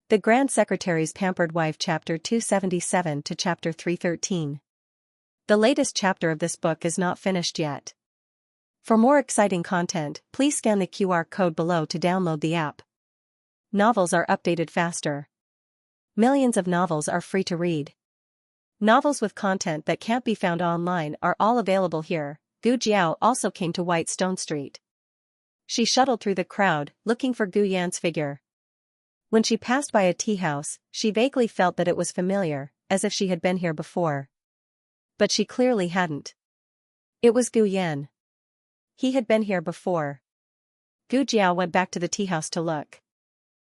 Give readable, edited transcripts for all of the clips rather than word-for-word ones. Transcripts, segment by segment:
The Grand Secretary's Pampered Wife Chapter 277 to Chapter 313. The latest chapter of this book is not finished yet. For more exciting content, please scan the QR code below to download the app. Novels are updated faster. Millions of novels are free to read. Novels with content that can't be found online are all available here. Gu Jiao also came to White Stone Street. She shuttled through the crowd, looking for Gu Yan's figure. When she passed by a tea house, she vaguely felt that it was familiar, as if she had been here before. But she clearly hadn't. It was Gu Yan. He had been here before. Gu Jiao went back to the tea house to look.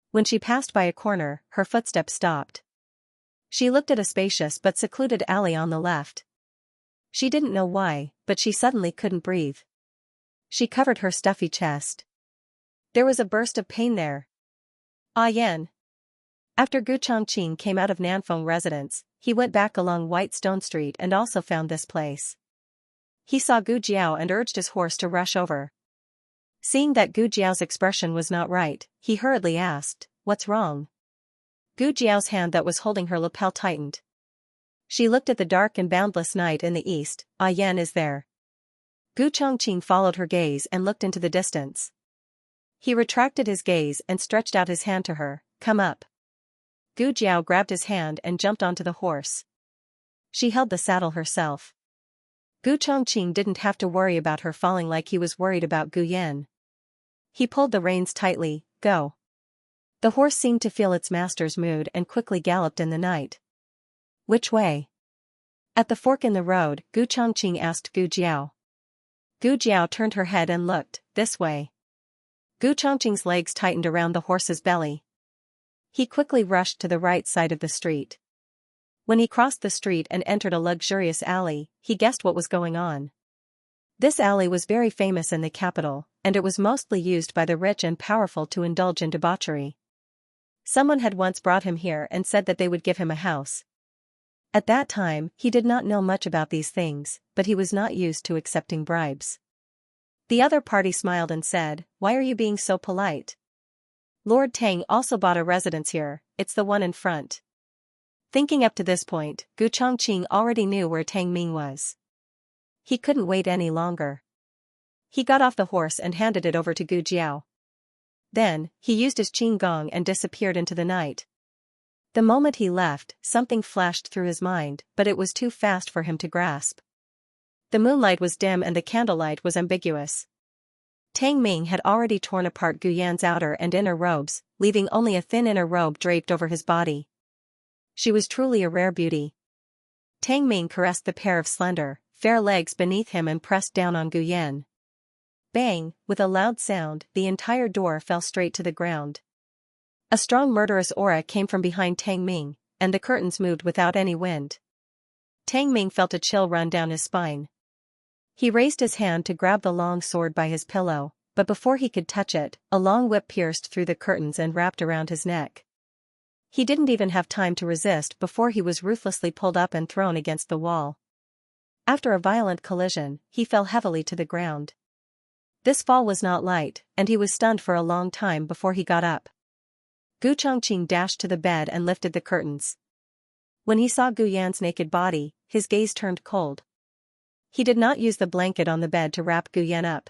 When she passed by a corner, her footsteps stopped. She looked at a spacious but secluded alley on the left. She didn't know why, but she suddenly couldn't breathe. She covered her stuffy chest. There was a burst of pain there. Ah Yan. After Gu Chongqing came out of Nanfeng residence, he went back along White Stone Street and also found this place. He saw Gu Jiao and urged his horse to rush over. Seeing that Gu Jiao's expression was not right, he hurriedly asked, "What's wrong?" Gu Jiao's hand that was holding her lapel tightened. She looked at the dark and boundless night in the east. Ah Yan is there. Gu Chongqing followed her gaze and looked into the distance. He retracted his gaze and stretched out his hand to her. "Come up." Gu Jiao grabbed his hand and jumped onto the horse. She held the saddle herself. Gu Chongqing didn't have to worry about her falling like he was worried about Gu Yan. He pulled the reins tightly. "Go." The horse seemed to feel its master's mood and quickly galloped in the night. "Which way?" At the fork in the road, Gu Chongqing asked Gu Jiao. Gu Jiao turned her head and looked. "This way." Gu Chongqing's legs tightened around the horse's belly. He quickly rushed to the right side of the street. When he crossed the street and entered a luxurious alley, he guessed what was going on. This alley was very famous in the capital, and it was mostly used by the rich and powerful to indulge in debauchery. Someone had once brought him here and said that they would give him a house. At that time, he did not know much about these things, but he was not used to accepting bribes. The other party smiled and said, "Why are you being so polite? Lord Tang also bought a residence here, it's the one in front." Thinking up to this point, Gu Chongqing already knew where Tang Ming was. He couldn't wait any longer. He got off the horse and handed it over to Gu Jiao. Then, he used his qing gong and disappeared into the night. The moment he left, something flashed through his mind, but it was too fast for him to grasp. The moonlight was dim and the candlelight was ambiguous. Tang Ming had already torn apart Gu Yan's outer and inner robes, leaving only a thin inner robe draped over his body. She was truly a rare beauty. Tang Ming caressed the pair of slender, fair legs beneath him and pressed down on Gu Yan. Bang, with a loud sound, the entire door fell straight to the ground. A strong murderous aura came from behind Tang Ming, and the curtains moved without any wind. Tang Ming felt a chill run down his spine. He raised his hand to grab the long sword by his pillow, but before he could touch it, a long whip pierced through the curtains and wrapped around his neck. He didn't even have time to resist before he was ruthlessly pulled up and thrown against the wall. After a violent collision, he fell heavily to the ground. This fall was not light, and he was stunned for a long time before he got up. Gu Chongqing dashed to the bed and lifted the curtains. When he saw Gu Yan's naked body, his gaze turned cold. He did not use the blanket on the bed to wrap Gu Yan up.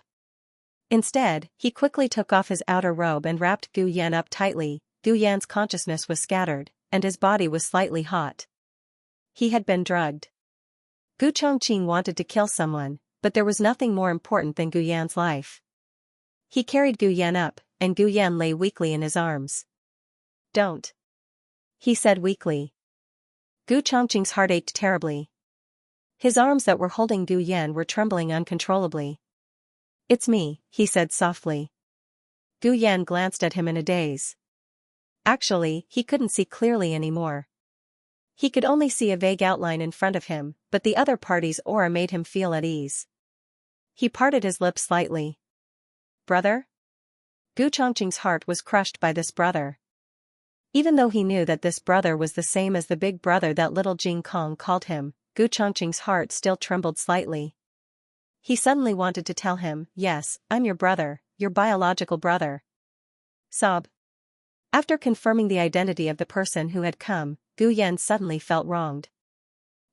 Instead, he quickly took off his outer robe and wrapped Gu Yan up tightly. Gu Yan's consciousness was scattered, and his body was slightly hot. He had been drugged. Gu Chongqing wanted to kill someone, but there was nothing more important than Gu Yan's life. He carried Gu Yan up, and Gu Yan lay weakly in his arms. "Don't," he said weakly. Gu Chongqing's heart ached terribly. His arms that were holding Gu Yan were trembling uncontrollably. "It's me," he said softly. Gu Yan glanced at him in a daze. Actually, he couldn't see clearly anymore. He could only see a vague outline in front of him, but the other party's aura made him feel at ease. He parted his lips slightly. "Brother?" Gu Chongqing's heart was crushed by this brother. Even though he knew that this brother was the same as the big brother that little Jing Kong called him, Gu Chongqing's heart still trembled slightly. He suddenly wanted to tell him, "Yes, I'm your brother, your biological brother." Sob. After confirming the identity of the person who had come, Gu Yan suddenly felt wronged.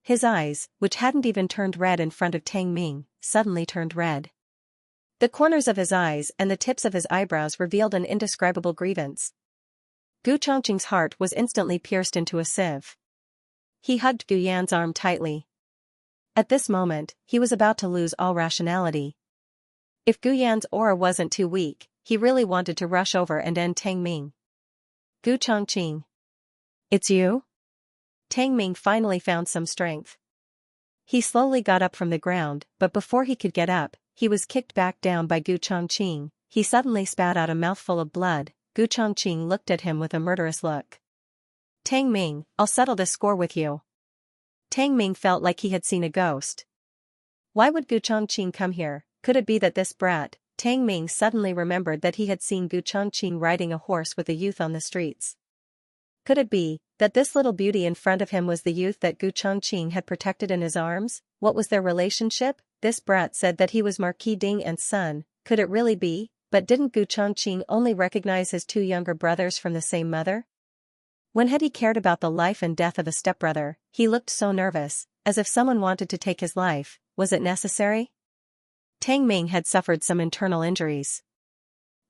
His eyes, which hadn't even turned red in front of Tang Ming, suddenly turned red. The corners of his eyes and the tips of his eyebrows revealed an indescribable grievance. Gu Chongqing's heart was instantly pierced into a sieve. He hugged Gu Yan's arm tightly. At this moment, he was about to lose all rationality. If Gu Yan's aura wasn't too weak, he really wanted to rush over and end Tang Ming. Gu Chongqing. It's you? Tang Ming finally found some strength. He slowly got up from the ground, but before he could get up, he was kicked back down by Gu Chongqing. He suddenly spat out a mouthful of blood. Gu Chongqing looked at him with a murderous look. Tang Ming, I'll settle this score with you. Tang Ming felt like he had seen a ghost. Why would Gu Chongqing come here? Could it be that this brat? Tang Ming suddenly remembered that he had seen Gu Chongqing riding a horse with a youth on the streets. Could it be that this little beauty in front of him was the youth that Gu Chongqing had protected in his arms? What was their relationship? This brat said that he was Marquis Ding and son. Could it really be? But didn't Gu Chongqing only recognize his two younger brothers from the same mother? When had he cared about the life and death of a stepbrother? He looked so nervous, as if someone wanted to take his life. Was it necessary? Tang Ming had suffered some internal injuries.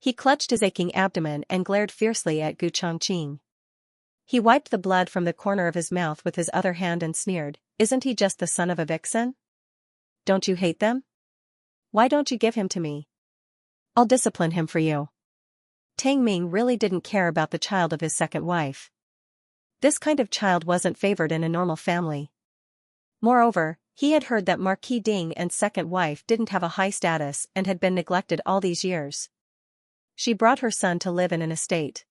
He clutched his aching abdomen and glared fiercely at Gu Chongqing. He wiped the blood from the corner of his mouth with his other hand and sneered, "Isn't he just the son of a vixen? Don't you hate them? Why don't you give him to me? I'll discipline him for you." Tang Ming really didn't care about the child of his second wife. This kind of child wasn't favored in a normal family. Moreover, he had heard that Marquis Ding and second wife didn't have a high status and had been neglected all these years. She brought her son to live in an estate.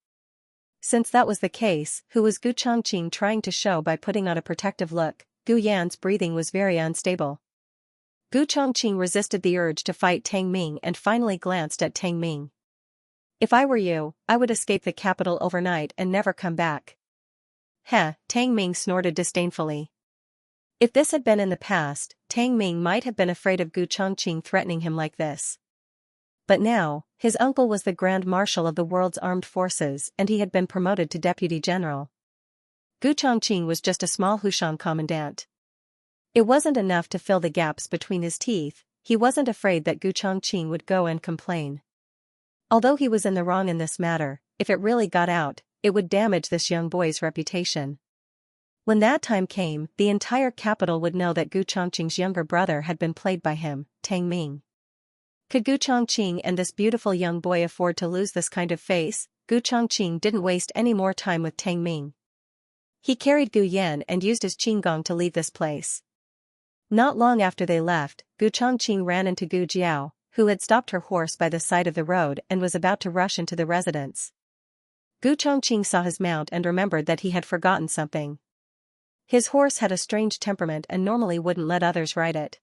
Since that was the case, who was Gu Chongqing trying to show by putting on a protective look? Gu Yan's breathing was very unstable. Gu Chongqing resisted the urge to fight Tang Ming and finally glanced at Tang Ming. "If I were you, I would escape the capital overnight and never come back." "Heh," Tang Ming snorted disdainfully. If this had been in the past, Tang Ming might have been afraid of Gu Chongqing threatening him like this. But now, his uncle was the Grand Marshal of the world's armed forces and he had been promoted to Deputy General. Gu Chongqing was just a small Hushan commandant. It wasn't enough to fill the gaps between his teeth. He wasn't afraid that Gu Chongqing would go and complain. Although he was in the wrong in this matter, if it really got out, it would damage this young boy's reputation. When that time came, the entire capital would know that Gu Chongqing's younger brother had been played by him, Tang Ming. Could Gu Chongqing and this beautiful young boy afford to lose this kind of face? Gu Chongqing didn't waste any more time with Tang Ming. He carried Gu Yan and used his qinggong to leave this place. Not long after they left, Gu Chongqing ran into Gu Jiao, who had stopped her horse by the side of the road and was about to rush into the residence. Gu Chongqing saw his mount and remembered that he had forgotten something. His horse had a strange temperament and normally wouldn't let others ride it.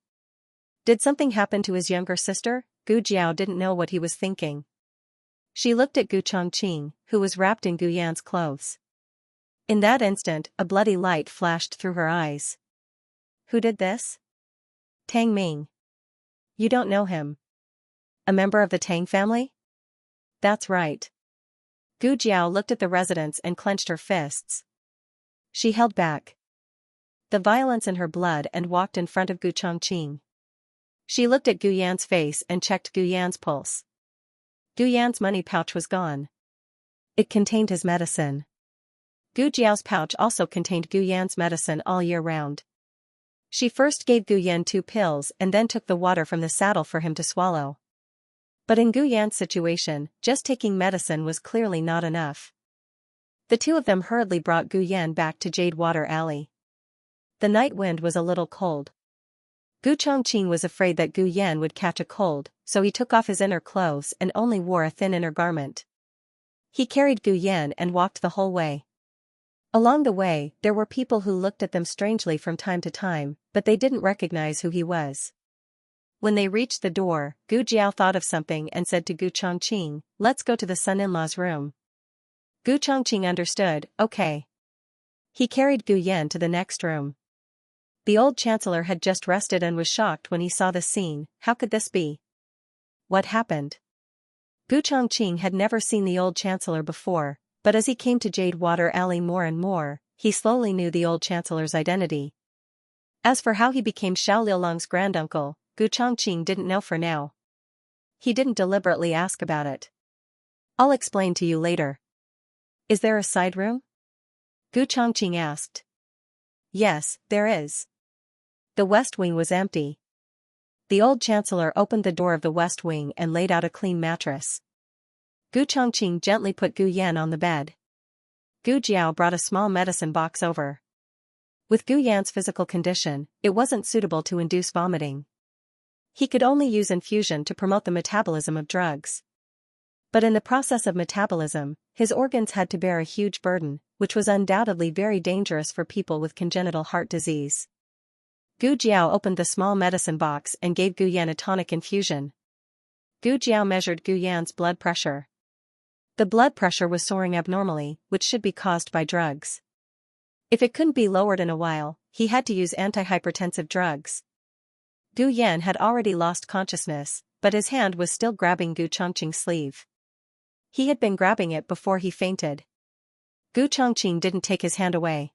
Did something happen to his younger sister? Gu Jiao didn't know what he was thinking. She looked at Gu Chongqing, who was wrapped in Gu Yan's clothes. In that instant, a bloody light flashed through her eyes. Who did this? Tang Ming. You don't know him. A member of the Tang family? That's right. Gu Jiao looked at the residents and clenched her fists. She held back the violence in her blood and walked in front of Gu Chongqing. She looked at Gu Yan's face and checked Gu Yan's pulse. Gu Yan's money pouch was gone. It contained his medicine. Gu Jiao's pouch also contained Gu Yan's medicine all year round. She first gave Gu Yan 2 pills and then took the water from the saddle for him to swallow. But in Gu Yan's situation, just taking medicine was clearly not enough. The two of them hurriedly brought Gu Yan back to Jade Water Alley. The night wind was a little cold. Gu Chongqing was afraid that Gu Yan would catch a cold, so he took off his inner clothes and only wore a thin inner garment. He carried Gu Yan and walked the whole way. Along the way, there were people who looked at them strangely from time to time, but they didn't recognize who he was. When they reached the door, Gu Jiao thought of something and said to Gu Chongqing, "Let's go to the son-in-law's room." Gu Chongqing understood, okay. He carried Gu Yan to the next room. The old chancellor had just rested and was shocked when he saw the scene. How could this be? What happened? Gu Chongqing had never seen the old chancellor before, but as he came to Jade Water Alley more and more, he slowly knew the old chancellor's identity. As for how he became Xiao Liulong's granduncle, Gu Chongqing didn't know for now. He didn't deliberately ask about it. "I'll explain to you later." "Is there a side room?" Gu Chongqing asked. "Yes, there is." The west wing was empty. The old chancellor opened the door of the west wing and laid out a clean mattress. Gu Chongqing gently put Gu Yan on the bed. Gu Jiao brought a small medicine box over. With Gu Yan's physical condition, it wasn't suitable to induce vomiting. He could only use infusion to promote the metabolism of drugs. But in the process of metabolism, his organs had to bear a huge burden, which was undoubtedly very dangerous for people with congenital heart disease. Gu Jiao opened the small medicine box and gave Gu Yan a tonic infusion. Gu Jiao measured Gu Yan's blood pressure. The blood pressure was soaring abnormally, which should be caused by drugs. If it couldn't be lowered in a while, he had to use antihypertensive drugs. Gu Yan had already lost consciousness, but his hand was still grabbing Gu Chongqing's sleeve. He had been grabbing it before he fainted. Gu Chongqing didn't take his hand away.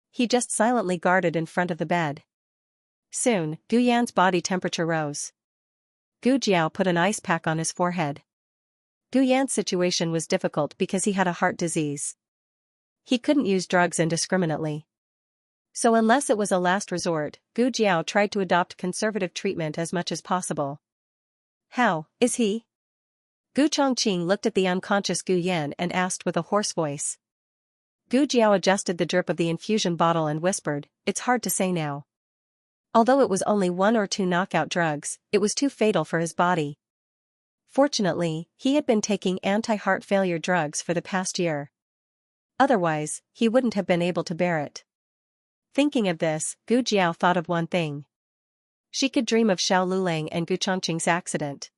He just silently guarded in front of the bed. Soon, Gu Yan's body temperature rose. Gu Jiao put an ice pack on his forehead. Gu Yan's situation was difficult because he had a heart disease. He couldn't use drugs indiscriminately. So unless it was a last resort, Gu Jiao tried to adopt conservative treatment as much as possible. "How is he?" Gu Chongqing looked at the unconscious Gu Yan and asked with a hoarse voice. Gu Jiao adjusted the drip of the infusion bottle and whispered, "It's hard to say now." Although it was only 1 or 2 knockout drugs, it was too fatal for his body. Fortunately, he had been taking anti-heart failure drugs for the past year. Otherwise, he wouldn't have been able to bear it. Thinking of this, Gu Jiao thought of one thing. She could dream of Xiao Lulang and Gu Chongqing's accident.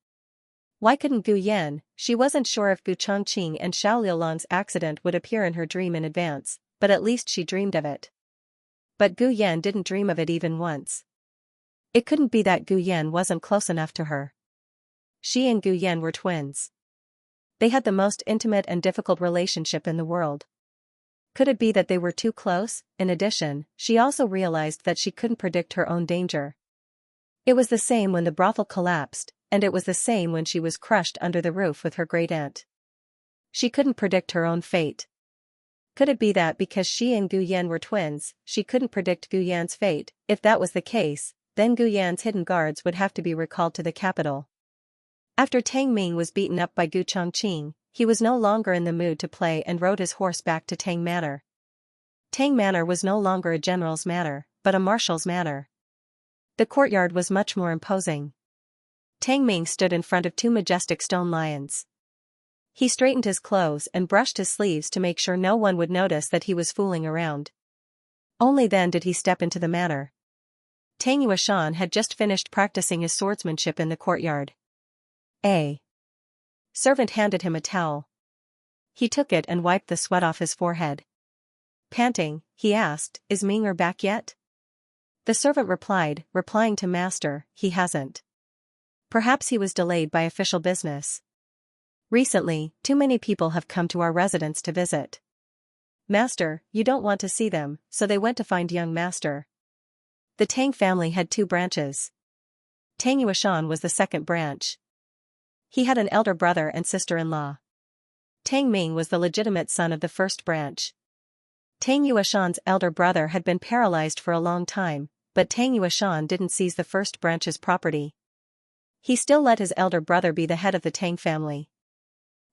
Why couldn't Gu Yan? She wasn't sure if Gu Chongqing and Xiao Liulong's accident would appear in her dream in advance, but at least she dreamed of it. But Gu Yan didn't dream of it even once. It couldn't be that Gu Yan wasn't close enough to her. She and Gu Yan were twins. They had the most intimate and difficult relationship in the world. Could it be that they were too close? In addition, she also realized that she couldn't predict her own danger. It was the same when the brothel collapsed, and it was the same when she was crushed under the roof with her great-aunt. She couldn't predict her own fate. Could it be that because she and Gu Yan were twins, she couldn't predict Gu Yan's fate? If that was the case, then Gu Yan's hidden guards would have to be recalled to the capital. After Tang Ming was beaten up by Gu Chongqing, he was no longer in the mood to play and rode his horse back to Tang Manor. Tang Manor was no longer a general's manor, but a marshal's manor. The courtyard was much more imposing. Tang Ming stood in front of 2 majestic stone lions. He straightened his clothes and brushed his sleeves to make sure no one would notice that he was fooling around. Only then did he step into the manor. Tang Yuashan had just finished practicing his swordsmanship in the courtyard. A servant handed him a towel. He took it and wiped the sweat off his forehead. Panting, he asked, "Is Ming'er back yet?" The servant replied, replying to Master, "He hasn't. Perhaps he was delayed by official business. Recently, too many people have come to our residence to visit. Master, you don't want to see them, so they went to find young Master." The Tang family had 2 branches. Tang Yuashan was the second branch. He had an elder brother and sister-in-law. Tang Ming was the legitimate son of the first branch. Tang Yuashan's elder brother had been paralyzed for a long time, but Tang Yuashan didn't seize the first branch's property. He still let his elder brother be the head of the Tang family.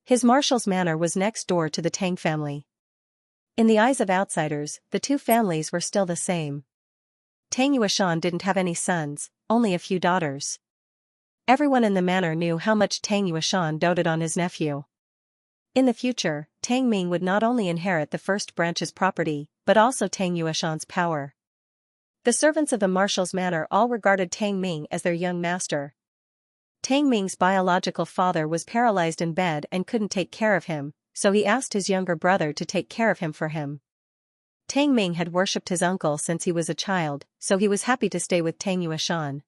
His marshal's manor was next door to the Tang family. In the eyes of outsiders, the 2 families were still the same. Tang Yuashan didn't have any sons, only a few daughters. Everyone in the manor knew how much Tang Yuashan doted on his nephew. In the future, Tang Ming would not only inherit the first branch's property, but also Tang Yuashan's power. The servants of the marshal's manor all regarded Tang Ming as their young master. Tang Ming's biological father was paralyzed in bed and couldn't take care of him, so he asked his younger brother to take care of him for him. Tang Ming had worshipped his uncle since he was a child, so he was happy to stay with Tang Yuashan.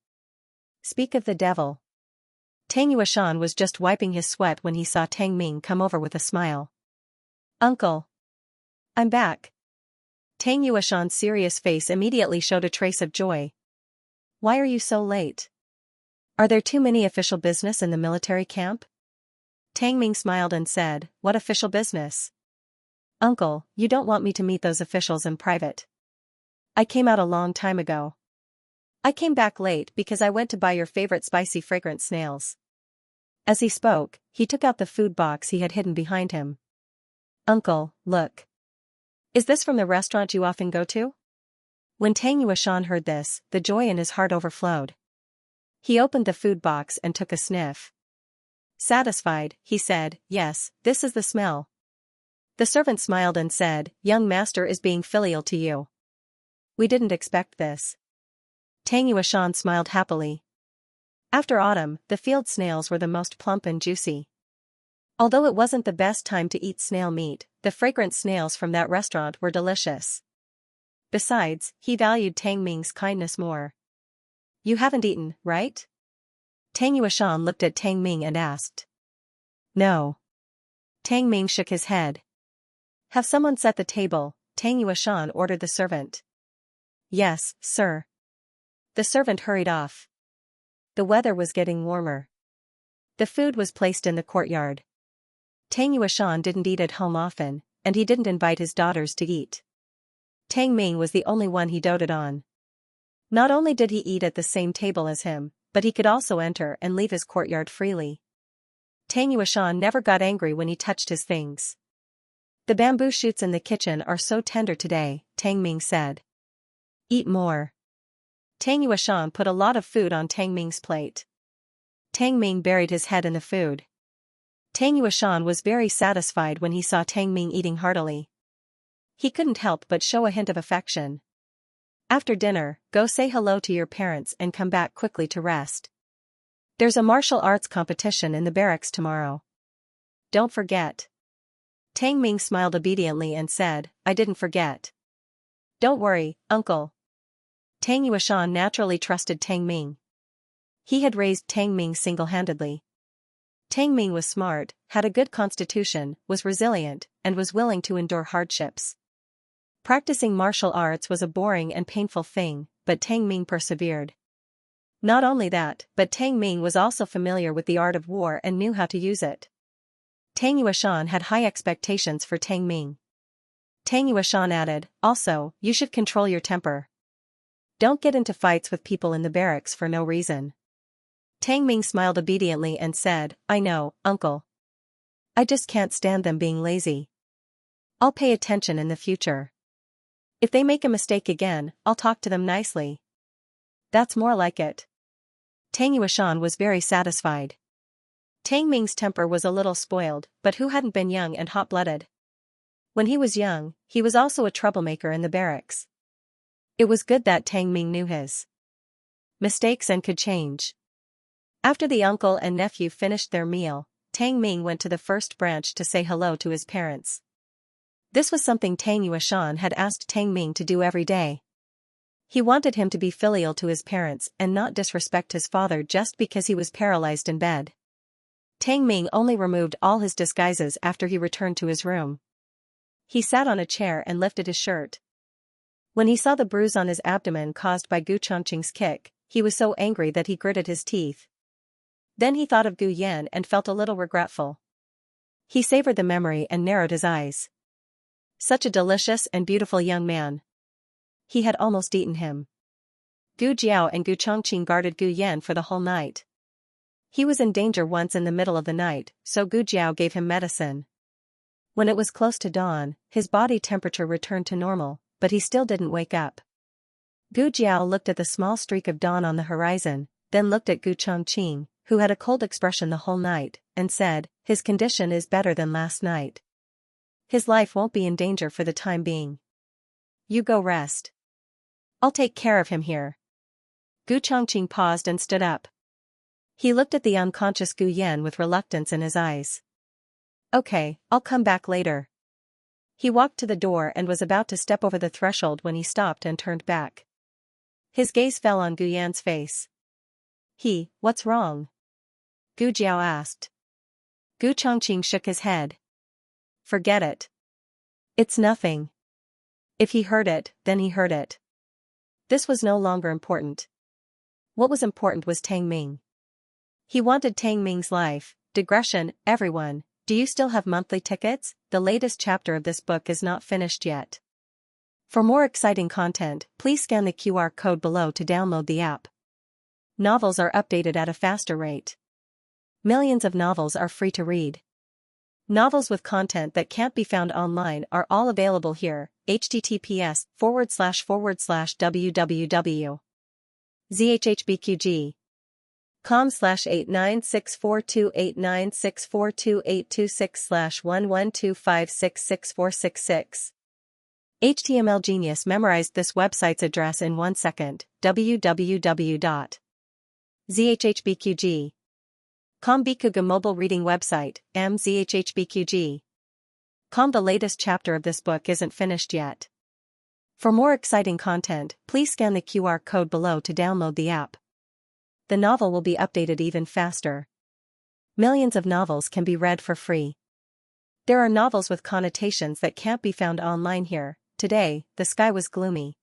Speak of the devil. Tang Yuashan was just wiping his sweat when he saw Tang Ming come over with a smile. Uncle. I'm back. Tang Yuashan's serious face immediately showed a trace of joy. Why are you so late? Are there too many official business in the military camp? Tang Ming smiled and said, What official business? Uncle, you don't want me to meet those officials in private. I came out a long time ago. I came back late because I went to buy your favorite spicy fragrant snails. As he spoke, he took out the food box he had hidden behind him. Uncle, look. Is this from the restaurant you often go to? When Tang Yuashan heard this, the joy in his heart overflowed. He opened the food box and took a sniff. Satisfied, he said, Yes, this is the smell. The servant smiled and said, Young master is being filial to you. We didn't expect this. Tang Yuashan smiled happily. After autumn, the field snails were the most plump and juicy. Although it wasn't the best time to eat snail meat, the fragrant snails from that restaurant were delicious. Besides, he valued Tang Ming's kindness more. You haven't eaten, right? Tang Yuashan looked at Tang Ming and asked. No. Tang Ming shook his head. Have someone set the table, Tang Yuashan ordered the servant. Yes, sir. The servant hurried off. The weather was getting warmer. The food was placed in the courtyard. Tang Yuashan didn't eat at home often, and he didn't invite his daughters to eat. Tang Ming was the only one he doted on. Not only did he eat at the same table as him, but he could also enter and leave his courtyard freely. Tang Yuashan never got angry when he touched his things. The bamboo shoots in the kitchen are so tender today, Tang Ming said. Eat more. Tang Yuashan put a lot of food on Tang Ming's plate. Tang Ming buried his head in the food. Tang Yuashan was very satisfied when he saw Tang Ming eating heartily. He couldn't help but show a hint of affection. After dinner, go say hello to your parents and come back quickly to rest. There's a martial arts competition in the barracks tomorrow. Don't forget. Tang Ming smiled obediently and said, I didn't forget. Don't worry, uncle. Tang Yuashan naturally trusted Tang Ming. He had raised Tang Ming single-handedly. Tang Ming was smart, had a good constitution, was resilient, and was willing to endure hardships. Practicing martial arts was a boring and painful thing, but Tang Ming persevered. Not only that, but Tang Ming was also familiar with the art of war and knew how to use it. Tang Yuashan had high expectations for Tang Ming. Tang Yuashan added, Also, you should control your temper. Don't get into fights with people in the barracks for no reason. Tang Ming smiled obediently and said, I know, uncle. I just can't stand them being lazy. I'll pay attention in the future. If they make a mistake again, I'll talk to them nicely. That's more like it. Tang Yuashan was very satisfied. Tang Ming's temper was a little spoiled, but who hadn't been young and hot-blooded? When he was young, he was also a troublemaker in the barracks. It was good that Tang Ming knew his mistakes and could change. After the uncle and nephew finished their meal, Tang Ming went to the first branch to say hello to his parents. This was something Tang Yuashan had asked Tang Ming to do every day. He wanted him to be filial to his parents and not disrespect his father just because he was paralyzed in bed. Tang Ming only removed all his disguises after he returned to his room. He sat on a chair and lifted his shirt. When he saw the bruise on his abdomen caused by Gu Chongqing's kick, he was so angry that he gritted his teeth. Then he thought of Gu Yan and felt a little regretful. He savored the memory and narrowed his eyes. Such a delicious and beautiful young man. He had almost eaten him. Gu Jiao and Gu Chongqing guarded Gu Yan for the whole night. He was in danger once in the middle of the night, so Gu Jiao gave him medicine. When it was close to dawn, his body temperature returned to normal, but he still didn't wake up. Gu Jiao looked at the small streak of dawn on the horizon, then looked at Gu Chongqing, who had a cold expression the whole night, and said, His condition is better than last night. His life won't be in danger for the time being. You go rest. I'll take care of him here. Gu Chongqing paused and stood up. He looked at the unconscious Gu Yan with reluctance in his eyes. Okay, I'll come back later. He walked to the door and was about to step over the threshold when he stopped and turned back. His gaze fell on Gu Yan's face. What's wrong? Gu Jiao asked. Gu Chongqing shook his head. Forget it. It's nothing. If he heard it, then he heard it. This was no longer important. What was important was Tang Ming. He wanted Tang Ming's life. Digression, everyone, do you still have monthly tickets? The latest chapter of this book is not finished yet. For more exciting content, please scan the QR code below to download the app. Novels are updated at a faster rate. Millions of novels are free to read. Novels with content that can't be found online are all available here. https://www.zhhbqg.com/8964289642826/1125664666. HTML Genius memorized this website's address in 1 second. www.zhhbqg.com. Bikuga mobile reading website, mzhhbqg.com. The latest chapter of this book isn't finished yet. For more exciting content, please scan the QR code below to download the app. The novel will be updated even faster. Millions of novels can be read for free. There are novels with connotations that can't be found online here. Today, the sky was gloomy.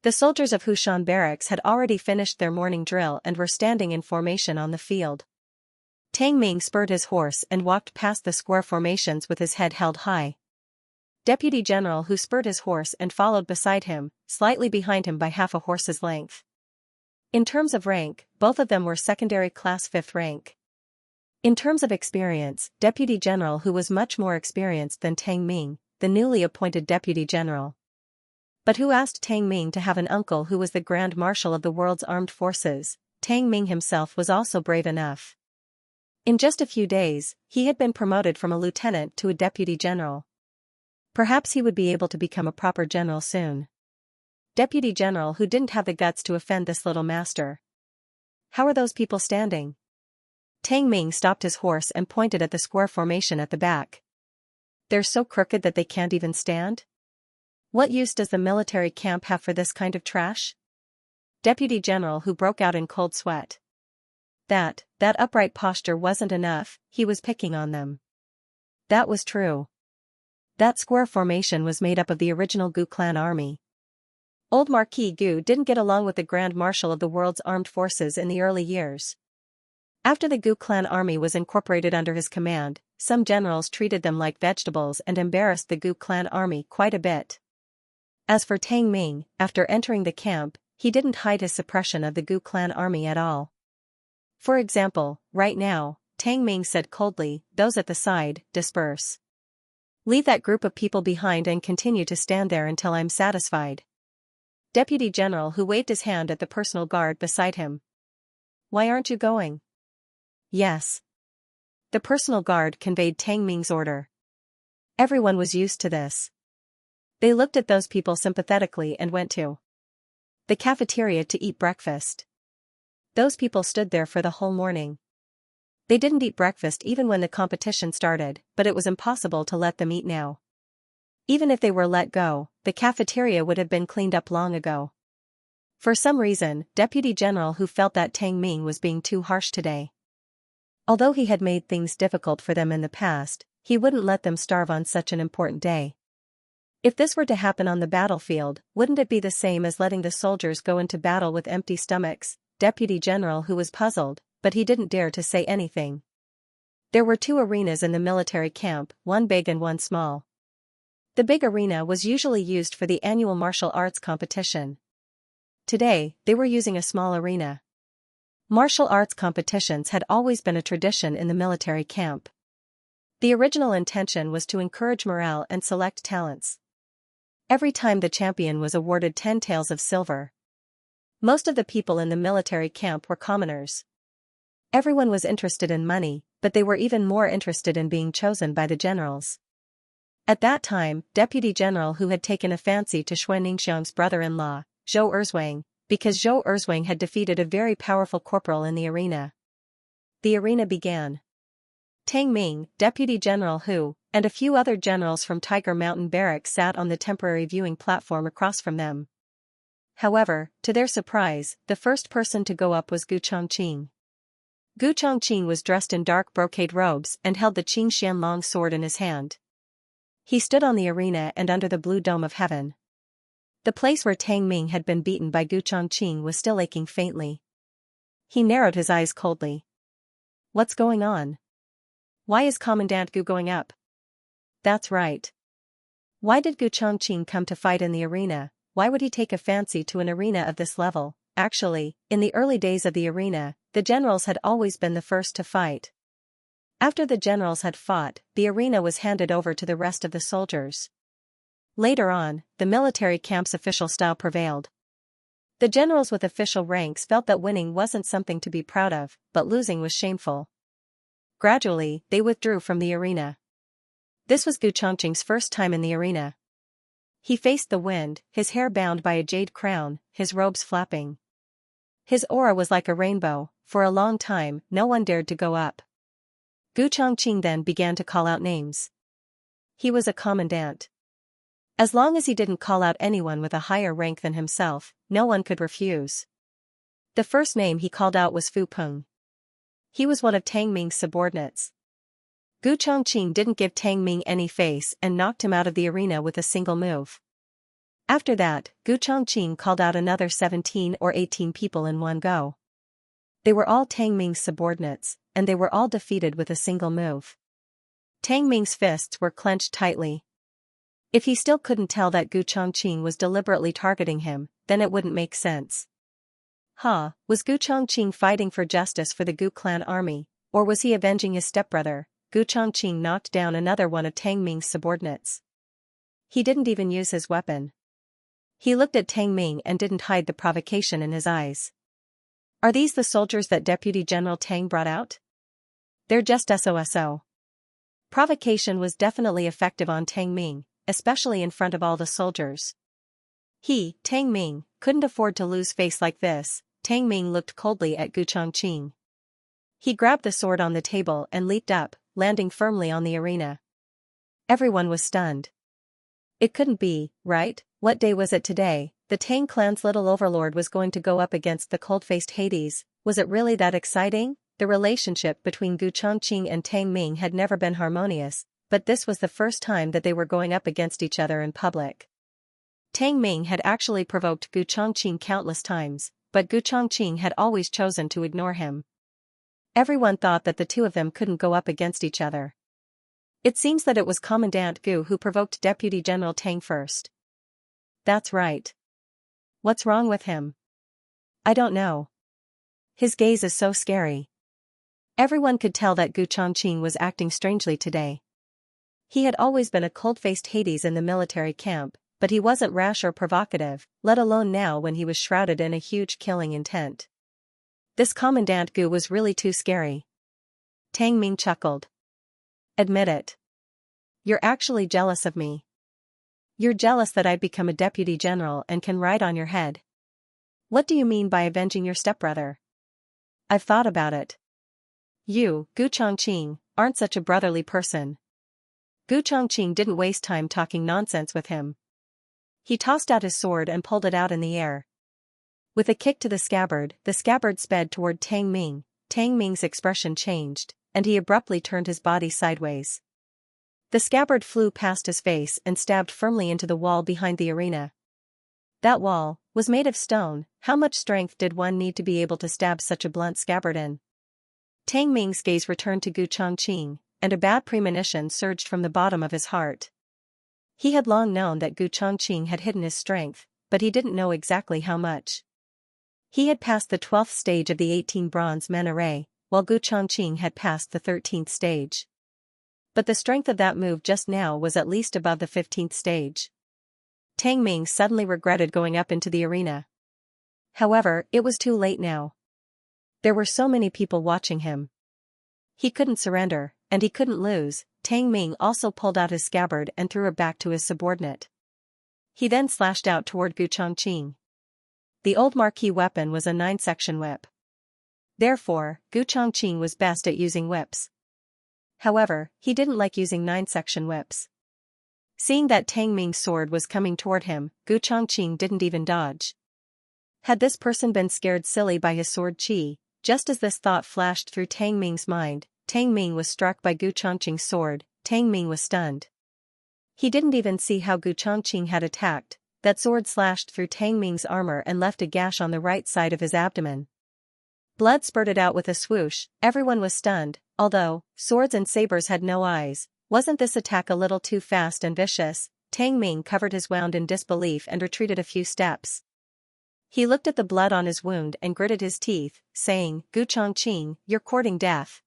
The soldiers of Hushan barracks had already finished their morning drill and were standing in formation on the field. Tang Ming spurred his horse and walked past the square formations with his head held high. Deputy General Hu spurred his horse and followed beside him, slightly behind him by half a horse's length. In terms of rank, both of them were secondary class 5th rank. In terms of experience, Deputy General Hu was much more experienced than Tang Ming, the newly appointed Deputy General. But who asked Tang Ming to have an uncle who was the Grand Marshal of the world's armed forces? Tang Ming himself was also brave enough. In just a few days, he had been promoted from a lieutenant to a deputy general. Perhaps he would be able to become a proper general soon. Deputy General Hu didn't have the guts to offend this little master. How are those people standing? Tang Ming stopped his horse and pointed at the square formation at the back. They're so crooked that they can't even stand? What use does the military camp have for this kind of trash? Deputy General Hu broke out in cold sweat. That upright posture wasn't enough, he was picking on them. That was true. That square formation was made up of the original Gu clan army. Old Marquis Gu didn't get along with the Grand Marshal of the world's armed forces in the early years. After the Gu clan army was incorporated under his command, some generals treated them like vegetables and embarrassed the Gu clan army quite a bit. As for Tang Ming, after entering the camp, he didn't hide his suppression of the Gu clan army at all. For example, right now, Tang Ming said coldly, "Those at the side, disperse. Leave that group of people behind and continue to stand there until I'm satisfied." Deputy General Hu waved his hand at the personal guard beside him. "Why aren't you going?" "Yes." The personal guard conveyed Tang Ming's order. Everyone was used to this. They looked at those people sympathetically and went to the cafeteria to eat breakfast. Those people stood there for the whole morning. They didn't eat breakfast even when the competition started, but it was impossible to let them eat now. Even if they were let go, the cafeteria would have been cleaned up long ago. For some reason, Deputy General Hu felt that Tang Ming was being too harsh today. Although he had made things difficult for them in the past, he wouldn't let them starve on such an important day. If this were to happen on the battlefield, wouldn't it be the same as letting the soldiers go into battle with empty stomachs? Deputy General Hu was puzzled, but he didn't dare to say anything. There were 2 arenas in the military camp, one big and one small. The big arena was usually used for the annual martial arts competition. Today, they were using a small arena. Martial arts competitions had always been a tradition in the military camp. The original intention was to encourage morale and select talents. Every time the champion was awarded 10 taels of silver. Most of the people in the military camp were commoners. Everyone was interested in money, but they were even more interested in being chosen by the generals. At that time, Deputy General Hu had taken a fancy to Xue Ningxiang's brother-in-law, Zhou Erzwang, because Zhou Erzwang had defeated a very powerful corporal in the arena. The arena began. Tang Ming, Deputy General Hu, and a few other generals from Tiger Mountain Barracks sat on the temporary viewing platform across from them. However, to their surprise, the first person to go up was Gu Chongqing. Gu Chongqing was dressed in dark brocade robes and held the Qingxian long sword in his hand. He stood on the arena and under the blue dome of heaven. The place where Tang Ming had been beaten by Gu Chongqing was still aching faintly. He narrowed his eyes coldly. What's going on? Why is Commandant Gu going up? That's right. Why did Gu Chongqing come to fight in the arena? Why would he take a fancy to an arena of this level? Actually, in the early days of the arena, the generals had always been the first to fight. After the generals had fought, the arena was handed over to the rest of the soldiers. Later on, the military camp's official style prevailed. The generals with official ranks felt that winning wasn't something to be proud of, but losing was shameful. Gradually, they withdrew from the arena. This was Gu Chongqing's first time in the arena. He faced the wind, his hair bound by a jade crown, his robes flapping. His aura was like a rainbow. For a long time, no one dared to go up. Gu Chongqing then began to call out names. He was a commandant. As long as he didn't call out anyone with a higher rank than himself, no one could refuse. The first name he called out was Fu Peng. He was one of Tang Ming's subordinates. Gu Chongqing didn't give Tang Ming any face and knocked him out of the arena with a single move. After that, Gu Chongqing called out another 17 or 18 people in one go. They were all Tang Ming's subordinates, and they were all defeated with a single move. Tang Ming's fists were clenched tightly. If he still couldn't tell that Gu Chongqing was deliberately targeting him, then it wouldn't make sense. Was Gu Chongqing fighting for justice for the Gu clan army, or was he avenging his stepbrother? Gu Chongqing knocked down another one of Tang Ming's subordinates. He didn't even use his weapon. He looked at Tang Ming and didn't hide the provocation in his eyes. Are these the soldiers that Deputy General Tang brought out? They're just SOSO. Provocation was definitely effective on Tang Ming, especially in front of all the soldiers. He, Tang Ming, couldn't afford to lose face like this. Tang Ming looked coldly at Gu Chongqing. He grabbed the sword on the table and leaped up, landing firmly on the arena. Everyone was stunned. It couldn't be, right? What day was it today? The Tang clan's little overlord was going to go up against the cold-faced Hades. Was it really that exciting? The relationship between Gu Chongqing and Tang Ming had never been harmonious, but this was the first time that they were going up against each other in public. Tang Ming had actually provoked Gu Chongqing countless times, but Gu Chongqing had always chosen to ignore him. Everyone thought that the two of them couldn't go up against each other. It seems that it was Commandant Gu who provoked Deputy General Tang first. That's right. What's wrong with him? I don't know. His gaze is so scary. Everyone could tell that Gu Chongqing was acting strangely today. He had always been a cold-faced Hades in the military camp, but he wasn't rash or provocative, let alone now when he was shrouded in a huge killing intent. This Commandant Gu was really too scary. Tang Ming chuckled. Admit it. You're actually jealous of me. You're jealous that I've become a deputy general and can ride on your head. What do you mean by avenging your stepbrother? I've thought about it. You, Gu Chongqing, aren't such a brotherly person. Gu Chongqing didn't waste time talking nonsense with him. He tossed out his sword and pulled it out in the air. With a kick to the scabbard sped toward Tang Ming. Tang Ming's expression changed, and he abruptly turned his body sideways. The scabbard flew past his face and stabbed firmly into the wall behind the arena. That wall was made of stone. How much strength did one need to be able to stab such a blunt scabbard in? Tang Ming's gaze returned to Gu Chongqing, and a bad premonition surged from the bottom of his heart. He had long known that Gu Chongqing had hidden his strength, but he didn't know exactly how much. He had passed the 12th stage of the 18 bronze men array, while Gu Chongqing had passed the 13th stage. But the strength of that move just now was at least above the 15th stage. Tang Ming suddenly regretted going up into the arena. However, it was too late now. There were so many people watching him. He couldn't surrender, and he couldn't lose. Tang Ming also pulled out his scabbard and threw it back to his subordinate. He then slashed out toward Gu Chongqing. The old marquee weapon was a 9-section whip. Therefore, Gu Chongqing was best at using whips. However, he didn't like using 9-section whips. Seeing that Tang Ming's sword was coming toward him, Gu Chongqing didn't even dodge. Had this person been scared silly by his sword chi? Just as this thought flashed through Tang Ming's mind, Tang Ming was struck by Gu Chongqing's sword. Tang Ming was stunned. He didn't even see how Gu Chongqing had attacked. That sword slashed through Tang Ming's armor and left a gash on the right side of his abdomen. Blood spurted out with a swoosh. Everyone was stunned, although swords and sabers had no eyes. Wasn't this attack a little too fast and vicious? Tang Ming covered his wound in disbelief and retreated a few steps. He looked at the blood on his wound and gritted his teeth, saying, "Gu Chongqing, you're courting death."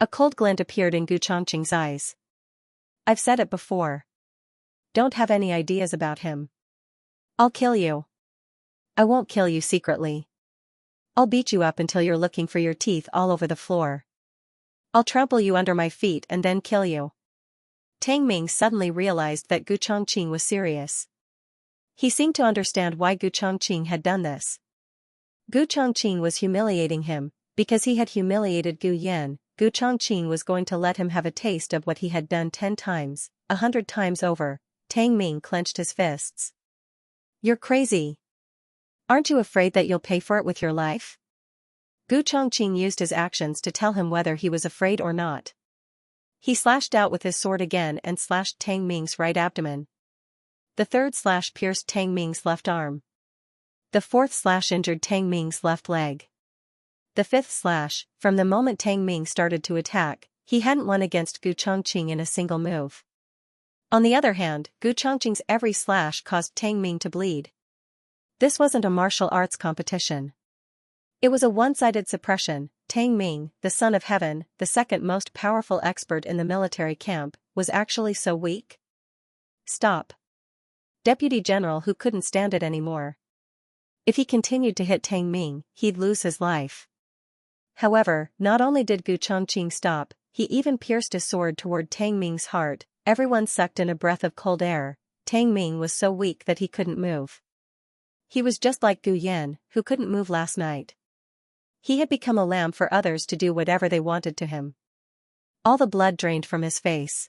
A cold glint appeared in Gu Chongqing's eyes. "I've said it before. Don't have any ideas about him. I'll kill you. I won't kill you secretly. I'll beat you up until you're looking for your teeth all over the floor. I'll trample you under my feet and then kill you." Tang Ming suddenly realized that Gu Chongqing was serious. He seemed to understand why Gu Chongqing had done this. Gu Chongqing was humiliating him. Because he had humiliated Gu Yan, Gu Chongqing was going to let him have a taste of what he had done 10 times, 100 times over. Tang Ming clenched his fists. "You're crazy. Aren't you afraid that you'll pay for it with your life?" Gu Chongqing used his actions to tell him whether he was afraid or not. He slashed out with his sword again and slashed Tang Ming's right abdomen. The third slash pierced Tang Ming's left arm. The fourth slash injured Tang Ming's left leg. The fifth slash, from the moment Tang Ming started to attack, he hadn't won against Gu Chongqing in a single move. On the other hand, Gu Chongqing's every slash caused Tang Ming to bleed. This wasn't a martial arts competition. It was a one-sided suppression. Tang Ming, the son of heaven, the second most powerful expert in the military camp, was actually so weak. "Stop." Deputy General who couldn't stand it anymore. If he continued to hit Tang Ming, he'd lose his life. However, not only did Gu Chongqing stop, he even pierced his sword toward Tang Ming's heart. Everyone sucked in a breath of cold air. Tang Ming was so weak that he couldn't move. He was just like Gu Yan, who couldn't move last night. He had become a lamb for others to do whatever they wanted to him. All the blood drained from his face.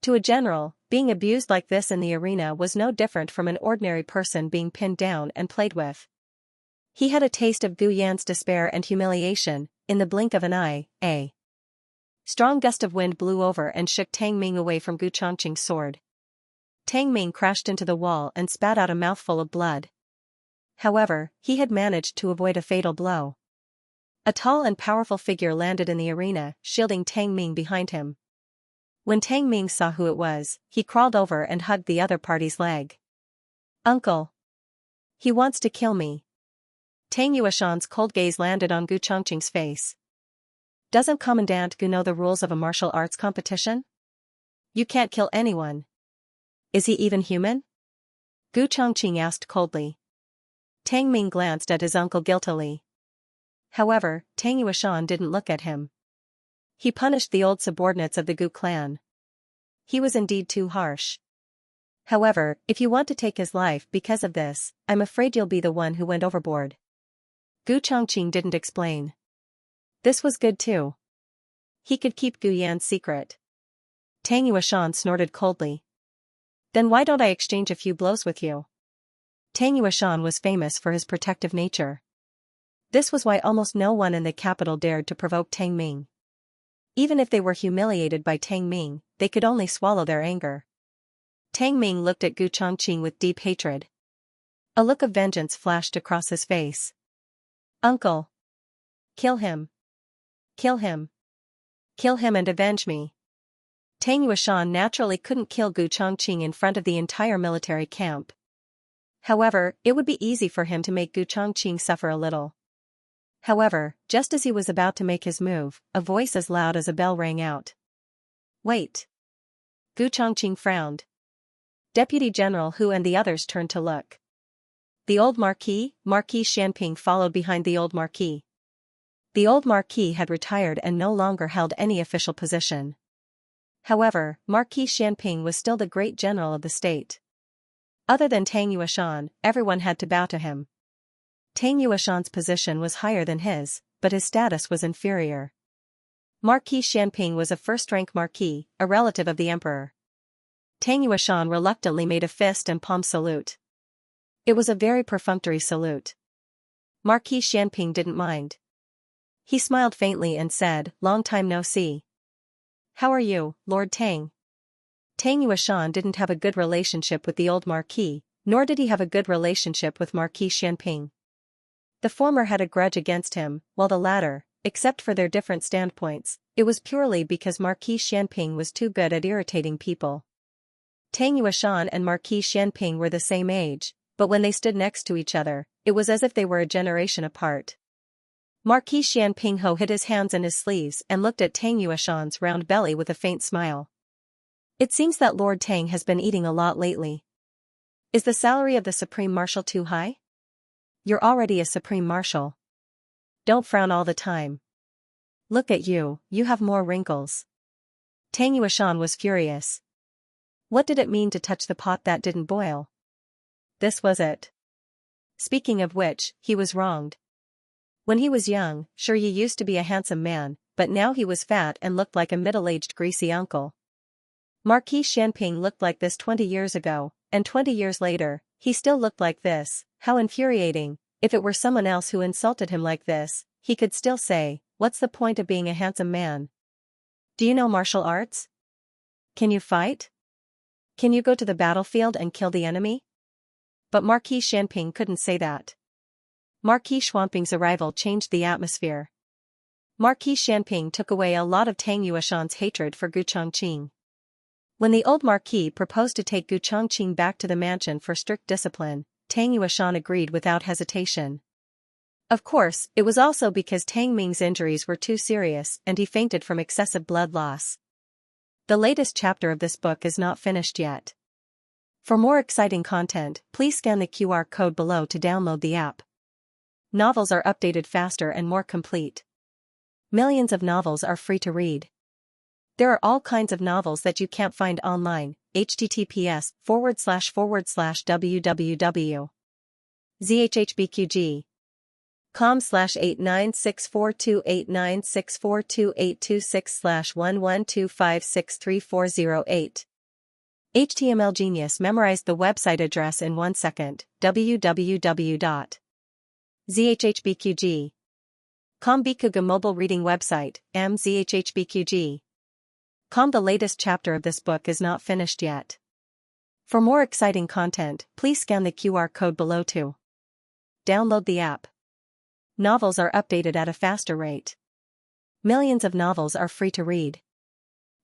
To a general, being abused like this in the arena was no different from an ordinary person being pinned down and played with. He had a taste of Gu Yan's despair and humiliation. In the blink of an eye, a strong gust of wind blew over and shook Tang Ming away from Gu Chongqing's sword. Tang Ming crashed into the wall and spat out a mouthful of blood. However, he had managed to avoid a fatal blow. A tall and powerful figure landed in the arena, shielding Tang Ming behind him. When Tang Ming saw who it was, he crawled over and hugged the other party's leg. "Uncle. He wants to kill me." Tang Yuashan's cold gaze landed on Gu Chongqing's face. "Doesn't Commandant Gu know the rules of a martial arts competition? You can't kill anyone. Is he even human?" Gu Chongqing asked coldly. Tang Ming glanced at his uncle guiltily. However, Tang Yuashan didn't look at him. He punished the old subordinates of the Gu clan. He was indeed too harsh. "However, if you want to take his life because of this, I'm afraid you'll be the one who went overboard." Gu Chongqing didn't explain. This was good too. He could keep Gu Yan's secret. Tang Yuashan snorted coldly. "Then why don't I exchange a few blows with you?" Tang Yuashan was famous for his protective nature. This was why almost no one in the capital dared to provoke Tang Ming. Even if they were humiliated by Tang Ming, they could only swallow their anger. Tang Ming looked at Gu Chongqing with deep hatred. A look of vengeance flashed across his face. "Uncle. Kill him. Kill him. Kill him and avenge me." Tang Yuashan naturally couldn't kill Gu Chongqing in front of the entire military camp. However, it would be easy for him to make Gu Chongqing suffer a little. However, just as he was about to make his move, a voice as loud as a bell rang out. "Wait." Gu Chongqing frowned. Deputy General Hu and the others turned to look. The old Marquis, Marquis Xianping followed behind the old Marquis. The old Marquis had retired and no longer held any official position. However, Marquis Xianping was still the great general of the state. Other than Tang Yuashan, everyone had to bow to him. Tang Yuashan's position was higher than his, but his status was inferior. Marquis Xianping was a first-rank marquis, a relative of the emperor. Tang Yuashan reluctantly made a fist and palm salute. It was a very perfunctory salute. Marquis Xianping didn't mind. He smiled faintly and said, "Long time no see. How are you, Lord Tang?" Tang Yuashan didn't have a good relationship with the old Marquis, nor did he have a good relationship with Marquis Xianping. The former had a grudge against him, while the latter, except for their different standpoints, it was purely because Marquis Xianping was too good at irritating people. Tang Yuashan and Marquis Xianping were the same age, but when they stood next to each other, it was as if they were a generation apart. Marquis Xianping hid his hands in his sleeves and looked at Tang Yuashan's round belly with a faint smile. It seems that Lord Tang has been eating a lot lately. Is the salary of the Supreme Marshal too high? You're already a Supreme Marshal. Don't frown all the time. Look at you, you have more wrinkles. Tang Yuashan was furious. What did it mean to touch the pot that didn't boil? This was it. Speaking of which, he was wronged. When he was young, sure he used to be a handsome man, but now he was fat and looked like a middle-aged greasy uncle. Marquis Xianping looked like this 20 years ago, and 20 years later, he still looked like this. How infuriating. If it were someone else who insulted him like this, he could still say, what's the point of being a handsome man? Do you know martial arts? Can you fight? Can you go to the battlefield and kill the enemy? But Marquis Xianping couldn't say that. Marquis Xianping's arrival changed the atmosphere. Marquis Xianping took away a lot of Tang Yuashan's hatred for Gu Chongqing. When the old Marquis proposed to take Gu Chongqing back to the mansion for strict discipline, Tang Yuashan agreed without hesitation. Of course, it was also because Tang Ming's injuries were too serious and he fainted from excessive blood loss. The latest chapter of this book is not finished yet. For more exciting content, please scan the QR code below to download the app. Novels are updated faster and more complete. Millions of novels are free to read. There are all kinds of novels that you can't find online. https://www.zhhbqg.com/8964289642826/112563408. HTML Genius memorized the website address in 1 second. www.zhhbqg.com Bikuga mobile reading website, mzhhbqg. The latest chapter of this book is not finished yet. For more exciting content, please scan the QR code below to download the app. Novels are updated at a faster rate. Millions of novels are free to read.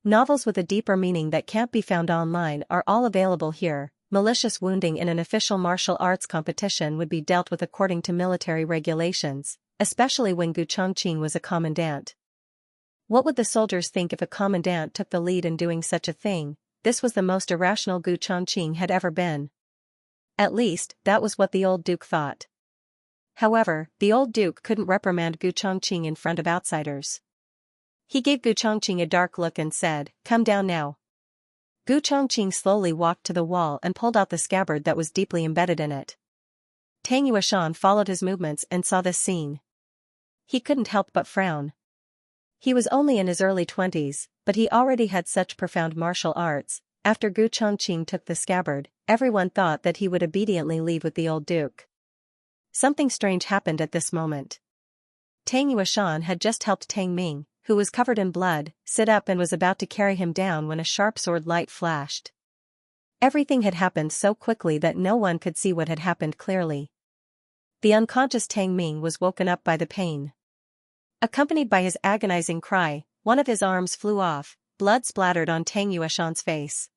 Novels with a deeper meaning that can't be found online are all available here. Malicious wounding in an official martial arts competition would be dealt with according to military regulations, especially when Gu Chongqing was a commandant. What would the soldiers think if a commandant took the lead in doing such a thing? This was the most irrational Gu Chongqing had ever been. At least, that was what the old duke thought. However, the old duke couldn't reprimand Gu Chongqing in front of outsiders. He gave Gu Chongqing a dark look and said, "Come down now." Gu Chongqing slowly walked to the wall and pulled out the scabbard that was deeply embedded in it. Tang Yuashan followed his movements and saw this scene. He couldn't help but frown. He was only in his early 20s, but he already had such profound martial arts. After Gu Chongqing took the scabbard, everyone thought that he would obediently leave with the old duke. Something strange happened at this moment. Tang Yuashan had just helped Tang Ming, who was covered in blood, sit up and was about to carry him down when a sharp sword light flashed. Everything had happened so quickly that no one could see what had happened clearly. The unconscious Tang Ming was woken up by the pain. Accompanied by his agonizing cry, one of his arms flew off, blood splattered on Tang Yuashan's face.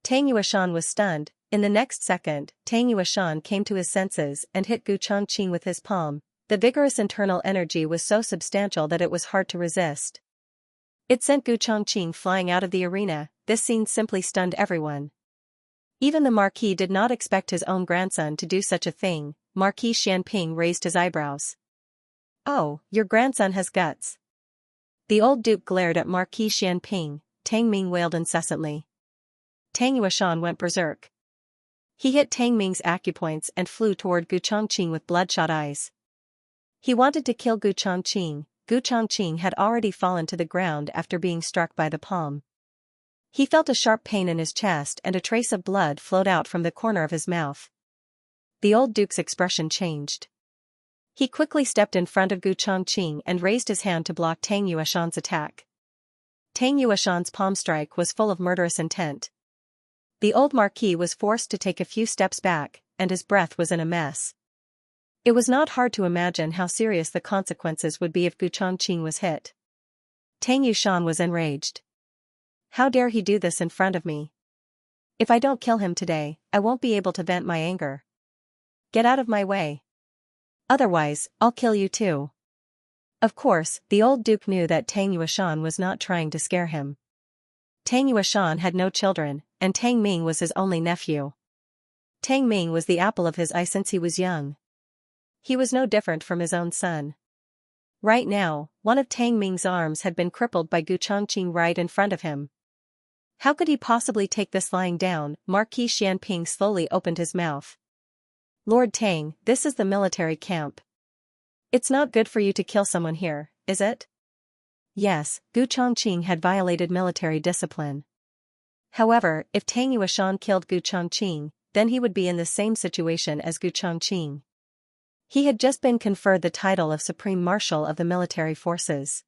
Tang Yuashan was stunned. In the next second, Tang Yuashan came to his senses and hit Gu Chongqing with his palm. The vigorous internal energy was so substantial that it was hard to resist. It sent Gu Chongqing flying out of the arena. This scene simply stunned everyone. Even the Marquis did not expect his own grandson to do such a thing. Marquis Xianping raised his eyebrows. "Oh, your grandson has guts." The old duke glared at Marquis Xianping. Tang Ming wailed incessantly. Tang Yuashan went berserk. He hit Tang Ming's acupoints and flew toward Gu Chongqing with bloodshot eyes. He wanted to kill Gu Chongqing. Gu Chongqing had already fallen to the ground after being struck by the palm. He felt a sharp pain in his chest and a trace of blood flowed out from the corner of his mouth. The old duke's expression changed. He quickly stepped in front of Gu Chongqing and raised his hand to block Tang Yuashan's attack. Tang Yueshan's palm strike was full of murderous intent. The old marquis was forced to take a few steps back, and his breath was in a mess. It was not hard to imagine how serious the consequences would be if Gu Chongqing was hit. Tang Yueshan was enraged. How dare he do this in front of me? If I don't kill him today, I won't be able to vent my anger. Get out of my way. Otherwise, I'll kill you too. Of course, the old duke knew that Tang Yueshan was not trying to scare him. Tang Yueshan had no children, and Tang Ming was his only nephew. Tang Ming was the apple of his eye since he was young. He was no different from his own son. Right now, one of Tang Ming's arms had been crippled by Gu Chongqing right in front of him. How could he possibly take this lying down? Marquis Xianping slowly opened his mouth. Lord Tang, this is the military camp. It's not good for you to kill someone here, is it? Yes, Gu Chongqing had violated military discipline. However, if Tang Yueshan killed Gu Chongqing, then he would be in the same situation as Gu Chongqing. He had just been conferred the title of Supreme Marshal of the military forces.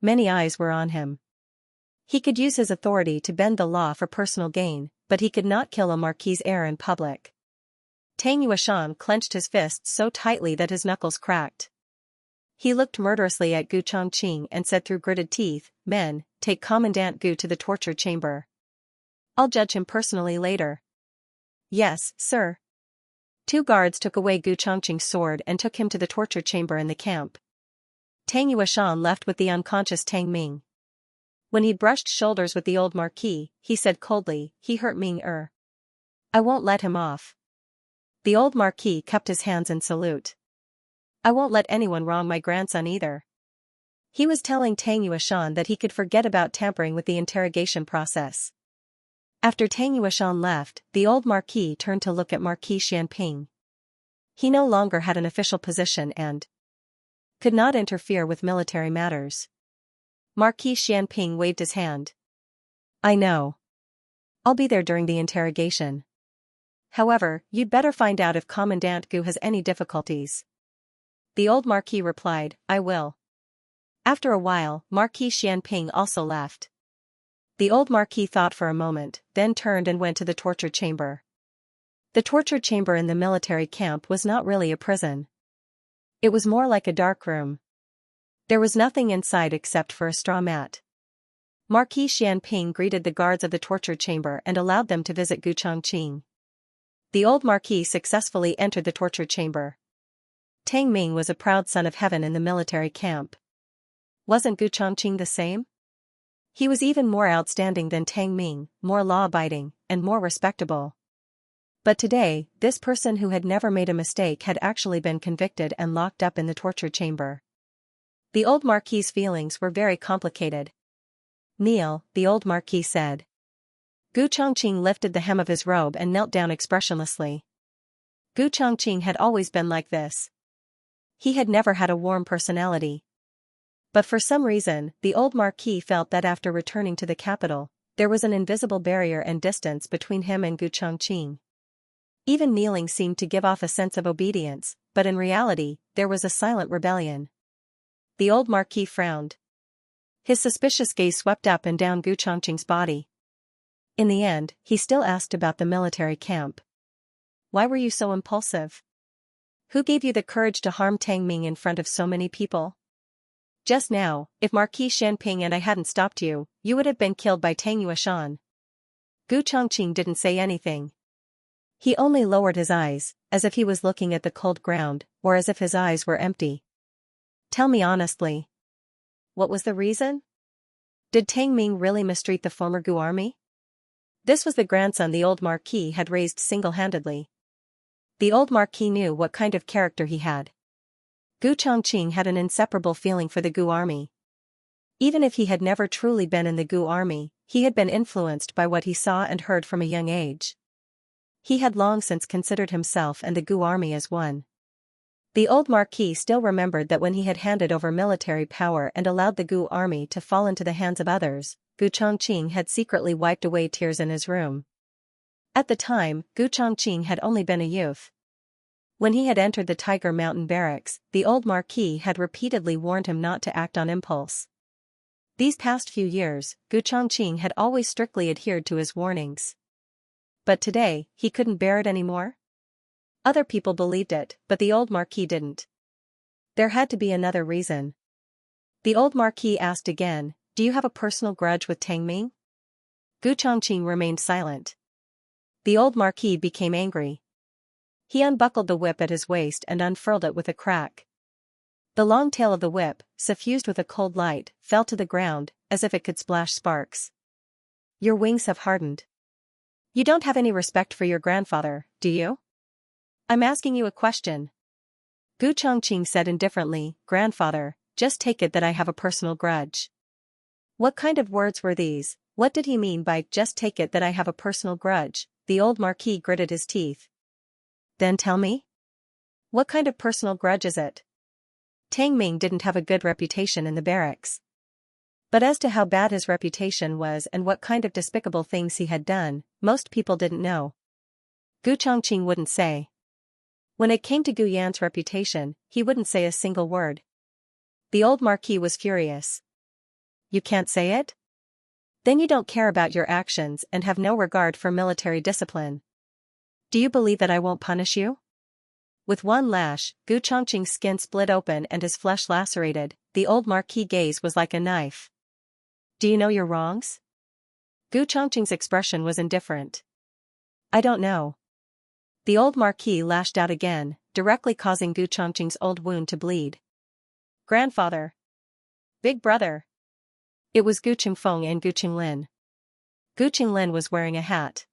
Many eyes were on him. He could use his authority to bend the law for personal gain, but he could not kill a marquis' heir in public. Tang Yueshan clenched his fists so tightly that his knuckles cracked. He looked murderously at Gu Chongqing and said through gritted teeth, "Men, take Commandant Gu to the torture chamber. I'll judge him personally later." "Yes, sir." 2 guards took away Gu Chongqing's sword and took him to the torture chamber in the camp. Tang Yueshan left with the unconscious Tang Ming. When he brushed shoulders with the old marquis, he said coldly, "He hurt Ming-er. I won't let him off." The old marquis cupped his hands in salute. "I won't let anyone wrong my grandson either." He was telling Tang Yueshan that he could forget about tampering with the interrogation process. After Tang Yueshan left, the old marquis turned to look at Marquis Xianping. He no longer had an official position and could not interfere with military matters. Marquis Xianping waved his hand. "I know. I'll be there during the interrogation. However, you'd better find out if Commandant Gu has any difficulties." The old marquis replied, "I will." After a while, Marquis Xianping also left. The old marquis thought for a moment, then turned and went to the torture chamber. The torture chamber in the military camp was not really a prison. It was more like a dark room. There was nothing inside except for a straw mat. Marquis Xianping greeted the guards of the torture chamber and allowed them to visit Gu Chongqing. The old marquis successfully entered the torture chamber. Tang Ming was a proud son of heaven in the military camp. Wasn't Gu Chongqing the same? He was even more outstanding than Tang Ming, more law-abiding, and more respectable. But today, this person who had never made a mistake had actually been convicted and locked up in the torture chamber. The old marquis's feelings were very complicated. "Kneel," the old marquis said. Gu Chongqing lifted the hem of his robe and knelt down expressionlessly. Gu Chongqing had always been like this. He had never had a warm personality. But for some reason, the old marquis felt that after returning to the capital, there was an invisible barrier and distance between him and Gu Chongqing. Even kneeling seemed to give off a sense of obedience, but in reality, there was a silent rebellion. The old marquis frowned. His suspicious gaze swept up and down Gu Chongqing's body. In the end, he still asked about the military camp. "Why were you so impulsive? Who gave you the courage to harm Tang Ming in front of so many people? Just now, if Marquis Xianping and I hadn't stopped you, you would have been killed by Tang Yueshan." Gu Chongqing didn't say anything. He only lowered his eyes, as if he was looking at the cold ground, or as if his eyes were empty. "Tell me honestly. What was the reason? Did Tang Ming really mistreat the former Gu army?" This was the grandson the old marquis had raised single-handedly. The old marquis knew what kind of character he had. Gu Chongqing had an inseparable feeling for the Gu army. Even if he had never truly been in the Gu army, he had been influenced by what he saw and heard from a young age. He had long since considered himself and the Gu army as one. The old marquis still remembered that when he had handed over military power and allowed the Gu army to fall into the hands of others, Gu Chongqing had secretly wiped away tears in his room. At the time, Gu Chongqing had only been a youth. When he had entered the Tiger Mountain barracks, the old marquis had repeatedly warned him not to act on impulse. These past few years, Gu Chongqing had always strictly adhered to his warnings. But today, he couldn't bear it anymore? Other people believed it, but the old Marquis didn't. There had to be another reason. The old Marquis asked again, "Do you have a personal grudge with Tang Ming?" Gu Chongqing remained silent. The old Marquis became angry. He unbuckled the whip at his waist and unfurled it with a crack. The long tail of the whip, suffused with a cold light, fell to the ground, as if it could splash sparks. "Your wings have hardened. You don't have any respect for your grandfather, do you? I'm asking you a question." Gu Chongqing said indifferently, "Grandfather, just take it that I have a personal grudge." What kind of words were these? What did he mean by "just take it that I have a personal grudge"? The old Marquis gritted his teeth. "Then tell me? What kind of personal grudge is it?" Tang Ming didn't have a good reputation in the barracks. But as to how bad his reputation was and what kind of despicable things he had done, most people didn't know. Gu Chongqing wouldn't say. When it came to Gu Yan's reputation, he wouldn't say a single word. The old Marquis was furious. "You can't say it? Then you don't care about your actions and have no regard for military discipline. Do you believe that I won't punish you?" With one lash, Gu Chongqing's skin split open and his flesh lacerated. The old Marquis' gaze was like a knife. "Do you know your wrongs?" Gu Chongqing's expression was indifferent. "I don't know." The old Marquis lashed out again, directly causing Gu Chongqing's old wound to bleed. "Grandfather! Big brother!" It was Gu Qingfeng and Gu Qinglin. Gu Qinglin was wearing a hat.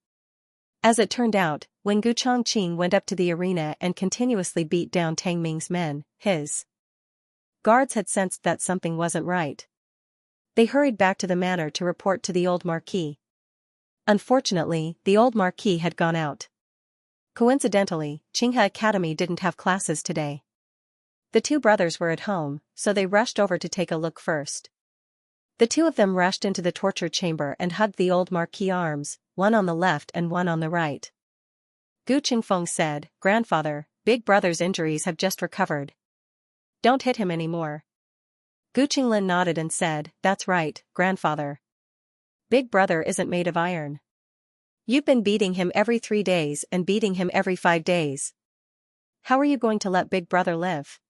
As it turned out, when Gu Chongqing went up to the arena and continuously beat down Tang Ming's men, his guards had sensed that something wasn't right. They hurried back to the manor to report to the old Marquis. Unfortunately, the old Marquis had gone out. Coincidentally, Qinghe Academy didn't have classes today. The two brothers were at home, so they rushed over to take a look first. The two of them rushed into the torture chamber and hugged the old Marquis' arms, one on the left and one on the right. Gu Qingfeng said, "Grandfather, Big Brother's injuries have just recovered. Don't hit him anymore." Gu Qinglin nodded and said, "That's right, Grandfather. Big Brother isn't made of iron. You've been beating him every 3 days and beating him every 5 days. How are you going to let Big Brother live?"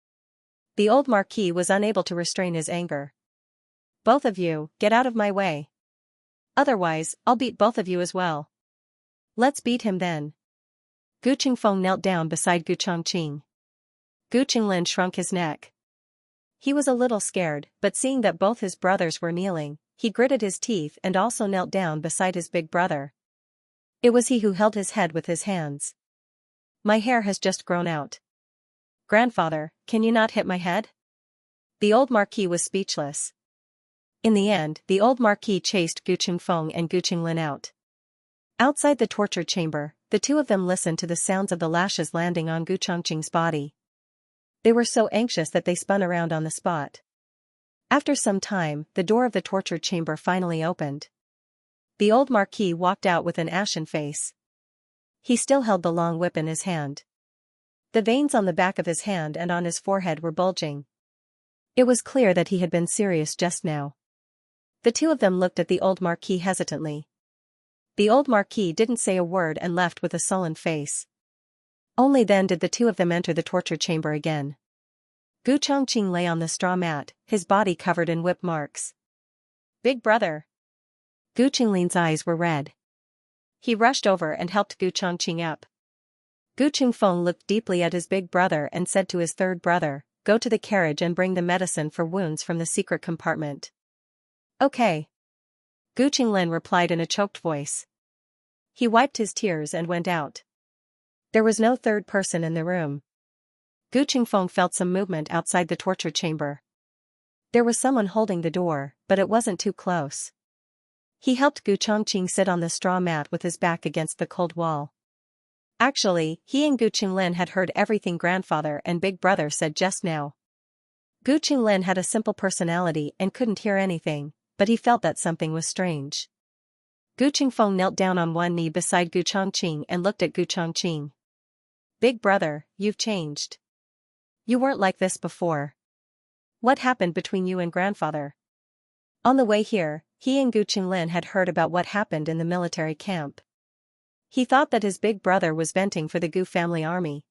The old Marquis was unable to restrain his anger. "Both of you, get out of my way. Otherwise, I'll beat both of you as well." "Let's beat him then." Gu Qingfeng knelt down beside Gu Chongqing. Gu Qinglin shrunk his neck. He was a little scared, but seeing that both his brothers were kneeling, he gritted his teeth and also knelt down beside his big brother. It was he who held his head with his hands. "My hair has just grown out. Grandfather, can you not hit my head?" The old Marquis was speechless. In the end, the old Marquis chased Gu Qingfeng and Gu Qinglin out. Outside the torture chamber, the two of them listened to the sounds of the lashes landing on Gu Chongqing's body. They were so anxious that they spun around on the spot. After some time, the door of the torture chamber finally opened. The old Marquis walked out with an ashen face. He still held the long whip in his hand. The veins on the back of his hand and on his forehead were bulging. It was clear that he had been serious just now. The two of them looked at the old Marquis hesitantly. The old Marquis didn't say a word and left with a sullen face. Only then did the two of them enter the torture chamber again. Gu Chongqing lay on the straw mat, his body covered in whip marks. "Big brother!" Gu Qinglin's eyes were red. He rushed over and helped Gu Chongqing up. Gu Qingfeng looked deeply at his big brother and said to his third brother, "Go to the carriage and bring the medicine for wounds from the secret compartment." "Okay." Gu Qinglin replied in a choked voice. He wiped his tears and went out. There was no third person in the room. Gu Qingfeng felt some movement outside the torture chamber. There was someone holding the door, but it wasn't too close. He helped Gu Chongqing sit on the straw mat with his back against the cold wall. Actually, he and Gu Qinglin had heard everything grandfather and big brother said just now. Gu Qinglin had a simple personality and couldn't hear anything, but he felt that something was strange. Gu Qingfeng knelt down on one knee beside Gu Chongqing and looked at Gu Chongqing. "Big brother, you've changed. You weren't like this before. What happened between you and grandfather?" On the way here, he and Gu Qinglin had heard about what happened in the military camp. He thought that his big brother was venting for the Gu family army.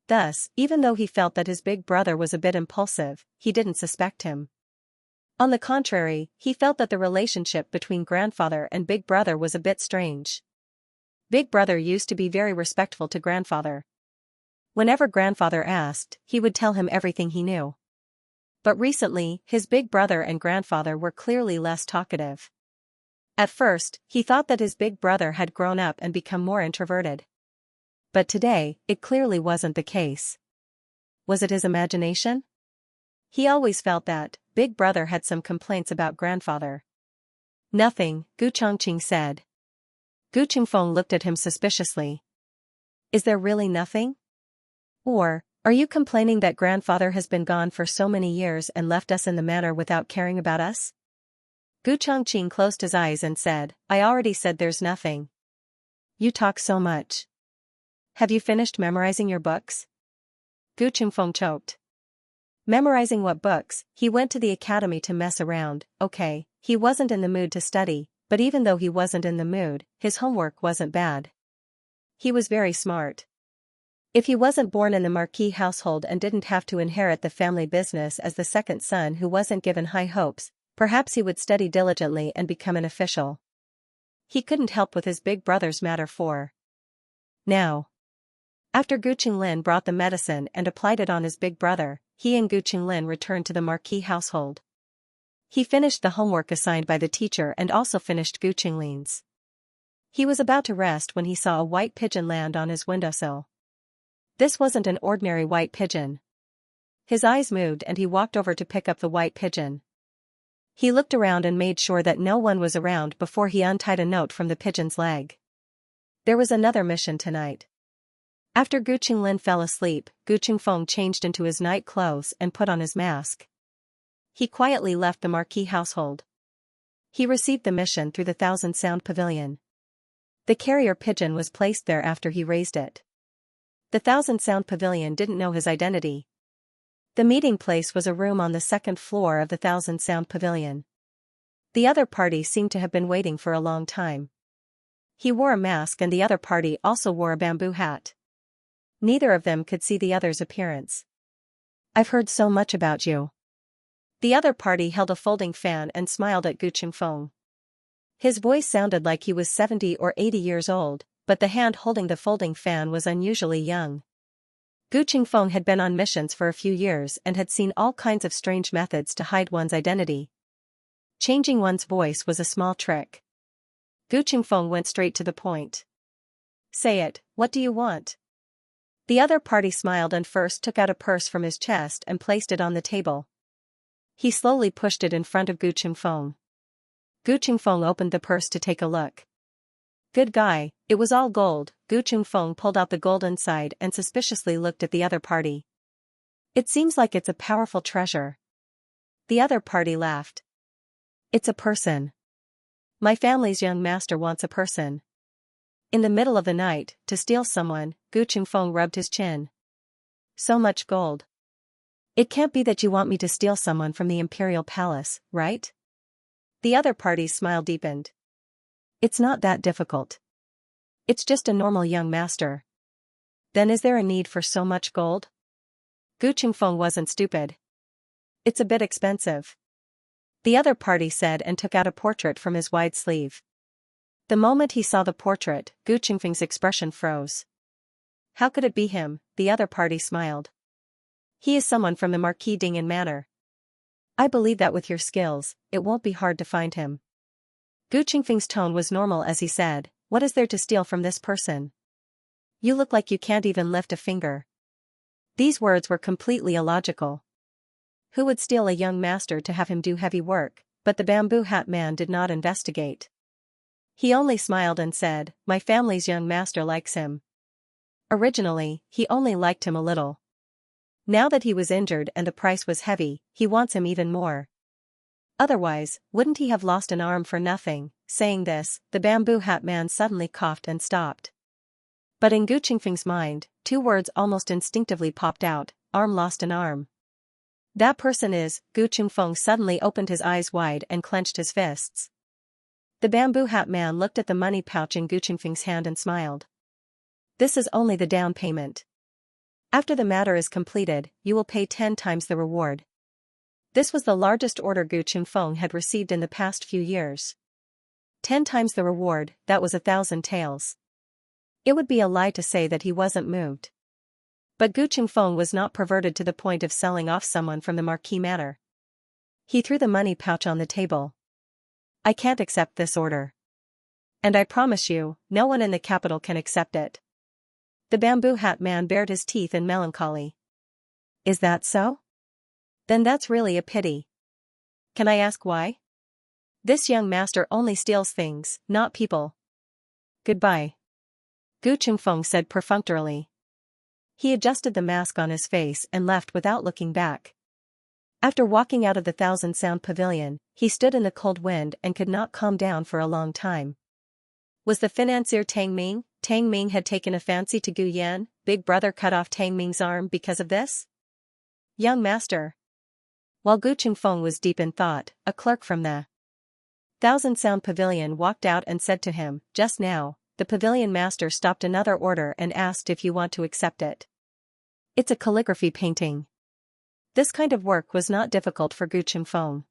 Thus, even though he felt that his big brother was a bit impulsive, he didn't suspect him. On the contrary, he felt that the relationship between grandfather and big brother was a bit strange. Big brother used to be very respectful to grandfather. Whenever grandfather asked, he would tell him everything he knew. But recently, his big brother and grandfather were clearly less talkative. At first, he thought that his big brother had grown up and become more introverted. But today, it clearly wasn't the case. Was it his imagination? He always felt that big brother had some complaints about grandfather. Nothing, Gu Chongqing said. Gu Qingfeng looked at him suspiciously. Is there really nothing? Or, are you complaining that grandfather has been gone for so many years and left us in the manor without caring about us? Gu Chongqing closed his eyes and said, I already said there's nothing. You talk so much. Have you finished memorizing your books? Gu Qingfeng choked. Memorizing what books? He went to the academy to mess around. Okay, he wasn't in the mood to study, but even though he wasn't in the mood, his homework wasn't bad. He was very smart. If he wasn't born in the marquis household and didn't have to inherit the family business as the second son who wasn't given high hopes, perhaps he would study diligently and become an official. He couldn't help with his big brother's matter for now. After Gu Qinglin brought the medicine and applied it on his big brother, he and Gu Qinglin returned to the marquis household. He finished the homework assigned by the teacher and also finished Gu Qinglin's. He was about to rest when he saw a white pigeon land on his windowsill. This wasn't an ordinary white pigeon. His eyes moved and he walked over to pick up the white pigeon. He looked around and made sure that no one was around before he untied a note from the pigeon's leg. There was another mission tonight. After Gu Qinglin fell asleep, Gu Qingfeng changed into his night clothes and put on his mask. He quietly left the marquis household. He received the mission through the Thousand Sound Pavilion. The carrier pigeon was placed there after he raised it. The Thousand Sound Pavilion didn't know his identity. The meeting place was a room on the second floor of the Thousand Sound Pavilion. The other party seemed to have been waiting for a long time. He wore a mask and the other party also wore a bamboo hat. Neither of them could see the other's appearance. I've heard so much about you. The other party held a folding fan and smiled at Gu Qingfeng. His voice sounded like he was 70 or 80 years old, but the hand holding the folding fan was unusually young. Gu Qingfeng had been on missions for a few years and had seen all kinds of strange methods to hide one's identity. Changing one's voice was a small trick. Gu Qingfeng went straight to the point. Say it, what do you want? The other party smiled and first took out a purse from his chest and placed it on the table. He slowly pushed it in front of Gu Qingfeng. Gu Qingfeng opened the purse to take a look. Good guy, it was all gold. Gu Qingfeng pulled out the gold inside and suspiciously looked at the other party. It seems like it's a powerful treasure. The other party laughed. It's a person. My family's young master wants a person. In the middle of the night, to steal someone, Gu Qingfeng rubbed his chin. So much gold. It can't be that you want me to steal someone from the imperial palace, right? The other party's smile deepened. It's not that difficult. It's just a normal young master. Then is there a need for so much gold? Gu Qingfeng wasn't stupid. It's a bit expensive. The other party said and took out a portrait from his wide sleeve. The moment he saw the portrait, Gu Qingfeng's expression froze. How could it be him? The other party smiled. He is someone from the Marquis Dingen Manor. I believe that with your skills, it won't be hard to find him. Gu Qingfeng's tone was normal as he said, what is there to steal from this person? You look like you can't even lift a finger. These words were completely illogical. Who would steal a young master to have him do heavy work? But the bamboo hat man did not investigate. He only smiled and said, my family's young master likes him. Originally, he only liked him a little. Now that he was injured and the price was heavy, he wants him even more. Otherwise, wouldn't he have lost an arm for nothing? Saying this, the bamboo hat man suddenly coughed and stopped. But in Gu Qingfeng's mind, two words almost instinctively popped out, arm lost an arm. That person is, Gu Chungfeng suddenly opened his eyes wide and clenched his fists. The bamboo hat man looked at the money pouch in Gu Chungfeng's hand and smiled. This is only the down payment. After the matter is completed, you will pay 10 times the reward. This was the largest order Gu Chungfeng had received in the past few years. 10 times the reward, that was 1,000 taels. It would be a lie to say that he wasn't moved. But Gu Chungfeng was not perverted to the point of selling off someone from the marquee manor. He threw the money pouch on the table. I can't accept this order. And I promise you, no one in the capital can accept it. The bamboo hat man bared his teeth in melancholy. Is that so? Then that's really a pity. Can I ask why? This young master only steals things, not people. Goodbye. Gu Chungfeng said perfunctorily. He adjusted the mask on his face and left without looking back. After walking out of the Thousand Sound Pavilion, he stood in the cold wind and could not calm down for a long time. Was the financier Tang Ming? Tang Ming had taken a fancy to Gu Yan. Big brother cut off Tang Ming's arm because of this? Young master. While Gu Chungfeng was deep in thought, a clerk from the Thousand Sound Pavilion walked out and said to him, just now, the pavilion master stopped another order and asked if you want to accept it. It's a calligraphy painting. This kind of work was not difficult for Gu Chungfeng.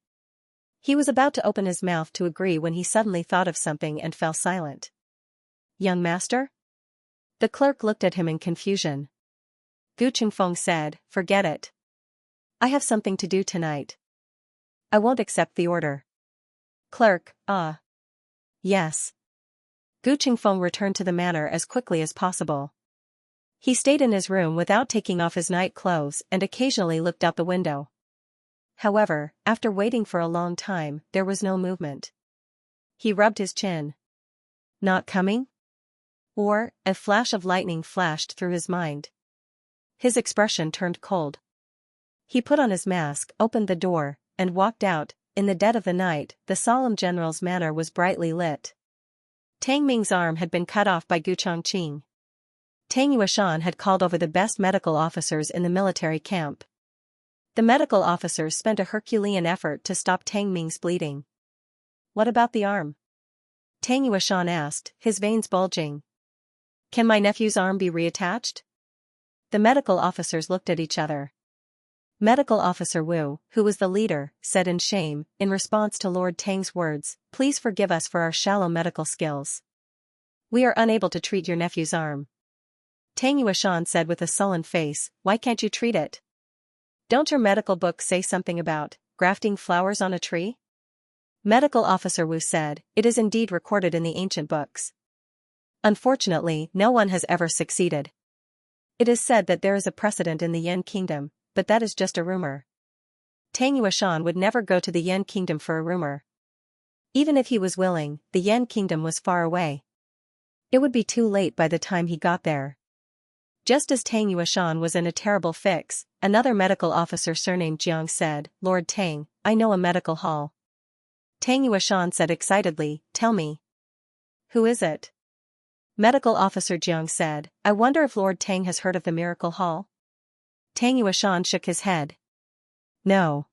He was about to open his mouth to agree when he suddenly thought of something and fell silent. Young master? The clerk looked at him in confusion. Gu Chungfeng said, forget it. I have something to do tonight. I won't accept the order. Clerk, yes. Gu Chungfeng returned to the manor as quickly as possible. He stayed in his room without taking off his night clothes and occasionally looked out the window. However, after waiting for a long time, there was no movement. He rubbed his chin. Not coming? Or, a flash of lightning flashed through his mind. His expression turned cold. He put on his mask, opened the door, and walked out. In the dead of the night, the solemn general's manor was brightly lit. Tang Ming's arm had been cut off by Gu Chongqing. Tang Yuashan had called over the best medical officers in the military camp. The medical officers spent a Herculean effort to stop Tang Ming's bleeding. What about the arm? Tang Yuashan asked, his veins bulging. Can my nephew's arm be reattached? The medical officers looked at each other. Medical Officer Wu, who was the leader, said in shame, in response to Lord Tang's words, please forgive us for our shallow medical skills. We are unable to treat your nephew's arm. Tang Yuashan said with a sullen face, why can't you treat it? Don't your medical book say something about grafting flowers on a tree? Medical Officer Wu said, it is indeed recorded in the ancient books. Unfortunately, no one has ever succeeded. It is said that there is a precedent in the Yan Kingdom, but that is just a rumor. Tang Yuashan would never go to the Yan Kingdom for a rumor. Even if he was willing, the Yan Kingdom was far away. It would be too late by the time he got there. Just as Tang Yuashan was in a terrible fix, another medical officer surnamed Jiang said, Lord Tang, I know a medical hall. Tang Yuashan said excitedly, tell me. Who is it? Medical Officer Jiang said, I wonder if Lord Tang has heard of the Miracle Hall? Tang Yuashan shook his head. No.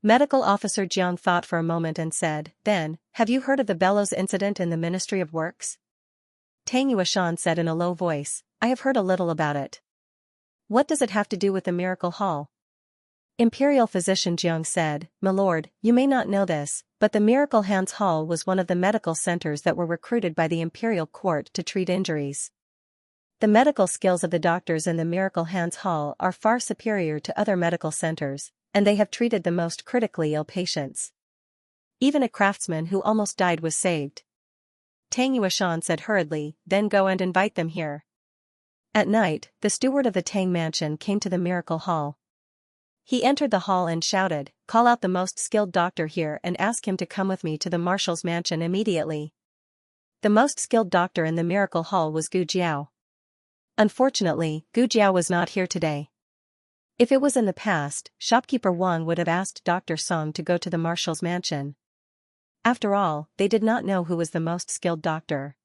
Medical Officer Jiang thought for a moment and said, then, have you heard of the bellows incident in the Ministry of Works? Tang Yuashan said in a low voice, I have heard a little about it. What does it have to do with the Miracle Hall? Imperial Physician Jiang said, My lord, you may not know this, but the Miracle Hands Hall was one of the medical centers that were recruited by the Imperial Court to treat injuries. The medical skills of the doctors in the Miracle Hands Hall are far superior to other medical centers, and they have treated the most critically ill patients. Even a craftsman who almost died was saved. Tang Yuashan said hurriedly, then go and invite them here. At night, the steward of the Tang mansion came to the Miracle Hall. He entered the hall and shouted, call out the most skilled doctor here and ask him to come with me to the marshal's mansion immediately. The most skilled doctor in the Miracle Hall was Gu Jiao. Unfortunately, Gu Jiao was not here today. If it was in the past, shopkeeper Wang would have asked Dr. Song to go to the marshal's mansion. After all, they did not know who was the most skilled doctor.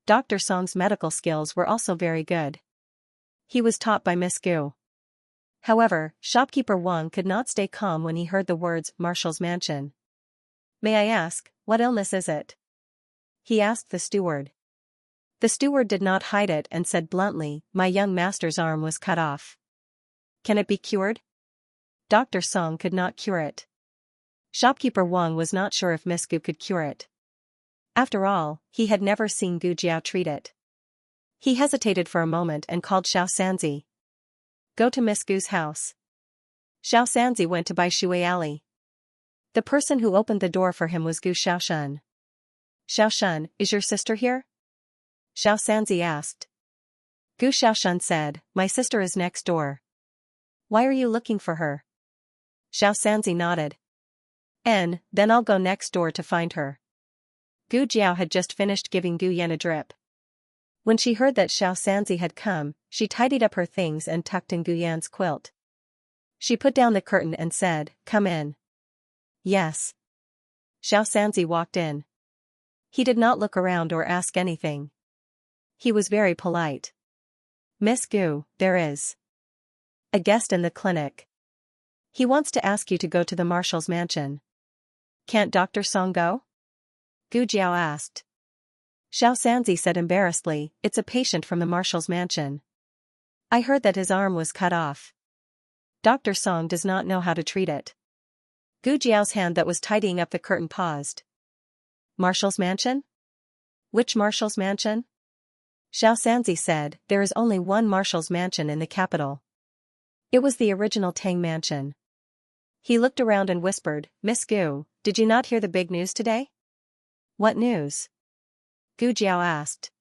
Dr. Song's medical skills were also very good. He was taught by Miss Gu. However, shopkeeper Wang could not stay calm when he heard the words Marshal's mansion. "May I ask, what illness is it?" he asked the steward. The steward did not hide it and said bluntly, "My young master's arm was cut off." "Can it be cured?" Dr. Song could not cure it. Shopkeeper Wang was not sure if Miss Gu could cure it. After all, he had never seen Gu Jiao treat it. He hesitated for a moment and called Xianxia. "Go to Miss Gu's house." Xianxia went to Bai Shui Alley. The person who opened the door for him was Gu Xiaoshun. "Xiaoshun, is your sister here?" Xianxia asked. Gu Xiaoshun said, "My sister is next door." "Why are you looking for her?" Xianxia nodded. Then I'll go next door to find her." Gu Jiao had just finished giving Gu Yan a drip. When she heard that Xianxia had come, she tidied up her things and tucked in Gu Yan's quilt. She put down the curtain and said, "Come in." "Yes." Xianxia walked in. He did not look around or ask anything. He was very polite. "Miss Gu, there is a guest in the clinic. He wants to ask you to go to the Marshal's mansion." "Can't Dr. Song go?" Gu Jiao asked. Xiaoxia said embarrassedly, "It's a patient from the Marshal's mansion. I heard that his arm was cut off. Dr. Song does not know how to treat it." Gu Jiao's hand that was tidying up the curtain paused. "Marshal's mansion? Which Marshal's mansion?" Xiaoxia said, "There is only one Marshal's mansion in the capital. It was the original Tang mansion." He looked around and whispered, "Miss Gu, did you not hear the big news today?" "What news?" Gu Jiao asked.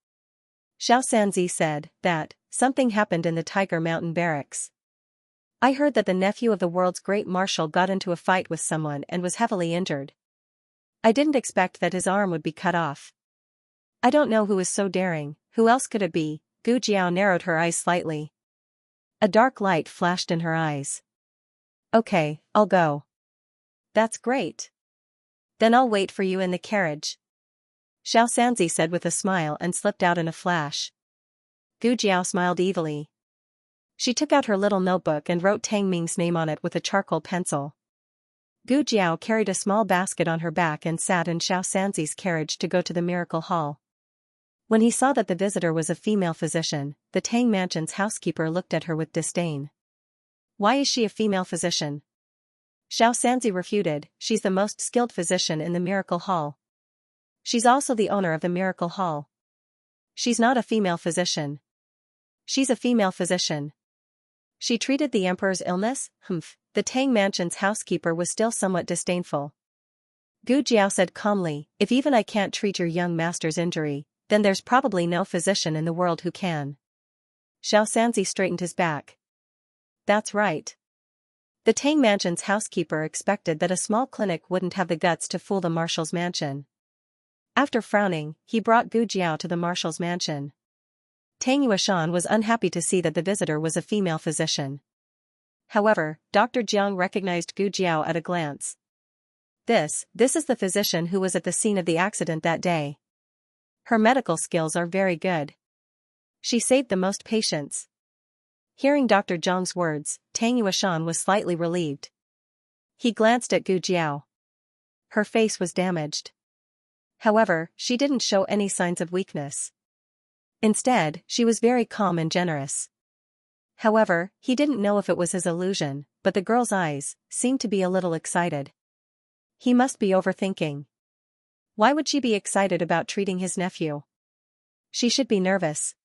Xiaoxia said that something happened in the Tiger Mountain barracks. "I heard that the nephew of the world's great marshal got into a fight with someone and was heavily injured. I didn't expect that his arm would be cut off. I don't know who is so daring. Who else could it be?" Gu Jiao narrowed her eyes slightly. A dark light flashed in her eyes. "Okay, I'll go." "That's great. Then I'll wait for you in the carriage," Xiaoxia said with a smile and slipped out in a flash. Gu Jiao smiled evilly. She took out her little notebook and wrote Tang Ming's name on it with a charcoal pencil. Gu Jiao carried a small basket on her back and sat in Xiaoxia's carriage to go to the Miracle Hall. When he saw that the visitor was a female physician, the Tang Mansion's housekeeper looked at her with disdain. "Why is she a female physician?" Xiaoxia refuted, "She's the most skilled physician in the Miracle Hall. She's also the owner of the Miracle Hall." "She's not a female physician." "She's a female physician. She treated the emperor's illness?" The Tang Mansion's housekeeper was still somewhat disdainful. Gu Jiao said calmly, "If even I can't treat your young master's injury, then there's probably no physician in the world who can." Xiaoxia straightened his back. "That's right." The Tang Mansion's housekeeper expected that a small clinic wouldn't have the guts to fool the Marshal's mansion. After frowning, he brought Gu Jiao to the Marshal's mansion. Tang Yuashan was unhappy to see that the visitor was a female physician. However, Dr. Jiang recognized Gu Jiao at a glance. This is the physician who was at the scene of the accident that day. Her medical skills are very good. She saved the most patients." Hearing Dr. Zhang's words, Tang Yuashan was slightly relieved. He glanced at Gu Jiao. Her face was damaged. However, she didn't show any signs of weakness. Instead, she was very calm and generous. However, he didn't know if it was his illusion, but the girl's eyes seemed to be a little excited. He must be overthinking. Why would she be excited about treating his nephew? She should be nervous.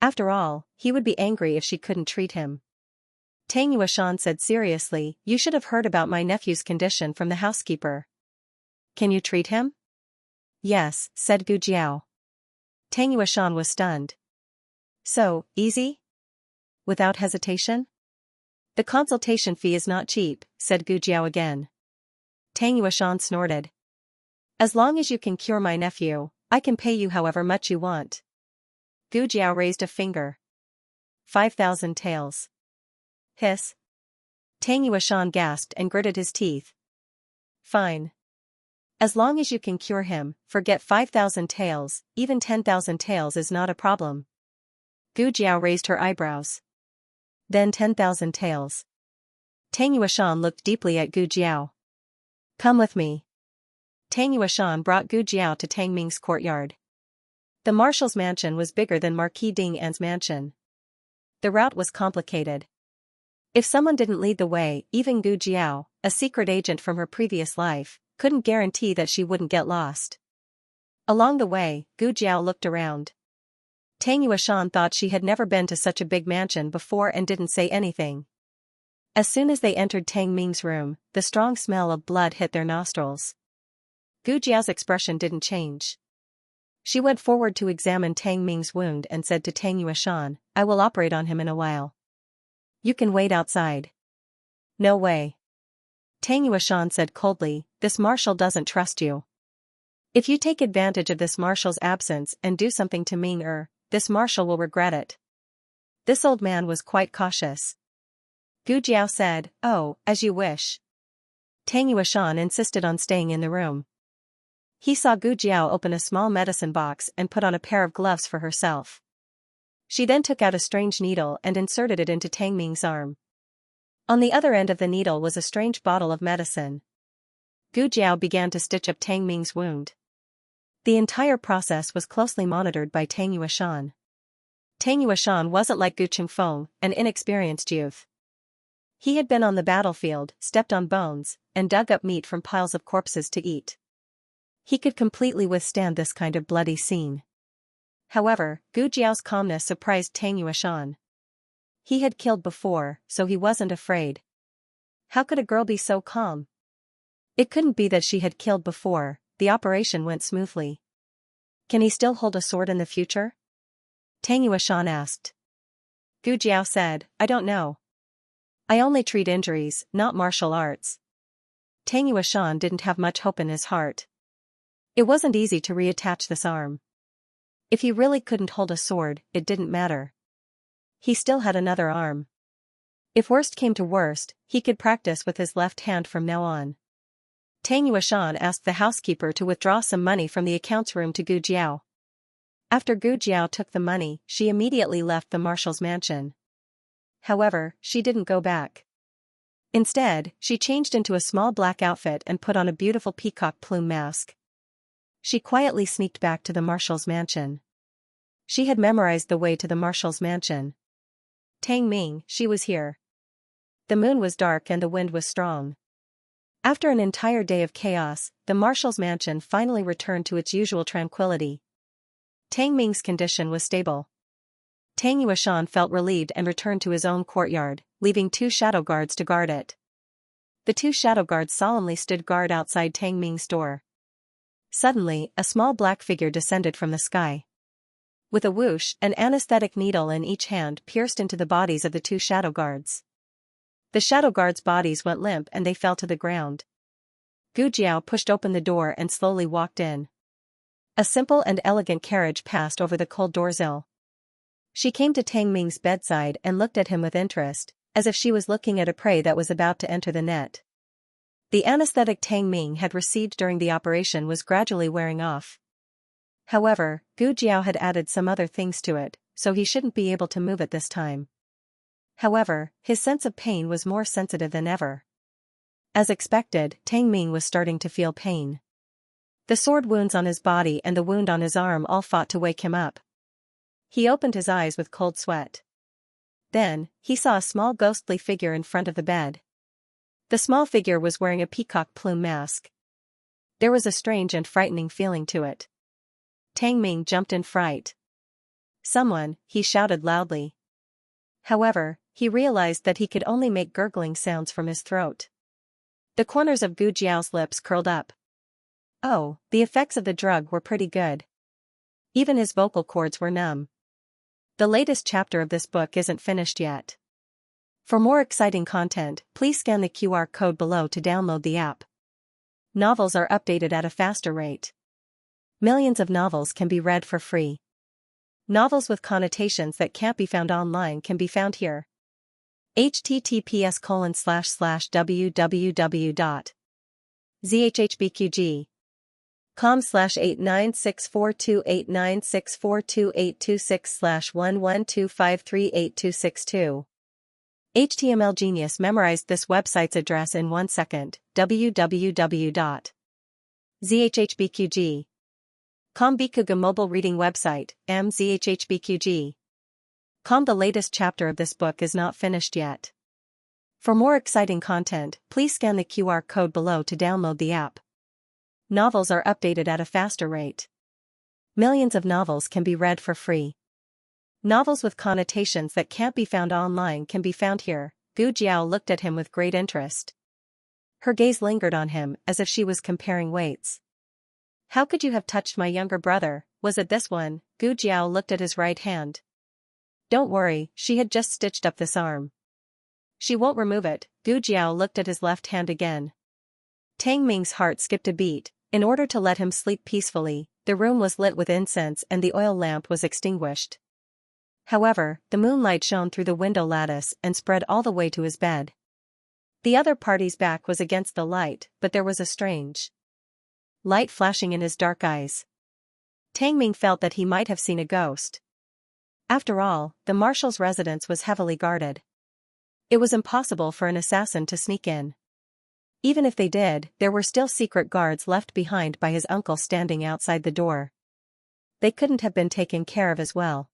After all, he would be angry if she couldn't treat him. Tang Yuashan said seriously, "You should have heard about my nephew's condition from the housekeeper." "Can you treat him?" "Yes," said Gu Jiao. Tang Yuashan was stunned. "So, easy?" Without hesitation? "The consultation fee is not cheap," said Gu Jiao again. Tang Yuashan snorted. "As long as you can cure my nephew, I can pay you however much you want." Gu Jiao raised a finger. 5,000 taels. Hiss. Tang Yuashan gasped and gritted his teeth. "Fine. As long as you can cure him, forget 5,000 taels, even 10,000 taels is not a problem." Gu Jiao raised her eyebrows. Then 10,000 taels. Tang Yuashan looked deeply at Gu Jiao. Come with me. Tang Yuashan brought Gu Jiao to Tang Ming's courtyard. The marshal's mansion was bigger than Marquis Ding An's mansion. The route was complicated. If someone didn't lead the way, even Gu Jiao, a secret agent from her previous life, couldn't guarantee that she wouldn't get lost. Along the way, Gu Jiao looked around. Tang Yuashan thought she had never been to such a big mansion before and didn't say anything. As soon as they entered Tang Ming's room, the strong smell of blood hit their nostrils. Gu Jiao's expression didn't change. She went forward to examine Tang Ming's wound and said to Tang Yuashan, I will operate on him in a while. You can wait outside. No way. Tang Yuashan said coldly, this marshal doesn't trust you. If you take advantage of this marshal's absence and do something to Ming this marshal will regret it. This old man was quite cautious. Gu Jiao said, oh, as you wish. Tang Yuashan insisted on staying in the room. He saw Gu Jiao open a small medicine box and put on a pair of gloves for herself. She then took out a strange needle and inserted it into Tang Ming's arm. On the other end of the needle was a strange bottle of medicine. Gu Jiao began to stitch up Tang Ming's wound. The entire process was closely monitored by Tang Yuashan. Tang Yuashan wasn't like Gu Chengfeng, an inexperienced youth. He had been on the battlefield, stepped on bones, and dug up meat from piles of corpses to eat. He could completely withstand this kind of bloody scene. However, Gu Jiao's calmness surprised Tang Yuashan. He had killed before, so he wasn't afraid. How could a girl be so calm? It couldn't be that she had killed before. The operation went smoothly. Can he still hold a sword in the future? Tang Yuashan asked. Gu Jiao said, I don't know. I only treat injuries, not martial arts. Tang Yuashan didn't have much hope in his heart. It wasn't easy to reattach this arm. If he really couldn't hold a sword, it didn't matter. He still had another arm. If worst came to worst, he could practice with his left hand from now on. Tang Yuashan asked the housekeeper to withdraw some money from the accounts room to Gu Jiao. After Gu Jiao took the money, she immediately left the marshal's mansion. However, she didn't go back. Instead, she changed into a small black outfit and put on a beautiful peacock plume mask. She quietly sneaked back to the marshal's mansion. She had memorized the way to the marshal's mansion. Tang Ming, she was here. The moon was dark and the wind was strong. After an entire day of chaos, the marshal's mansion finally returned to its usual tranquility. Tang Ming's condition was stable. Tang Yuashan felt relieved and returned to his own courtyard, leaving 2 shadow guards to guard it. The 2 shadow guards solemnly stood guard outside Tang Ming's door. Suddenly, a small black figure descended from the sky. With a whoosh, an anesthetic needle in each hand pierced into the bodies of the 2 shadow guards. The shadow guards' bodies went limp and they fell to the ground. Gu Jiao pushed open the door and slowly walked in. A simple and elegant carriage passed over the cold doorsill. She came to Tang Ming's bedside and looked at him with interest, as if she was looking at a prey that was about to enter the net. The anesthetic Tang Ming had received during the operation was gradually wearing off. However, Gu Jiao had added some other things to it, so he shouldn't be able to move it this time. However, his sense of pain was more sensitive than ever. As expected, Tang Ming was starting to feel pain. The sword wounds on his body and the wound on his arm all fought to wake him up. He opened his eyes with cold sweat. Then, he saw a small ghostly figure in front of the bed. The small figure was wearing a peacock plume mask. There was a strange and frightening feeling to it. Tang Ming jumped in fright. Someone, he shouted loudly. However, he realized that he could only make gurgling sounds from his throat. The corners of Gu Jiao's lips curled up. Oh, the effects of the drug were pretty good. Even his vocal cords were numb. The latest chapter of this book isn't finished yet. For more exciting content, please scan the QR code below to download the app. Novels are updated at a faster rate. Millions of novels can be read for free. Novels with connotations that can't be found online can be found here. https://www.zhhbqg.com/896428964286/11253826/112532. HTML genius memorized this website's address in 1 second. www.zhhbqg.com Bikuga mobile reading website, mzhhbqg.com. The latest chapter of this book is not finished yet. For more exciting content, please scan the QR code below to download the app. Novels are updated at a faster rate. Millions of novels can be read for free. Novels with connotations that can't be found online can be found here. Gu Jiao looked at him with great interest. Her gaze lingered on him as if she was comparing weights. How could you have touched my younger brother? Was it this one? Gu Jiao looked at his right hand. Don't worry, she had just stitched up this arm. She won't remove it. Gu Jiao looked at his left hand again. Tang Ming's heart skipped a beat. In order to let him sleep peacefully, the room was lit with incense and the oil lamp was extinguished. However, the moonlight shone through the window lattice and spread all the way to his bed. The other party's back was against the light, but there was a strange light flashing in his dark eyes. Tang Ming felt that he might have seen a ghost. After all, the marshal's residence was heavily guarded. It was impossible for an assassin to sneak in. Even if they did, there were still secret guards left behind by his uncle standing outside the door. They couldn't have been taken care of as well.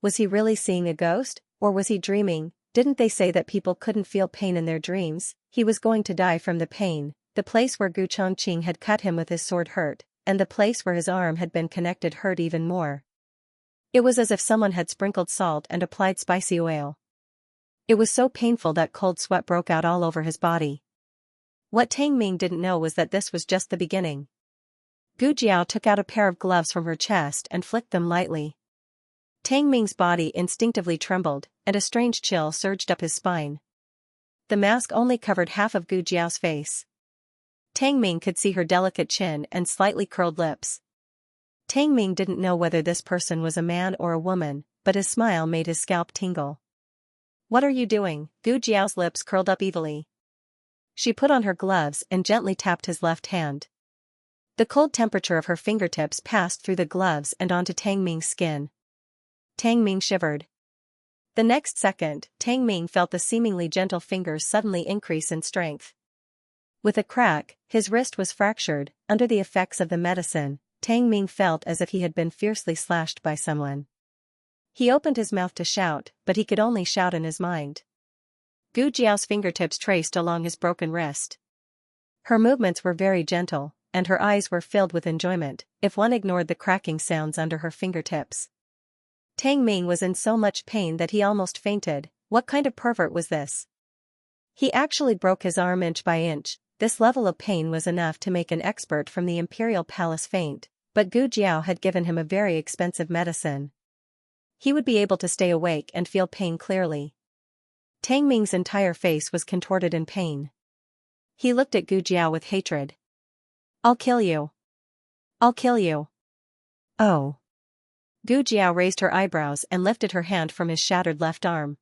Was he really seeing a ghost, or was he dreaming? Didn't they say that people couldn't feel pain in their dreams? He was going to die from the pain. The place where Gu Chongqing had cut him with his sword hurt, and the place where his arm had been connected hurt even more. It was as if someone had sprinkled salt and applied spicy oil. It was so painful that cold sweat broke out all over his body. What Tang Ming didn't know was that this was just the beginning. Gu Jiao took out a pair of gloves from her chest and flicked them lightly. Tang Ming's body instinctively trembled, and a strange chill surged up his spine. The mask only covered half of Gu Jiao's face. Tang Ming could see her delicate chin and slightly curled lips. Tang Ming didn't know whether this person was a man or a woman, but his smile made his scalp tingle. What are you doing? Gu Jiao's lips curled up evilly. She put on her gloves and gently tapped his left hand. The cold temperature of her fingertips passed through the gloves and onto Tang Ming's skin. Tang Ming shivered. The next second, Tang Ming felt the seemingly gentle fingers suddenly increase in strength. With a crack, his wrist was fractured. Under the effects of the medicine, Tang Ming felt as if he had been fiercely slashed by someone. He opened his mouth to shout, but he could only shout in his mind. Gu Jiao's fingertips traced along his broken wrist. Her movements were very gentle, and her eyes were filled with enjoyment, if one ignored the cracking sounds under her fingertips. Tang Ming was in so much pain that he almost fainted. What kind of pervert was this? He actually broke his arm inch by inch. This level of pain was enough to make an expert from the Imperial Palace faint, but Gu Jiao had given him a very expensive medicine. He would be able to stay awake and feel pain clearly. Tang Ming's entire face was contorted in pain. He looked at Gu Jiao with hatred. I'll kill you. I'll kill you. Oh. Gu Jiao raised her eyebrows and lifted her hand from his shattered left arm.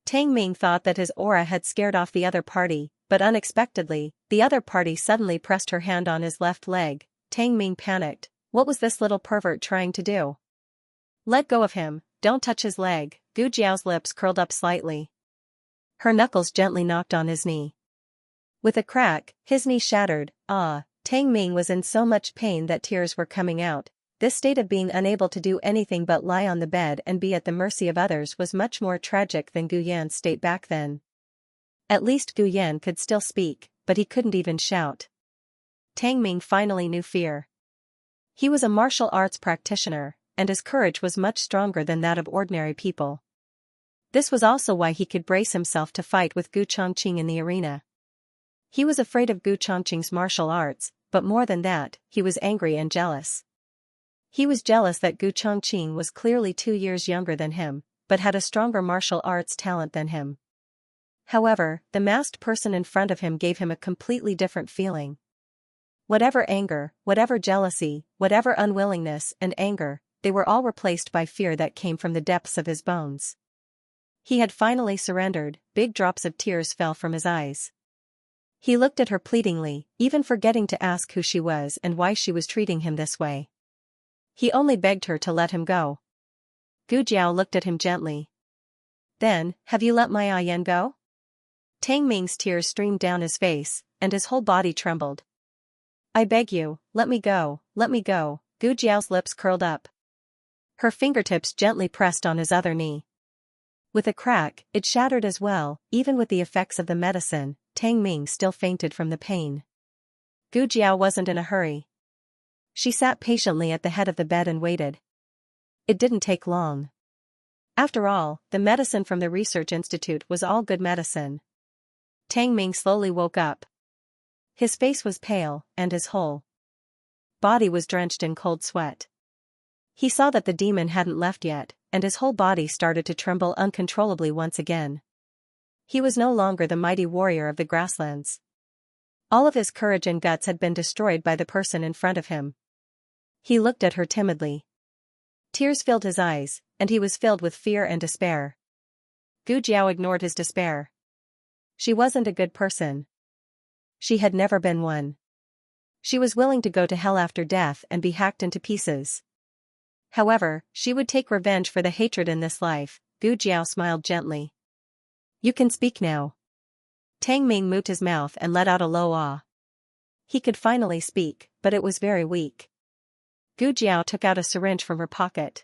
Tang Ming thought that his aura had scared off the other party, but unexpectedly, the other party suddenly pressed her hand on his left leg. Tang Ming panicked. What was this little pervert trying to do? Let go of him, don't touch his leg. Gu Jiao's lips curled up slightly. Her knuckles gently knocked on his knee. With a crack, his knee shattered. Tang Ming was in so much pain that tears were coming out. This state of being unable to do anything but lie on the bed and be at the mercy of others was much more tragic than Gu Yan's state back then. At least Gu Yan could still speak, but he couldn't even shout. Tang Ming finally knew fear. He was a martial arts practitioner, and his courage was much stronger than that of ordinary people. This was also why he could brace himself to fight with Gu Chongqing in the arena. He was afraid of Gu Chongqing's martial arts, but more than that, he was angry and jealous. He was jealous that Gu Chongqing was clearly 2 years younger than him, but had a stronger martial arts talent than him. However, the masked person in front of him gave him a completely different feeling. Whatever anger, whatever jealousy, whatever unwillingness and anger, they were all replaced by fear that came from the depths of his bones. He had finally surrendered. Big drops of tears fell from his eyes. He looked at her pleadingly, even forgetting to ask who she was and why she was treating him this way. He only begged her to let him go. Gu Jiao looked at him gently. Then, have you let my Yan go? Tang Ming's tears streamed down his face, and his whole body trembled. I beg you, let me go, let me go. Gu Jiao's lips curled up. Her fingertips gently pressed on his other knee. With a crack, it shattered as well. Even with the effects of the medicine, Tang Ming still fainted from the pain. Gu Jiao wasn't in a hurry. She sat patiently at the head of the bed and waited. It didn't take long. After all, the medicine from the research institute was all good medicine. Tang Ming slowly woke up. His face was pale, and his whole body was drenched in cold sweat. He saw that the demon hadn't left yet, and his whole body started to tremble uncontrollably once again. He was no longer the mighty warrior of the grasslands. All of his courage and guts had been destroyed by the person in front of him. He looked at her timidly. Tears filled his eyes, and he was filled with fear and despair. Gu Jiao ignored his despair. She wasn't a good person. She had never been one. She was willing to go to hell after death and be hacked into pieces. However, she would take revenge for the hatred in this life. Gu Jiao smiled gently. You can speak now. Tang Ming moved his mouth and let out a low ah. He could finally speak, but it was very weak. Gu Jiao took out a syringe from her pocket.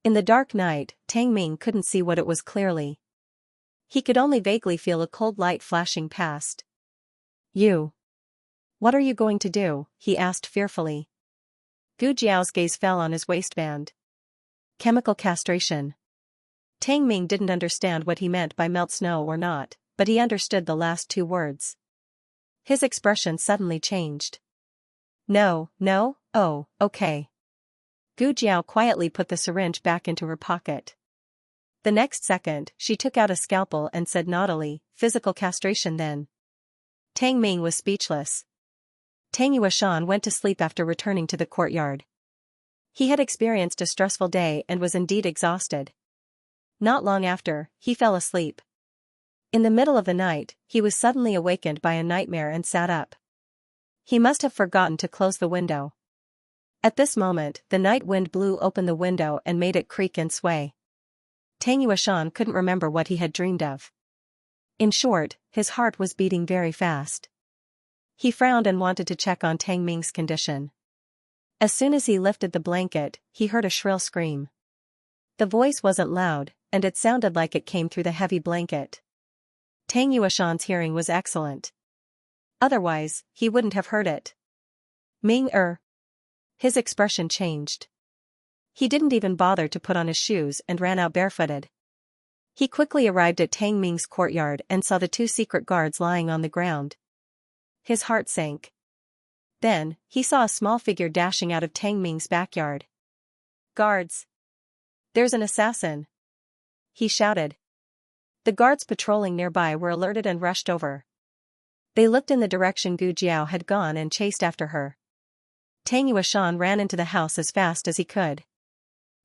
In the dark night, Tang Ming couldn't see what it was clearly. He could only vaguely feel a cold light flashing past. You. What are you going to do? He asked fearfully. Gu Jiao's gaze fell on his waistband. Chemical castration. Tang Ming didn't understand what he meant by melt snow or not, but he understood the last two words. His expression suddenly changed. No, no, oh, okay. Gu Jiao quietly put the syringe back into her pocket. The next second, she took out a scalpel and said naughtily, physical castration then. Tang Ming was speechless. Tang Yuashan went to sleep after returning to the courtyard. He had experienced a stressful day and was indeed exhausted. Not long after, he fell asleep. In the middle of the night, he was suddenly awakened by a nightmare and sat up. He must have forgotten to close the window. At this moment, the night wind blew open the window and made it creak and sway. Tang Yuashan couldn't remember what he had dreamed of. In short, his heart was beating very fast. He frowned and wanted to check on Tang Ming's condition. As soon as he lifted the blanket, he heard a shrill scream. The voice wasn't loud, and it sounded like it came through the heavy blanket. Tang Yuashan's hearing was excellent. Otherwise, he wouldn't have heard it. Ming-er. His expression changed. He didn't even bother to put on his shoes and ran out barefooted. He quickly arrived at Tang Ming's courtyard and saw the two secret guards lying on the ground. His heart sank. Then, he saw a small figure dashing out of Tang Ming's backyard. Guards! There's an assassin! He shouted. The guards patrolling nearby were alerted and rushed over. They looked in the direction Gu Jiao had gone and chased after her. Tang Yuashan ran into the house as fast as he could.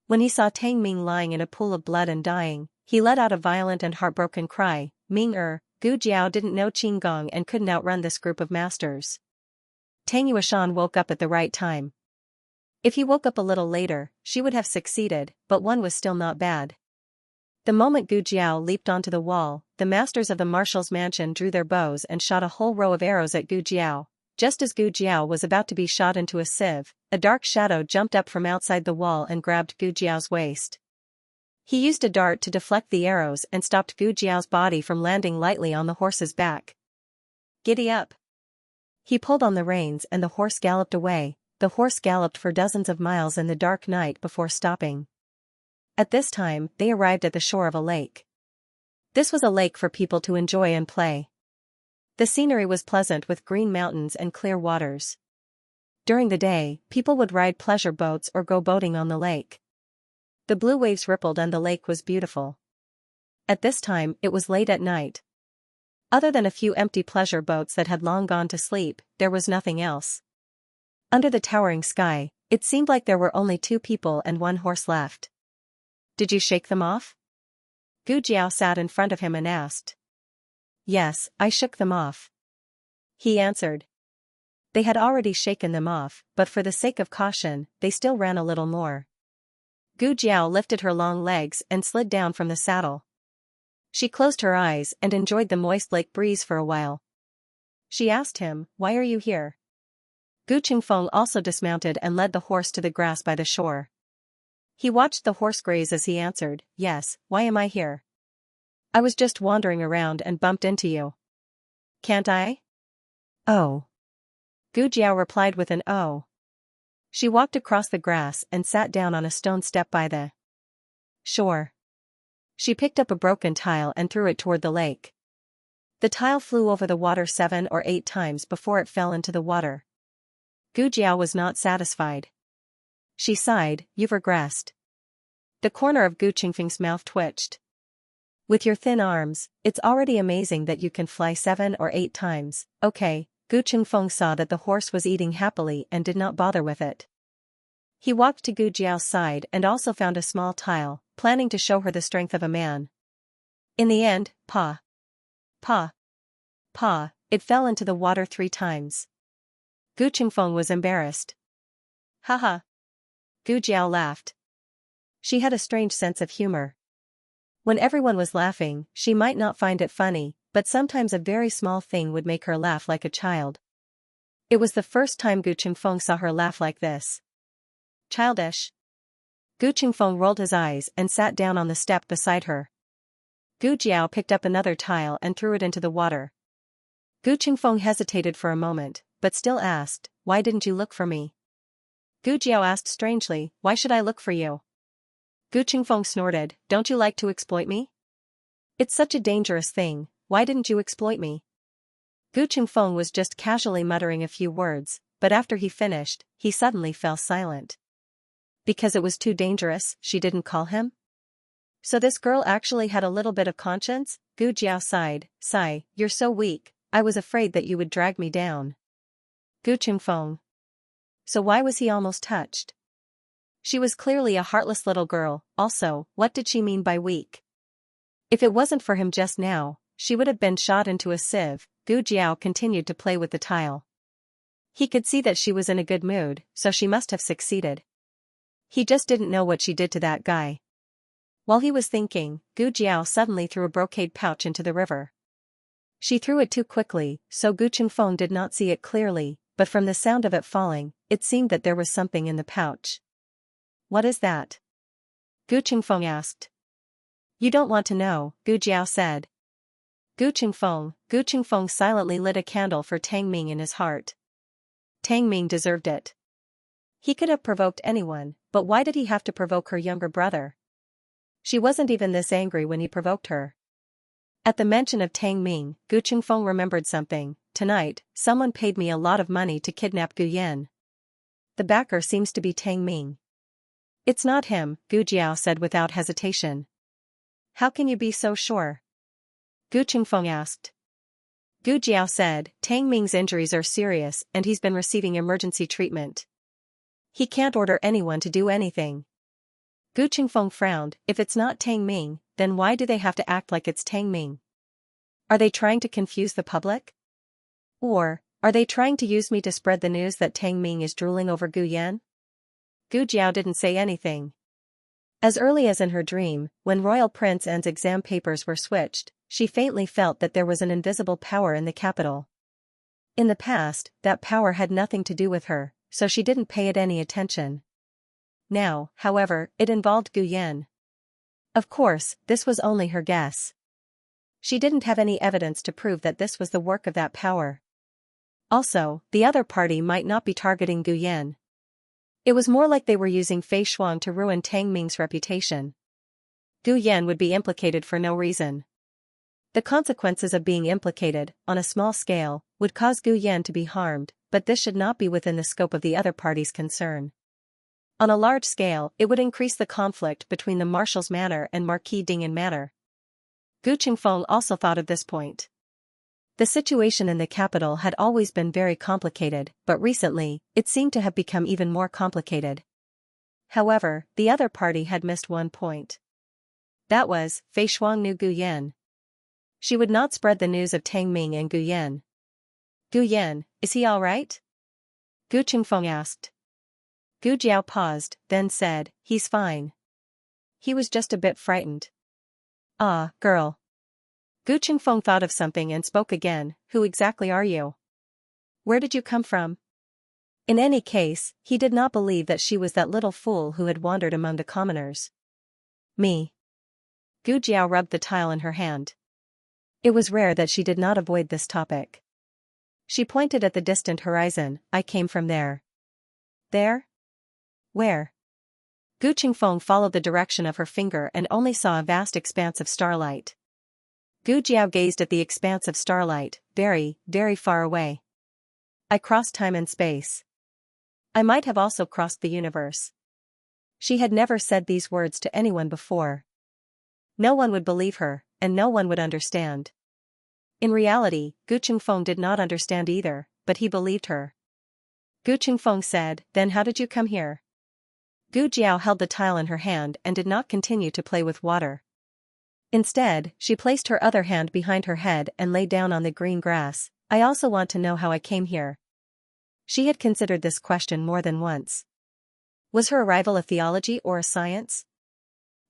When he saw Tang Ming lying in a pool of blood and dying, he let out a violent and heartbroken cry. Ming-er, Gu Jiao didn't know Qinggong and couldn't outrun this group of masters. Tang Yuashan woke up at the right time. If he woke up a little later, she would have succeeded, but one was still not bad. The moment Gu Jiao leaped onto the wall, the masters of the marshal's mansion drew their bows and shot a whole row of arrows at Gu Jiao. Just as Gu Jiao was about to be shot into a sieve, a dark shadow jumped up from outside the wall and grabbed Gu Jiao's waist. He used a dart to deflect the arrows and stopped Gu Jiao's body from landing lightly on the horse's back. Giddy up! He pulled on the reins and the horse galloped away. The horse galloped for dozens of miles in the dark night before stopping. At this time, they arrived at the shore of a lake. This was a lake for people to enjoy and play. The scenery was pleasant with green mountains and clear waters. During the day, people would ride pleasure boats or go boating on the lake. The blue waves rippled and the lake was beautiful. At this time, it was late at night. Other than a few empty pleasure boats that had long gone to sleep, there was nothing else. Under the towering sky, it seemed like there were only two people and one horse left. Did you shake them off? Gu Jiao sat in front of him and asked. Yes, I shook them off. He answered. They had already shaken them off, but for the sake of caution, they still ran a little more. Gu Jiao lifted her long legs and slid down from the saddle. She closed her eyes and enjoyed the moist lake breeze for a while. She asked him, "Why are you here?" Gu Qingfeng also dismounted and led the horse to the grass by the shore. He watched the horse graze as he answered, "Yes, why am I here? I was just wandering around and bumped into you. Can't I?" "Oh." Gu Jiao replied with an "oh." She walked across the grass and sat down on a stone step by the shore. She picked up a broken tile and threw it toward the lake. The tile flew over the water 7 or 8 times before it fell into the water. Gu Jiao was not satisfied. She sighed, "You've regressed." The corner of Gu Qingfeng's mouth twitched. "With your thin arms, it's already amazing that you can fly 7 or 8 times, okay." Gu Qingfeng saw that the horse was eating happily and did not bother with it. He walked to Gu Jiao's side and also found a small tile, planning to show her the strength of a man. In the end, pa, it fell into the water 3 times. Gu Qingfeng was embarrassed. "Haha." Gu Jiao laughed. She had a strange sense of humor. When everyone was laughing, she might not find it funny, but sometimes a very small thing would make her laugh like a child. It was the first time Gu Qingfeng saw her laugh like this. Childish. Gu Qingfeng rolled his eyes and sat down on the step beside her. Gu Jiao picked up another tile and threw it into the water. Gu Qingfeng hesitated for a moment, but still asked, "Why didn't you look for me?" Gu Jiao asked strangely, "Why should I look for you?" Gu Qingfeng snorted, "Don't you like to exploit me? It's such a dangerous thing, why didn't you exploit me?" Gu Qingfeng was just casually muttering a few words, but after he finished, he suddenly fell silent. Because it was too dangerous, she didn't call him? So this girl actually had a little bit of conscience? Gu Jiao sighed, "Sigh, you're so weak, I was afraid that you would drag me down." Gu Qingfeng. So why was he almost touched? She was clearly a heartless little girl. Also, what did she mean by weak? If it wasn't for him just now, she would have been shot into a sieve. Gu Jiao continued to play with the tile. He could see that she was in a good mood, so she must have succeeded. He just didn't know what she did to that guy. While he was thinking, Gu Jiao suddenly threw a brocade pouch into the river. She threw it too quickly, so Gu Qingfeng did not see it clearly, but from the sound of it falling, it seemed that there was something in the pouch. "What is that?" Gu Qingfeng asked. "You don't want to know," Gu Jiao said. Gu Qingfeng silently lit a candle for Tang Ming in his heart. Tang Ming deserved it. He could have provoked anyone, but why did he have to provoke her younger brother? She wasn't even this angry when he provoked her. At the mention of Tang Ming, Gu Qingfeng remembered something. "Tonight, someone paid me a lot of money to kidnap Gu Yan. The backer seems to be Tang Ming." "It's not him," Gu Jiao said without hesitation. "How can you be so sure?" Gu Qingfeng asked. Gu Jiao said, "Tang Ming's injuries are serious and he's been receiving emergency treatment. He can't order anyone to do anything." Gu Qingfeng frowned. "If it's not Tang Ming, then why do they have to act like it's Tang Ming? Are they trying to confuse the public? Or, are they trying to use me to spread the news that Tang Ming is drooling over Gu Yan?" Gu Jiao didn't say anything. As early as in her dream, when Royal Prince Anne's exam papers were switched, she faintly felt that there was an invisible power in the capital. In the past, that power had nothing to do with her, so she didn't pay it any attention. Now, however, it involved Gu Yan. Of course, this was only her guess. She didn't have any evidence to prove that this was the work of that power. Also, the other party might not be targeting Gu Yan. It was more like they were using Fei Shuang to ruin Tang Ming's reputation. Gu Yan would be implicated for no reason. The consequences of being implicated, on a small scale, would cause Gu Yan to be harmed, but this should not be within the scope of the other party's concern. On a large scale, it would increase the conflict between the Marshal's Manor and Marquis Ding'an Manor. Gu Qingfeng also thought of this point. The situation in the capital had always been very complicated, but recently, it seemed to have become even more complicated. However, the other party had missed one point. That was, Fei Shuang knew Gu Yan. She would not spread the news of Tang Ming and Gu Yan. "Gu Yan, is he all right?" Gu Qingfeng asked. Gu Jiao paused, then said, "He's fine. He was just a bit frightened." "Ah, girl. Gu Qingfeng thought of something and spoke again, "Who exactly are you? Where did you come from?" In any case, he did not believe that she was that little fool who had wandered among the commoners. "Me." Gu Jiao rubbed the tile in her hand. It was rare that she did not avoid this topic. She pointed at the distant horizon. "I came from there." "There? Where?" Gu Qingfeng followed the direction of her finger and only saw a vast expanse of starlight. Gu Jiao gazed at the expanse of starlight, very, very far away. "I crossed time and space. I might have also crossed the universe." She had never said these words to anyone before. No one would believe her, and no one would understand. In reality, Gu Qingfeng did not understand either, but he believed her. Gu Qingfeng said, "Then how did you come here?" Gu Jiao held the tile in her hand and did not continue to play with water. Instead, she placed her other hand behind her head and lay down on the green grass. "I also want to know how I came here." She had considered this question more than once. Was her arrival a theology or a science?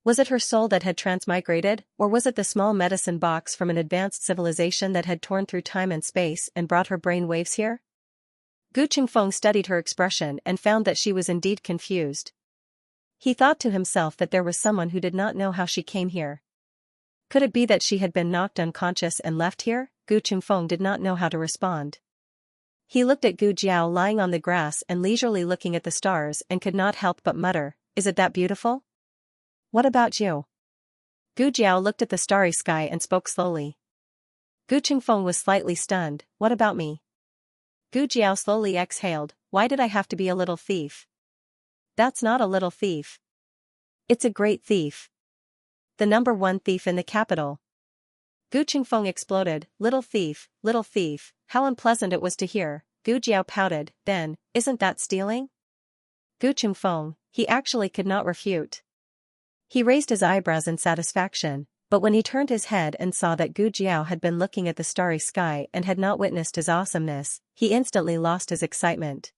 Was it her soul that had transmigrated, or was it the small medicine box from an advanced civilization that had torn through time and space and brought her brain waves here? Gu Qingfeng studied her expression and found that she was indeed confused. He thought to himself that there was someone who did not know how she came here. Could it be that she had been knocked unconscious and left here? Gu Qingfeng did not know how to respond. He looked at Gu Jiao lying on the grass and leisurely looking at the stars and could not help but mutter, "Is it that beautiful? What about you?" Gu Jiao looked at the starry sky and spoke slowly. Gu Qingfeng was slightly stunned. "What about me?" Gu Jiao slowly exhaled. "Why did I have to be a little thief?" "That's not a little thief. It's a great thief. The number one thief in the capital." Gu Qingfeng exploded. Little thief, how unpleasant it was to hear." Gu Jiao pouted. "Then, isn't that stealing?" Gu Qingfeng, he actually could not refute. He raised his eyebrows in satisfaction, but when he turned his head and saw that Gu Jiao had been looking at the starry sky and had not witnessed his awesomeness, he instantly lost his excitement.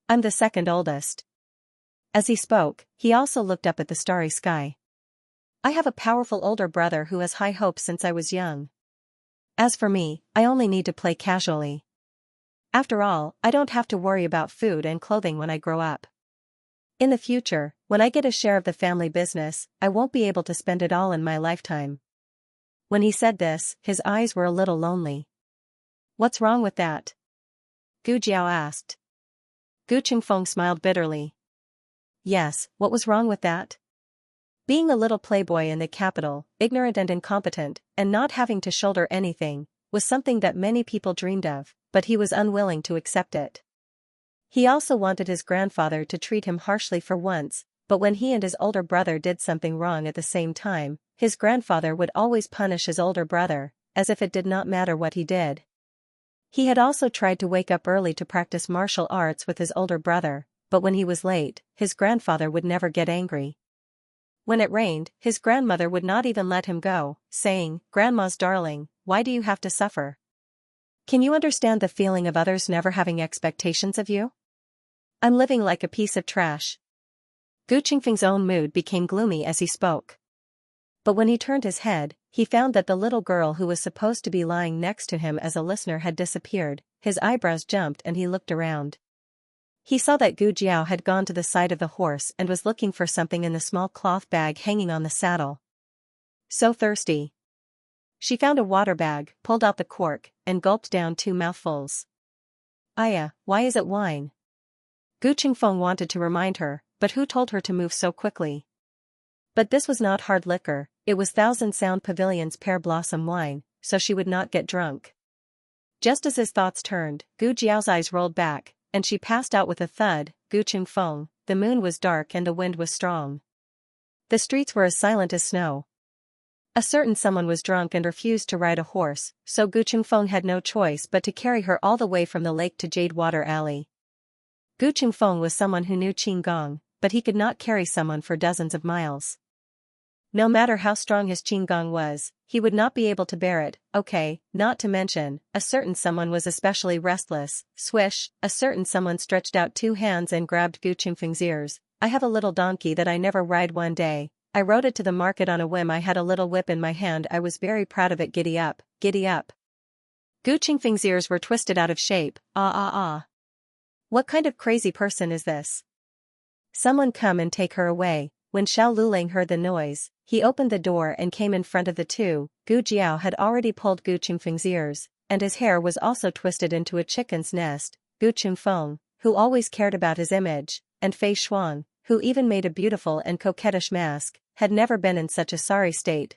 "I'm the second oldest." As he spoke, he also looked up at the starry sky. "I have a powerful older brother who has high hopes since I was young. As for me, I only need to play casually. After all, I don't have to worry about food and clothing when I grow up. In the future, when I get a share of the family business, I won't be able to spend it all in my lifetime." When he said this, his eyes were a little lonely. "What's wrong with that?" Gu Jiao asked. Gu Qingfeng smiled bitterly. Yes, what was wrong with that? Being a little playboy in the capital, ignorant and incompetent, and not having to shoulder anything, was something that many people dreamed of, but he was unwilling to accept it. He also wanted his grandfather to treat him harshly for once, but when he and his older brother did something wrong at the same time, his grandfather would always punish his older brother, as if it did not matter what he did. He had also tried to wake up early to practice martial arts with his older brother, but when he was late, his grandfather would never get angry. When it rained, his grandmother would not even let him go, saying, "Grandma's darling, why do you have to suffer? Can you understand the feeling of others never having expectations of you? I'm living like a piece of trash." Gu Qingfeng's own mood became gloomy as he spoke. But when he turned his head, he found that the little girl who was supposed to be lying next to him as a listener had disappeared. His eyebrows jumped and he looked around. He saw that Gu Jiao had gone to the side of the horse and was looking for something in the small cloth bag hanging on the saddle. So thirsty. She found a water bag, pulled out the cork, and gulped down 2 mouthfuls. "Aya, why is it wine?" Gu Qingfeng wanted to remind her, but who told her to move so quickly? But this was not hard liquor, it was Thousand Sound Pavilion's pear blossom wine, so she would not get drunk. Just as his thoughts turned, Gu Jiao's eyes rolled back, and she passed out with a thud. Gu Qingfeng, the moon was dark and the wind was strong. The streets were as silent as snow. A certain someone was drunk and refused to ride a horse, so Gu Qingfeng had no choice but to carry her all the way from the lake to Jade Water Alley. Gu Qingfeng was someone who knew Qinggong, but he could not carry someone for dozens of miles. No matter how strong his Qinggong was, he would not be able to bear it. Okay, not to mention, a certain someone was especially restless. Swish, a certain someone stretched out 2 hands and grabbed Gu Qingfeng's ears. "I have a little donkey that I never ride one day. I rode it to the market on a whim. I had a little whip in my hand. I was very proud of it. Giddy up, giddy up. Gu Qingfeng's ears were twisted out of shape. Ah ah ah. What kind of crazy person is this? Someone come and take her away. When Xiao Lulang heard the noise, he opened the door and came in front of the two. Gu Jiao had already pulled Gu Qingfeng's ears, and his hair was also twisted into a chicken's nest. Gu Qingfeng, who always cared about his image, and Fei Xuan, who even made a beautiful and coquettish mask, had never been in such a sorry state.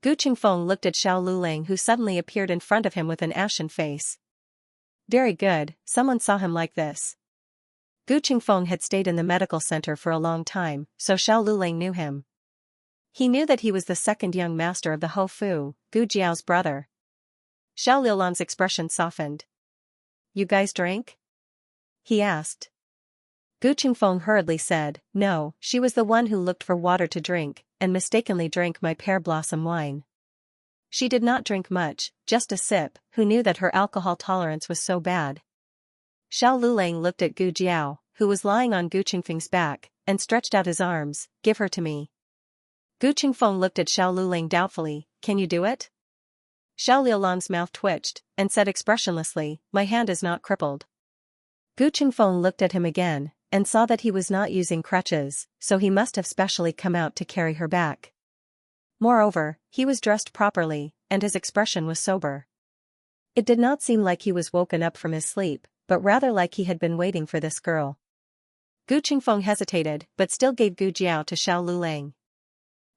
Gu Qingfeng looked at Xiao Lulang, who suddenly appeared in front of him with an ashen face. Very good, someone saw him like this. Gu Qingfeng had stayed in the medical center for a long time, so Xiao Lulang knew him. He knew that he was the second young master of the Ho Fu, Gu Jiao's brother. Xiao Lulang's expression softened. You guys drank? He asked. Gu Qingfeng hurriedly said, no, she was the one who looked for water to drink, and mistakenly drank my pear blossom wine. She did not drink much, just a sip, who knew that her alcohol tolerance was so bad. Xiao Lulang looked at Gu Jiao, who was lying on Gu Qingfeng's back, and stretched out his arms. Give her to me. Gu Qingfeng looked at Xiao Lulang doubtfully. Can you do it? Xiao Lulang's mouth twitched, and said expressionlessly, my hand is not crippled. Gu Qingfeng looked at him again, and saw that he was not using crutches, so he must have specially come out to carry her back. Moreover, he was dressed properly, and his expression was sober. It did not seem like he was woken up from his sleep, but rather like he had been waiting for this girl. Gu Qingfeng hesitated, but still gave Gu Jiao to Xiao Lulang.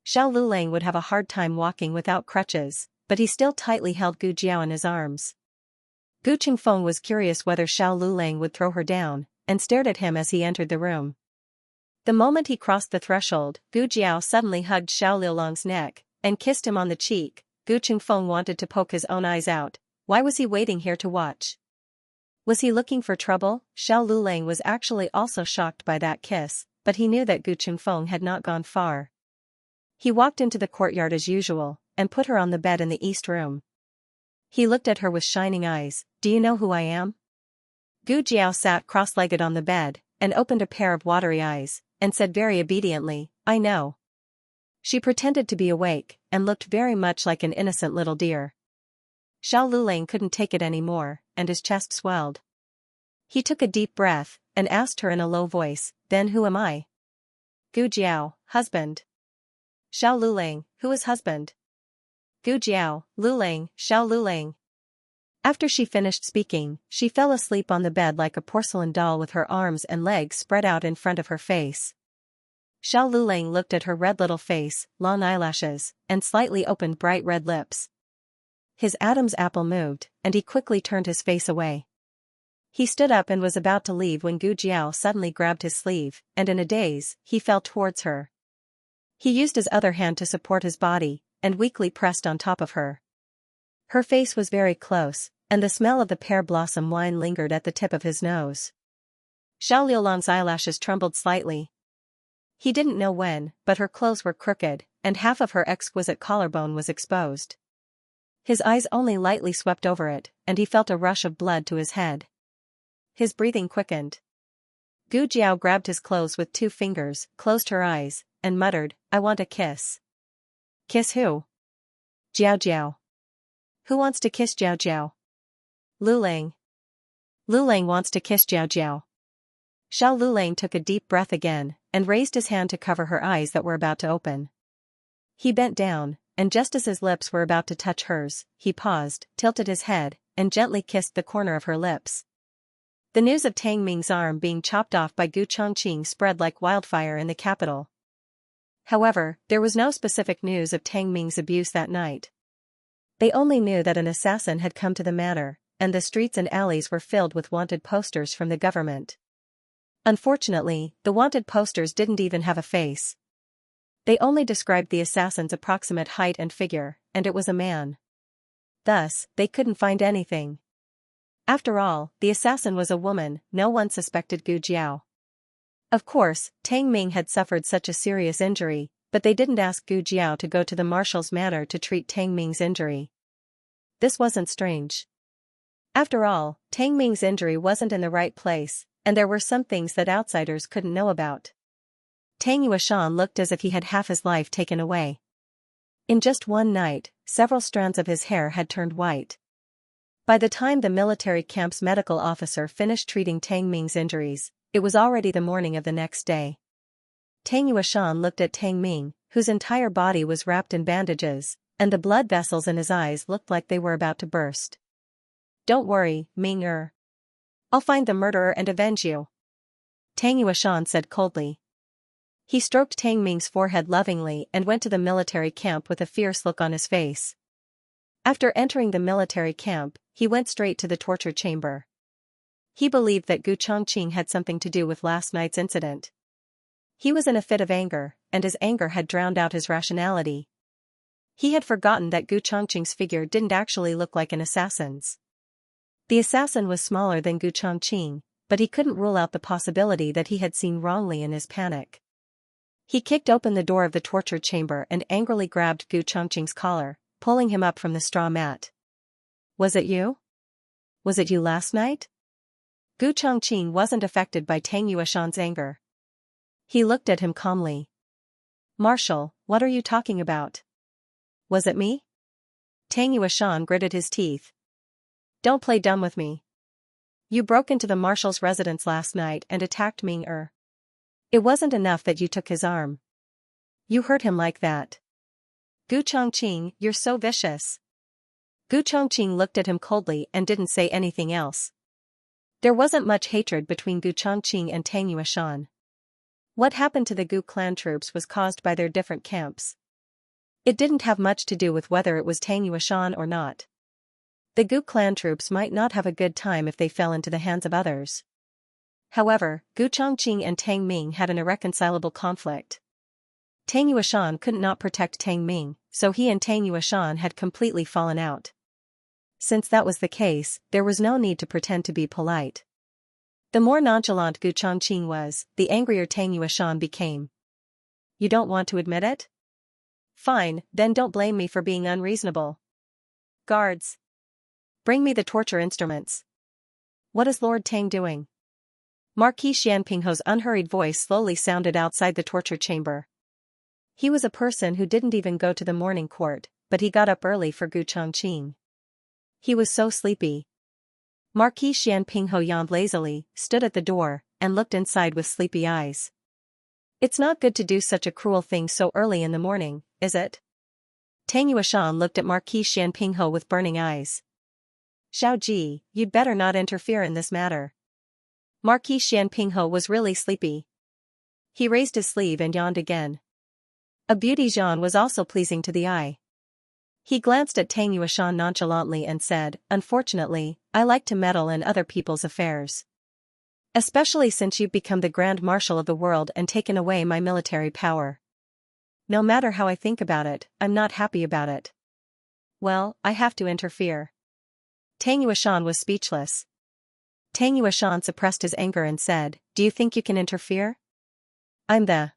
Xiao Lulang would have a hard time walking without crutches, but he still tightly held Gu Jiao in his arms. Gu Qingfeng was curious whether Xiao Lulang would throw her down, and stared at him as he entered the room. The moment he crossed the threshold, Gu Jiao suddenly hugged Xiao Lulang's neck, and kissed him on the cheek. Gu Qingfeng wanted to poke his own eyes out. Why was he waiting here to watch? Was he looking for trouble? Xiao Lulang was actually also shocked by that kiss, but he knew that Gu Qingfeng had not gone far. He walked into the courtyard as usual, and put her on the bed in the east room. He looked at her with shining eyes. Do you know who I am? Gu Jiao sat cross-legged on the bed, and opened a pair of watery eyes, and said very obediently, I know. She pretended to be awake, and looked very much like an innocent little deer. Xiao Lulang couldn't take it anymore, and his chest swelled. He took a deep breath, and asked her in a low voice, then who am I? Gu Jiao, husband. Xiao Lulang, who is husband? Gu Jiao, Lulang, Xiao Lulang. After she finished speaking, she fell asleep on the bed like a porcelain doll with her arms and legs spread out in front of her face. Xiao Lulang looked at her red little face, long eyelashes, and slightly opened bright red lips. His Adam's apple moved, and he quickly turned his face away. He stood up and was about to leave when Gu Jiao suddenly grabbed his sleeve, and in a daze, he fell towards her. He used his other hand to support his body, and weakly pressed on top of her. Her face was very close, and the smell of the pear blossom wine lingered at the tip of his nose. Xiao Lulang's eyelashes trembled slightly. He didn't know when, but her clothes were crooked, and half of her exquisite collarbone was exposed. His eyes only lightly swept over it, and he felt a rush of blood to his head. His breathing quickened. Gu Jiao grabbed his clothes with 2 fingers, closed her eyes, and muttered, I want a kiss. Kiss who? Jiao Jiao. Who wants to kiss Jiao Jiao? Lulang. Lulang wants to kiss Jiao Jiao. Xiao Lulang took a deep breath again, and raised his hand to cover her eyes that were about to open. He bent down, and just as his lips were about to touch hers, he paused, tilted his head, and gently kissed the corner of her lips. The news of Tang Ming's arm being chopped off by Gu Chongqing spread like wildfire in the capital. However, there was no specific news of Tang Ming's abuse that night. They only knew that an assassin had come to the manor, and the streets and alleys were filled with wanted posters from the government. Unfortunately, the wanted posters didn't even have a face. They only described the assassin's approximate height and figure, and it was a man. Thus, they couldn't find anything. After all, the assassin was a woman. No one suspected Gu Jiao. Of course, Tang Ming had suffered such a serious injury, but they didn't ask Gu Jiao to go to the marshal's manor to treat Tang Ming's injury. This wasn't strange. After all, Tang Ming's injury wasn't in the right place, and there were some things that outsiders couldn't know about. Tang Yuashan looked as if he had half his life taken away. In just one night, several strands of his hair had turned white. By the time the military camp's medical officer finished treating Tang Ming's injuries, it was already the morning of the next day. Tang Yuashan looked at Tang Ming, whose entire body was wrapped in bandages, and the blood vessels in his eyes looked like they were about to burst. "Don't worry, Ming-er. I'll find the murderer and avenge you," Tang Yuashan said coldly. He stroked Tang Ming's forehead lovingly and went to the military camp with a fierce look on his face. After entering the military camp, he went straight to the torture chamber. He believed that Gu Chongqing had something to do with last night's incident. He was in a fit of anger, and his anger had drowned out his rationality. He had forgotten that Gu Chongqing's figure didn't actually look like an assassin's. The assassin was smaller than Gu Chongqing, but he couldn't rule out the possibility that he had seen wrongly in his panic. He kicked open the door of the torture chamber and angrily grabbed Gu Chongqing's collar, pulling him up from the straw mat. "Was it you? Was it you last night?" Gu Chongqing wasn't affected by Tang Yuashan's anger. He looked at him calmly. "Marshal, what are you talking about? Was it me?" Tang Yuashan gritted his teeth. "Don't play dumb with me. You broke into the marshal's residence last night and attacked Ming-er. It wasn't enough that you took his arm. You hurt him like that. Gu Chongqing, you're so vicious." Gu Chongqing looked at him coldly and didn't say anything else. There wasn't much hatred between Gu Chongqing and Tang Yuashan. What happened to the Gu clan troops was caused by their different camps. It didn't have much to do with whether it was Tang Yuashan or not. The Gu clan troops might not have a good time if they fell into the hands of others. However, Gu Chongqing and Tang Ming had an irreconcilable conflict. Tang Yuashan could not protect Tang Ming, so he and Tang Yuashan had completely fallen out. Since that was the case, there was no need to pretend to be polite. The more nonchalant Gu Chongqing was, the angrier Tang Yuashan became. "You don't want to admit it? Fine, then don't blame me for being unreasonable. Guards! Bring me the torture instruments. What is Lord Tang doing?" Marquis Xianpingho's unhurried voice slowly sounded outside the torture chamber. He was a person who didn't even go to the morning court, but he got up early for Gu Chongqing. He was so sleepy. Marquis Xianpingho yawned lazily, stood at the door, and looked inside with sleepy eyes. "It's not good to do such a cruel thing so early in the morning, is it?" Tang Yuashan looked at Marquis Xianpingho with burning eyes. "Xiao Ji, you'd better not interfere in this matter." Marquis Xianpingho was really sleepy. He raised his sleeve and yawned again. A beauty yawn was also pleasing to the eye. He glanced at Tang Yuashan nonchalantly and said, "Unfortunately, I like to meddle in other people's affairs. Especially since you've become the Grand Marshal of the world and taken away my military power. No matter how I think about it, I'm not happy about it. Well, I have to interfere." Tang Yuashan was speechless. Tang Yuashan suppressed his anger and said, "Do you think you can interfere? I'm the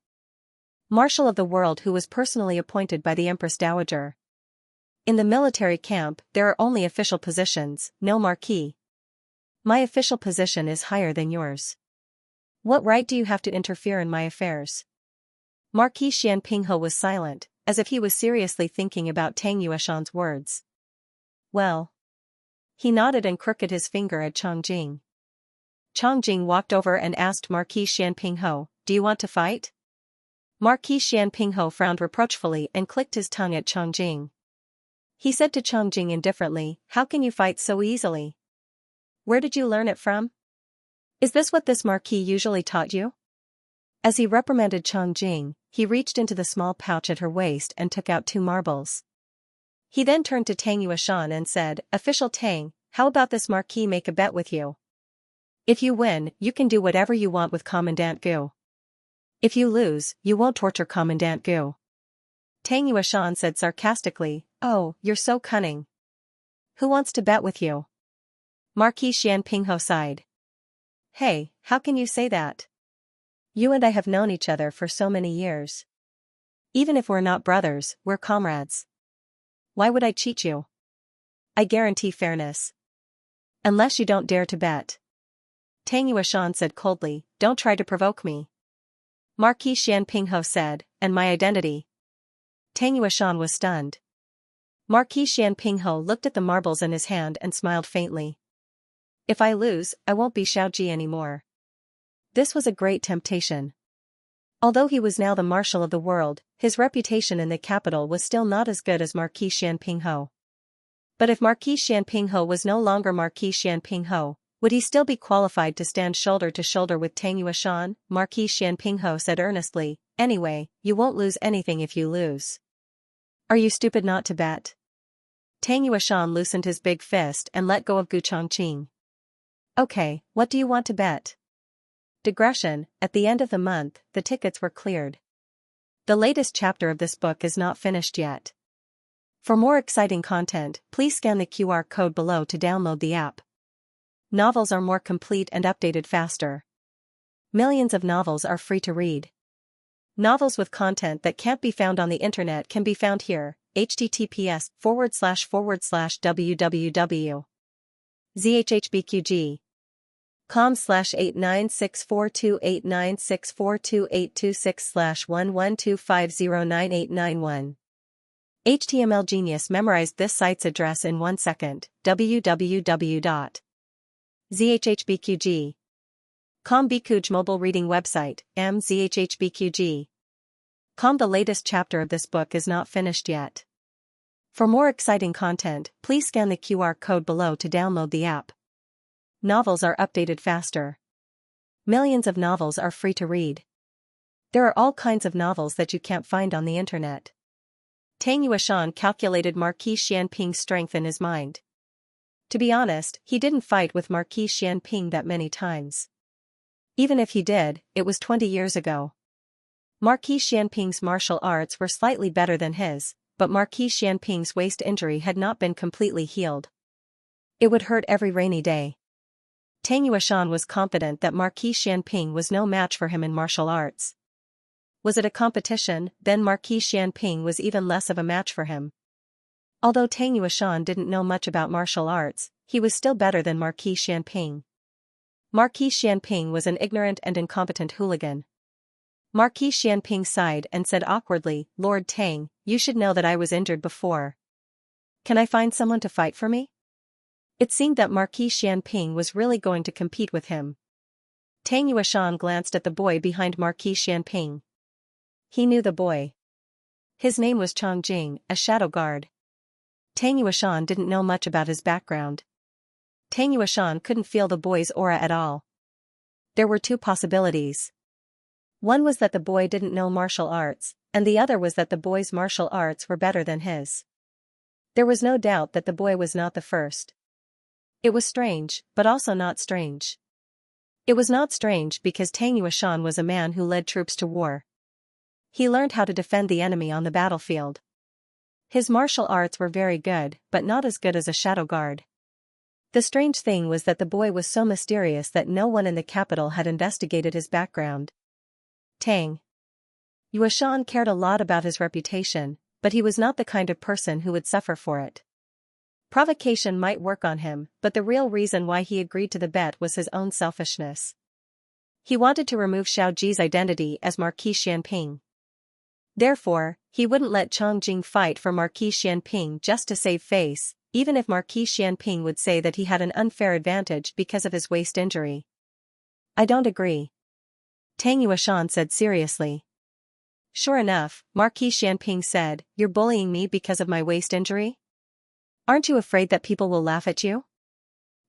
Marshal of the world who was personally appointed by the Empress Dowager. In the military camp, there are only official positions, no marquis. My official position is higher than yours. What right do you have to interfere in my affairs?" Marquis Xianpingho was silent, as if he was seriously thinking about Tang Yuashan's words. "Well." He nodded and crooked his finger at Chongjing. Chongjing walked over and asked Marquis Xianpingho, "Do you want to fight?" Marquis Xianpingho frowned reproachfully and clicked his tongue at Chongjing. He said to Chongjing indifferently, "How can you fight so easily? Where did you learn it from? Is this what this marquis usually taught you?" As he reprimanded Chongjing, he reached into the small pouch at her waist and took out 2 marbles. He then turned to Tang Yuashan and said, "Official Tang, how about this marquis make a bet with you? If you win, you can do whatever you want with Commandant Gu. If you lose, you won't torture Commandant Gu." Tang Yuashan said sarcastically, "Oh, you're so cunning. Who wants to bet with you?" Marquis Xianpingho sighed. "Hey, how can you say that? You and I have known each other for so many years. Even if we're not brothers, we're comrades. Why would I cheat you? I guarantee fairness. Unless you don't dare to bet." Tang Yuashan said coldly, "Don't try to provoke me. Marquis Xianpingho said, and my identity. Tang Yueshan was stunned. Marquis Xianpingho looked at the marbles in his hand and smiled faintly. If I lose, I won't be Xiaoji anymore. This was a great temptation. Although he was now the marshal of the world, his reputation in the capital was still not as good as Marquis Xianpingho. But if Marquis Xianpingho was no longer Marquis Xianpingho, would he still be qualified to stand shoulder to shoulder with Tang Yueshan? Marquis Xianpingho said earnestly, anyway, you won't lose anything if you lose. Are you stupid not to bet? Tang Yueshan loosened his big fist and let go of Gu Chongqing. Okay, what do you want to bet? Digression, at the end of the month, the tickets were cleared. The latest chapter of this book is not finished yet. For more exciting content, please scan the QR code below to download the app. Novels are more complete and updated faster. Millions of novels are free to read. Novels with content that can't be found on the internet can be found here. https://www.zhhbqg com/8964289642826/1125098991. HTML Genius memorized this site's address in 1 second. www.zhhbqg.com Bikuj mobile reading website, mzhhbqg.com. The latest chapter of this book is not finished yet. For more exciting content, please scan the QR code below to download the app. Novels are updated faster. Millions of novels are free to read. There are all kinds of novels that you can't find on the internet. Tang Yueshan calculated Marquis Xianping's strength in his mind. To be honest, he didn't fight with Marquis Xianping that many times. Even if he did, it was 20 years ago. Marquis Xianping's martial arts were slightly better than his, but Marquis Xianping's waist injury had not been completely healed. It would hurt every rainy day. Tang Yueshan was confident that Marquis Xianping was no match for him in martial arts. Was it a competition? Then Marquis Xianping was even less of a match for him. Although Tang Yueshan didn't know much about martial arts, he was still better than Marquis Xianping. Marquis Xianping was an ignorant and incompetent hooligan. Marquis Xianping sighed and said awkwardly, Lord Tang, you should know that I was injured before. Can I find someone to fight for me? It seemed that Marquis Xianping was really going to compete with him. Tang Yueshan glanced at the boy behind Marquis Xianping. He knew the boy. His name was Chongjing, a shadow guard. Tang Yueshan didn't know much about his background. Tang Yueshan couldn't feel the boy's aura at all. There were two possibilities. One was that the boy didn't know martial arts, and the other was that the boy's martial arts were better than his. There was no doubt that the boy was not the first. It was strange, but also not strange. It was not strange because Tang Yueshan was a man who led troops to war. He learned how to defend the enemy on the battlefield. His martial arts were very good, but not as good as a shadow guard. The strange thing was that the boy was so mysterious that no one in the capital had investigated his background. Tang Yueshan cared a lot about his reputation, but he was not the kind of person who would suffer for it. Provocation might work on him, but the real reason why he agreed to the bet was his own selfishness. He wanted to remove Xiaoji's identity as Marquis Xianping. Therefore, he wouldn't let Chongjing fight for Marquis Xianping just to save face, even if Marquis Xianping would say that he had an unfair advantage because of his waist injury. I don't agree. Tang Yueshan said seriously. Sure enough, Marquis Xianping said, you're bullying me because of my waist injury? Aren't you afraid that people will laugh at you?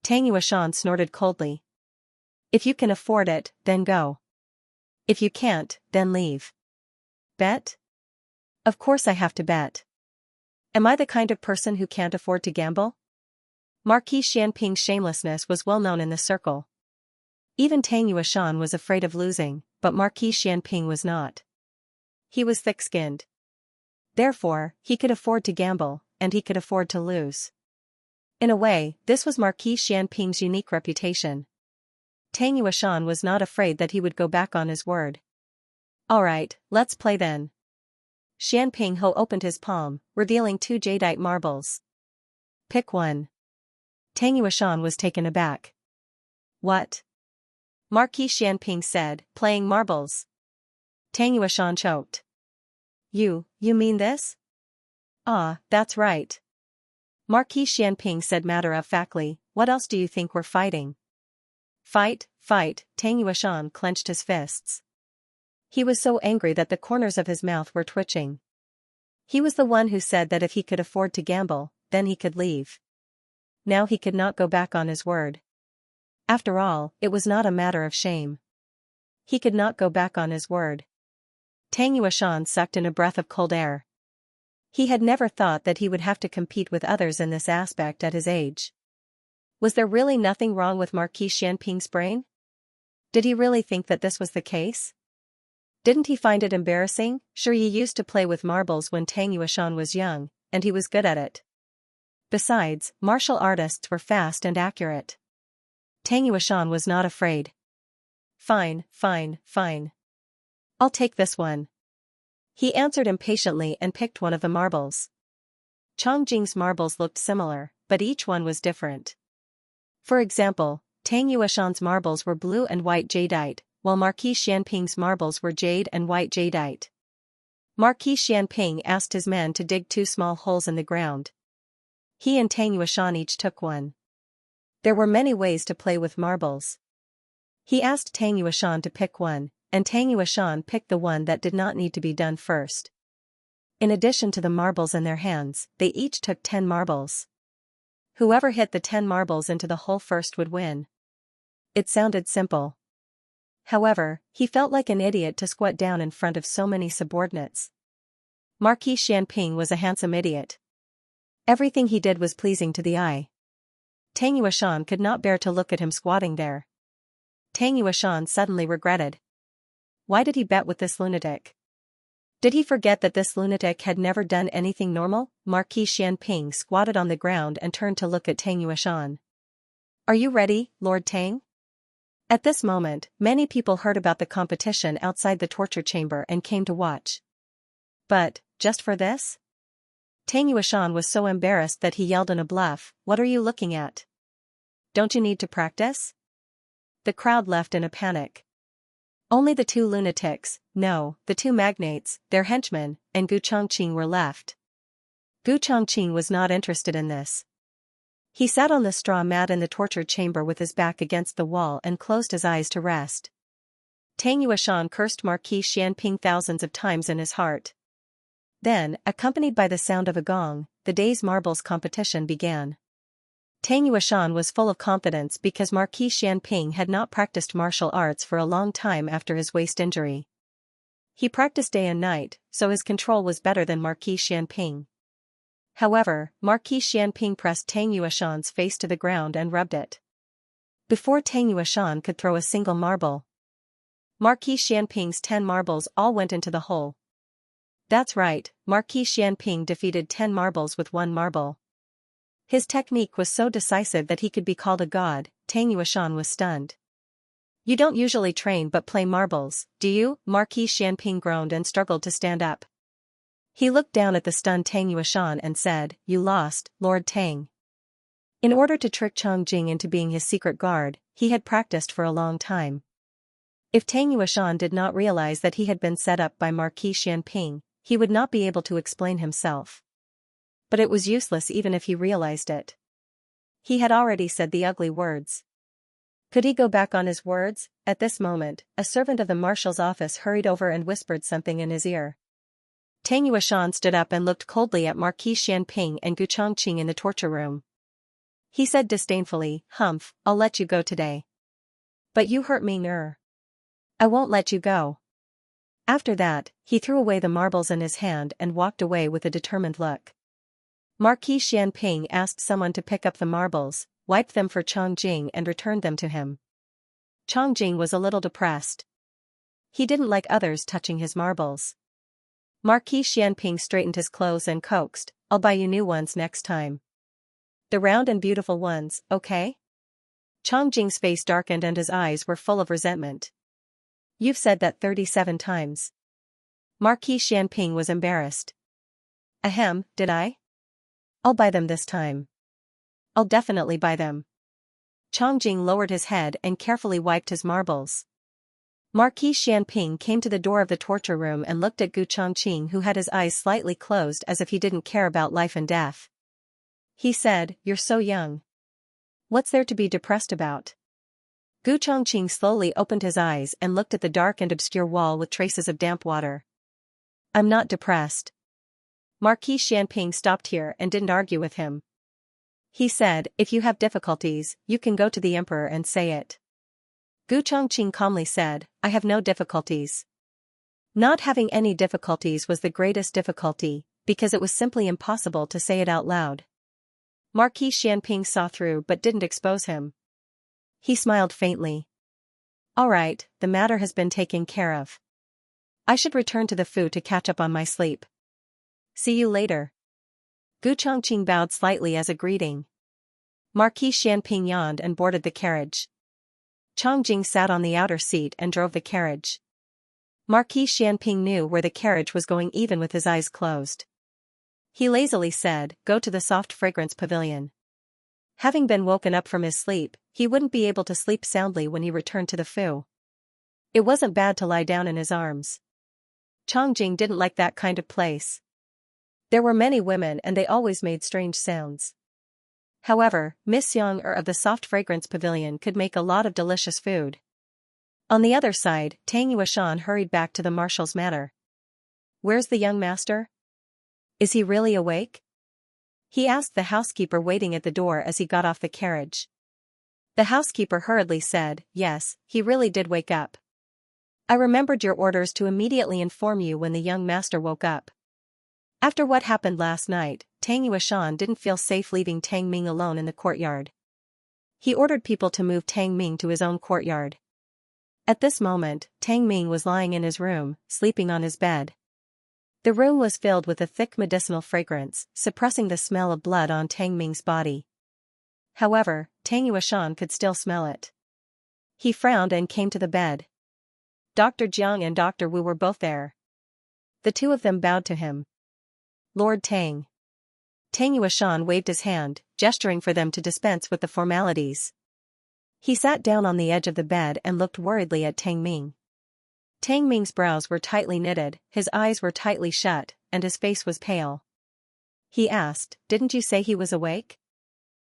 Tang Yueshan snorted coldly. If you can afford it, then go. If you can't, then leave. Bet? Of course I have to bet. Am I the kind of person who can't afford to gamble? Marquis Xianping's shamelessness was well known in the circle. Even Tang Yueshan was afraid of losing, but Marquis Xianping was not. He was thick-skinned. Therefore, he could afford to gamble, and he could afford to lose. In a way, this was Marquis Xianping's unique reputation. Tang Yueshan was not afraid that he would go back on his word. Alright, let's play then. Xianping Ho opened his palm, revealing 2 jadeite marbles. Pick one. Tang Yueshan was taken aback. What? Marquis Xianping said, playing marbles. Tang Yueshan choked. You mean this? Ah, that's right. Marquis Xianping said matter-of-factly, what else do you think we're fighting? Fight, Tang Yueshan clenched his fists. He was so angry that the corners of his mouth were twitching. He was the one who said that if he could afford to gamble, then he could leave. Now he could not go back on his word. After all, it was not a matter of shame. He could not go back on his word. Tang Yueshan sucked in a breath of cold air. He had never thought that he would have to compete with others in this aspect at his age. Was there really nothing wrong with Marquis Xianping's brain? Did he really think that this was the case? Didn't he find it embarrassing? Sure, he used to play with marbles when Tang Yueshan was young, and he was good at it. Besides, martial artists were fast and accurate. Tang Yueshan was not afraid. Fine. I'll take this one. He answered impatiently and picked one of the marbles. Chongjing's marbles looked similar, but each one was different. For example, Tang Yueshan's marbles were blue and white jadeite, while Marquis Xianping's marbles were jade and white jadeite. Marquis Xianping asked his men to dig 2 small holes in the ground. He and Tang Yueshan each took one. There were many ways to play with marbles. He asked Tang Yueshan to pick one, and Tang Yueshan picked the one that did not need to be done first. In addition to the marbles in their hands, they each took 10 marbles. Whoever hit the 10 marbles into the hole first would win. It sounded simple. However, he felt like an idiot to squat down in front of so many subordinates. Marquis Xianping was a handsome idiot. Everything he did was pleasing to the eye. Tang Yueshan could not bear to look at him squatting there. Tang Yueshan suddenly regretted. Why did he bet with this lunatic? Did he forget that this lunatic had never done anything normal? Marquis Xianping squatted on the ground and turned to look at Tang Yueshan. Are you ready, Lord Tang? At this moment, many people heard about the competition outside the torture chamber and came to watch. But, just for this? Tang Yueshan was so embarrassed that he yelled in a bluff, "What are you looking at? Don't you need to practice?" The crowd left in a panic. Only the 2 lunatics, no, the 2 magnates, their henchmen, and Gu Chongqing were left. Gu Chongqing was not interested in this. He sat on the straw mat in the torture chamber with his back against the wall and closed his eyes to rest. Tang Yueshan cursed Marquis Xianping thousands of times in his heart. Then, accompanied by the sound of a gong, the day's marbles competition began. Tang Yueshan was full of confidence because Marquis Xianping had not practiced martial arts for a long time after his waist injury. He practiced day and night, so his control was better than Marquis Xianping. However, Marquis Xianping pressed Tang Yueshan's face to the ground and rubbed it. Before Tang Yueshan could throw a single marble, Marquis Xianping's 10 marbles all went into the hole. That's right, Marquis Xianping defeated 10 marbles with 1 marble. His technique was so decisive that he could be called a god. Tang Yueshan was stunned. You don't usually train but play marbles, do you? Marquis Xianping groaned and struggled to stand up. He looked down at the stunned Tang Yueshan and said, "You lost, Lord Tang." In order to trick Chongjing into being his secret guard, he had practiced for a long time. If Tang Yueshan did not realize that he had been set up by Marquis Xianping, he would not be able to explain himself. But it was useless even if he realized it. He had already said the ugly words. Could he go back on his words? At this moment, a servant of the marshal's office hurried over and whispered something in his ear. Tang Yueshan stood up and looked coldly at Marquis Xianping and Gu Chongqing in the torture room. He said disdainfully, "Humph, I'll let you go today. But you hurt me, I won't let you go." After that, he threw away the marbles in his hand and walked away with a determined look. Marquis Xianping asked someone to pick up the marbles, wiped them for Chongjing and returned them to him. Chongjing was a little depressed. He didn't like others touching his marbles. Marquis Xianping straightened his clothes and coaxed, "I'll buy you new ones next time. The round and beautiful ones, okay?" Chongjing's face darkened and his eyes were full of resentment. "You've said that 37 times. Marquis Xianping was embarrassed. "Ahem, did I? I'll buy them this time. I'll definitely buy them." Chongjing lowered his head and carefully wiped his marbles. Marquis Xianping came to the door of the torture room and looked at Gu Chongqing, who had his eyes slightly closed as if he didn't care about life and death. He said, "You're so young. What's there to be depressed about?" Gu Chongqing slowly opened his eyes and looked at the dark and obscure wall with traces of damp water. "I'm not depressed." Marquis Xianping stopped here and didn't argue with him. He said, "If you have difficulties, you can go to the emperor and say it." Gu Chongqing calmly said, "I have no difficulties." Not having any difficulties was the greatest difficulty, because it was simply impossible to say it out loud. Marquis Xianping saw through but didn't expose him. He smiled faintly. "All right, the matter has been taken care of. I should return to the Fu to catch up on my sleep. See you later." Gu Chongqing bowed slightly as a greeting. Marquis Xianping yawned and boarded the carriage. Chongjing sat on the outer seat and drove the carriage. Marquis Xianping knew where the carriage was going even with his eyes closed. He lazily said, "Go to the soft fragrance pavilion." Having been woken up from his sleep, he wouldn't be able to sleep soundly when he returned to the Fu. It wasn't bad to lie down in his arms. Chongjing didn't like that kind of place. There were many women and they always made strange sounds. However, Miss Xianxia of the soft fragrance pavilion could make a lot of delicious food. On the other side, Tang Yuashan hurried back to the marshal's manor. "Where's the young master? Is he really awake?" he asked the housekeeper waiting at the door as he got off the carriage. The housekeeper hurriedly said, "Yes, he really did wake up. I remembered your orders to immediately inform you when the young master woke up." After what happened last night, Tang Yuashan didn't feel safe leaving Tang Ming alone in the courtyard. He ordered people to move Tang Ming to his own courtyard. At this moment, Tang Ming was lying in his room, sleeping on his bed. The room was filled with a thick medicinal fragrance, suppressing the smell of blood on Tang Ming's body. However, Tang Yuashan could still smell it. He frowned and came to the bed. Dr. Jiang and Dr. Wu were both there. The two of them bowed to him. "Lord Tang." Tang Yuashan waved his hand, gesturing for them to dispense with the formalities. He sat down on the edge of the bed and looked worriedly at Tang Ming. Tang Ming's brows were tightly knitted, his eyes were tightly shut, and his face was pale. He asked, "Didn't you say he was awake?"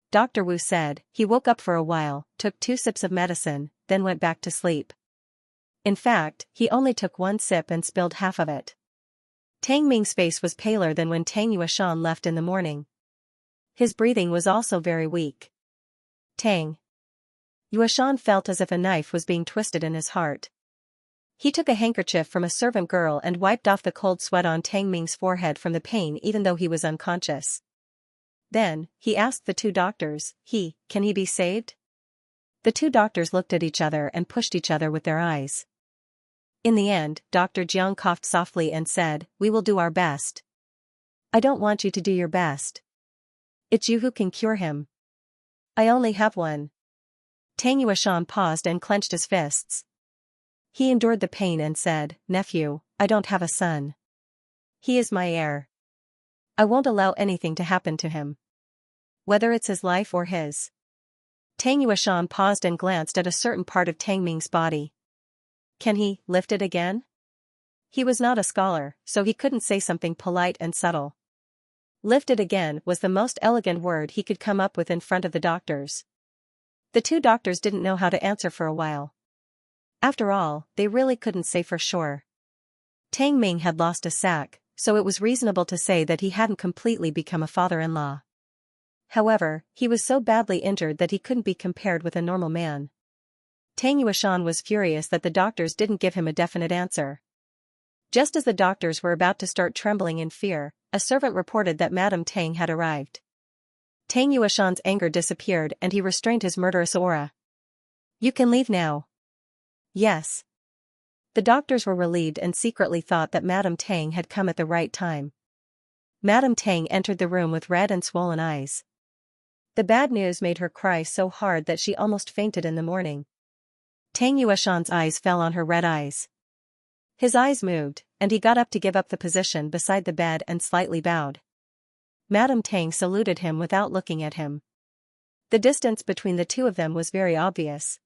Dr. Wu said, "He woke up for a while, took 2 sips of medicine, then went back to sleep. In fact, he only took 1 sip and spilled half of it." Tang Ming's face was paler than when Tang Yuashan left in the morning. His breathing was also very weak. Tang. Yuashan felt as if a knife was being twisted in his heart. He took a handkerchief from a servant girl and wiped off the cold sweat on Tang Ming's forehead from the pain even though he was unconscious. Then, he asked the 2 doctors, "Can he be saved?" The 2 doctors looked at each other and pushed each other with their eyes. In the end, Dr. Jiang coughed softly and said, "We will do our best." "I don't want you to do your best. It's you who can cure him. I only have one." Tang Yuashan paused and clenched his fists. He endured the pain and said, "Nephew, I don't have a son. He is my heir. I won't allow anything to happen to him. Whether it's his life or his." Tang Yuashan paused and glanced at a certain part of Tang Ming's body. "Can he lift it again?" He was not a scholar, so he couldn't say something polite and subtle. "Lift it again" was the most elegant word he could come up with in front of the doctors. The 2 doctors didn't know how to answer for a while. After all, they really couldn't say for sure. Tang Ming had lost a sack, so it was reasonable to say that he hadn't completely become a father-in-law. However, he was so badly injured that he couldn't be compared with a normal man. Tang Yuashan was furious that the doctors didn't give him a definite answer. Just as the doctors were about to start trembling in fear, a servant reported that Madame Tang had arrived. Tang Yuashan's anger disappeared and he restrained his murderous aura. "You can leave now." "Yes." The doctors were relieved and secretly thought that Madame Tang had come at the right time. Madame Tang entered the room with red and swollen eyes. The bad news made her cry so hard that she almost fainted in the morning. Tang Yuashan's eyes fell on her red eyes. His eyes moved, and he got up to give up the position beside the bed and slightly bowed. Madame Tang saluted him without looking at him. The distance between the 2 of them was very obvious.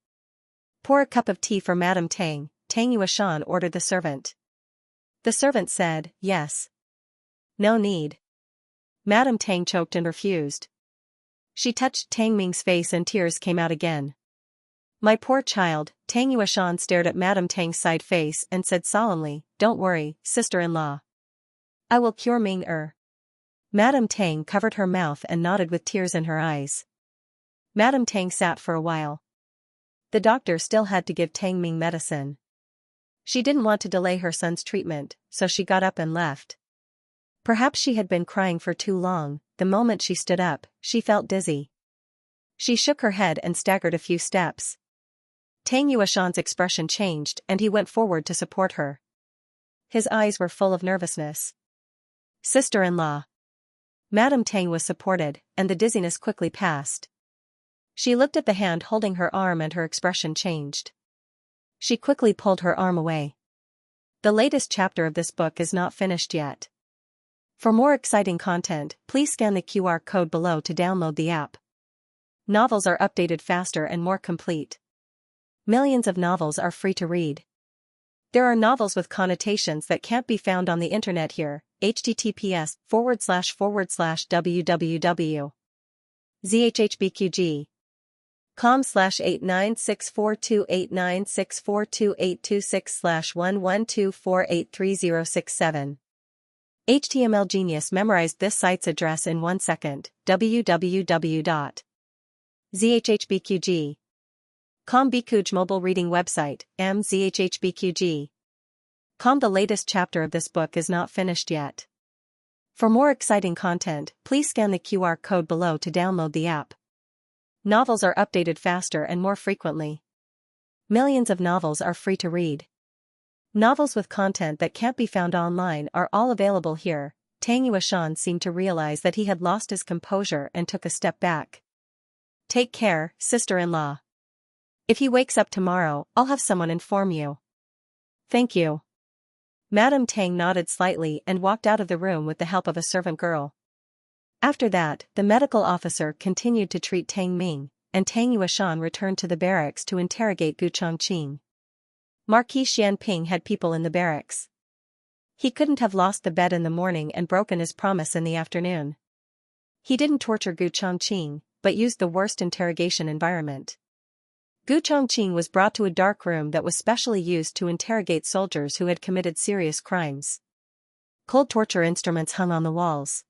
"Pour a cup of tea for Madame Tang," Tang Yuashan ordered the servant. The servant said, yes. No need. Madame Tang choked and refused. She touched Tang Ming's face and tears came out again. My poor child, Tang Yuashan stared at Madame Tang's side face and said solemnly, don't worry, sister-in-law. I will cure Ming-er. Madame Tang covered her mouth and nodded with tears in her eyes. Madame Tang sat for a while. The doctor still had to give Tang Ming medicine. She didn't want to delay her son's treatment, so she got up and left. Perhaps she had been crying for too long. The moment she stood up, she felt dizzy. She shook her head and staggered a few steps. Tang Yuashan's expression changed and he went forward to support her. His eyes were full of nervousness. Sister-in-law. Madame Tang was supported, and the dizziness quickly passed. She looked at the hand holding her arm and her expression changed. She quickly pulled her arm away. The latest chapter of this book is not finished yet. For more exciting content, please scan the QR code below to download the app. Novels are updated faster and more complete. Millions of novels are free to read. There are novels with connotations that can't be found on the internet here. https://www.zhhbqg.com/89642896428266/112483067. HTML Genius memorized this site's address in 1 second. www.zhhbqg.com Bikuj mobile reading website, mzhhbqg.com. The latest chapter of this book is not finished yet. For more exciting content, please scan the QR code below to download the app. Novels are updated faster and more frequently. Millions of novels are free to read. Novels with content that can't be found online are all available here. Tang Yuashan seemed to realize that he had lost his composure and took a step back. Take care, sister-in-law. If he wakes up tomorrow, I'll have someone inform you. Thank you. Madame Tang nodded slightly and walked out of the room with the help of a servant girl. After that, the medical officer continued to treat Tang Ming, and Tang Yuashan returned to the barracks to interrogate Gu Chongqing. Marquis Xianping had people in the barracks. He couldn't have lost the bed in the morning and broken his promise in the afternoon. He didn't torture Gu Chongqing, but used the worst interrogation environment. Gu Chongqing was brought to a dark room that was specially used to interrogate soldiers who had committed serious crimes. Cold torture instruments hung on the walls.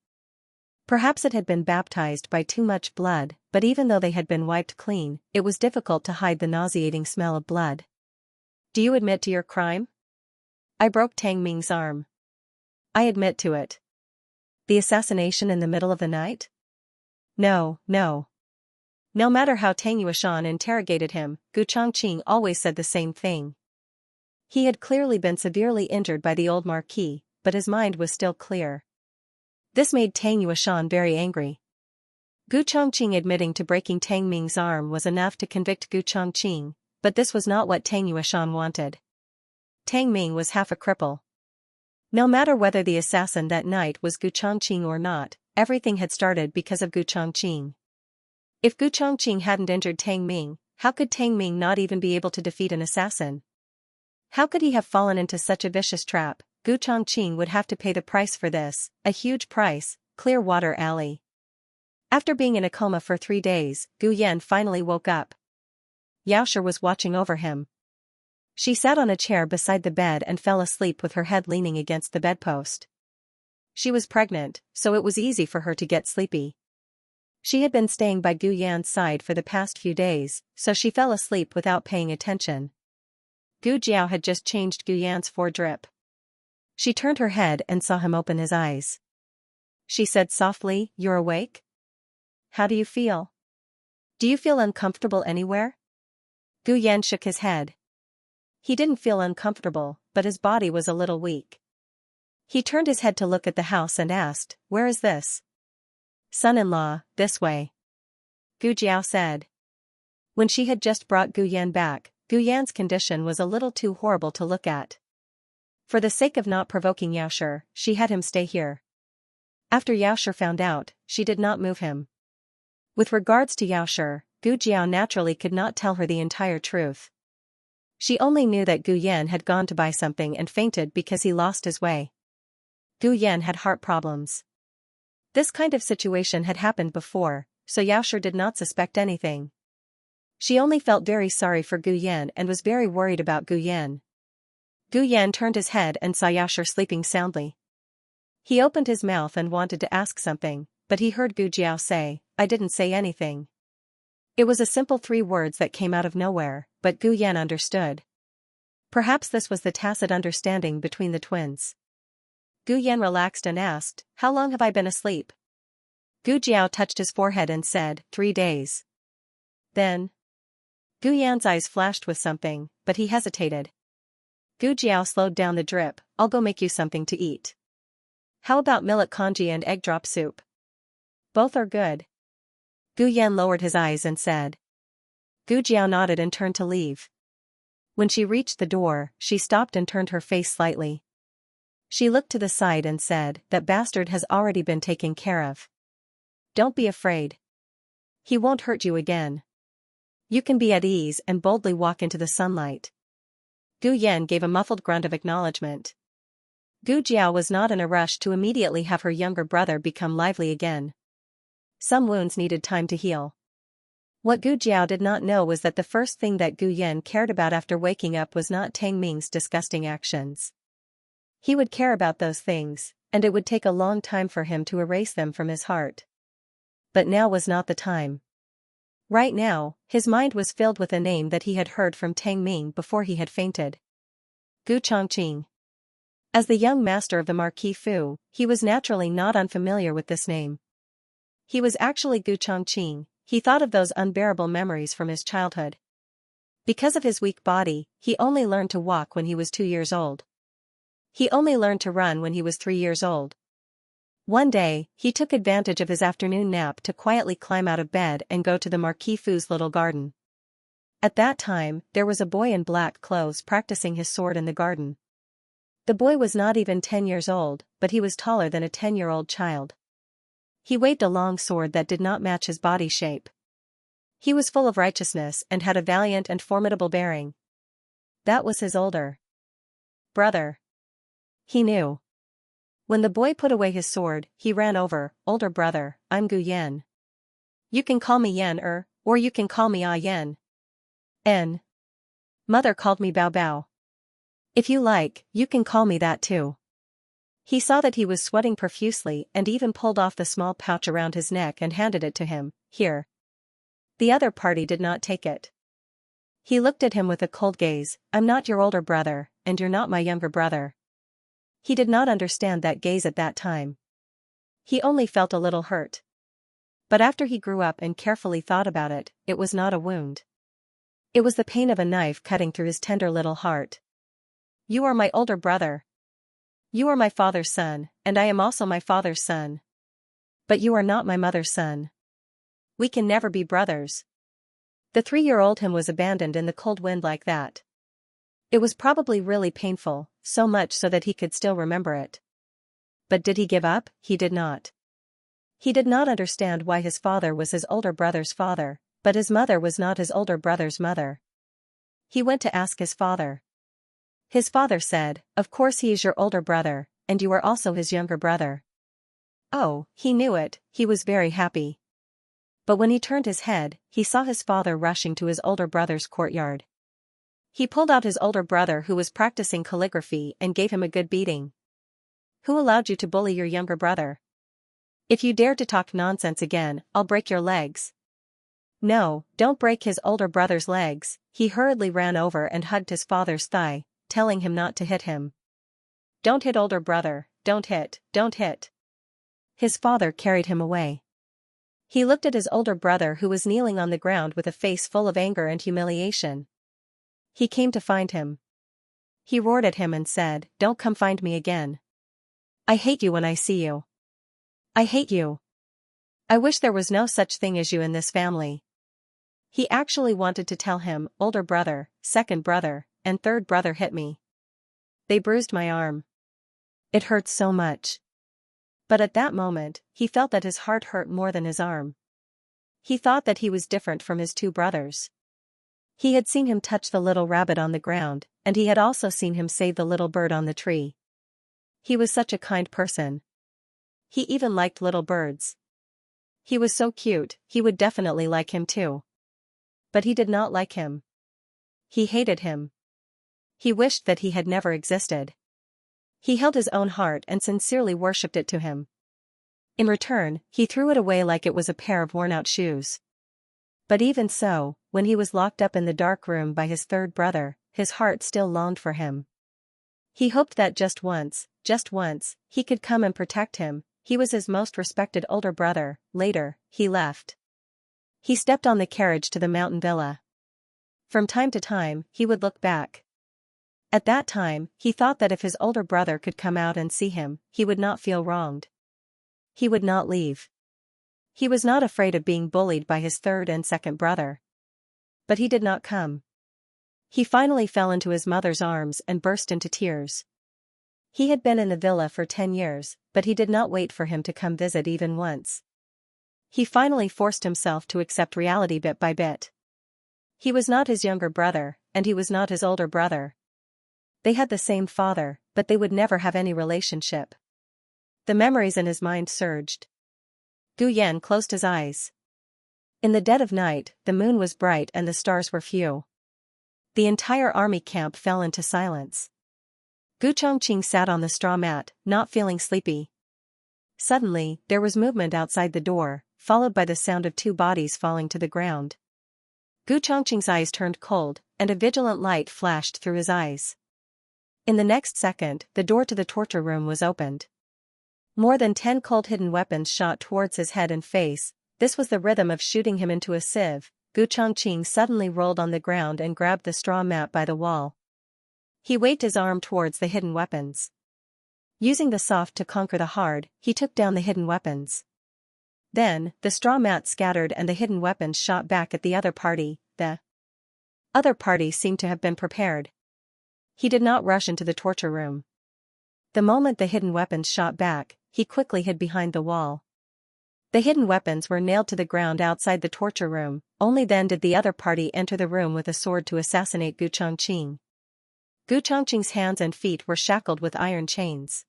Perhaps it had been baptized by too much blood, but even though they had been wiped clean, it was difficult to hide the nauseating smell of blood. Do you admit to your crime? I broke Tang Ming's arm. I admit to it. The assassination in the middle of the night? No. No matter how Tang Yuashan interrogated him, Gu Chongqing always said the same thing. He had clearly been severely injured by the old marquis, but his mind was still clear. This made Tang Yuashan very angry. Gu Chongqing admitting to breaking Tang Ming's arm was enough to convict Gu Chongqing, but this was not what Tang Yuashan wanted. Tang Ming was half a cripple. No matter whether the assassin that night was Gu Chongqing or not, everything had started because of Gu Chongqing. If Gu Chongqing hadn't injured Tang Ming, how could Tang Ming not even be able to defeat an assassin? How could he have fallen into such a vicious trap? Gu Chongqing would have to pay the price for this, a huge price, Clearwater Alley. After being in a coma for 3 days, Gu Yan finally woke up. Xianxia was watching over him. She sat on a chair beside the bed and fell asleep with her head leaning against the bedpost. She was pregnant, so it was easy for her to get sleepy. She had been staying by Gu Yan's side for the past few days, so she fell asleep without paying attention. Gu Jiao had just changed Gu Yan's foredrip. She turned her head and saw him open his eyes. She said softly, "You're awake? How do you feel? Do you feel uncomfortable anywhere?" Gu Yan shook his head. He didn't feel uncomfortable, but his body was a little weak. He turned his head to look at the house and asked, "Where is this?" "Son-in-law, this way," Gu Jiao said. When she had just brought Gu Yan back, Gu Yan's condition was a little too horrible to look at. For the sake of not provoking Xianxia, she had him stay here. After Xianxia found out, she did not move him. With regards to Xianxia, Gu Jiao naturally could not tell her the entire truth. She only knew that Gu Yan had gone to buy something and fainted because he lost his way. Gu Yan had heart problems. This kind of situation had happened before, so Xiaoxia did not suspect anything. She only felt very sorry for Gu Yan and was very worried about Gu Yan. Gu Yan turned his head and saw Xiaoxia sleeping soundly. He opened his mouth and wanted to ask something, but he heard Gu Jiao say, "I didn't say anything." It was a simple 3 words that came out of nowhere, but Gu Yan understood. Perhaps this was the tacit understanding between the twins. Gu Yan relaxed and asked, "How long have I been asleep?" Gu Jiao touched his forehead and said, 3 days. Then, Gu Yan's eyes flashed with something, but he hesitated. Gu Jiao slowed down the drip. "I'll go make you something to eat. How about millet congee and egg drop soup? Both are good." Gu Yan lowered his eyes and said. Gu Jiao nodded and turned to leave. When she reached the door, she stopped and turned her face slightly. She looked to the side and said, "That bastard has already been taken care of. Don't be afraid. He won't hurt you again. You can be at ease and boldly walk into the sunlight." Gu Yan gave a muffled grunt of acknowledgement. Gu Jiao was not in a rush to immediately have her younger brother become lively again. Some wounds needed time to heal. What Gu Jiao did not know was that the first thing that Gu Yan cared about after waking up was not Tang Ming's disgusting actions. He would care about those things, and it would take a long time for him to erase them from his heart. But now was not the time. Right now, his mind was filled with a name that he had heard from Tang Ming before he had fainted. Gu Chongqing. As the young master of the Marquis Fu, he was naturally not unfamiliar with this name. He was actually Gu Chongqing. He thought of those unbearable memories from his childhood. Because of his weak body, he only learned to walk when he was 2 years old. He only learned to run when he was 3 years old. One day, he took advantage of his afternoon nap to quietly climb out of bed and go to the Marquis Fu's little garden. At that time, there was a boy in black clothes practicing his sword in the garden. The boy was not even 10 years old, but he was taller than a 10-year-old child. He waved a long sword that did not match his body shape. He was full of righteousness and had a valiant and formidable bearing. That was his older brother. He knew. When the boy put away his sword, he ran over. "Older brother, I'm Gu Yan. You can call me Yan or you can call me Yan. N. Mother called me Bao Bao. If you like, you can call me that too." He saw that he was sweating profusely and even pulled off the small pouch around his neck and handed it to him. "Here." The other party did not take it. He looked at him with a cold gaze. "I'm not your older brother, and you're not my younger brother." He did not understand that gaze at that time. He only felt a little hurt. But after he grew up and carefully thought about it, it was not a wound. It was the pain of a knife cutting through his tender little heart. "You are my older brother. You are my father's son, and I am also my father's son. But you are not my mother's son. We can never be brothers." The 3-year-old him was abandoned in the cold wind like that. It was probably really painful, so much so that he could still remember it. But did he give up? He did not. He did not understand why his father was his older brother's father, but his mother was not his older brother's mother. He went to ask his father. His father said, "Of course he is your older brother, and you are also his younger brother." Oh, he knew it. He was very happy. But when he turned his head, he saw his father rushing to his older brother's courtyard. He pulled out his older brother who was practicing calligraphy and gave him a good beating. "Who allowed you to bully your younger brother? If you dare to talk nonsense again, I'll break your legs." "No, don't break his older brother's legs." He hurriedly ran over and hugged his father's thigh, telling him not to hit him. "Don't hit older brother, don't hit, don't hit." His father carried him away. He looked at his older brother who was kneeling on the ground with a face full of anger and humiliation. He came to find him. He roared at him and said, "Don't come find me again. I hate you when I see you. I hate you. I wish there was no such thing as you in this family." He actually wanted to tell him, "Older brother, second brother, and third brother hit me. They bruised my arm. It hurts so much." But at that moment, he felt that his heart hurt more than his arm. He thought that he was different from his 2 brothers. He had seen him touch the little rabbit on the ground, and he had also seen him save the little bird on the tree. He was such a kind person. He even liked little birds. He was so cute, he would definitely like him too. But he did not like him. He hated him. He wished that he had never existed. He held his own heart and sincerely worshipped it to him. In return, he threw it away like it was a pair of worn-out shoes. But even so, when he was locked up in the dark room by his third brother, his heart still longed for him. He hoped that just once, he could come and protect him. He was his most respected older brother. Later, he left. He stepped on the carriage to the mountain villa. From time to time, he would look back. At that time, he thought that if his older brother could come out and see him, he would not feel wronged. He would not leave. He was not afraid of being bullied by his third and second brother. But he did not come. He finally fell into his mother's arms and burst into tears. He had been in the villa for 10 years, but he did not wait for him to come visit even once. He finally forced himself to accept reality bit by bit. He was not his younger brother, and he was not his older brother. They had the same father, but they would never have any relationship. The memories in his mind surged. Gu Yan closed his eyes. In the dead of night, the moon was bright and the stars were few. The entire army camp fell into silence. Gu Chongqing sat on the straw mat, not feeling sleepy. Suddenly, there was movement outside the door, followed by the sound of 2 bodies falling to the ground. Gu Chongqing's eyes turned cold, and a vigilant light flashed through his eyes. In the next second, the door to the torture room was opened. More than 10 cold hidden weapons shot towards his head and face. This was the rhythm of shooting him into a sieve. Gu Chongqing suddenly rolled on the ground and grabbed the straw mat by the wall. He waved his arm towards the hidden weapons. Using the soft to conquer the hard, he took down the hidden weapons. Then, the straw mat scattered and the hidden weapons shot back at the other party. The other party seemed to have been prepared. He did not rush into the torture room. The moment the hidden weapons shot back, he quickly hid behind the wall. The hidden weapons were nailed to the ground outside the torture room. Only then did the other party enter the room with a sword to assassinate Gu Chongqing. Gu Chongqing's hands and feet were shackled with iron chains.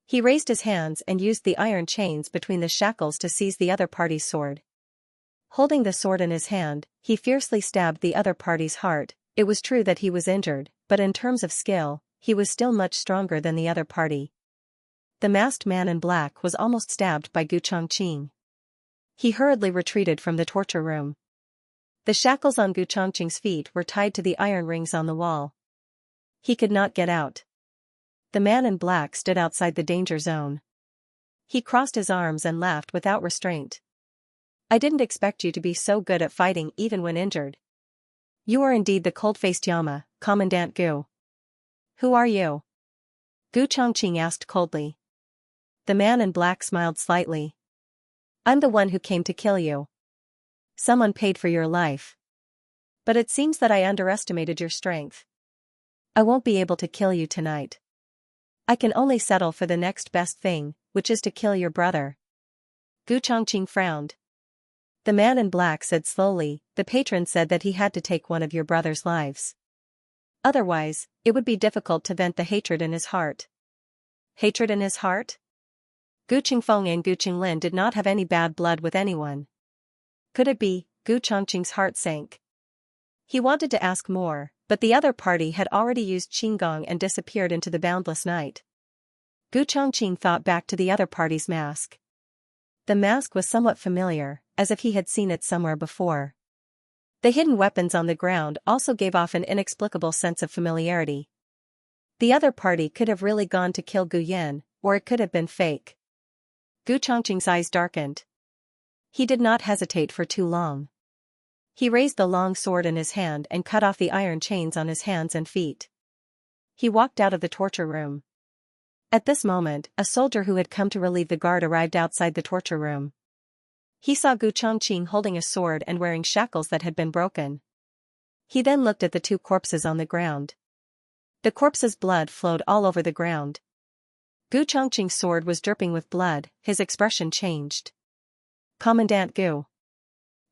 He raised his hands and used the iron chains between the shackles to seize the other party's sword. Holding the sword in his hand, he fiercely stabbed the other party's heart. It was true that he was injured, but in terms of skill, he was still much stronger than the other party. The masked man in black was almost stabbed by Gu Chongqing. He hurriedly retreated from the torture room. The shackles on Gu Chongqing's feet were tied to the iron rings on the wall. He could not get out. The man in black stood outside the danger zone. He crossed his arms and laughed without restraint. I didn't expect you to be so good at fighting even when injured. You are indeed the cold-faced Yama, Commandant Gu. Who are you? Gu Chongqing asked coldly. The man in black smiled slightly. I'm the one who came to kill you. Someone paid for your life. But it seems that I underestimated your strength. I won't be able to kill you tonight. I can only settle for the next best thing, which is to kill your brother. Gu Chongqing frowned. The man in black said slowly, the patron said that he had to take one of your brother's lives. Otherwise, it would be difficult to vent the hatred in his heart. Hatred in his heart? Gu Qingfeng and Gu Qinglin did not have any bad blood with anyone. Could it be? Gu Chongqing's heart sank. He wanted to ask more, but the other party had already used Qinggong and disappeared into the boundless night. Gu Chongqing thought back to the other party's mask. The mask was somewhat familiar, as if he had seen it somewhere before. The hidden weapons on the ground also gave off an inexplicable sense of familiarity. The other party could have really gone to kill Gu Yan, or it could have been fake. Gu Chongqing's eyes darkened. He did not hesitate for too long. He raised the long sword in his hand and cut off the iron chains on his hands and feet. He walked out of the torture room. At this moment, a soldier who had come to relieve the guard arrived outside the torture room. He saw Gu Chongqing holding a sword and wearing shackles that had been broken. He then looked at the 2 corpses on the ground. The corpses' blood flowed all over the ground. Gu Chongqing's sword was dripping with blood. His expression changed. Commandant Gu.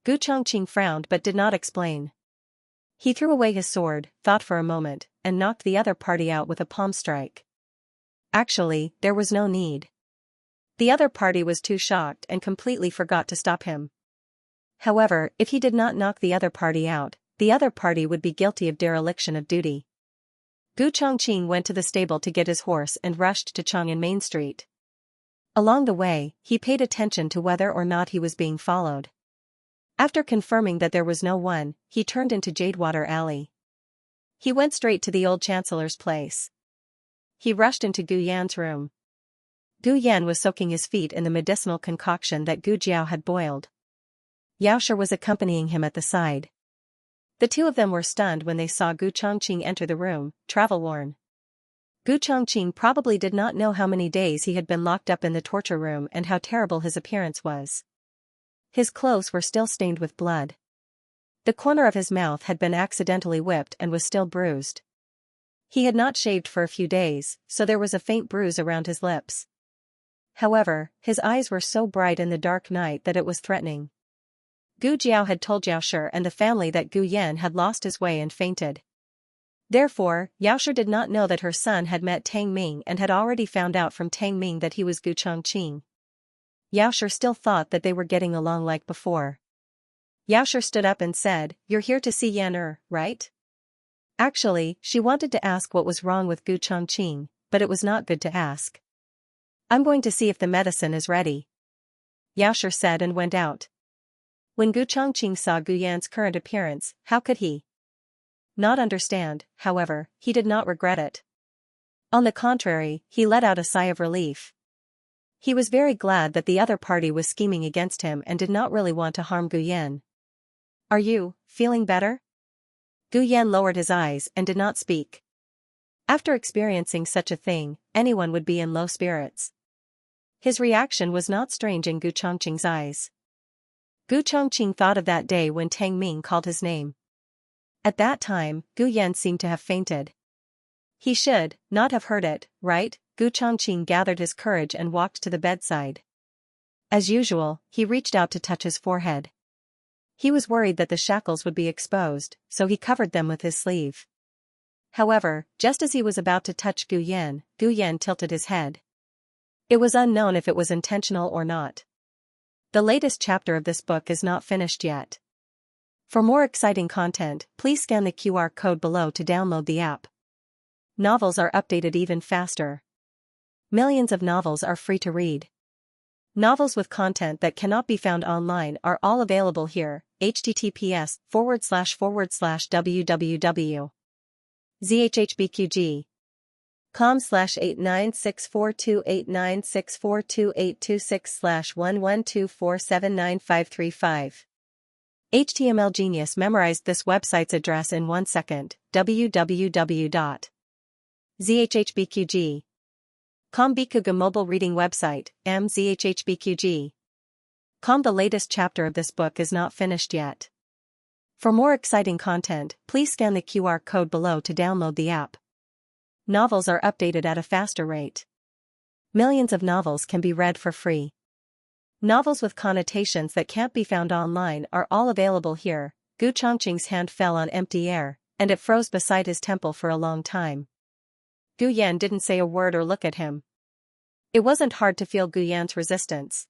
Gu Chongqing frowned but did not explain. He threw away his sword, thought for a moment, and knocked the other party out with a palm strike. Actually, there was no need. The other party was too shocked and completely forgot to stop him. However, if he did not knock the other party out, the other party would be guilty of dereliction of duty. Gu Chongqing went to the stable to get his horse and rushed to Chang'an Main Street. Along the way, he paid attention to whether or not he was being followed. After confirming that there was no one, he turned into Jadewater Alley. He went straight to the old chancellor's place. He rushed into Gu Yan's room. Gu Yan was soaking his feet in the medicinal concoction that Gu Jiao had boiled. Yaoshi was accompanying him at the side. The two of them were stunned when they saw Gu Chongqing enter the room, travel-worn. Gu Chongqing probably did not know how many days he had been locked up in the torture room and how terrible his appearance was. His clothes were still stained with blood. The corner of his mouth had been accidentally whipped and was still bruised. He had not shaved for a few days, so there was a faint bruise around his lips. However, his eyes were so bright in the dark night that it was threatening. Gu Jiao had told Yaoshi and the family that Gu Yan had lost his way and fainted. Therefore, Yaoshi did not know that her son had met Tang Ming and had already found out from Tang Ming that he was Gu Chongqing. Yaoshi still thought that they were getting along like before. Yaoshi stood up and said, "You're here to see Yan, right?" Actually, she wanted to ask what was wrong with Gu Chongqing, but it was not good to ask. "I'm going to see if the medicine is ready," Yaoshi said and went out. When Gu Chongqing saw Gu Yan's current appearance, how could he not understand? However, he did not regret it. On the contrary, he let out a sigh of relief. He was very glad that the other party was scheming against him and did not really want to harm Gu Yan. "Are you feeling better?" Gu Yan lowered his eyes and did not speak. After experiencing such a thing, anyone would be in low spirits. His reaction was not strange in Gu Chongqing's eyes. Gu Chongqing thought of that day when Tang Ming called his name. At that time, Gu Yan seemed to have fainted. He should not have heard it, right? Gu Chongqing gathered his courage and walked to the bedside. As usual, he reached out to touch his forehead. He was worried that the shackles would be exposed, so he covered them with his sleeve. However, just as he was about to touch Gu Yan tilted his head. It was unknown if it was intentional or not. The latest chapter of this book is not finished yet. For more exciting content, please scan the QR code below to download the app. Novels are updated even faster. Millions of novels are free to read. Novels with content that cannot be found online are all available here. https://www.zhhbqg.com/89642896428226/112479535. HTML Genius memorized this website's address in 1 second. www.zhhbqg.com Bikuga mobile reading website, mzhhbqg.com. The latest chapter of this book is not finished yet. For more exciting content, please scan the QR code below to download the app. Novels are updated at a faster rate. Millions of novels can be read for free. Novels with connotations that can't be found online are all available here. Gu Chongqing's hand fell on empty air, and it froze beside his temple for a long time. Gu Yan didn't say a word or look at him. It wasn't hard to feel Gu Yan's resistance.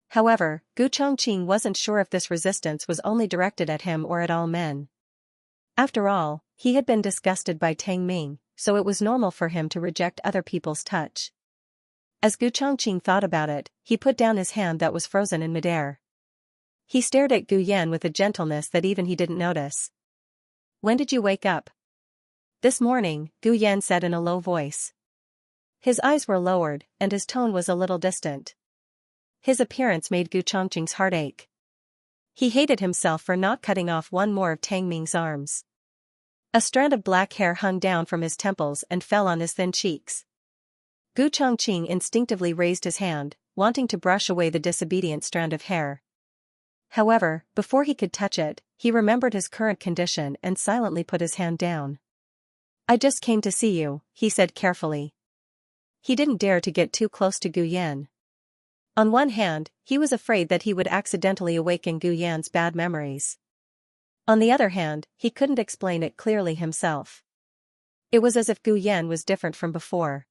However, Gu Chongqing wasn't sure if this resistance was only directed at him or at all men. After all, he had been disgusted by Tang Ming, so it was normal for him to reject other people's touch. As Gu Chongqing thought about it, he put down his hand that was frozen in midair. He stared at Gu Yan with a gentleness that even he didn't notice. "When did you wake up?" "This morning," Gu Yan said in a low voice. His eyes were lowered, and his tone was a little distant. His appearance made Gu Chongqing's heart ache. He hated himself for not cutting off one more of Tang Ming's arms. A strand of black hair hung down from his temples and fell on his thin cheeks. Gu Chongqing instinctively raised his hand, wanting to brush away the disobedient strand of hair. However, before he could touch it, he remembered his current condition and silently put his hand down. "I just came to see you," he said carefully. He didn't dare to get too close to Gu Yan. On one hand, he was afraid that he would accidentally awaken Gu Yan's bad memories. On the other hand, he couldn't explain it clearly himself. It was as if Gu Yan was different from before.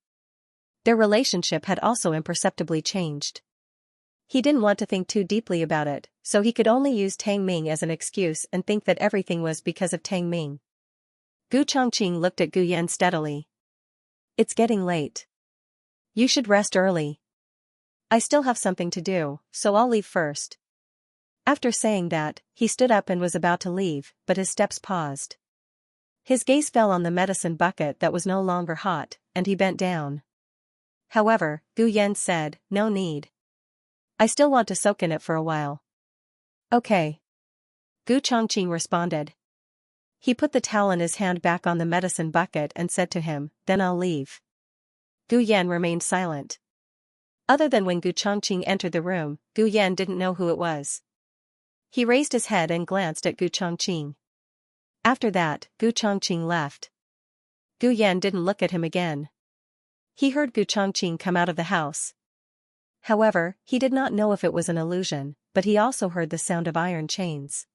Their relationship had also imperceptibly changed. He didn't want to think too deeply about it, so he could only use Tang Ming as an excuse and think that everything was because of Tang Ming. Gu Chongqing looked at Gu Yan steadily. It's getting late. You should rest early. I still have something to do, so I'll leave first. After saying that, he stood up and was about to leave, but his steps paused. His gaze fell on the medicine bucket that was no longer hot, and he bent down. However, Gu Yan said, "No need. I still want to soak in it for a while." Okay. Gu Chongqing responded. He put the towel in his hand back on the medicine bucket and said to him, "Then I'll leave." Gu Yan remained silent. Other than when Gu Chongqing entered the room, Gu Yan didn't know who it was. He raised his head and glanced at Gu Chongqing. After that, Gu Chongqing left. Gu Yan didn't look at him again. He heard Gu Chongqing come out of the house. However, he did not know if it was an illusion, but he also heard the sound of iron chains.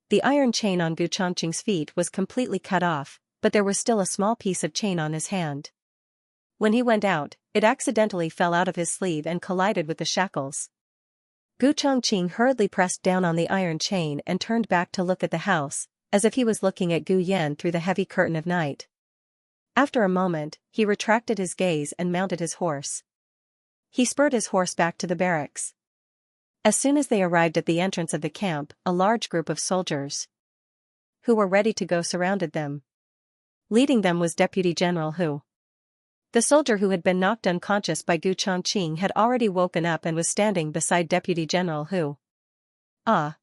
The iron chain on Gu Chongqing's feet was completely cut off, but there was still a small piece of chain on his hand. When he went out, it accidentally fell out of his sleeve and collided with the shackles. Gu Chongqing hurriedly pressed down on the iron chain and turned back to look at the house, as if he was looking at Gu Yan through the heavy curtain of night. After a moment, he retracted his gaze and mounted his horse. He spurred his horse back to the barracks. As soon as they arrived at the entrance of the camp, a large group of soldiers who were ready to go surrounded them. Leading them was Deputy General Hu. The soldier who had been knocked unconscious by Gu Chongqing had already woken up and was standing beside Deputy General Hu. "Ah.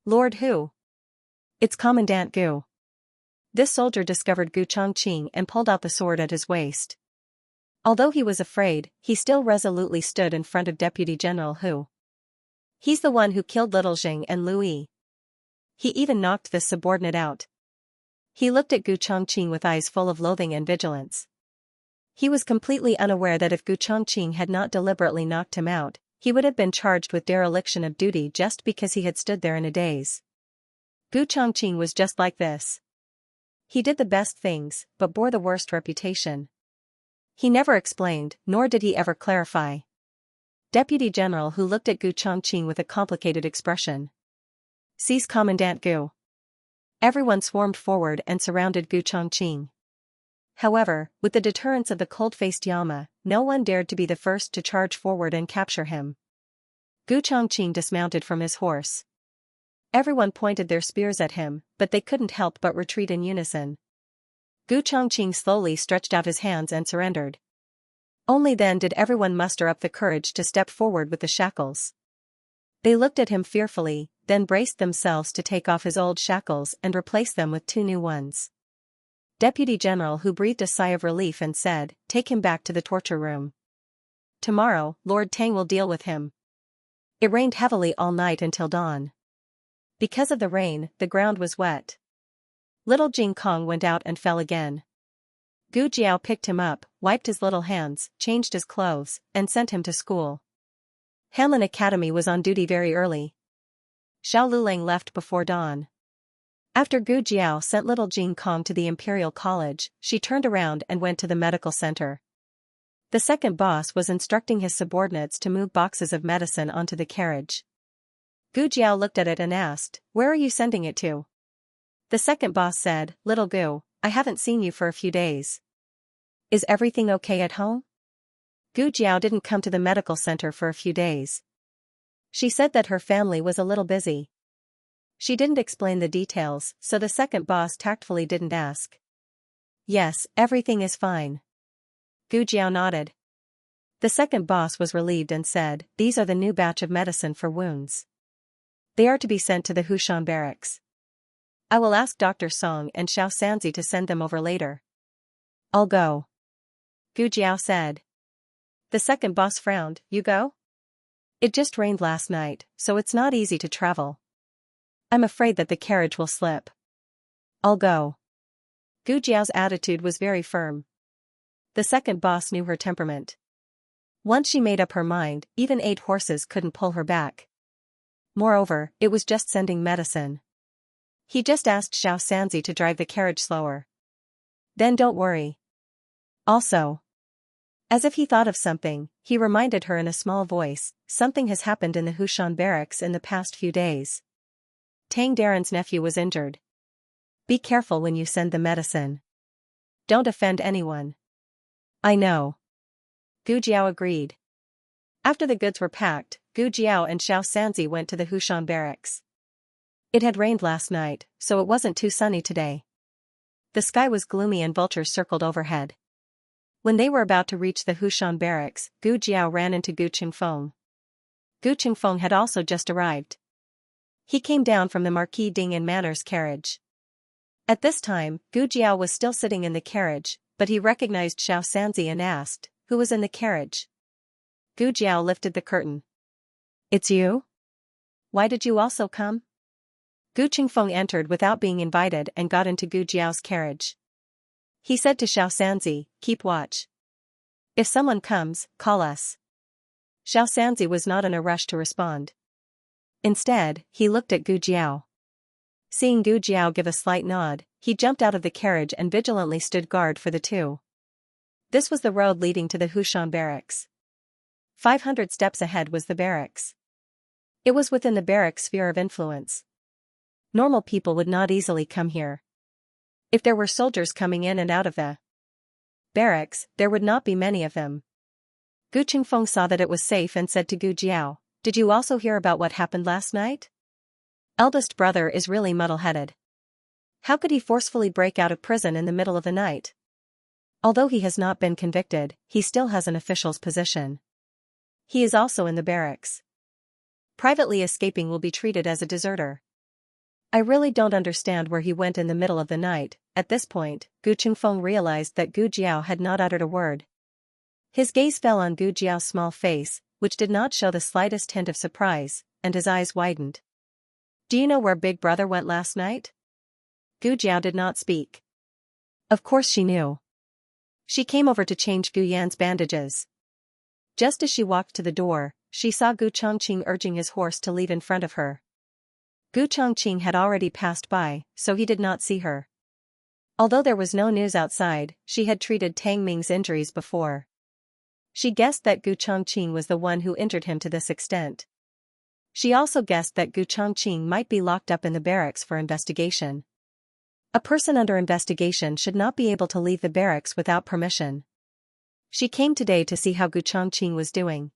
Lord Hu. It's Commandant Gu." This soldier discovered Gu Chongqing and pulled out the sword at his waist. Although he was afraid, he still resolutely stood in front of Deputy General Hu. "He's the one who killed Little Jing and Louis. He even knocked this subordinate out." He looked at Gu Chongqing with eyes full of loathing and vigilance. He was completely unaware that if Gu Chongqing had not deliberately knocked him out, he would have been charged with dereliction of duty just because he had stood there in a daze. Gu Chongqing was just like this. He did the best things, but bore the worst reputation. He never explained, nor did he ever clarify. Deputy General Hu looked at Gu Chongqing with a complicated expression. "Seize Commandant Gu." Everyone swarmed forward and surrounded Gu Chongqing. However, with the deterrence of the cold-faced Yama, no one dared to be the first to charge forward and capture him. Gu Chongqing dismounted from his horse. Everyone pointed their spears at him, but they couldn't help but retreat in unison. Gu Chongqing slowly stretched out his hands and surrendered. Only then did everyone muster up the courage to step forward with the shackles. They looked at him fearfully, then braced themselves to take off his old shackles and replace them with 2 new ones. Deputy General Hu breathed a sigh of relief and said, "Take him back to the torture room. Tomorrow, Lord Tang will deal with him." It rained heavily all night until dawn. Because of the rain, the ground was wet. Little Jing Kong went out and fell again. Gu Jiao picked him up, wiped his little hands, changed his clothes, and sent him to school. Hanlin Academy was on duty very early. Xiao Lulang left before dawn. After Gu Jiao sent little Jing Kong to the Imperial College, she turned around and went to the medical center. The second boss was instructing his subordinates to move boxes of medicine onto the carriage. Gu Jiao looked at it and asked, "Where are you sending it to?" The second boss said, "Little Gu, I haven't seen you for a few days. Is everything okay at home?" Gu Jiao didn't come to the medical center for a few days. She said that her family was a little busy. She didn't explain the details, so the second boss tactfully didn't ask. "Yes, everything is fine." Gu Jiao nodded. The second boss was relieved and said, "These are the new batch of medicine for wounds. They are to be sent to the Hushan barracks. I will ask Dr. Song and Xiao Sanzi to send them over later." "I'll go," Gu Jiao said. The second boss frowned. "You go? It just rained last night, so it's not easy to travel. I'm afraid that the carriage will slip." "I'll go." Gu Jiao's attitude was very firm. The second boss knew her temperament. Once she made up her mind, even 8 horses couldn't pull her back. Moreover, it was just sending medicine. He just asked Xianxia to drive the carriage slower. Then don't worry. Also, as if he thought of something, he reminded her in a small voice, something has happened in the Hushan barracks in the past few days. Tang Darren's nephew was injured. Be careful when you send the medicine. Don't offend anyone. I know. Gu Jiao agreed. After the goods were packed, Gu Jiao and Xianxia went to the Hushan barracks. It had rained last night, so it wasn't too sunny today. The sky was gloomy and vultures circled overhead. When they were about to reach the Hushan barracks, Gu Jiao ran into Gu Qingfeng. Gu Qingfeng had also just arrived. He came down from the Marquis Ding and Manor's carriage. At this time, Gu Jiao was still sitting in the carriage, but he recognized Xianxia and asked, who was in the carriage? Gu Jiao lifted the curtain. It's you? Why did you also come? Gu Qingfeng entered without being invited and got into Gu Jiao's carriage. He said to Xianxia, keep watch. If someone comes, call us. Xianxia was not in a rush to respond. Instead, he looked at Gu Jiao. Seeing Gu Jiao give a slight nod, he jumped out of the carriage and vigilantly stood guard for the two. This was the road leading to the Hushan barracks. 500 steps ahead was the barracks. It was within the barracks' sphere of influence. Normal people would not easily come here. If there were soldiers coming in and out of the barracks, there would not be many of them. Gu Qingfeng saw that it was safe and said to Gu Jiao, did you also hear about what happened last night? Eldest brother is really muddle-headed. How could he forcefully break out of prison in the middle of the night? Although he has not been convicted, he still has an official's position. He is also in the barracks. Privately escaping will be treated as a deserter. I really don't understand where he went in the middle of the night. At this point, Gu Qingfeng realized that Gu Jiao had not uttered a word. His gaze fell on Gu Jiao's small face, which did not show the slightest hint of surprise, and his eyes widened. Do you know where Big Brother went last night? Gu Jiao did not speak. Of course she knew. She came over to change Gu Yan's bandages. Just as she walked to the door, she saw Gu Chongqing urging his horse to leave in front of her. Gu Chongqing had already passed by, so he did not see her. Although there was no news outside, she had treated Tang Ming's injuries before. She guessed that Gu Chongqing was the one who injured him to this extent. She also guessed that Gu Chongqing might be locked up in the barracks for investigation. A person under investigation should not be able to leave the barracks without permission. She came today to see how Gu Chongqing was doing.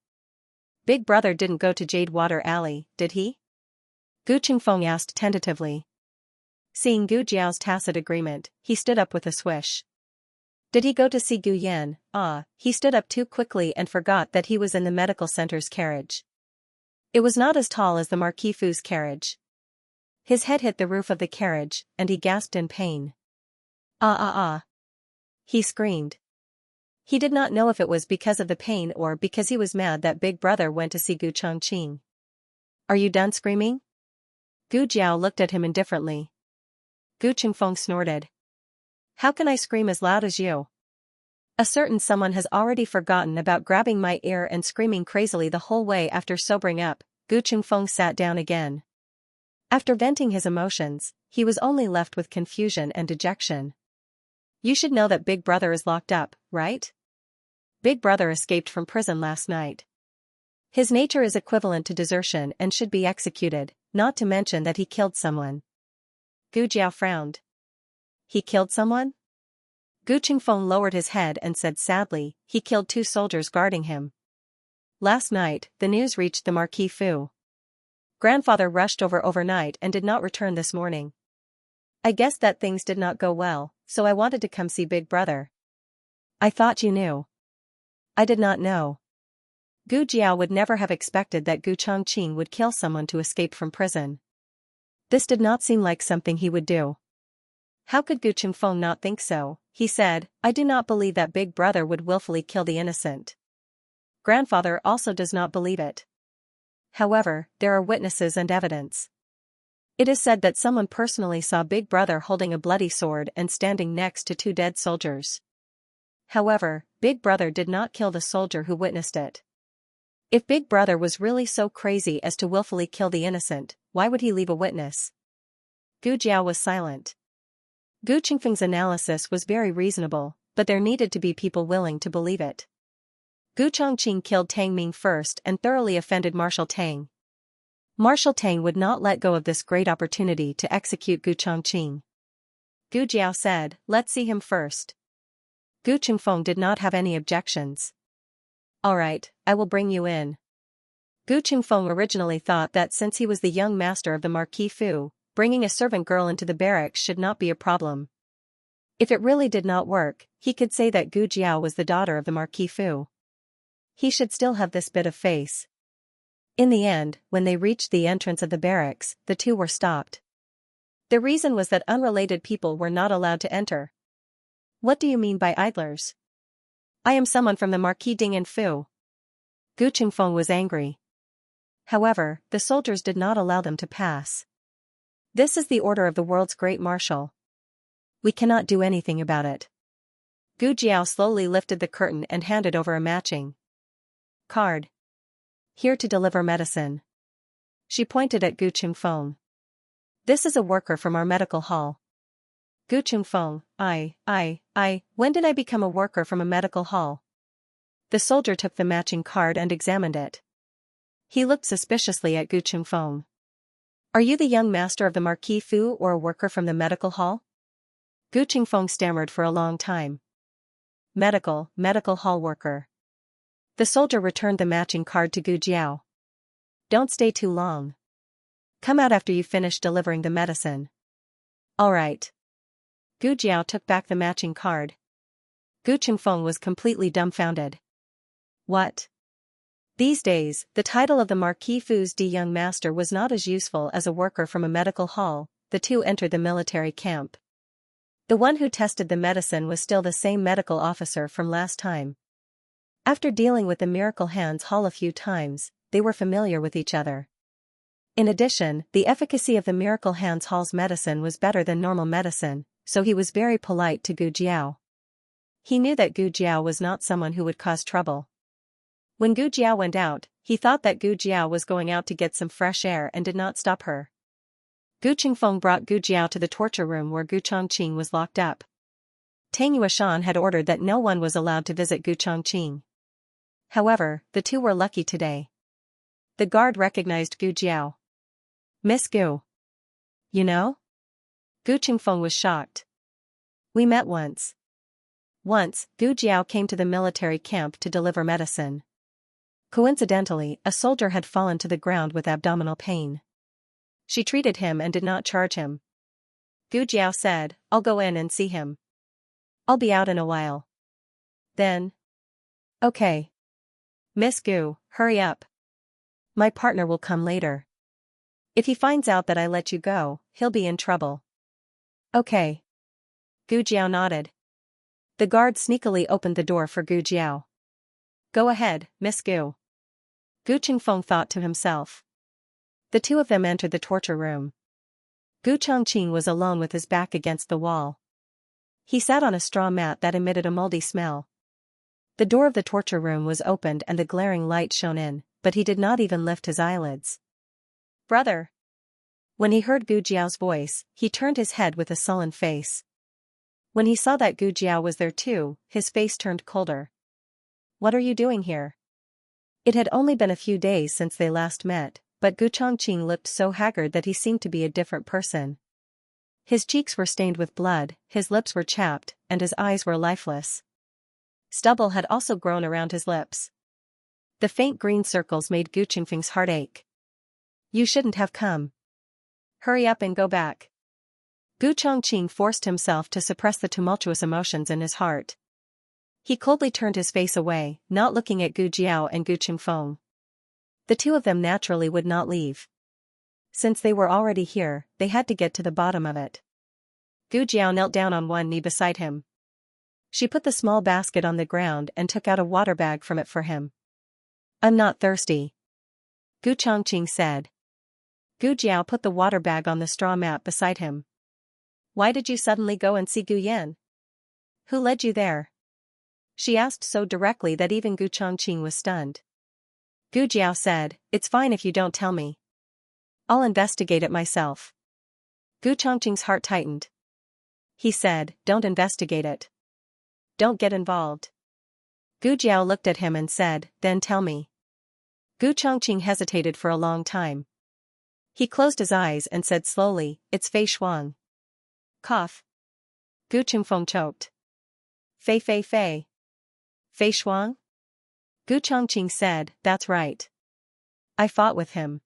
Big Brother didn't go to Jade Water Alley, did he? Gu Qingfeng asked tentatively. Seeing Gu Jiao's tacit agreement, he stood up with a swish. Did he go to see Gu Yan? He stood up too quickly and forgot that he was in the medical center's carriage. It was not as tall as the Marquis Fu's carriage. His head hit the roof of the carriage, and he gasped in pain. He screamed. He did not know if it was because of the pain or because he was mad that Big Brother went to see Gu Chongqing. Are you done screaming? Gu Jiao looked at him indifferently. Gu Qingfeng snorted. How can I scream as loud as you? A certain someone has already forgotten about grabbing my ear and screaming crazily the whole way after sobering up. Gu Qingfeng sat down again. After venting his emotions, he was only left with confusion and dejection. You should know that Big Brother is locked up, right? Big Brother escaped from prison last night. His nature is equivalent to desertion and should be executed, not to mention that he killed someone. Gu Jiao frowned. He killed someone? Gu Qingfeng lowered his head and said sadly, he killed 2 soldiers guarding him. Last night, the news reached the Marquis Fu. Grandfather rushed over overnight and did not return this morning. I guessed that things did not go well, so I wanted to come see Big Brother. I thought you knew. I did not know. Gu Jiao would never have expected that Gu Chongqing would kill someone to escape from prison. This did not seem like something he would do. How could Gu Qingfeng not think so? He said, I do not believe that Big Brother would willfully kill the innocent. Grandfather also does not believe it. However, there are witnesses and evidence. It is said that someone personally saw Big Brother holding a bloody sword and standing next to 2 dead soldiers. However, Big Brother did not kill the soldier who witnessed it. If Big Brother was really so crazy as to willfully kill the innocent, why would he leave a witness? Gu Jiao was silent. Gu Qingfeng's analysis was very reasonable, but there needed to be people willing to believe it. Gu Chongqing killed Tang Ming first and thoroughly offended Marshal Tang. Marshal Tang would not let go of this great opportunity to execute Gu Chongqing. Gu Jiao said, "Let's see him first." Gu Qingfeng did not have any objections. "All right, I will bring you in." Gu Qingfeng originally thought that since he was the young master of the Marquis Fu, bringing a servant girl into the barracks should not be a problem. If it really did not work, he could say that Gu Jiao was the daughter of the Marquis Fu. He should still have this bit of face. In the end, when they reached the entrance of the barracks, the two were stopped. The reason was that unrelated people were not allowed to enter. "What do you mean by idlers? I am someone from the Marquis Ding and Fu." Gu Qingfeng was angry. However, the soldiers did not allow them to pass. "This is the order of the world's great marshal. We cannot do anything about it." Gu Jiao slowly lifted the curtain and handed over a matching card. "Here to deliver medicine." She pointed at Gu Qingfeng. "This is a worker from our medical hall." Gu Qingfeng, when did I become a worker from a medical hall?" The soldier took the matching card and examined it. He looked suspiciously at Gu Qingfeng. "Are you the young master of the Marquis Fu or a worker from the medical hall?" Gu Qingfeng stammered for a long time. Medical hall worker." The soldier returned the matching card to Gu Jiao. "Don't stay too long. Come out after you finish delivering the medicine." "All right." Gu Jiao took back the matching card. Gu Qingfeng was completely dumbfounded. What? These days, the title of the Marquis Fu's young master was not as useful as a worker from a medical hall. The two entered the military camp. The one who tested the medicine was still the same medical officer from last time. After dealing with the Miracle Hands Hall a few times, they were familiar with each other. In addition, the efficacy of the Miracle Hands Hall's medicine was better than normal medicine, so he was very polite to Gu Jiao. He knew that Gu Jiao was not someone who would cause trouble. When Gu Jiao went out, he thought that Gu Jiao was going out to get some fresh air and did not stop her. Gu Qingfeng brought Gu Jiao to the torture room where Gu Chongqing was locked up. Tang Yuashan had ordered that no one was allowed to visit Gu Chongqing. However, the two were lucky today. The guard recognized Gu Jiao. "Miss Gu. You know?" Gu Qingfeng was shocked. "We met once." Once, Gu Jiao came to the military camp to deliver medicine. Coincidentally, a soldier had fallen to the ground with abdominal pain. She treated him and did not charge him. Gu Jiao said, "I'll go in and see him. I'll be out in a while." Then. "Okay. Miss Gu, hurry up. My partner will come later. If he finds out that I let you go, he'll be in trouble." "Okay." Gu Jiao nodded. The guard sneakily opened the door for Gu Jiao. "Go ahead, Miss Gu." Gu Qingfeng thought to himself. The two of them entered the torture room. Gu Chongqing was alone with his back against the wall. He sat on a straw mat that emitted a moldy smell. The door of the torture room was opened and the glaring light shone in, but he did not even lift his eyelids. "Brother." When he heard Gu Jiao's voice, he turned his head with a sullen face. When he saw that Gu Jiao was there too, his face turned colder. "What are you doing here?" It had only been a few days since they last met, but Gu Chongqing looked so haggard that he seemed to be a different person. His cheeks were stained with blood, his lips were chapped, and his eyes were lifeless. Stubble had also grown around his lips. The faint green circles made Gu Qingfeng's heart ache. "You shouldn't have come. Hurry up and go back." Gu Chongqing forced himself to suppress the tumultuous emotions in his heart. He coldly turned his face away, not looking at Gu Jiao and Gu Qingfeng. The two of them naturally would not leave. Since they were already here, they had to get to the bottom of it. Gu Jiao knelt down on one knee beside him. She put the small basket on the ground and took out a water bag from it for him. "I'm not thirsty," Gu Chongqing said. Gu Jiao put the water bag on the straw mat beside him. "Why did you suddenly go and see Gu Yan? Who led you there?" She asked so directly that even Gu Chongqing was stunned. Gu Jiao said, "It's fine if you don't tell me. I'll investigate it myself." Gu Chongqing's heart tightened. He said, "Don't investigate it. Don't get involved." Gu Jiao looked at him and said, "Then tell me." Gu Chongqing hesitated for a long time. He closed his eyes and said slowly, "It's Fei Shuang." Cough. Gu Qingfeng choked. Fei Fei Fei. Fei Shuang? Gu Chongqing said, "That's right. I fought with him.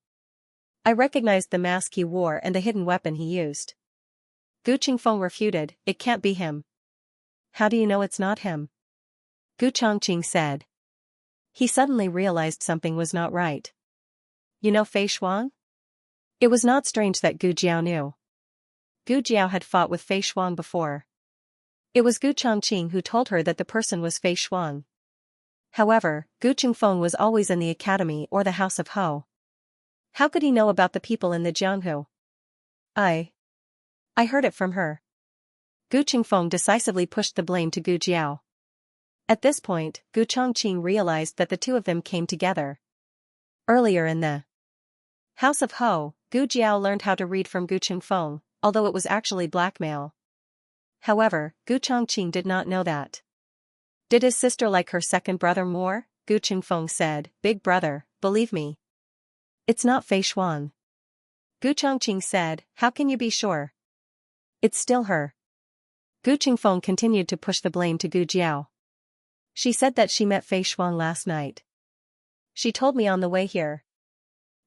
I recognized the mask he wore and the hidden weapon he used." Gu Qingfeng refuted, "It can't be him." "How do you know it's not him?" Gu Chongqing said. He suddenly realized something was not right. "You know Fei Shuang?" It was not strange that Gu Jiao knew. Gu Jiao had fought with Fei Shuang before. It was Gu Chongqing who told her that the person was Fei Shuang. However, Gu Qingfeng was always in the academy or the house of Ho. How could he know about the people in the Jianghu? I heard it from her. Gu Qingfeng decisively pushed the blame to Gu Jiao. At this point, Gu Chongqing realized that the two of them came together. Earlier in the house of Ho, Gu Jiao learned how to read from Gu Qingfeng, although it was actually blackmail. However, Gu Chongqing did not know that. Did his sister like her second brother more? Gu Qingfeng said, "Big brother, believe me. It's not Fei Shuang." Gu Chongqing said, "How can you be sure? It's still her." Gu Qingfeng continued to push the blame to Gu Jiao. "She said that she met Fei Shuang last night. She told me on the way here."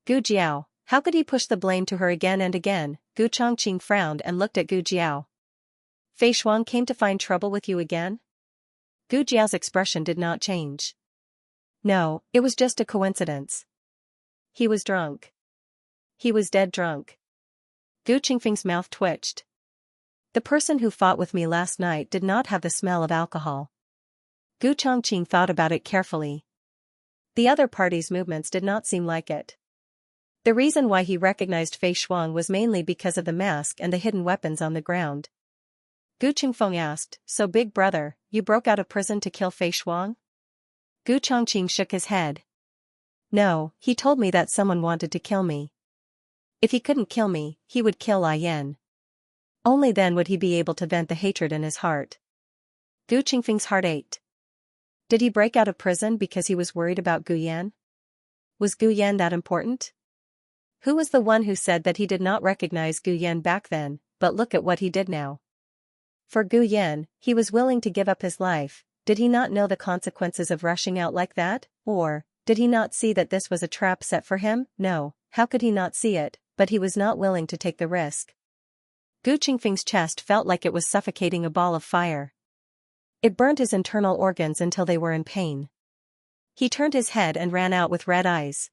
Gu Jiao, how could he push the blame to her again and again? Gu Chongqing frowned and looked at Gu Jiao. "Fei Shuang came to find trouble with you again?" Gu Jiao's expression did not change. "No, it was just a coincidence. He was drunk. He was dead drunk." Gu Qingfeng's mouth twitched. "The person who fought with me last night did not have the smell of alcohol." Gu Chongqing thought about it carefully. The other party's movements did not seem like it. The reason why he recognized Fei Shuang was mainly because of the mask and the hidden weapons on the ground. Gu Qingfeng asked, "So big brother, you broke out of prison to kill Fei Shuang?" Gu Chongqing shook his head. "No, he told me that someone wanted to kill me. If he couldn't kill me, he would kill Ai Yan. Only then would he be able to vent the hatred in his heart." Gu Qingfeng's heart ached. Did he break out of prison because he was worried about Gu Yan? Was Gu Yan that important? Who was the one who said that he did not recognize Gu Yan back then, but look at what he did now? For Gu Yan, he was willing to give up his life. Did he not know the consequences of rushing out like that? Or, did he not see that this was a trap set for him? No, how could he not see it, but he was not willing to take the risk. Gu Qingfeng's chest felt like it was suffocating a ball of fire. It burned his internal organs until they were in pain. He turned his head and ran out with red eyes.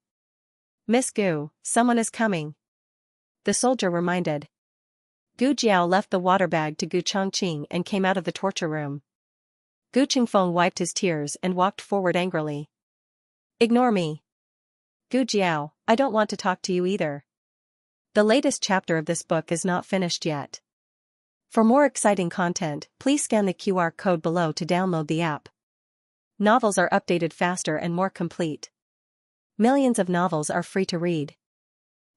"Miss Gu, someone is coming," the soldier reminded. Gu Jiao left the water bag to Gu Chongqing and came out of the torture room. Gu Qingfeng wiped his tears and walked forward angrily. "Ignore me. Gu Jiao, I don't want to talk to you either." The latest chapter of this book is not finished yet. For more exciting content, please scan the QR code below to download the app. Novels are updated faster and more complete. Millions of novels are free to read.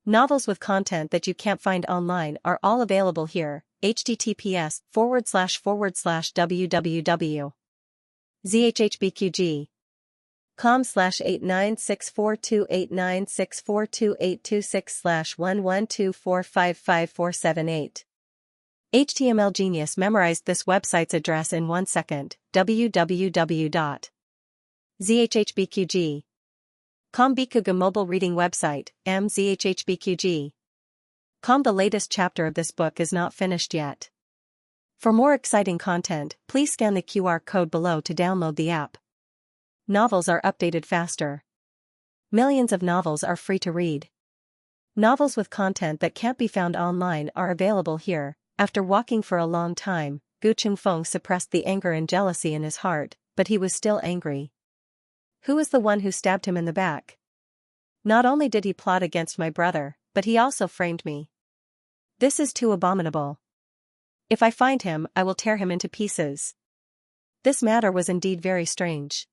Novels with content that you can't find online are all available here. https://www.zhhbqg.com/89642896428226/112455478. HTML Genius memorized this website's address in 1 second. www.zhhbqg.com Bikuga mobile reading website, mzhhbqg.com. The latest chapter of this book is not finished yet. For more exciting content, please scan the QR code below to download the app. Novels are updated faster. Millions of novels are free to read. Novels with content that can't be found online are available here. After walking for a long time, Gu Qingfeng suppressed the anger and jealousy in his heart, but he was still angry. Who is the one who stabbed him in the back? Not only did he plot against my brother, but he also framed me. This is too abominable. If I find him, I will tear him into pieces. This matter was indeed very strange.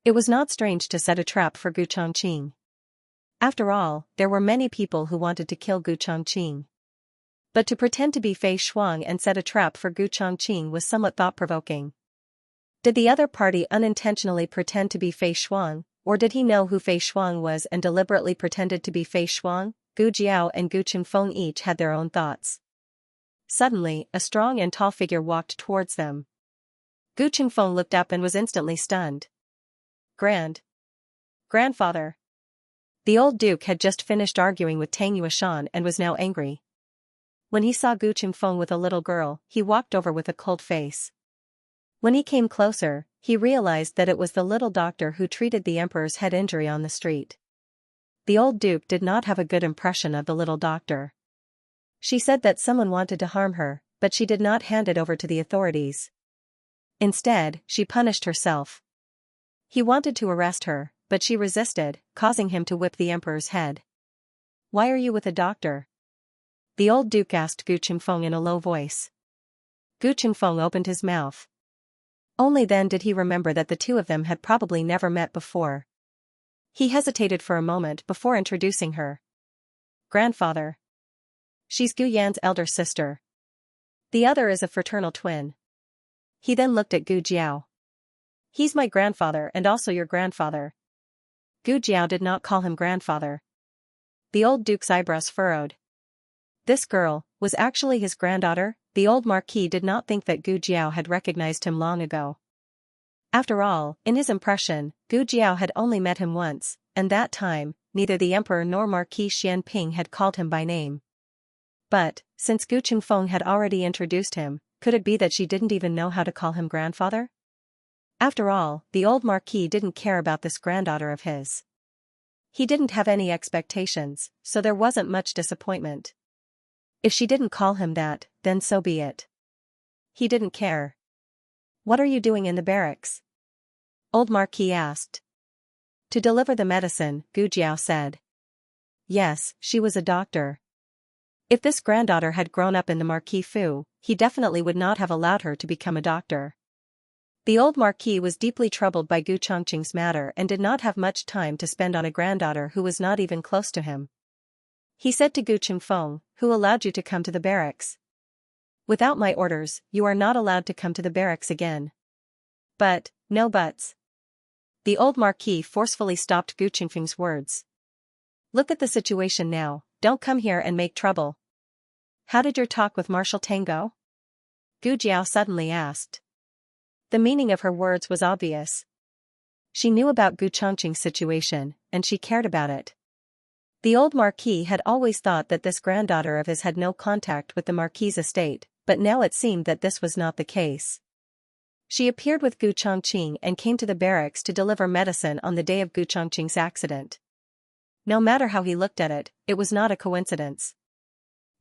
It was not strange to set a trap for Gu Chongqing. After all, there were many people who wanted to kill Gu Chongqing. But to pretend to be Fei Shuang and set a trap for Gu Chongqing was somewhat thought-provoking. Did the other party unintentionally pretend to be Fei Shuang, or did he know who Fei Shuang was and deliberately pretended to be Fei Shuang? Gu Jiao and Gu Qingfeng each had their own thoughts. Suddenly, a strong and tall figure walked towards them. Gu Qingfeng looked up and was instantly stunned. Grandfather. The old duke had just finished arguing with Tang Yueshan and was now angry. When he saw Gu Qingfeng with a little girl, he walked over with a cold face. When he came closer, he realized that it was the little doctor who treated the emperor's head injury on the street. The old duke did not have a good impression of the little doctor. She said that someone wanted to harm her, but she did not hand it over to the authorities. Instead, she punished herself. He wanted to arrest her, but she resisted, causing him to whip the emperor's head. "Why are you with a doctor?" the old duke asked Gu Qingfeng in a low voice. Gu Qingfeng opened his mouth. Only then did he remember that the two of them had probably never met before. He hesitated for a moment before introducing her. "Grandfather. She's Gu Yan's elder sister. The other is a fraternal twin." He then looked at Gu Jiao. "He's my grandfather and also your grandfather." Gu Jiao did not call him grandfather. The old duke's eyebrows furrowed. This girl was actually his granddaughter. The old marquis did not think that Gu Jiao had recognized him long ago. After all, in his impression, Gu Jiao had only met him once, and that time, neither the emperor nor Marquis Xianping had called him by name. But, since Gu Qingfeng had already introduced him, could it be that she didn't even know how to call him grandfather? After all, the old marquis didn't care about this granddaughter of his. He didn't have any expectations, so there wasn't much disappointment. If she didn't call him that, then so be it. He didn't care. "What are you doing in the barracks?" old marquis asked. "To deliver the medicine," Gu Jiao said. Yes, she was a doctor. If this granddaughter had grown up in the Marquis Fu, he definitely would not have allowed her to become a doctor. The old marquis was deeply troubled by Gu Chongqing's matter and did not have much time to spend on a granddaughter who was not even close to him. He said to Gu Qingfeng, "Who allowed you to come to the barracks? Without my orders, you are not allowed to come to the barracks again." "But, no buts." The old marquis forcefully stopped Gu Qingfeng's words. "Look at the situation now, don't come here and make trouble." "How did your talk with Marshal Tang go?" Gu Jiao suddenly asked. The meaning of her words was obvious. She knew about Gu Chongqing's situation, and she cared about it. The old marquis had always thought that this granddaughter of his had no contact with the marquis's estate, but now it seemed that this was not the case. She appeared with Gu Chongqing and came to the barracks to deliver medicine on the day of Gu Chongqing's accident. No matter how he looked at it, it was not a coincidence.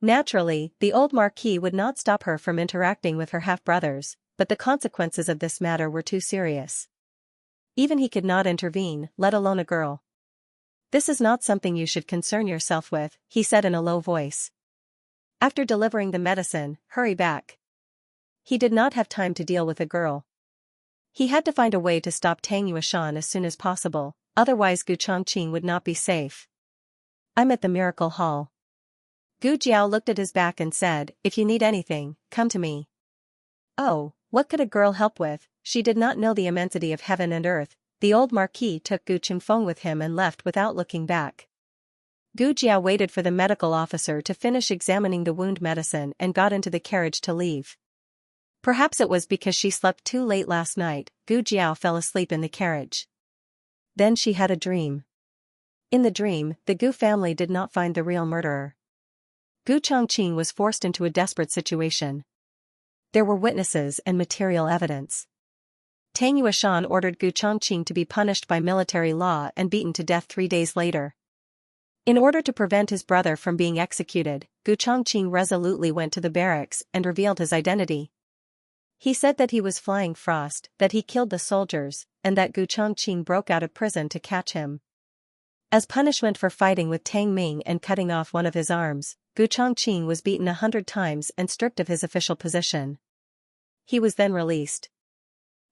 Naturally, the old marquis would not stop her from interacting with her half-brothers, but the consequences of this matter were too serious. Even he could not intervene, let alone a girl. "This is not something you should concern yourself with," he said in a low voice. "After delivering the medicine, hurry back." He did not have time to deal with a girl. He had to find a way to stop Tang Yueshan as soon as possible, otherwise Gu Chongqing would not be safe. "I'm at the Miracle Hall." Gu Jiao looked at his back and said, "If you need anything, come to me." Oh, what could a girl help with? She did not know the immensity of heaven and earth. The old marquis took Gu Qingfeng with him and left without looking back. Gu Jiao waited for the medical officer to finish examining the wound medicine and got into the carriage to leave. Perhaps it was because she slept too late last night, Gu Jiao fell asleep in the carriage. Then she had a dream. In the dream, the Gu family did not find the real murderer. Gu Chongqing was forced into a desperate situation. There were witnesses and material evidence. Tang Yueshan ordered Gu Chongqing to be punished by military law and beaten to death 3 days later. In order to prevent his brother from being executed, Gu Chongqing resolutely went to the barracks and revealed his identity. He said that he was Flying Frost, that he killed the soldiers, and that Gu Chongqing broke out of prison to catch him. As punishment for fighting with Tang Ming and cutting off one of his arms, Gu Chongqing was beaten 100 times and stripped of his official position. He was then released.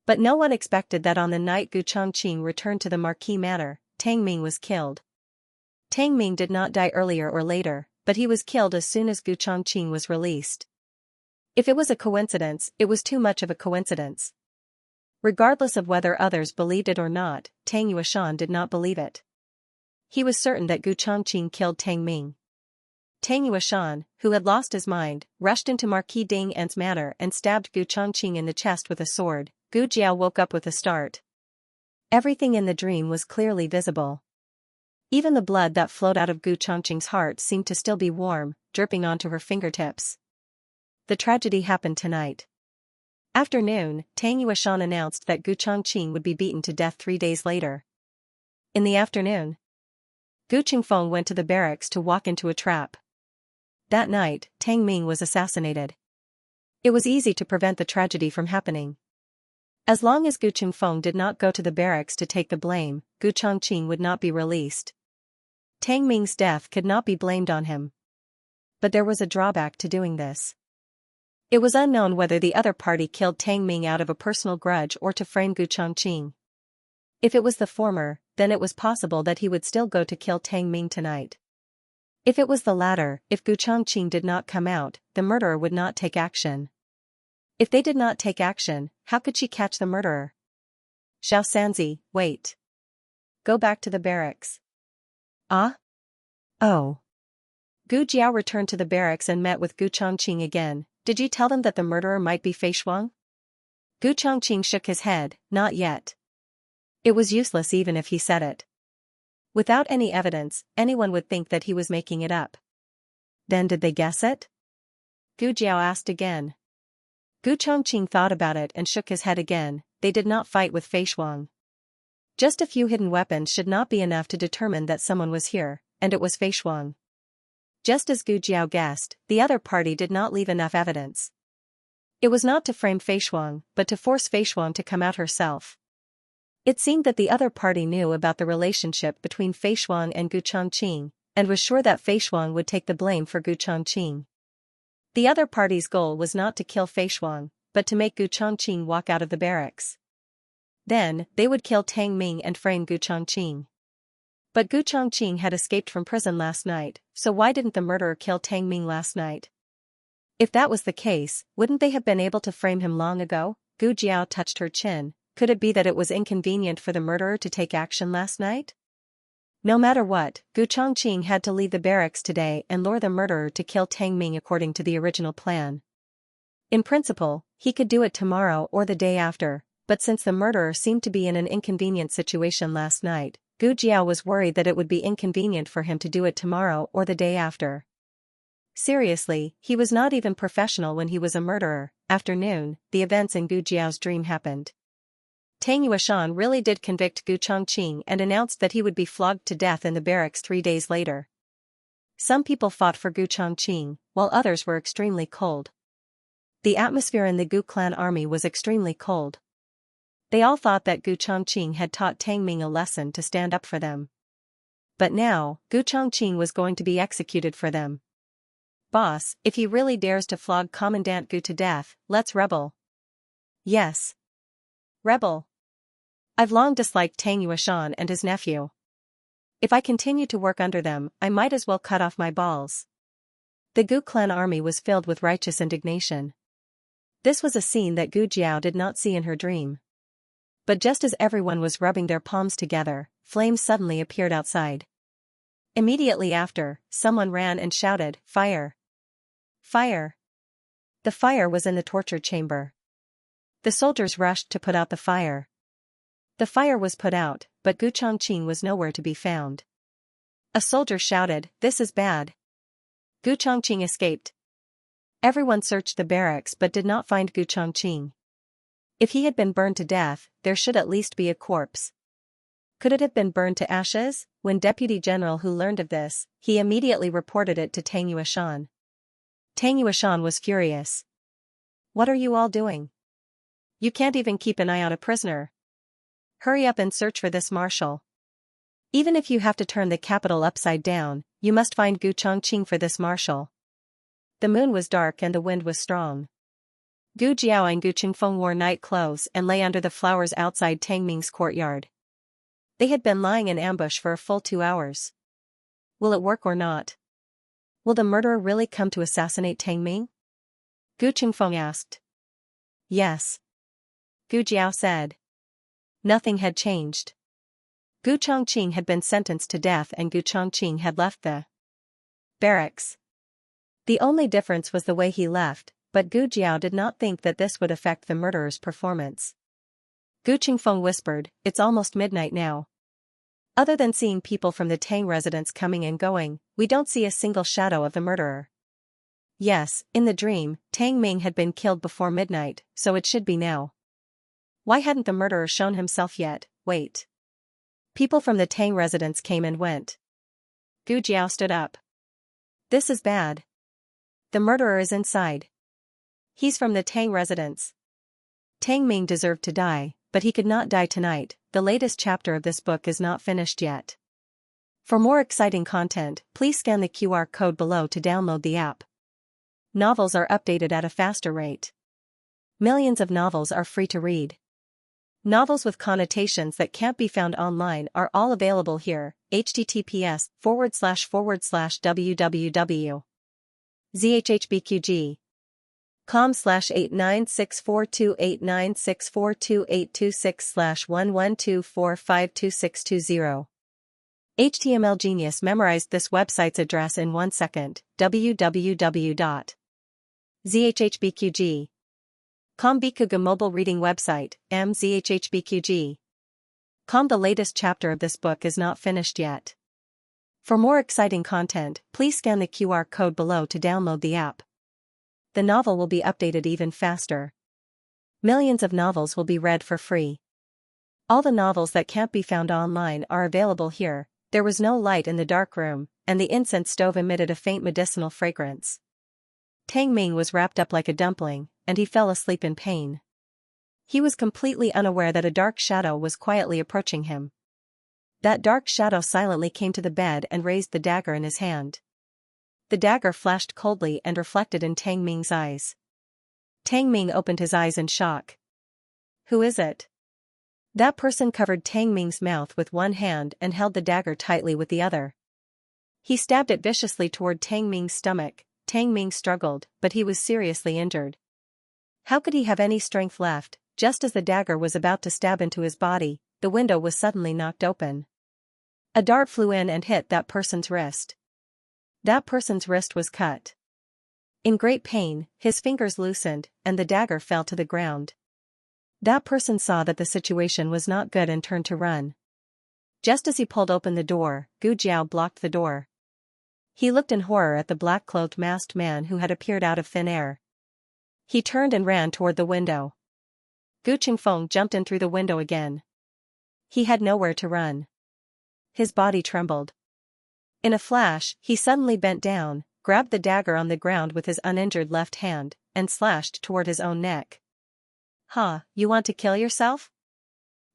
But no one expected that on the night Gu Chongqing returned to the Marquis Manor, Tang Ming was killed. Tang Ming did not die earlier or later, but he was killed as soon as Gu Chongqing was released. If it was a coincidence, it was too much of a coincidence. Regardless of whether others believed it or not, Tang Yueshan did not believe it. He was certain that Gu Chongqing killed Tang Ming. Tang Yueshan, who had lost his mind, rushed into Marquis Ding An's manor and stabbed Gu Chongqing in the chest with a sword. Gu Jiao woke up with a start. Everything in the dream was clearly visible. Even the blood that flowed out of Gu Chongqing's heart seemed to still be warm, dripping onto her fingertips. The tragedy happened tonight. After noon, Tang Yueshan announced that Gu Chongqing would be beaten to death 3 days later. In the afternoon, Gu Qingfeng went to the barracks to walk into a trap. That night, Tang Ming was assassinated. It was easy to prevent the tragedy from happening. As long as Gu Qingfeng did not go to the barracks to take the blame, Gu Chongqing would not be released. Tang Ming's death could not be blamed on him. But there was a drawback to doing this. It was unknown whether the other party killed Tang Ming out of a personal grudge or to frame Gu Chongqing. If it was the former, then it was possible that he would still go to kill Tang Ming tonight. If it was the latter, if Gu Chongqing did not come out, the murderer would not take action. If they did not take action, how could she catch the murderer? Xiaosanzi, wait. Go back to the barracks. Ah? Oh. Gu Jiao returned to the barracks and met with Gu Chongqing again. Did you tell them that the murderer might be Fei Shuang? Gu Chongqing shook his head, not yet. It was useless even if he said it. Without any evidence, anyone would think that he was making it up. Then did they guess it? Gu Jiao asked again. Gu Chongqing thought about it and shook his head again. They did not fight with Fei Shuang. Just a few hidden weapons should not be enough to determine that someone was here, and it was Fei Shuang. Just as Gu Jiao guessed, the other party did not leave enough evidence. It was not to frame Fei Shuang, but to force Fei Shuang to come out herself. It seemed that the other party knew about the relationship between Fei Shuang and Gu Chongqing, and was sure that Fei Shuang would take the blame for Gu Chongqing. The other party's goal was not to kill Fei Shuang, but to make Gu Chongqing walk out of the barracks. Then, they would kill Tang Ming and frame Gu Chongqing. But Gu Chongqing had escaped from prison last night, so why didn't the murderer kill Tang Ming last night? If that was the case, wouldn't they have been able to frame him long ago? Gu Jiao touched her chin. Could it be that it was inconvenient for the murderer to take action last night? No matter what, Gu Chongqing had to leave the barracks today and lure the murderer to kill Tang Ming according to the original plan. In principle, he could do it tomorrow or the day after, but since the murderer seemed to be in an inconvenient situation last night, Gu Jiao was worried that it would be inconvenient for him to do it tomorrow or the day after. Seriously, he was not even professional when he was a murderer. After noon, the events in Gu Jiao's dream happened. Tang Yueshan really did convict Gu Chongqing and announced that he would be flogged to death in the barracks 3 days later. Some people fought for Gu Chongqing, while others were extremely cold. The atmosphere in the Gu clan army was extremely cold. They all thought that Gu Chongqing had taught Tang Ming a lesson to stand up for them. But now, Gu Chongqing was going to be executed for them. Boss, if he really dares to flog Commandant Gu to death, let's rebel. Yes. Rebel. I've long disliked Tang Yueshan and his nephew. If I continue to work under them, I might as well cut off my balls. The Gu clan army was filled with righteous indignation. This was a scene that Gu Jiao did not see in her dream. But just as everyone was rubbing their palms together, flames suddenly appeared outside. Immediately after, someone ran and shouted, "Fire! Fire!" The fire was in the torture chamber. The soldiers rushed to put out the fire. The fire was put out, but Gu Chongqing was nowhere to be found. A soldier shouted, "This is bad." Gu Chongqing escaped. Everyone searched the barracks but did not find Gu Chongqing. If he had been burned to death, there should at least be a corpse. Could it have been burned to ashes? When Deputy General Hu learned of this, he immediately reported it to Tang Yueshan. Tang Yueshan was furious. "What are you all doing? You can't even keep an eye on a prisoner. Hurry up and search for this marshal. Even if you have to turn the capital upside down, you must find Gu Chongqing for this marshal." The moon was dark and the wind was strong. Gu Jiao and Gu Qingfeng wore night clothes and lay under the flowers outside Tang Ming's courtyard. They had been lying in ambush for a full 2 hours. Will it work or not? Will the murderer really come to assassinate Tang Ming? Gu Qingfeng asked. Yes. Gu Jiao said. Nothing had changed. Gu Chongqing had been sentenced to death and Gu Chongqing had left the barracks. The only difference was the way he left, but Gu Jiao did not think that this would affect the murderer's performance. Gu Qingfeng whispered, "It's almost midnight now. Other than seeing people from the Tang residence coming and going, we don't see a single shadow of the murderer." Yes, in the dream, Tang Ming had been killed before midnight, so it should be now. Why hadn't the murderer shown himself yet? Wait. People from the Tang residence came and went. Gu Jiao stood up. This is bad. The murderer is inside. He's from the Tang residence. Tang Ming deserved to die, but he could not die tonight. The latest chapter of this book is not finished yet. For more exciting content, please scan the QR code below to download the app. Novels are updated at a faster rate. Millions of novels are free to read. Novels with connotations that can't be found online are all available here. https://www.zhhbqg.com/896428964286/1124522620. HTML Genius memorized this website's address in 1 second. www.zhhbqg.com Bikuga mobile reading website, mzhhbqg.com. The latest chapter of this book is not finished yet. For more exciting content, please scan the QR code below to download the app. The novel will be updated even faster. Millions of novels will be read for free. All the novels that can't be found online are available here. There was no light in the dark room, and the incense stove emitted a faint medicinal fragrance. Tang Ming was wrapped up like a dumpling, and he fell asleep in pain. He was completely unaware that a dark shadow was quietly approaching him. That dark shadow silently came to the bed and raised the dagger in his hand. The dagger flashed coldly and reflected in Tang Ming's eyes. Tang Ming opened his eyes in shock. Who is it? That person covered Tang Ming's mouth with one hand and held the dagger tightly with the other. He stabbed it viciously toward Tang Ming's stomach. Tang Ming struggled, but he was seriously injured. How could he have any strength left? Just as the dagger was about to stab into his body, the window was suddenly knocked open. A dart flew in and hit that person's wrist. That person's wrist was cut. In great pain, his fingers loosened, and the dagger fell to the ground. That person saw that the situation was not good and turned to run. Just as he pulled open the door, Gu Jiao blocked the door. He looked in horror at the black-clothed masked man who had appeared out of thin air. He turned and ran toward the window. Gu Qingfeng jumped in through the window again. He had nowhere to run. His body trembled. In a flash, he suddenly bent down, grabbed the dagger on the ground with his uninjured left hand, and slashed toward his own neck. "Huh, you want to kill yourself?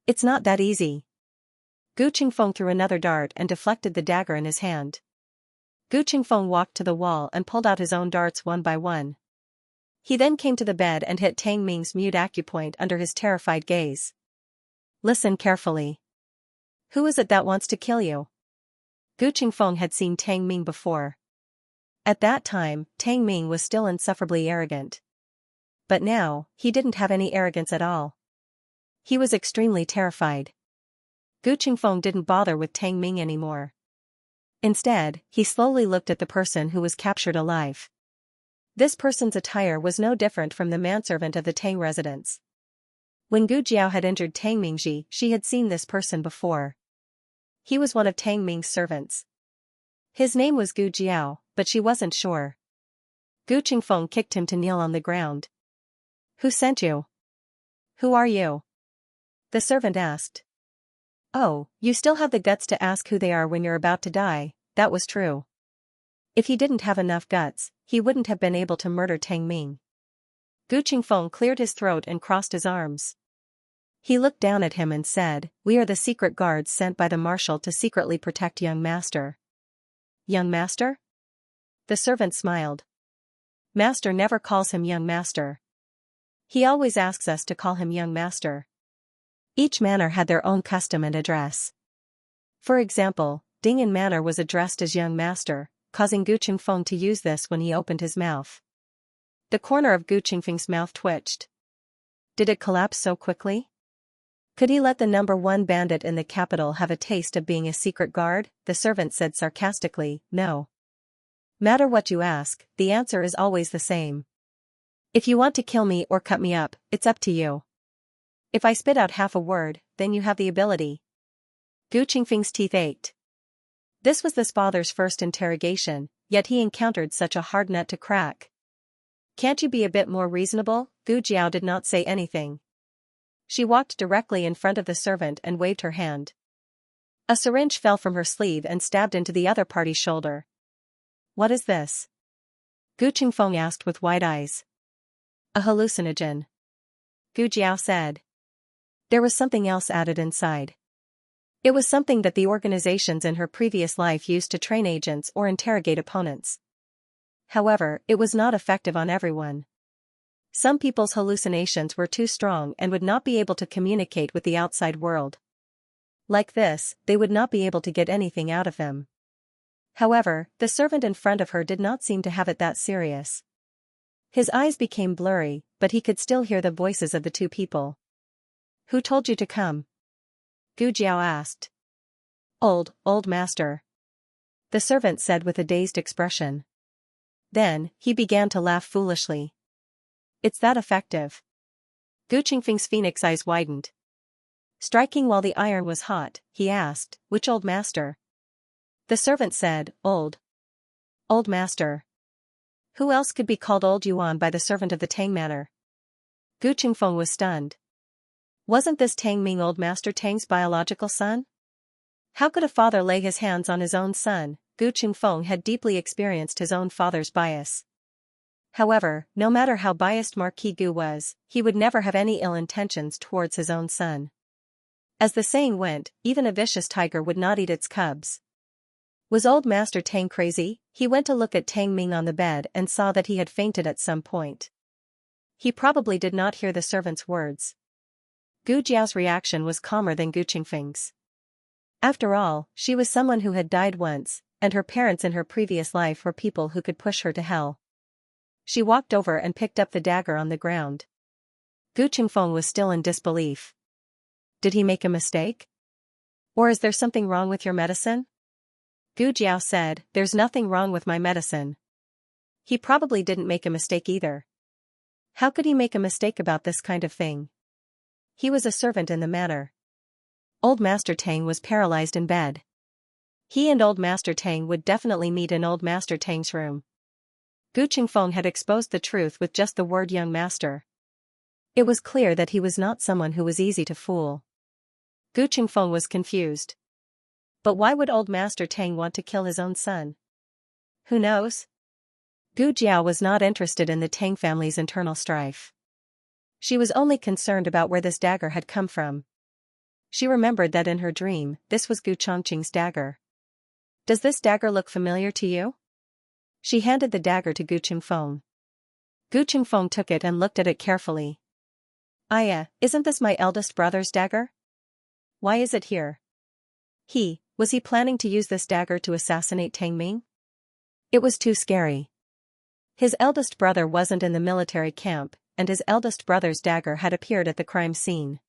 It's not that easy." Gu Qingfeng threw another dart and deflected the dagger in his hand. Gu Qingfeng walked to the wall and pulled out his own darts one by one. He then came to the bed and hit Tang Ming's mute acupoint under his terrified gaze. "Listen carefully. Who is it that wants to kill you?" Gu Qingfeng had seen Tang Ming before. At that time, Tang Ming was still insufferably arrogant. But now, he didn't have any arrogance at all. He was extremely terrified. Gu Qingfeng didn't bother with Tang Ming anymore. Instead, he slowly looked at the person who was captured alive. This person's attire was no different from the manservant of the Tang residence. When Gu Jiao had injured Tang Mingji, she had seen this person before. He was one of Tang Ming's servants. His name was Gu Jiao, but she wasn't sure. Gu Qingfeng kicked him to kneel on the ground. "Who sent you? Who are you?" the servant asked. "Oh, you still have the guts to ask who they are when you're about to die." That was true. If he didn't have enough guts, he wouldn't have been able to murder Tang Ming. Gu Qingfeng cleared his throat and crossed his arms. He looked down at him and said, "We are the secret guards sent by the marshal to secretly protect young master." "Young master?" The servant smiled. "Master never calls him young master. He always asks us to call him young master." Each manor had their own custom and address. For example, Ding'an Manor was addressed as young master, causing Gu Qingfeng to use this when he opened his mouth. The corner of Gu Qingfeng's mouth twitched. Did it collapse so quickly? Could he let the #1 bandit in the capital have a taste of being a secret guard? The servant said sarcastically, no. Matter what you ask, the answer is always the same. If you want to kill me or cut me up, it's up to you. If I spit out half a word, then you have the ability. Gu Qingfeng's teeth ached. This was his father's first interrogation, yet he encountered such a hard nut to crack. Can't you be a bit more reasonable? Gu Jiao did not say anything. She walked directly in front of the servant and waved her hand. A syringe fell from her sleeve and stabbed into the other party's shoulder. What is this? Gu Qingfeng asked with wide eyes. A hallucinogen. Gu Jiao said. There was something else added inside. It was something that the organizations in her previous life used to train agents or interrogate opponents. However, it was not effective on everyone. Some people's hallucinations were too strong and would not be able to communicate with the outside world. Like this, they would not be able to get anything out of them. However, the servant in front of her did not seem to have it that serious. His eyes became blurry, but he could still hear the voices of the two people. Who told you to come? Gu Jiao asked. Old master. The servant said with a dazed expression. Then, he began to laugh foolishly. It's that effective. Gu Qingfeng's phoenix eyes widened. Striking while the iron was hot, he asked, which old master? The servant said, Old master. Who else could be called Old Yuan by the servant of the Tang Manor? Gu Qingfeng was stunned. Wasn't this Tang Ming old master Tang's biological son? How could a father lay his hands on his own son? Gu Qingfeng had deeply experienced his own father's bias. However, no matter how biased Marquis Gu was, he would never have any ill intentions towards his own son. As the saying went, even a vicious tiger would not eat its cubs. Was old Master Tang crazy? He went to look at Tang Ming on the bed and saw that he had fainted at some point. He probably did not hear the servant's words. Gu Jiao's reaction was calmer than Gu Qingfeng's. After all, she was someone who had died once, and her parents in her previous life were people who could push her to hell. She walked over and picked up the dagger on the ground. Gu Qingfeng was still in disbelief. Did he make a mistake? Or is there something wrong with your medicine? Gu Jiao said, There's nothing wrong with my medicine. He probably didn't make a mistake either. How could he make a mistake about this kind of thing? He was a servant in the manor. Old Master Tang was paralyzed in bed. He and Old Master Tang would definitely meet in Old Master Tang's room. Gu Qingfeng had exposed the truth with just the word young master. It was clear that he was not someone who was easy to fool. Gu Qingfeng was confused. But why would Old Master Tang want to kill his own son? Who knows? Gu Jiao was not interested in the Tang family's internal strife. She was only concerned about where this dagger had come from. She remembered that in her dream, this was Gu Chongqing's dagger. Does this dagger look familiar to you? She handed the dagger to Gu Qingfeng. Gu Qingfeng took it and looked at it carefully. Isn't this my eldest brother's dagger? Why is it here? Was he planning to use this dagger to assassinate Tang Ming? It was too scary. His eldest brother wasn't in the military camp, and his eldest brother's dagger had appeared at the crime scene.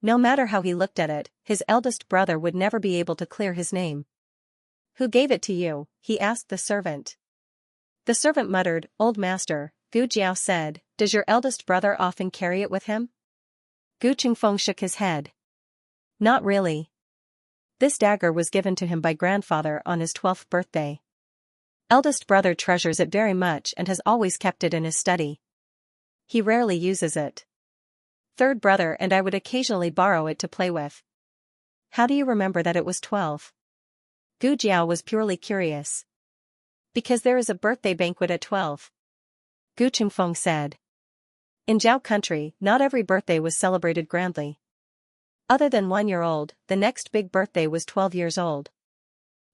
No matter how he looked at it, his eldest brother would never be able to clear his name. Who gave it to you? He asked the servant. The servant muttered, Old master. Gu Jiao said, Does your eldest brother often carry it with him? Gu Qingfeng shook his head. Not really. This dagger was given to him by grandfather on his 12th birthday. Eldest brother treasures it very much and has always kept it in his study. He rarely uses it. Third brother and I would occasionally borrow it to play with. How do you remember that it was 12? Gu Jiao was purely curious. Because there is a birthday banquet at 12. Gu Qingfeng said. In Zhao country, not every birthday was celebrated grandly. Other than 1-year-old, the next big birthday was 12 years old.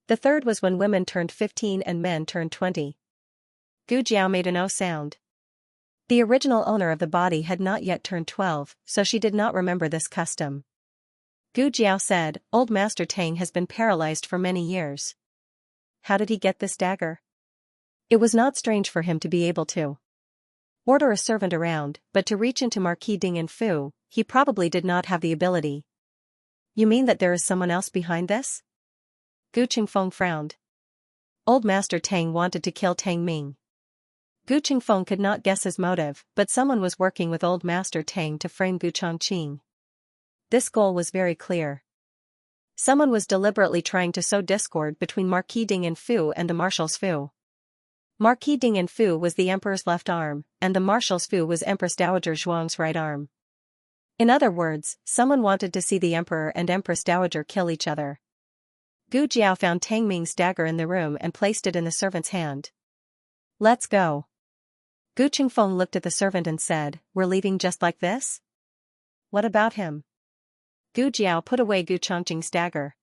The third was when women turned 15 and men turned 20. Gu Jiao made an O sound. The original owner of the body had not yet turned 12, so she did not remember this custom. Gu Jiao said, Old Master Tang has been paralyzed for many years. how did he get this dagger? It was not strange for him to be able to order a servant around, but to reach into Marquis Ding and Fu, he probably did not have the ability. You mean that there is someone else behind this? Gu Qingfeng frowned. Old Master Tang wanted to kill Tang Ming. Gu Qingfeng could not guess his motive, but someone was working with Old Master Tang to frame Gu Chongqing. This goal was very clear. Someone was deliberately trying to sow discord between Marquis Ding and Fu and the Marshal's Fu. Marquis Ding and Fu was the Emperor's left arm, and the Marshal's Fu was Empress Dowager Zhuang's right arm. In other words, someone wanted to see the Emperor and Empress Dowager kill each other. Gu Jiao found Tang Ming's dagger in the room and placed it in the servant's hand. Let's go. Gu Qingfeng looked at the servant and said, we're leaving just like this? What about him? Gu Jiao put away Gu Chongqing's dagger.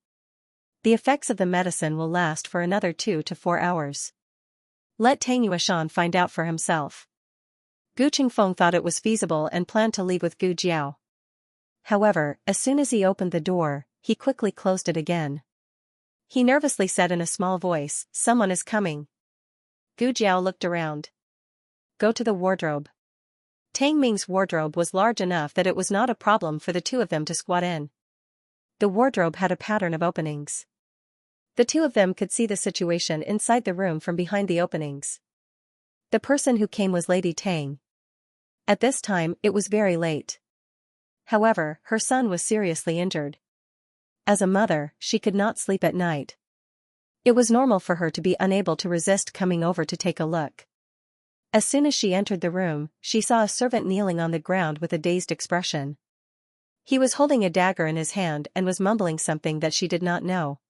The effects of the medicine will last for another 2 to 4 hours. Let Tang Yueshan find out for himself. Gu Qingfeng thought it was feasible and planned to leave with Gu Jiao. However, as soon as he opened the door, he quickly closed it again. He nervously said in a small voice, someone is coming. Gu Jiao looked around. Go to the wardrobe. Tang Ming's wardrobe was large enough that it was not a problem for the two of them to squat in. The wardrobe had a pattern of openings. The two of them could see the situation inside the room from behind the openings. The person who came was Lady Tang. At this time, it was very late. However, her son was seriously injured. As a mother, she could not sleep at night. It was normal for her to be unable to resist coming over to take a look. As soon as she entered the room, she saw a servant kneeling on the ground with a dazed expression. He was holding a dagger in his hand and was mumbling something that she did not know.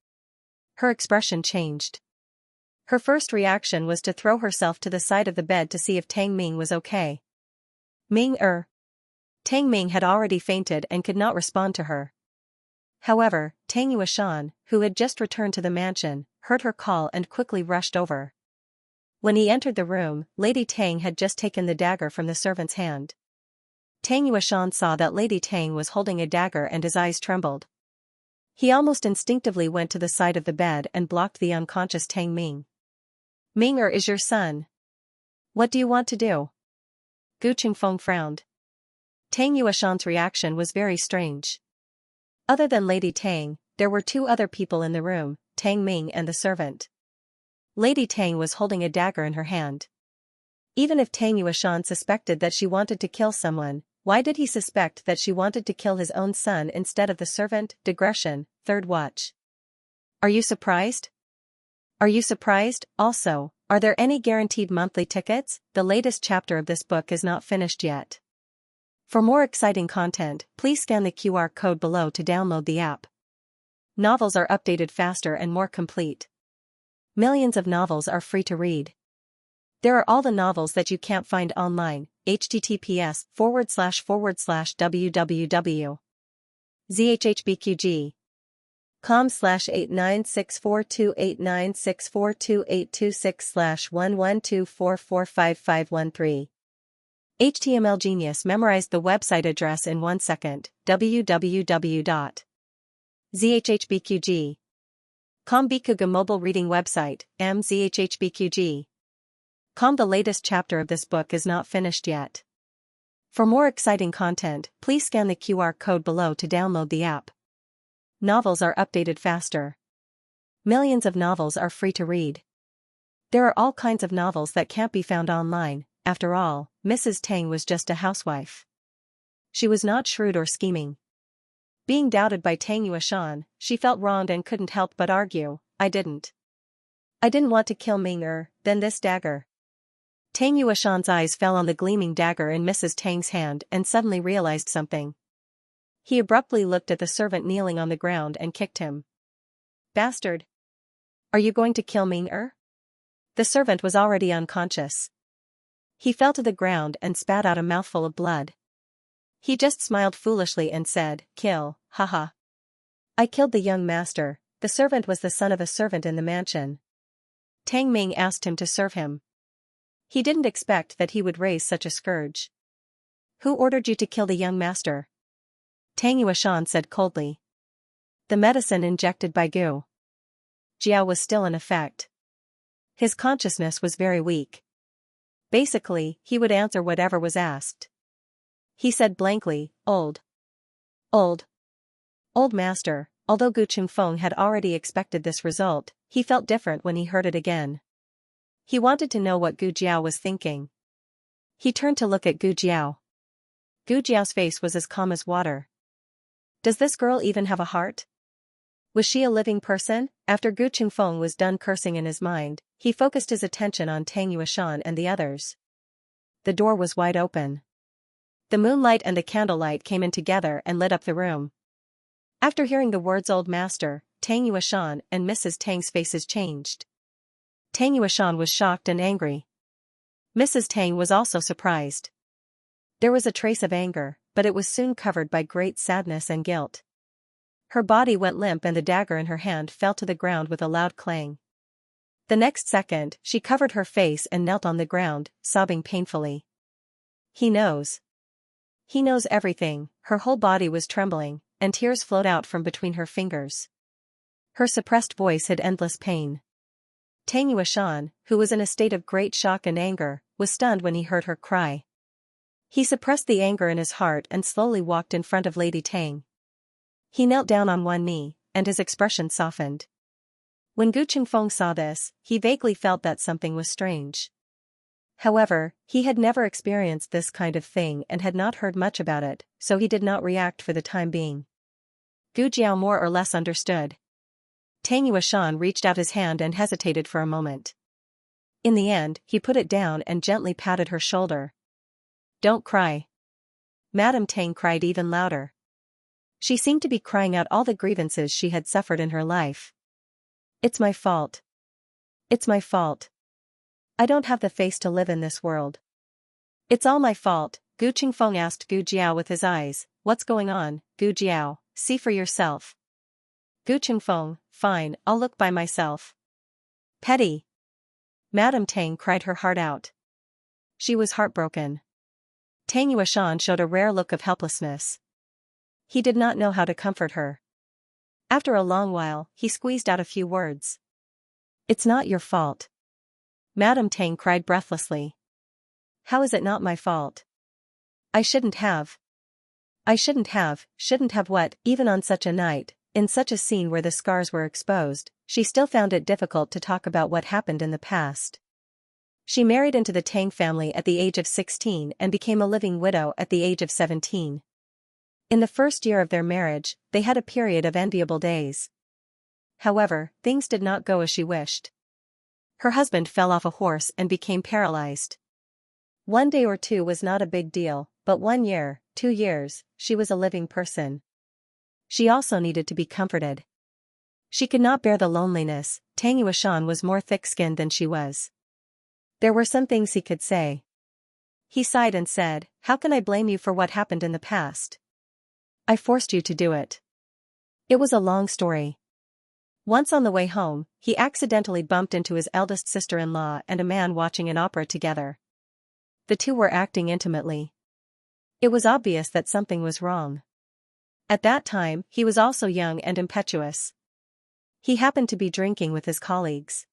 Her expression changed. Her first reaction was to throw herself to the side of the bed to see if Tang Ming was okay. Tang Ming had already fainted and could not respond to her. However, Tang Yueshan, who had just returned to the mansion, heard her call and quickly rushed over. When he entered the room, Lady Tang had just taken the dagger from the servant's hand. Tang Yueshan saw that Lady Tang was holding a dagger and his eyes trembled. He almost instinctively went to the side of the bed and blocked the unconscious Tang Ming. Ming-er is your son. What do you want to do? Gu Qingfeng frowned. Tang Yueshan's reaction was very strange. Other than Lady Tang, there were 2 other people in the room, Tang Ming and the servant. Lady Tang was holding a dagger in her hand. Even if Tang Yueshan suspected that she wanted to kill someone, why did he suspect that she wanted to kill his own son instead of the servant? Digression, third watch. Are you surprised? Also, are there any guaranteed monthly tickets? The latest chapter of this book is not finished yet. For more exciting content, please scan the QR code below to download the app. Novels are updated faster and more complete. Millions of novels are free to read. There are all the novels that you can't find online. https://www.zhhbqg.com/89642896428226/112445513. HTML Genius memorized the website address in 1 second. www.zhhbqg.com Bikuga mobile reading website, mzhhbqg.com. The latest chapter of this book is not finished yet. For more exciting content, please scan the QR code below to download the app. Novels are updated faster. Millions of novels are free to read. There are all kinds of novels that can't be found online. After all, Mrs. Tang was just a housewife. She was not shrewd or scheming. Being doubted by Tang Yueshan, she felt wronged and couldn't help but argue, I didn't want to kill Ming-er, then this dagger. Tang Yueshan's eyes fell on the gleaming dagger in Mrs. Tang's hand and suddenly realized something. He abruptly looked at the servant kneeling on the ground and kicked him. Bastard! Are you going to kill Ming-er? The servant was already unconscious. He fell to the ground and spat out a mouthful of blood. He just smiled foolishly and said, kill, haha. I killed the young master. The servant was the son of a servant in the mansion. Tang Ming asked him to serve him. He didn't expect that he would raise such a scourge. Who ordered you to kill the young master? Tang Yueshan said coldly. The medicine injected by Gu Jiao was still in effect. His consciousness was very weak. Basically, he would answer whatever was asked. He said blankly, Old master." Although Gu Chengfeng had already expected this result, he felt different when he heard it again. He wanted to know what Gu Jiao was thinking. He turned to look at Gu Jiao. Gu Jiao's face was as calm as water. Does this girl even have a heart? Was she a living person? After Gu Chengfeng was done cursing in his mind, he focused his attention on Tang Yueshan and the others. The door was wide open. The moonlight and the candlelight came in together and lit up the room. After hearing the words old master, Tang Yueshan and Mrs. Tang's faces changed. Tang Yueshan was shocked and angry. Mrs. Tang was also surprised. There was a trace of anger, but it was soon covered by great sadness and guilt. Her body went limp and the dagger in her hand fell to the ground with a loud clang. The next second, she covered her face and knelt on the ground, sobbing painfully. He knows. He knows everything. Her whole body was trembling, and tears flowed out from between her fingers. Her suppressed voice hid endless pain. Tang Yueshan, who was in a state of great shock and anger, was stunned when he heard her cry. He suppressed the anger in his heart and slowly walked in front of Lady Tang. He knelt down on one knee, and his expression softened. When Gu Chengfeng saw this, he vaguely felt that something was strange. However, he had never experienced this kind of thing and had not heard much about it, so he did not react for the time being. Gu Jiao more or less understood. Tang Yueshan reached out his hand and hesitated for a moment. In the end, he put it down and gently patted her shoulder. Don't cry. Madame Tang cried even louder. She seemed to be crying out all the grievances she had suffered in her life. It's my fault. It's my fault. I don't have the face to live in this world. It's all my fault, Gu Chengfeng asked Gu Jiao with his eyes. What's going on, Gu Jiao? See for yourself. Gu Chengfeng, fine, I'll look by myself. Petty. Madame Tang cried her heart out. She was heartbroken. Tang Yueshan showed a rare look of helplessness. He did not know how to comfort her. After a long while, he squeezed out a few words. It's not your fault. Madame Tang cried breathlessly. How is it not my fault? I shouldn't have. Shouldn't have what? Even on such a night, in such a scene where the scars were exposed, she still found it difficult to talk about what happened in the past. She married into the Tang family at the age of 16 and became a living widow at the age of 17. In the first year of their marriage, they had a period of enviable days. However, things did not go as she wished. Her husband fell off a horse and became paralyzed. 1 day or 2 was not a big deal, but 1 year, 2 years, she was a living person. She also needed to be comforted. She could not bear the loneliness. Tang Yueshan was more thick-skinned than she was. There were some things he could say. He sighed and said, How can I blame you for what happened in the past? I forced you to do it. It was a long story. Once on the way home, he accidentally bumped into his eldest sister-in-law and a man watching an opera together. The two were acting intimately. It was obvious that something was wrong. At that time, he was also young and impetuous. He happened to be drinking with his colleagues.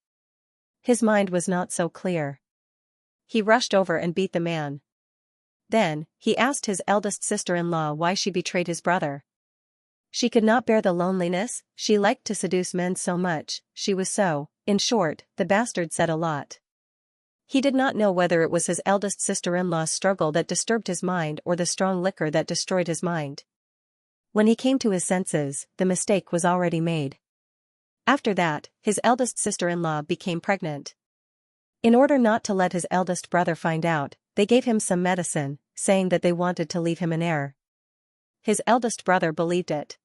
His mind was not so clear. He rushed over and beat the man. Then, he asked his eldest sister-in-law why she betrayed his brother. She could not bear the loneliness, she liked to seduce men so much, she was so, in short, the bastard said a lot. He did not know whether it was his eldest sister-in-law's struggle that disturbed his mind or the strong liquor that destroyed his mind. When he came to his senses, the mistake was already made. After that, his eldest sister-in-law became pregnant. In order not to let his eldest brother find out, they gave him some medicine, saying that they wanted to leave him an heir. His eldest brother believed it.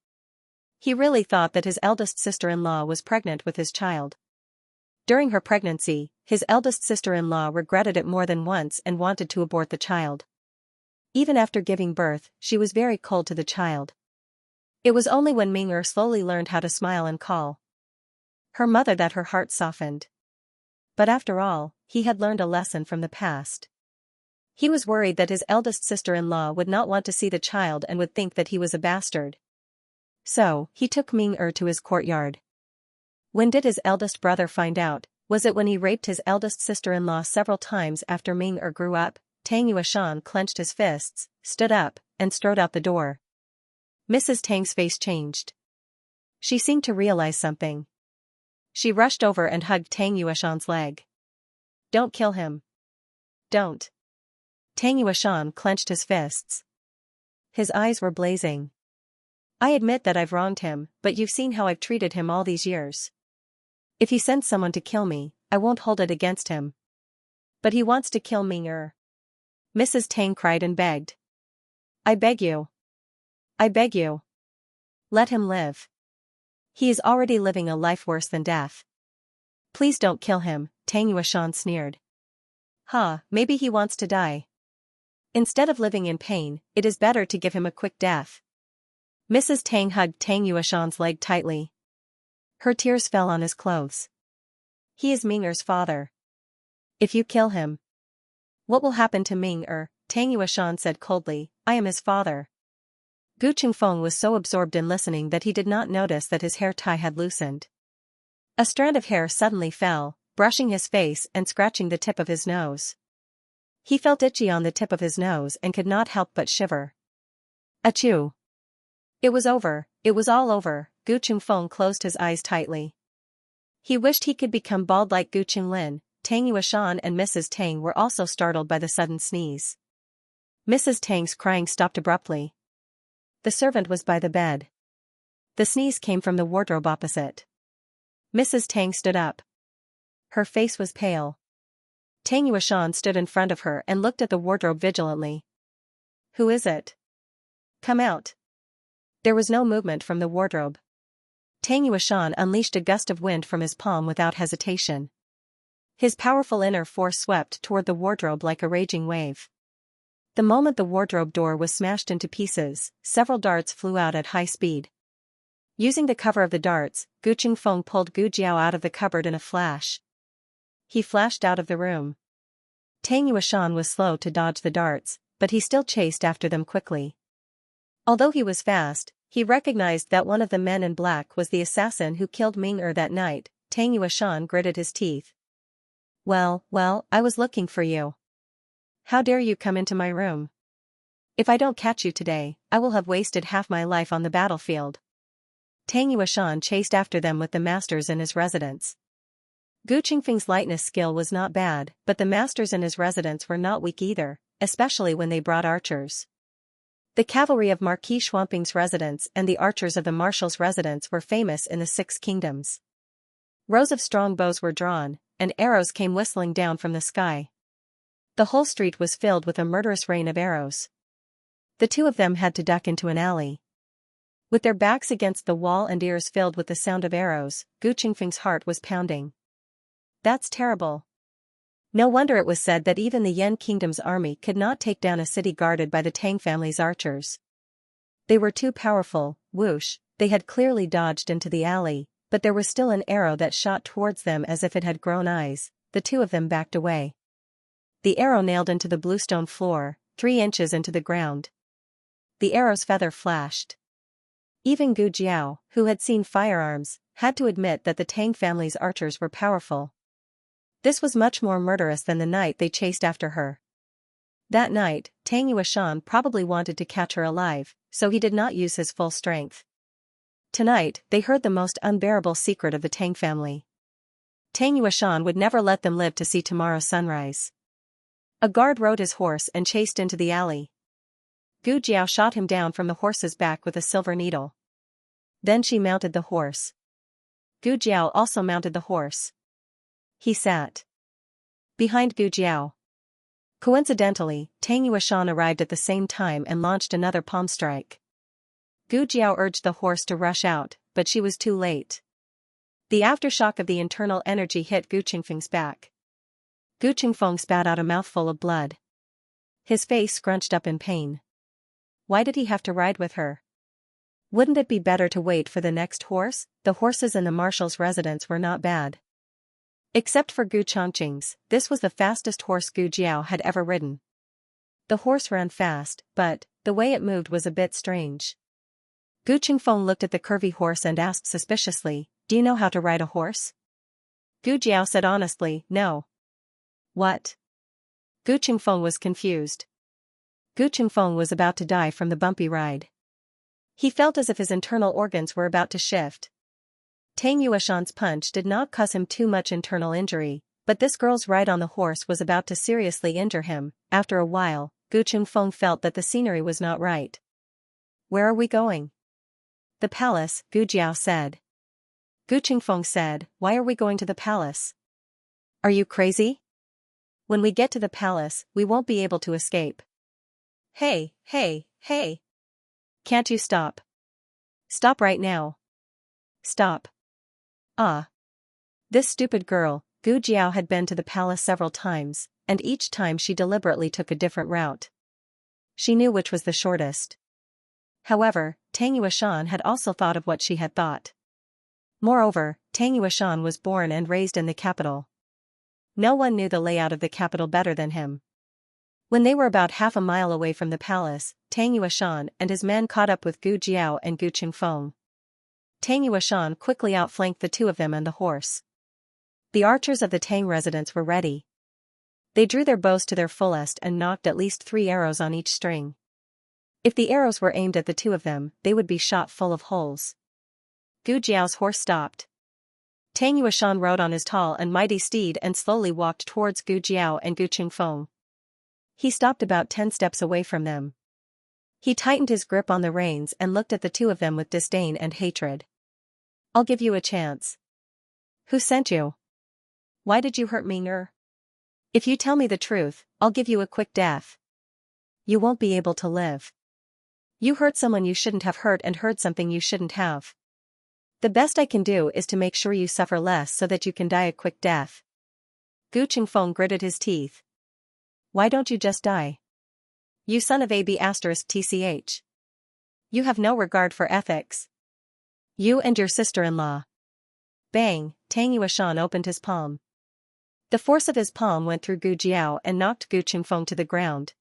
He really thought that his eldest sister-in-law was pregnant with his child. During her pregnancy, his eldest sister-in-law regretted it more than once and wanted to abort the child. Even after giving birth, she was very cold to the child. It was only when Ming-er slowly learned how to smile and call her mother that her heart softened. But after all, he had learned a lesson from the past. He was worried that his eldest sister-in-law would not want to see the child and would think that he was a bastard. So, he took Ming-er to his courtyard. When did his eldest brother find out? Was it when he raped his eldest sister-in-law several times after Ming-er grew up? Tang Yueshan clenched his fists, stood up, and strode out the door. Mrs. Tang's face changed. She seemed to realize something. She rushed over and hugged Tang Yueshan's leg. Don't kill him. Don't. Tang Yueshan clenched his fists. His eyes were blazing. I admit that I've wronged him, but you've seen how I've treated him all these years. If he sends someone to kill me, I won't hold it against him. But he wants to kill Ming-er. Mrs. Tang cried and begged. I beg you. I beg you. Let him live. He is already living a life worse than death. Please don't kill him, Tang Yueshan sneered. Maybe he wants to die. Instead of living in pain, it is better to give him a quick death. Mrs. Tang hugged Tang Yueshan's leg tightly. Her tears fell on his clothes. He is Ming-er's father. If you kill him, what will happen to Ming-er? Tang Yueshan said coldly, I am his father. Gu Qingfeng was so absorbed in listening that he did not notice that his hair tie had loosened. A strand of hair suddenly fell, brushing his face and scratching the tip of his nose. He felt itchy on the tip of his nose and could not help but shiver. Achoo! It was over, it was all over. Gu Qingfeng closed his eyes tightly. He wished he could become bald like Gu Qinglin. Tang Yueshan and Mrs. Tang were also startled by the sudden sneeze. Mrs. Tang's crying stopped abruptly. The servant was by the bed. The sneeze came from the wardrobe opposite. Mrs. Tang stood up. Her face was pale. Tang Yueshan stood in front of her and looked at the wardrobe vigilantly. Who is it? Come out. There was no movement from the wardrobe. Tang Yueshan unleashed a gust of wind from his palm without hesitation. His powerful inner force swept toward the wardrobe like a raging wave. The moment the wardrobe door was smashed into pieces, several darts flew out at high speed. Using the cover of the darts, Gu Qingfeng pulled Gu Jiao out of the cupboard in a flash. He flashed out of the room. Tang Yueshan was slow to dodge the darts, but he still chased after them quickly. Although he was fast, he recognized that one of the men in black was the assassin who killed Ming-er that night. Tang Yueshan gritted his teeth. Well, I was looking for you. How dare you come into my room? If I don't catch you today, I will have wasted half my life on the battlefield. Tang Yueshan chased after them with the masters in his residence. Gu Qingfeng's lightness skill was not bad, but the masters in his residence were not weak either, especially when they brought archers. The cavalry of Marquis Xuanping's residence and the archers of the marshal's residence were famous in the Six Kingdoms. Rows of strong bows were drawn, and arrows came whistling down from the sky. The whole street was filled with a murderous rain of arrows. The two of them had to duck into an alley. With their backs against the wall and ears filled with the sound of arrows, Gu Qingfeng's heart was pounding. That's terrible. No wonder it was said that even the Yan Kingdom's army could not take down a city guarded by the Tang family's archers. They were too powerful. Whoosh, they had clearly dodged into the alley, but there was still an arrow that shot towards them as if it had grown eyes. The two of them backed away. The arrow nailed into the bluestone floor, 3 inches into the ground. The arrow's feather flashed. Even Gu Jiao, who had seen firearms, had to admit that the Tang family's archers were powerful. This was much more murderous than the night they chased after her. That night, Tang Yueshan probably wanted to catch her alive, so he did not use his full strength. Tonight, they heard the most unbearable secret of the Tang family. Tang Yueshan would never let them live to see tomorrow's sunrise. A guard rode his horse and chased into the alley. Gu Jiao shot him down from the horse's back with a silver needle. Then she mounted the horse. Gu Jiao also mounted the horse. He sat behind Gu Jiao. Coincidentally, Tang Yueshan arrived at the same time and launched another palm strike. Gu Jiao urged the horse to rush out, but she was too late. The aftershock of the internal energy hit Gu Qingfeng's back. Gu Qingfeng spat out a mouthful of blood. His face scrunched up in pain. Why did he have to ride with her? Wouldn't it be better to wait for the next horse? The horses in the marshal's residence were not bad. Except for Gu Chongqing's, this was the fastest horse Gu Jiao had ever ridden. The horse ran fast, but the way it moved was a bit strange. Gu Qingfeng looked at the curvy horse and asked suspiciously, "Do you know how to ride a horse?" Gu Jiao said honestly, no. What? Gu Qingfeng was confused. Gu Qingfeng was about to die from the bumpy ride. He felt as if his internal organs were about to shift. Tang Yuashan's punch did not cause him too much internal injury, but this girl's ride on the horse was about to seriously injure him. After a while, Gu Qingfeng felt that the scenery was not right. Where are we going? The palace, Gu Jiao said. Gu Qingfeng said, why are we going to the palace? Are you crazy? When we get to the palace, we won't be able to escape. Hey, hey, hey. Can't you stop? Stop right now. Stop. Ah. This stupid girl, Gu Jiao had been to the palace several times, and each time she deliberately took a different route. She knew which was the shortest. However, Tang Yuashan had also thought of what she had thought. Moreover, Tang Yuashan was born and raised in the capital. No one knew the layout of the capital better than him. When they were about half a mile away from the palace, Tang Yuashan and his men caught up with Gu Jiao and Gu Qingfeng. Tang Yuashan quickly outflanked the two of them and the horse. The archers of the Tang residence were ready. They drew their bows to their fullest and knocked at least 3 arrows on each string. If the arrows were aimed at the two of them, they would be shot full of holes. Gu Jiao's horse stopped. Tang Yuashan rode on his tall and mighty steed and slowly walked towards Gu Jiao and Gu Qingfeng. He stopped about 10 steps away from them. He tightened his grip on the reins and looked at the two of them with disdain and hatred. I'll give you a chance. Who sent you? Why did you hurt me, Nur? If you tell me the truth, I'll give you a quick death. You won't be able to live. You hurt someone you shouldn't have hurt and heard something you shouldn't have. The best I can do is to make sure you suffer less so that you can die a quick death. Gu Qingfeng gritted his teeth. Why don't you just die? You son of AB*TCH. You have no regard for ethics. You and your sister-in-law. Bang, Tang Yuashan opened his palm. The force of his palm went through Gu Jiao and knocked Gu Qingfeng to the ground.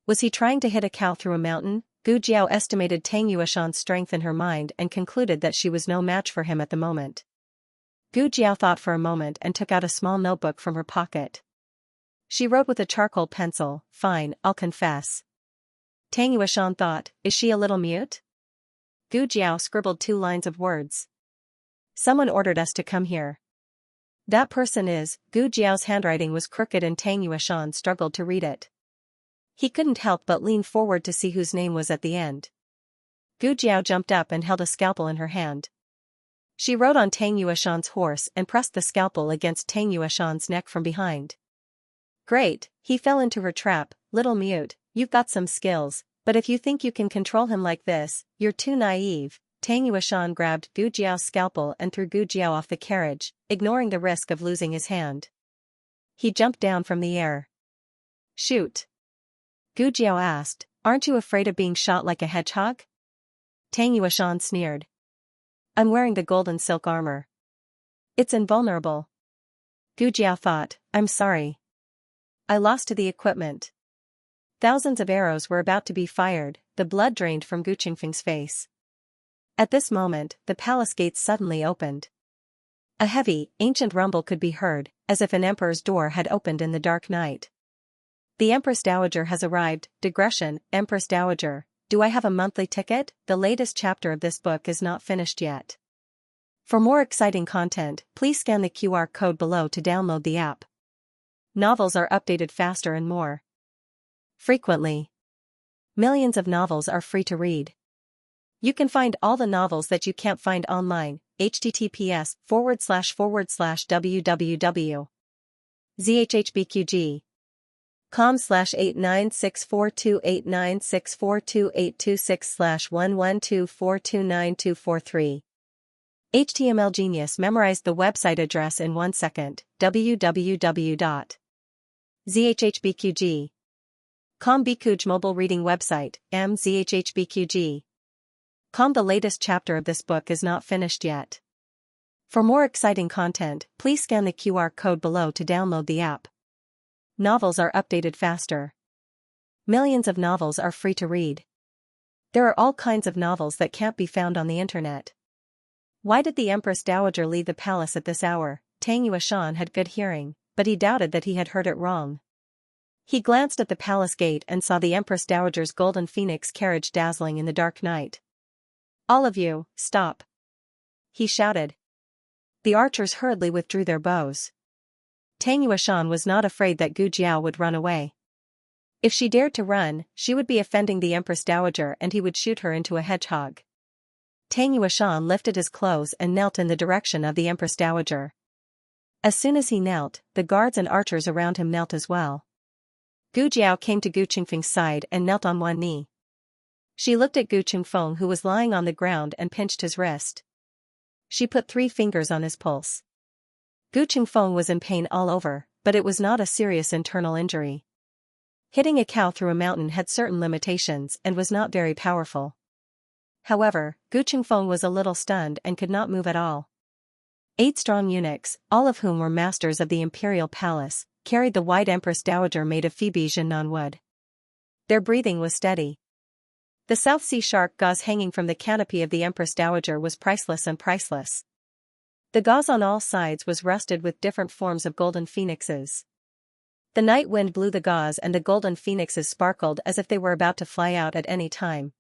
Was he trying to hit a cow through a mountain? Gu Jiao estimated Tang Yuashan's strength in her mind and concluded that she was no match for him at the moment. Gu Jiao thought for a moment and took out a small notebook from her pocket. She wrote with a charcoal pencil, fine, I'll confess. Tang Yuashan thought, is she a little mute? Gu Jiao scribbled 2 lines of words. Someone ordered us to come here. That person is. Gu Jiao's handwriting was crooked and Tang Yuashan struggled to read it. He couldn't help but lean forward to see whose name was at the end. Gu Jiao jumped up and held a scalpel in her hand. She rode on Tang Yuashan's horse and pressed the scalpel against Tang Yuashan's neck from behind. Great, he fell into her trap. Little mute, you've got some skills, but if you think you can control him like this, you're too naive. Tang Yuashan grabbed Gu Jiao's scalpel and threw Gu Jiao off the carriage, ignoring the risk of losing his hand. He jumped down from the air. Shoot. Gu Jiao asked, aren't you afraid of being shot like a hedgehog? Tang Yuashan sneered. I'm wearing the golden silk armor. It's invulnerable. Gu Jiao thought, I'm sorry. I lost to the equipment. Thousands of arrows were about to be fired, the blood drained from Gu Qingfeng's face. At this moment, the palace gates suddenly opened. A heavy, ancient rumble could be heard, as if an emperor's door had opened in the dark night. The Empress Dowager has arrived. Digression, Empress Dowager, do I have a monthly ticket? The latest chapter of this book is not finished yet. For more exciting content, please scan the QR code below to download the app. Novels are updated faster and more frequently. Millions of novels are free to read. You can find all the novels that you can't find online. https://www.zhhbqg.com/8964289642826/112429243. HTML Genius memorized the website address in 1 second. www.zhhbqg.com Bikuj mobile reading website, mzhhbqg.com. The latest chapter of this book is not finished yet. For more exciting content, please scan the QR code below to download the app. Novels are updated faster. Millions of novels are free to read. There are all kinds of novels that can't be found on the internet. Why did the Empress Dowager leave the palace at this hour? Tang Yuashan had good hearing, but he doubted that he had heard it wrong. He glanced at the palace gate and saw the Empress Dowager's golden phoenix carriage dazzling in the dark night. "All of you, stop!" he shouted. The archers hurriedly withdrew their bows. Tang Yuashan was not afraid that Gu Jiao would run away. If she dared to run, she would be offending the Empress Dowager and he would shoot her into a hedgehog. Tang Yuashan lifted his clothes and knelt in the direction of the Empress Dowager. As soon as he knelt, the guards and archers around him knelt as well. Gu Jiao came to Gu Qingfeng's side and knelt on one knee. She looked at Gu Qingfeng who was lying on the ground and pinched his wrist. She put 3 fingers on his pulse. Gu Qingfeng was in pain all over, but it was not a serious internal injury. Hitting a cow through a mountain had certain limitations and was not very powerful. However, Gu Qingfeng was a little stunned and could not move at all. 8 strong eunuchs, all of whom were masters of the imperial palace, carried the white Empress Dowager made of Phoebe Jiannan wood. Their breathing was steady. The South Sea shark gauze hanging from the canopy of the Empress Dowager was priceless and priceless. The gauze on all sides was rusted with different forms of golden phoenixes. The night wind blew the gauze and the golden phoenixes sparkled as if they were about to fly out at any time.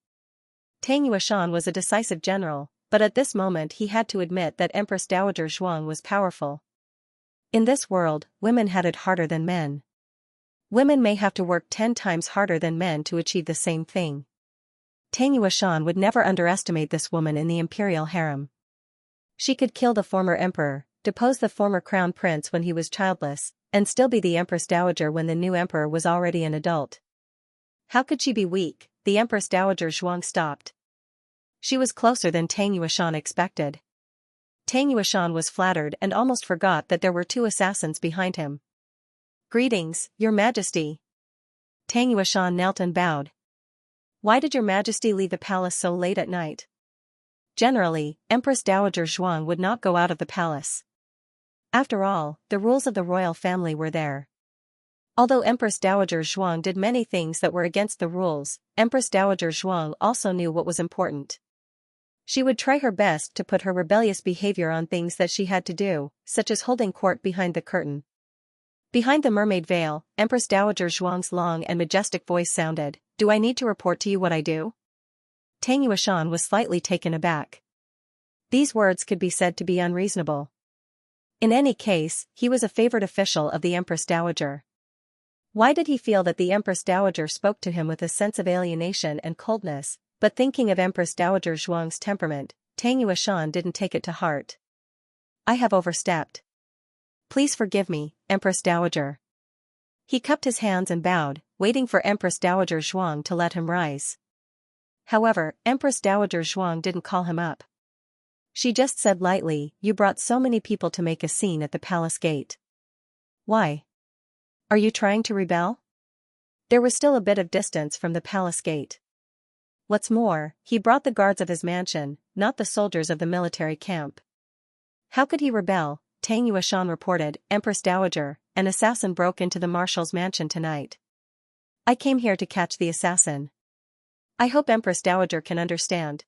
Tang Yuashan was a decisive general, but at this moment he had to admit that Empress Dowager Zhuang was powerful. In this world, women had it harder than men. Women may have to work 10 times harder than men to achieve the same thing. Tang Yuashan would never underestimate this woman in the imperial harem. She could kill the former emperor, depose the former crown prince when he was childless, and still be the Empress Dowager when the new emperor was already an adult. How could she be weak? The Empress Dowager Zhuang stopped. She was closer than Tang Yuashan expected. Tang Yuashan was flattered and almost forgot that there were 2 assassins behind him. "Greetings, Your Majesty." Tang Yuashan knelt and bowed. "Why did Your Majesty leave the palace so late at night?" Generally, Empress Dowager Zhuang would not go out of the palace. After all, the rules of the royal family were there. Although Empress Dowager Zhuang did many things that were against the rules, Empress Dowager Zhuang also knew what was important. She would try her best to put her rebellious behavior on things that she had to do, such as holding court behind the curtain. Behind the mermaid veil, Empress Dowager Zhuang's long and majestic voice sounded, "Do I need to report to you what I do?" Tang Yuashan was slightly taken aback. These words could be said to be unreasonable. In any case, he was a favored official of the Empress Dowager. Why did he feel that the Empress Dowager spoke to him with a sense of alienation and coldness? But thinking of Empress Dowager Zhuang's temperament, Tang Yuashan didn't take it to heart. "I have overstepped. Please forgive me, Empress Dowager." He cupped his hands and bowed, waiting for Empress Dowager Zhuang to let him rise. However, Empress Dowager Zhuang didn't call him up. She just said lightly, "You brought so many people to make a scene at the palace gate. Why? Are you trying to rebel?" There was still a bit of distance from the palace gate. What's more, he brought the guards of his mansion, not the soldiers of the military camp. How could he rebel? Tang Yuashan reported, "Empress Dowager, an assassin broke into the marshal's mansion tonight. I came here to catch the assassin. I hope Empress Dowager can understand."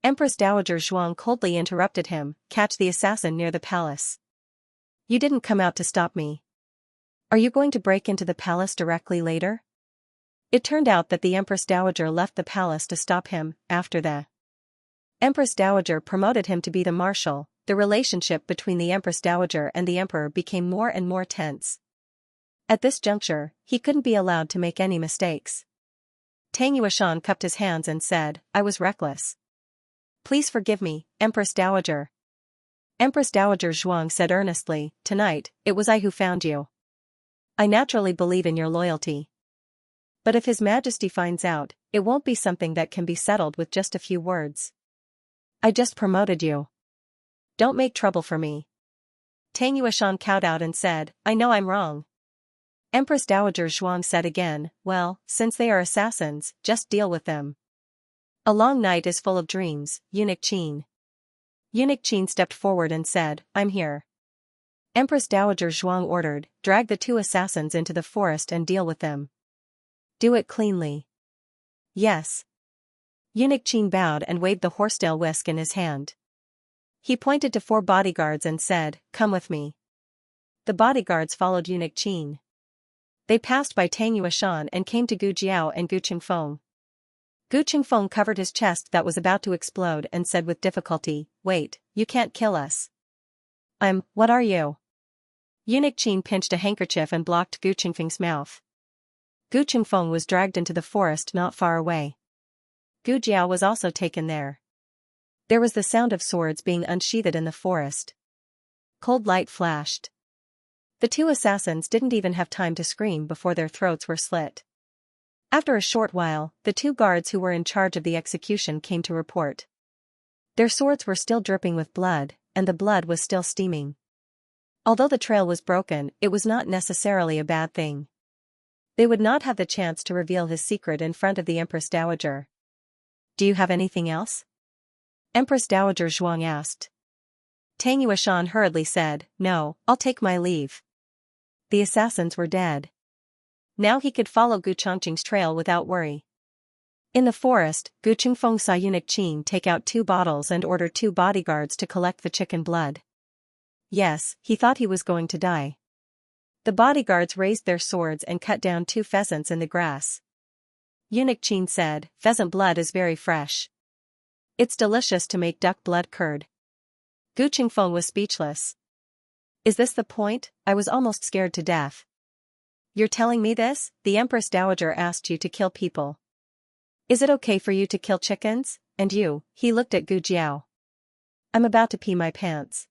Empress Dowager Zhuang coldly interrupted him, "Catch the assassin near the palace. You didn't come out to stop me. Are you going to break into the palace directly later?" It turned out that the Empress Dowager left the palace to stop him. After the Empress Dowager promoted him to be the marshal, the relationship between the Empress Dowager and the emperor became more and more tense. At this juncture, he couldn't be allowed to make any mistakes. Tang Yuashan cupped his hands and said, "I was reckless. Please forgive me, Empress Dowager." Empress Dowager Zhuang said earnestly, "Tonight, it was I who found you. I naturally believe in your loyalty. But if His Majesty finds out, it won't be something that can be settled with just a few words. I just promoted you. Don't make trouble for me." Tang Yuashan cowed out and said, "I know I'm wrong." Empress Dowager Zhuang said again, "Well, since they are assassins, just deal with them. A long night is full of dreams, Eunuch Qin." Eunuch Qin stepped forward and said, "I'm here." Empress Dowager Zhuang ordered, "Drag the 2 assassins into the forest and deal with them. Do it cleanly." "Yes." Eunuch Qin bowed and waved the horsetail whisk in his hand. He pointed to 4 bodyguards and said, "Come with me." The bodyguards followed Eunuch Qin. They passed by Tang Yuashan and came to Gu Jiao and Gu Qingfeng. Gu Qingfeng covered his chest that was about to explode and said with difficulty, "Wait, you can't kill us." What are you?" Eunuch Qin pinched a handkerchief and blocked Gu Qingfeng's mouth. Gu Qingfeng was dragged into the forest not far away. Gu Jiao was also taken there. There was the sound of swords being unsheathed in the forest. Cold light flashed. The 2 assassins didn't even have time to scream before their throats were slit. After a short while, the 2 guards who were in charge of the execution came to report. Their swords were still dripping with blood, and the blood was still steaming. Although the trail was broken, it was not necessarily a bad thing. They would not have the chance to reveal his secret in front of the Empress Dowager. "Do you have anything else?" Empress Dowager Zhuang asked. Tang Yuashan hurriedly said, "No, I'll take my leave." The assassins were dead. Now he could follow Gu Chongqing's trail without worry. In the forest, Gu Qingfeng saw Eunuch Qin take out 2 bottles and order 2 bodyguards to collect the chicken blood. Yes, he thought he was going to die. The bodyguards raised their swords and cut down 2 pheasants in the grass. Eunuch Qin said, "Pheasant blood is very fresh. It's delicious to make duck blood curd." Gu Qingfeng was speechless. "Is this the point? I was almost scared to death." "You're telling me this? The Empress Dowager asked you to kill people. Is it okay for you to kill chickens? And you?" He looked at Gu Jiao. "I'm about to pee my pants."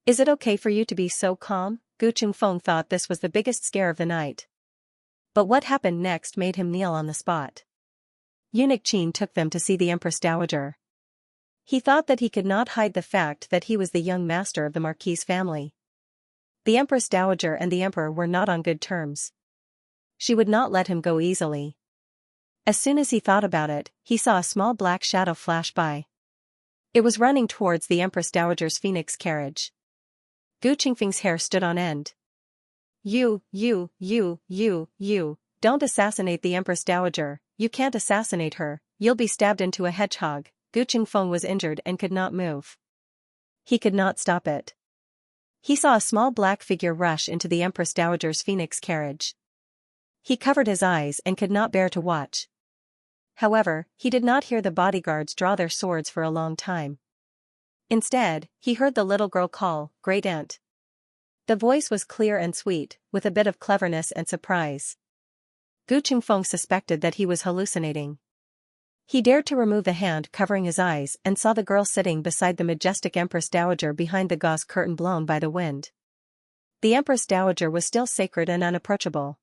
"Is it okay for you to be so calm?" Gu Qingfeng thought this was the biggest scare of the night. But what happened next made him kneel on the spot. Eunuch Qin took them to see the Empress Dowager. He thought that he could not hide the fact that he was the young master of the Marquis family. The Empress Dowager and the Emperor were not on good terms. She would not let him go easily. As soon as he thought about it, he saw a small black shadow flash by. It was running towards the Empress Dowager's phoenix carriage. Gu Qingfeng's hair stood on end. You, don't assassinate the Empress Dowager. You can't assassinate her, you'll be stabbed into a hedgehog." Gu Qingfeng was injured and could not move. He could not stop it. He saw a small black figure rush into the Empress Dowager's phoenix carriage. He covered his eyes and could not bear to watch. However, he did not hear the bodyguards draw their swords for a long time. Instead, he heard the little girl call, "Great Aunt." The voice was clear and sweet, with a bit of cleverness and surprise. Gu Qingfeng suspected that he was hallucinating. He dared to remove the hand covering his eyes and saw the girl sitting beside the majestic Empress Dowager behind the gauze curtain blown by the wind. The Empress Dowager was still sacred and unapproachable.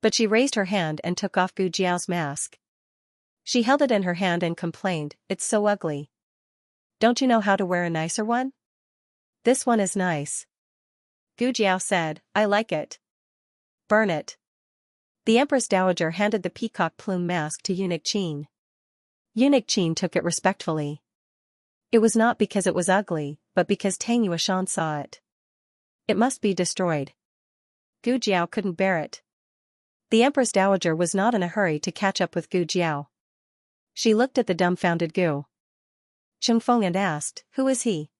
But she raised her hand and took off Gu Jiao's mask. She held it in her hand and complained, "It's so ugly. Don't you know how to wear a nicer one?" "This one is nice." Gu Jiao said, "I like it." "Burn it." The Empress Dowager handed the peacock plume mask to Eunuch Qin. Eunuch Qin took it respectfully. It was not because it was ugly, but because Tang Yuashan saw it. "It must be destroyed." Gu Jiao couldn't bear it. The Empress Dowager was not in a hurry to catch up with Gu Jiao. She looked at the dumbfounded Gu Qingfeng and asked, "Who is he?"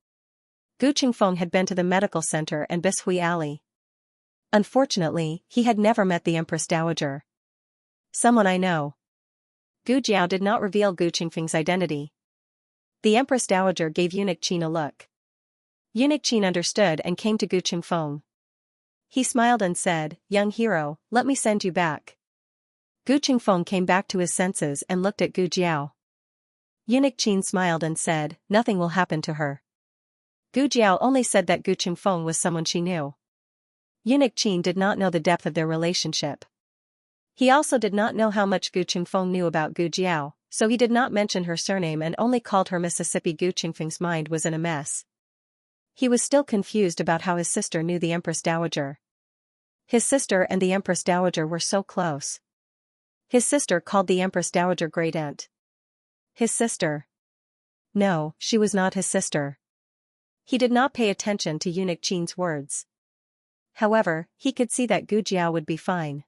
Gu Qingfeng had been to the medical center and Bishui Alley. Unfortunately, he had never met the Empress Dowager. "Someone I know." Gu Jiao did not reveal Gu Qingfeng's identity. The Empress Dowager gave Eunuch Qin a look. Eunuch Qin understood and came to Gu Qingfeng. He smiled and said, "Young hero, let me send you back." Gu Qingfeng came back to his senses and looked at Gu Jiao. Eunuch Qin smiled and said, "Nothing will happen to her." Gu Jiao only said that Gu Qingfeng was someone she knew. Eunuch Qin did not know the depth of their relationship. He also did not know how much Gu Qingfeng knew about Gu Jiao, so he did not mention her surname and only called her Mississippi. Gu Qingfeng's mind was in a mess. He was still confused about how his sister knew the Empress Dowager. His sister and the Empress Dowager were so close. His sister called the Empress Dowager Great Aunt. His sister? No, she was not his sister. He did not pay attention to Eunuch Qin's words. However, he could see that Gu Jiao would be fine.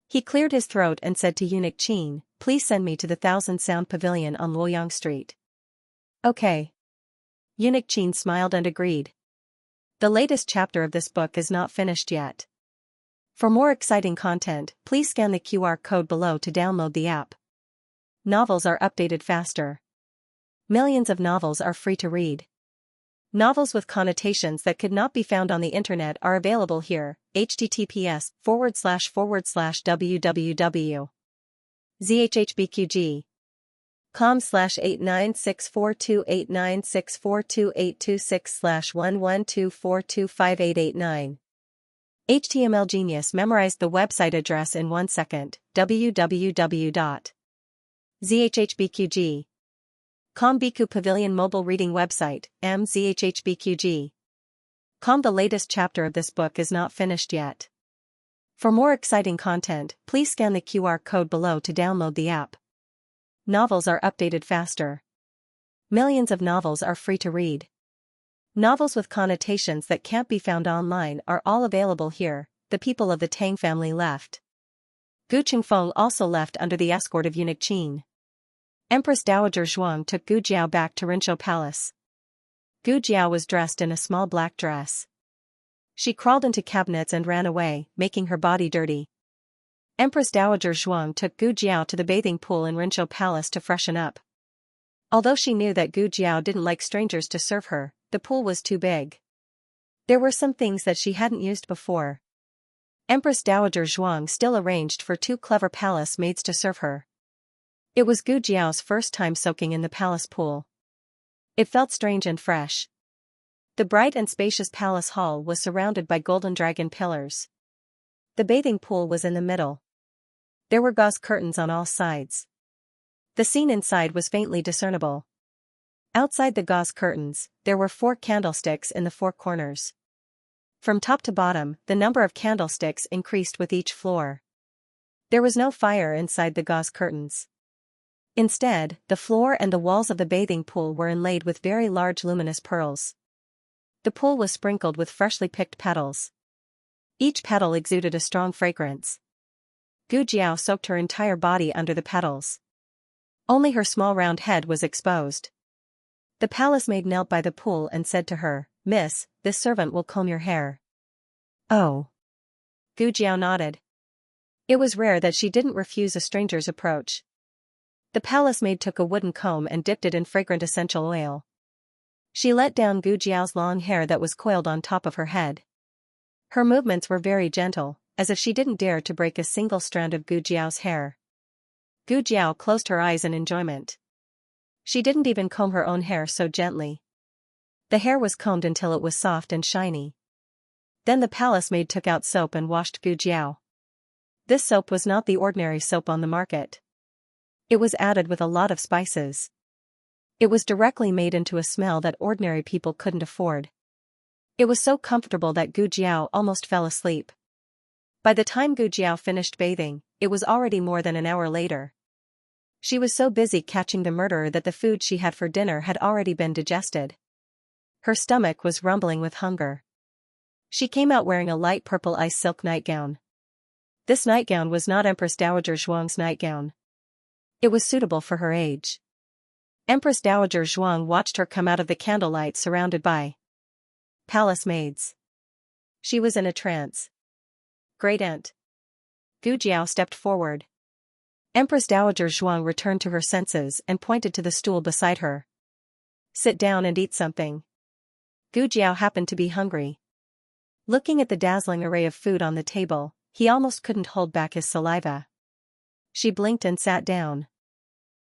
He cleared his throat and said to Eunuch Qin, "Please send me to the 1000 Sound Pavilion on Luoyang Street." "Okay." Xianxia smiled and agreed. The latest chapter of this book is not finished yet. For more exciting content, please scan the QR code below to download the app. Novels are updated faster. Millions of novels are free to read. Novels with connotations that could not be found on the internet are available here. https://www.zhbqg.com/8964289642826/112425889. HTML Genius memorized the website address in 1 second. www.zhbqg.com Biku Pavilion Mobile Reading Website, mzhhbqg.com. The latest chapter of this book is not finished yet. For more exciting content, please scan the QR code below to download the app. Novels are updated faster. Millions of novels are free to read. Novels with connotations that can't be found online are all available here. The people of the Tang family left. Gu Qingfeng also left under the escort of eunuch Qin. Empress Dowager Zhuang took Gu Jiao back to Rinzhou Palace. Gu Jiao was dressed in a small black dress. She crawled into cabinets and ran away, making her body dirty. Empress Dowager Zhuang took Gu Jiao to the bathing pool in Rinzhou Palace to freshen up. Although she knew that Gu Jiao didn't like strangers to serve her, the pool was too big. There were some things that she hadn't used before. Empress Dowager Zhuang still arranged for 2 clever palace maids to serve her. It was Gu Jiao's first time soaking in the palace pool. It felt strange and fresh. The bright and spacious palace hall was surrounded by golden dragon pillars. The bathing pool was in the middle. There were gauze curtains on all sides. The scene inside was faintly discernible. Outside the gauze curtains, there were 4 candlesticks in the 4 corners. From top to bottom, the number of candlesticks increased with each floor. There was no fire inside the gauze curtains. Instead, the floor and the walls of the bathing pool were inlaid with very large luminous pearls. The pool was sprinkled with freshly picked petals. Each petal exuded a strong fragrance. Gu Jiao soaked her entire body under the petals. Only her small round head was exposed. The palace maid knelt by the pool and said to her, "Miss, this servant will comb your hair." "Oh." Gu Jiao nodded. It was rare that she didn't refuse a stranger's approach. The palace maid took a wooden comb and dipped it in fragrant essential oil. She let down Gu Jiao's long hair that was coiled on top of her head. Her movements were very gentle, as if she didn't dare to break a single strand of Gu Jiao's hair. Gu Jiao closed her eyes in enjoyment. She didn't even comb her own hair so gently. The hair was combed until it was soft and shiny. Then the palace maid took out soap and washed Gu Jiao. This soap was not the ordinary soap on the market. It was added with a lot of spices. It was directly made into a smell that ordinary people couldn't afford. It was so comfortable that Gu Jiao almost fell asleep. By the time Gu Jiao finished bathing, it was already more than an hour later. She was so busy catching the murderer that the food she had for dinner had already been digested. Her stomach was rumbling with hunger. She came out wearing a light purple ice silk nightgown. This nightgown was not Empress Dowager Zhuang's nightgown. It was suitable for her age. Empress Dowager Zhuang watched her come out of the candlelight surrounded by palace maids. She was in a trance. "Great aunt." Gu Jiao stepped forward. Empress Dowager Zhuang returned to her senses and pointed to the stool beside her. "Sit down and eat something." Gu Jiao happened to be hungry. Looking at the dazzling array of food on the table, he almost couldn't hold back his saliva. She blinked and sat down.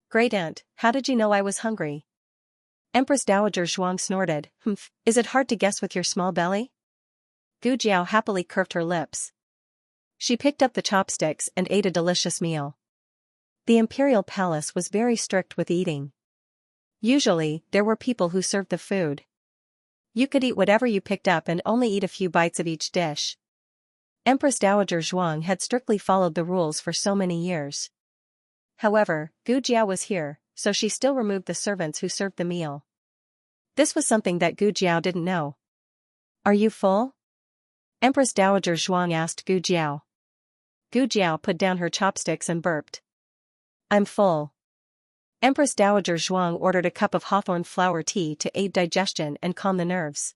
"Great aunt, how did you know I was hungry?" Empress Dowager Zhuang snorted. "Humph, is it hard to guess with your small belly?" Gu Jiao happily curved her lips. She picked up the chopsticks and ate a delicious meal. The imperial palace was very strict with eating. Usually, there were people who served the food. You could eat whatever you picked up and only eat a few bites of each dish. Empress Dowager Zhuang had strictly followed the rules for so many years. However, Gu Jiao was here, so she still removed the servants who served the meal. This was something that Gu Jiao didn't know. "Are you full?" Empress Dowager Zhuang asked Gu Jiao. Gu Jiao put down her chopsticks and burped. "I'm full." Empress Dowager Zhuang ordered a cup of hawthorn flower tea to aid digestion and calm the nerves.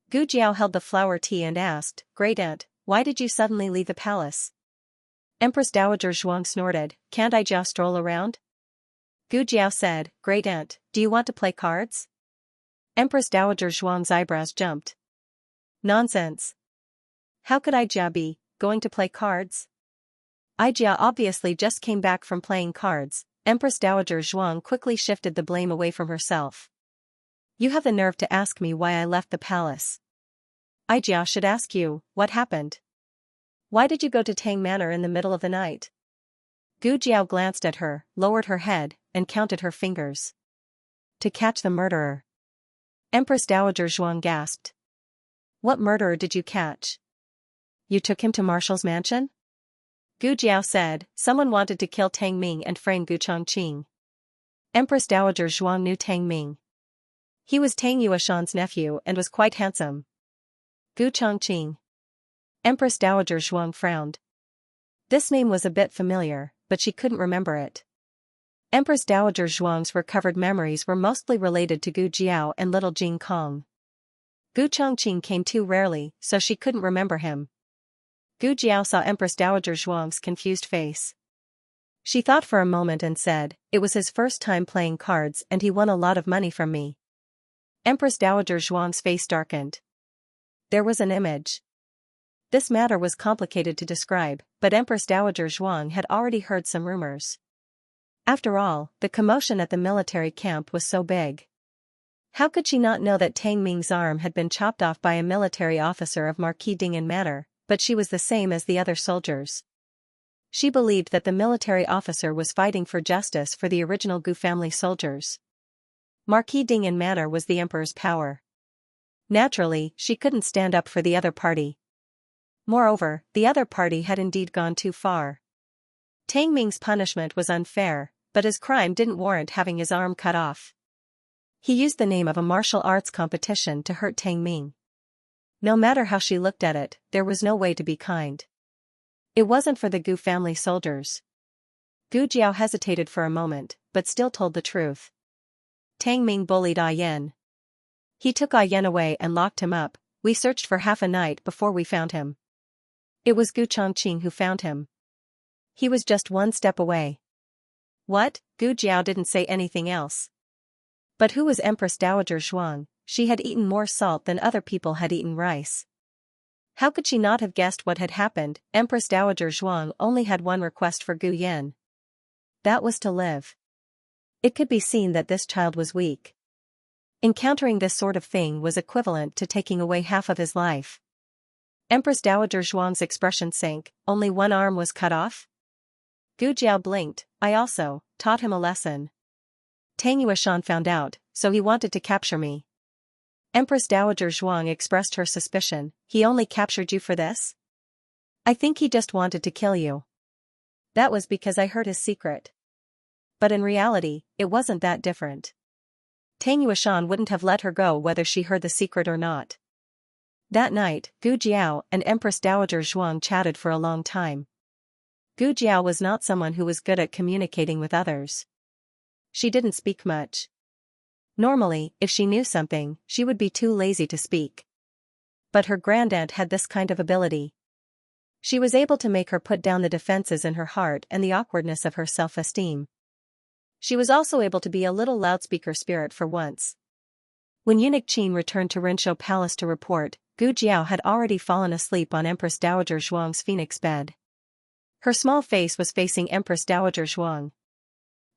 Gu Jiao held the flower tea and asked, "Great Aunt, why did you suddenly leave the palace?" Empress Dowager Zhuang snorted, "Can't I just stroll around?" Gu Jiao said, "Great Aunt, do you want to play cards?" Empress Dowager Zhuang's eyebrows jumped. Nonsense. How could Jia be going to play cards? Jia obviously just came back from playing cards. Empress Dowager Zhuang quickly shifted the blame away from herself. You have the nerve to ask me why I left the palace. Jia should ask you, what happened? Why did you go to Tang Manor in the middle of the night? Gu Jiao glanced at her, lowered her head, and counted her fingers. To catch the murderer. Empress Dowager Zhuang gasped. What murderer did you catch? You took him to Marshal's mansion? Gu Jiao said, someone wanted to kill Tang Ming and frame Gu Chongqing. Empress Dowager Zhuang knew Tang Ming. He was Tang Yueshan's nephew and was quite handsome. Gu Chongqing. Empress Dowager Zhuang frowned. This name was a bit familiar, but she couldn't remember it. Empress Dowager Zhuang's recovered memories were mostly related to Gu Jiao and little Jing Kong. Gu Chongqing came too rarely, so she couldn't remember him. Gu Jiao saw Empress Dowager Zhuang's confused face. She thought for a moment and said, "It was his first time playing cards and he won a lot of money from me." Empress Dowager Zhuang's face darkened. There was an image. This matter was complicated to describe, but Empress Dowager Zhuang had already heard some rumors. After all, the commotion at the military camp was so big. How could she not know that Tang Ming's arm had been chopped off by a military officer of Marquis Ding'an Manor, but she was the same as the other soldiers. She believed that the military officer was fighting for justice for the original Gu family soldiers. Marquis Ding'an Manor was the emperor's power. Naturally, she couldn't stand up for the other party. Moreover, the other party had indeed gone too far. Tang Ming's punishment was unfair, but his crime didn't warrant having his arm cut off. He used the name of a martial arts competition to hurt Tang Ming. No matter how she looked at it, there was no way to be kind. It wasn't for the Gu family soldiers. Gu Jiao hesitated for a moment, but still told the truth. Tang Ming bullied Yan. He took Yan away and locked him up. We searched for half a night before we found him. It was Gu Chongqing who found him. He was just one step away. What? Gu Jiao didn't say anything else. But who was Empress Dowager Zhuang? She had eaten more salt than other people had eaten rice. How could she not have guessed what had happened? Empress Dowager Zhuang only had one request for Gu Yan. That was to live. It could be seen that this child was weak. Encountering this sort of thing was equivalent to taking away half of his life. Empress Dowager Zhuang's expression sank. Only one arm was cut off? Gu Jiao blinked. I also taught him a lesson. Tang Yueshan found out, so he wanted to capture me. Empress Dowager Zhuang expressed her suspicion. He only captured you for this? I think he just wanted to kill you. That was because I heard his secret. But in reality, it wasn't that different. Tang Yueshan wouldn't have let her go whether she heard the secret or not. That night, Gu Jiao and Empress Dowager Zhuang chatted for a long time. Gu Jiao was not someone who was good at communicating with others. She didn't speak much. Normally, if she knew something, she would be too lazy to speak. But her grandaunt had this kind of ability. She was able to make her put down the defenses in her heart and the awkwardness of her self-esteem. She was also able to be a little loudspeaker spirit for once. When Eunuch Qin returned to Rinshou Palace to report, Gu Jiao had already fallen asleep on Empress Dowager Zhuang's phoenix bed. Her small face was facing Empress Dowager Zhuang.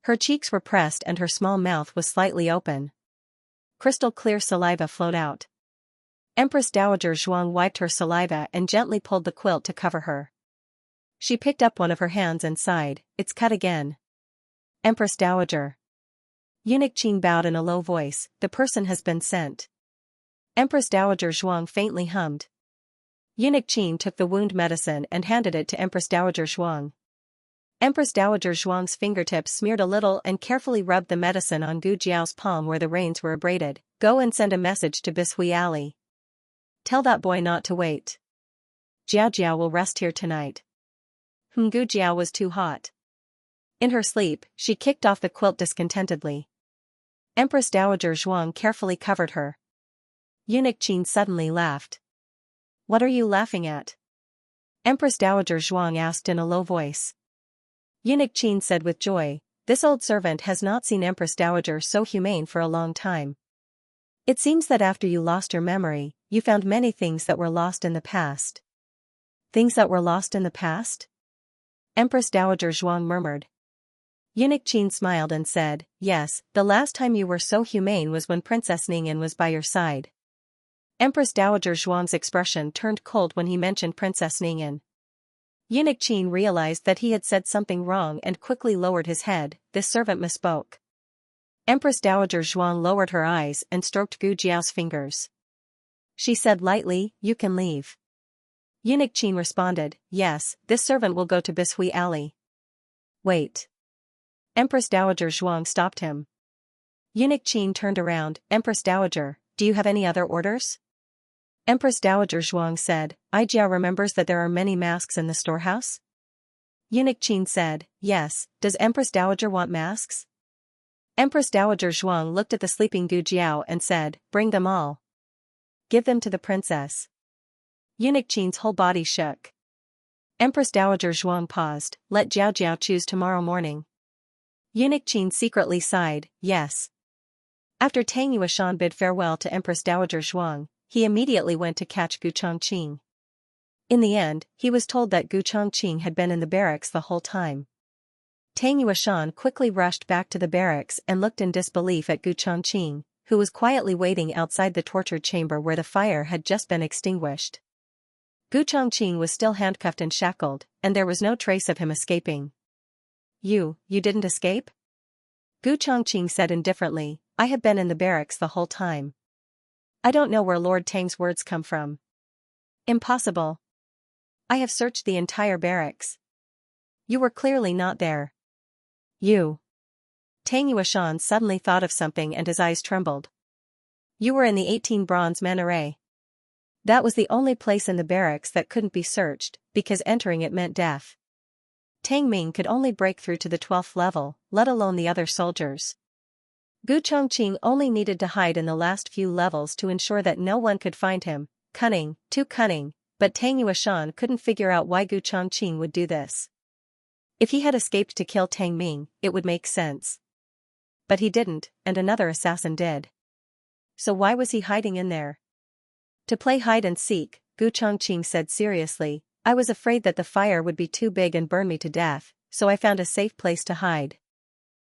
Her cheeks were pressed and her small mouth was slightly open. Crystal clear saliva flowed out. Empress Dowager Zhuang wiped her saliva and gently pulled the quilt to cover her. She picked up one of her hands and sighed, "It's cut again." Empress Dowager. Eunuch Qin bowed in a low voice, "The person has been sent." Empress Dowager Zhuang faintly hummed. Eunuch Qin took the wound medicine and handed it to Empress Dowager Zhuang. Empress Dowager Zhuang's fingertips smeared a little and carefully rubbed the medicine on Gu Jiao's palm where the reins were abraded. Go and send a message to Bishui Ali. Tell that boy not to wait. Jiao Jiao will rest here tonight. Gu Jiao was too hot. In her sleep, she kicked off the quilt discontentedly. Empress Dowager Zhuang carefully covered her. Eunuch Qin suddenly laughed. "What are you laughing at?" Empress Dowager Zhuang asked in a low voice. Eunuch Qin said with joy, "This old servant has not seen Empress Dowager so humane for a long time. It seems that after you lost your memory, you found many things that were lost in the past." "Things that were lost in the past?" Empress Dowager Zhuang murmured. Eunuch Qin smiled and said, "Yes, the last time you were so humane was when Princess Ningyan was by your side." Empress Dowager Zhuang's expression turned cold when he mentioned Princess Ningyan. Eunuch Qin realized that he had said something wrong and quickly lowered his head. This servant misspoke. Empress Dowager Zhuang lowered her eyes and stroked Gu Jiao's fingers. She said lightly, "You can leave." Eunuch Qin responded, "Yes, this servant will go to Bishui Alley." "Wait." Empress Dowager Zhuang stopped him. Eunuch Qin turned around. "Empress Dowager, do you have any other orders?" Empress Dowager Zhuang said, "Jiao remembers that there are many masks in the storehouse?" Eunuch Qin said, "Yes, does Empress Dowager want masks?" Empress Dowager Zhuang looked at the sleeping Gu Jiao and said, "Bring them all. Give them to the princess." Eunuch Qin's whole body shook. Empress Dowager Zhuang paused, "Let Jiao Jiao choose tomorrow morning." Eunuch Qin secretly sighed, "Yes." After Tang Yuashan bid farewell to Empress Dowager Zhuang, he immediately went to catch Gu Chongqing. In the end, he was told that Gu Chongqing had been in the barracks the whole time. Tang Yuashan quickly rushed back to the barracks and looked in disbelief at Gu Chongqing, who was quietly waiting outside the torture chamber where the fire had just been extinguished. Gu Chongqing was still handcuffed and shackled, and there was no trace of him escaping. You didn't escape?" Gu Chongqing said indifferently, "I have been in the barracks the whole time. I don't know where Lord Tang's words come from." "Impossible. I have searched the entire barracks. You were clearly not there." "You." Tang Yuashan suddenly thought of something and his eyes trembled. "You were in the 18 bronze minaret. That was the only place in the barracks that couldn't be searched, because entering it meant death. Tang Ming could only break through to the 12th level, let alone the other soldiers. Gu Chongqing only needed to hide in the last few levels to ensure that no one could find him. Cunning, too cunning, but Tang Yuashan couldn't figure out why Gu Chongqing would do this. If he had escaped to kill Tang Ming, it would make sense. But he didn't, and another assassin did. So why was he hiding in there? "To play hide and seek," Gu Chongqing said seriously. "I was afraid that the fire would be too big and burn me to death, so I found a safe place to hide."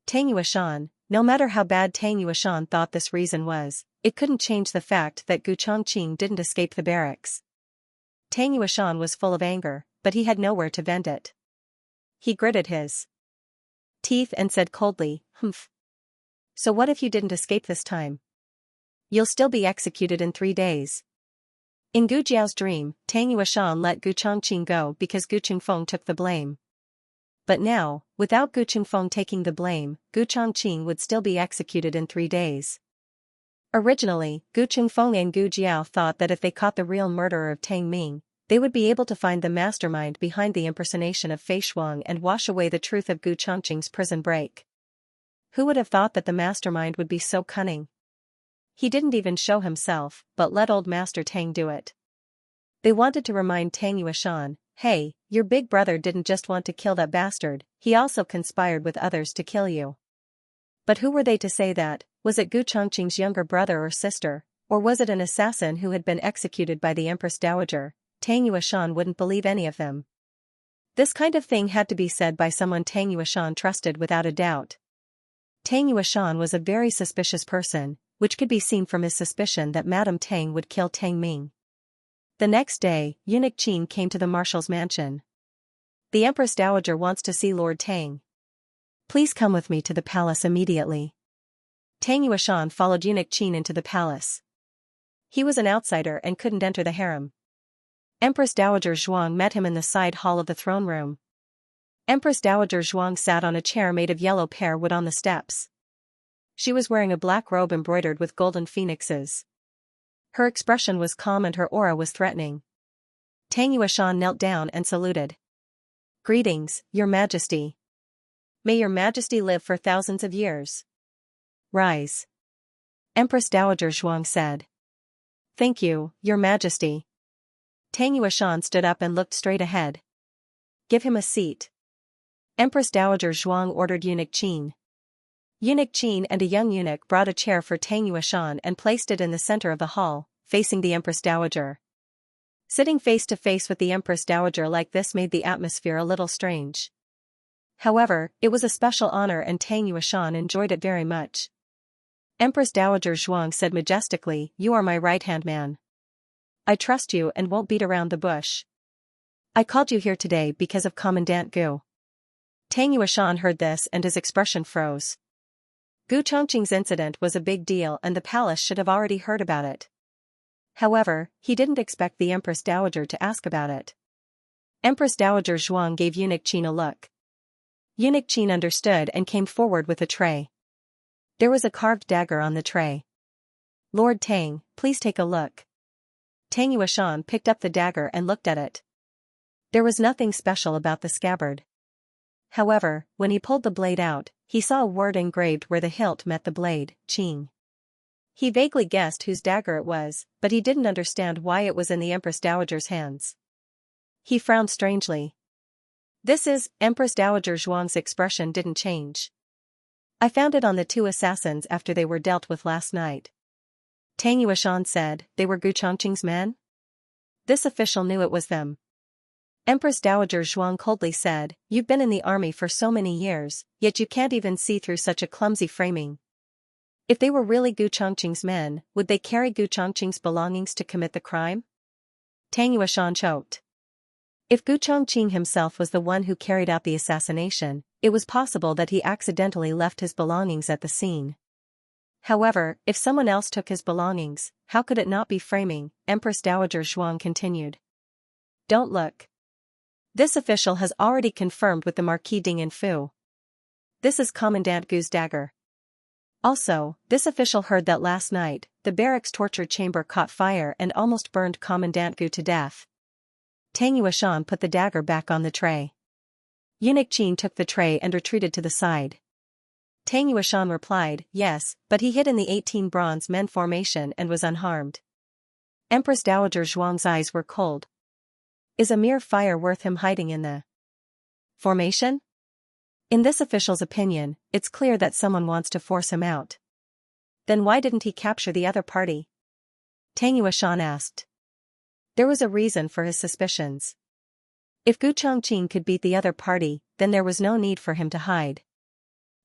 Tang Yuashan, no matter how bad Tang Yuashan thought this reason was, it couldn't change the fact that Gu Chongqing didn't escape the barracks. Tang Yuashan was full of anger, but he had nowhere to vent it. He gritted his teeth and said coldly, "Humph. So what if you didn't escape this time? You'll still be executed in 3 days." In Gu Jiao's dream, Tang Yuashan let Gu Chongqing go because Gu Qingfeng took the blame. But now, without Gu Qingfeng taking the blame, Gu Chongqing would still be executed in 3 days. Originally, Gu Qingfeng and Gu Jiao thought that if they caught the real murderer of Tang Ming, they would be able to find the mastermind behind the impersonation of Fei Shuang and wash away the truth of Gu Chongqing's prison break. Who would have thought that the mastermind would be so cunning? He didn't even show himself, but let old Master Tang do it. They wanted to remind Tang Yuashan, "Hey, your big brother didn't just want to kill that bastard, he also conspired with others to kill you." But who were they to say that? Was it Gu Chongqing's younger brother or sister, or was it an assassin who had been executed by the Empress Dowager? Tang Yuashan wouldn't believe any of them. This kind of thing had to be said by someone Tang Yuashan trusted without a doubt. Tang Yuashan was a very suspicious person, which could be seen from his suspicion that Madame Tang would kill Tang Ming. The next day, Eunuch Qin came to the marshal's mansion. "The Empress Dowager wants to see Lord Tang. Please come with me to the palace immediately." Tang Yuashan followed Eunuch Qin into the palace. He was an outsider and couldn't enter the harem. Empress Dowager Zhuang met him in the side hall of the throne room. Empress Dowager Zhuang sat on a chair made of yellow pear wood on the steps. She was wearing a black robe embroidered with golden phoenixes. Her expression was calm and her aura was threatening. Tang Yuashan knelt down and saluted. "Greetings, Your Majesty." May your majesty live for thousands of years. Rise. Empress Dowager Zhuang said. Thank you, your majesty. Tang Yueshan stood up and looked straight ahead. Give him a seat. Empress Dowager Zhuang ordered Eunuch Qin. Eunuch Qin and a young eunuch brought a chair for Tang Yueshan and placed it in the center of the hall, facing the Empress Dowager. Sitting face to face with the Empress Dowager like this made the atmosphere a little strange. However, it was a special honor and Tang Yueshan enjoyed it very much. Empress Dowager Zhuang said majestically, "You are my right-hand man. I trust you and won't beat around the bush. I called you here today because of Commandant Gu." Tang Yueshan heard this and his expression froze. Gu Chongqing's incident was a big deal and the palace should have already heard about it. However, he didn't expect the Empress Dowager to ask about it. Empress Dowager Zhuang gave Eunuch Qin a look. Eunuch Qin understood and came forward with a tray. There was a carved dagger on the tray. Lord Tang, please take a look. Tang Yueshan picked up the dagger and looked at it. There was nothing special about the scabbard. However, when he pulled the blade out, he saw a word engraved where the hilt met the blade, Qing. He vaguely guessed whose dagger it was, but he didn't understand why it was in the Empress Dowager's hands. He frowned strangely. This is, Empress Dowager Zhuang's expression didn't change. I found it on the two assassins after they were dealt with last night. Tang Yueshan said, they were Gu Chongqing's men? This official knew it was them. Empress Dowager Zhuang coldly said, you've been in the army for so many years, yet you can't even see through such a clumsy framing. If they were really Gu Chongqing's men, would they carry Gu Chongqing's belongings to commit the crime? Tang Yueshan choked. If Gu Chongqing himself was the one who carried out the assassination, it was possible that he accidentally left his belongings at the scene. However, if someone else took his belongings, how could it not be framing? Empress Dowager Zhuang continued. Don't look. This official has already confirmed with the Marquis Ding and Fu. This is Commandant Gu's dagger. Also, this official heard that last night, the barracks torture chamber caught fire and almost burned Commandant Gu to death. Tang Yueshan put the dagger back on the tray. Eunuch Qin took the tray and retreated to the side. Tang Yueshan replied, yes, but he hid in the 18 bronze men formation and was unharmed. Empress Dowager Zhuang's eyes were cold. Is a mere fire worth him hiding in the formation? In this official's opinion, it's clear that someone wants to force him out. Then why didn't he capture the other party? Tang Yueshan asked. There was a reason for his suspicions. If Gu Chongqing could beat the other party, then there was no need for him to hide.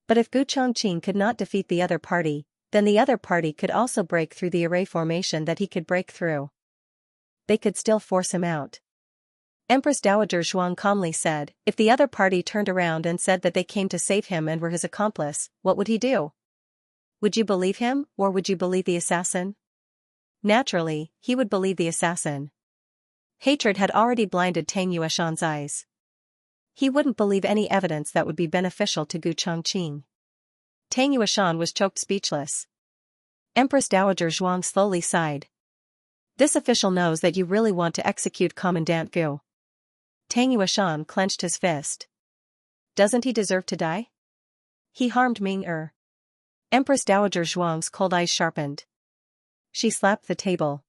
But if Gu Chongqing could not defeat the other party, then the other party could also break through the array formation that he could break through. They could still force him out. Empress Dowager Zhuang calmly said, if the other party turned around and said that they came to save him and were his accomplice, what would he do? Would you believe him, or would you believe the assassin? Naturally, he would believe the assassin. Hatred had already blinded Tang Yueshan's eyes. He wouldn't believe any evidence that would be beneficial to Gu Chongqing. Tang Yueshan was choked speechless. Empress Dowager Zhuang slowly sighed. This official knows that you really want to execute Commandant Gu. Tang Yueshan clenched his fist. Doesn't he deserve to die? He harmed Ming-er. Empress Dowager Zhuang's cold eyes sharpened. She slapped the table.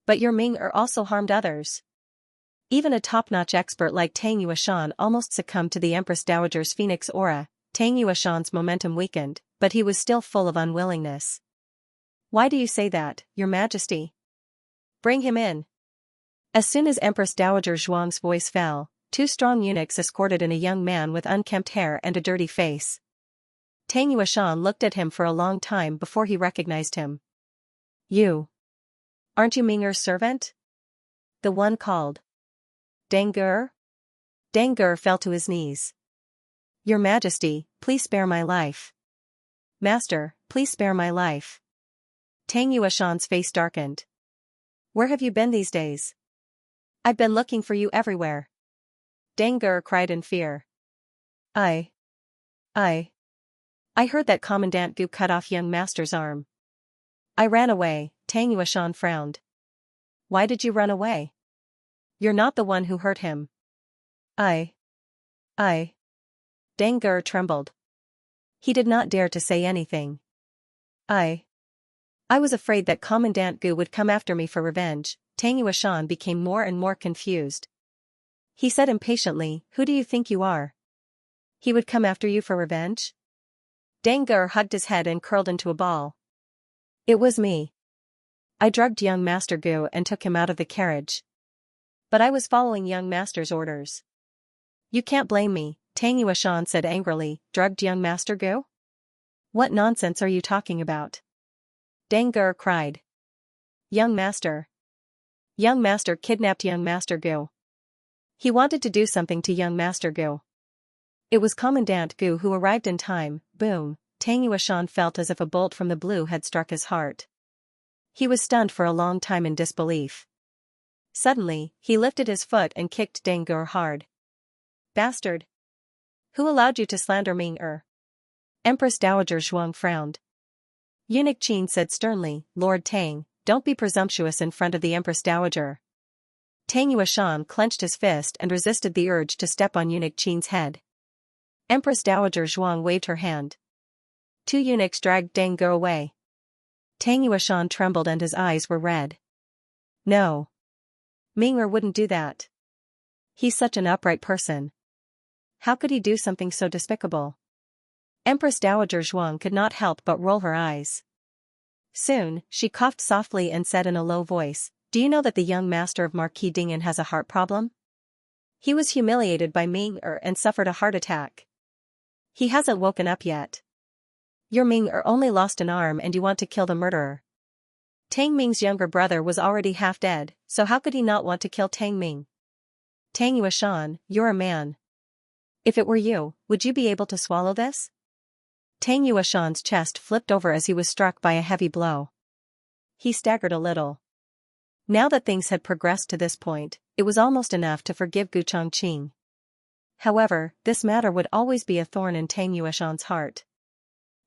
But your Ming-er also harmed others. Even a top-notch expert like Tang Yueshan almost succumbed to the Empress Dowager's phoenix aura. Tang Yueshan's momentum weakened, but he was still full of unwillingness. Why do you say that, Your Majesty? Bring him in. As soon as Empress Dowager Zhuang's voice fell, 2 strong eunuchs escorted in a young man with unkempt hair and a dirty face. Tang Yueshan looked at him for a long time before he recognized him. You. Aren't you Ming-er's servant? The one called Deng-ger? Deng-ger fell to his knees. Your Majesty, please spare my life. Master, please spare my life. Tang Yueshan's face darkened. Where have you been these days? I've been looking for you everywhere. Deng-ger cried in fear. I heard that Commandant Gu cut off young master's arm. I ran away. Tang Yueshan frowned. Why did you run away? You're not the one who hurt him. Deng Ger trembled. He did not dare to say anything. I was afraid that Commandant Gu would come after me for revenge. Tang Yuashan became more and more confused. He said impatiently, "Who do you think you are? He would come after you for revenge?" Deng Ger hugged his head and curled into a ball. "It was me. I drugged young Master Gu and took him out of the carriage. But I was following young Master's orders." "You can't blame me," Tang Yuashan said angrily. "Drugged young Master Gu? What nonsense are you talking about?" Deng Ger cried. Young Master kidnapped young Master Gu. He wanted to do something to young Master Gu. It was Commandant Gu who arrived in time. Boom. Tang Yuashan felt as if a bolt from the blue had struck his heart. He was stunned for a long time in disbelief. Suddenly, he lifted his foot and kicked Deng Ger hard. "Bastard! Who allowed you to slander Ming-er?" Empress Dowager Zhuang frowned. Eunuch Qin said sternly, "Lord Tang, don't be presumptuous in front of the Empress Dowager." Tang Yuashan clenched his fist and resisted the urge to step on Eunuch Qin's head. Empress Dowager Zhuang waved her hand. Two eunuchs dragged Deng Ger away. Tang Yuashan trembled and his eyes were red. No. Ming-er wouldn't do that. He's such an upright person. How could he do something so despicable? Empress Dowager Zhuang could not help but roll her eyes. Soon, she coughed softly and said in a low voice, "Do you know that the young master of Marquis Dingen has a heart problem? He was humiliated by Ming-er and suffered a heart attack. He hasn't woken up yet. Your Ming-er only lost an arm and you want to kill the murderer." Tang Ming's younger brother was already half dead, so how could he not want to kill Tang Ming? "Tang Yuashan, you're a man. If it were you, would you be able to swallow this?" Tang Yuashan's chest flipped over as he was struck by a heavy blow. He staggered a little. Now that things had progressed to this point, it was almost enough to forgive Gu Chongqing. However, this matter would always be a thorn in Tang Yuashan's heart.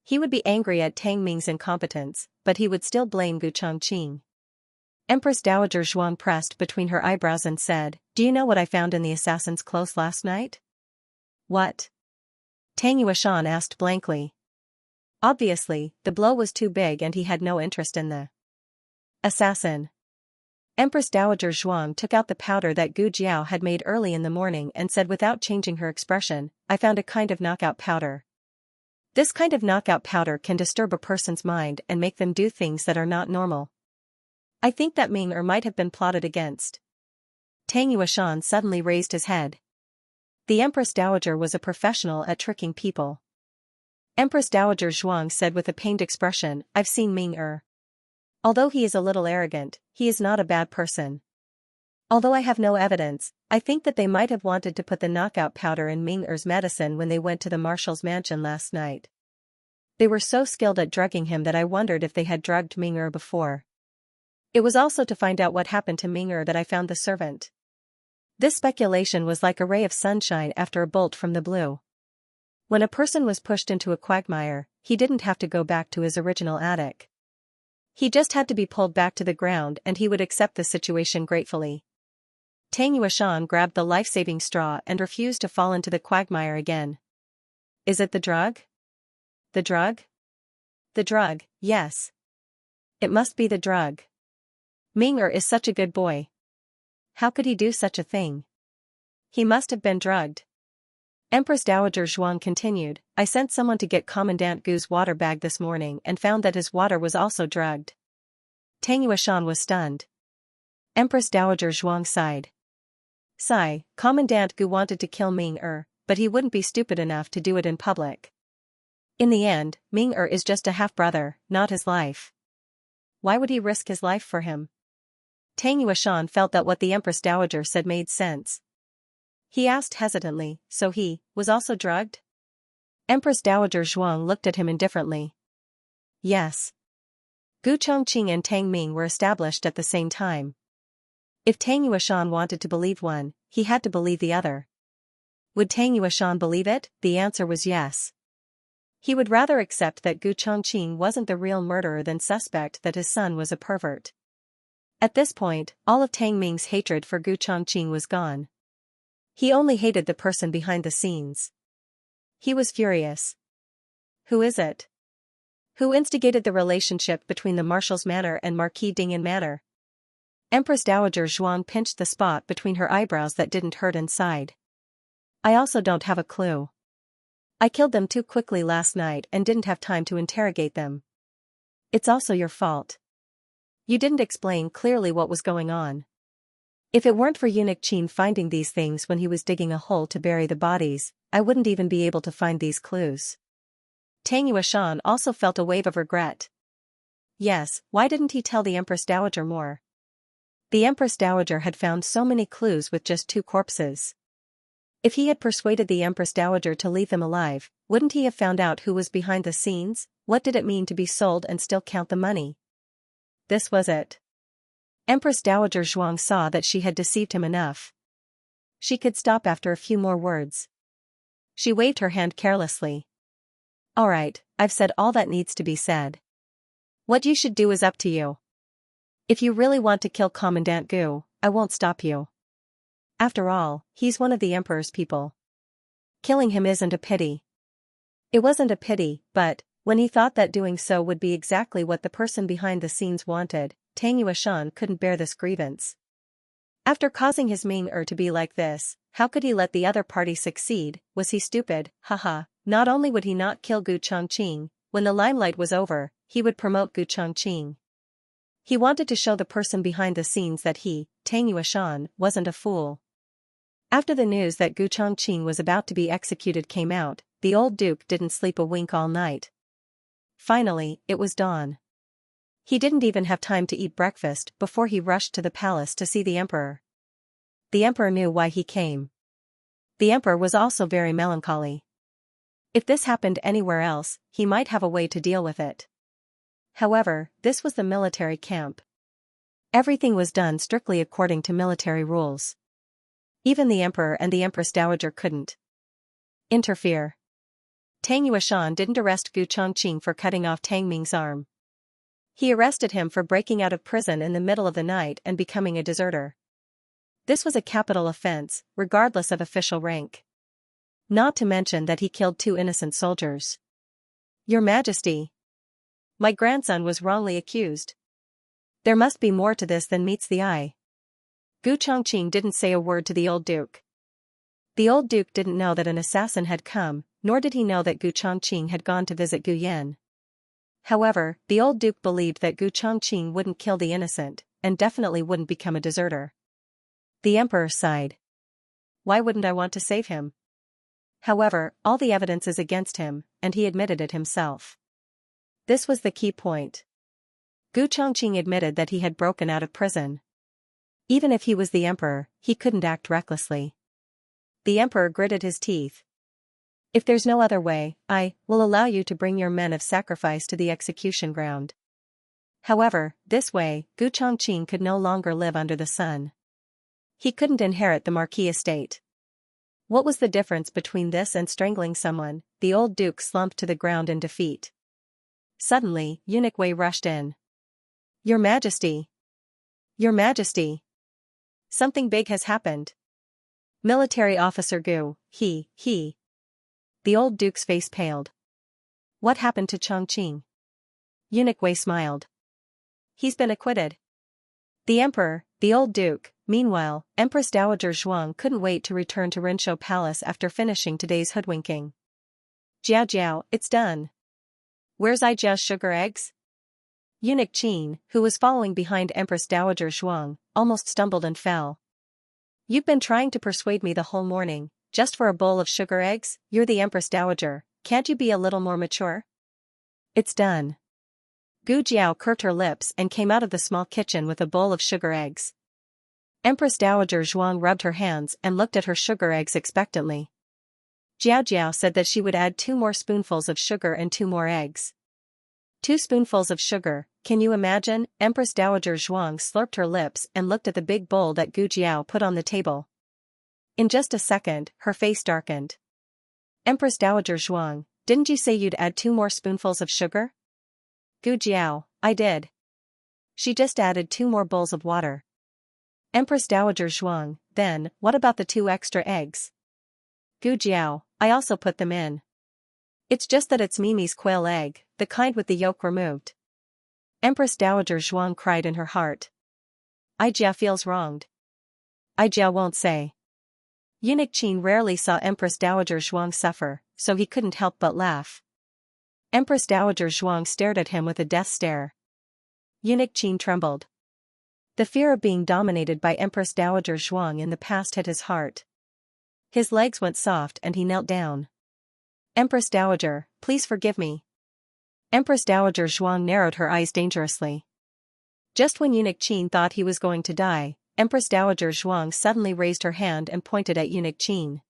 He would be angry at Tang Ming's incompetence, but he would still blame Gu Chongqing. Empress Dowager Zhuang pressed between her eyebrows and said, "Do you know what I found in the assassin's clothes last night?" "What?" Tang Yuashan asked blankly. Obviously, the blow was too big and he had no interest in the assassin. Empress Dowager Zhuang took out the powder that Gu Jiao had made early in the morning and said without changing her expression, "I found a kind of knockout powder. This kind of knockout powder can disturb a person's mind and make them do things that are not normal. I think that Ming-er might have been plotted against." Tang Yuashan suddenly raised his head. The Empress Dowager was a professional at tricking people. Empress Dowager Zhuang said with a pained expression, "I've seen Ming-er. Although he is a little arrogant, he is not a bad person. Although I have no evidence, I think that they might have wanted to put the knockout powder in Ming-er's medicine when they went to the marshal's mansion last night. They were so skilled at drugging him that I wondered if they had drugged Ming-er before. It was also to find out what happened to Ming-er that I found the servant." This speculation was like a ray of sunshine after a bolt from the blue. When a person was pushed into a quagmire, he didn't have to go back to his original attic. He just had to be pulled back to the ground and he would accept the situation gratefully. Tang Yuashan grabbed the life-saving straw and refused to fall into the quagmire again. "Is it the drug? The drug? The drug, yes. It must be the drug. Ming-er is such a good boy. How could he do such a thing? He must have been drugged." Empress Dowager Zhuang continued, "I sent someone to get Commandant Gu's water bag this morning and found that his water was also drugged." Tang Yuashan was stunned. Empress Dowager Zhuang sighed. Commandant Gu wanted to kill Ming-er, but he wouldn't be stupid enough to do it in public. In the end, Ming-er is just a half-brother, not his life. Why would he risk his life for him? Tang Yuashan felt that what the Empress Dowager said made sense. He asked hesitantly, "So he was also drugged?" Empress Dowager Zhuang looked at him indifferently. "Yes." Gu Chongqing and Tang Ming were established at the same time. If Tang Yuashan wanted to believe one, he had to believe the other. Would Tang Yuashan believe it? The answer was yes. He would rather accept that Gu Chongqing wasn't the real murderer than suspect that his son was a pervert. At this point, all of Tang Ming's hatred for Gu Chongqing was gone. He only hated the person behind the scenes. He was furious. Who is it? Who instigated the relationship between the Marshal's manor and Marquis Dingyan manor? Empress Dowager Zhuang pinched the spot between her eyebrows that didn't hurt and sighed. I also don't have a clue. I killed them too quickly last night and didn't have time to interrogate them. It's also your fault. You didn't explain clearly what was going on. If it weren't for Eunuch Qin finding these things when he was digging a hole to bury the bodies, I wouldn't even be able to find these clues. Tang Yueshan also felt a wave of regret. Yes, why didn't he tell the Empress Dowager more? The Empress Dowager had found so many clues with just 2 corpses. If he had persuaded the Empress Dowager to leave them alive, wouldn't he have found out who was behind the scenes? What did it mean to be sold and still count the money? This was it. Empress Dowager Zhuang saw that she had deceived him enough. She could stop after a few more words. She waved her hand carelessly. All right, I've said all that needs to be said. What you should do is up to you. If you really want to kill Commandant Gu, I won't stop you. After all, he's one of the Emperor's people. Killing him isn't a pity. It wasn't a pity, but, when he thought that doing so would be exactly what the person behind the scenes wanted, Tang Yueshan couldn't bear this grievance. After causing his main to be like this, how could he let the other party succeed? Was he stupid? Haha. Not only would he not kill Gu Chongqing, when the limelight was over, he would promote Gu Chongqing. He wanted to show the person behind the scenes that he, Tang Yueshan, wasn't a fool. After the news that Gu Chongqing was about to be executed came out, the old duke didn't sleep a wink all night. Finally, it was dawn. He didn't even have time to eat breakfast before he rushed to the palace to see the emperor. The emperor knew why he came. The emperor was also very melancholy. If this happened anywhere else, he might have a way to deal with it. However, this was the military camp. Everything was done strictly according to military rules. Even the emperor and the Empress Dowager couldn't interfere. Tang Yueshan didn't arrest Gu Chongqing for cutting off Tang Ming's arm. He arrested him for breaking out of prison in the middle of the night and becoming a deserter. This was a capital offense, regardless of official rank. Not to mention that he killed 2 innocent soldiers. Your Majesty. My grandson was wrongly accused. There must be more to this than meets the eye. Gu Chongqing didn't say a word to the old duke. The old duke didn't know that an assassin had come, nor did he know that Gu Chongqing had gone to visit Gu Yan. However, the old duke believed that Gu Chongqing wouldn't kill the innocent, and definitely wouldn't become a deserter. The emperor sighed. Why wouldn't I want to save him? However, all the evidence is against him, and he admitted it himself. This was the key point. Gu Chongqing admitted that he had broken out of prison. Even if he was the emperor, he couldn't act recklessly. The emperor gritted his teeth. If there's no other way, I will allow you to bring your men of sacrifice to the execution ground. However, this way, Gu Chongqing could no longer live under the sun. He couldn't inherit the Marquis estate. What was the difference between this and strangling someone? The old duke slumped to the ground in defeat. Suddenly, Eunuch Wei rushed in. Your Majesty! Your Majesty! Something big has happened. Military officer Gu, he. The old duke's face paled. What happened to Chongqing? Eunuch Wei smiled. He's been acquitted. The emperor, the old duke. Meanwhile, Empress Dowager Zhuang couldn't wait to return to Rinshou Palace after finishing today's hoodwinking. Jiao, it's done. Where's Jiao's sugar eggs? Eunuch Qin, who was following behind Empress Dowager Zhuang, almost stumbled and fell. You've been trying to persuade me the whole morning, just for a bowl of sugar eggs? You're the Empress Dowager, can't you be a little more mature? It's done. Gu Jiao curved her lips and came out of the small kitchen with a bowl of sugar eggs. Empress Dowager Zhuang rubbed her hands and looked at her sugar eggs expectantly. Jiao said that she would add 2 more spoonfuls of sugar and 2 more eggs. 2 spoonfuls of sugar, can you imagine? Empress Dowager Zhuang slurped her lips and looked at the big bowl that Gu Jiao put on the table. In just a second, her face darkened. Empress Dowager Zhuang, didn't you say you'd add 2 more spoonfuls of sugar? Gu Jiao, I did. She just added 2 more bowls of water. Empress Dowager Zhuang, then, what about the 2 extra eggs? Gu Jiao, I also put them in. It's just that it's Mimi's quail egg, the kind with the yolk removed. Empress Dowager Zhuang cried in her heart. Aijia feels wronged. Aijia won't say. Eunuch Qin rarely saw Empress Dowager Zhuang suffer, so he couldn't help but laugh. Empress Dowager Zhuang stared at him with a death stare. Eunuch Qin trembled. The fear of being dominated by Empress Dowager Zhuang in the past hit his heart. His legs went soft and he knelt down. Empress Dowager, please forgive me. Empress Dowager Zhuang narrowed her eyes dangerously. Just when Eunuch Qin thought he was going to die, Empress Dowager Zhuang suddenly raised her hand and pointed at Eunuch Qin.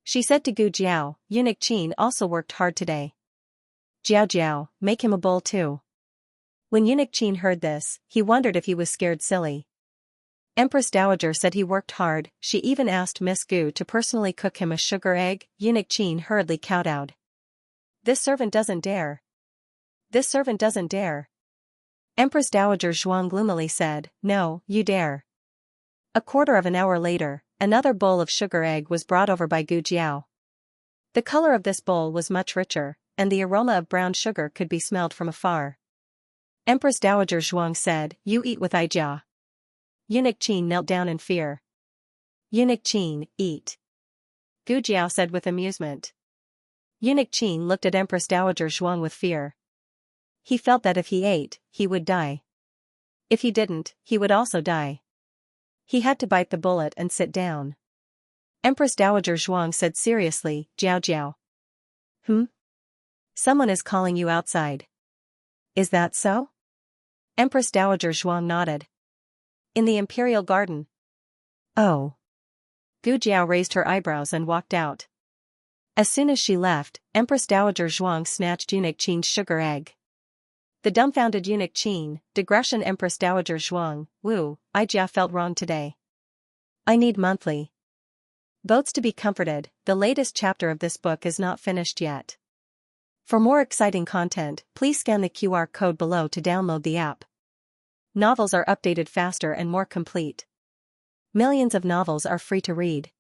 She said to Gu Jiao, Eunuch Qin also worked hard today. Jiao Jiao, make him a bowl too. When Eunuch Qin heard this, he wondered if he was scared silly. Empress Dowager said he worked hard, she even asked Miss Gu to personally cook him a sugar egg. Eunuch Qin hurriedly kowtowed. This servant doesn't dare. This servant doesn't dare. Empress Dowager Zhuang gloomily said, no, you dare. A quarter of an hour later, another bowl of sugar egg was brought over by Gu Jiao. The color of this bowl was much richer, and the aroma of brown sugar could be smelled from afar. Empress Dowager Zhuang said, you eat with Aijia. Eunuch Qin knelt down in fear. Eunuch Qin, eat. Gu Jiao said with amusement. Eunuch Qin looked at Empress Dowager Zhuang with fear. He felt that if he ate, he would die. If he didn't, he would also die. He had to bite the bullet and sit down. Empress Dowager Zhuang said seriously, Jiao Jiao. Someone is calling you outside. Is that so? Empress Dowager Zhuang nodded. In the Imperial Garden. Oh. Gu Jiao raised her eyebrows and walked out. As soon as she left, Empress Dowager Zhuang snatched Eunuch Qin's sugar egg. The dumbfounded Eunuch Qin, digression Empress Dowager Zhuang, Wu, Aijia felt wrong today. I need monthly. Votes to be comforted, the latest chapter of this book is not finished yet. For more exciting content, please scan the QR code below to download the app. Novels are updated faster and more complete. Millions of novels are free to read.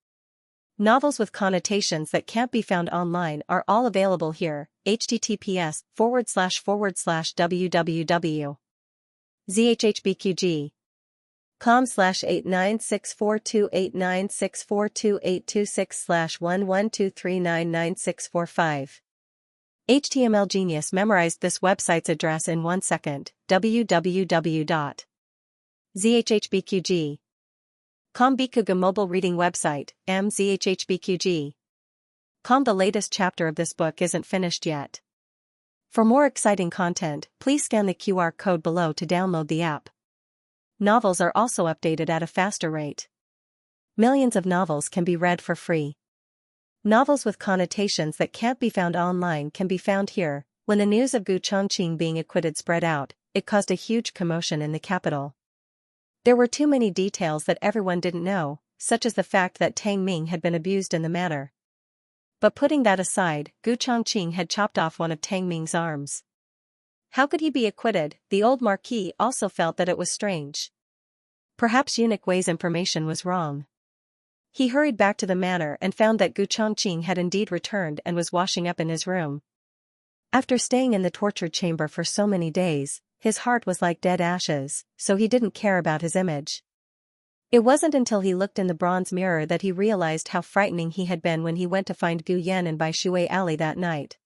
Novels with connotations that can't be found online are all available here. https://www.zhhbqg.com/89642896428226/1123999645. HTML Genius memorized this website's address in 1 second. www.zhhbqg.com Bikuga mobile reading website, mzhhbqg.com. The latest chapter of this book isn't finished yet. For more exciting content, please scan the QR code below to download the app. Novels are also updated at a faster rate. Millions of novels can be read for free. Novels with connotations that can't be found online can be found here. When the news of Gu Chongqing being acquitted spread out, it caused a huge commotion in the capital. There were too many details that everyone didn't know, such as the fact that Tang Ming had been abused in the matter. But putting that aside, Gu Chongqing had chopped off one of Tang Ming's arms. How could he be acquitted? The old marquis also felt that it was strange. Perhaps Eunuch Wei's information was wrong. He hurried back to the manor and found that Gu Chongqing had indeed returned and was washing up in his room. After staying in the torture chamber for so many days, his heart was like dead ashes, so he didn't care about his image. It wasn't until he looked in the bronze mirror that he realized how frightening he had been when he went to find Gu Yan in Bai Shui Alley that night.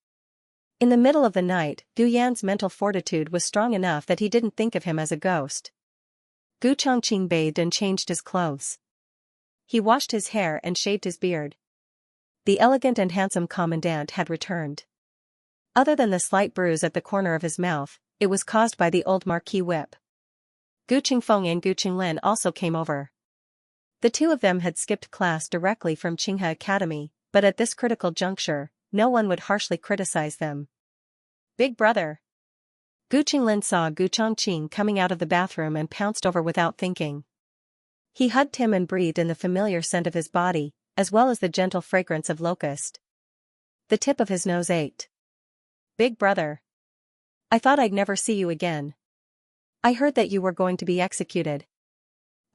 In the middle of the night, Gu Yan's mental fortitude was strong enough that he didn't think of him as a ghost. Gu Chongqing bathed and changed his clothes. He washed his hair and shaved his beard. The elegant and handsome commandant had returned. Other than the slight bruise at the corner of his mouth, it was caused by the old marquis whip. Gu Qingfeng and Gu Qinglin also came over. The two of them had skipped class directly from Qinghe Academy, but at this critical juncture, no one would harshly criticize them. Big brother. Gu Qinglin saw Gu Chongqing coming out of the bathroom and pounced over without thinking. He hugged him and breathed in the familiar scent of his body, as well as the gentle fragrance of locust. The tip of his nose ached. Big brother. I thought I'd never see you again. I heard that you were going to be executed.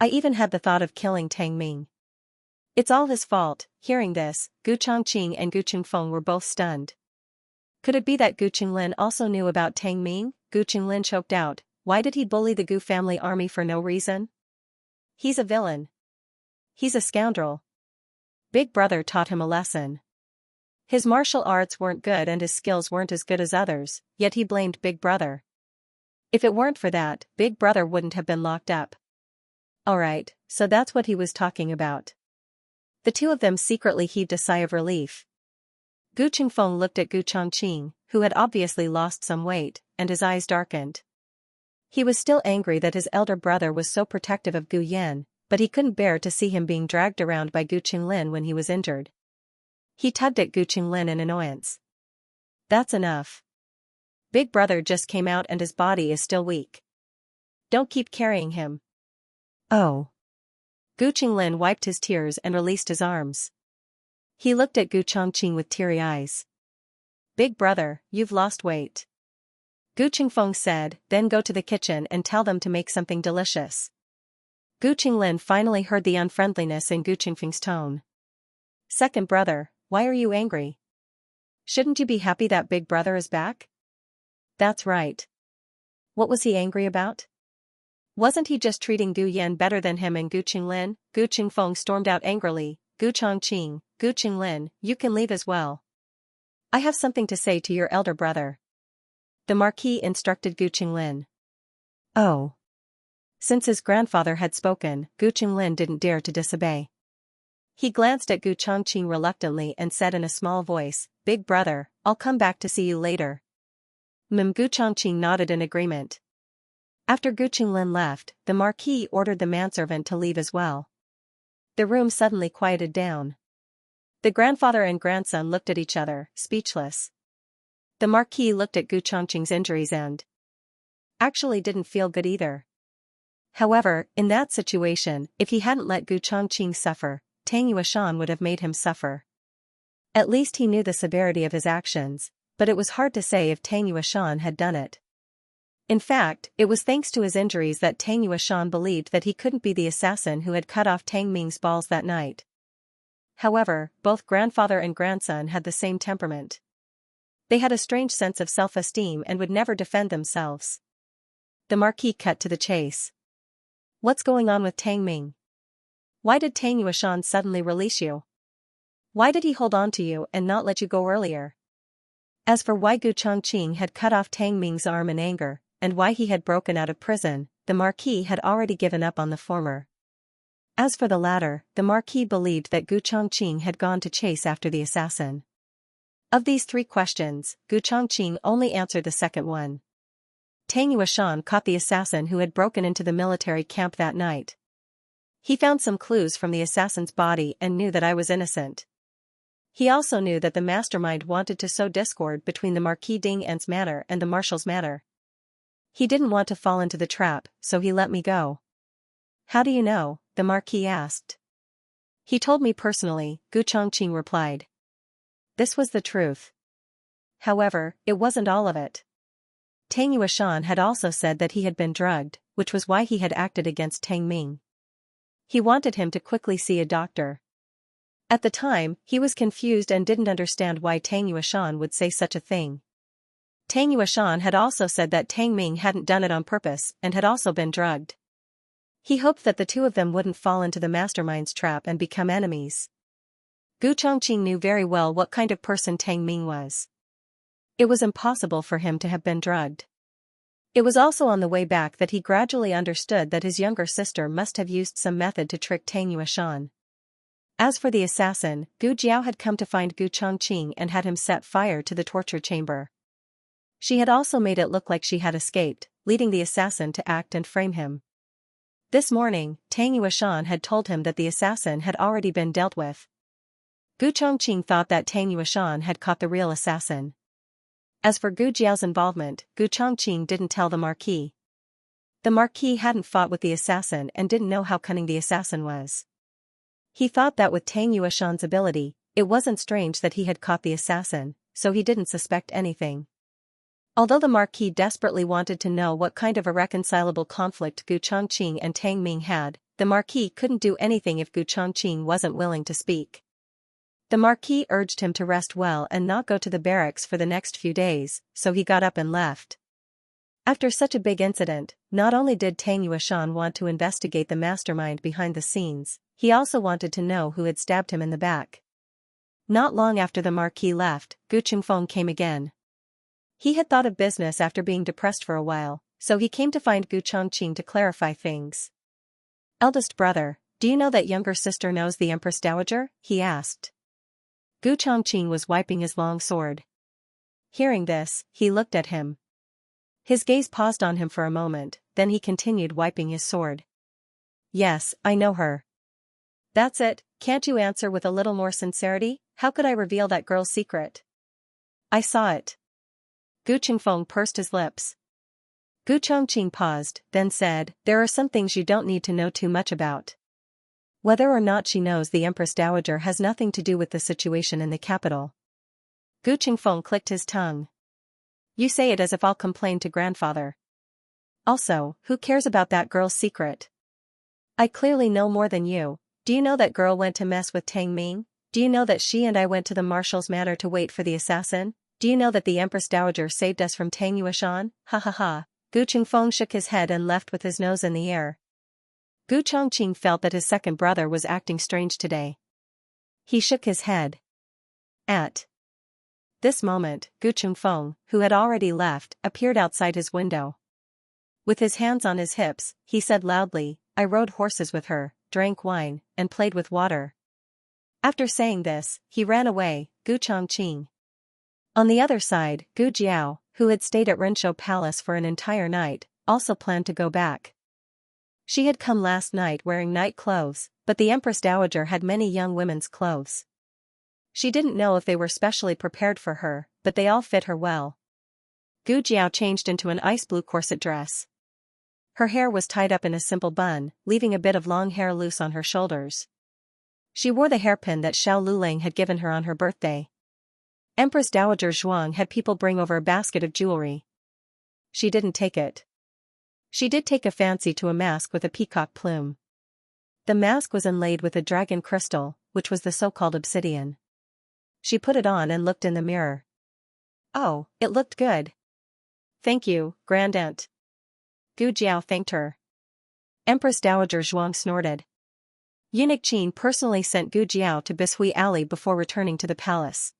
I even had the thought of killing Tang Ming. It's all his fault. Hearing this, Gu Chongqing and Gu Qingfeng were both stunned. Could it be that Gu Qinglin also knew about Tang Ming? Gu Qinglin choked out. Why did he bully the Gu family army for no reason? He's a villain. He's a scoundrel. Big Brother taught him a lesson. His martial arts weren't good and his skills weren't as good as others, yet he blamed Big Brother. If it weren't for that, Big Brother wouldn't have been locked up. Alright, so that's what he was talking about. The two of them secretly heaved a sigh of relief. Gu Qingfeng looked at Gu Chongqing, who had obviously lost some weight, and his eyes darkened. He was still angry that his elder brother was so protective of Gu Yan, but he couldn't bear to see him being dragged around by Gu Qinglin when he was injured. He tugged at Gu Qinglin in annoyance. That's enough. Big Brother just came out and his body is still weak. Don't keep carrying him. Oh. Gu Qinglin wiped his tears and released his arms. He looked at Gu Chongqing with teary eyes. Big Brother, you've lost weight. Gu Qingfeng said, then go to the kitchen and tell them to make something delicious. Gu Qinglin finally heard the unfriendliness in Gu Qingfeng's tone. Second brother, why are you angry? Shouldn't you be happy that Big Brother is back? That's right. What was he angry about? Wasn't he just treating Gu Yan better than him and Gu Qinglin? Gu Qingfeng stormed out angrily. Gu Chongqing, Gu Qinglin, you can leave as well. I have something to say to your elder brother. The Marquis instructed Gu Qinglin. Oh. Since his grandfather had spoken, Gu Qinglin didn't dare to disobey. He glanced at Gu Chongqing reluctantly and said in a small voice, Big Brother, I'll come back to see you later. Gu Chongqing nodded in agreement. After Gu Qinglin left, the Marquis ordered the manservant to leave as well. The room suddenly quieted down. The grandfather and grandson looked at each other, speechless. The Marquis looked at Gu Chongqing's injuries and actually didn't feel good either. However, in that situation, if he hadn't let Gu Chongqing suffer, Tang Yuashan would have made him suffer. At least he knew the severity of his actions, but it was hard to say if Tang Yuashan had done it. In fact, it was thanks to his injuries that Tang Yuashan believed that he couldn't be the assassin who had cut off Tang Ming's balls that night. However, both grandfather and grandson had the same temperament. They had a strange sense of self-esteem and would never defend themselves. The Marquis cut to the chase. What's going on with Tang Ming? Why did Tang Yuashan suddenly release you? Why did he hold on to you and not let you go earlier? As for why Gu Chongqing had cut off Tang Ming's arm in anger, and why he had broken out of prison, the Marquis had already given up on the former. As for the latter, the Marquis believed that Gu Chongqing had gone to chase after the assassin. Of these three questions, Gu Chongqing only answered the second one. Tang Yuashan caught the assassin who had broken into the military camp that night. He found some clues from the assassin's body and knew that I was innocent. He also knew that the mastermind wanted to sow discord between the Marquis Ding An's manor and the Marshal's manor. He didn't want to fall into the trap, so he let me go. How do you know? The Marquis asked. He told me personally, Gu Chongqing replied. This was the truth. However, it wasn't all of it. Tang Yuashan had also said that he had been drugged, which was why he had acted against Tang Ming. He wanted him to quickly see a doctor. At the time, he was confused and didn't understand why Tang Yuashan would say such a thing. Tang Yuashan had also said that Tang Ming hadn't done it on purpose and had also been drugged. He hoped that the two of them wouldn't fall into the mastermind's trap and become enemies. Gu Chongqing knew very well what kind of person Tang Ming was. It was impossible for him to have been drugged. It was also on the way back that he gradually understood that his younger sister must have used some method to trick Tang Yuashan. As for the assassin, Gu Jiao had come to find Gu Chongqing and had him set fire to the torture chamber. She had also made it look like she had escaped, leading the assassin to act and frame him. This morning, Tang Yuashan had told him that the assassin had already been dealt with. Gu Chongqing thought that Tang Yuashan had caught the real assassin. As for Gu Jiao's involvement, Gu Chongqing didn't tell the Marquis. The Marquis hadn't fought with the assassin and didn't know how cunning the assassin was. He thought that with Tang Yuashan's ability, it wasn't strange that he had caught the assassin, so he didn't suspect anything. Although the Marquis desperately wanted to know what kind of irreconcilable conflict Gu Chongqing and Tang Ming had, the Marquis couldn't do anything if Gu Chongqing wasn't willing to speak. The Marquis urged him to rest well and not go to the barracks for the next few days, so he got up and left. After such a big incident, not only did Tang Yueshan want to investigate the mastermind behind the scenes, he also wanted to know who had stabbed him in the back. Not long after the Marquis left, Gu Qingfeng came again. He had thought of business after being depressed for a while, so he came to find Gu Chongqing to clarify things. "Eldest brother, do you know that younger sister knows the Empress Dowager?" he asked. Gu Chongqing was wiping his long sword. Hearing this, he looked at him. His gaze paused on him for a moment, then he continued wiping his sword. "Yes, I know her." "That's it, can't you answer with a little more sincerity? How could I reveal that girl's secret?" "I saw it." Gu Qingfeng pursed his lips. Gu Chongqing paused, then said, "There are some things you don't need to know too much about. Whether or not she knows the Empress Dowager has nothing to do with the situation in the capital." Gu Qingfeng clicked his tongue. "You say it as if I'll complain to grandfather. Also, who cares about that girl's secret? I clearly know more than you. Do you know that girl went to mess with Tang Ming? Do you know that she and I went to the marshal's manor to wait for the assassin? Do you know that the Empress Dowager saved us from Tang Yueshan? Ha ha ha." Gu Qingfeng shook his head and left with his nose in the air. Gu Chongqing felt that his second brother was acting strange today. He shook his head. At this moment, Gu Qingfeng, who had already left, appeared outside his window. With his hands on his hips, he said loudly, "I rode horses with her, drank wine, and played with water." After saying this, he ran away. Gu Chongqing. On the other side, Gu Jiao, who had stayed at Renshou Palace for an entire night, also planned to go back. She had come last night wearing night clothes, but the Empress Dowager had many young women's clothes. She didn't know if they were specially prepared for her, but they all fit her well. Gu Jiao changed into an ice blue corset dress. Her hair was tied up in a simple bun, leaving a bit of long hair loose on her shoulders. She wore the hairpin that Xiao Lulang had given her on her birthday. Empress Dowager Zhuang had people bring over a basket of jewelry. She didn't take it. She did take a fancy to a mask with a peacock plume. The mask was inlaid with a dragon crystal, which was the so-called obsidian. She put it on and looked in the mirror. Oh, it looked good. "Thank you, Grand Aunt." Gu Jiao thanked her. Empress Dowager Zhuang snorted. Eunuch Qin personally sent Gu Jiao to Bishui Alley before returning to the palace.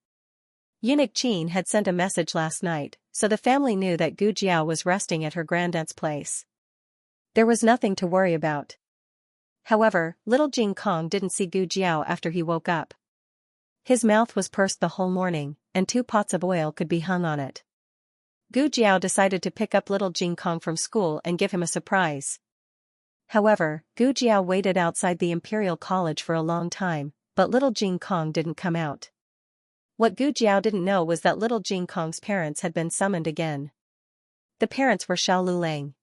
Eunuch Qin had sent a message last night, so the family knew that Gu Jiao was resting at her grandaunt's place. There was nothing to worry about. However, little Jing Kong didn't see Gu Jiao after he woke up. His mouth was pursed the whole morning, and 2 pots of oil could be hung on it. Gu Jiao decided to pick up little Jing Kong from school and give him a surprise. However, Gu Jiao waited outside the Imperial College for a long time, but little Jing Kong didn't come out. What Gu Jiao didn't know was that little Jing Kong's parents had been summoned again. The parents were Xiao Lulang.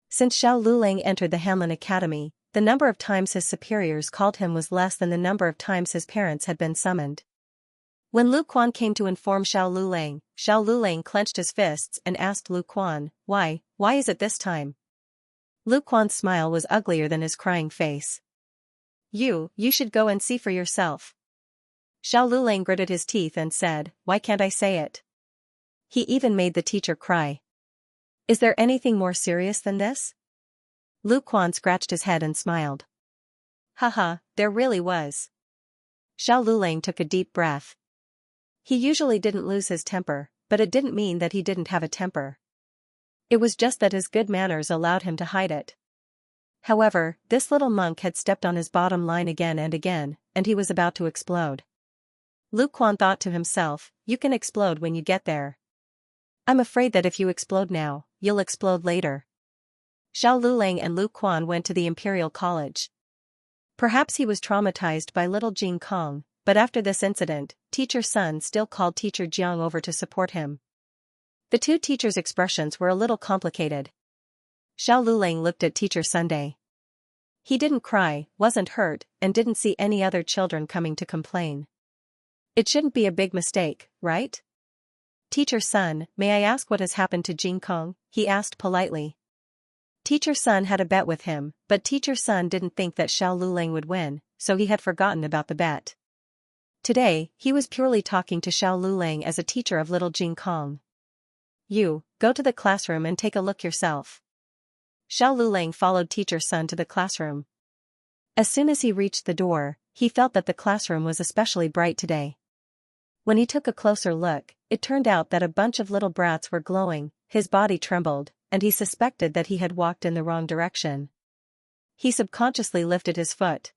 Since Xiao Lulang entered the Hanlin Academy, the number of times his superiors called him was less than the number of times his parents had been summoned. When Lu Quan came to inform Xiao Lulang clenched his fists and asked Lu Quan, why is it this time? Lu Quan's smile was uglier than his crying face. You should go and see for yourself." Xiao Lulang gritted his teeth and said, "Why can't I say it?" He even made the teacher cry. Is there anything more serious than this? Lu Quan scratched his head and smiled. Haha, there really was. Xiao Lulang took a deep breath. He usually didn't lose his temper, but it didn't mean that he didn't have a temper. It was just that his good manners allowed him to hide it. However, this little monk had stepped on his bottom line again and again, and he was about to explode. Lu Quan thought to himself, you can explode when you get there. I'm afraid that if you explode now, you'll explode later. Xiao Lulang and Lu Quan went to the Imperial College. Perhaps he was traumatized by little Jing Kong, but after this incident, Teacher Sun still called Teacher Jiang over to support him. The two teachers' expressions were a little complicated. Xiao Lulang looked at Teacher Sunday. He didn't cry, wasn't hurt, and didn't see any other children coming to complain. It shouldn't be a big mistake, right? Teacher Sun, may I ask what has happened to Jing Kong? He asked politely. Teacher Sun had a bet with him, but Teacher Sun didn't think that Xiao Lulang would win, so he had forgotten about the bet. Today, he was purely talking to Xiao Lulang as a teacher of little Jing Kong. You, go to the classroom and take a look yourself. Xiao Lulang followed teacher Sun to the classroom. As soon as he reached the door, he felt that the classroom was especially bright today. When he took a closer look, it turned out that a bunch of little brats were glowing, his body trembled, and he suspected that he had walked in the wrong direction. He subconsciously lifted his foot.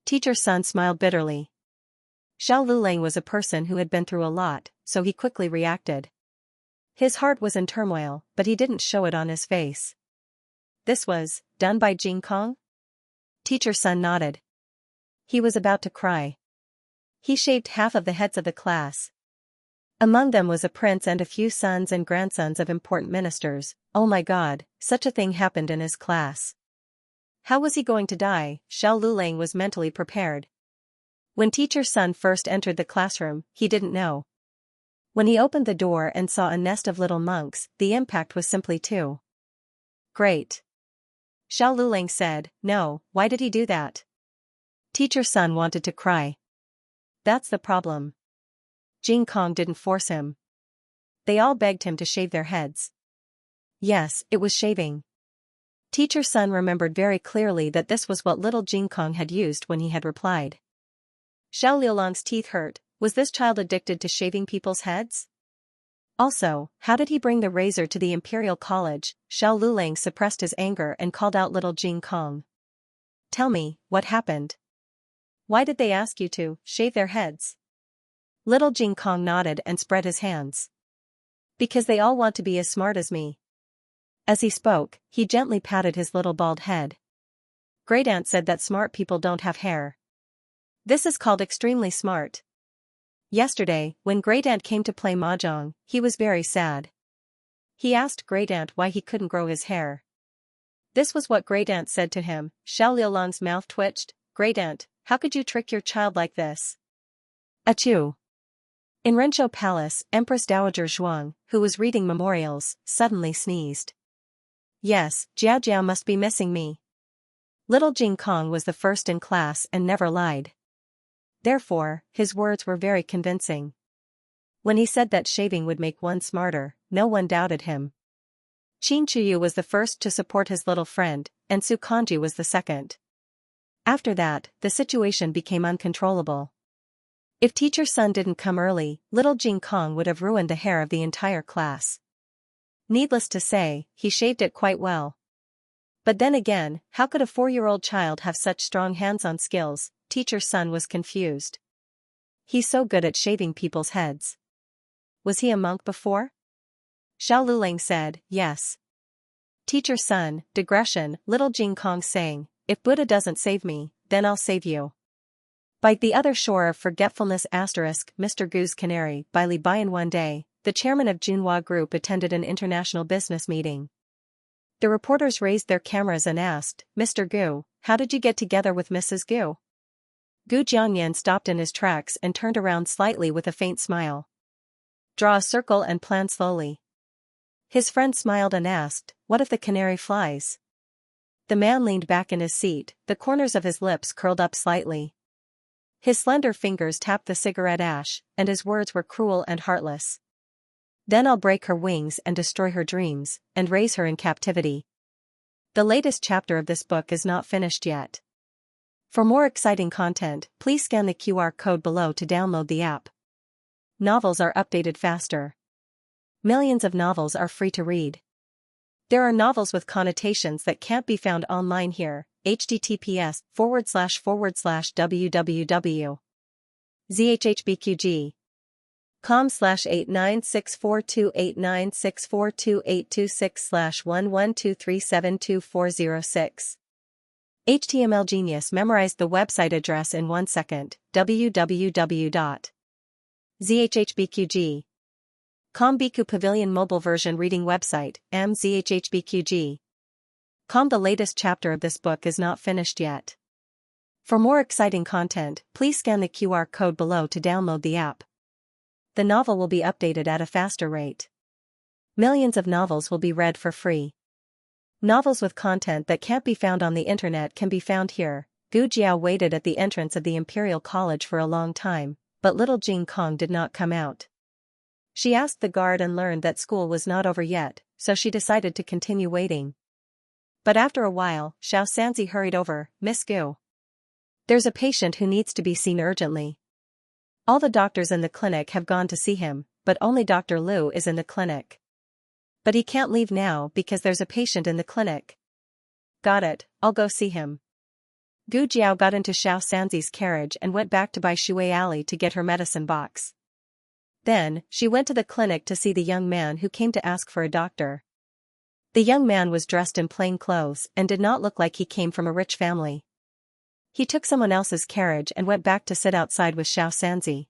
Teacher Sun smiled bitterly. Xiao Lulang was a person who had been through a lot, so he quickly reacted. His heart was in turmoil, but he didn't show it on his face. This was done by Jing Kong? Teacher Sun nodded. He was about to cry. He shaved half of the heads of the class. Among them was a prince and a few sons and grandsons of important ministers. Oh my God, such a thing happened in his class. How was he going to die? Xiao Lulang was mentally prepared. When teacher Sun first entered the classroom, he didn't know. When he opened the door and saw a nest of little monks, the impact was simply too great. Xiao Lulang said, "No, why did he do that?" Teacher Sun wanted to cry. That's the problem. Jing Kong didn't force him. They all begged him to shave their heads. Yes, it was shaving. Teacher Sun remembered very clearly that this was what little Jing Kong had used when he had replied. Xiao Liulang's teeth hurt. Was this child addicted to shaving people's heads? Also, how did he bring the razor to the Imperial College? Xiao Lulang suppressed his anger and called out little Jing Kong. Tell me, what happened? Why did they ask you to shave their heads? Little Jing Kong nodded and spread his hands. Because they all want to be as smart as me. As he spoke, he gently patted his little bald head. Great Aunt said that smart people don't have hair. This is called extremely smart. Yesterday, when Great Aunt came to play mahjong, he was very sad. He asked Great Aunt why he couldn't grow his hair. This was what Great Aunt said to him. Xiao Liulang's mouth twitched. Great Aunt, how could you trick your child like this? Achoo. In Renshou Palace, Empress Dowager Zhuang, who was reading memorials, suddenly sneezed. Yes, Jiao Jiao must be missing me. Little Jing Kong was the first in class and never lied. Therefore, his words were very convincing. When he said that shaving would make one smarter, no one doubted him. Qin Chuyu was the first to support his little friend, and Su Kanji was the second. After that, the situation became uncontrollable. If teacher Sun didn't come early, little Jing Kong would have ruined the hair of the entire class. Needless to say, he shaved it quite well. But then again, how could a 4-year-old child have such strong hands-on skills? Teacher Sun was confused. He's so good at shaving people's heads. Was he a monk before? Xiao Lulang said, yes. Teacher Sun, digression, little Jing Kong sang, if Buddha doesn't save me, then I'll save you. By the other shore of forgetfulness *, Mr. Gu's Canary, by Li Bian. One day, the chairman of Junhua Group attended an international business meeting. The reporters raised their cameras and asked, Mr. Gu, how did you get together with Mrs. Gu? Gu Jiangyan stopped in his tracks and turned around slightly with a faint smile. Draw a circle and plan slowly. His friend smiled and asked, what if the canary flies? The man leaned back in his seat, the corners of his lips curled up slightly. His slender fingers tapped the cigarette ash, and his words were cruel and heartless. Then I'll break her wings and destroy her dreams, and raise her in captivity. The latest chapter of this book is not finished yet. For more exciting content, please scan the QR code below to download the app. Novels are updated faster. Millions of novels are free to read. There are novels with connotations that can't be found online here. https://www.zhhbqg.com/896428964286/112372406. HTML Genius memorized the website address in 1 second. www.zhhbqg.com. Biku Pavilion mobile version reading website, zhhbqg. The latest chapter of this book is not finished yet. For more exciting content, please scan the QR code below to download the app. The novel will be updated at a faster rate. Millions of novels will be read for free. Novels with content that can't be found on the internet can be found here. Gu Jiao waited at the entrance of the Imperial College for a long time, but little Jing Kong did not come out. She asked the guard and learned that school was not over yet, so she decided to continue waiting. But after a while, Xianxia hurried over. "Miss Gu. There's a patient who needs to be seen urgently. All the doctors in the clinic have gone to see him, but only Dr. Liu is in the clinic. But he can't leave now because there's a patient in the clinic." "Got it, I'll go see him." Gu Jiao got into Xiaoxia's carriage and went back to Bai Shui Alley to get her medicine box. Then, she went to the clinic to see the young man who came to ask for a doctor. The young man was dressed in plain clothes and did not look like he came from a rich family. He took someone else's carriage and went back to sit outside with Xiaoxia.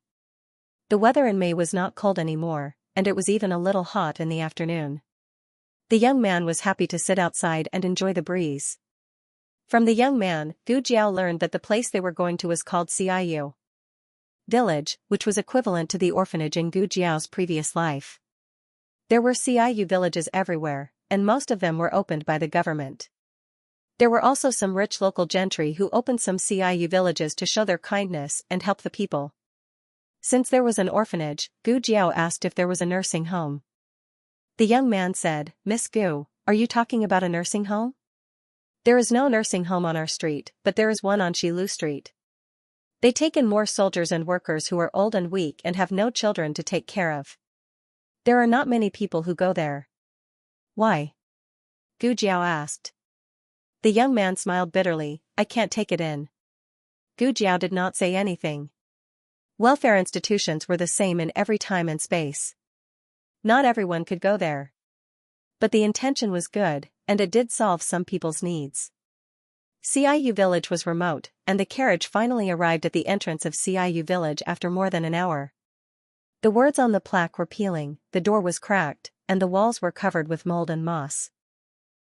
The weather in May was not cold anymore, and it was even a little hot in the afternoon. The young man was happy to sit outside and enjoy the breeze. From the young man, Gu Jiao learned that the place they were going to was called Xianxia Village, which was equivalent to the orphanage in Gu Jiao's previous life. There were Xianxia villages everywhere, and most of them were opened by the government. There were also some rich local gentry who opened some Xianxia villages to show their kindness and help the people. Since there was an orphanage, Gu Jiao asked if there was a nursing home. The young man said, "Miss Gu, are you talking about a nursing home? There is no nursing home on our street, but there is one on Shilu Street. They take in more soldiers and workers who are old and weak and have no children to take care of. There are not many people who go there." "Why?" Gu Jiao asked. The young man smiled bitterly. "I can't take it in." Gu Jiao did not say anything. Welfare institutions were the same in every time and space. Not everyone could go there. But the intention was good, and it did solve some people's needs. Xianxia Village was remote, and the carriage finally arrived at the entrance of Xianxia Village after more than an hour. The words on the plaque were peeling, the door was cracked, and the walls were covered with mold and moss.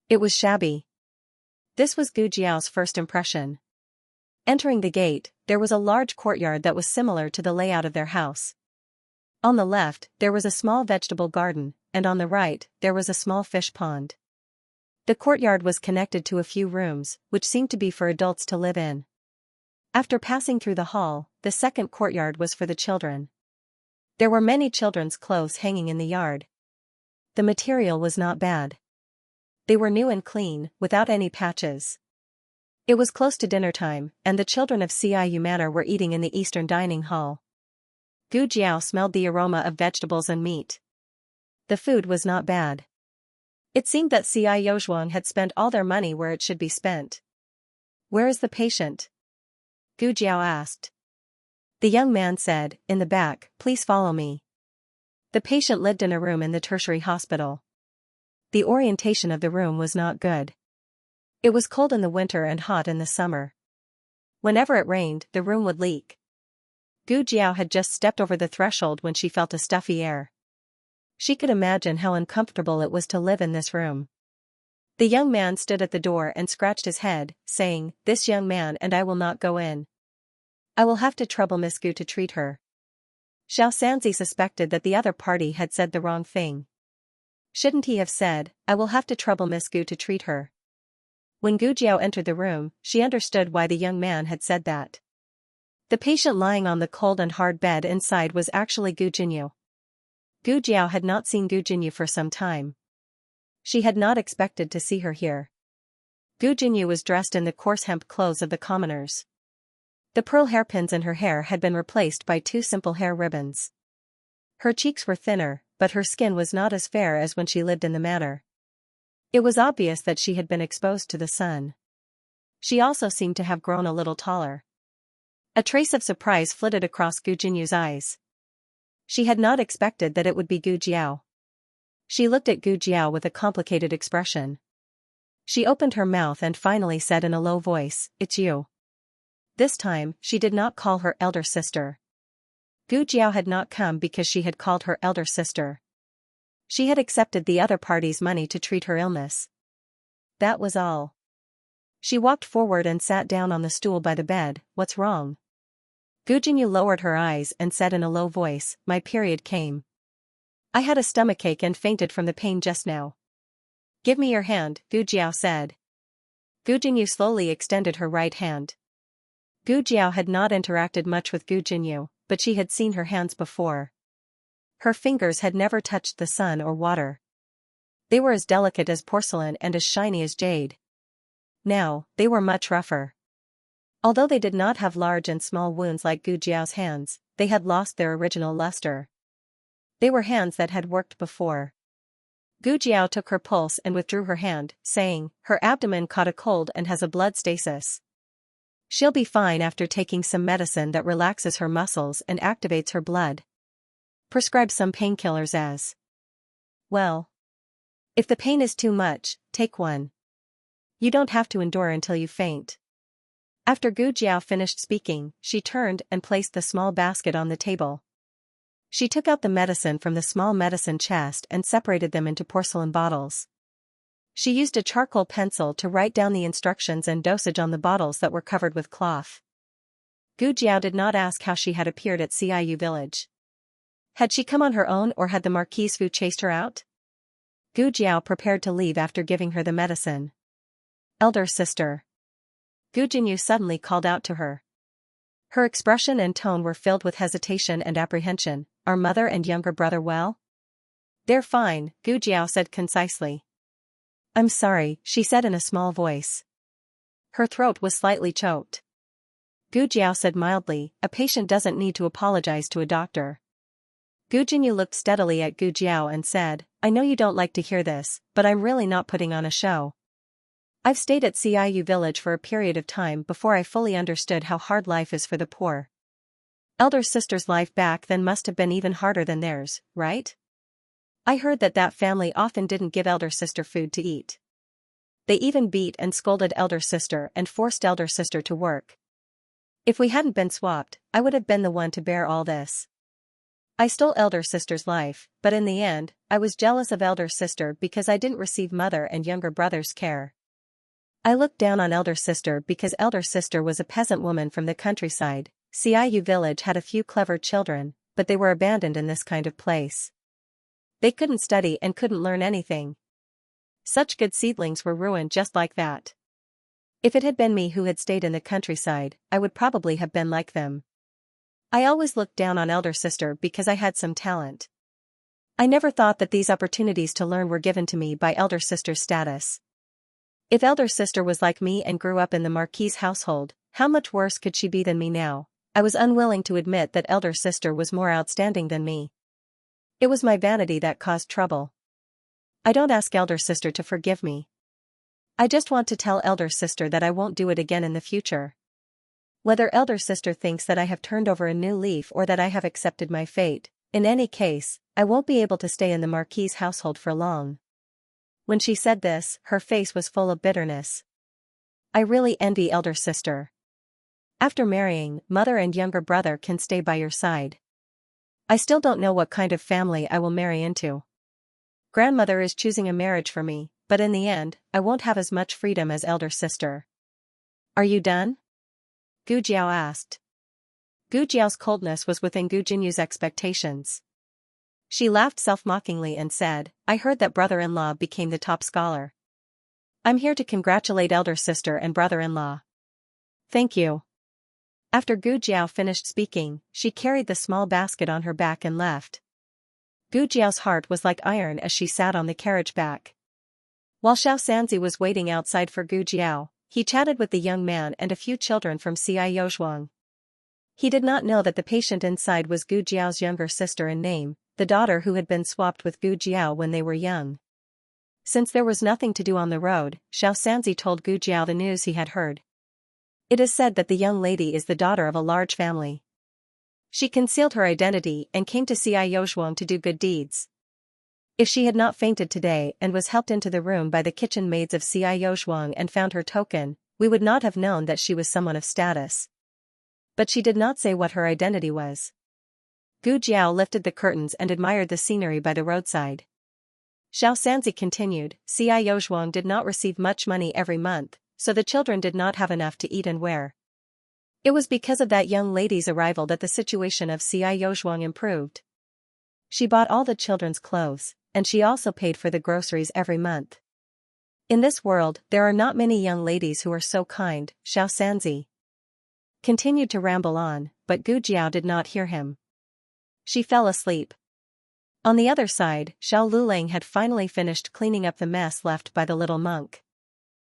It was shabby. This was Gu Jiao's first impression. Entering the gate, there was a large courtyard that was similar to the layout of their house. On the left, there was a small vegetable garden, and on the right, there was a small fish pond. The courtyard was connected to a few rooms, which seemed to be for adults to live in. After passing through the hall, the second courtyard was for the children. There were many children's clothes hanging in the yard. The material was not bad. They were new and clean, without any patches. It was close to dinner time, and the children of Xianxia Manor were eating in the eastern dining hall. Gu Jiao smelled the aroma of vegetables and meat. The food was not bad. It seemed that Xianxia Zhuang had spent all their money where it should be spent. "Where is the patient?" Gu Jiao asked. The young man said, "In the back, please follow me." The patient lived in a room in the tertiary hospital. The orientation of the room was not good. It was cold in the winter and hot in the summer. Whenever it rained, the room would leak. Gu Jiao had just stepped over the threshold when she felt a stuffy air. She could imagine how uncomfortable it was to live in this room. The young man stood at the door and scratched his head, saying, "This young man and I will not go in. I will have to trouble Miss Gu to treat her." Xiaoxianzi suspected that the other party had said the wrong thing. Shouldn't he have said, "I will have to trouble Miss Gu to treat her"? When Gu Jiao entered the room, she understood why the young man had said that. The patient lying on the cold and hard bed inside was actually Gu Jinyu. Gu Jiao had not seen Gu Jinyu for some time. She had not expected to see her here. Gu Jinyu was dressed in the coarse hemp clothes of the commoners. The pearl hairpins in her hair had been replaced by 2 simple hair ribbons. Her cheeks were thinner, but her skin was not as fair as when she lived in the manor. It was obvious that she had been exposed to the sun. She also seemed to have grown a little taller. A trace of surprise flitted across Gu Jinyu's eyes. She had not expected that it would be Gu Jiao. She looked at Gu Jiao with a complicated expression. She opened her mouth and finally said in a low voice, "It's you." This time, she did not call her elder sister. Gu Jiao had not come because she had called her elder sister. She had accepted the other party's money to treat her illness. That was all. She walked forward and sat down on the stool by the bed. "What's wrong?" Gu Jinyu lowered her eyes and said in a low voice, "My period came. I had a stomachache and fainted from the pain just now." "Give me your hand," Gu Jiao said. Gu Jinyu slowly extended her right hand. Gu Jiao had not interacted much with Gu Jinyu, but she had seen her hands before. Her fingers had never touched the sun or water. They were as delicate as porcelain and as shiny as jade. Now, they were much rougher. Although they did not have large and small wounds like Gu Jiao's hands, they had lost their original luster. They were hands that had worked before. Gu Jiao took her pulse and withdrew her hand, saying, "Her abdomen caught a cold and has a blood stasis. She'll be fine after taking some medicine that relaxes her muscles and activates her blood. Prescribe some painkillers as well. If the pain is too much, take one. You don't have to endure until you faint." After Gu Jiao finished speaking, she turned and placed the small basket on the table. She took out the medicine from the small medicine chest and separated them into porcelain bottles. She used a charcoal pencil to write down the instructions and dosage on the bottles that were covered with cloth. Gu Jiao did not ask how she had appeared at Xianxia village. Had she come on her own or had the Marquise Fu chased her out? Gu Jiao prepared to leave after giving her the medicine. "Elder sister." Gu Jinyu suddenly called out to her. Her expression and tone were filled with hesitation and apprehension. "Are mother and younger brother well?" "They're fine," Gu Jiao said concisely. "I'm sorry," she said in a small voice. Her throat was slightly choked. Gu Jiao said mildly, "A patient doesn't need to apologize to a doctor." Gu Jinyu looked steadily at Gu Jiao and said, "I know you don't like to hear this, but I'm really not putting on a show. I've stayed at Xianxia village for a period of time before I fully understood how hard life is for the poor. Elder sister's life back then must have been even harder than theirs, right? I heard that family often didn't give elder sister food to eat. They even beat and scolded elder sister and forced elder sister to work. If we hadn't been swapped, I would have been the one to bear all this. I stole elder sister's life, but in the end, I was jealous of elder sister because I didn't receive mother and younger brother's care. I looked down on elder sister because elder sister was a peasant woman from the countryside. Xianxia village had a few clever children, but they were abandoned in this kind of place. They couldn't study and couldn't learn anything. Such good seedlings were ruined just like that. If it had been me who had stayed in the countryside, I would probably have been like them. I always looked down on elder sister because I had some talent. I never thought that these opportunities to learn were given to me by elder sister's status. If elder sister was like me and grew up in the Marquis' household, how much worse could she be than me now? I was unwilling to admit that elder sister was more outstanding than me. It was my vanity that caused trouble. I don't ask elder sister to forgive me. I just want to tell elder sister that I won't do it again in the future. Whether elder sister thinks that I have turned over a new leaf or that I have accepted my fate, in any case, I won't be able to stay in the Marquis' household for long." When she said this, her face was full of bitterness. "I really envy elder sister. After marrying, mother and younger brother can stay by your side. I still don't know what kind of family I will marry into. Grandmother is choosing a marriage for me, but in the end, I won't have as much freedom as elder sister." "Are you done?" Gu Jiao asked. Gu Jiao's coldness was within Gu Jinyu's expectations. She laughed self-mockingly and said, "I heard that brother-in-law became the top scholar. I'm here to congratulate elder sister and brother-in-law." "Thank you." After Gu Jiao finished speaking, she carried the small basket on her back and left. Gu Jiao's heart was like iron as she sat on the carriage back. While Xianxia was waiting outside for Gu Jiao, he chatted with the young man and a few children from Xianxia. He did not know that the patient inside was Gu Jiao's younger sister in name, the daughter who had been swapped with Gu Jiao when they were young. Since there was nothing to do on the road, Xianxia told Gu Jiao the news he had heard. It is said that the young lady is the daughter of a large family. She concealed her identity and came to Xianxia to do good deeds. If she had not fainted today and was helped into the room by the kitchen maids of Xianxia and found her token, we would not have known that she was someone of status. But she did not say what her identity was. Gu Jiao lifted the curtains and admired the scenery by the roadside. Xianxia continued, Xianxia did not receive much money every month, so the children did not have enough to eat and wear. It was because of that young lady's arrival that the situation of Xianxia improved. She bought all the children's clothes, and she also paid for the groceries every month. In this world, there are not many young ladies who are so kind, Xianxia continued to ramble on, but Gu Jiao did not hear him. She fell asleep. On the other side, Xiao Lulang had finally finished cleaning up the mess left by the little monk.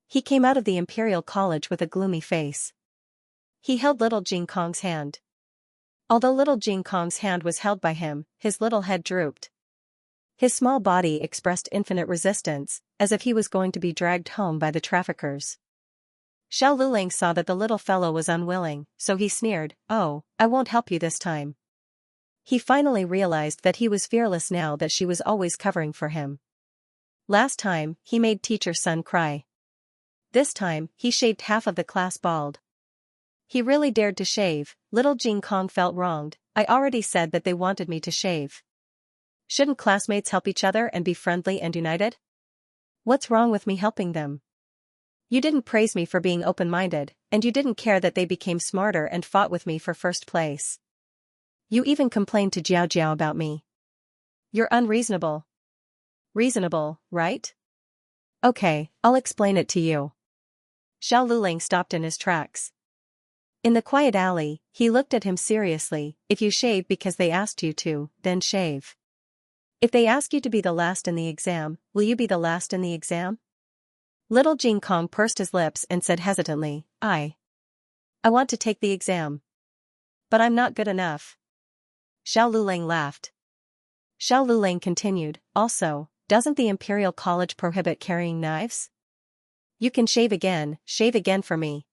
He came out of the Imperial College with a gloomy face. He held little Jing Kong's hand. Although little Jing Kong's hand was held by him, his little head drooped. His small body expressed infinite resistance, as if he was going to be dragged home by the traffickers. Xiao Lulang saw that the little fellow was unwilling, so he sneered, "Oh, I won't help you this time." He finally realized that he was fearless now that she was always covering for him. Last time, he made teacher's son cry. This time, he shaved half of the class bald. He really dared to shave. Little Jing Kong felt wronged. I already said that they wanted me to shave. Shouldn't classmates help each other and be friendly and united? What's wrong with me helping them? You didn't praise me for being open-minded, and you didn't care that they became smarter and fought with me for first place. You even complained to Jiao Jiao about me. You're unreasonable. Reasonable, right? Okay, I'll explain it to you. Xiao Lulang stopped in his tracks. In the quiet alley, he looked at him seriously. If you shave because they asked you to, then shave. If they ask you to be the last in the exam, will you be the last in the exam? Little Jing Kong pursed his lips and said hesitantly, I want to take the exam. But I'm not good enough. Xiao Lulang laughed. Xiao Lulang continued, also, doesn't the Imperial College prohibit carrying knives? You can shave again for me.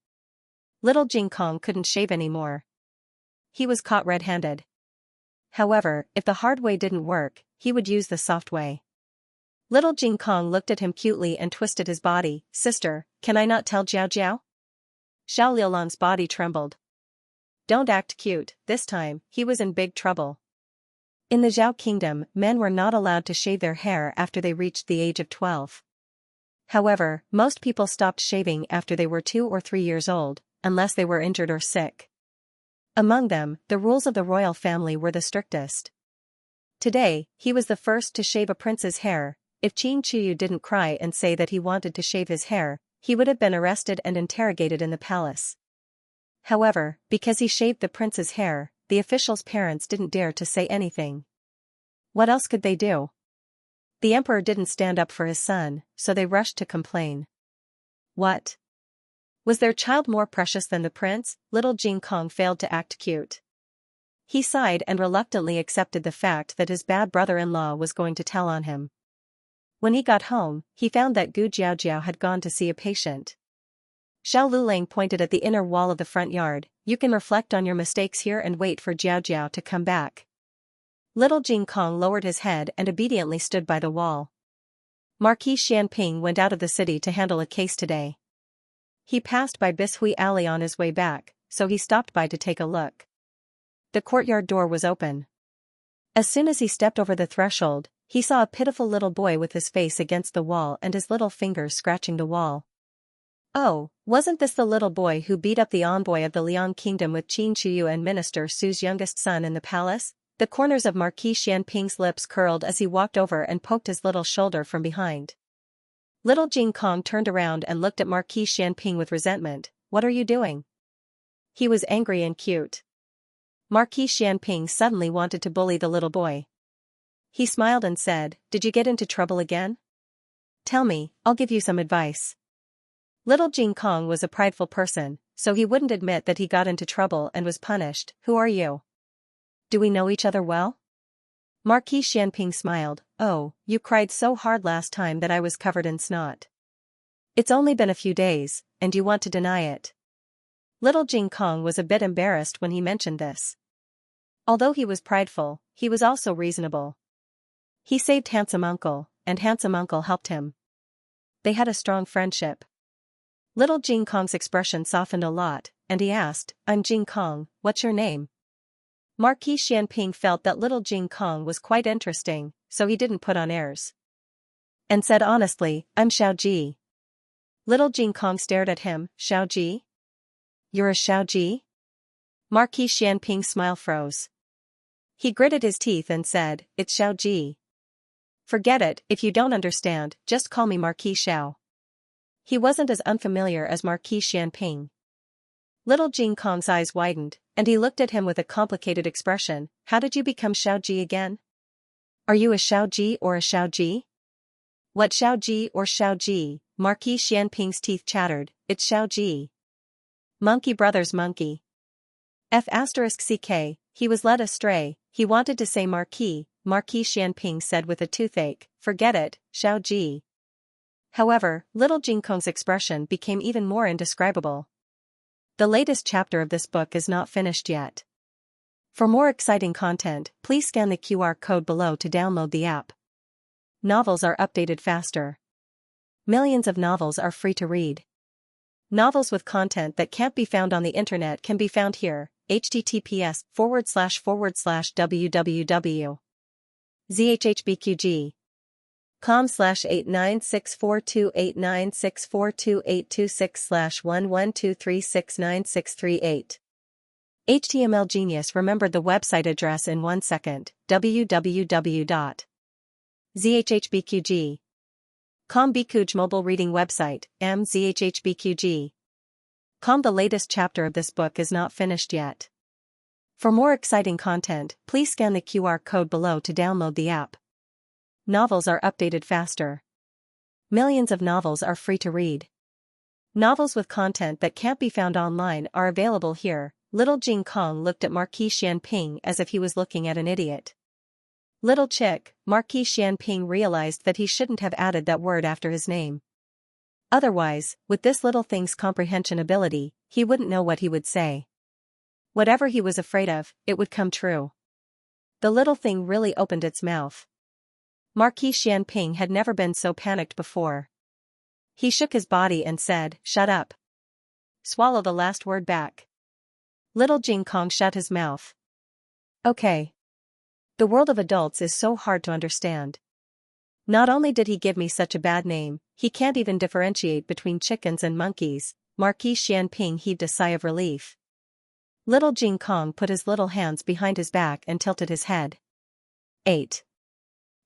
Little Jing Kong couldn't shave anymore. He was caught red-handed. However, if the hard way didn't work, he would use the soft way. Little Jing Kong looked at him cutely and twisted his body. Sister, can I not tell Jiao Jiao? Xiao Liulan's body trembled. Don't act cute. This time, he was in big trouble. In the Zhao Kingdom, men were not allowed to shave their hair after they reached the age of 12. However, most people stopped shaving after they were 2 or 3 years old, unless they were injured or sick. Among them, the rules of the royal family were the strictest. Today, he was the first to shave a prince's hair. If Qin Chuyu didn't cry and say that he wanted to shave his hair, he would have been arrested and interrogated in the palace. However, because he shaved the prince's hair, the officials' parents didn't dare to say anything. What else could they do? The emperor didn't stand up for his son, so they rushed to complain. What? Was their child more precious than the prince? Little Jing Kong failed to act cute. He sighed and reluctantly accepted the fact that his bad brother-in-law was going to tell on him. When he got home, he found that Gu Jiaojiao had gone to see a patient. Xiao Lulang pointed at the inner wall of the front yard. You can reflect on your mistakes here and wait for Jiaojiao to come back. Little Jing Kong lowered his head and obediently stood by the wall. Marquis Xianping went out of the city to handle a case today. He passed by Bishui Alley on his way back, so he stopped by to take a look. The courtyard door was open. As soon as he stepped over the threshold, he saw a pitiful little boy with his face against the wall and his little fingers scratching the wall. Oh, wasn't this the little boy who beat up the envoy of the Liang Kingdom with Qin Chuyu and Minister Su's youngest son in the palace? The corners of Marquis Xianping's lips curled as he walked over and poked his little shoulder from behind. Little Jing Kong turned around and looked at Marquis Xianping with resentment. What are you doing? He was angry and cute. Marquis Xianping suddenly wanted to bully the little boy. He smiled and said, Did you get into trouble again? Tell me, I'll give you some advice. Little Jing Kong was a prideful person, so he wouldn't admit that he got into trouble and was punished. Who are you? Do we know each other well? Marquis Xianping smiled. Oh, you cried so hard last time that I was covered in snot. It's only been a few days, and you want to deny it. Little Jing Kong was a bit embarrassed when he mentioned this. Although he was prideful, he was also reasonable. He saved Handsome Uncle, and Handsome Uncle helped him. They had a strong friendship. Little Jing Kong's expression softened a lot, and he asked, I'm Jing Kong, what's your name? Marquis Xianping felt that little Jing Kong was quite interesting, so he didn't put on airs. And said honestly, I'm Xiao Ji. Little Jing Kong stared at him. Xiao Ji? You're a Xiao Ji? Marquis Xianping's smile froze. He gritted his teeth and said, It's Xiao Ji. Forget it, if you don't understand, just call me Marquis Xiao. He wasn't as unfamiliar as Marquis Xianping. Little Jing Kong's eyes widened, and he looked at him with a complicated expression. How did you become Xiaoji again? Are you a Xiaoji or a Xiaoji? What Xiaoji or Xiaoji? Marquis Xianping's teeth chattered. It's Xiaoji. Monkey Brothers Monkey. F***ck, he was led astray, he wanted to say Marquis Xianping said with a toothache. Forget it, Xiaoji. However, little Jing Kong's expression became even more indescribable. The latest chapter of this book is not finished yet. For more exciting content, please scan the QR code below to download the app. Novels are updated faster. Millions of novels are free to read. Novels with content that can't be found on the internet can be found here. https://www.zhhbqg.com/896428964286/1123696338. HTML genius remembered the website address in 1 second. www.zhhbqg.com Bikuj mobile reading website, zhhbqg. The latest chapter of this book is not finished yet. For more exciting content, please scan the QR code below to download the app. Novels are updated faster. Millions of novels are free to read. Novels with content that can't be found online are available here. Little Jing Kong looked at Marquis Xianping as if he was looking at an idiot. Little chick, Marquis Xianping realized that he shouldn't have added that word after his name. Otherwise, with this little thing's comprehension ability, he wouldn't know what he would say. Whatever he was afraid of, it would come true. The little thing really opened its mouth. Marquis Xianping had never been so panicked before. He shook his body and said, "Shut up. Swallow the last word back." Little Jing Kong shut his mouth. Okay. The world of adults is so hard to understand. Not only did he give me such a bad name, he can't even differentiate between chickens and monkeys. Marquis Xianping heaved a sigh of relief. Little Jing Kong put his little hands behind his back and tilted his head. 8.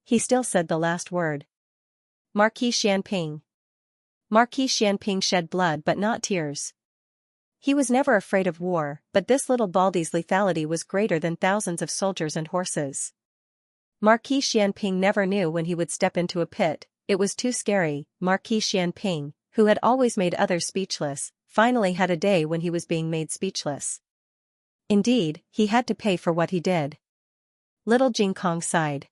He still said the last word. Marquis Xianping. Marquis Xianping shed blood but not tears. He was never afraid of war, but this little baldy's lethality was greater than thousands of soldiers and horses. Marquis Xianping never knew when he would step into a pit, it was too scary. Marquis Xianping, who had always made others speechless, finally had a day when he was being made speechless. Indeed, he had to pay for what he did. Little Jing Kong sighed.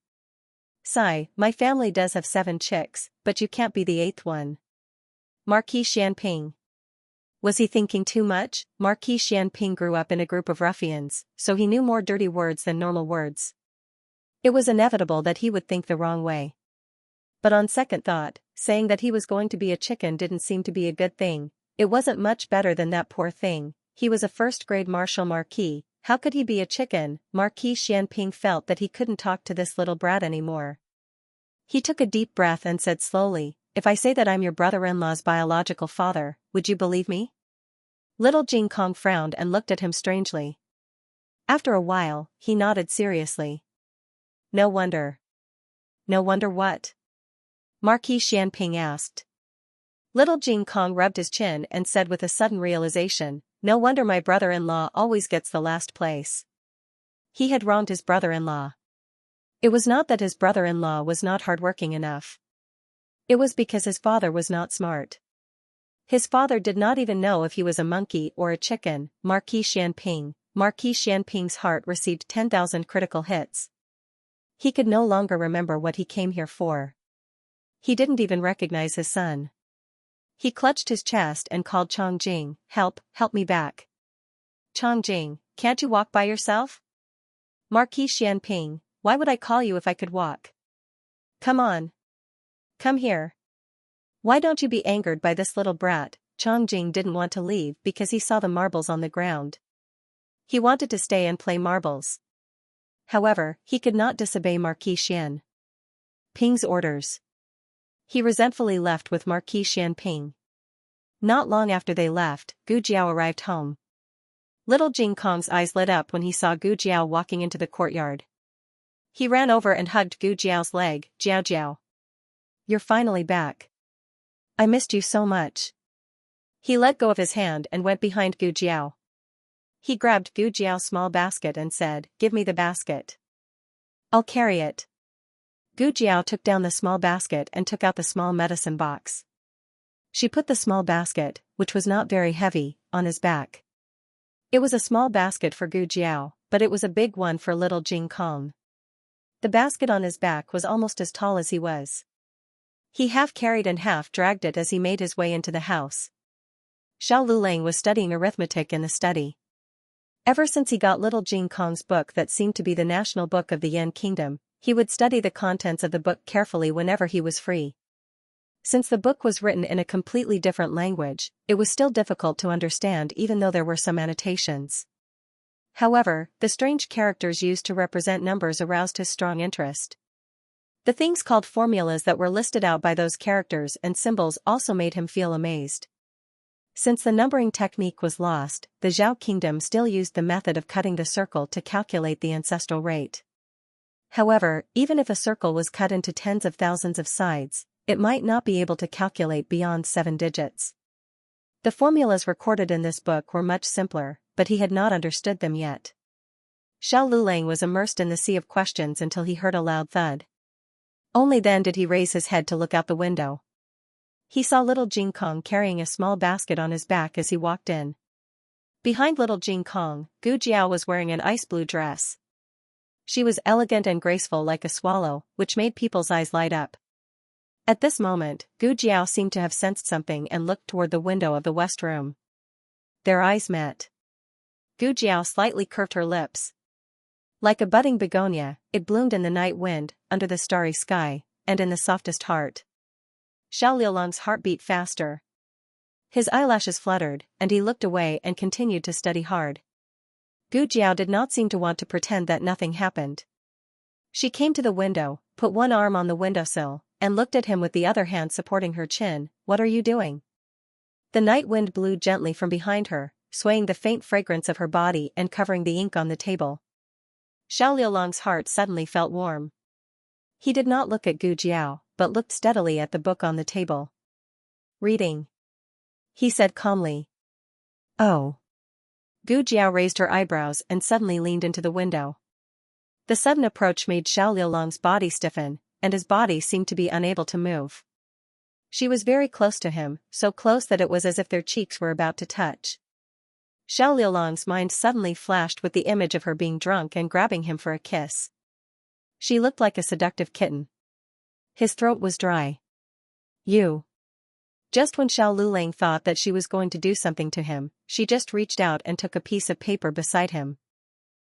Sigh, my family does have 7 chicks, but you can't be the 8th one. Marquis Xianping. Was he thinking too much? Marquis Xianping grew up in a group of ruffians, so he knew more dirty words than normal words. It was inevitable that he would think the wrong way. But on second thought, saying that he was going to be a chicken didn't seem to be a good thing. It wasn't much better than that poor thing. He was a first-grade martial marquis. How could he be a chicken? Marquis Xianping felt that he couldn't talk to this little brat anymore. He took a deep breath and said slowly, "If I say that I'm your brother-in-law's biological father, would you believe me?" Little Jing Kong frowned and looked at him strangely. After a while, he nodded seriously. No wonder. No wonder what? Marquis Xianping asked. Little Jing Kong rubbed his chin and said with a sudden realization, "No wonder my brother-in-law always gets the last place." He had wronged his brother-in-law. It was not that his brother-in-law was not hardworking enough. It was because his father was not smart. His father did not even know if he was a monkey or a chicken. Marquis Xianping's heart received 10,000 critical hits. He could no longer remember what he came here for. He didn't even recognize his son. He clutched his chest and called Chongjing, help me back. Chongjing, can't you walk by yourself? Marquis Xianping, why would I call you if I could walk? Come on. Come here. Why don't you be angered by this little brat? Chongjing didn't want to leave because he saw the marbles on the ground. He wanted to stay and play marbles. However, he could not disobey Marquis Xianping's orders. He resentfully left with Marquis Xianping. Not long after they left, Gu Jiao arrived home. Little Jing Kong's eyes lit up when he saw Gu Jiao walking into the courtyard. He ran over and hugged Gu Jiao's leg. Jiao Jiao. You're finally back. I missed you so much. He let go of his hand and went behind Gu Jiao. He grabbed Gu Jiao's small basket and said, "Give me the basket. I'll carry it." Gu Jiao took down the small basket and took out the small medicine box. She put the small basket, which was not very heavy, on his back. It was a small basket for Gu Jiao, but it was a big one for little Jing Kong. The basket on his back was almost as tall as he was. He half carried and half dragged it as he made his way into the house. Xiao Lulang was studying arithmetic in the study. Ever since he got little Jing Kong's book that seemed to be the national book of the Yan Kingdom, he would study the contents of the book carefully whenever he was free. Since the book was written in a completely different language, it was still difficult to understand even though there were some annotations. However, the strange characters used to represent numbers aroused his strong interest. The things called formulas that were listed out by those characters and symbols also made him feel amazed. Since the numbering technique was lost, the Zhao kingdom still used the method of cutting the circle to calculate the ancestral rate. However, even if a circle was cut into tens of thousands of sides, it might not be able to calculate beyond 7 digits. The formulas recorded in this book were much simpler, but he had not understood them yet. Xiao Lulang was immersed in the sea of questions until he heard a loud thud. Only then did he raise his head to look out the window. He saw little Jing Kong carrying a small basket on his back as he walked in. Behind little Jing Kong, Gu Jiao was wearing an ice blue dress. She was elegant and graceful like a swallow, which made people's eyes light up. At this moment, Gu Jiao seemed to have sensed something and looked toward the window of the west room. Their eyes met. Gu Jiao slightly curved her lips. Like a budding begonia, it bloomed in the night wind, under the starry sky, and in the softest heart. Xiao Liulang's heart beat faster. His eyelashes fluttered, and he looked away and continued to study hard. Gu Jiao did not seem to want to pretend that nothing happened. She came to the window, put one arm on the windowsill, and looked at him with the other hand supporting her chin. "What are you doing?" The night wind blew gently from behind her, swaying the faint fragrance of her body and covering the ink on the table. Xiao Liulang's heart suddenly felt warm. He did not look at Gu Jiao, but looked steadily at the book on the table. "Reading," he said calmly. "Oh." Gu Jiao raised her eyebrows and suddenly leaned into the window. The sudden approach made Xiao Liulang's body stiffen, and his body seemed to be unable to move. She was very close to him, so close that it was as if their cheeks were about to touch. Xiao Liulang's mind suddenly flashed with the image of her being drunk and grabbing him for a kiss. She looked like a seductive kitten. His throat was dry. "You." Just when Xiao Lulang thought that she was going to do something to him, she just reached out and took a piece of paper beside him.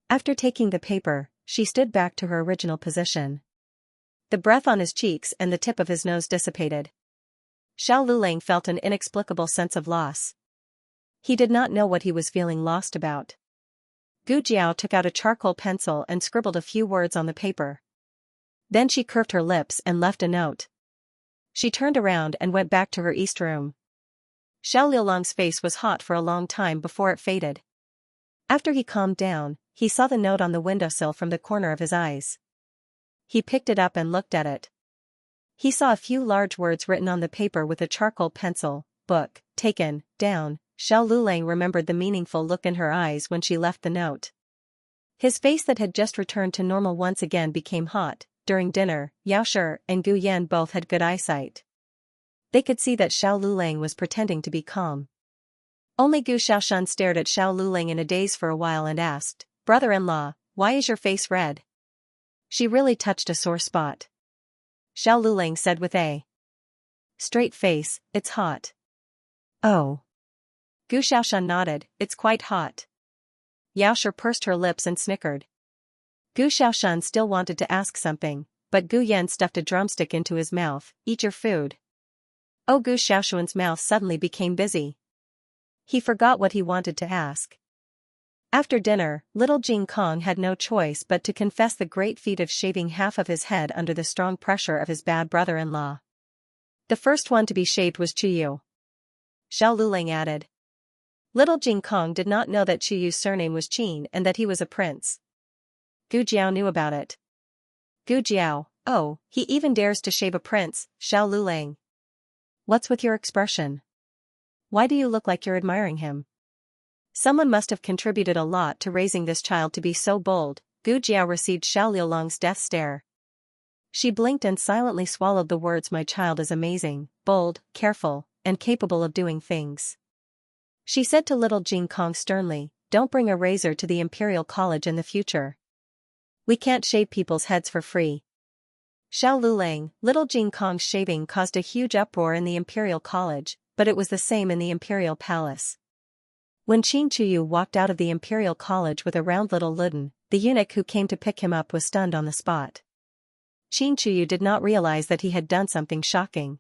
After taking the paper, she stood back to her original position. The breath on his cheeks and the tip of his nose dissipated. Xiao Lulang felt an inexplicable sense of loss. He did not know what he was feeling lost about. Gu Jiao took out a charcoal pencil and scribbled a few words on the paper. Then she curved her lips and left a note. She turned around and went back to her east room. Xiao Liulang's face was hot for a long time before it faded. After he calmed down, he saw the note on the windowsill from the corner of his eyes. He picked it up and looked at it. He saw a few large words written on the paper with a charcoal pencil: "Book, taken, down." Xiao Lulang remembered the meaningful look in her eyes when she left the note. His face that had just returned to normal once again became hot. During dinner, Yao Shi and Gu Yan both had good eyesight. They could see that Xiao Lulang was pretending to be calm. Only Gu Xiaoshan stared at Xiao Lulang in a daze for a while and asked, "Brother-in-law, why is your face red?" "She really touched a sore spot," Xiao Lulang said with a straight face. "It's hot." "Oh." Gu Xiaoshan nodded. "It's quite hot." Yao Shi pursed her lips and snickered. Gu Xiaoshan still wanted to ask something, but Gu Yan stuffed a drumstick into his mouth. "Eat your food." Oh, Gu Xiaoshuan's mouth suddenly became busy. He forgot what he wanted to ask. After dinner, little Jing Kong had no choice but to confess the great feat of shaving half of his head under the strong pressure of his bad brother-in-law. The first one to be shaved was Chuyu. Xiao Lulang added. Little Jing Kong did not know that Chuyu's surname was Qin and that he was a prince. Gu Jiao knew about it. Gu Jiao, oh, he even dares to shave a prince, Xiao Lulang. What's with your expression? Why do you look like you're admiring him? Someone must have contributed a lot to raising this child to be so bold. Gu Jiao received Xiao Liulong's death stare. She blinked and silently swallowed the words, "My child is amazing, bold, careful, and capable of doing things." She said to little Jing Kong sternly, "Don't bring a razor to the Imperial College in the future. We can't shave people's heads for free." Xiao Lulang, little Jing Kong's shaving caused a huge uproar in the Imperial College, but it was the same in the Imperial Palace. When Qin Chuyu walked out of the Imperial College with a round little Luden, the eunuch who came to pick him up was stunned on the spot. Qin Chuyu did not realize that he had done something shocking.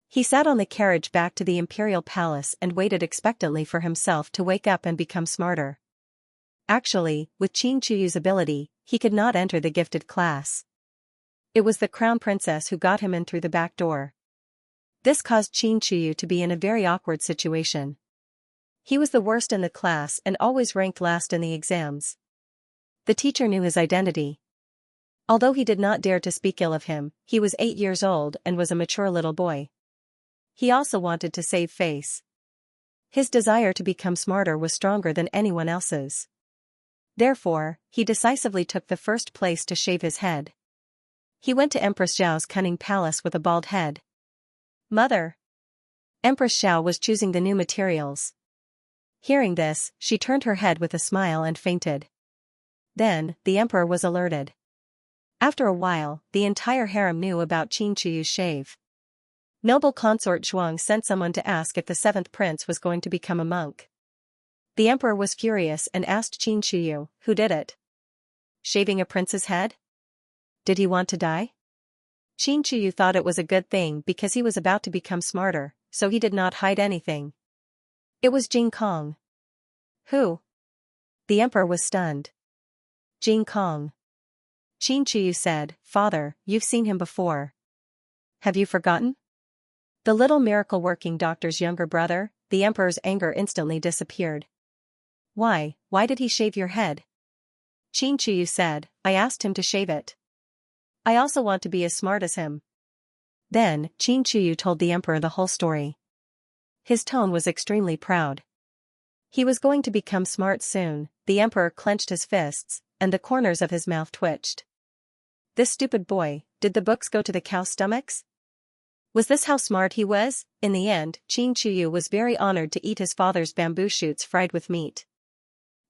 He sat on the carriage back to the Imperial Palace and waited expectantly for himself to wake up and become smarter. Actually, with Qin Chuyu's ability, he could not enter the gifted class. It was the Crown Princess who got him in through the back door. This caused Qin Chuyu to be in a very awkward situation. He was the worst in the class and always ranked last in the exams. The teacher knew his identity. Although he did not dare to speak ill of him, he was 8 years old and was a mature little boy. He also wanted to save face. His desire to become smarter was stronger than anyone else's. Therefore, he decisively took the first place to shave his head. He went to Empress Xiao's cunning palace with a bald head. "Mother!" Empress Xiao was choosing the new materials. Hearing this, she turned her head with a smile and fainted. Then, the emperor was alerted. After a while, the entire harem knew about Qin Chuyu's shave. Noble consort Zhuang sent someone to ask if the 7th prince was going to become a monk. The emperor was furious and asked Qin Chuyu, "Who did it? Shaving a prince's head? Did he want to die?" Qin Chuyu thought it was a good thing because he was about to become smarter, so he did not hide anything. It was Jing Kong. "Who?" The emperor was stunned. "Jing Kong." Qin Chuyu said, "Father, you've seen him before. Have you forgotten?" The little miracle-working doctor's younger brother. The emperor's anger instantly disappeared. Why did he shave your head?" Qin Chuyu said, "I asked him to shave it. I also want to be as smart as him." Then, Qin Chuyu told the emperor the whole story. His tone was extremely proud. He was going to become smart soon. The emperor clenched his fists, and the corners of his mouth twitched. This stupid boy, did the books go to the cow's stomachs? Was this how smart he was? In the end, Qin Chuyu was very honored to eat his father's bamboo shoots fried with meat.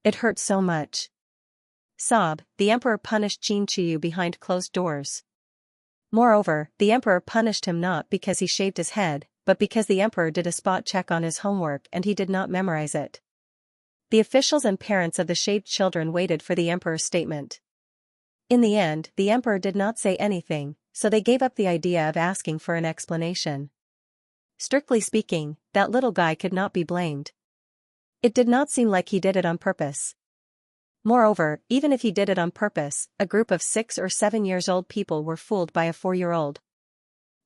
It hurt so much. Sob, the emperor punished Qin Chuyu behind closed doors. Moreover, the emperor punished him not because he shaved his head, but because the emperor did a spot check on his homework and he did not memorize it. The officials and parents of the shaved children waited for the emperor's statement. In the end, the emperor did not say anything, so they gave up the idea of asking for an explanation. Strictly speaking, that little guy could not be blamed. It did not seem like he did it on purpose. Moreover, even if he did it on purpose, a group of 6 or 7 years old people were fooled by a 4-year-old.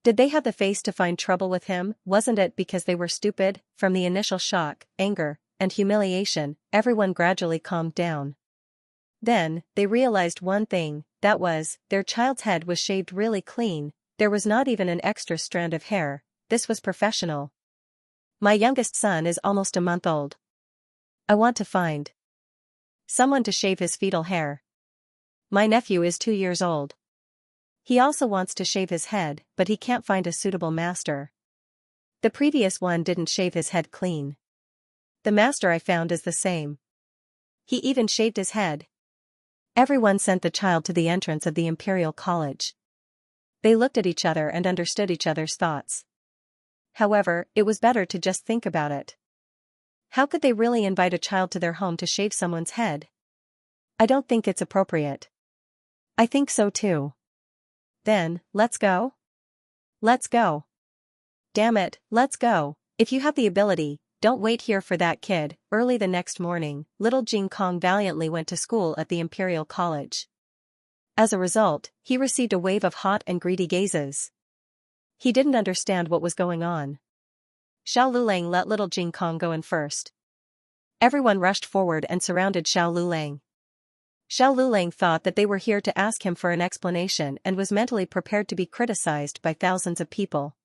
Did they have the face to find trouble with him? Wasn't it because they were stupid? From the initial shock, anger, and humiliation, everyone gradually calmed down. Then, they realized one thing, that was, their child's head was shaved really clean, there was not even an extra strand of hair. This was professional. My youngest son is almost a month old. I want to find someone to shave his fetal hair. My nephew is 2 years old. He also wants to shave his head, but he can't find a suitable master. The previous one didn't shave his head clean. The master I found is the same. He even shaved his head. Everyone sent the child to the entrance of the Imperial College. They looked at each other and understood each other's thoughts. However, it was better to just think about it. How could they really invite a child to their home to shave someone's head? I don't think it's appropriate. I think so too. Then, let's go? Let's go. Damn it, let's go. If you have the ability, don't wait here for that kid. Early the next morning, little Jing Kong valiantly went to school at the Imperial College. As a result, he received a wave of hot and greedy gazes. He didn't understand what was going on. Xiao Lulang let little Jing Kong go in first. Everyone rushed forward and surrounded Xiao Lulang. Xiao Lulang thought that they were here to ask him for an explanation and was mentally prepared to be criticized by thousands of people.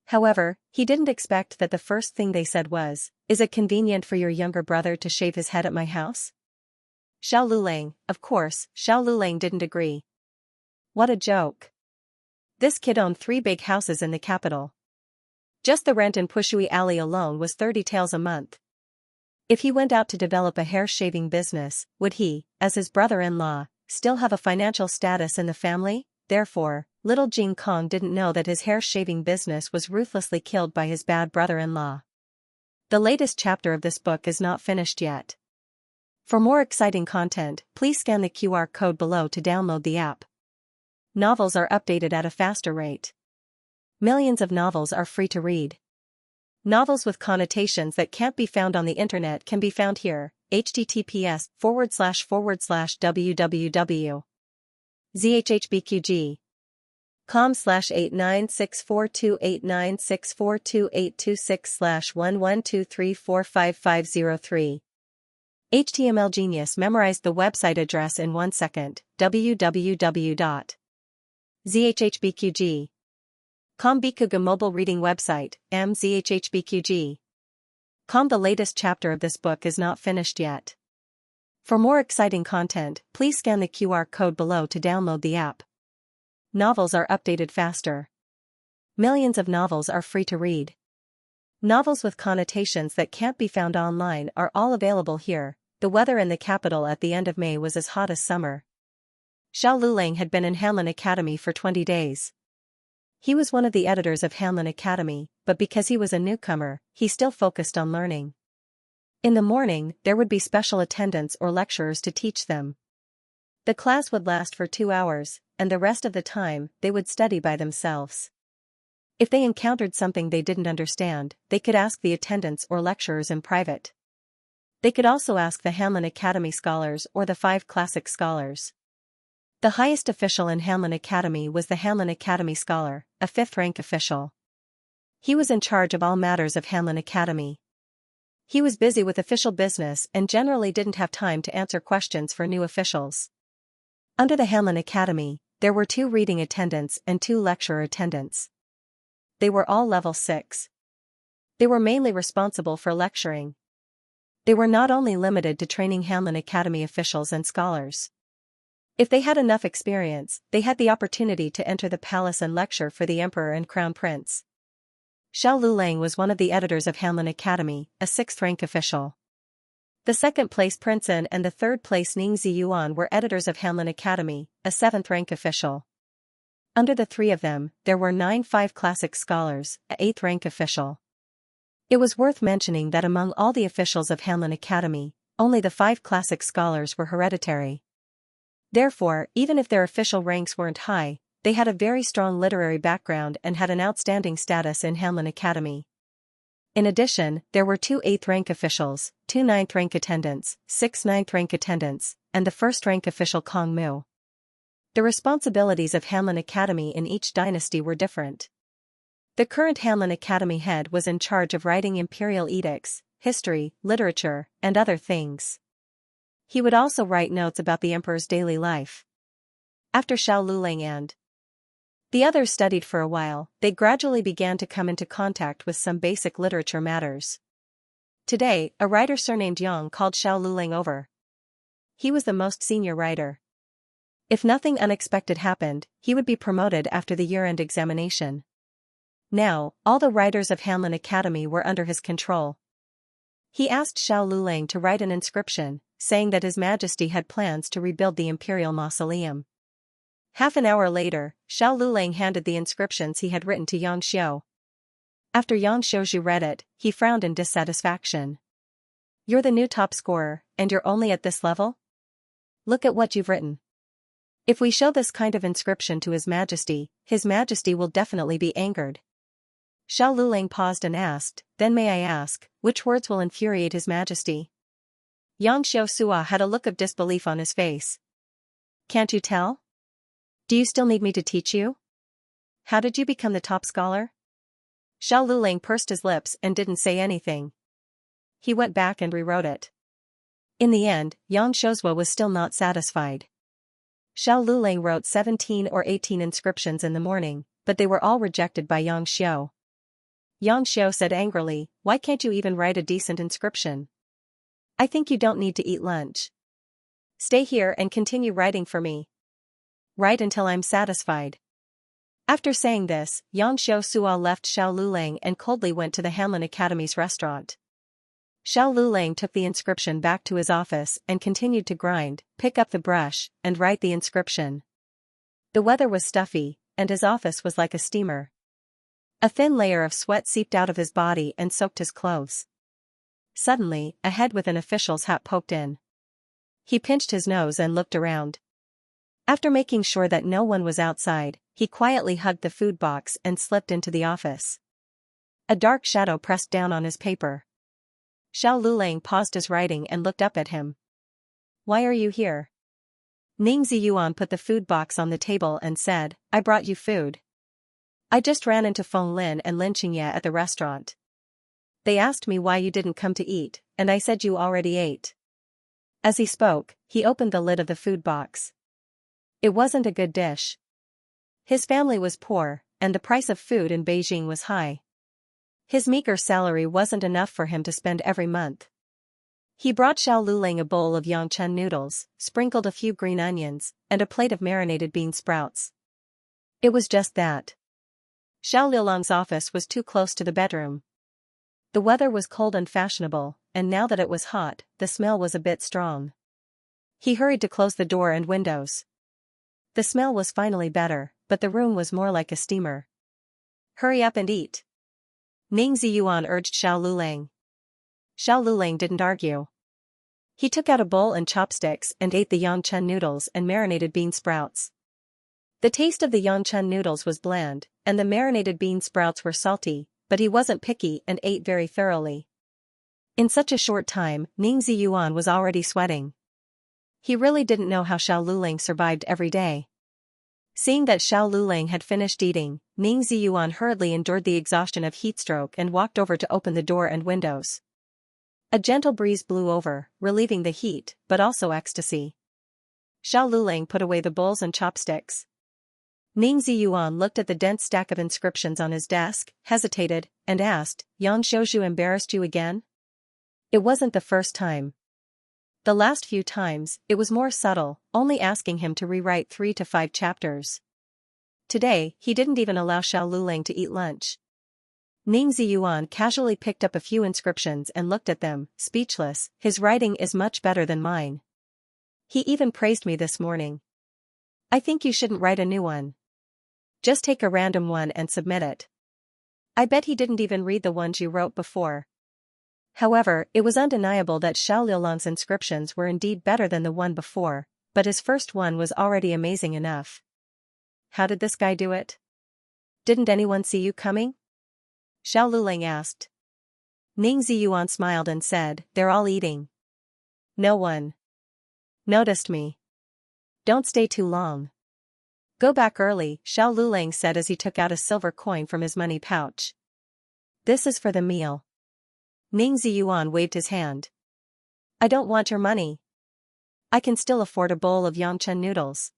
However, he didn't expect that the first thing they said was, "Is it convenient for your younger brother to shave his head at my house?" Xiao Lulang, of course, Xiao Lulang didn't agree. What a joke. This kid owned 3 big houses in the capital. Just the rent in Pushui Alley alone was 30 taels a month. If he went out to develop a hair shaving business, would he, as his brother-in-law, still have a financial status in the family? Therefore, little Jing Kong didn't know that his hair shaving business was ruthlessly killed by his bad brother-in-law. The latest chapter of this book is not finished yet. For more exciting content, please scan the QR code below to download the app. Novels are updated at a faster rate. Millions of novels are free to read. Novels with connotations that can't be found on the internet can be found here. https://www.zhhbqg.com/89642896428226/1123455503. HTML Genius memorized the website address in 1 second. www.zhhbqg.com Bikuga mobile reading website, mzhhbqg.com. The latest chapter of this book is not finished yet. For more exciting content, please scan the QR code below to download the app. Novels are updated faster. Millions of novels are free to read. Novels with connotations that can't be found online are all available here. The weather in the capital at the end of May was as hot as summer. Xiao Lulang had been in Hanlin Academy for 20 days. He was one of the editors of Hanlin Academy, but because he was a newcomer, he still focused on learning. In the morning, there would be special attendants or lecturers to teach them. The class would last for 2 hours, and the rest of the time, they would study by themselves. If they encountered something they didn't understand, they could ask the attendants or lecturers in private. They could also ask the Hanlin Academy scholars or the 5 classic scholars. The highest official in Hanlin Academy was the Hanlin Academy scholar, a 5th-rank official. He was in charge of all matters of Hanlin Academy. He was busy with official business and generally didn't have time to answer questions for new officials. Under the Hanlin Academy, there were 2 reading attendants and 2 lecturer attendants. They were all level 6. They were mainly responsible for lecturing. They were not only limited to training Hanlin Academy officials and scholars. If they had enough experience, they had the opportunity to enter the palace and lecture for the emperor and crown prince. Xiao Lulang was one of the editors of Hanlin Academy, a 6th-rank official. The 2nd-place Prince An and the 3rd-place Ning Ziyuan were editors of Hanlin Academy, a 7th-rank official. Under the 3 of them, there were 9 5 classic scholars, a 8th-rank official. It was worth mentioning that among all the officials of Hanlin Academy, only the 5 classic scholars were hereditary. Therefore, even if their official ranks weren't high, they had a very strong literary background and had an outstanding status in Hanlin Academy. In addition, there were 2 8th-rank officials, 2 9th-rank attendants, 6 9th-rank attendants, and the 1st-rank official Kong Mu. The responsibilities of Hanlin Academy in each dynasty were different. The current Hanlin Academy head was in charge of writing imperial edicts, history, literature, and other things. He would also write notes about the emperor's daily life. After Xiao Lulang and the others studied for a while, they gradually began to come into contact with some basic literature matters. Today, a writer surnamed Yang called Xiao Lulang over. He was the most senior writer. If nothing unexpected happened, he would be promoted after the year-end examination. Now, all the writers of Hanlin Academy were under his control. He asked Xiao Lulang to write an inscription, saying that His Majesty had plans to rebuild the imperial mausoleum. Half an hour later, Xiao Lulang handed the inscriptions he had written to Xianxia. After Xianxia read it, he frowned in dissatisfaction. "You're the new top scorer, and you're only at this level? Look at what you've written. If we show this kind of inscription to His Majesty will definitely be angered." Xiao Lulang paused and asked, "Then may I ask, which words will infuriate His Majesty?" Xianxia had a look of disbelief on his face. "Can't you tell? Do you still need me to teach you? How did you become the top scholar?" Xiao Lulang pursed his lips and didn't say anything. He went back and rewrote it. In the end, Xianxia was still not satisfied. Xiao Lulang wrote 17 or 18 inscriptions in the morning, but they were all rejected by Xianxia. Xianxia said angrily, why can't you even write a decent inscription? I think you don't need to eat lunch. Stay here and continue writing for me. Write until I'm satisfied. After saying this, Xianxia Sua left Xiao Lulang and coldly went to the Hanlin Academy's restaurant. Xiao Lulang took the inscription back to his office and continued to grind, pick up the brush, and write the inscription. The weather was stuffy, and his office was like a steamer. A thin layer of sweat seeped out of his body and soaked his clothes. Suddenly, a head with an official's hat poked in. He pinched his nose and looked around. After making sure that no one was outside, he quietly hugged the food box and slipped into the office. A dark shadow pressed down on his paper. Xiao Lulang paused his writing and looked up at him. Why are you here? Ning Ziyuan put the food box on the table and said, I brought you food. I just ran into Feng Lin and Lin Qingye at the restaurant. They asked me why you didn't come to eat, and I said you already ate. As he spoke, he opened the lid of the food box. It wasn't a good dish. His family was poor, and the price of food in Beijing was high. His meager salary wasn't enough for him to spend every month. He brought Xiao Lulang a bowl of Yangcheng noodles, sprinkled a few green onions, and a plate of marinated bean sprouts. It was just that. Xiao Lulang's office was too close to the bedroom. The weather was cold and fashionable, and now that it was hot, the smell was a bit strong. He hurried to close the door and windows. The smell was finally better, but the room was more like a steamer. Hurry up and eat. Ning Ziyuan urged Xiao Lulang. Xiao Lulang didn't argue. He took out a bowl and chopsticks and ate the Yangcheng noodles and marinated bean sprouts. The taste of the Yangcheng noodles was bland, and the marinated bean sprouts were salty, but he wasn't picky and ate very thoroughly. In such a short time, Ning Ziyuan was already sweating. He really didn't know how Xiao Lulang survived every day. Seeing that Xiao Lulang had finished eating, Ning Ziyuan hurriedly endured the exhaustion of heatstroke and walked over to open the door and windows. A gentle breeze blew over, relieving the heat, but also ecstasy. Xiao Lulang put away the bowls and chopsticks. Ning Ziyuan looked at the dense stack of inscriptions on his desk, hesitated, and asked, Yan Shouju embarrassed you again? It wasn't the first time. The last few times, it was more subtle, only asking him to rewrite 3 to 5 chapters. Today, he didn't even allow Xiao Lulang to eat lunch. Ning Ziyuan casually picked up a few inscriptions and looked at them, speechless. His writing is much better than mine. He even praised me this morning. I think you shouldn't write a new one. Just take a random one and submit it. I bet he didn't even read the ones you wrote before. However, it was undeniable that Xiao Lulang's inscriptions were indeed better than the one before, but his first one was already amazing enough. How did this guy do it? Didn't anyone see you coming? Xiao Lulang asked. Ning Ziyuan smiled and said, they're all eating. No one noticed me. Don't stay too long. Go back early, Xiao Lulang said as he took out a silver coin from his money pouch. This is for the meal. Ning Ziyuan waved his hand. I don't want your money. I can still afford a bowl of Yangcheng noodles.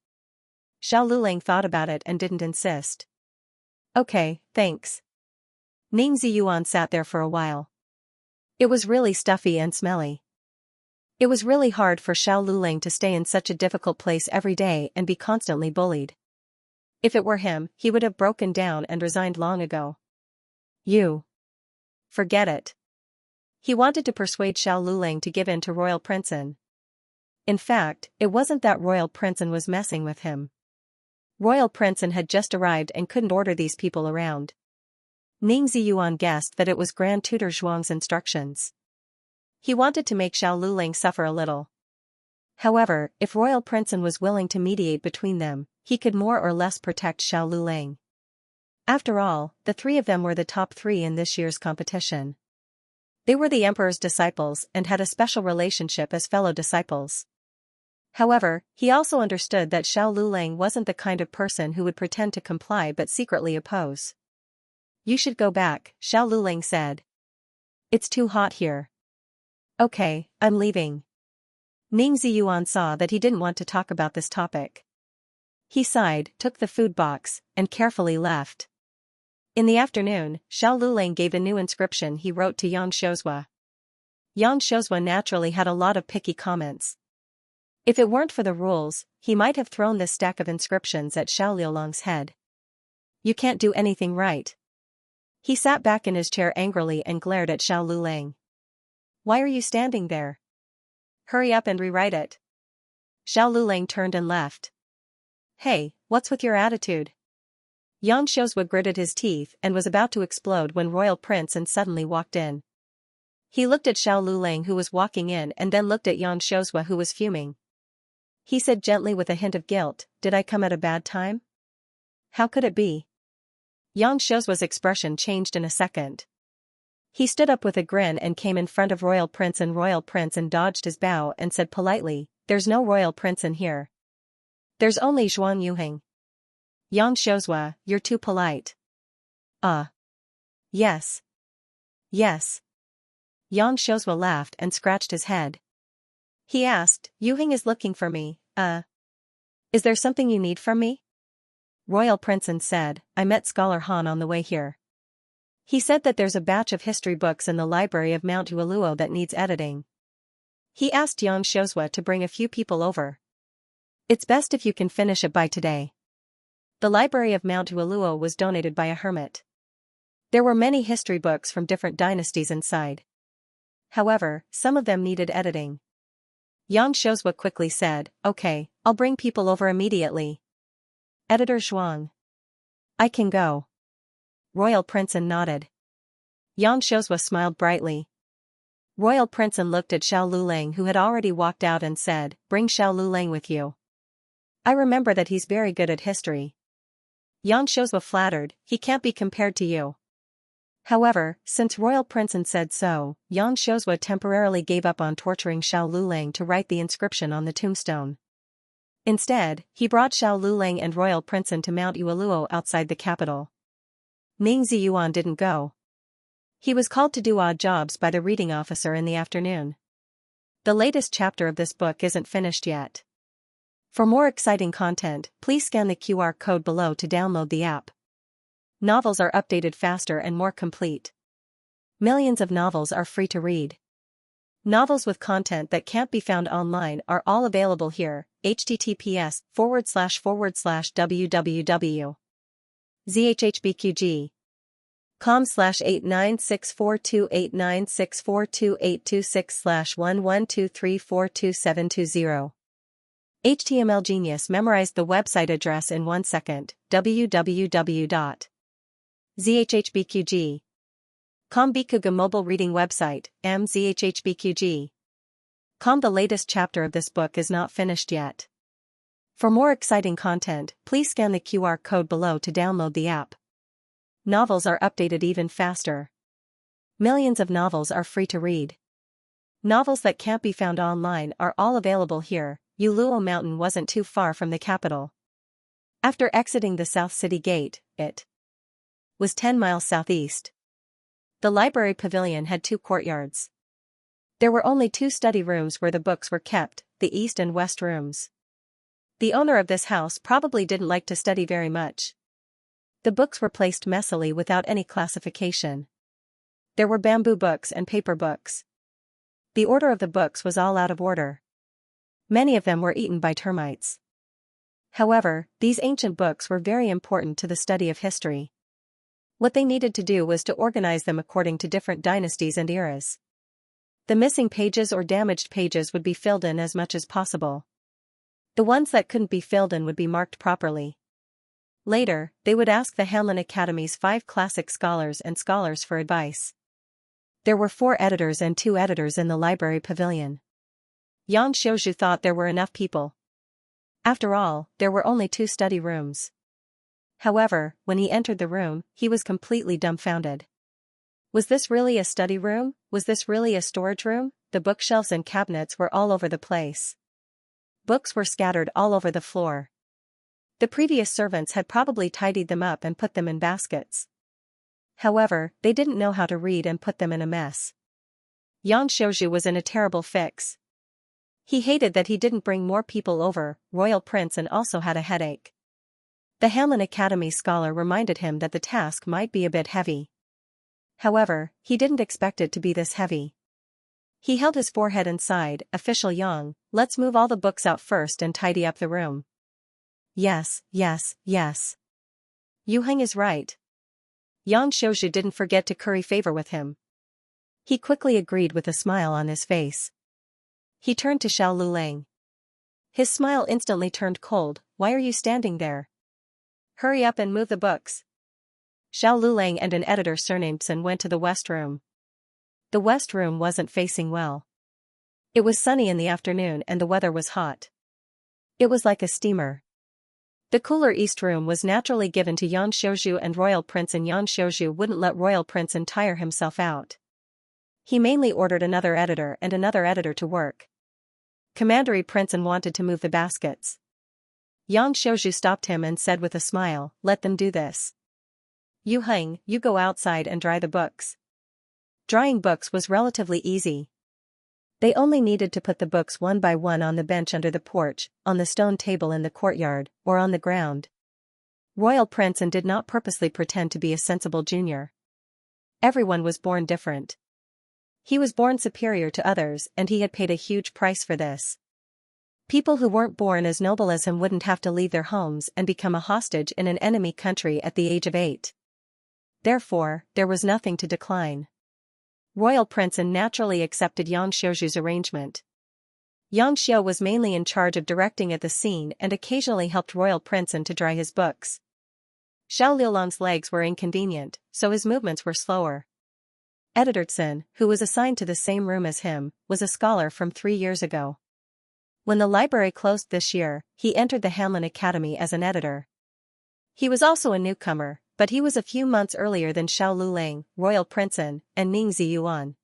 Xiao Lulang thought about it and didn't insist. Okay, thanks. Ning Ziyuan sat there for a while. It was really stuffy and smelly. It was really hard for Xiao Lulang to stay in such a difficult place every day and be constantly bullied. If it were him, he would have broken down and resigned long ago. Forget it. He wanted to persuade Xiao Lulang to give in to Royal Princeton. In fact, it wasn't that Royal Princeton was messing with him. Royal Princeton had just arrived and couldn't order these people around. Ning Ziyuan guessed that it was Grand Tutor Zhuang's instructions. He wanted to make Xiao Lulang suffer a little. However, if Royal Princeton was willing to mediate between them, he could more or less protect Xiao Lulang. After all, the 3 of them were the top 3 in this year's competition. They were the emperor's disciples and had a special relationship as fellow disciples. However, he also understood that Xiao Lulang wasn't the kind of person who would pretend to comply but secretly oppose. You should go back, Xiao Lulang said. It's too hot here. Okay, I'm leaving. Ning Ziyuan saw that he didn't want to talk about this topic. He sighed, took the food box, and carefully left. In the afternoon, Xiao Lulang gave a new inscription he wrote to Xianxia. Xianxia naturally had a lot of picky comments. If it weren't for the rules, he might have thrown this stack of inscriptions at Xiao Lulang's head. You can't do anything right. He sat back in his chair angrily and glared at Xiao Lulang. Why are you standing there? Hurry up and rewrite it. Xiao Lulang turned and left. Hey, what's with your attitude? Xianxia gritted his teeth and was about to explode when Royal Prince suddenly walked in. He looked at Xiao Lulang who was walking in and then looked at Xianxia who was fuming. He said gently with a hint of guilt, "Did I come at a bad time?" How could it be? Xiao's expression changed in a second. He stood up with a grin and came in front of Royal Prince and dodged his bow and said politely, "There's no Royal Prince in here. There's only Zhuang Yuheng." Xiaoxia, you're too polite. Yes. Yes. Xiaoxia laughed and scratched his head. He asked, "Yuheng is looking for me, is there something you need from me?" Royal Prince said, "I met Scholar Han on the way here. He said that there's a batch of history books in the library of Mount Uoluo that needs editing. He asked Xianxia to bring a few people over. It's best if you can finish it by today." The library of Mount Uoluo was donated by a hermit. There were many history books from different dynasties inside. However, some of them needed editing. Xianxia quickly said, "Okay, I'll bring people over immediately." Editor Zhuang. I can go. Royal Prince nodded. Xianxia smiled brightly. Royal Prince looked at Xiao Lulang who had already walked out and said, "Bring Xiao Lulang with you. I remember that he's very good at history." Xianxia flattered, "He can't be compared to you." However, since Royal Prince said so, Xianxia temporarily gave up on torturing Xiao Lulang to write the inscription on the tombstone. Instead, he brought Xiao Lulang and Royal Prince to Mount Uoluo outside the capital. Ning Ziyuan didn't go. He was called to do odd jobs by the reading officer in the afternoon. The latest chapter of this book isn't finished yet. For more exciting content, please scan the QR code below to download the app. Novels are updated faster and more complete. Millions of novels are free to read. Novels with content that can't be found online are all available here. https://zhhbqg.com/89642896428226/112342720. HTML Genius memorized the website address in 1 second. www.zhhbqg.com. Bikuga mobile reading website, mzhhbqg.com. The latest chapter of this book is not finished yet. For more exciting content, please scan the QR code below to download the app. Novels are updated even faster. Millions of novels are free to read. Novels that can't be found online are all available here. Uoluo Mountain wasn't too far from the capital. After exiting the South City Gate, it was 10 miles southeast. The library pavilion had 2 courtyards. There were only 2 study rooms where the books were kept, the east and west rooms. The owner of this house probably didn't like to study very much. The books were placed messily without any classification. There were bamboo books and paper books. The order of the books was all out of order. Many of them were eaten by termites. However, these ancient books were very important to the study of history. What they needed to do was to organize them according to different dynasties and eras. The missing pages or damaged pages would be filled in as much as possible. The ones that couldn't be filled in would be marked properly. Later, they would ask the Hanlin Academy's 5 classic scholars for advice. There were 4 editors and 2 editors in the library pavilion. Xianxia thought there were enough people. After all, there were only 2 study rooms. However, when he entered the room, he was completely dumbfounded. Was this really a study room? Was this really a storage room? The bookshelves and cabinets were all over the place. Books were scattered all over the floor. The previous servants had probably tidied them up and put them in baskets. However, they didn't know how to read and put them in a mess. Xianxia was in a terrible fix. He hated that he didn't bring more people over. Royal Prince also had a headache. The Hanlin Academy scholar reminded him that the task might be a bit heavy. However, he didn't expect it to be this heavy. He held his forehead and sighed, "Official Yang, let's move all the books out first and tidy up the room." Yes, yes, yes. Yu Heng is right. Yang Xiaozhu didn't forget to curry favor with him. He quickly agreed with a smile on his face. He turned to Xiao Lulang. His smile instantly turned cold. "Why are you standing there? Hurry up and move the books." Xiao Lulang and an editor surnamed Sun went to the west room. The west room wasn't facing well. It was sunny in the afternoon and the weather was hot. It was like a steamer. The cooler east room was naturally given to Yan Xiaozhu and Royal Prince, and Yan Xiaozhu wouldn't let Royal Prince tire himself out. He mainly ordered another editor to work. Commandery Prince wanted to move the baskets. Yang Xiaozhu stopped him and said with a smile, "Let them do this. Yu Heng, you go outside and dry the books." Drying books was relatively easy. They only needed to put the books one by one on the bench under the porch, on the stone table in the courtyard, or on the ground. Royal Prince did not purposely pretend to be a sensible junior. Everyone was born different. He was born superior to others, and he had paid a huge price for this. People who weren't born as noble as him wouldn't have to leave their homes and become a hostage in an enemy country at the age of 8. Therefore, there was nothing to decline. Royal Prince naturally accepted Yang Xiaozhu's arrangement. Yang Xiao was mainly in charge of directing at the scene and occasionally helped Royal Prince to dry his books. Xiao Liulang's legs were inconvenient, so his movements were slower. Editor Sun, who was assigned to the same room as him, was a scholar from 3 years ago. When the library closed this year, he entered the Hanlin Academy as an editor. He was also a newcomer, but he was a few months earlier than Xiao Lulang, Royal Prince, and Ning Ziyuan.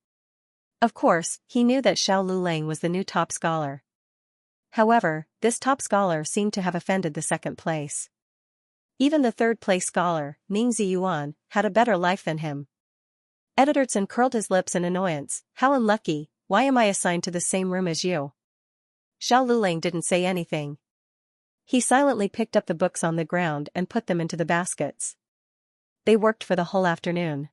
Of course, he knew that Xiao Lulang was the new top scholar. However, this top scholar seemed to have offended the second place. Even the third place scholar, Ning Ziyuan, had a better life than him. Editor Sun curled his lips in annoyance. "How unlucky, why am I assigned to the same room as you?" Xiao Lulang didn't say anything. He silently picked up the books on the ground and put them into the baskets. They worked for the whole afternoon.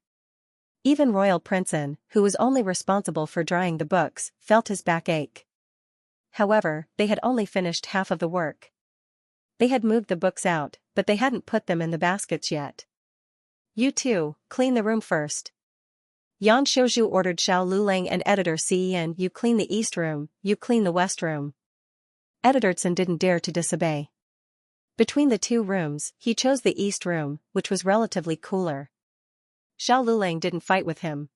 Even Royal Prince, who was only responsible for drying the books, felt his back ache. However, they had only finished half of the work. They had moved the books out, but they hadn't put them in the baskets yet. "You two, clean the room first." Yan Xiaozhu ordered Xiao Lulang and editor Cen, "You clean the east room, you clean the west room." Editor Sun didn't dare to disobey. Between the two rooms, he chose the east room, which was relatively cooler. Xiao Lulang didn't fight with him.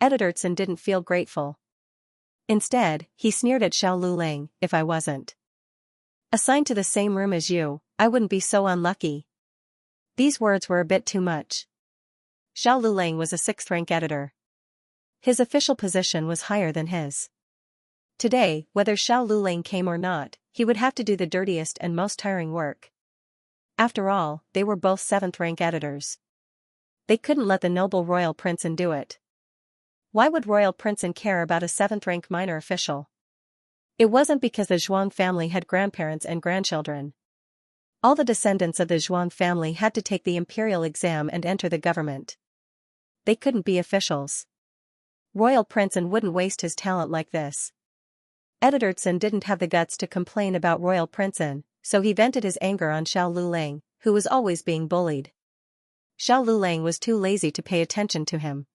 Editor Sun didn't feel grateful. Instead, he sneered at Xiao Lulang, "If I wasn't assigned to the same room as you, I wouldn't be so unlucky." These words were a bit too much. Xiao Lulang was a 6th-rank editor. His official position was higher than his. Today, whether Xiao Lulang came or not, he would have to do the dirtiest and most tiring work. After all, they were both 7th-rank editors. They couldn't let the noble Royal Prince do it. Why would Royal Prince care about a 7th-rank minor official? It wasn't because the Zhuang family had grandparents and grandchildren. All the descendants of the Zhuang family had to take the imperial exam and enter the government. They couldn't be officials. Royal Prince wouldn't waste his talent like this. Editor Sun didn't have the guts to complain about Royal Prince, so he vented his anger on Xiao Lulang, who was always being bullied. Xiao Lulang was too lazy to pay attention to him.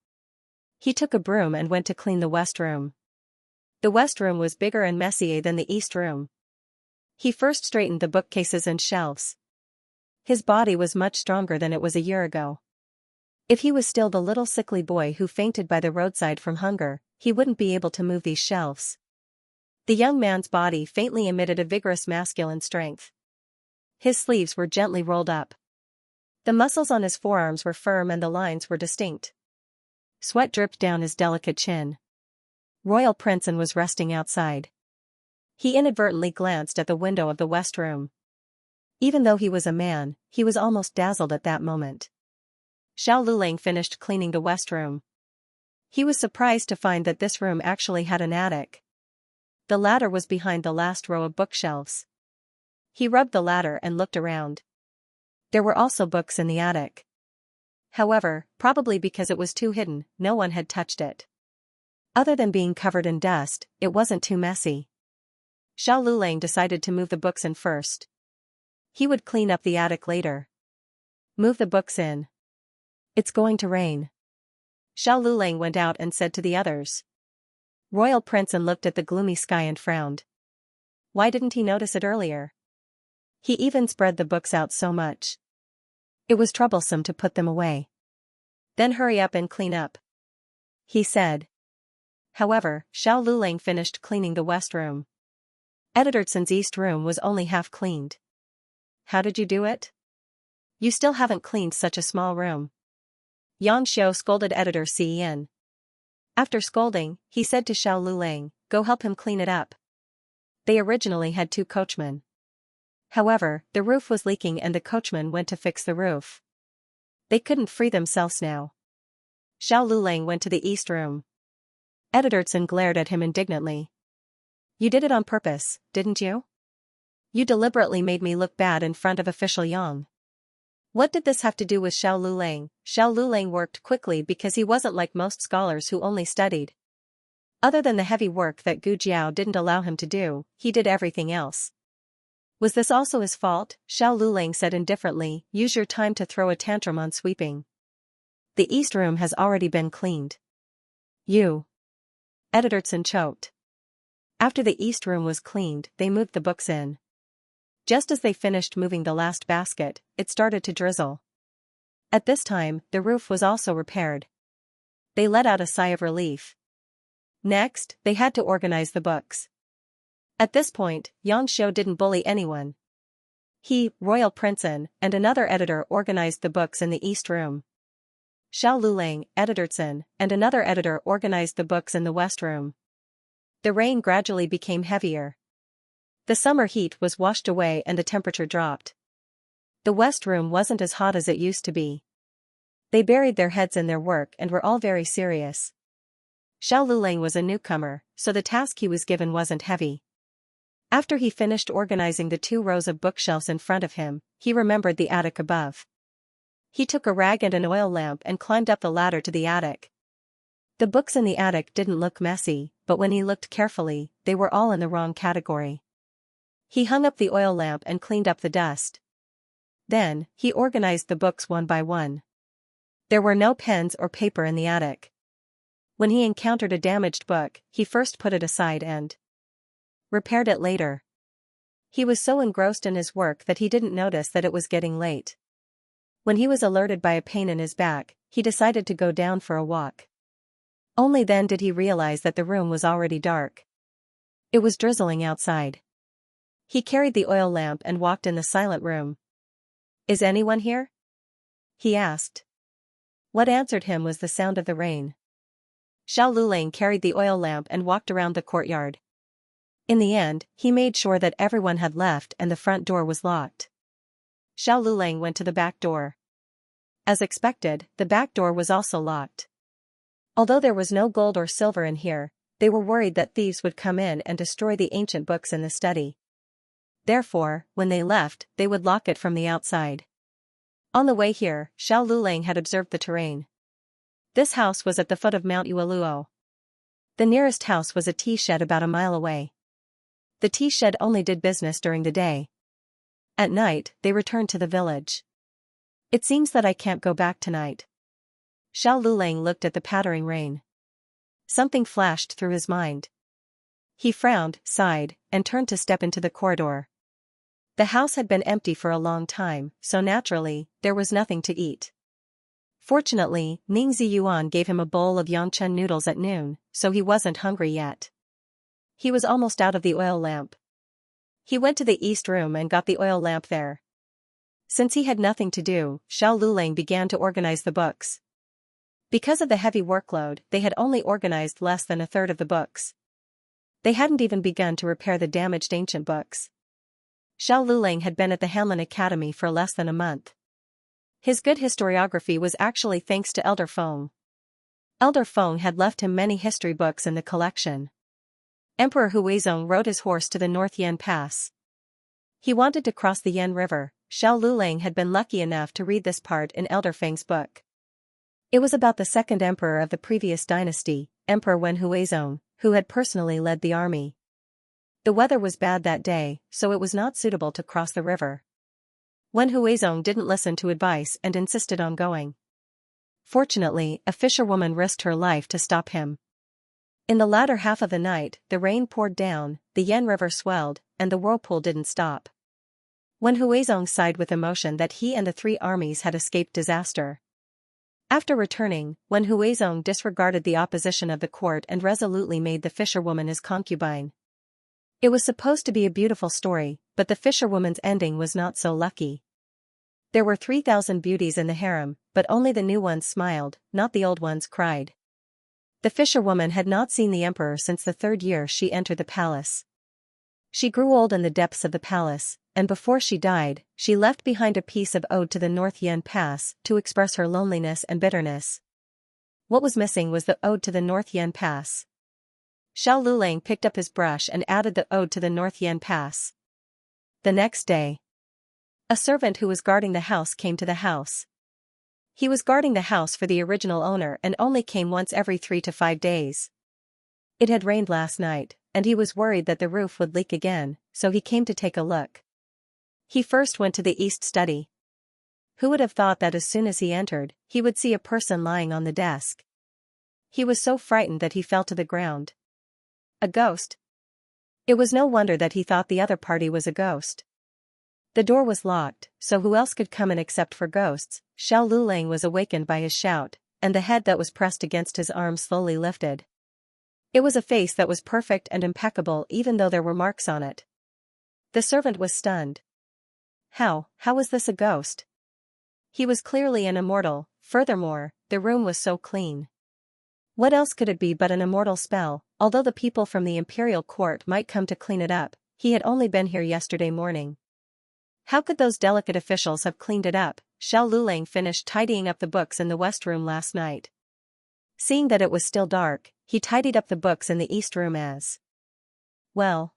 He took a broom and went to clean the west room. The west room was bigger and messier than the east room. He first straightened the bookcases and shelves. His body was much stronger than it was a year ago. If he was still the little sickly boy who fainted by the roadside from hunger, he wouldn't be able to move these shelves. The young man's body faintly emitted a vigorous masculine strength. His sleeves were gently rolled up. The muscles on his forearms were firm and the lines were distinct. Sweat dripped down his delicate chin. Royal Prince was resting outside. He inadvertently glanced at the window of the west room. Even though he was a man, he was almost dazzled at that moment. Xiao Lulang finished cleaning the west room. He was surprised to find that this room actually had an attic. The ladder was behind the last row of bookshelves. He rubbed the ladder and looked around. There were also books in the attic. However, probably because it was too hidden, no one had touched it. Other than being covered in dust, it wasn't too messy. Xiao Lulang decided to move the books in first. He would clean up the attic later. Move the books in. It's going to rain. Xiao Lulang went out and said to the others. Royal Prince looked at the gloomy sky and frowned. Why didn't he notice it earlier? He even spread the books out so much. It was troublesome to put them away. Then hurry up and clean up, he said. However, Xiao Lulang finished cleaning the west room. Editortson's east room was only half cleaned. How did you do it? You still haven't cleaned such a small room. Xianxia scolded Editor Cen. After scolding, he said to Xiao Lulang, go help him clean it up. They originally had 2 coachmen. However, the roof was leaking and the coachman went to fix the roof. They couldn't free themselves now. Xiao Lulang went to the east room. Editorson glared at him indignantly. You did it on purpose, didn't you? You deliberately made me look bad in front of official Yang. What did this have to do with Xiao Lulang? Xiao Lulang worked quickly because he wasn't like most scholars who only studied. Other than the heavy work that Gu Jiao didn't allow him to do, he did everything else. Was this also his fault? Xiao Lulang said indifferently, use your time to throw a tantrum on sweeping. The east room has already been cleaned. You. Editorson choked. After the east room was cleaned, they moved the books in. Just as they finished moving the last basket, it started to drizzle. At this time, the roof was also repaired. They let out a sigh of relief. Next, they had to organize the books. At this point, Xianxia didn't bully anyone. He, Royal Prince, and another editor organized the books in the east room. Xiao Lulang, Editorson, and another editor organized the books in the west room. The rain gradually became heavier. The summer heat was washed away and the temperature dropped. The west room wasn't as hot as it used to be. They buried their heads in their work and were all very serious. Xiao Lulang was a newcomer, so the task he was given wasn't heavy. After he finished organizing the 2 rows of bookshelves in front of him, he remembered the attic above. He took a rag and an oil lamp and climbed up the ladder to the attic. The books in the attic didn't look messy, but when he looked carefully, they were all in the wrong category. He hung up the oil lamp and cleaned up the dust. Then, he organized the books one by one. There were no pens or paper in the attic. When he encountered a damaged book, he first put it aside and repaired it later. He was so engrossed in his work that he didn't notice that it was getting late. When he was alerted by a pain in his back, he decided to go down for a walk. Only then did he realize that the room was already dark. It was drizzling outside. He carried the oil lamp and walked in the silent room. Is anyone here? He asked. What answered him was the sound of the rain. Xiao Lulang carried the oil lamp and walked around the courtyard. In the end, he made sure that everyone had left and the front door was locked. Xiao Lulang went to the back door. As expected, the back door was also locked. Although there was no gold or silver in here, they were worried that thieves would come in and destroy the ancient books in the study. Therefore, when they left, they would lock it from the outside. On the way here, Xiao Lulang had observed the terrain. This house was at the foot of Mount Yueluo. The nearest house was a tea shed about a mile away. The tea shed only did business during the day. At night, they returned to the village. It seems that I can't go back tonight. Xiao Lulang looked at the pattering rain. Something flashed through his mind. He frowned, sighed, and turned to step into the corridor. The house had been empty for a long time, so naturally, there was nothing to eat. Fortunately, Ning Ziyuan gave him a bowl of Yangchen noodles at noon, so he wasn't hungry yet. He was almost out of the oil lamp. He went to the east room and got the oil lamp there. Since he had nothing to do, Xiao Lulang began to organize the books. Because of the heavy workload, they had only organized less than a third of the books. They hadn't even begun to repair the damaged ancient books. Xiao Lulang had been at the Hanlin Academy for less than a month. His good historiography was actually thanks to Elder Feng. Elder Feng had left him many history books in the collection. Emperor Huizong rode his horse to the North Yan Pass. He wanted to cross the Yan River, Xiao Lulang had been lucky enough to read this part in Elder Feng's book. It was about the second emperor of the previous dynasty, Emperor Wen Huizong, who had personally led the army. The weather was bad that day, so it was not suitable to cross the river. Wen Huizong didn't listen to advice and insisted on going. Fortunately, a fisherwoman risked her life to stop him. In the latter half of the night, the rain poured down, the Yan River swelled, and the whirlpool didn't stop. Wen Huizong sighed with emotion that he and the three armies had escaped disaster. After returning, Wen Huizong disregarded the opposition of the court and resolutely made the fisherwoman his concubine. It was supposed to be a beautiful story, but the fisherwoman's ending was not so lucky. There were 3,000 beauties in the harem, but only the new ones smiled, not the old ones cried. The fisherwoman had not seen the emperor since the third year she entered the palace. She grew old in the depths of the palace, and before she died, she left behind a piece of Ode to the North Yan Pass to express her loneliness and bitterness. What was missing was the Ode to the North Yan Pass. Xiao Lulang picked up his brush and added the Ode to the North Yan Pass. The next day, a servant who was guarding the house came to the house. He was guarding the house for the original owner and only came once every 3 to 5 days. It had rained last night, and he was worried that the roof would leak again, so he came to take a look. He first went to the east study. Who would have thought that as soon as he entered, he would see a person lying on the desk? He was so frightened that he fell to the ground. A ghost? It was no wonder that he thought the other party was a ghost. The door was locked, so who else could come in except for ghosts? Xiao Lulang was awakened by his shout, and the head that was pressed against his arm slowly lifted. It was a face that was perfect and impeccable even though there were marks on it. The servant was stunned. How was this a ghost? He was clearly an immortal, furthermore, the room was so clean. What else could it be but an immortal spell? Although the people from the imperial court might come to clean it up, he had only been here yesterday morning. How could those delicate officials have cleaned it up? Xiao Lulang finished tidying up the books in the west room last night. Seeing that it was still dark, he tidied up the books in the east room as well.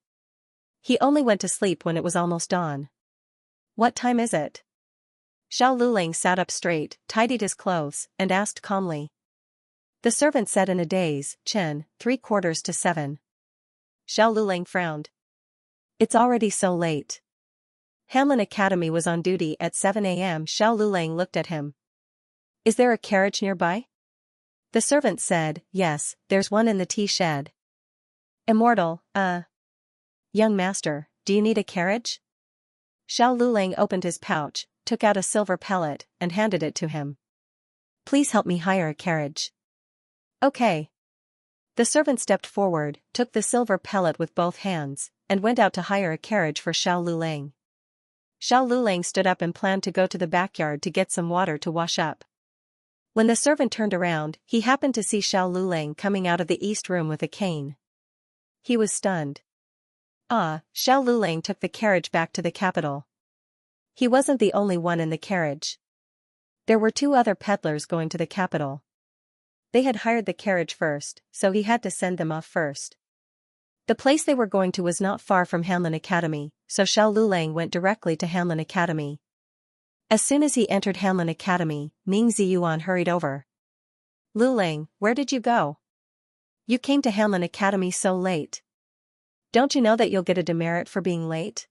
He only went to sleep when it was almost dawn. What time is it? Xiao Lulang sat up straight, tidied his clothes, and asked calmly. The servant said in a daze, Chen, 7:45. Xiao Lulang frowned. It's already so late. Hamlin Academy was on duty at 7 a.m. Xiao Lulang looked at him. Is there a carriage nearby? The servant said, yes, there's one in the tea shed. Immortal, young master, do you need a carriage? Xiao Lulang opened his pouch, took out a silver pellet, and handed it to him. Please help me hire a carriage. Okay. The servant stepped forward, took the silver pellet with both hands, and went out to hire a carriage for Xiao Lulang. Xiao Lulang stood up and planned to go to the backyard to get some water to wash up. When the servant turned around, he happened to see Xiao Lulang coming out of the east room with a cane. He was stunned. Xiao Lulang took the carriage back to the capital. He wasn't the only one in the carriage. There were 2 other peddlers going to the capital. They had hired the carriage first, so he had to send them off first. The place they were going to was not far from Hamlin Academy, so Xiao Lulang went directly to Hamlin Academy. As soon as he entered Hamlin Academy, Ming Ziyuan hurried over. Lulang, where did you go? You came to Hamlin Academy so late. Don't you know that you'll get a demerit for being late?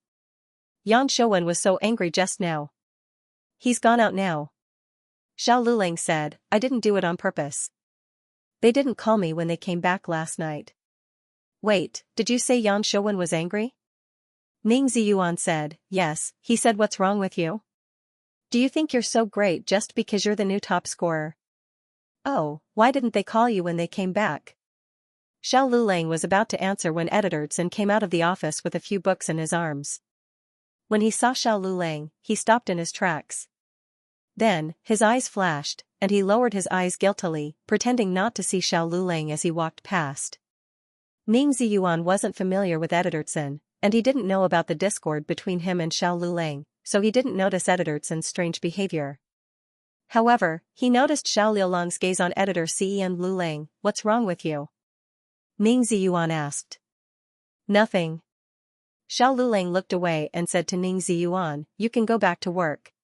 Yan Shouwen was so angry just now. He's gone out now. Xiao Lulang said, I didn't do it on purpose. They didn't call me when they came back last night. Wait, did you say Yan Shouwen was angry? Ming Ziyuan said, yes, he said what's wrong with you? Do you think you're so great just because you're the new top scorer? Oh, why didn't they call you when they came back? Xiao Lulang was about to answer when Editor Tsin came out of the office with a few books in his arms. When he saw Xiao Lulang, he stopped in his tracks. Then, his eyes flashed, and he lowered his eyes guiltily, pretending not to see Xiao Lulang as he walked past. Ming Ziyuan wasn't familiar with Editor Tsin, and he didn't know about the discord between him and Xiao Lulang, so he didn't notice Editor Tsin's strange behavior. However, he noticed Xiao Liulang's gaze on Editor Cen Lulang. What's wrong with you? Ming Ziyuan asked. Nothing. Xiao Lulang looked away and said to Ning Ziyuan, "You can go back to work."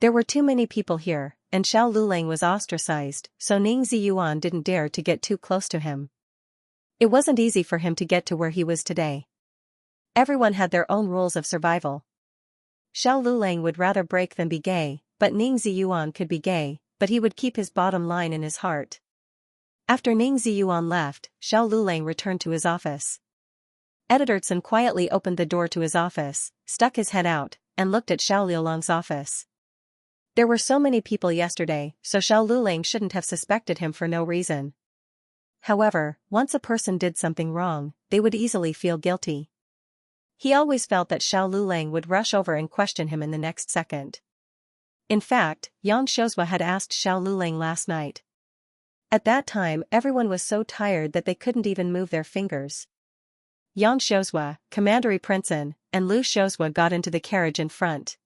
There were too many people here, and Xiao Lulang was ostracized, so Ning Ziyuan didn't dare to get too close to him. It wasn't easy for him to get to where he was today. Everyone had their own rules of survival. Xiao Lulang would rather break than be gay, but Ning Ziyuan could be gay, but he would keep his bottom line in his heart. After Ning Ziyuan left, Xiao Lulang returned to his office. Editor Tsun quietly opened the door to his office, stuck his head out, and looked at Xiao Lulang's office. There were so many people yesterday, so Xiao Lulang shouldn't have suspected him for no reason. However, once a person did something wrong, they would easily feel guilty. He always felt that Xiao Lulang would rush over and question him in the next second. In fact, Xianxia had asked Xiao Lulang last night. At that time, everyone was so tired that they couldn't even move their fingers. Xianxia, Commandery Princeton, and Lu Xiuzhua got into the carriage in front.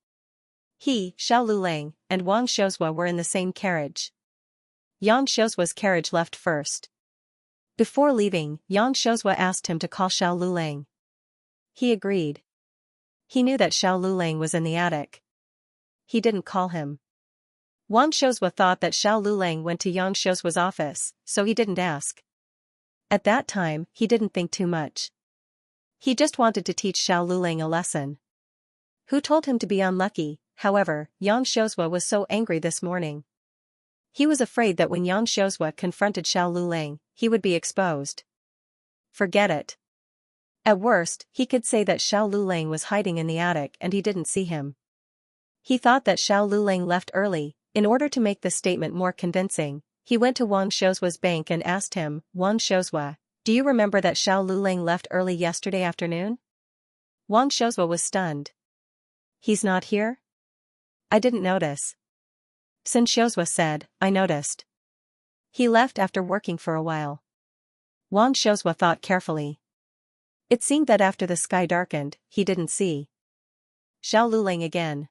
He, Xiao Lulang, and Wang Xiuzhua were in the same carriage. Yang Xiuzhua's carriage left first. Before leaving, Yang Xiuzhua asked him to call Xiao Lulang. He agreed. He knew that Xiao Lulang was in the attic. He didn't call him. Wang Xiuzhua thought that Xiao Lulang went to Yang Xiuzhua's office, so he didn't ask. At that time, he didn't think too much. He just wanted to teach Xiao Lulang a lesson. Who told him to be unlucky? However, Yang Xiuzhua was so angry this morning. He was afraid that when Yang Xiuzhua confronted Xiao Lulang, he would be exposed. Forget it. At worst, he could say that Xiao Lulang was hiding in the attic and he didn't see him. He thought that Xiao Lulang left early. In order to make the statement more convincing, he went to Wang Xiuzhua's bank and asked him, "Wang Xiuzhua, do you remember that Xiao Lulang left early yesterday afternoon?" Wang Xiuzhua was stunned. "He's not here?" "I didn't notice." Sun Xiuzhua said, "I noticed. He left after working for a while." Wang Xiuzhua thought carefully. It seemed that after the sky darkened, he didn't see Xiao Lulang again.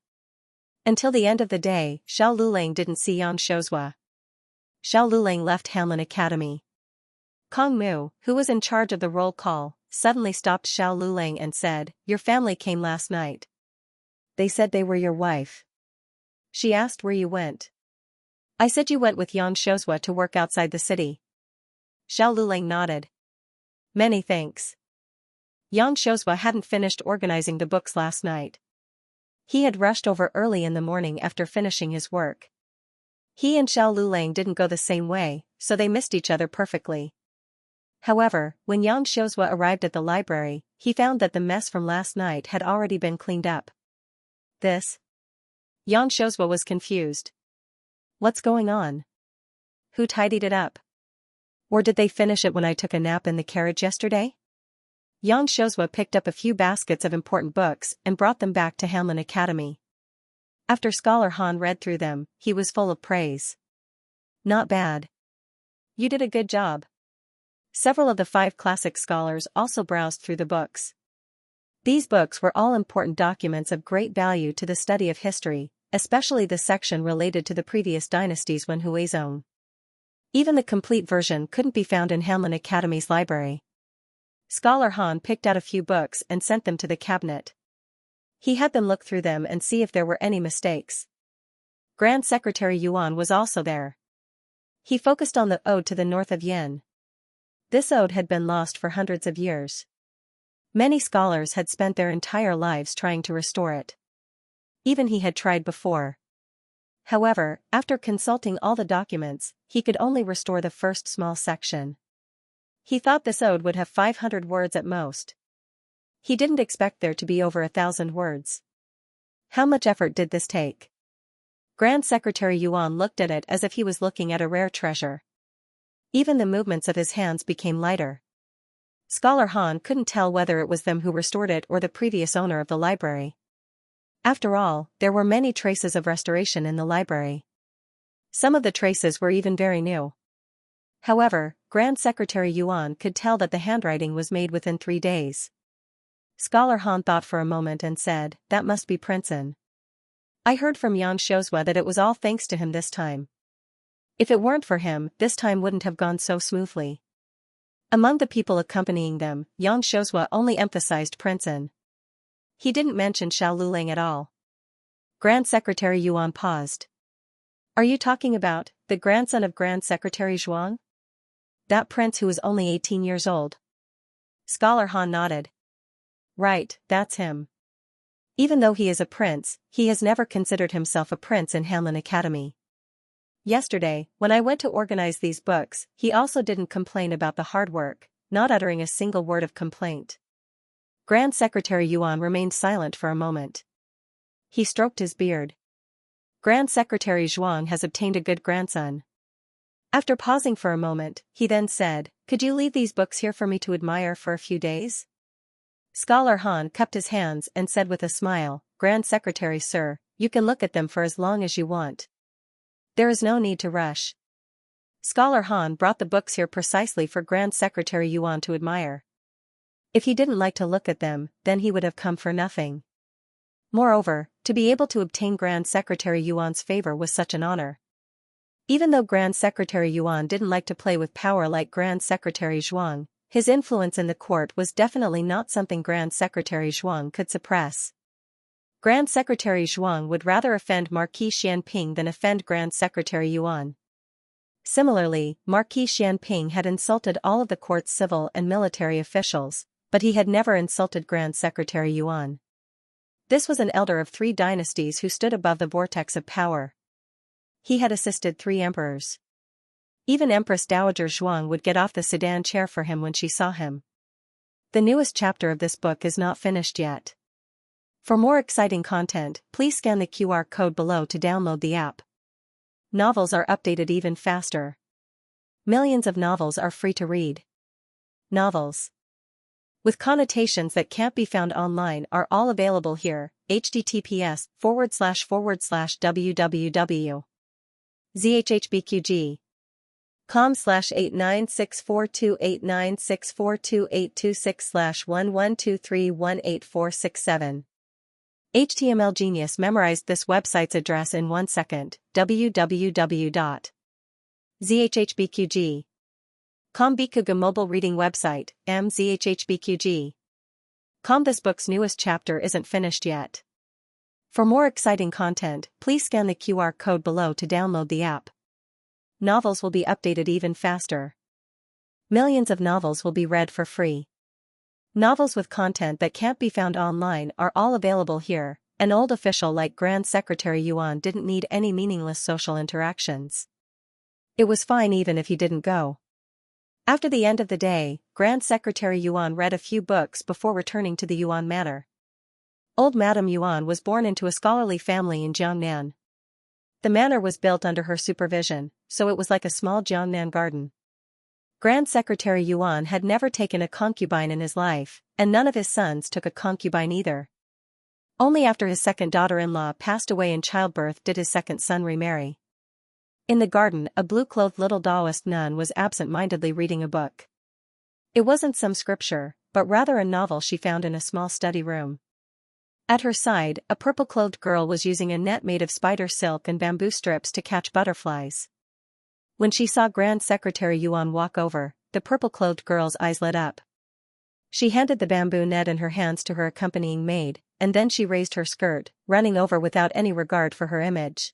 Until the end of the day, Xiao Lulang didn't see Yang Xiuzhua. Xiao Lulang left Hanlin Academy. Kong Mu, who was in charge of the roll call, suddenly stopped Xiao Lulang and said, "Your family came last night. They said they were your wife." She asked where you went. "I said you went with Yang Xiuzhua to work outside the city." Xiao Lulang nodded. "Many thanks." Yang Xiuzhua hadn't finished organizing the books last night. He had rushed over early in the morning after finishing his work. He and Xiao Lulang didn't go the same way, so they missed each other perfectly. However, when Yang Xiuzhua arrived at the library, he found that the mess from last night had already been cleaned up. This? Yang Xiuzhua was confused. What's going on? Who tidied it up? Or did they finish it when I took a nap in the carriage yesterday? Yang Xiuzhua picked up a few baskets of important books and brought them back to Hanlin Academy. After Scholar Han read through them, he was full of praise. "Not bad. You did a good job." Several of the 5 classic scholars also browsed through the books. These books were all important documents of great value to the study of history, especially the section related to the previous dynasties when Huizong. Even the complete version couldn't be found in Hanlin Academy's library. Scholar Han picked out a few books and sent them to the cabinet. He had them look through them and see if there were any mistakes. Grand Secretary Yuan was also there. He focused on the ode to the north of Yin. This ode had been lost for hundreds of years. Many scholars had spent their entire lives trying to restore it. Even he had tried before. However, after consulting all the documents, he could only restore the first small section. He thought this ode would have 500 words at most. He didn't expect there to be over 1,000 words. How much effort did this take? Grand Secretary Yuan looked at it as if he was looking at a rare treasure. Even the movements of his hands became lighter. Scholar Han couldn't tell whether it was them who restored it or the previous owner of the library. After all, there were many traces of restoration in the library. Some of the traces were even very new. However, Grand Secretary Yuan could tell that the handwriting was made within 3 days. Scholar Han thought for a moment and said, "That must be Princeton. I heard from Yang Xiuzhua that it was all thanks to him this time. If it weren't for him, this time wouldn't have gone so smoothly." Among the people accompanying them, Yang Xiuzhua only emphasized Princeton. He didn't mention Xiao Luling at all. Grand Secretary Yuan paused. Are you talking about the grandson of Grand Secretary Zhuang? That prince who was only 18 years old? Scholar Han nodded. Right, that's him. Even though he is a prince, he has never considered himself a prince in Hanlin Academy. Yesterday, when I went to organize these books, he also didn't complain about the hard work, not uttering a single word of complaint. Grand Secretary Yuan remained silent for a moment. He stroked his beard. Grand Secretary Zhuang has obtained a good grandson. After pausing for a moment, he then said, could you leave these books here for me to admire for a few days? Scholar Han cupped his hands and said with a smile, Grand Secretary sir, you can look at them for as long as you want. There is no need to rush. Scholar Han brought the books here precisely for Grand Secretary Yuan to admire. If he didn't like to look at them, then he would have come for nothing. Moreover, to be able to obtain Grand Secretary Yuan's favor was such an honor. Even though Grand Secretary Yuan didn't like to play with power like Grand Secretary Zhuang, his influence in the court was definitely not something Grand Secretary Zhuang could suppress. Grand Secretary Zhuang would rather offend Marquis Xianping than offend Grand Secretary Yuan. Similarly, Marquis Xianping had insulted all of the court's civil and military officials, but he had never insulted Grand Secretary Yuan. This was an elder of 3 dynasties who stood above the vortex of power. He had assisted 3 emperors. Even Empress Dowager Zhuang would get off the sedan chair for him when she saw him. The newest chapter of this book is not finished yet. For more exciting content, please scan the QR code below to download the app. Novels are updated even faster. Millions of novels are free to read. Novels with connotations that can't be found online are all available here. https://www. zhhbqg.com/89642896428226/11231847. HTML Genius memorized this website's address in 1 second. www.zhhbqg.com Bikuga mobile reading website, mzhhbqg.com. This book's newest chapter isn't finished yet. For more exciting content, please scan the QR code below to download the app. Novels will be updated even faster. Millions of novels will be read for free. Novels with content that can't be found online are all available here. An old official like Grand Secretary Yuan didn't need any meaningless social interactions. It was fine even if he didn't go. After the end of the day, Grand Secretary Yuan read a few books before returning to the Yuan Manor. Old Madame Yuan was born into a scholarly family in Jiangnan. The manor was built under her supervision, so it was like a small Jiangnan garden. Grand Secretary Yuan had never taken a concubine in his life, and none of his sons took a concubine either. Only after his second daughter-in-law passed away in childbirth did his second son remarry. In the garden, a blue-clothed little Taoist nun was absent-mindedly reading a book. It wasn't some scripture, but rather a novel she found in a small study room. At her side, a purple-clothed girl was using a net made of spider silk and bamboo strips to catch butterflies. When she saw Grand Secretary Yuan walk over, the purple-clothed girl's eyes lit up. She handed the bamboo net in her hands to her accompanying maid, and then she raised her skirt, running over without any regard for her image.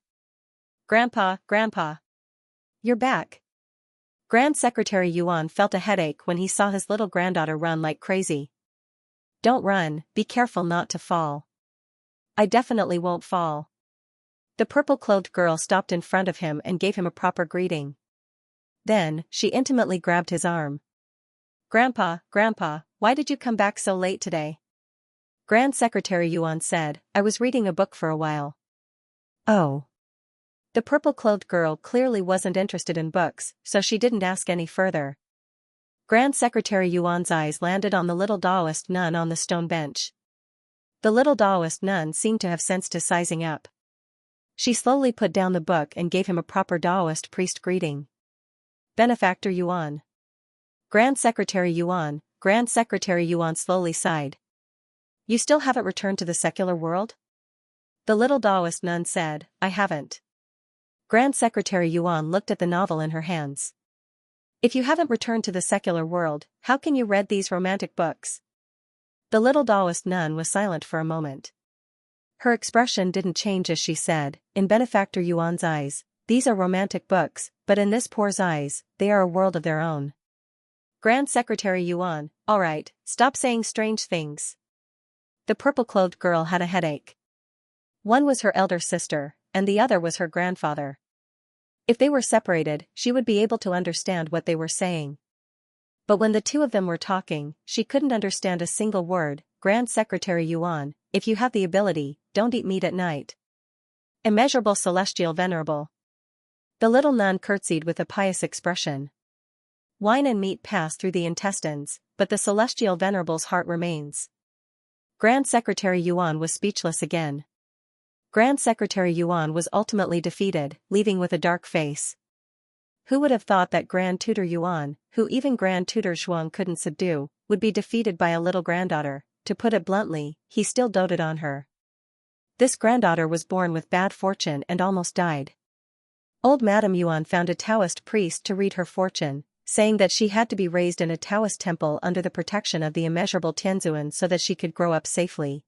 Grandpa, Grandpa! You're back! Grand Secretary Yuan felt a headache when he saw his little granddaughter run like crazy. Don't run, be careful not to fall. I definitely won't fall. The purple-clothed girl stopped in front of him and gave him a proper greeting. Then, she intimately grabbed his arm. Grandpa, Grandpa, why did you come back so late today? Grand Secretary Yuan said, I was reading a book for a while. Oh. The purple-clothed girl clearly wasn't interested in books, so she didn't ask any further. Grand Secretary Yuan's eyes landed on the little Taoist nun on the stone bench. The little Taoist nun seemed to have sensed his sizing up. She slowly put down the book and gave him a proper Taoist priest greeting. Benefactor Yuan. Grand Secretary Yuan slowly sighed. You still haven't returned to the secular world? The little Taoist nun said, I haven't. Grand Secretary Yuan looked at the novel in her hands. If you haven't returned to the secular world, how can you read these romantic books? The little Taoist nun was silent for a moment. Her expression didn't change as she said, "In Benefactor Yuan's eyes, these are romantic books, but in this poor's eyes, they are a world of their own." Grand Secretary Yuan, all right, stop saying strange things. The purple-clothed girl had a headache. One was her elder sister, and the other was her grandfather. If they were separated, she would be able to understand what they were saying. But when the two of them were talking, she couldn't understand a single word. Grand Secretary Yuan, if you have the ability, don't eat meat at night. Immeasurable celestial venerable. The little nun curtsied with a pious expression. Wine and meat pass through the intestines, but the celestial venerable's heart remains. Grand Secretary Yuan was speechless again. Grand Secretary Yuan was ultimately defeated, leaving with a dark face. Who would have thought that Grand Tutor Yuan, who even Grand Tutor Zhuang couldn't subdue, would be defeated by a little granddaughter? To put it bluntly, he still doted on her. This granddaughter was born with bad fortune and almost died. Old Madame Yuan found a Taoist priest to read her fortune, saying that she had to be raised in a Taoist temple under the protection of the immeasurable Tianzuan so that she could grow up safely.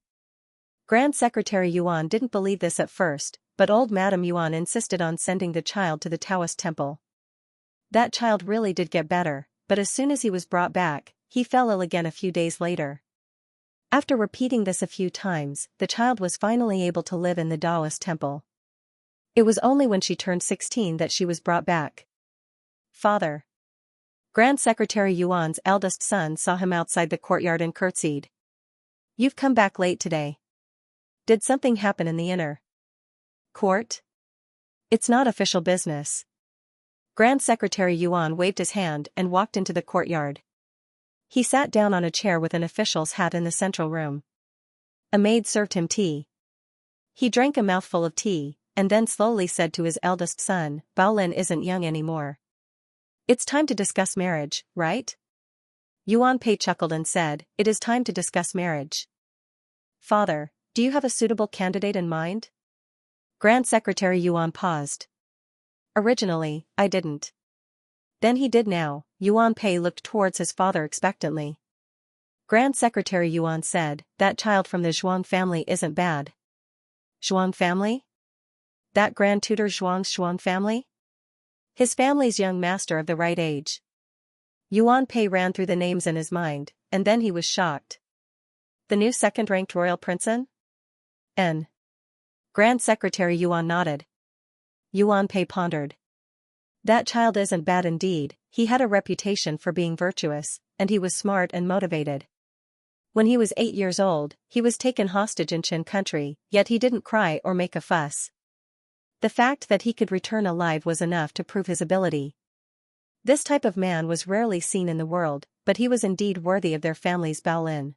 Grand Secretary Yuan didn't believe this at first, but old Madame Yuan insisted on sending the child to the Taoist temple. That child really did get better, but as soon as he was brought back, he fell ill again a few days later. After repeating this a few times, the child was finally able to live in the Taoist temple. It was only when she turned 16 that she was brought back. Father. Grand Secretary Yuan's eldest son saw him outside the courtyard and curtsied. You've come back late today. Did something happen in the inner court? It's not official business. Grand Secretary Yuan waved his hand and walked into the courtyard. He sat down on a chair with an official's hat in the central room. A maid served him tea. He drank a mouthful of tea, and then slowly said to his eldest son, Baolin isn't young anymore. It's time to discuss marriage, right? Yuan Pei chuckled and said, It is time to discuss marriage. Father, do you have a suitable candidate in mind? Grand Secretary Yuan paused. Originally, I didn't. Then he did now. Yuan Pei looked towards his father expectantly. Grand Secretary Yuan said, That child from the Zhuang family isn't bad. Zhuang family? That Grand Tutor Zhuang's Zhuang family? His family's young master of the right age. Yuan Pei ran through the names in his mind, and then he was shocked. The new second-ranked royal princeton? N. Grand Secretary Yuan nodded. Yuan Pei pondered. That child isn't bad indeed. He had a reputation for being virtuous, and he was smart and motivated. When he was 8 years old, he was taken hostage in Qin country, yet he didn't cry or make a fuss. The fact that he could return alive was enough to prove his ability. This type of man was rarely seen in the world, but he was indeed worthy of their family's Baolin.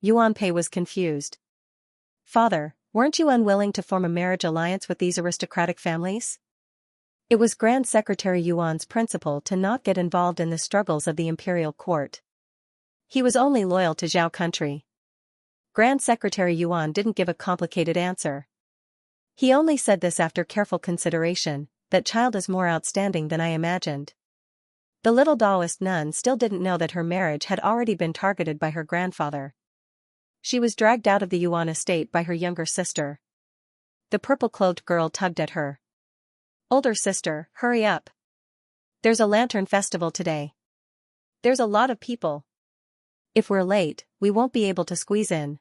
Yuan Pei was confused. Father, weren't you unwilling to form a marriage alliance with these aristocratic families? It was Grand Secretary Yuan's principle to not get involved in the struggles of the imperial court. He was only loyal to Zhao country. Grand Secretary Yuan didn't give a complicated answer. He only said this after careful consideration, that child is more outstanding than I imagined. The little Taoist nun still didn't know that her marriage had already been targeted by her grandfather. She was dragged out of the Yuan estate by her younger sister. The purple-clothed girl tugged at her. Older sister, hurry up. There's a lantern festival today. There's a lot of people. If we're late, we won't be able to squeeze in.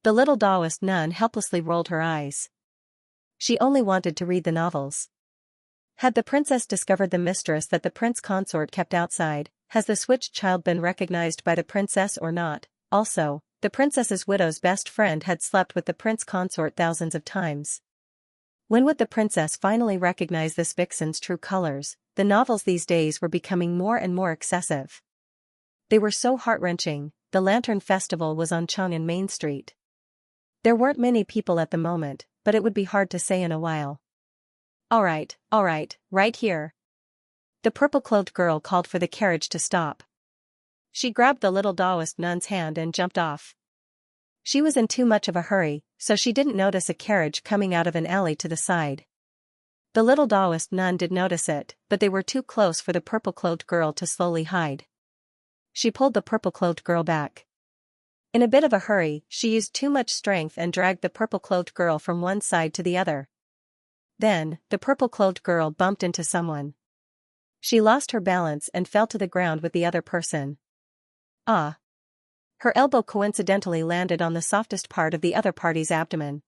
The little Taoist nun helplessly rolled her eyes. She only wanted to read the novels. Had the princess discovered the mistress that the prince consort kept outside? Has the switched child been recognized by the princess or not? Also, the princess's widow's best friend had slept with the prince consort thousands of times. When would the princess finally recognize this vixen's true colors? The novels these days were becoming more and more excessive. They were so heart-wrenching. The Lantern Festival was on Chang'an Main Street. There weren't many people at the moment, but it would be hard to say in a while. All right, right here. The purple-clothed girl called for the carriage to stop. She grabbed the little Taoist nun's hand and jumped off. She was in too much of a hurry, so she didn't notice a carriage coming out of an alley to the side. The little Taoist nun did notice it, but they were too close for the purple-clothed girl to slowly hide. She pulled the purple-clothed girl back. In a bit of a hurry, she used too much strength and dragged the purple-clothed girl from one side to the other. Then, the purple-clothed girl bumped into someone. She lost her balance and fell to the ground with the other person. Ah! Her elbow coincidentally landed on the softest part of the other party's abdomen.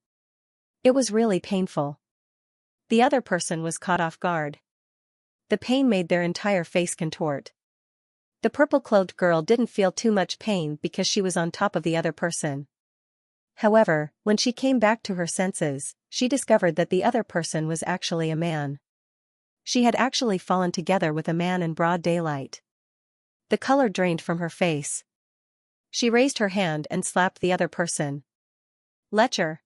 It was really painful. The other person was caught off guard. The pain made their entire face contort. The purple-clothed girl didn't feel too much pain because she was on top of the other person. However, when she came back to her senses, she discovered that the other person was actually a man. She had actually fallen together with a man in broad daylight. The color drained from her face. She raised her hand and slapped the other person. Lecher.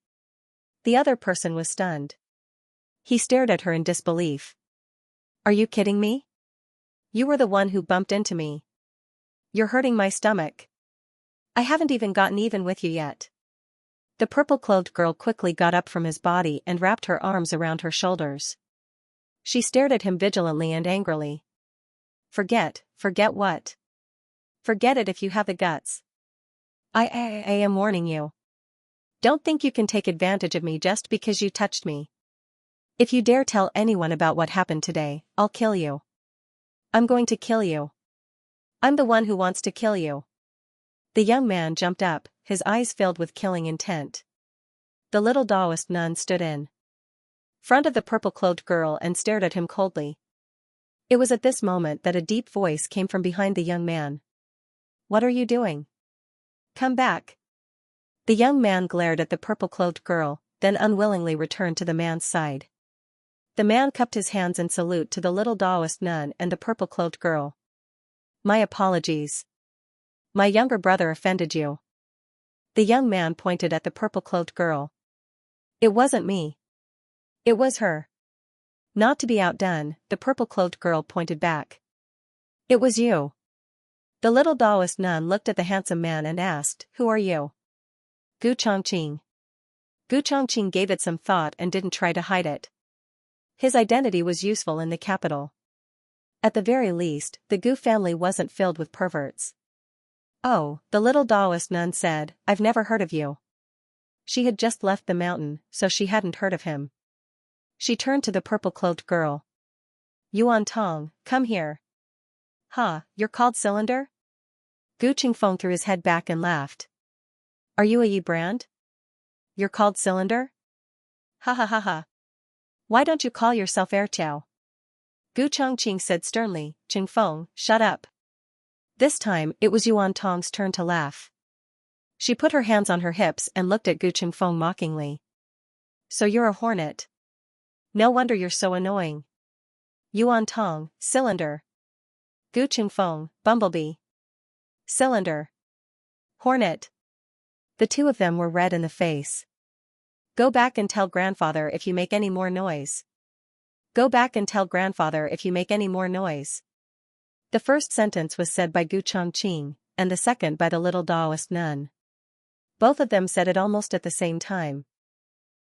The other person was stunned. He stared at her in disbelief. Are you kidding me? You were the one who bumped into me. You're hurting my stomach. I haven't even gotten even with you yet. The purple-clothed girl quickly got up from his body and wrapped her arms around her shoulders. She stared at him vigilantly and angrily. Forget what? Forget it if you have the guts. I am warning you. Don't think you can take advantage of me just because you touched me. If you dare tell anyone about what happened today, I'll kill you. I'm going to kill you. I'm the one who wants to kill you. The young man jumped up, his eyes filled with killing intent. The little Taoist nun stood in front of the purple-clothed girl and stared at him coldly. It was at this moment that a deep voice came from behind the young man. What are you doing? Come back. The young man glared at the purple-clothed girl, then unwillingly returned to the man's side. The man cupped his hands in salute to the little Taoist nun and the purple-clothed girl. My apologies. My younger brother offended you. The young man pointed at the purple-clothed girl. It wasn't me. It was her. Not to be outdone, the purple-clothed girl pointed back. It was you. The little Taoist nun looked at the handsome man and asked, Who are you? Gu Chongqing. Gu Chongqing gave it some thought and didn't try to hide it. His identity was useful in the capital. At the very least, the Gu family wasn't filled with perverts. Oh, the little Taoist nun said, I've never heard of you. She had just left the mountain, so she hadn't heard of him. She turned to the purple-clothed girl. Yuan Tong, come here. You're called Cylinder? Gu Qingfeng threw his head back and laughed. Are you a Yi brand? You're called Cylinder? Ha. Why don't you call yourself Erqiao? Gu Chongqing said sternly, Qingfeng, shut up. This time, it was Yuan Tong's turn to laugh. She put her hands on her hips and looked at Gu Qingfeng mockingly. So you're a hornet. No wonder you're so annoying. Yuan Tong, Cylinder. Gu Qingfeng, Bumblebee. Cylinder. Hornet. The two of them were red in the face. Go back and tell grandfather if you make any more noise. Go back and tell grandfather if you make any more noise. The first sentence was said by Gu Chongqing, and the second by the little Taoist nun. Both of them said it almost at the same time.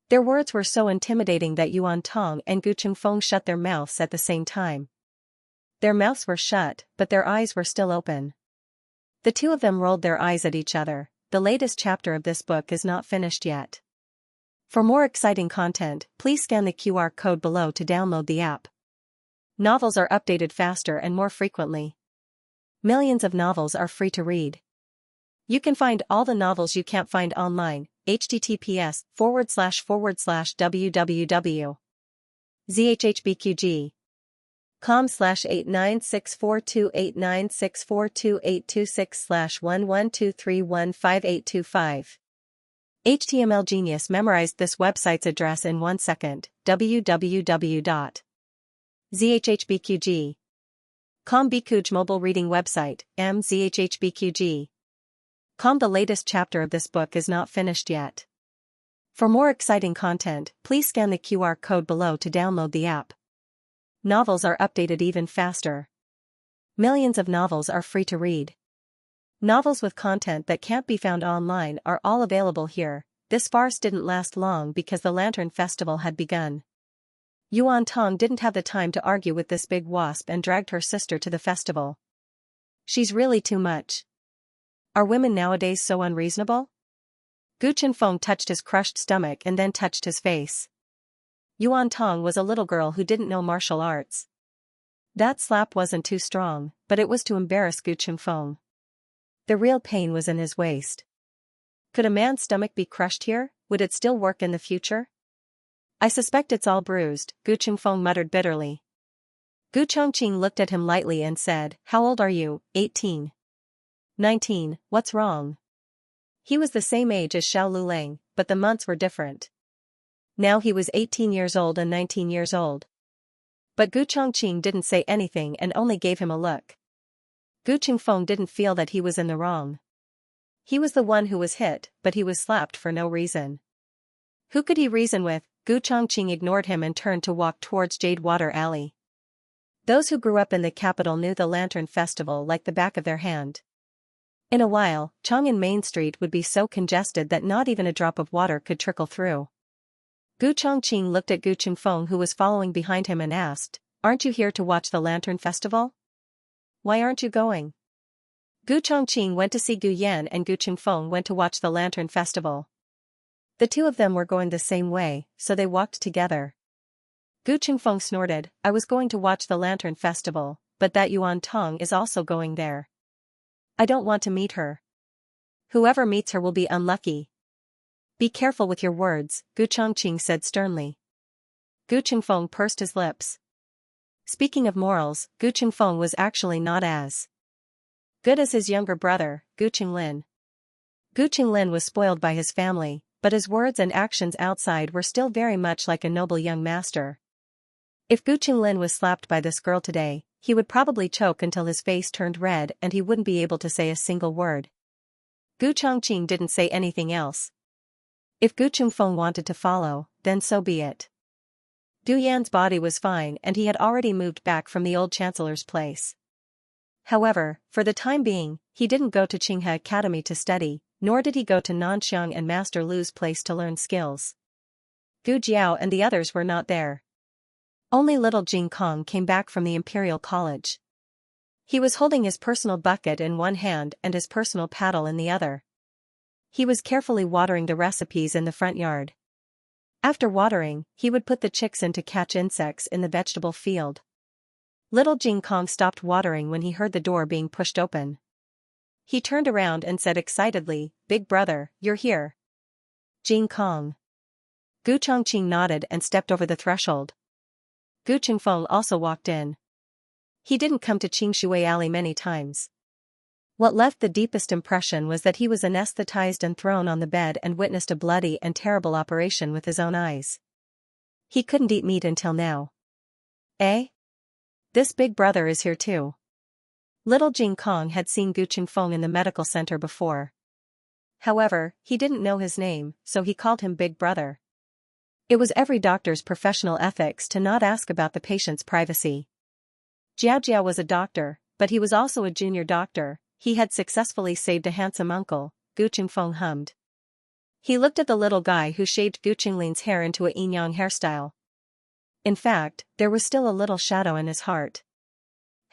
Their words were so intimidating that Yuan Tong and Gu Qingfeng shut their mouths at the same time. Their mouths were shut, but their eyes were still open. The two of them rolled their eyes at each other. The latest chapter of this book is not finished yet. For more exciting content, please scan the QR code below to download the app. Novels are updated faster and more frequently. Millions of novels are free to read. You can find all the novels you can't find online. https://www.zhhbqg.com/89642896428226/1123158825. HTML Genius memorized this website's address in 1 second. www.zhhbqg.com Bikuj mobile reading website, mzhhbqg.com. The latest chapter of this book is not finished yet. For more exciting content, please scan the QR code below to download the app. Novels are updated even faster. Millions of novels are free to read. Novels with content that can't be found online are all available here. This farce didn't last long because the Lantern Festival had begun. Yuan Tong didn't have the time to argue with this big wasp and dragged her sister to the festival. She's really too much. Are women nowadays so unreasonable? Gu Chenfeng touched his crushed stomach and then touched his face. Yuan Tong was a little girl who didn't know martial arts. That slap wasn't too strong, but it was to embarrass Gu Chenfeng. The real pain was in his waist. Could a man's stomach be crushed here? Would it still work in the future? I suspect it's all bruised, Gu Chenfeng muttered bitterly. Gu Chongqing looked at him lightly and said, "How old are you?" 18. 19, what's wrong? He was the same age as Xiao Lulang, but the months were different. Now he was 18 years old and 19 years old. But Gu Chongqing didn't say anything and only gave him a look. Gu Qingfeng didn't feel that he was in the wrong. He was the one who was hit, but he was slapped for no reason. Who could he reason with? Gu Chongqing ignored him and turned to walk towards Jade Water Alley. Those who grew up in the capital knew the Lantern Festival like the back of their hand. In a while, Chang'an Main Street would be so congested that not even a drop of water could trickle through. Gu Chongqing looked at Gu Qingfeng who was following behind him and asked, "Aren't you here to watch the Lantern Festival? Why aren't you going?" Gu Chongqing went to see Gu Yan and Gu Qingfeng went to watch the Lantern Festival. The two of them were going the same way, so they walked together. Gu Qingfeng snorted, "I was going to watch the Lantern Festival, but that Yuan Tong is also going there. I don't want to meet her. Whoever meets her will be unlucky." "Be careful with your words," Gu Chongqing said sternly. Gu Qingfeng pursed his lips. Speaking of morals, Gu Qingfeng was actually not as good as his younger brother, Gu Qinglin. Gu Qinglin was spoiled by his family, but his words and actions outside were still very much like a noble young master. If Gu Qinglin was slapped by this girl today, he would probably choke until his face turned red and he wouldn't be able to say a single word. Gu Chongqing didn't say anything else. If Gu Qingfeng wanted to follow, then so be it. Du Yan's body was fine and he had already moved back from the old chancellor's place. However, for the time being, he didn't go to Qinghe Academy to study, nor did he go to Nanxiang and Master Lu's place to learn skills. Gu Jiao and the others were not there. Only little Jing Kong came back from the Imperial College. He was holding his personal bucket in one hand and his personal paddle in the other. He was carefully watering the recipes in the front yard. After watering, he would put the chicks in to catch insects in the vegetable field. Little Jing Kong stopped watering when he heard the door being pushed open. He turned around and said excitedly, "Big brother, you're here." Jing Kong. Gu Chongqing nodded and stepped over the threshold. Gu Qingfeng also walked in. He didn't come to Qingshui Alley many times. What left the deepest impression was that he was anesthetized and thrown on the bed and witnessed a bloody and terrible operation with his own eyes. He couldn't eat meat until now. Eh? This big brother is here too. Little Jing Kong had seen Gu Qingfeng in the medical center before. However, he didn't know his name, so he called him Big Brother. It was every doctor's professional ethics to not ask about the patient's privacy. Jiao Jiao was a doctor, but he was also a junior doctor. He had successfully saved a handsome uncle, Gu Qingfeng hummed. He looked at the little guy who shaved Gu Qinglin's hair into a yin-yang hairstyle. In fact, there was still a little shadow in his heart.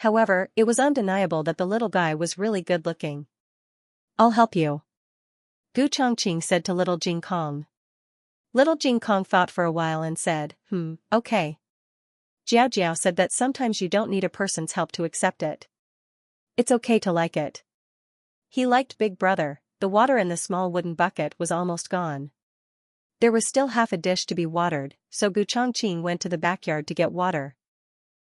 However, it was undeniable that the little guy was really good-looking. "I'll help you," Gu Chongqing said to little Jing Kong. Little Jing Kong thought for a while and said, okay. Jiao Jiao said that sometimes you don't need a person's help to accept it. It's okay to like it. He liked Big Brother. The water in the small wooden bucket was almost gone. There was still half a dish to be watered, so Gu Chongqing went to the backyard to get water.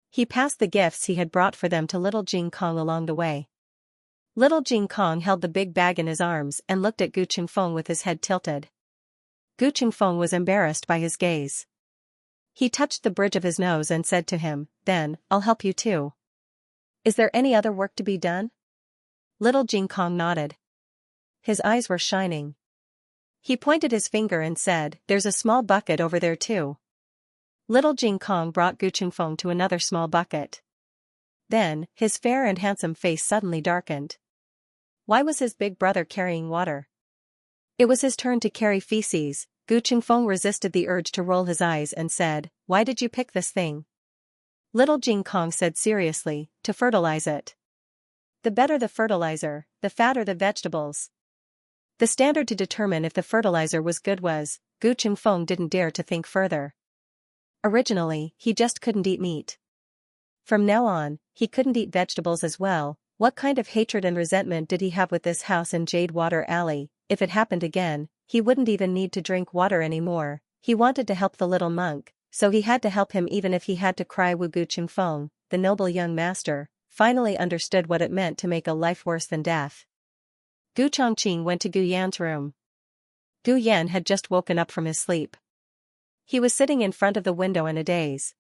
He passed the gifts he had brought for them to little Jing Kong along the way. Little Jing Kong held the big bag in his arms and looked at Gu Qingfeng with his head tilted. Gu Qingfeng was embarrassed by his gaze. He touched the bridge of his nose and said to him, "Then, I'll help you too. Is there any other work to be done?" Little Jing Kong nodded. His eyes were shining. He pointed his finger and said, "There's a small bucket over there too." Little Jing Kong brought Gu Qingfeng to another small bucket. Then, his fair and handsome face suddenly darkened. Why was his big brother carrying water? It was his turn to carry feces. Gu Qingfeng resisted the urge to roll his eyes and said, "Why did you pick this thing?" Little Jing Kong said seriously, "To fertilize it." The better the fertilizer, the fatter the vegetables. The standard to determine if the fertilizer was good was, Gu Chengfeng didn't dare to think further. Originally, he just couldn't eat meat. From now on, he couldn't eat vegetables as well. What kind of hatred and resentment did he have with this house in Jadewater Alley? If it happened again, he wouldn't even need to drink water anymore. He wanted to help the little monk, so he had to help him even if he had to cry. Wu Gu Chengfeng, the noble young master, finally understood what it meant to make a life worse than death. Gu Chongqing went to Gu Yan's room. Gu Yan had just woken up from his sleep. He was sitting in front of the window in a daze.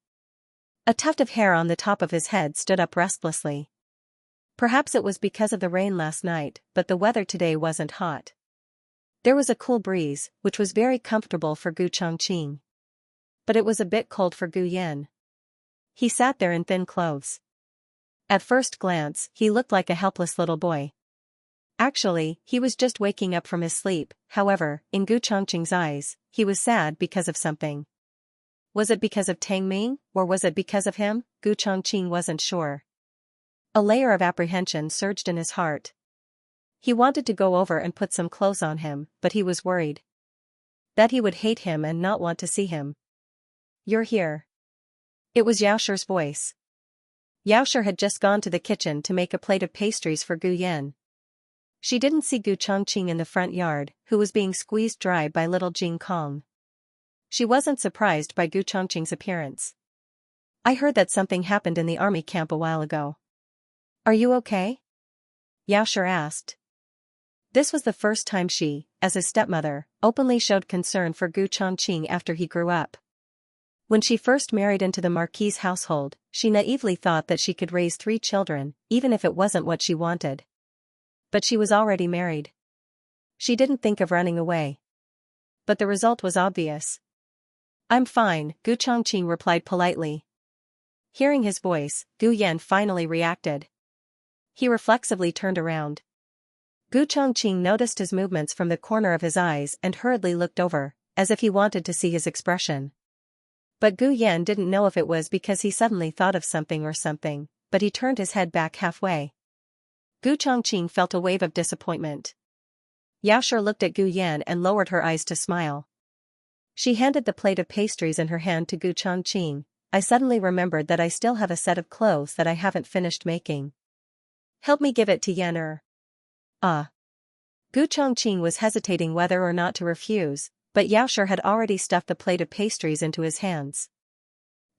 A tuft of hair on the top of his head stood up restlessly. Perhaps it was because of the rain last night, but the weather today wasn't hot. There was a cool breeze, which was very comfortable for Gu Chongqing. But it was a bit cold for Gu Yan. He sat there in thin clothes. At first glance, he looked like a helpless little boy. Actually, he was just waking up from his sleep. However, in Gu Chongqing's eyes, he was sad because of something. Was it because of Tang Ming, or was it because of him? Gu Chongqing wasn't sure. A layer of apprehension surged in his heart. He wanted to go over and put some clothes on him, but he was worried that he would hate him and not want to see him. "You're here." It was Yao Shi's voice. Yao Shi had just gone to the kitchen to make a plate of pastries for Gu Yan. She didn't see Gu Chongqing in the front yard, who was being squeezed dry by little Jing Kong. She wasn't surprised by Gu Chongqing's appearance. "I heard that something happened in the army camp a while ago. Are you okay?" Yao Shi asked. This was the first time she, as his stepmother, openly showed concern for Gu Chongqing after he grew up. When she first married into the Marquis's household, she naively thought that she could raise 3 children, even if it wasn't what she wanted. But she was already married. She didn't think of running away. But the result was obvious. "I'm fine," Gu Chongqing replied politely. Hearing his voice, Gu Yan finally reacted. He reflexively turned around. Gu Chongqing noticed his movements from the corner of his eyes and hurriedly looked over, as if he wanted to see his expression. But Gu Yan didn't know if it was because he suddenly thought of something, but he turned his head back halfway. Gu Chongqing felt a wave of disappointment. Yao Shi looked at Gu Yan and lowered her eyes to smile. She handed the plate of pastries in her hand to Gu Chongqing. "I suddenly remembered that I still have a set of clothes that I haven't finished making. Help me give it to Yan." Gu Chongqing was hesitating whether or not to refuse, but Yao Shi had already stuffed the plate of pastries into his hands.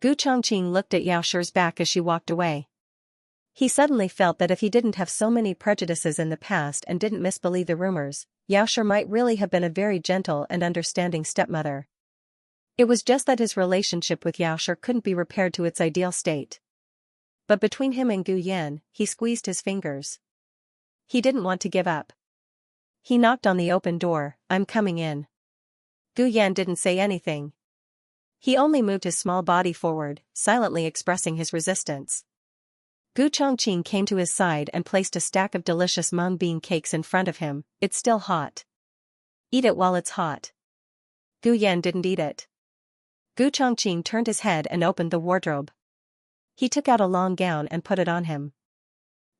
Gu Chongqing looked at Yao Shi's back as she walked away. He suddenly felt that if he didn't have so many prejudices in the past and didn't misbelieve the rumors, Yao Shi might really have been a very gentle and understanding stepmother. It was just that his relationship with Yao Shi couldn't be repaired to its ideal state. But between him and Gu Yan, he squeezed his fingers. He didn't want to give up. He knocked on the open door. "I'm coming in." Gu Yan didn't say anything. He only moved his small body forward, silently expressing his resistance. Gu Chongqing came to his side and placed a stack of delicious mung bean cakes in front of him. "It's still hot. Eat it while it's hot." Gu Yan didn't eat it. Gu Chongqing turned his head and opened the wardrobe. He took out a long gown and put it on him.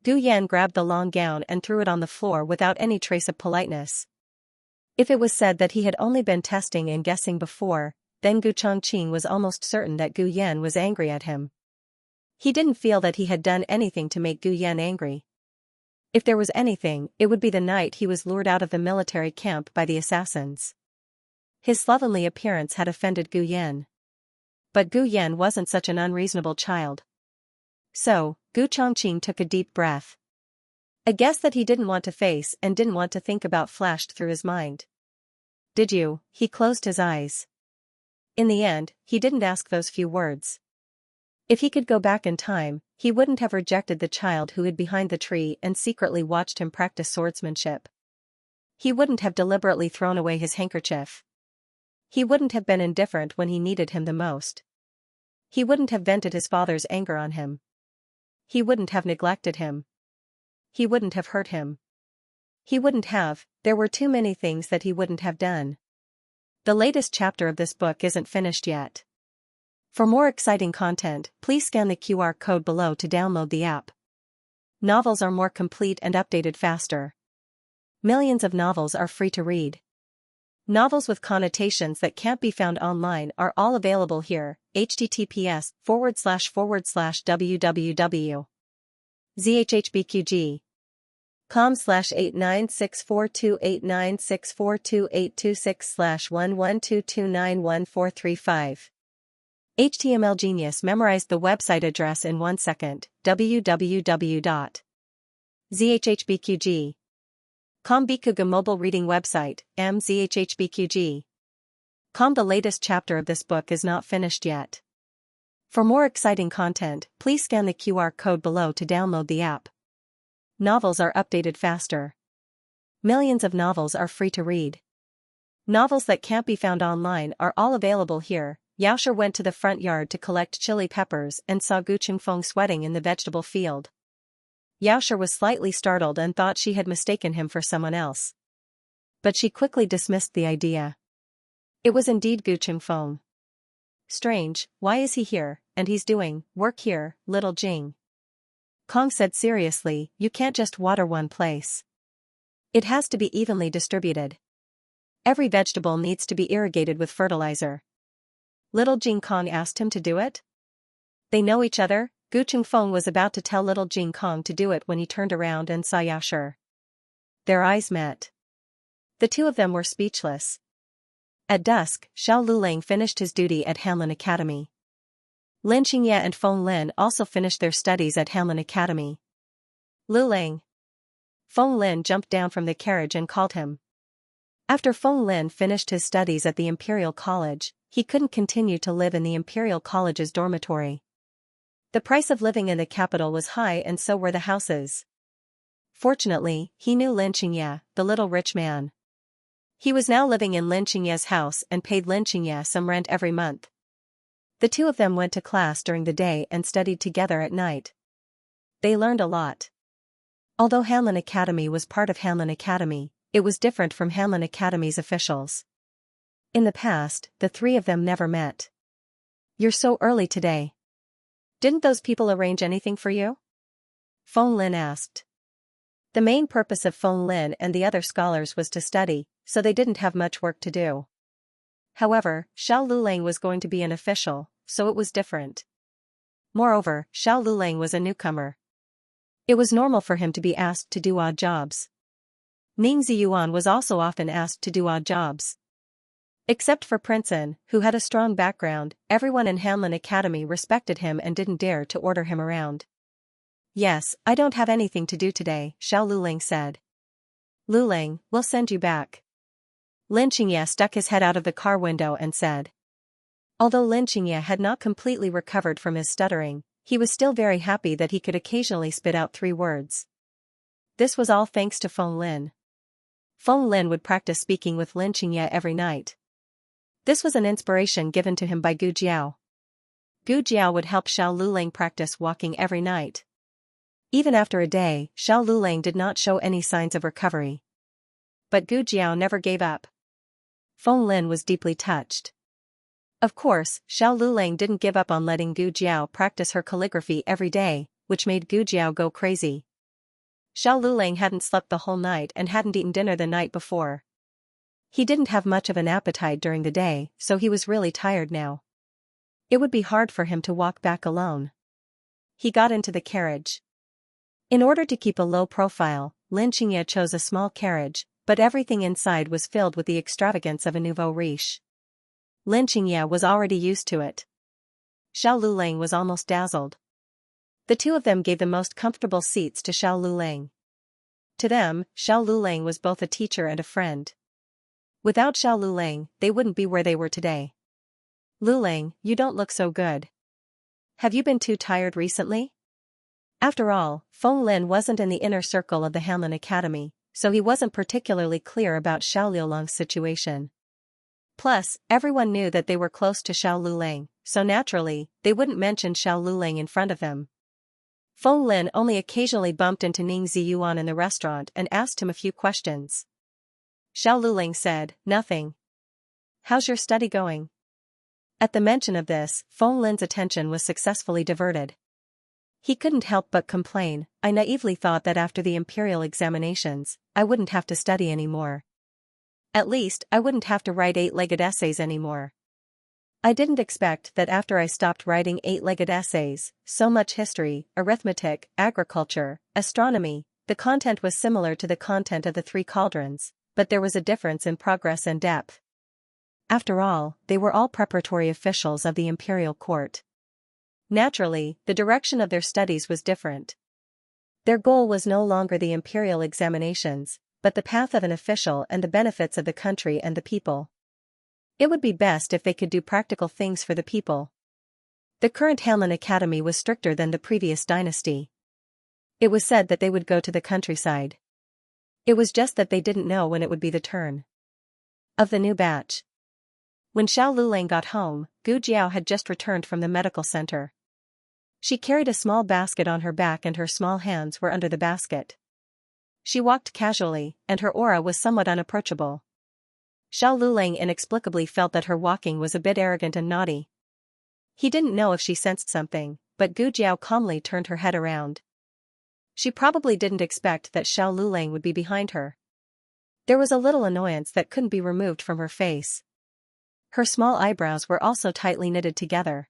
Gu Yan grabbed the long gown and threw it on the floor without any trace of politeness. If it was said that he had only been testing and guessing before, then Gu Chongqing was almost certain that Gu Yan was angry at him. He didn't feel that he had done anything to make Gu Yan angry. If there was anything, it would be the night he was lured out of the military camp by the assassins. His slovenly appearance had offended Gu Yan. But Gu Yan wasn't such an unreasonable child. So, Gu Chongqing took a deep breath. A guess that he didn't want to face and didn't want to think about flashed through his mind. "Did you?" He closed his eyes. In the end, he didn't ask those few words. If he could go back in time, he wouldn't have rejected the child who hid behind the tree and secretly watched him practice swordsmanship. He wouldn't have deliberately thrown away his handkerchief. He wouldn't have been indifferent when he needed him the most. He wouldn't have vented his father's anger on him. He wouldn't have neglected him. He wouldn't have hurt him. He wouldn't have, there were too many things that he wouldn't have done. The latest chapter of this book isn't finished yet. For more exciting content, please scan the QR code below to download the app. Novels are more complete and updated faster. Millions of novels are free to read. Novels with connotations that can't be found online are all available here. https://www.zhhbqg.com/89642896428226/112291435. HTML Genius memorized the website address in 1 second. www.zhhbqg.com Bikuga mobile reading website, mzhhbqg.com. The latest chapter of this book is not finished yet. For more exciting content, please scan the QR code below to download the app. Novels are updated faster. Millions of novels are free to read. Novels that can't be found online are all available here. Xianxia went to the front yard to collect chili peppers and saw Gu Qingfeng sweating in the vegetable field. Xianxia was slightly startled and thought she had mistaken him for someone else. But she quickly dismissed the idea. It was indeed Gu Qingfeng. Strange, why is he here, and he's doing work here, little Jing? Kong said seriously, you can't just water one place. It has to be evenly distributed. Every vegetable needs to be irrigated with fertilizer. Little Jing Kong asked him to do it? They know each other? Gu Qingfeng was about to tell little Jing Kong to do it when he turned around and saw Xianxia. Their eyes met. The two of them were speechless. At dusk, Xiao Lulang finished his duty at Hanlin Academy. Lin Xianxia and Feng Lin also finished their studies at Hanlin Academy. Lulang. Feng Lin jumped down from the carriage and called him. After Feng Lin finished his studies at the Imperial College, he couldn't continue to live in the Imperial College's dormitory. The price of living in the capital was high and so were the houses. Fortunately, he knew Lin Xianxia, the little rich man. He was now living in Lin Xianxia's house and paid Lin Xianxia some rent every month. The two of them went to class during the day and studied together at night. They learned a lot. Although Hanlin Academy was part of Hanlin Academy, it was different from Hanlin Academy's officials. In the past, the three of them never met. You're so early today. Didn't those people arrange anything for you? Feng Lin asked. The main purpose of Feng Lin and the other scholars was to study, so they didn't have much work to do. However, Xiao Lulang was going to be an official, so it was different. Moreover, Xiao Lulang was a newcomer. It was normal for him to be asked to do odd jobs. Ning Ziyuan was also often asked to do odd jobs. Except for Prince An, who had a strong background, everyone in Hanlin Academy respected him and didn't dare to order him around. Yes, I don't have anything to do today, Xiao Lulang said. Lulang, we'll send you back. Lin Xianxia stuck his head out of the car window and said. Although Lin Xianxia had not completely recovered from his stuttering, he was still very happy that he could occasionally spit out 3 words. This was all thanks to Feng Lin. Feng Lin would practice speaking with Lin Xianxia every night. This was an inspiration given to him by Gu Jiao. Gu Jiao would help Xiao Lulang practice walking every night. Even after a day, Xiao Lulang did not show any signs of recovery. But Gu Jiao never gave up. Feng Lin was deeply touched. Of course, Xiao Lulang didn't give up on letting Gu Jiao practice her calligraphy every day, which made Gu Jiao go crazy. Xiao Lulang hadn't slept the whole night and hadn't eaten dinner the night before. He didn't have much of an appetite during the day, so he was really tired now. It would be hard for him to walk back alone. He got into the carriage. In order to keep a low profile, Lin Xianxia chose a small carriage, but everything inside was filled with the extravagance of a nouveau riche. Lin Xianxia was already used to it. Xiao Lulang was almost dazzled. The two of them gave the most comfortable seats to Xiao Lulang. To them, Xiao Lulang was both a teacher and a friend. Without Xiao Lulang, they wouldn't be where they were today. Lulang, you don't look so good. Have you been too tired recently? After all, Feng Lin wasn't in the inner circle of the Hanlin Academy, so he wasn't particularly clear about Xiao Liulang's situation. Plus, everyone knew that they were close to Xiao Lulang, so naturally, they wouldn't mention Xiao Lulang in front of him. Feng Lin only occasionally bumped into Ning Ziyuan in the restaurant and asked him a few questions. Xiao Lulang said, nothing. How's your study going? At the mention of this, Feng Lin's attention was successfully diverted. He couldn't help but complain, I naively thought that after the imperial examinations, I wouldn't have to study anymore. At least, I wouldn't have to write 8-legged essays anymore. I didn't expect that after I stopped writing 8-legged essays, so much history, arithmetic, agriculture, astronomy, the content was similar to the content of the three cauldrons, but there was a difference in progress and depth. After all, they were all preparatory officials of the imperial court. Naturally, the direction of their studies was different. Their goal was no longer the imperial examinations, but the path of an official and the benefits of the country and the people. It would be best if they could do practical things for the people. The current Hanlin Academy was stricter than the previous dynasty. It was said that they would go to the countryside. It was just that they didn't know when it would be the turn of the new batch. When Xiao Lulang got home, Gu Jiao had just returned from the medical center. She carried a small basket on her back and her small hands were under the basket. She walked casually, and her aura was somewhat unapproachable. Xiao Lulang inexplicably felt that her walking was a bit arrogant and naughty. He didn't know if she sensed something, but Gu Jiao calmly turned her head around. She probably didn't expect that Xiao Lulang would be behind her. There was a little annoyance that couldn't be removed from her face. Her small eyebrows were also tightly knitted together.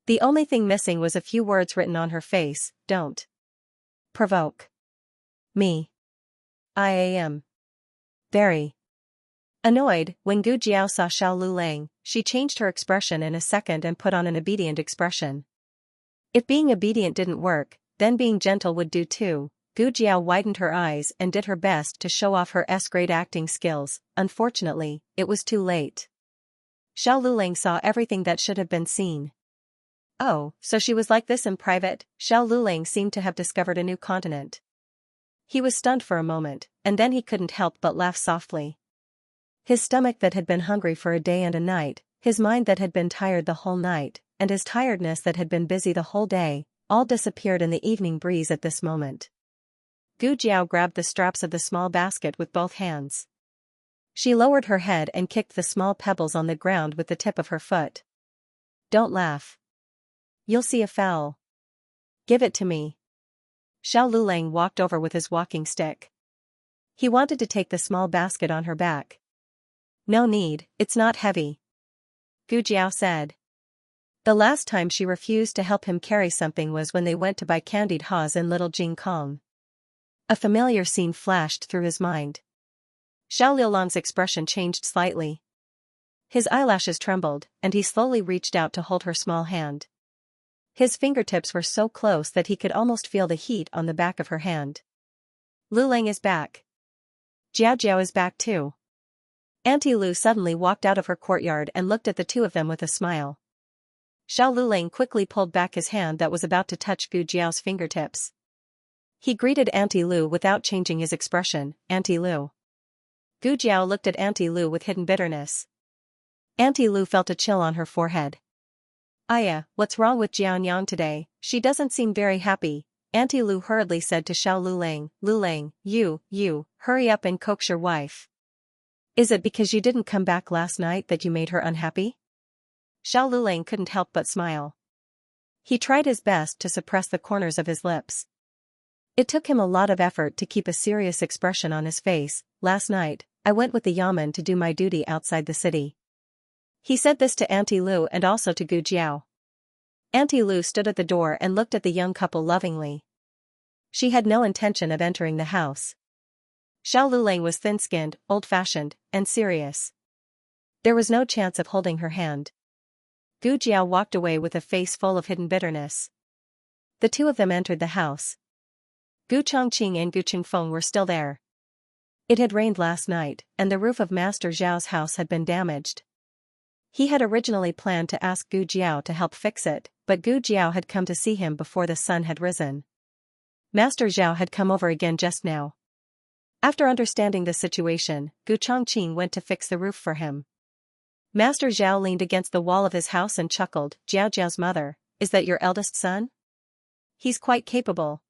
The only thing missing was a few words written on her face: "Don't provoke me. I am very annoyed." When Gu Jiao saw Xiao Lulang, she changed her expression in a second and put on an obedient expression. If being obedient didn't work, then being gentle would do too. Gu Jiao widened her eyes and did her best to show off her S-grade acting skills. Unfortunately, it was too late. Xiao Lulang saw everything that should have been seen. Oh, so she was like this in private? Xiao Lulang seemed to have discovered a new continent. He was stunned for a moment, and then he couldn't help but laugh softly. His stomach that had been hungry for a day and a night, his mind that had been tired the whole night, and his tiredness that had been busy the whole day, all disappeared in the evening breeze at this moment. Gu Jiao grabbed the straps of the small basket with both hands. She lowered her head and kicked the small pebbles on the ground with the tip of her foot. "Don't laugh. You'll see a foul. Give it to me." Xiao Lulang walked over with his walking stick. He wanted to take the small basket on her back. "No need, it's not heavy," Gu Jiao said. The last time she refused to help him carry something was when they went to buy candied haws in Little Jing Kong. A familiar scene flashed through his mind. Xiao Liulang's expression changed slightly. His eyelashes trembled, and he slowly reached out to hold her small hand. His fingertips were so close that he could almost feel the heat on the back of her hand. "Lulang is back. Jiao Jiao is back too." Auntie Lu suddenly walked out of her courtyard and looked at the two of them with a smile. Xiao Lulang quickly pulled back his hand that was about to touch Gu Jiao's fingertips. He greeted Auntie Lu without changing his expression. "Auntie Lu." Gu Jiao looked at Auntie Lu with hidden bitterness. Auntie Lu felt a chill on her forehead. "Aya, what's wrong with Jianyang today? She doesn't seem very happy." Auntie Lu hurriedly said to Xiao Lulang. "Lulang, you, hurry up and coax your wife. Is it because you didn't come back last night that you made her unhappy?" Xiao Lulang couldn't help but smile. He tried his best to suppress the corners of his lips. It took him a lot of effort to keep a serious expression on his face. "Last night, I went with the yamen to do my duty outside the city." He said this to Auntie Lu and also to Gu Jiao. Auntie Lu stood at the door and looked at the young couple lovingly. She had no intention of entering the house. Xiao Lulang was thin-skinned, old-fashioned, and serious. There was no chance of holding her hand. Gu Jiao walked away with a face full of hidden bitterness. The two of them entered the house. Gu Chongqing and Gu Qingfeng were still there. It had rained last night, and the roof of Master Zhao's house had been damaged. He had originally planned to ask Gu Jiao to help fix it, but Gu Jiao had come to see him before the sun had risen. Master Zhao had come over again just now. After understanding the situation, Gu Chongqing went to fix the roof for him. Master Zhao leaned against the wall of his house and chuckled. "Jiao Jiao's mother, is that your eldest son? He's quite capable."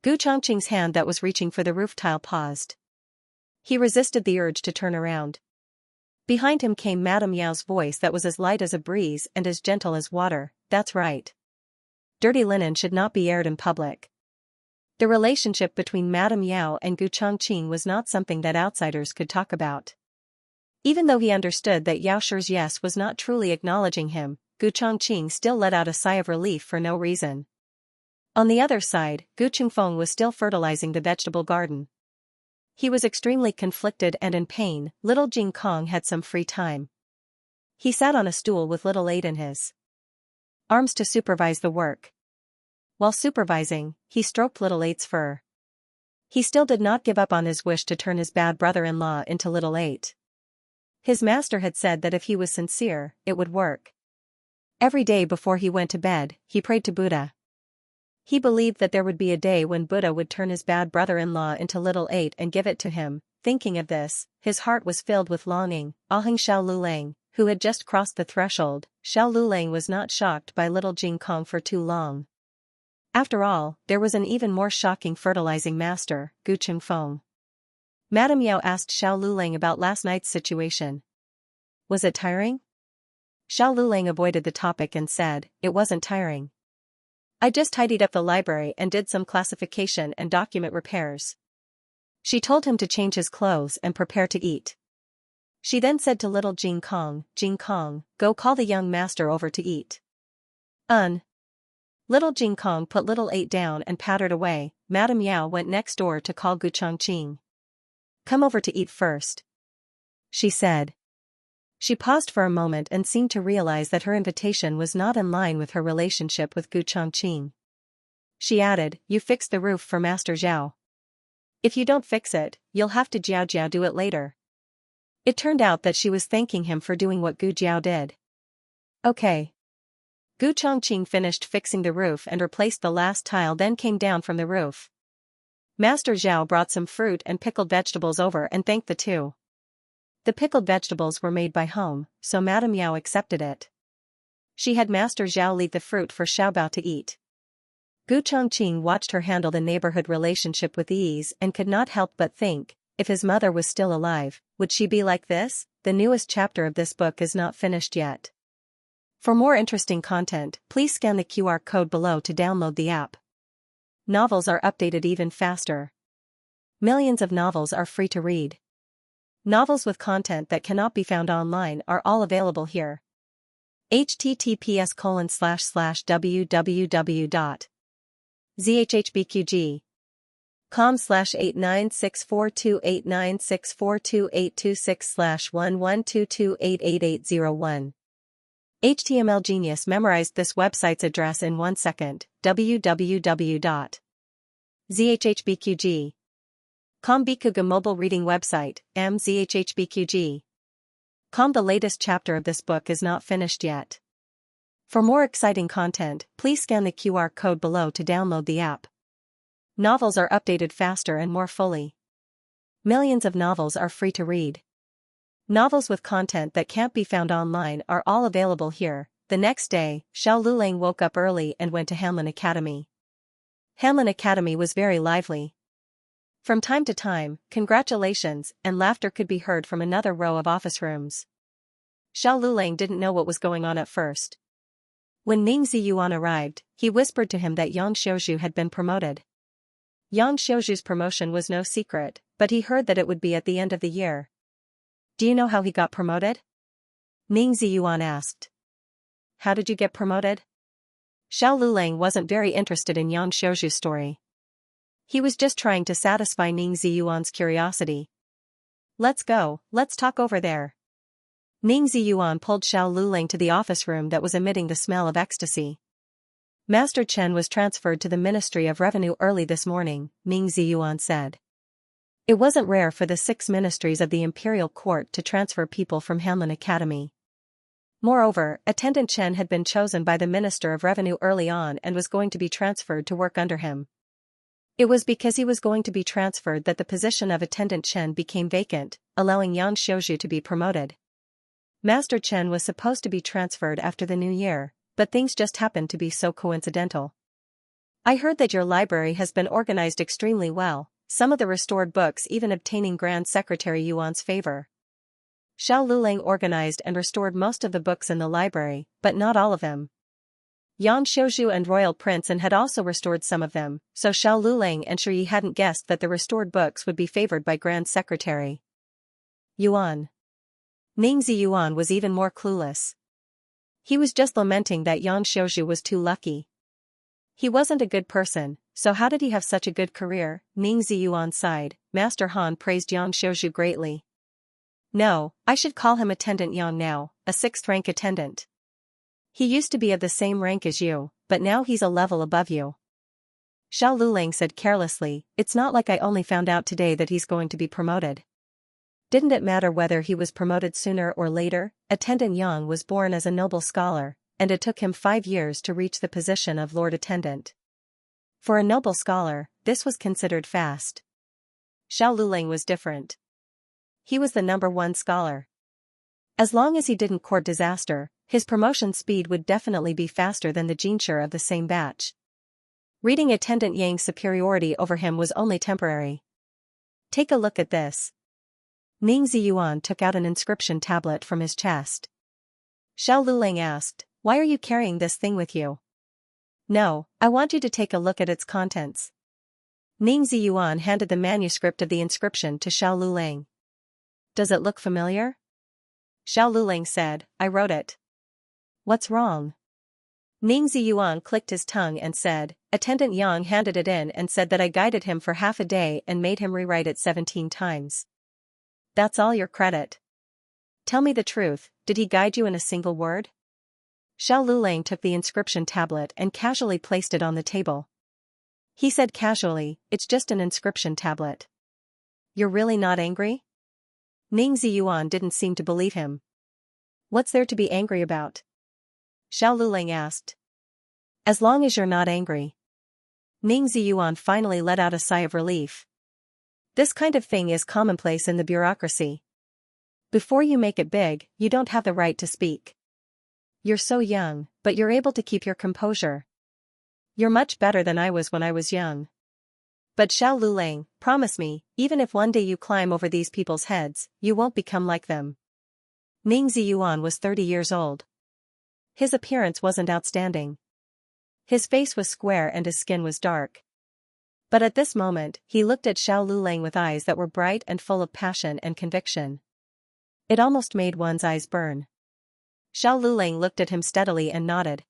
Gu Chongqing's hand that was reaching for the roof tile paused. He resisted the urge to turn around. Behind him came Madame Yao's voice that was as light as a breeze and as gentle as water. "That's right. Dirty linen should not be aired in public." The relationship between Madame Yao and Gu Chongqing was not something that outsiders could talk about. Even though he understood that Yao Shi's yes was not truly acknowledging him, Gu Chongqing still let out a sigh of relief for no reason. On the other side, Gu Chengfeng was still fertilizing the vegetable garden. He was extremely conflicted and in pain. Little Jing Kong had some free time. He sat on a stool with little Eight in his arms to supervise the work. While supervising, he stroked little Eight's fur. He still did not give up on his wish to turn his bad brother-in-law into little Eight. His master had said that if he was sincere, it would work. Every day before he went to bed, he prayed to Buddha. He believed that there would be a day when Buddha would turn his bad brother-in-law into little Eight and give it to him. Thinking of this, his heart was filled with longing. Aheng Xiao Lulang, who had just crossed the threshold, Xiao Lulang was not shocked by little Jing Kong for too long. After all, there was an even more shocking fertilizing master, Gu Chengfeng. Madame Yao asked Xiao Lulang about last night's situation. Was it tiring? Xiao Lulang avoided the topic and said, it wasn't tiring. I just tidied up the library and did some classification and document repairs. She told him to change his clothes and prepare to eat. She then said to little Jing Kong, go call the young master over to eat. Little Jing Kong put little Eight down and pattered away. Madame Yao went next door to call Gu Chongqing. Come over to eat first, she said. She paused for a moment and seemed to realize that her invitation was not in line with her relationship with Gu Chongqing. She added, you fix the roof for Master Zhao. If you don't fix it, you'll have to Jiao do it later. It turned out that she was thanking him for doing what Gu Jiao did. Okay. Gu Chongqing finished fixing the roof and replaced the last tile, then came down from the roof. Master Zhao brought some fruit and pickled vegetables over and thanked the two. The pickled vegetables were made by home, so Madame Yao accepted it. She had Master Zhao leave the fruit for Xiaobao to eat. Gu Chongqing watched her handle the neighborhood relationship with ease and could not help but think, if his mother was still alive, would she be like this? The newest chapter of this book is not finished yet. For more interesting content, please scan the QR code below to download the app. Novels are updated even faster. Millions of novels are free to read. Novels with content that cannot be found online are all available here. https://www.zhbqg.com/89642896428226/1122888801. HTML Genius memorized this website's address in 1 second. www.zhhbqg.com Bikuga mobile reading website, mzhhbqg.com. The latest chapter of this book is not finished yet. For more exciting content, please scan the QR code below to download the app. Novels are updated faster and more fully. Millions of novels are free to read. Novels with content that can't be found online are all available here. The next day, Xiao Lulang woke up early and went to Hanlin Academy. Hanlin Academy was very lively. From time to time, congratulations and laughter could be heard from another row of office rooms. Xiao Lulang didn't know what was going on at first. When Ning Ziyuan arrived, he whispered to him that Yang Xiuzhu had been promoted. Yang Xiuzhu's promotion was no secret, but he heard that it would be at the end of the year. Do you know how he got promoted? Ning Ziyuan asked. How did you get promoted? Xiao Lulang wasn't very interested in Yang Xiuzhu's story. He was just trying to satisfy Ning Ziyuan's curiosity. Let's go, let's talk over there. Ning Ziyuan pulled Xiao Lulang to the office room that was emitting the smell of ecstasy. Master Chen was transferred to the Ministry of Revenue early this morning, Ning Ziyuan said. It wasn't rare for the 6 ministries of the imperial court to transfer people from Hanlin Academy. Moreover, Attendant Chen had been chosen by the Minister of Revenue early on and was going to be transferred to work under him. It was because he was going to be transferred that the position of Attendant Chen became vacant, allowing Yang Xiuzhu to be promoted. Master Chen was supposed to be transferred after the new year, but things just happened to be so coincidental. I heard that your library has been organized extremely well, some of the restored books even obtaining Grand Secretary Yuan's favor. Xiao Lulang organized and restored most of the books in the library, but not all of them. Yang Xiuzhu and Royal Prince and had also restored some of them, so Xiao Lulang and Shi Yi hadn't guessed that the restored books would be favored by Grand Secretary Yuan. Ningzi Yuan was even more clueless. He was just lamenting that Yang Xiuzhu was too lucky. He wasn't a good person, so how did he have such a good career? Ningzi Yuan sighed. Master Han praised Yang Xiuzhu greatly. No, I should call him Attendant Yang now, a 6th rank attendant. He used to be of the same rank as you, but now he's a level above you. Xiao Lulang said carelessly, it's not like I only found out today that he's going to be promoted. Didn't it matter whether he was promoted sooner or later? Attendant Yang was born as a noble scholar, and it took him 5 years to reach the position of Lord Attendant. For a noble scholar, this was considered fast. Xiao Lulang was different. He was the #1 scholar. As long as he didn't court disaster, his promotion speed would definitely be faster than the Jinshi of the same batch. Reading Attendant Yang's superiority over him was only temporary. Take a look at this. Ningzi Yuan took out an inscription tablet from his chest. Xiao Lulang asked, why are you carrying this thing with you? No, I want you to take a look at its contents. Ningzi Yuan handed the manuscript of the inscription to Xiao Lulang. Does it look familiar? Xiao Lulang said, I wrote it. What's wrong? Ningzi Yuan clicked his tongue and said, Attendant Yang handed it in and said that I guided him for half a day and made him rewrite it 17 times. That's all your credit. Tell me the truth, did he guide you in a single word? Xiao Lulang took the inscription tablet and casually placed it on the table. He said casually, it's just an inscription tablet. You're really not angry? Ningzi Yuan didn't seem to believe him. What's there to be angry about? Xiao Lulang asked. As long as you're not angry. Ningzi Yuan finally let out a sigh of relief. This kind of thing is commonplace in the bureaucracy. Before you make it big, you don't have the right to speak. You're so young, but you're able to keep your composure. You're much better than I was when I was young. But Xiao Lulang, promise me, even if one day you climb over these people's heads, you won't become like them. Ningzi Yuan was 30 years old. His appearance wasn't outstanding. His face was square and his skin was dark. But at this moment, he looked at Xiao Lulang with eyes that were bright and full of passion and conviction. It almost made one's eyes burn. Xiao Lulang looked at him steadily and nodded.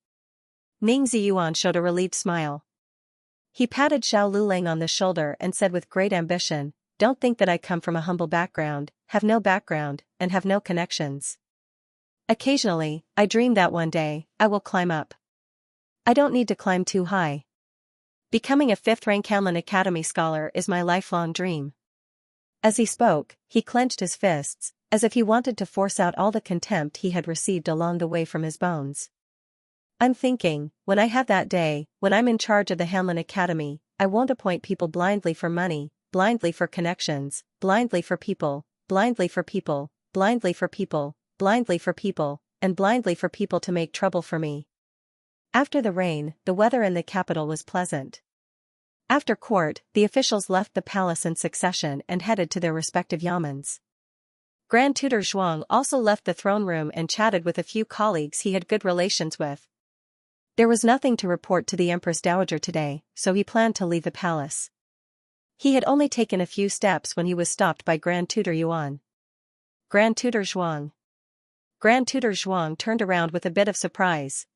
Ningzi Yuan showed a relieved smile. He patted Xiao Lulang on the shoulder and said with great ambition, don't think that I come from a humble background, have no background, and have no connections. Occasionally, I dream that one day, I will climb up. I don't need to climb too high. Becoming a 5th rank Hanlin Academy scholar is my lifelong dream. As he spoke, he clenched his fists, as if he wanted to force out all the contempt he had received along the way from his bones. I'm thinking, when I have that day, when I'm in charge of the Hanlin Academy, I won't appoint people blindly for money, blindly for connections, blindly for people, blindly for people, blindly for people, blindly for people, and blindly for people to make trouble for me. After the rain, the weather in the capital was pleasant. After court, the officials left the palace in succession and headed to their respective yamens. Grand Tutor Zhuang also left the throne room and chatted with a few colleagues he had good relations with. There was nothing to report to the Empress Dowager today, so he planned to leave the palace. He had only taken a few steps when he was stopped by Grand Tutor Yuan. Grand Tutor Zhuang. Grand Tutor Zhuang turned around with a bit of surprise.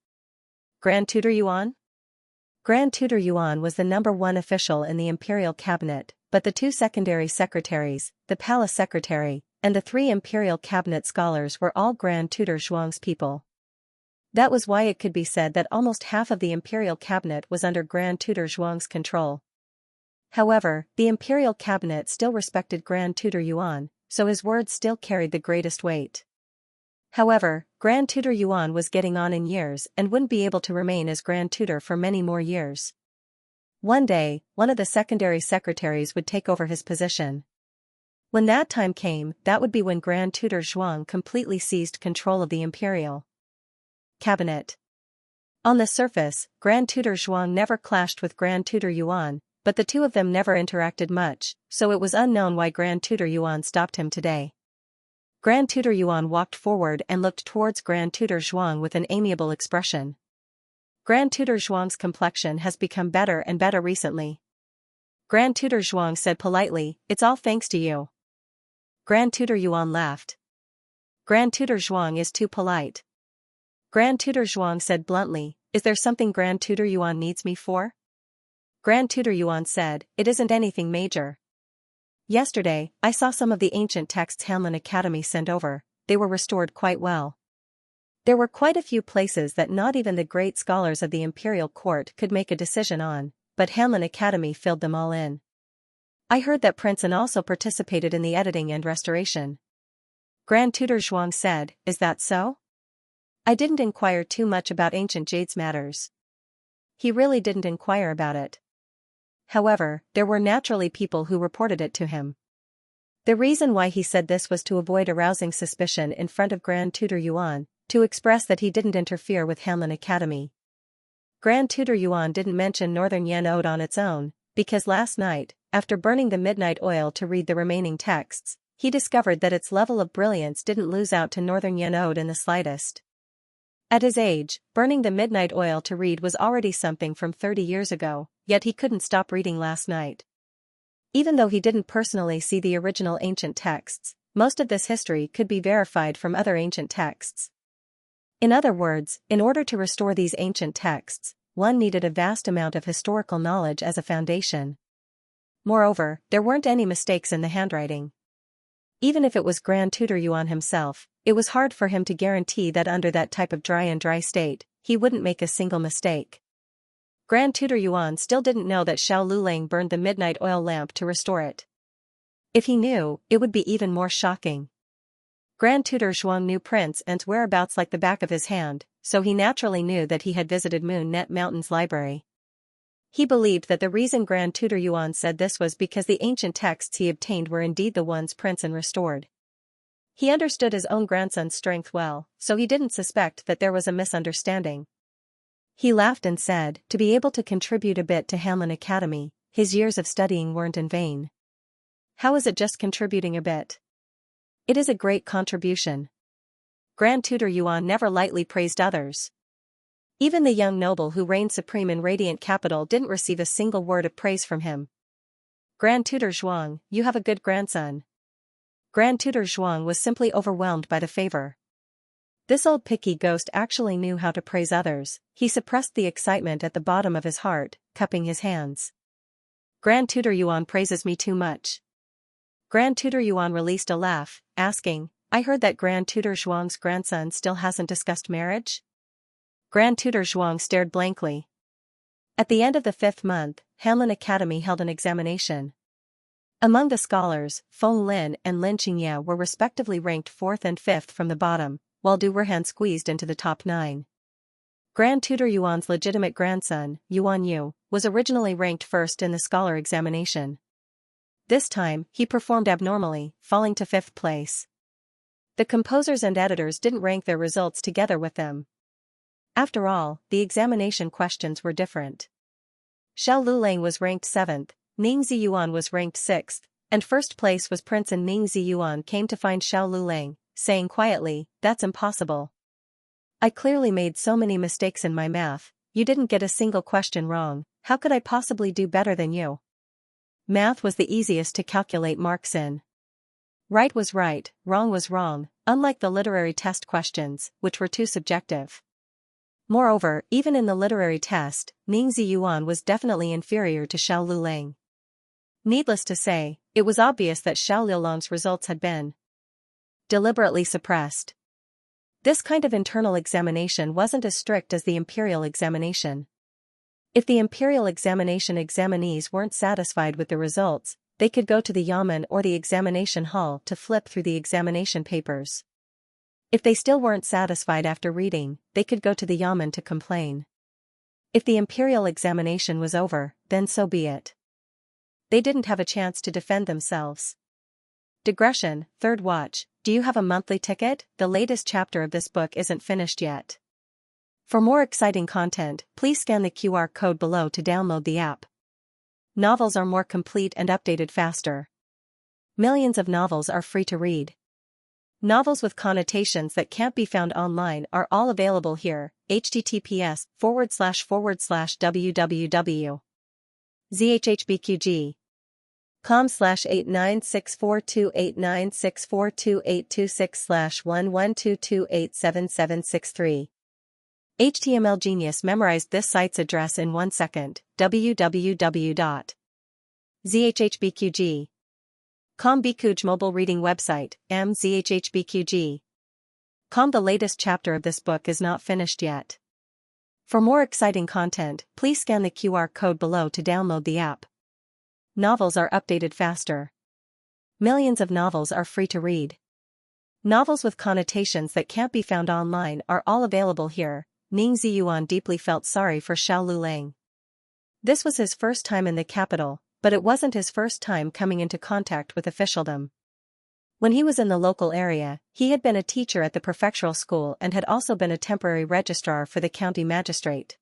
Grand Tutor Yuan? Grand Tutor Yuan was the #1 official in the imperial cabinet, but the 2 secondary secretaries, the palace secretary, and the 3 imperial cabinet scholars were all Grand Tutor Zhuang's people. That was why it could be said that almost half of the imperial cabinet was under Grand Tutor Zhuang's control. However, the imperial cabinet still respected Grand Tutor Yuan, so his words still carried the greatest weight. However, Grand Tutor Yuan was getting on in years and wouldn't be able to remain as Grand Tutor for many more years. One day, one of the secondary secretaries would take over his position. When that time came, that would be when Grand Tutor Zhuang completely seized control of the imperial cabinet. On the surface, Grand Tutor Zhuang never clashed with Grand Tutor Yuan, but the two of them never interacted much, so it was unknown why Grand Tutor Yuan stopped him today. Grand Tutor Yuan walked forward and looked towards Grand Tutor Zhuang with an amiable expression. Grand Tutor Zhuang's complexion has become better and better recently. Grand Tutor Zhuang said politely, "It's all thanks to you." Grand Tutor Yuan laughed. Grand Tutor Zhuang is too polite. Grand Tutor Zhuang said bluntly, "Is there something Grand Tutor Yuan needs me for?" Grand Tutor Yuan said, "It isn't anything major. Yesterday, I saw some of the ancient texts Hanlin Academy sent over. They were restored quite well. There were quite a few places that not even the great scholars of the imperial court could make a decision on, but Hanlin Academy filled them all in. I heard that Princeton also participated in the editing and restoration." Grand Tutor Zhuang said, "Is that so?" I didn't inquire too much about ancient Jade's matters. He really didn't inquire about it. However, there were naturally people who reported it to him. The reason why he said this was to avoid arousing suspicion in front of Grand Tutor Yuan, to express that he didn't interfere with Hanlin Academy. Grand Tutor Yuan didn't mention Northern Yen Ode on its own, because last night, after burning the midnight oil to read the remaining texts, he discovered that its level of brilliance didn't lose out to Northern Yen Ode in the slightest. At his age, burning the midnight oil to read was already something from 30 years ago, yet he couldn't stop reading last night. Even though he didn't personally see the original ancient texts, most of this history could be verified from other ancient texts. In other words, in order to restore these ancient texts, one needed a vast amount of historical knowledge as a foundation. Moreover, there weren't any mistakes in the handwriting. Even if it was Grand Tutor Yuan himself, it was hard for him to guarantee that under that type of dry state, he wouldn't make a single mistake. Grand Tutor Yuan still didn't know that Xiao Lulang burned the midnight oil lamp to restore it. If he knew, it would be even more shocking. Grand Tutor Zhuang knew Prince N's whereabouts like the back of his hand, so he naturally knew that he had visited Moon Net Mountain's library. He believed that the reason Grand Tutor Yuan said this was because the ancient texts he obtained were indeed the ones Prince N restored. He understood his own grandson's strength well, so he didn't suspect that there was a misunderstanding. He laughed and said, "To be able to contribute a bit to Hanlin Academy, his years of studying weren't in vain." How is it just contributing a bit? It is a great contribution. Grand Tutor Yuan never lightly praised others. Even the young noble who reigned supreme in Radiant Capital didn't receive a single word of praise from him. Grand Tutor Zhuang, you have a good grandson. Grand Tutor Zhuang was simply overwhelmed by the favor. This old picky ghost actually knew how to praise others. He suppressed the excitement at the bottom of his heart, cupping his hands. Grand Tutor Yuan praises me too much. Grand Tutor Yuan released a laugh, asking, "I heard that Grand Tutor Zhuang's grandson still hasn't discussed marriage?" Grand Tutor Zhuang stared blankly. At the end of the 5th month, Hanlin Academy held an examination. Among the scholars, Feng Lin and Lin Xianxia were respectively ranked 4th and 5th from the bottom, while Du Werhan squeezed into the top 9. Grand Tutor Yuan's legitimate grandson, Yuan Yu, was originally ranked 1st in the scholar examination. This time, he performed abnormally, falling to 5th place. The composers and editors didn't rank their results together with them. After all, the examination questions were different. Xiao Lulang was ranked 7th, Ning Ziyuan was ranked 6th, and 1st place was Prince and Ning Ziyuan came to find Xiao Lulang, saying quietly, "That's impossible. I clearly made so many mistakes in my math, you didn't get a single question wrong, how could I possibly do better than you?" Math was the easiest to calculate marks in. Right was right, wrong was wrong, unlike the literary test questions, which were too subjective. Moreover, even in the literary test, Ning Ziyuan was definitely inferior to Xiao Lulang. Needless to say, it was obvious that Xiao Lulang's results had been deliberately suppressed. This kind of internal examination wasn't as strict as the imperial examination. If the imperial examination examinees weren't satisfied with the results, they could go to the yamen or the examination hall to flip through the examination papers. If they still weren't satisfied after reading, they could go to the yamen to complain. If the imperial examination was over, then so be it. They didn't have a chance to defend themselves. Digression, 3rd watch, do you have a monthly ticket? The latest chapter of this book isn't finished yet. For more exciting content, please scan the QR code below to download the app. Novels are more complete and updated faster. Millions of novels are free to read. Novels with connotations that can't be found online are all available here. https://www.zhbqg.com/89642896428226/1122877763. HTML Genius memorized this site's address in 1 second. www.zhbqg.com Bikuj mobile reading website, mzhbqg.com. The latest chapter of this book is not finished yet. For more exciting content, please scan the QR code below to download the app. Novels are updated faster. Millions of novels are free to read. Novels with connotations that can't be found online are all available here. Ning Ziyuan deeply felt sorry for Xiao Lulang. This was his first time in the capital, but it wasn't his first time coming into contact with officialdom. When he was in the local area, he had been a teacher at the prefectural school and had also been a temporary registrar for the county magistrate.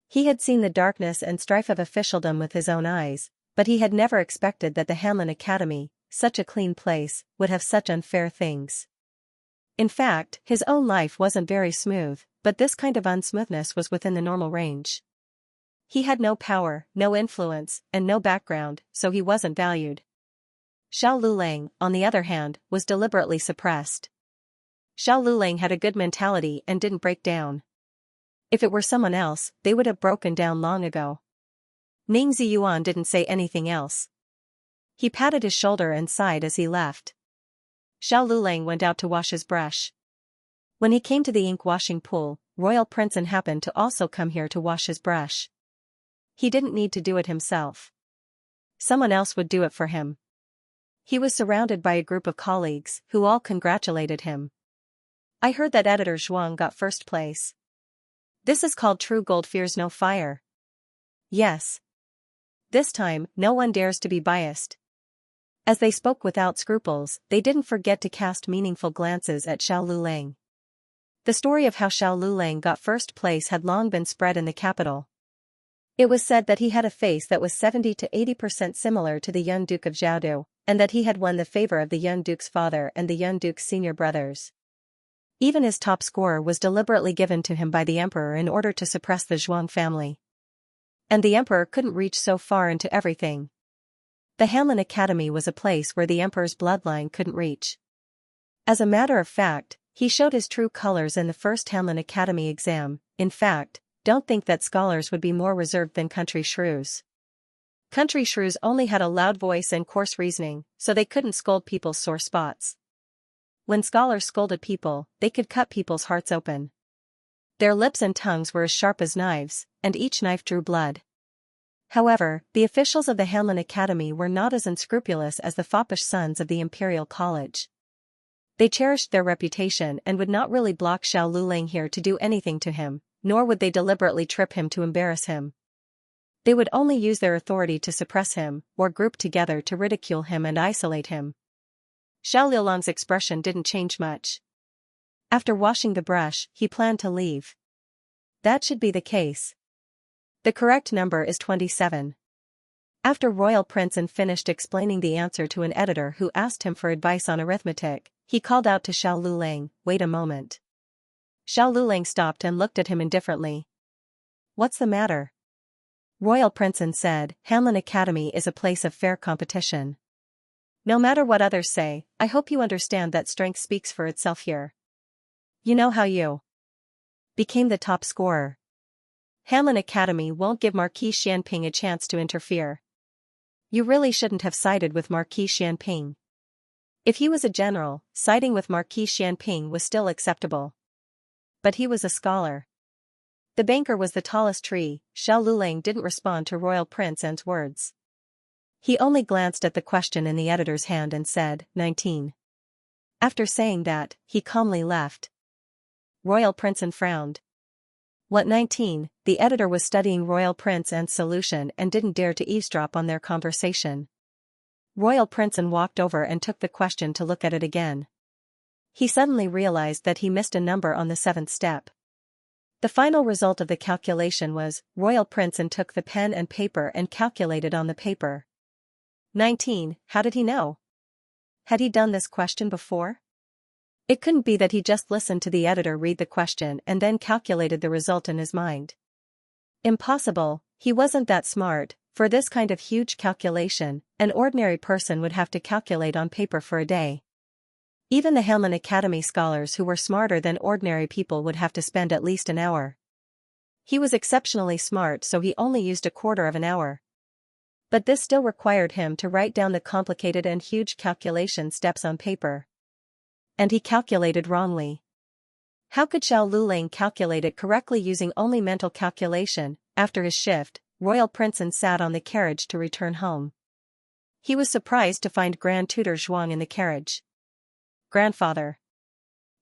He had seen the darkness and strife of officialdom with his own eyes, but he had never expected that the Hanlin Academy, such a clean place, would have such unfair things. In fact, his own life wasn't very smooth, but this kind of unsmoothness was within the normal range. He had no power, no influence, and no background, so he wasn't valued. Xiao Lulang, on the other hand, was deliberately suppressed. Xiao Lulang had a good mentality and didn't break down. If it were someone else, they would have broken down long ago. Ning Ziyuan didn't say anything else. He patted his shoulder and sighed as he left. Xiao Lulang went out to wash his brush. When he came to the ink washing pool, Royal Princeton happened to also come here to wash his brush. He didn't need to do it himself. Someone else would do it for him. He was surrounded by a group of colleagues, who all congratulated him. I heard that editor Zhuang got first place. This is called true gold fears no fire. Yes. This time, no one dares to be biased. As they spoke without scruples, they didn't forget to cast meaningful glances at Xiao Lulang. The story of how Xiao Lulang got first place had long been spread in the capital. It was said that he had a face that was 70 to 80% similar to the young Duke of Zhaodu, and that he had won the favor of the young Duke's father and the young Duke's senior brothers. Even his top scorer was deliberately given to him by the emperor in order to suppress the Zhuang family. And the emperor couldn't reach so far into everything. The Hanlin Academy was a place where the emperor's bloodline couldn't reach. As a matter of fact, he showed his true colors in the first Hanlin Academy exam. In fact, don't think that scholars would be more reserved than country shrews. Country shrews only had a loud voice and coarse reasoning, so they couldn't scold people's sore spots. When scholars scolded people, they could cut people's hearts open. Their lips and tongues were as sharp as knives, and each knife drew blood. However, the officials of the Hanlin Academy were not as unscrupulous as the foppish sons of the Imperial College. They cherished their reputation and would not really block Xiao Lulang here to do anything to him, nor would they deliberately trip him to embarrass him. They would only use their authority to suppress him, or group together to ridicule him and isolate him. Xiao Lulang's expression didn't change much. After washing the brush, he planned to leave. That should be the case. The correct number is 27. After Royal Princeton finished explaining the answer to an editor who asked him for advice on arithmetic, he called out to Xiao Lulang, "Wait a moment." Xiao Lulang stopped and looked at him indifferently. "What's the matter?" Royal Princeton said, "Hanlin Academy is a place of fair competition. No matter what others say, I hope you understand that strength speaks for itself here. You know how you became the top scorer. Hanlin Academy won't give Marquis Xianping a chance to interfere. You really shouldn't have sided with Marquis Xianping. If he was a general, siding with Marquis Xianping was still acceptable. But he was a scholar. The banker was the tallest tree." Xiao Lulang didn't respond to Royal Princeton's words. He only glanced at the question in the editor's hand and said, 19. After saying that, he calmly left. Royal Princeton frowned. What 19? The editor was studying Royal Princeton's solution and didn't dare to eavesdrop on their conversation. Royal Princeton walked over and took the question to look at it again. He suddenly realized that he missed a number on the 7th step. The final result of the calculation was, Royal Princeton took the pen and paper and calculated on the paper. 19, how did he know? Had he done this question before? It couldn't be that he just listened to the editor read the question and then calculated the result in his mind. Impossible, he wasn't that smart. For this kind of huge calculation, an ordinary person would have to calculate on paper for a day. Even the Hamlin Academy scholars who were smarter than ordinary people would have to spend at least an hour. He was exceptionally smart, so he only used a quarter of an hour. But this still required him to write down the complicated and huge calculation steps on paper. And he calculated wrongly. How could Xiao Lulang calculate it correctly using only mental calculation? After his shift, Royal Princeton sat on the carriage to return home. He was surprised to find Grand Tutor Zhuang in the carriage. "Grandfather."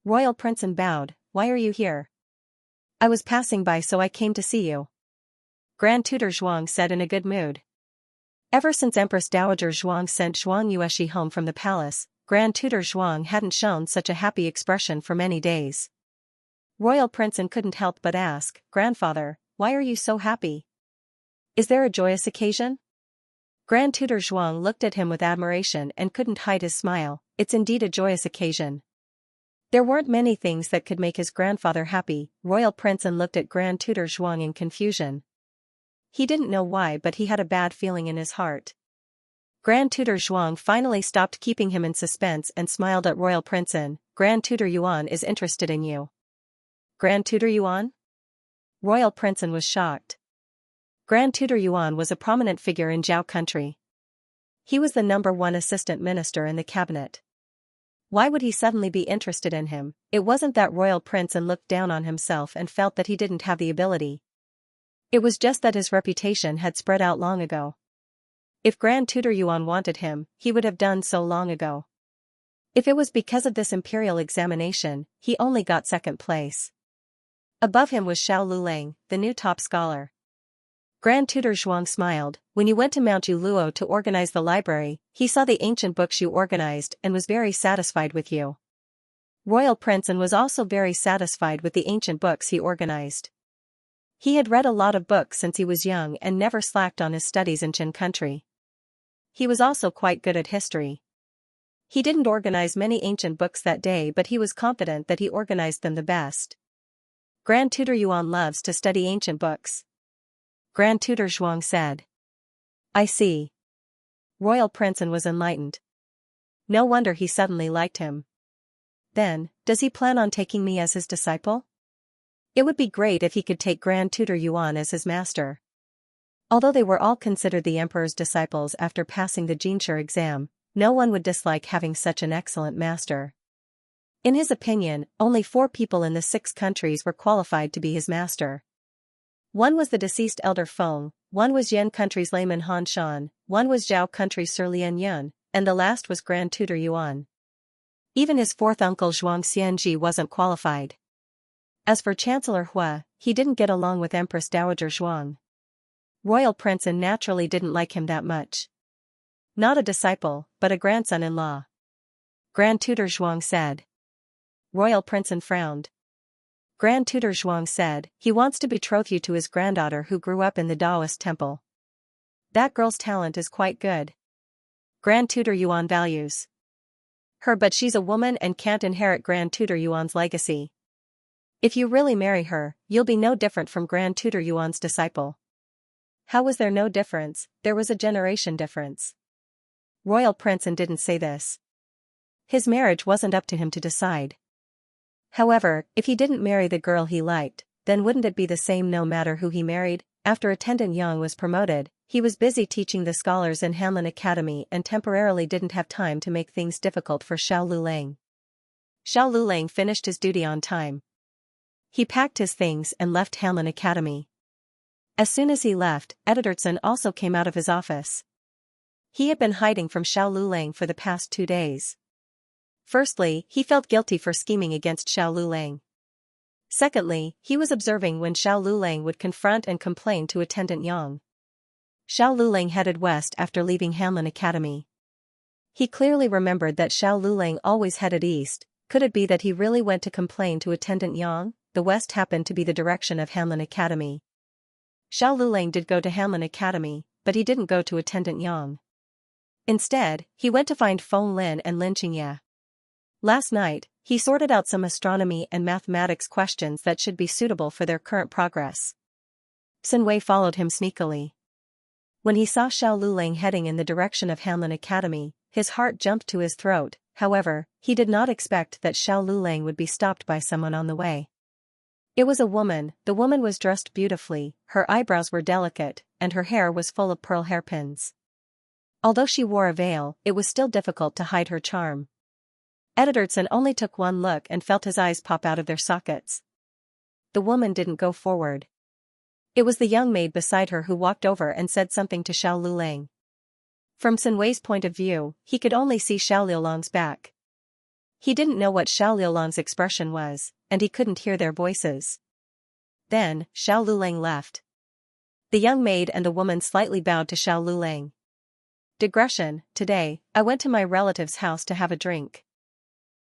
Royal Princeton bowed. "Why are you here?" "I was passing by, so I came to see you," Grand Tutor Zhuang said in a good mood. Ever since Empress Dowager Zhuang sent Zhuang Yueshi home from the palace, Grand Tutor Zhuang hadn't shown such a happy expression for many days. Royal Princeton couldn't help but ask, "Grandfather, why are you so happy? Is there a joyous occasion?" Grand Tutor Zhuang looked at him with admiration and couldn't hide his smile. "It's indeed a joyous occasion." There weren't many things that could make his grandfather happy. Royal Princeton looked at Grand Tutor Zhuang in confusion. He didn't know why, but he had a bad feeling in his heart. Grand Tutor Zhuang finally stopped keeping him in suspense and smiled at Royal Princeton. "Grand Tutor Yuan is interested in you." "Grand Tutor Yuan?" Royal Princeton was shocked. Grand Tutor Yuan was a prominent figure in Zhao country. He was the #1 assistant minister in the cabinet. Why would he suddenly be interested in him? It wasn't that Royal Princeton looked down on himself and felt that he didn't have the ability. It was just that his reputation had spread out long ago. If Grand Tutor Yuan wanted him, he would have done so long ago. If it was because of this imperial examination, he only got second place. Above him was Xiao Lulang, the new top scholar. Grand Tutor Zhuang smiled. "When you went to Mount Yuluo to organize the library, he saw the ancient books you organized and was very satisfied with you." Royal Princeton was also very satisfied with the ancient books he organized. He had read a lot of books since he was young and never slacked on his studies in Qin country. He was also quite good at history. He didn't organize many ancient books that day, but he was confident that he organized them the best. Grand Tutor Yuan loves to study ancient books, Grand Tutor Zhuang said. "I see." Royal Princeton was enlightened. No wonder he suddenly liked him. "Then, does he plan on taking me as his disciple?" It would be great if he could take Grand Tutor Yuan as his master. Although they were all considered the emperor's disciples after passing the Jinshi exam, no one would dislike having such an excellent master. In his opinion, only 4 people in the 6 countries were qualified to be his master. One was the deceased elder Feng, one was Yan country's layman Han Shan, one was Zhao country's Sir Lian Yun, and the last was Grand Tutor Yuan. Even his 4th uncle Zhuang Xianxia wasn't qualified. As for Chancellor Hua, he didn't get along with Empress Dowager Zhuang. Royal Princeton naturally didn't like him that much. "Not a disciple, but a grandson-in-law," Grand Tutor Zhuang said. Royal Princeton frowned. Grand Tutor Zhuang said, "He wants to betroth you to his granddaughter who grew up in the Taoist temple. That girl's talent is quite good. Grand Tutor Yuan values her, but she's a woman and can't inherit Grand Tutor Yuan's legacy. If you really marry her, you'll be no different from Grand Tutor Yuan's disciple." How was there no difference? There was a generation difference. Royal Princeton didn't say this. His marriage wasn't up to him to decide. However, if he didn't marry the girl he liked, then wouldn't it be the same no matter who he married? After Attendant Yang was promoted, he was busy teaching the scholars in Hamlin Academy and temporarily didn't have time to make things difficult for Xiao Lulang. Xiao Lulang finished his duty on time. He packed his things and left Hamlin Academy. As soon as he left, Editor Tsun also came out of his office. He had been hiding from Xiao Lulang for the past 2 days. Firstly, he felt guilty for scheming against Xiao Lulang. Secondly, he was observing when Xiao Lulang would confront and complain to Attendant Yang. Xiao Lulang headed west after leaving Hamlin Academy. He clearly remembered that Xiao Lulang always headed east. Could it be that he really went to complain to Attendant Yang? The west happened to be the direction of Hamlin Academy. Xiao Lulang did go to Hamlin Academy, but he didn't go to Attendant Yang. Instead, he went to find Feng Lin and Lin Qingya. Last night, he sorted out some astronomy and mathematics questions that should be suitable for their current progress. Sun Wei followed him sneakily. When he saw Xiao Lulang heading in the direction of Hanlin Academy, his heart jumped to his throat. However, he did not expect that Xiao Lulang would be stopped by someone on the way. It was a woman. The woman was dressed beautifully, her eyebrows were delicate, and her hair was full of pearl hairpins. Although she wore a veil, it was still difficult to hide her charm. Sun only took one look and felt his eyes pop out of their sockets. The woman didn't go forward. It was the young maid beside her who walked over and said something to Xiao Lulang. From Sun Wei's point of view, he could only see Xiao Liulang's back. He didn't know what Xiao Liulang's expression was, and he couldn't hear their voices. Then, Xiao Lulang left. The young maid and the woman slightly bowed to Xiao Lulang. Digression: today, I went to my relative's house to have a drink.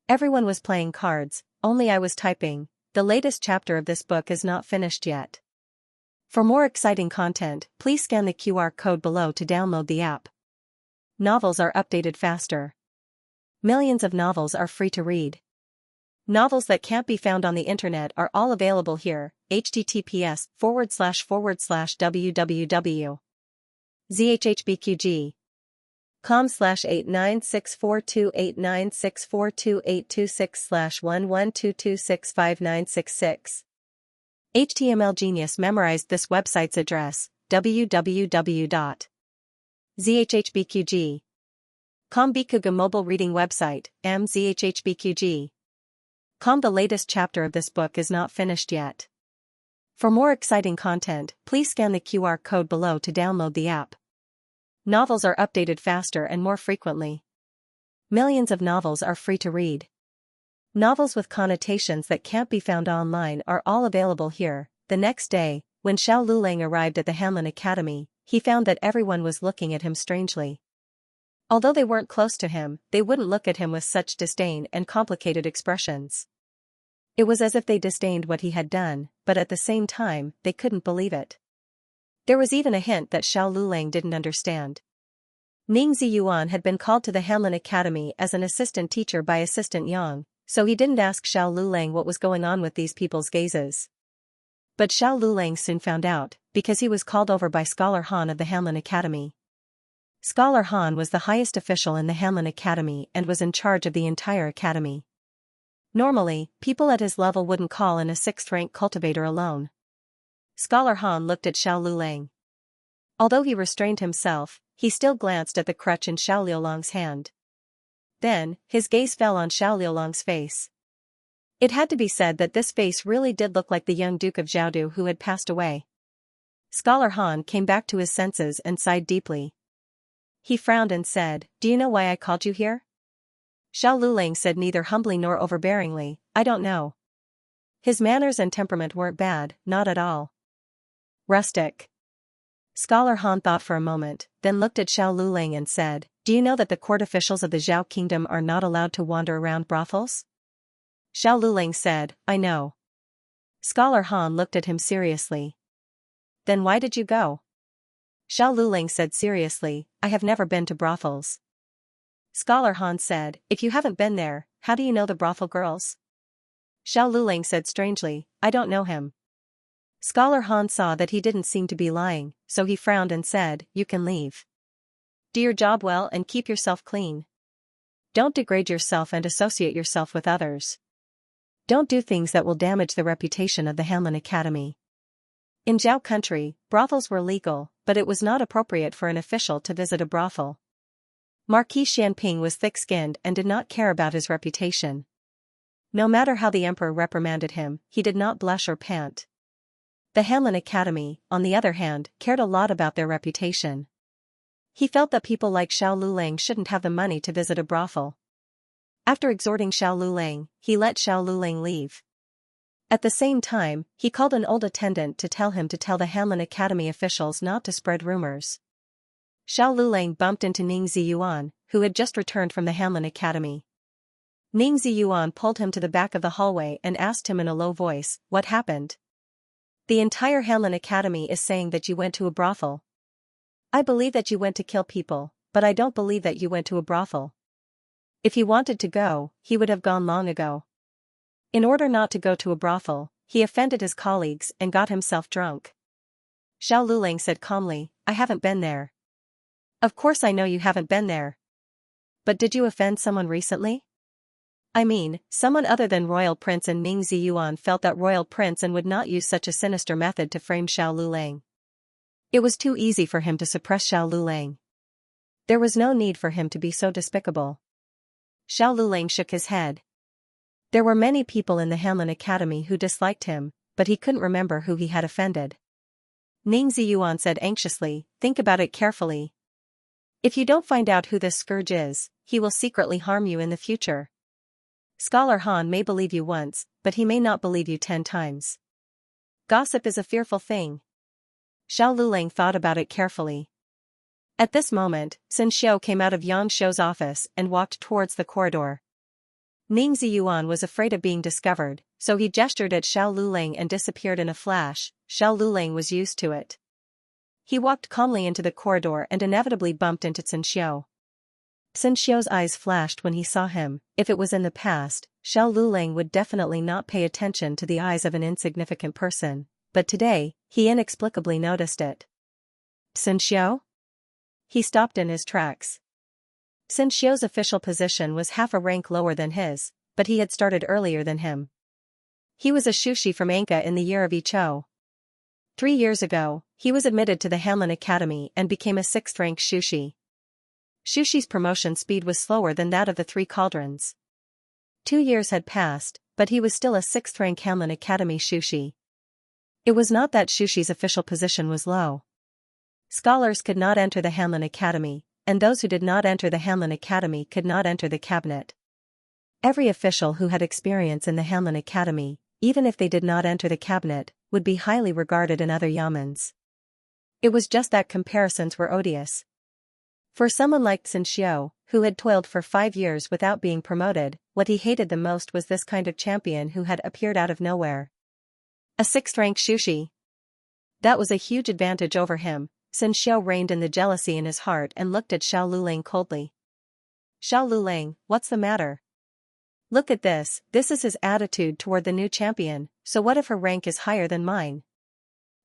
Everyone was playing cards, only I was typing. The latest chapter of this book is not finished yet. For more exciting content, please scan the QR code below to download the app. Novels are updated faster. Millions of novels are free to read. Novels that can't be found on the internet are all available here. https://www.zhhbqg.com/89642896428226/1122659666. HTML Genius memorized this website's address, www.zhhbqg.com. Bikuga mobile reading website, mzhhbqg.com. The latest chapter of this book is not finished yet. For more exciting content, please scan the QR code below to download the app. Novels are updated faster and more frequently. Millions of novels are free to read. Novels with connotations that can't be found online are all available here. The next day, when Xiao Lulang arrived at the Hanlin Academy, he found that everyone was looking at him strangely. Although they weren't close to him, they wouldn't look at him with such disdain and complicated expressions. It was as if they disdained what he had done, but at the same time, they couldn't believe it. There was even a hint that Xiao Lulang didn't understand. Ning Ziyuan had been called to the Hanlin Academy as an assistant teacher by Assistant Yang, so he didn't ask Xiao Lulang what was going on with these people's gazes. But Xiao Lulang soon found out, because he was called over by Scholar Han of the Hanlin Academy. Scholar Han was the highest official in the Hanlin Academy and was in charge of the entire academy. Normally, people at his level wouldn't call in a 6th-rank cultivator alone. Scholar Han looked at Xiao Lulang. Although he restrained himself, he still glanced at the crutch in Xiao Liulang's hand. Then, his gaze fell on Xiao Liulang's face. It had to be said that this face really did look like the young Duke of Zhaodu who had passed away. Scholar Han came back to his senses and sighed deeply. He frowned and said, "Do you know why I called you here?" Xiao Lulang said neither humbly nor overbearingly, "I don't know." His manners and temperament weren't bad, not at all. Rustic. Scholar Han thought for a moment, then looked at Xiao Lulang and said, "Do you know that the court officials of the Zhao Kingdom are not allowed to wander around brothels?" Xiao Lulang said, "I know." Scholar Han looked at him seriously. "Then why did you go?" Xiao Lulang said seriously, "I have never been to brothels." Scholar Han said, "If you haven't been there, how do you know the brothel girls?" Xiao Lulang said strangely, "I don't know him." Scholar Han saw that he didn't seem to be lying, so he frowned and said, "You can leave. Do your job well and keep yourself clean. Don't degrade yourself and associate yourself with others. Don't do things that will damage the reputation of the Hanlin Academy." In Zhao country, brothels were legal, but it was not appropriate for an official to visit a brothel. Marquis Xianping was thick-skinned and did not care about his reputation. No matter how the emperor reprimanded him, he did not blush or pant. The Hanlin Academy, on the other hand, cared a lot about their reputation. He felt that people like Xiao Lulang shouldn't have the money to visit a brothel. After exhorting Xiao Lulang, he let Xiao Lulang leave. At the same time, he called an old attendant to tell him to tell the Hanlin Academy officials not to spread rumors. Xiao Lulang bumped into Ning Ziyuan, who had just returned from the Hanlin Academy. Ning Ziyuan pulled him to the back of the hallway and asked him in a low voice, "What happened? The entire Hanlin Academy is saying that you went to a brothel." "I believe that you went to kill people, but I don't believe that you went to a brothel." If he wanted to go, he would have gone long ago. In order not to go to a brothel, he offended his colleagues and got himself drunk. Xiao Lulang said calmly, I haven't been there. Of course I know you haven't been there. But did you offend someone recently? I mean, someone other than Royal Prince and Ning Ziyuan felt that Royal Prince and would not use such a sinister method to frame Xiao Lulang. It was too easy for him to suppress Xiao Lulang. There was no need for him to be so despicable. Xiao Lulang shook his head. There were many people in the Hanlin Academy who disliked him, but he couldn't remember who he had offended. Ning Ziyuan said anxiously, think about it carefully. If you don't find out who this scourge is, he will secretly harm you in the future. Scholar Han may believe you once, but he may not believe you 10 times. Gossip is a fearful thing. Xiao Lulang thought about it carefully. At this moment, Sun Xiu came out of Yang Shou's office and walked towards the corridor. Ning Ziyuan was afraid of being discovered, so he gestured at Xiao Lulang and disappeared in a flash. Xiao Lulang was used to it. He walked calmly into the corridor and inevitably bumped into Sun Xiu. Sun Xiu's eyes flashed when he saw him. If it was in the past, Xiao Lulang would definitely not pay attention to the eyes of an insignificant person, but today, he inexplicably noticed it. Sun Xiu? He stopped in his tracks. Sun Xiu's official position was half a rank lower than his, but he had started earlier than him. He was a Shushi from Anka in the year of Ichou. 3 years ago, he was admitted to the Hanlin Academy and became a 6th-rank Shushi. Shushi's promotion speed was slower than that of the 3 cauldrons. 2 years had passed, but he was still a 6th-rank Hanlin Academy Shushi. It was not that Shushi's official position was low. Scholars could not enter the Hanlin Academy, and those who did not enter the Hanlin Academy could not enter the cabinet. Every official who had experience in the Hanlin Academy, even if they did not enter the cabinet, would be highly regarded in other yamens. It was just that comparisons were odious. For someone like Sun Xiu, who had toiled for 5 years without being promoted, what he hated the most was this kind of champion who had appeared out of nowhere. A 6th-rank Shushi. That was a huge advantage over him. Sun Xiu reined in the jealousy in his heart and looked at Xiao Lulang coldly. Xiao Lulang, what's the matter? Look at this is his attitude toward the new champion, so what if her rank is higher than mine?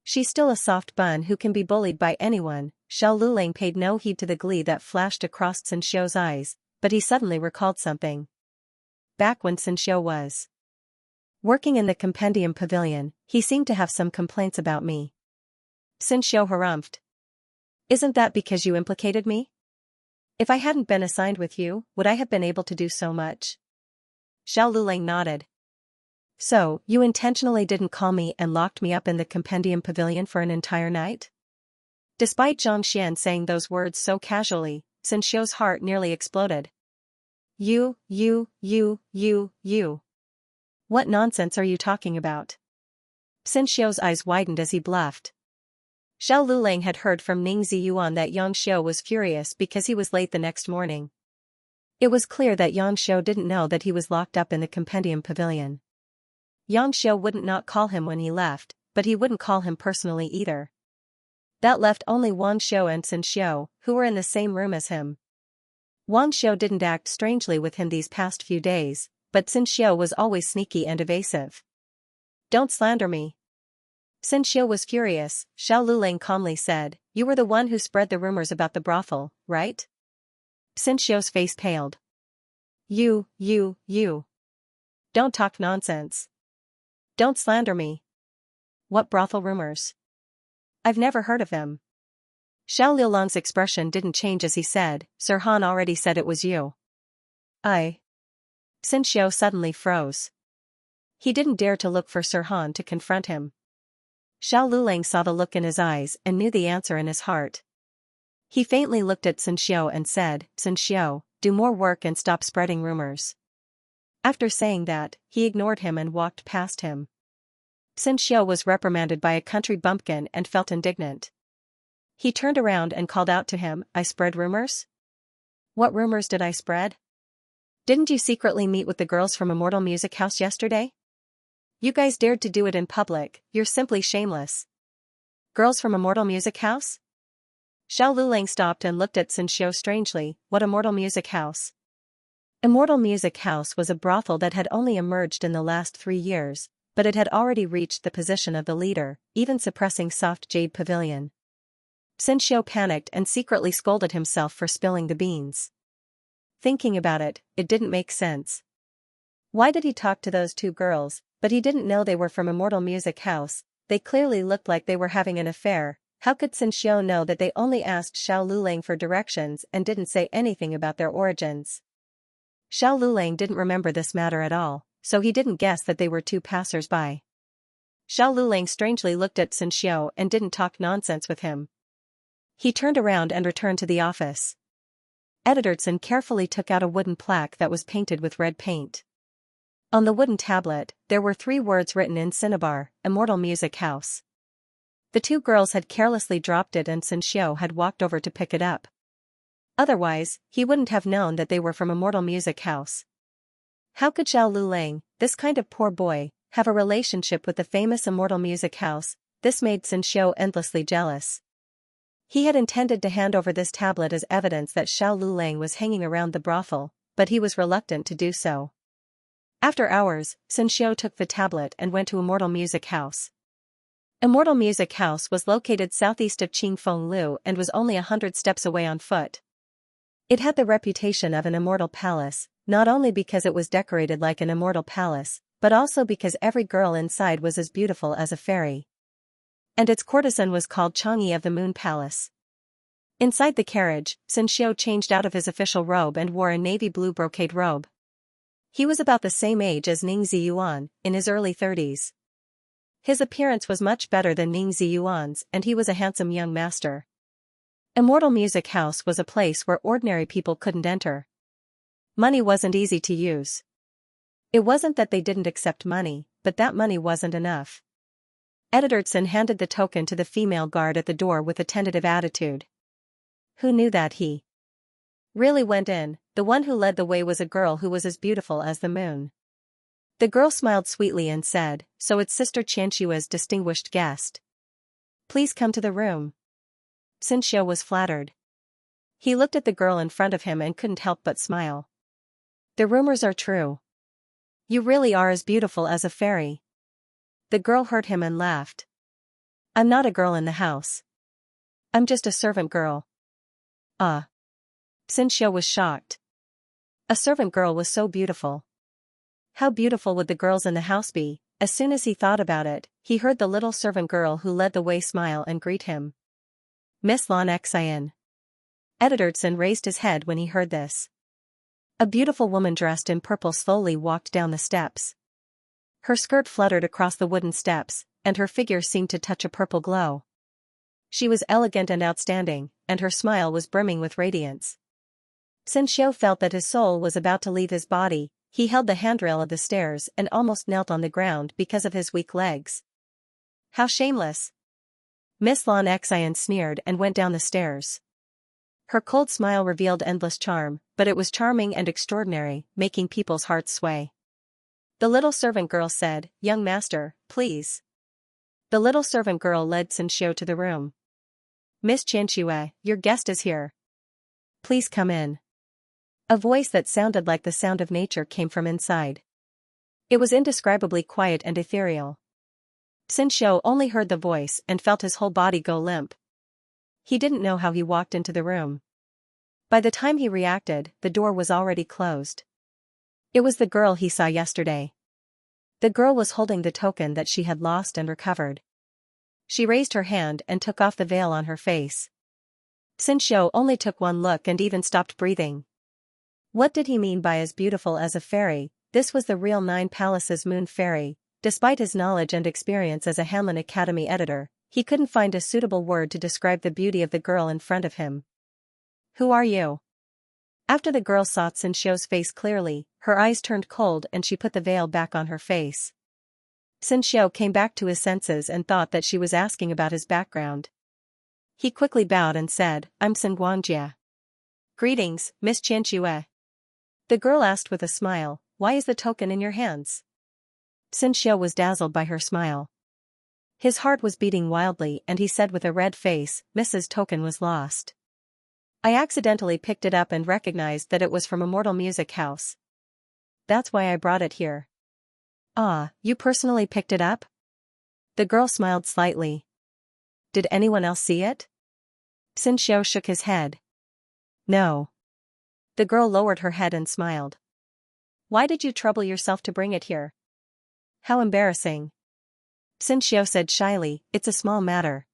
She's still a soft bun who can be bullied by anyone. Xiao Lulang paid no heed to the glee that flashed across Sun Xiu's eyes, but he suddenly recalled something. Back when Sun Xiu was working in the Compendium Pavilion, he seemed to have some complaints about me. Sun Xiu harumphed. Isn't that because you implicated me? If I hadn't been assigned with you, would I have been able to do so much? Xiao Lulang nodded. So, you intentionally didn't call me and locked me up in the Compendium Pavilion for an entire night? Despite Zhang Xian saying those words so casually, Sun Xiu's heart nearly exploded. You. What nonsense are you talking about? Sun Xiu's eyes widened as he bluffed. Xiao Lulang had heard from Ning Ziyuan that Yang Xiu was furious because he was late the next morning. It was clear that Yang Xiu didn't know that he was locked up in the Compendium Pavilion. Yang Xiu wouldn't not call him when he left, but he wouldn't call him personally either. That left only Wang Xiu and Sun Xiu, who were in the same room as him. Wang Xiu didn't act strangely with him these past few days, but Sun Xiu was always sneaky and evasive. Don't slander me. Sun Xiu was furious. Xiao Lulang calmly said, you were the one who spread the rumors about the brothel, right? Sun Xiu's face paled. You. Don't talk nonsense. Don't slander me. What brothel rumors? I've never heard of them. Xiao Liulang's expression didn't change as he said, Sir Han already said it was you. Sun Xiu suddenly froze. He didn't dare to look for Sir Han to confront him. Xiao Lulang saw the look in his eyes and knew the answer in his heart. He faintly looked at Sun Xiu and said, Sun Xiu, do more work and stop spreading rumors. After saying that, he ignored him and walked past him. Sun Xiu was reprimanded by a country bumpkin and felt indignant. He turned around and called out to him, I spread rumors? What rumors did I spread? Didn't you secretly meet with the girls from Immortal Music House yesterday? You guys dared to do it in public, you're simply shameless. Girls from Immortal Music House? Xiao Lulang stopped and looked at Sun Xiu strangely, what Immortal Music House? Immortal Music House was a brothel that had only emerged in the last 3 years, but it had already reached the position of the leader, even suppressing Soft Jade Pavilion. Xianxia panicked and secretly scolded himself for spilling the beans. Thinking about it, it didn't make sense. Why did he talk to those 2 girls, but he didn't know they were from Immortal Music House? They clearly looked like they were having an affair. How could Xianxia know that they only asked Xiao Lulang for directions and didn't say anything about their origins? Xiao Lulang didn't remember this matter at all, so he didn't guess that they were 2 passers-by. Xiao Lulang strangely looked at Xianxia and didn't talk nonsense with him. He turned around and returned to the office. Editorson carefully took out a wooden plaque that was painted with red paint. On the wooden tablet, there were 3 words written in cinnabar: Immortal Music House. The 2 girls had carelessly dropped it and Xianxia had walked over to pick it up. Otherwise, he wouldn't have known that they were from Immortal Music House. How could Xiao Lulang, this kind of poor boy, have a relationship with the famous Immortal Music House? This made Xianxia endlessly jealous. He had intended to hand over this tablet as evidence that Xiao Lulang was hanging around the brothel, but he was reluctant to do so. After hours, Xianxia took the tablet and went to Immortal Music House. Immortal Music House was located southeast of Qingfenglu and was only 100 steps away on foot. It had the reputation of an immortal palace, not only because it was decorated like an immortal palace, but also because every girl inside was as beautiful as a fairy. And its courtesan was called Chang'e of the Moon Palace. Inside the carriage, Xianxia changed out of his official robe and wore a navy blue brocade robe. He was about the same age as Ning Ziyuan, in his early 30s. His appearance was much better than Ning Ziyuan's and he was a handsome young master. Immortal Music House was a place where ordinary people couldn't enter. Money wasn't easy to use. It wasn't that they didn't accept money, but that money wasn't enough. Editorson handed the token to the female guard at the door with a tentative attitude. Who knew that he really went in? The one who led the way was a girl who was as beautiful as the moon. The girl smiled sweetly and said, "So it's Sister Xianxia's distinguished guest. Please come to the room." Xianxia was flattered. He looked at the girl in front of him and couldn't help but smile. The rumors are true. You really are as beautiful as a fairy. The girl heard him and laughed. I'm not a girl in the house. I'm just a servant girl. Xianxia was shocked. A servant girl was so beautiful. How beautiful would the girls in the house be? As soon as he thought about it, he heard the little servant girl who led the way smile and greet him. Miss Xianxia. Editorson raised his head when he heard this. A beautiful woman dressed in purple slowly walked down the steps. Her skirt fluttered across the wooden steps, and her figure seemed to touch a purple glow. She was elegant and outstanding, and her smile was brimming with radiance. Xianxia felt that his soul was about to leave his body. He held the handrail of the stairs and almost knelt on the ground because of his weak legs. How shameless! Miss Xianxia sneered and went down the stairs. Her cold smile revealed endless charm, but it was charming and extraordinary, making people's hearts sway. The little servant girl said, "Young master, please." The little servant girl led Xianxia to the room. Miss Xianxia, your guest is here. Please come in. A voice that sounded like the sound of nature came from inside. It was indescribably quiet and ethereal. Xianxia only heard the voice and felt his whole body go limp. He didn't know how he walked into the room. By the time he reacted, the door was already closed. It was the girl he saw yesterday. The girl was holding the token that she had lost and recovered. She raised her hand and took off the veil on her face. Xianxia only took one look and even stopped breathing. What did he mean by as beautiful as a fairy? This was the real Nine Palaces Moon Fairy. Despite his knowledge and experience as a Hanlin Academy editor, he couldn't find a suitable word to describe the beauty of the girl in front of him. Who are you? After the girl saw Xianxia's face clearly, her eyes turned cold and she put the veil back on her face. Xianxia came back to his senses and thought that she was asking about his background. He quickly bowed and said, "I'm Xianxia." "Greetings, Miss Xianxia." The girl asked with a smile, "Why is the token in your hands?" Xianxia was dazzled by her smile. His heart was beating wildly and he said with a red face, "Mrs. Token was lost." I accidentally picked it up and recognized that it was from Immortal Music House. That's why I brought it here. Ah, you personally picked it up? The girl smiled slightly. Did anyone else see it? Xianxia shook his head. No. The girl lowered her head and smiled. Why did you trouble yourself to bring it here? How embarrassing. Xianxia said shyly, it's a small matter.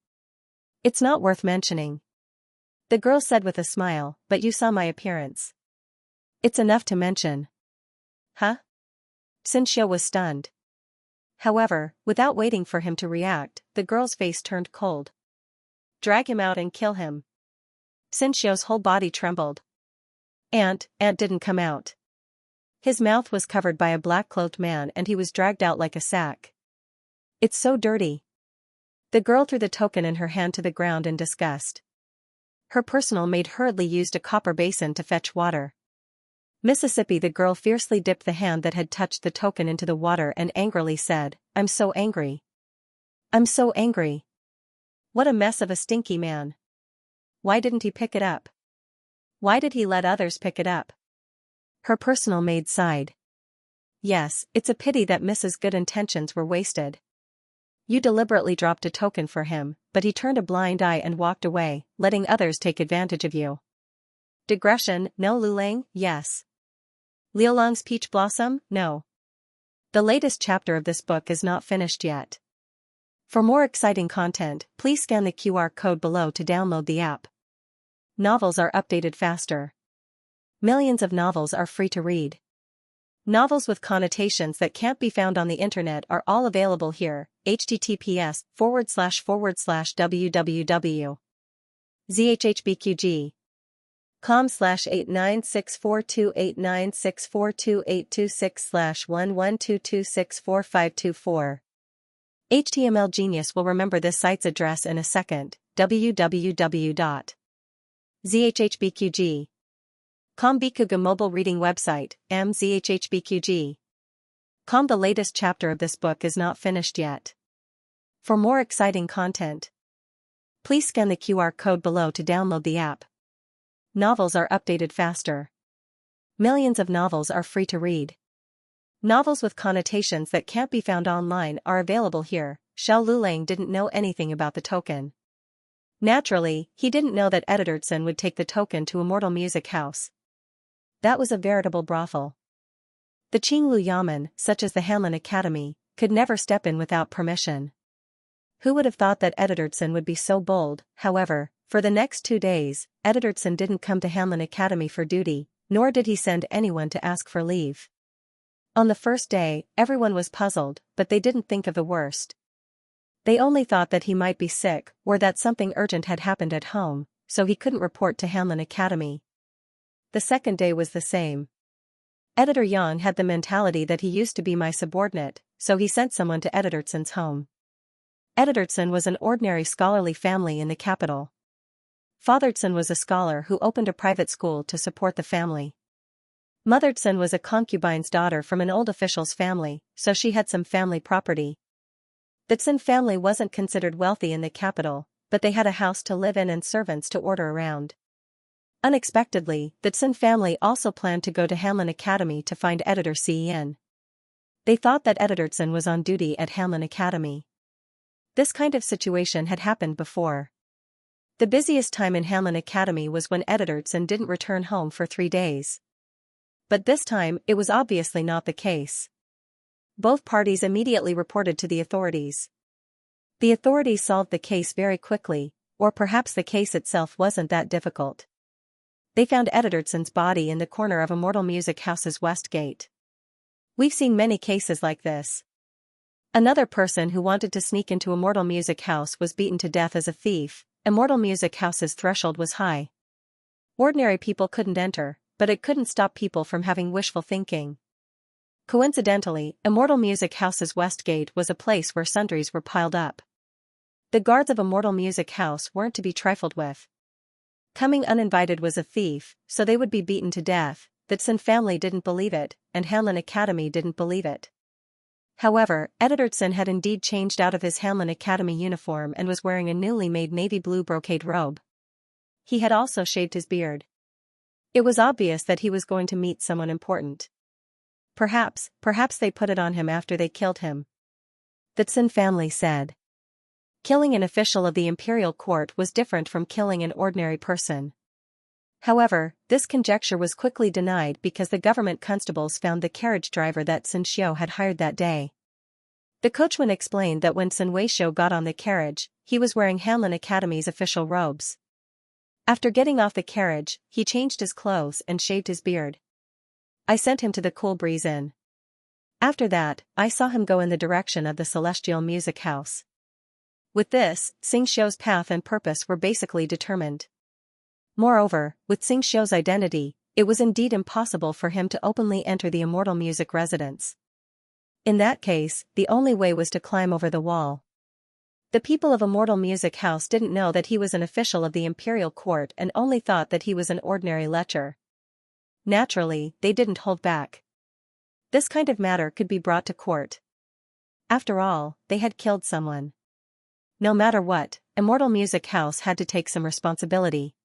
It's not worth mentioning. The girl said with a smile, but you saw my appearance. It's enough to mention. Huh? Xianxia was stunned. However, without waiting for him to react, the girl's face turned cold. Drag him out and kill him. Xianxia's whole body trembled. Ant didn't come out. His mouth was covered by a black-cloaked man and he was dragged out like a sack. It's so dirty. The girl threw the token in her hand to the ground in disgust. Her personal maid hurriedly used a copper basin to fetch water. Mississippi, the girl fiercely dipped the hand that had touched the token into the water and angrily said, I'm so angry. I'm so angry. What a mess of a stinky man. Why didn't he pick it up? Why did he let others pick it up? Her personal maid sighed. Yes, it's a pity that Mrs. Good intentions were wasted. You deliberately dropped a token for him, but he turned a blind eye and walked away, letting others take advantage of you. Digression, no. Lulang, yes. Liulong's peach blossom, no. The latest chapter of this book is not finished yet. For more exciting content, please scan the QR code below to download the app. Novels are updated faster. Millions of novels are free to read. Novels with connotations that can't be found on the internet are all available here. https://www.zhbqg.com/8964289642826/112264524. HTML Genius will remember this site's address in a second. www.zhbqg. Bikuga mobile reading website, mzhhbqg. The latest chapter of this book is not finished yet. For more exciting content, please scan the QR code below to download the app. Novels are updated faster. Millions of novels are free to read. Novels with connotations that can't be found online are available here. Xiao Lulang didn't know anything about the token. Naturally, he didn't know that Editorson would take the token to Immortal Music House. That was a veritable brothel. The Qinglu Yamen, such as the Hanlin Academy, could never step in without permission. Who would have thought that Editorson would be so bold? However, for the next 2 days, Editorson didn't come to Hanlin Academy for duty, nor did he send anyone to ask for leave. On the first day, everyone was puzzled, but they didn't think of the worst. They only thought that he might be sick or that something urgent had happened at home, so he couldn't report to Hanlin Academy. The second day was the same. Editor Yang had the mentality that he used to be my subordinate, so he sent someone to Editorson's home. Editorson was an ordinary scholarly family in the capital. Fatherson was a scholar who opened a private school to support the family. Motherson was a concubine's daughter from an old official's family, so she had some family property. The Tsin family wasn't considered wealthy in the capital, but they had a house to live in and servants to order around. Unexpectedly, the Tsin family also planned to go to Hanlin Academy to find Editor Cen. They thought that Editorson was on duty at Hanlin Academy. This kind of situation had happened before. The busiest time in Hanlin Academy was when Editorson didn't return home for 3 days. But this time, it was obviously not the case. Both parties immediately reported to the authorities. The authorities solved the case very quickly, or perhaps the case itself wasn't that difficult. They found Editorson's body in the corner of Immortal Music House's west gate. We've seen many cases like this. Another person who wanted to sneak into Immortal Music House was beaten to death as a thief. Immortal Music House's threshold was high. Ordinary people couldn't enter, but it couldn't stop people from having wishful thinking. Coincidentally, Immortal Music House's west gate was a place where sundries were piled up. The guards of Immortal Music House weren't to be trifled with. Coming uninvited was a thief, so they would be beaten to death. The Tsin family didn't believe it, and Hanlin Academy didn't believe it. However, Editorson had indeed changed out of his Hanlin Academy uniform and was wearing a newly made navy blue brocade robe. He had also shaved his beard. It was obvious that he was going to meet someone important. Perhaps they put it on him after they killed him. The Tsin family said. Killing an official of the imperial court was different from killing an ordinary person. However, this conjecture was quickly denied because the government constables found the carriage driver that Xianxia had hired that day. The coachman explained that when Sun Weisho got on the carriage, he was wearing Hanlin Academy's official robes. After getting off the carriage, he changed his clothes and shaved his beard. I sent him to the Cool Breeze Inn. After that, I saw him go in the direction of the Celestial Music House. With this, Xianxia's path and purpose were basically determined. Moreover, with Xianxia's identity, it was indeed impossible for him to openly enter the Immortal Music residence. In that case, the only way was to climb over the wall. The people of Immortal Music House didn't know that he was an official of the imperial court and only thought that he was an ordinary lecher. Naturally, they didn't hold back. This kind of matter could be brought to court. After all, they had killed someone. No matter what, Immortal Music House had to take some responsibility.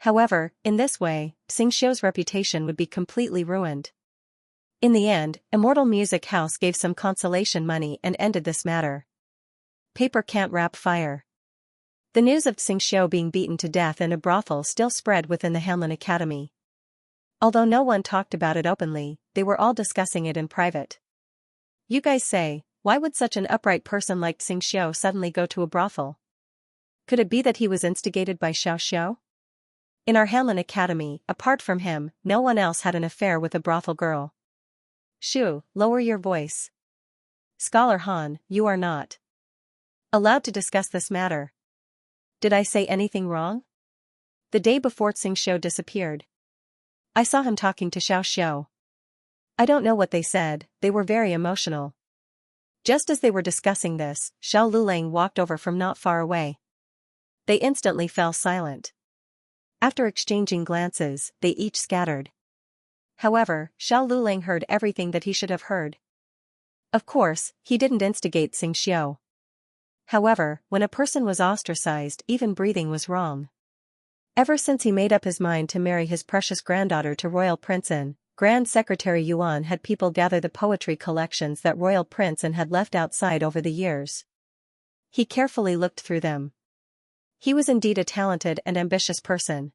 However, in this way, Xianxia's reputation would be completely ruined. In the end, Immortal Music House gave some consolation money and ended this matter. Paper can't wrap fire. The news of Xianxia being beaten to death in a brothel still spread within the Hanlin Academy. Although no one talked about it openly, they were all discussing it in private. You guys say, why would such an upright person like Xianxia suddenly go to a brothel? Could it be that he was instigated by Xiaoxiao? In our Hanlin Academy, apart from him, no one else had an affair with a brothel girl. Shu, lower your voice. Scholar Han, you are not allowed to discuss this matter. Did I say anything wrong? The day before Xianxia disappeared, I saw him talking to Xiaoxiao. I don't know what they said, they were very emotional. Just as they were discussing this, Xiao Lulang walked over from not far away. They instantly fell silent. After exchanging glances, they each scattered. However, Xiao Lulang heard everything that he should have heard. Of course, he didn't instigate Xianxia. However, when a person was ostracized, even breathing was wrong. Ever since he made up his mind to marry his precious granddaughter to Royal Prince An, Grand Secretary Yuan had people gather the poetry collections that Royal Prince An had left outside over the years. He carefully looked through them. He was indeed a talented and ambitious person.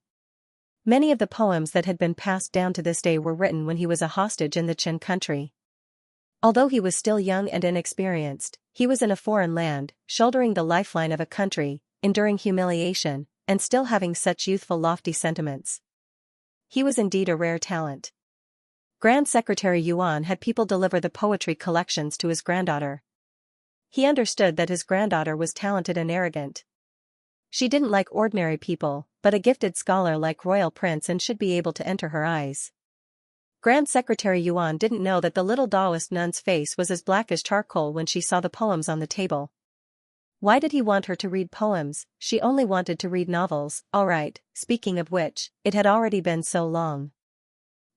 Many of the poems that had been passed down to this day were written when he was a hostage in the Qin country. Although he was still young and inexperienced, he was in a foreign land, shouldering the lifeline of a country, enduring humiliation, and still having such youthful lofty sentiments. He was indeed a rare talent. Grand Secretary Yuan had people deliver the poetry collections to his granddaughter. He understood that his granddaughter was talented and arrogant. She didn't like ordinary people, but a gifted scholar like Royal Prince An should be able to enter her eyes. Grand Secretary Yuan didn't know that the little Taoist nun's face was as black as charcoal when she saw the poems on the table. Why did he want her to read poems? She only wanted to read novels. Alright, speaking of which, it had already been so long.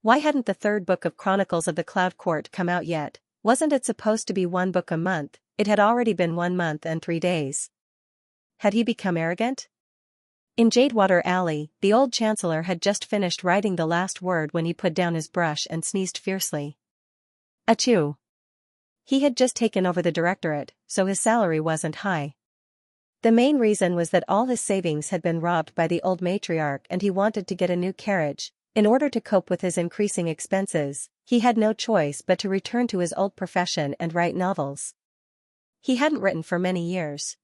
Why hadn't the third book of Chronicles of the Cloud Court come out yet? Wasn't it supposed to be one book a month? It had already been 1 month and 3 days. Had he become arrogant? In Jadewater Alley, the old chancellor had just finished writing the last word when he put down his brush and sneezed fiercely. Achoo! He had just taken over the directorate, so his salary wasn't high. The main reason was that all his savings had been robbed by the old matriarch and he wanted to get a new carriage. In order to cope with his increasing expenses, he had no choice but to return to his old profession and write novels. He hadn't written for many years.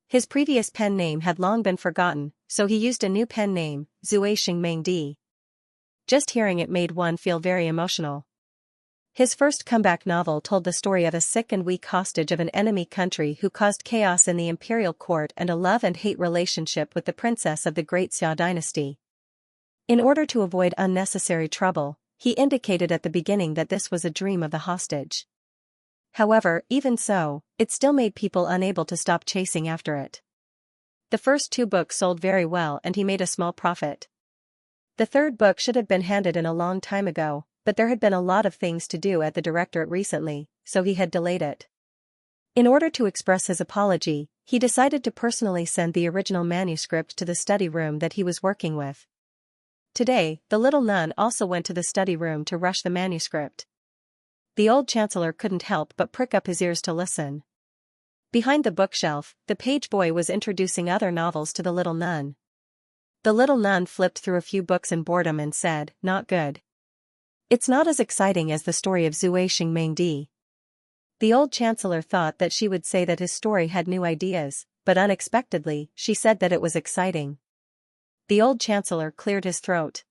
His previous pen name had long been forgotten, so he used a new pen name, Zui Xingmeng Di. Just hearing it made one feel very emotional. His first comeback novel told the story of a sick and weak hostage of an enemy country who caused chaos in the imperial court and a love and hate relationship with the princess of the Great Xia dynasty. In order to avoid unnecessary trouble, he indicated at the beginning that this was a dream of the hostage. However, even so, it still made people unable to stop chasing after it. The first 2 books sold very well and he made a small profit. The third book should have been handed in a long time ago, but there had been a lot of things to do at the directorate recently, so he had delayed it. In order to express his apology, he decided to personally send the original manuscript to the study room that he was working with. Today, the little nun also went to the study room to rush the manuscript. The old chancellor couldn't help but prick up his ears to listen. Behind the bookshelf, the page boy was introducing other novels to the little nun. The little nun flipped through a few books in boredom and said, "Not good. It's not as exciting as the story of Zui Xingming. The old chancellor thought that she would say that his story had new ideas, but unexpectedly, she said that it was exciting. The old chancellor cleared his throat.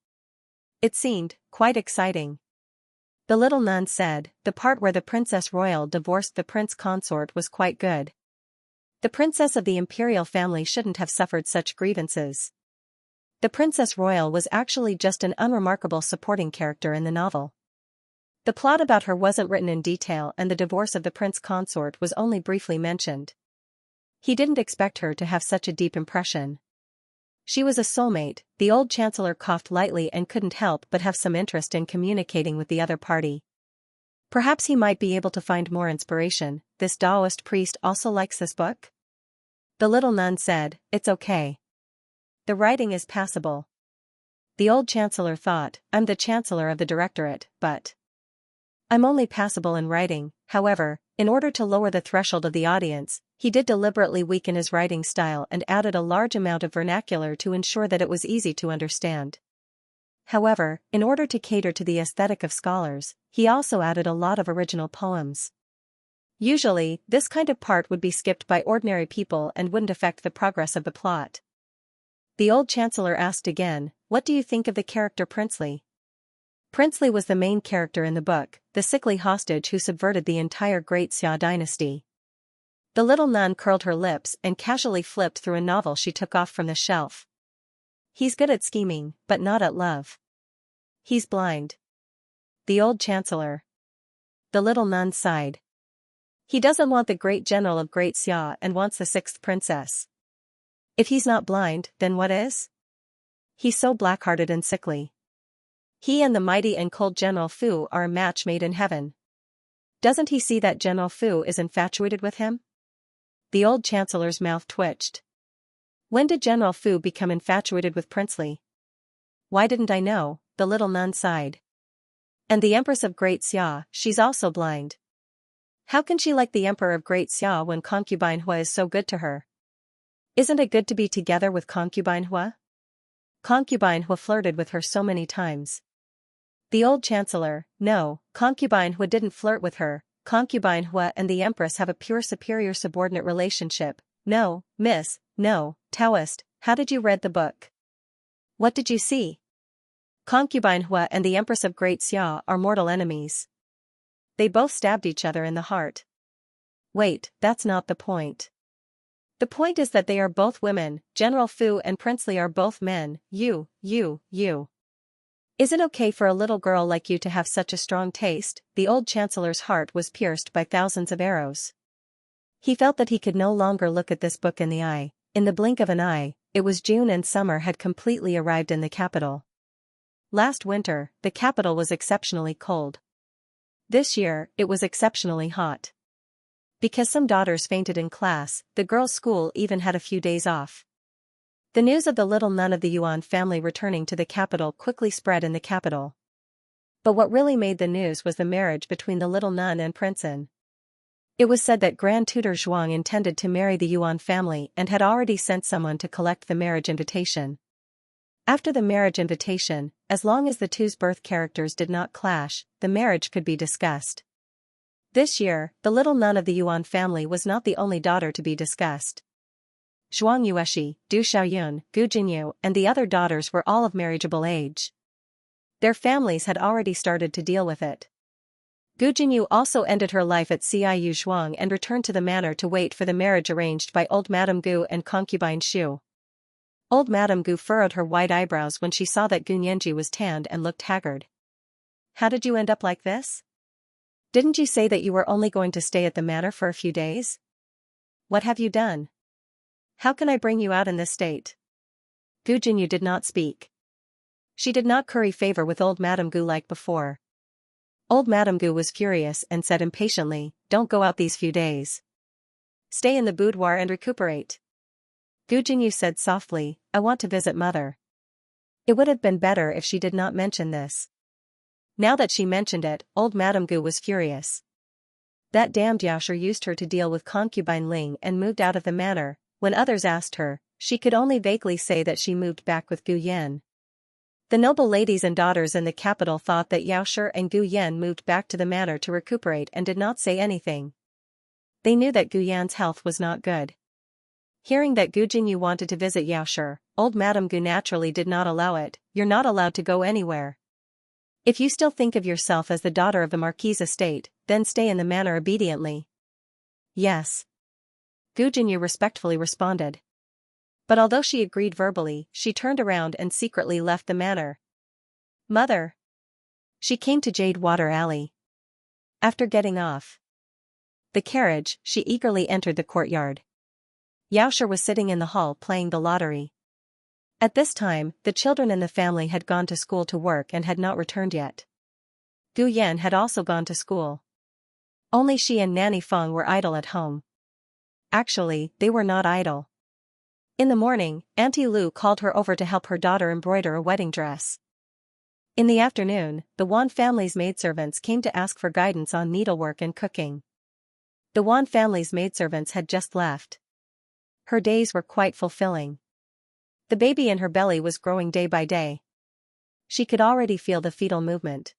It seemed quite exciting. The little nun said, "The part where the princess royal divorced the prince consort was quite good. The princess of the imperial family shouldn't have suffered such grievances. The princess royal was actually just an unremarkable supporting character in the novel. The plot about her wasn't written in detail and the divorce of the prince consort was only briefly mentioned. He didn't expect her to have such a deep impression. She was a soulmate." The old chancellor coughed lightly and couldn't help but have some interest in communicating with the other party. Perhaps he might be able to find more inspiration. "This Taoist priest also likes this book?" The little nun said, "It's okay. The writing is passable." The old chancellor thought, "I'm the chancellor of the directorate, but I'm only passable in writing." However, in order to lower the threshold of the audience, he did deliberately weaken his writing style and added a large amount of vernacular to ensure that it was easy to understand. However, in order to cater to the aesthetic of scholars, he also added a lot of original poems. Usually, this kind of part would be skipped by ordinary people and wouldn't affect the progress of the plot. The old chancellor asked again, "What do you think of the character Princely?" Princely was the main character in the book, the sickly hostage who subverted the entire Great Xia dynasty. The little nun curled her lips and casually flipped through a novel she took off from the shelf. "He's good at scheming, but not at love. He's blind." The old chancellor. The little nun sighed. "He doesn't want the great general of Great Xia and wants the sixth princess. If he's not blind, then what is? He's so black-hearted and sickly. He and the mighty and cold General Fu are a match made in heaven. Doesn't he see that General Fu is infatuated with him?" The old chancellor's mouth twitched. "When did General Fu become infatuated with Princely?" "Why didn't I know?" The little nun sighed. "And the Empress of Great Xia, she's also blind. How can she like the Emperor of Great Xia when concubine Hua is so good to her? Isn't it good to be together with concubine Hua? Concubine Hua flirted with her so many times." The old chancellor, "No, concubine Hua didn't flirt with her. Concubine Hua and the Empress have a pure superior subordinate relationship." "No, miss, no, Taoist, how did you read the book? What did you see? Concubine Hua and the Empress of Great Xia are mortal enemies. They both stabbed each other in the heart." "Wait, that's not the point. The point is that they are both women. General Fu and Princely are both men. You. Is it okay for a little girl like you to have such a strong taste?" The old chancellor's heart was pierced by thousands of arrows. He felt that he could no longer look at this book in the eye. In the blink of an eye, it was June and summer had completely arrived in the capital. Last winter, the capital was exceptionally cold. This year, it was exceptionally hot. Because some daughters fainted in class, the girls' school even had a few days off. The news of the little nun of the Yuan family returning to the capital quickly spread in the capital. But what really made the news was the marriage between the little nun and Prince An. It was said that Grand Tutor Zhuang intended to marry the Yuan family and had already sent someone to collect the marriage invitation. After the marriage invitation, as long as the two's birth characters did not clash, the marriage could be discussed. This year, the little nun of the Yuan family was not the only daughter to be discussed. Zhuang Yueshi, Du Xiaoyun, Gu Jinyu, and the other daughters were all of marriageable age. Their families had already started to deal with it. Gu Jinyu also ended her life at Ciu Zhuang and returned to the manor to wait for the marriage arranged by old Madame Gu and concubine Xu. Old Madame Gu furrowed her white eyebrows when she saw that Gu Nianji was tanned and looked haggard. "How did you end up like this? Didn't you say that you were only going to stay at the manor for a few days? What have you done? How can I bring you out in this state?" Gu Jinyu did not speak. She did not curry favor with old Madame Gu like before. Old Madame Gu was furious and said impatiently, "Don't go out these few days. Stay in the boudoir and recuperate. Gu Jinyu said softly, I want to visit mother. It would have been better if she did not mention this. Now that she mentioned it, old Madame Gu was furious. That damned Yaoshi used her to deal with concubine Ling and moved out of the manor. When others asked her, she could only vaguely say that she moved back with Gu Yan. The noble ladies and daughters in the capital thought that Yaoshi and Gu Yan moved back to the manor to recuperate and did not say anything. They knew that Gu Yan's health was not good. Hearing that Gu Jinyu wanted to visit Yaoshi, old Madame Gu naturally did not allow it. You're not allowed to go anywhere. If you still think of yourself as the daughter of the Marquis' estate, then stay in the manor obediently. Yes. Gu Jinyu respectfully responded. But although she agreed verbally, she turned around and secretly left the manor. Mother. She came to Jade Water Alley. After getting off the carriage, she eagerly entered the courtyard. Yaoshi was sitting in the hall playing the lottery. At this time, the children in the family had gone to school to work and had not returned yet. Gu Yan had also gone to school. Only she and Nanny Feng were idle at home. Actually, they were not idle. In the morning, Auntie Lu called her over to help her daughter embroider a wedding dress. In the afternoon, the Wan family's maidservants came to ask for guidance on needlework and cooking. The Wan family's maidservants had just left. Her days were quite fulfilling. The baby in her belly was growing day by day. She could already feel the fetal movement.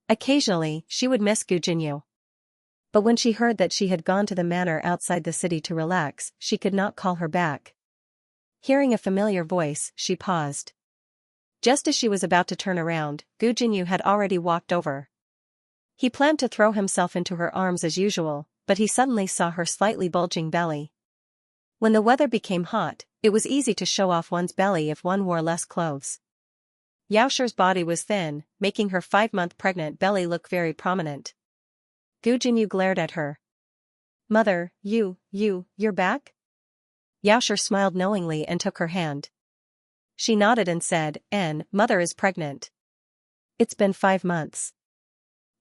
Occasionally, she would miss Gu Jinyu. But when she heard that she had gone to the manor outside the city to relax, she could not call her back. Hearing a familiar voice, she paused. Just as she was about to turn around, Gu Jinyu had already walked over. He planned to throw himself into her arms as usual, but he suddenly saw her slightly bulging belly. When the weather became hot, it was easy to show off one's belly if one wore less clothes. Yaoshi's body was thin, making her 5-month pregnant belly look very prominent. Gu Jinyu glared at her. Mother, you're back? Yaoshi smiled knowingly and took her hand. She nodded and said, Mother is pregnant. It's been 5 months.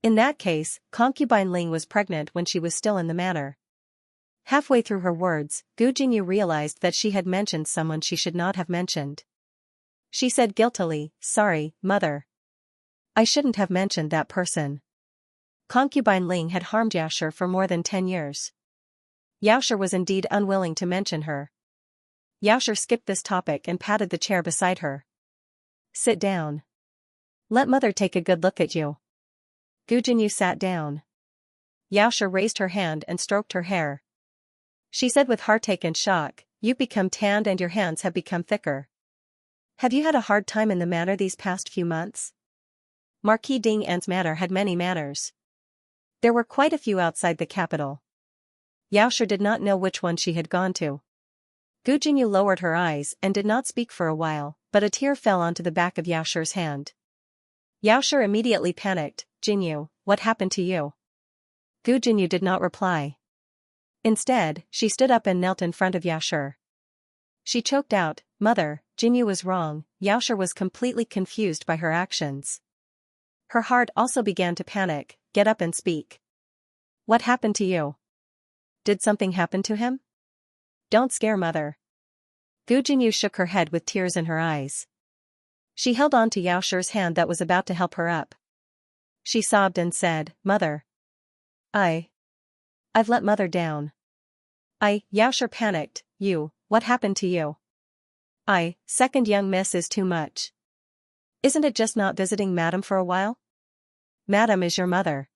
In that case, concubine Ling was pregnant when she was still in the manor. Halfway through her words, Gu Jinyu realized that she had mentioned someone she should not have mentioned. She said guiltily, Sorry, Mother. I shouldn't have mentioned that person. Concubine Ling had harmed Yaoshi for more than 10 years. Yaoshi was indeed unwilling to mention her. Yaoshi skipped this topic and patted the chair beside her. Sit down. Let Mother take a good look at you. Gu Jinyu sat down. Yaoshi raised her hand and stroked her hair. She said with heartache and shock, You've become tanned and your hands have become thicker. Have you had a hard time in the manor these past few months? Marquis Ding An's manor had many manors. There were quite a few outside the capital. Yaoshi did not know which one she had gone to. Gu Jinyu lowered her eyes and did not speak for a while, but a tear fell onto the back of Yaoshi's hand. Yaoshi immediately panicked, Jinyu, what happened to you? Gu Jinyu did not reply. Instead, she stood up and knelt in front of Yaoshi. She choked out, Mother, Jinyu was wrong. Yaoshi was completely confused by her actions. Her heart also began to panic, Get up and speak. What happened to you? Did something happen to him? Don't scare Mother. Gu Jinyu shook her head with tears in her eyes. She held on to Yaoshi's hand that was about to help her up. She sobbed and said, Mother. I've let Mother down. Yaoshi panicked, what happened to you? Second young miss is too much. Isn't it just not visiting Madam for a while? Madam is your mother.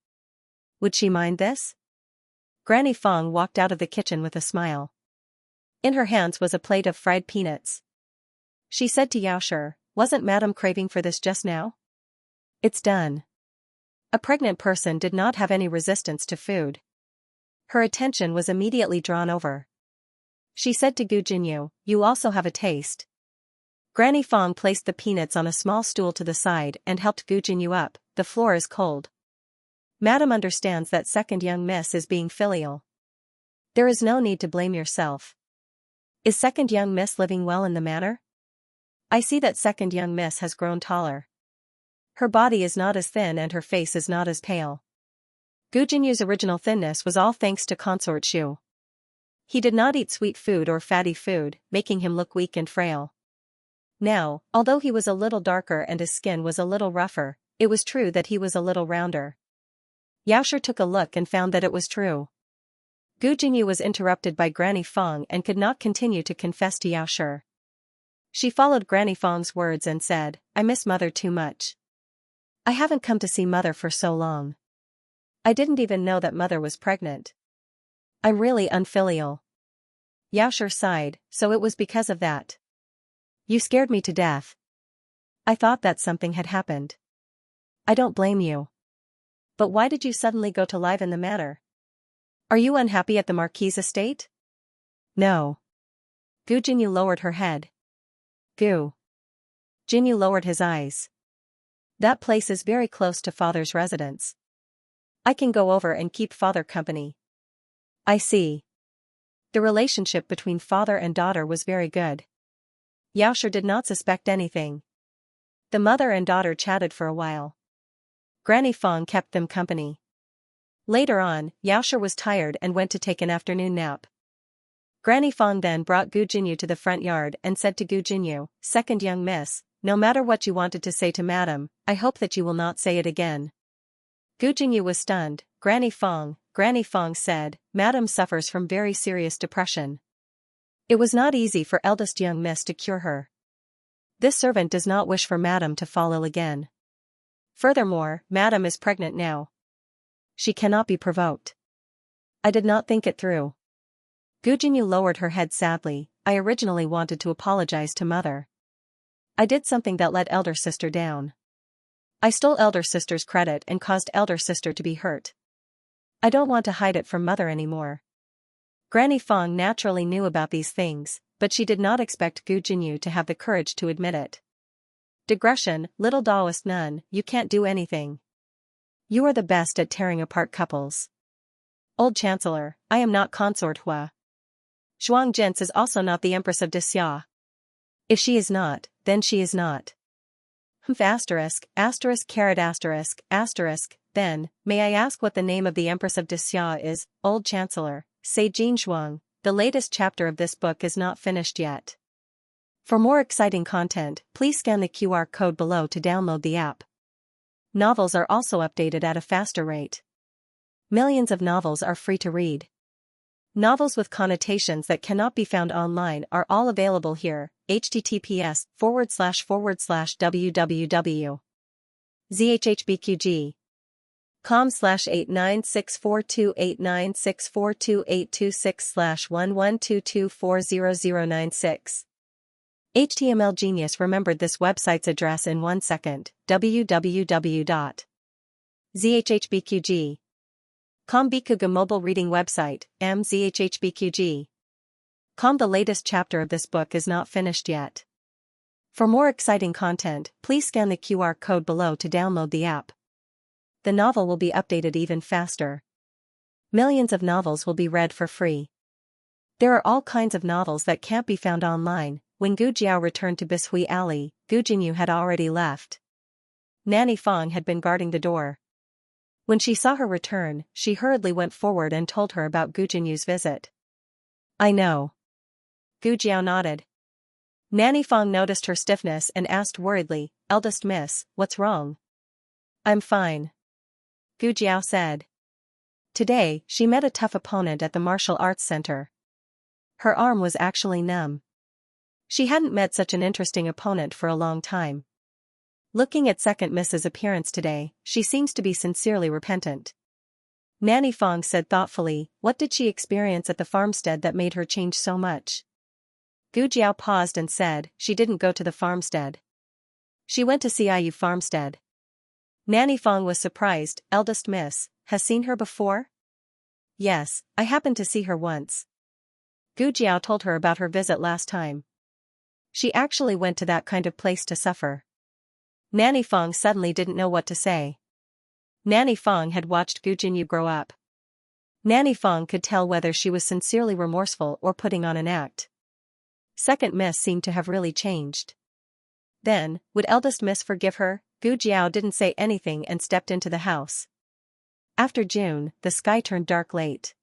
Would she mind this? Granny Feng walked out of the kitchen with a smile. In her hands was a plate of fried peanuts. She said to Yaoshi, Wasn't Madam craving for this just now? It's done. A pregnant person did not have any resistance to food. Her attention was immediately drawn over. She said to Gu Jinyu, You also have a taste. Granny Feng placed the peanuts on a small stool to the side and helped Gu Jinyu up, The floor is cold. Madam understands that second young miss is being filial. There is no need to blame yourself. Is second young miss living well in the manor? I see that second young miss has grown taller. Her body is not as thin and her face is not as pale. Gu Jinyu's original thinness was all thanks to consort Shu. He did not eat sweet food or fatty food, making him look weak and frail. Now, although he was a little darker and his skin was a little rougher, it was true that he was a little rounder. Xiaoshi took a look and found that it was true. Gu Jinyu was interrupted by Granny Fong and could not continue to confess to Xiaoshi. She followed Granny Fong's words and said, "I miss Mother too much. I haven't come to see Mother for so long. I didn't even know that Mother was pregnant. I'm really unfilial." Xiaoshi sighed, "So it was because of that. You scared me to death. I thought that something had happened. I don't blame you. But why did you suddenly go to live in the manor? Are you unhappy at the Marquis' estate?" "No." Gu Jinyu lowered her head. Gu Jinyu lowered his eyes. "That place is very close to Father's residence. I can go over and keep Father company." "I see." The relationship between father and daughter was very good. Xiaoshi did not suspect anything. The mother and daughter chatted for a while. Granny Fong kept them company. Later on, Xiaoshi was tired and went to take an afternoon nap. Granny Fong then brought Gu Jinyu to the front yard and said to Gu Jinyu, "Second young miss, no matter what you wanted to say to Madam, I hope that you will not say it again." Gu Jinyu was stunned. Granny Fong said, "Madam suffers from very serious depression. It was not easy for eldest young miss to cure her. This servant does not wish for Madam to fall ill again. Furthermore, Madam is pregnant now. She cannot be provoked. I did not think it through." Gu Jinyu lowered her head sadly. "I originally wanted to apologize to Mother. I did something that let elder sister down. I stole elder sister's credit and caused elder sister to be hurt. I don't want to hide it from Mother anymore." Granny Fong naturally knew about these things, but she did not expect Gu Jinyu to have the courage to admit it. "Digression, little Taoist nun, you can't do anything. You are the best at tearing apart couples. Old Chancellor, I am not Consort Hua. Zhuang Jintz is also not the Empress of Xia. If she is not, then she is not. Then, may I ask what the name of the Empress of Xia is, Old Chancellor?" Say Jin Zhuang. The latest chapter of this book is not finished yet. For more exciting content, please scan the QR code below to download the app. Novels are also updated at a faster rate. Millions of novels are free to read. Novels with connotations that cannot be found online are all available here. https://www.zhhbqg com/89642896428226/1122400096. HTML Genius remembered this website's address in 1 second. www.zhhbqg.com Bikuga mobile reading website, mzhhbqg.com. The latest chapter of this book is not finished yet. For more exciting content, please scan the QR code below to download the app. The novel will be updated even faster. Millions of novels will be read for free. There are all kinds of novels that can't be found online. When Gu Jiao returned to Bishui Alley, Gu Jinyu had already left. Nanny Fong had been guarding the door. When she saw her return, she hurriedly went forward and told her about Gu Jinyu's visit. "I know." Gu Jiao nodded. Nanny Fong noticed her stiffness and asked worriedly, "Eldest miss, what's wrong?" "I'm fine," Gu Jiao said. Today, she met a tough opponent at the martial arts center. Her arm was actually numb. She hadn't met such an interesting opponent for a long time. Looking at second Miss's appearance today, she seems to be sincerely repentant. Nanny Fong said thoughtfully, "What did she experience at the farmstead that made her change so much?" Gu Jiao paused and said, "She didn't go to the farmstead. She went to Ciu farmstead." Nanny Fong was surprised. "Eldest miss, has seen her before?" "Yes, I happened to see her once." Gu Jiao told her about her visit last time. She actually went to that kind of place to suffer. Nanny Fong suddenly didn't know what to say. Nanny Fong had watched Gu Jinyu grow up. Nanny Fong could tell whether she was sincerely remorseful or putting on an act. Second Miss seemed to have really changed. Then, would eldest Miss forgive her? Gu Jiao didn't say anything and stepped into the house. After June, the sky turned dark late.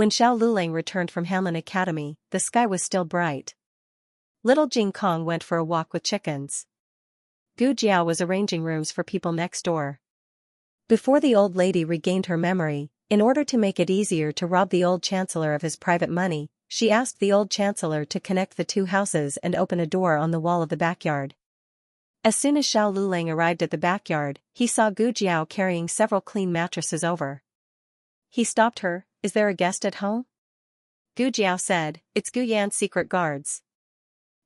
When Xiao Lulang returned from Hanlin Academy, the sky was still bright. Little Jing Kong went for a walk with chickens. Gu Jiao was arranging rooms for people next door. Before the old lady regained her memory, in order to make it easier to rob the old chancellor of his private money, she asked the old chancellor to connect the two houses and open a door on the wall of the backyard. As soon as Xiao Lulang arrived at the backyard, he saw Gu Jiao carrying several clean mattresses over. He stopped her. "Is there a guest at home?" Gu Jiao said, "It's Gu Yan's secret guards."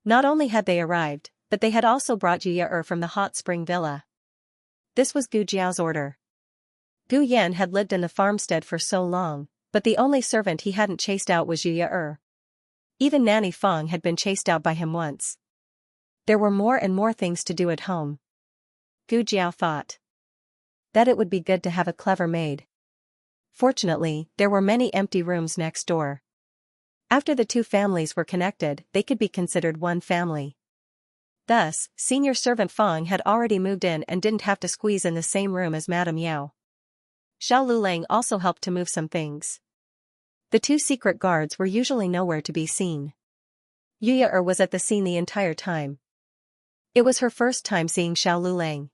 Not only had they arrived, but they had also brought Yu from the hot spring villa. This was Gu Jiao's order. Gu Yan had lived in the farmstead for so long, but the only servant he hadn't chased out was Yu. Even Nanny Feng had been chased out by him once. There were more and more things to do at home. Gu Jiao thought that it would be good to have a clever maid. Fortunately, there were many empty rooms next door. After the two families were connected, they could be considered one family. Thus, senior servant Feng had already moved in and didn't have to squeeze in the same room as Madame Yao. Xiao Lulang also helped to move some things. The two secret guards were usually nowhere to be seen. Yu was at the scene the entire time. It was her first time seeing Xiao Lulang.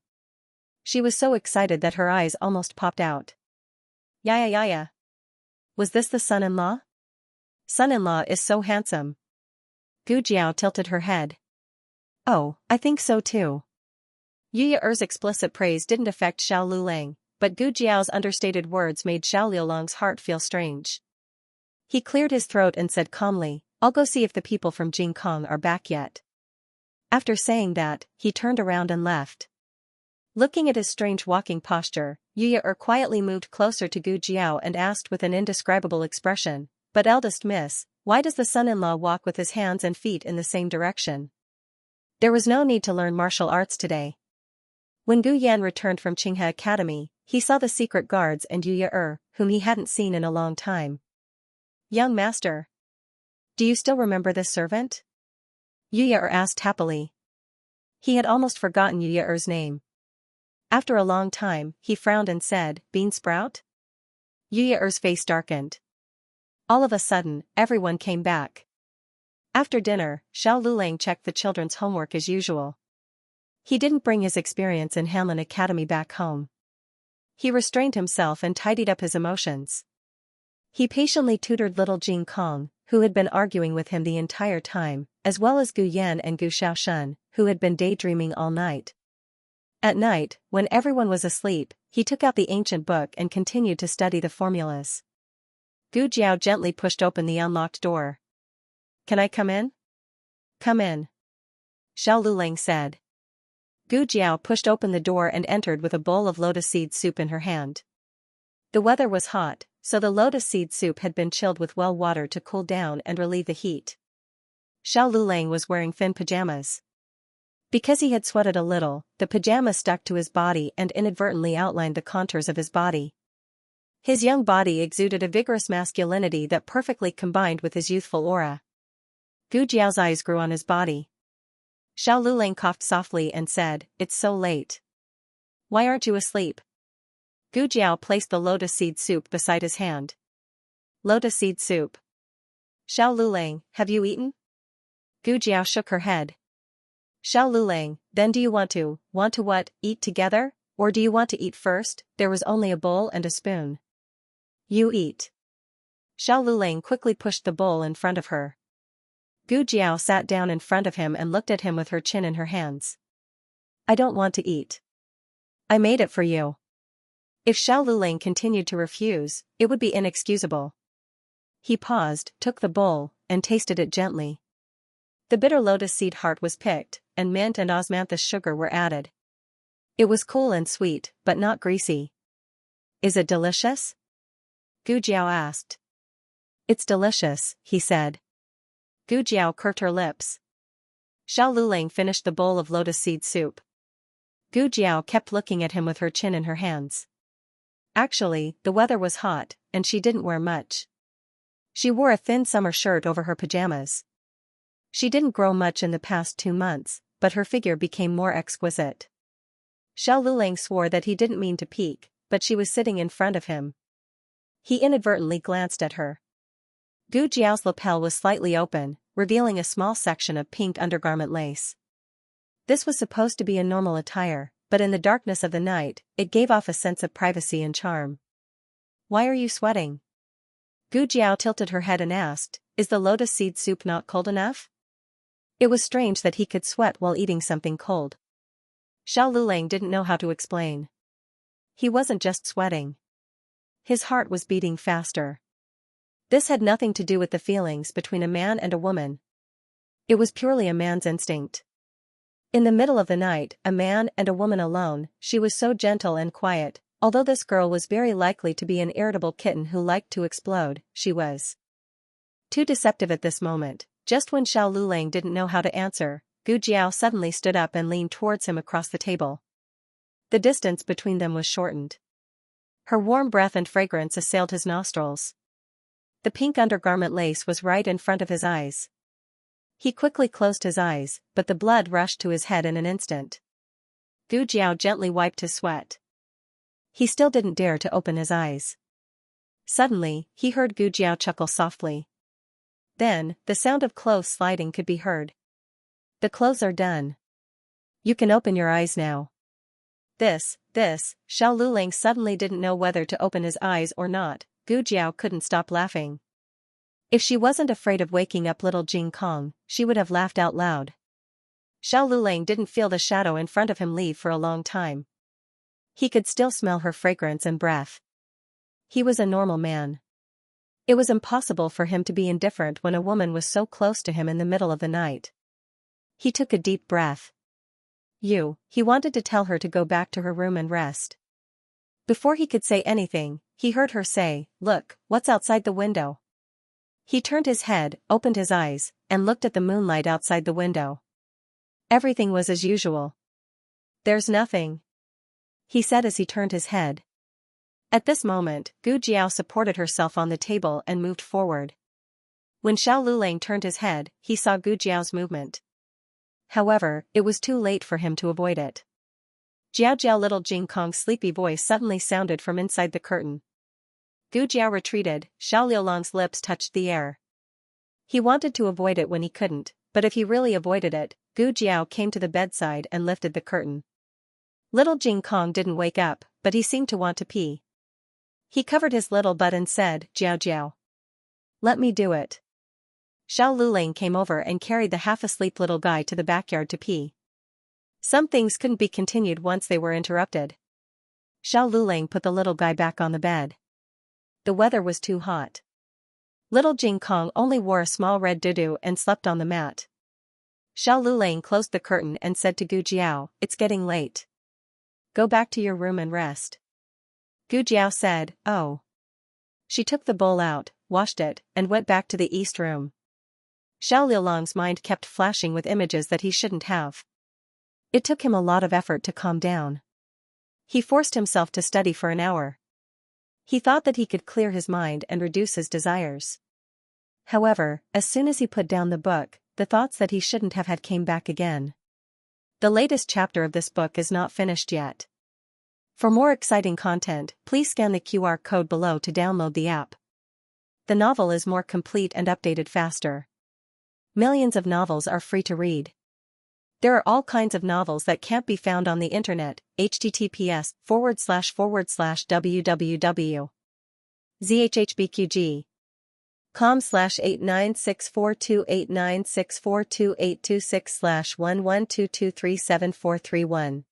She was so excited that her eyes almost popped out. Yaya. Was this the son-in-law? Son-in-law is so handsome. Gu Jiao tilted her head. Oh, I think so too. Yu's explicit praise didn't affect Xiao Lulang, but Gu Jiao's understated words made Xiao Liulang's heart feel strange. He cleared his throat and said calmly, "I'll go see if the people from Jing Kong are back yet." After saying that, he turned around and left. Looking at his strange walking posture, Yu quietly moved closer to Gu Jiao and asked with an indescribable expression, "But eldest miss, why does the son-in-law walk with his hands and feet in the same direction?" There was no need to learn martial arts today. When Gu Yan returned from Qinghe Academy, he saw the secret guards and Yu, whom he hadn't seen in a long time. "Young master, do you still remember this servant?" Yu asked happily. He had almost forgotten Yu's name. After a long time, he frowned and said, "Bean Sprout?" Yu's face darkened. All of a sudden, everyone came back. After dinner, Xiao Lulang checked the children's homework as usual. He didn't bring his experience in Hanlin Academy back home. He restrained himself and tidied up his emotions. He patiently tutored little Jing Kong, who had been arguing with him the entire time, as well as Gu Yan and Gu Xiaoshen, who had been daydreaming all night. At night, when everyone was asleep, he took out the ancient book and continued to study the formulas. Gu Jiao gently pushed open the unlocked door. "Can I come in?" "Come in," Xiao Lulang said. Gu Jiao pushed open the door and entered with a bowl of lotus seed soup in her hand. The weather was hot, so the lotus seed soup had been chilled with well water to cool down and relieve the heat. Xiao Lulang was wearing thin pajamas. Because he had sweated a little, the pajamas stuck to his body and inadvertently outlined the contours of his body. His young body exuded a vigorous masculinity that perfectly combined with his youthful aura. Gu Jiao's eyes grew on his body. Xiao Lulang coughed softly and said, "It's so late. Why aren't you asleep?" Gu Jiao placed the lotus seed soup beside his hand. "Lotus seed soup. Xiao Lulang, have you eaten?" Gu Jiao shook her head. Xiao Lulang, then do you want to what, eat together, or do you want to eat first? There was only a bowl and a spoon. You eat. Xiao Lulang quickly pushed the bowl in front of her. Gu Jiao sat down in front of him and looked at him with her chin in her hands. "I don't want to eat. I made it for you." If Xiao Lulang continued to refuse, it would be inexcusable. He paused, took the bowl, and tasted it gently. The bitter lotus seed heart was picked, and mint and osmanthus sugar were added. It was cool and sweet, but not greasy. "Is it delicious?" Gu Jiao asked. "It's delicious," he said. Gu Jiao curved her lips. Xiao Lulang finished the bowl of lotus seed soup. Gu Jiao kept looking at him with her chin in her hands. Actually, the weather was hot, and she didn't wear much. She wore a thin summer shirt over her pajamas. She didn't grow much in the past 2 months, but her figure became more exquisite. Xiao Lulang swore that he didn't mean to peek, but she was sitting in front of him. He inadvertently glanced at her. Gu Jiao's lapel was slightly open, revealing a small section of pink undergarment lace. This was supposed to be a normal attire, but in the darkness of the night, it gave off a sense of privacy and charm. "Why are you sweating?" Gu Jiao tilted her head and asked, "Is the lotus seed soup not cold enough?" It was strange that he could sweat while eating something cold. Xiao Lulang didn't know how to explain. He wasn't just sweating. His heart was beating faster. This had nothing to do with the feelings between a man and a woman. It was purely a man's instinct. In the middle of the night, a man and a woman alone, she was so gentle and quiet, although this girl was very likely to be an irritable kitten who liked to explode, she was too deceptive at this moment. Just when Xiao Lulang didn't know how to answer, Gu Jiao suddenly stood up and leaned towards him across the table. The distance between them was shortened. Her warm breath and fragrance assailed his nostrils. The pink undergarment lace was right in front of his eyes. He quickly closed his eyes, but the blood rushed to his head in an instant. Gu Jiao gently wiped his sweat. He still didn't dare to open his eyes. Suddenly, he heard Gu Jiao chuckle softly. Then, the sound of clothes sliding could be heard. "The clothes are done. You can open your eyes now." This, Xiao Lulang suddenly didn't know whether to open his eyes or not. Gu Jiao couldn't stop laughing. If she wasn't afraid of waking up little Jing Kong, she would have laughed out loud. Xiao Lulang didn't feel the shadow in front of him leave for a long time. He could still smell her fragrance and breath. He was a normal man. It was impossible for him to be indifferent when a woman was so close to him in the middle of the night. He took a deep breath. He wanted to tell her to go back to her room and rest. Before he could say anything, he heard her say, "Look, what's outside the window?" He turned his head, opened his eyes, and looked at the moonlight outside the window. Everything was as usual. "There's nothing," he said as he turned his head. At this moment, Gu Jiao supported herself on the table and moved forward. When Xiao Lulang turned his head, he saw Gu Jiao's movement. However, it was too late for him to avoid it. "Jiao Jiao!" Little Jing Kong's sleepy voice suddenly sounded from inside the curtain. Gu Jiao retreated, Xiao Liulang's lips touched the air. He wanted to avoid it when he couldn't, but if he really avoided it, Gu Jiao came to the bedside and lifted the curtain. Little Jing Kong didn't wake up, but he seemed to want to pee. He covered his little butt and said, "Jiao Jiao. Let me do it." Xiao Lulang came over and carried the half-asleep little guy to the backyard to pee. Some things couldn't be continued once they were interrupted. Xiao Lulang put the little guy back on the bed. The weather was too hot. Little Jing Kong only wore a small red doo-doo and slept on the mat. Xiao Lulang closed the curtain and said to Gu Jiao, "It's getting late. Go back to your room and rest." Gu Jiao said, "Oh." She took the bowl out, washed it, and went back to the east room. Xiao Liulang's mind kept flashing with images that he shouldn't have. It took him a lot of effort to calm down. He forced himself to study for an hour. He thought that he could clear his mind and reduce his desires. However, as soon as he put down the book, the thoughts that he shouldn't have had came back again. The latest chapter of this book is not finished yet. For more exciting content, please scan the QR code below to download the app. The novel is more complete and updated faster. Millions of novels are free to read. There are all kinds of novels that can't be found on the internet. https://www.zhhbqg.com/89642896428226/1122237431.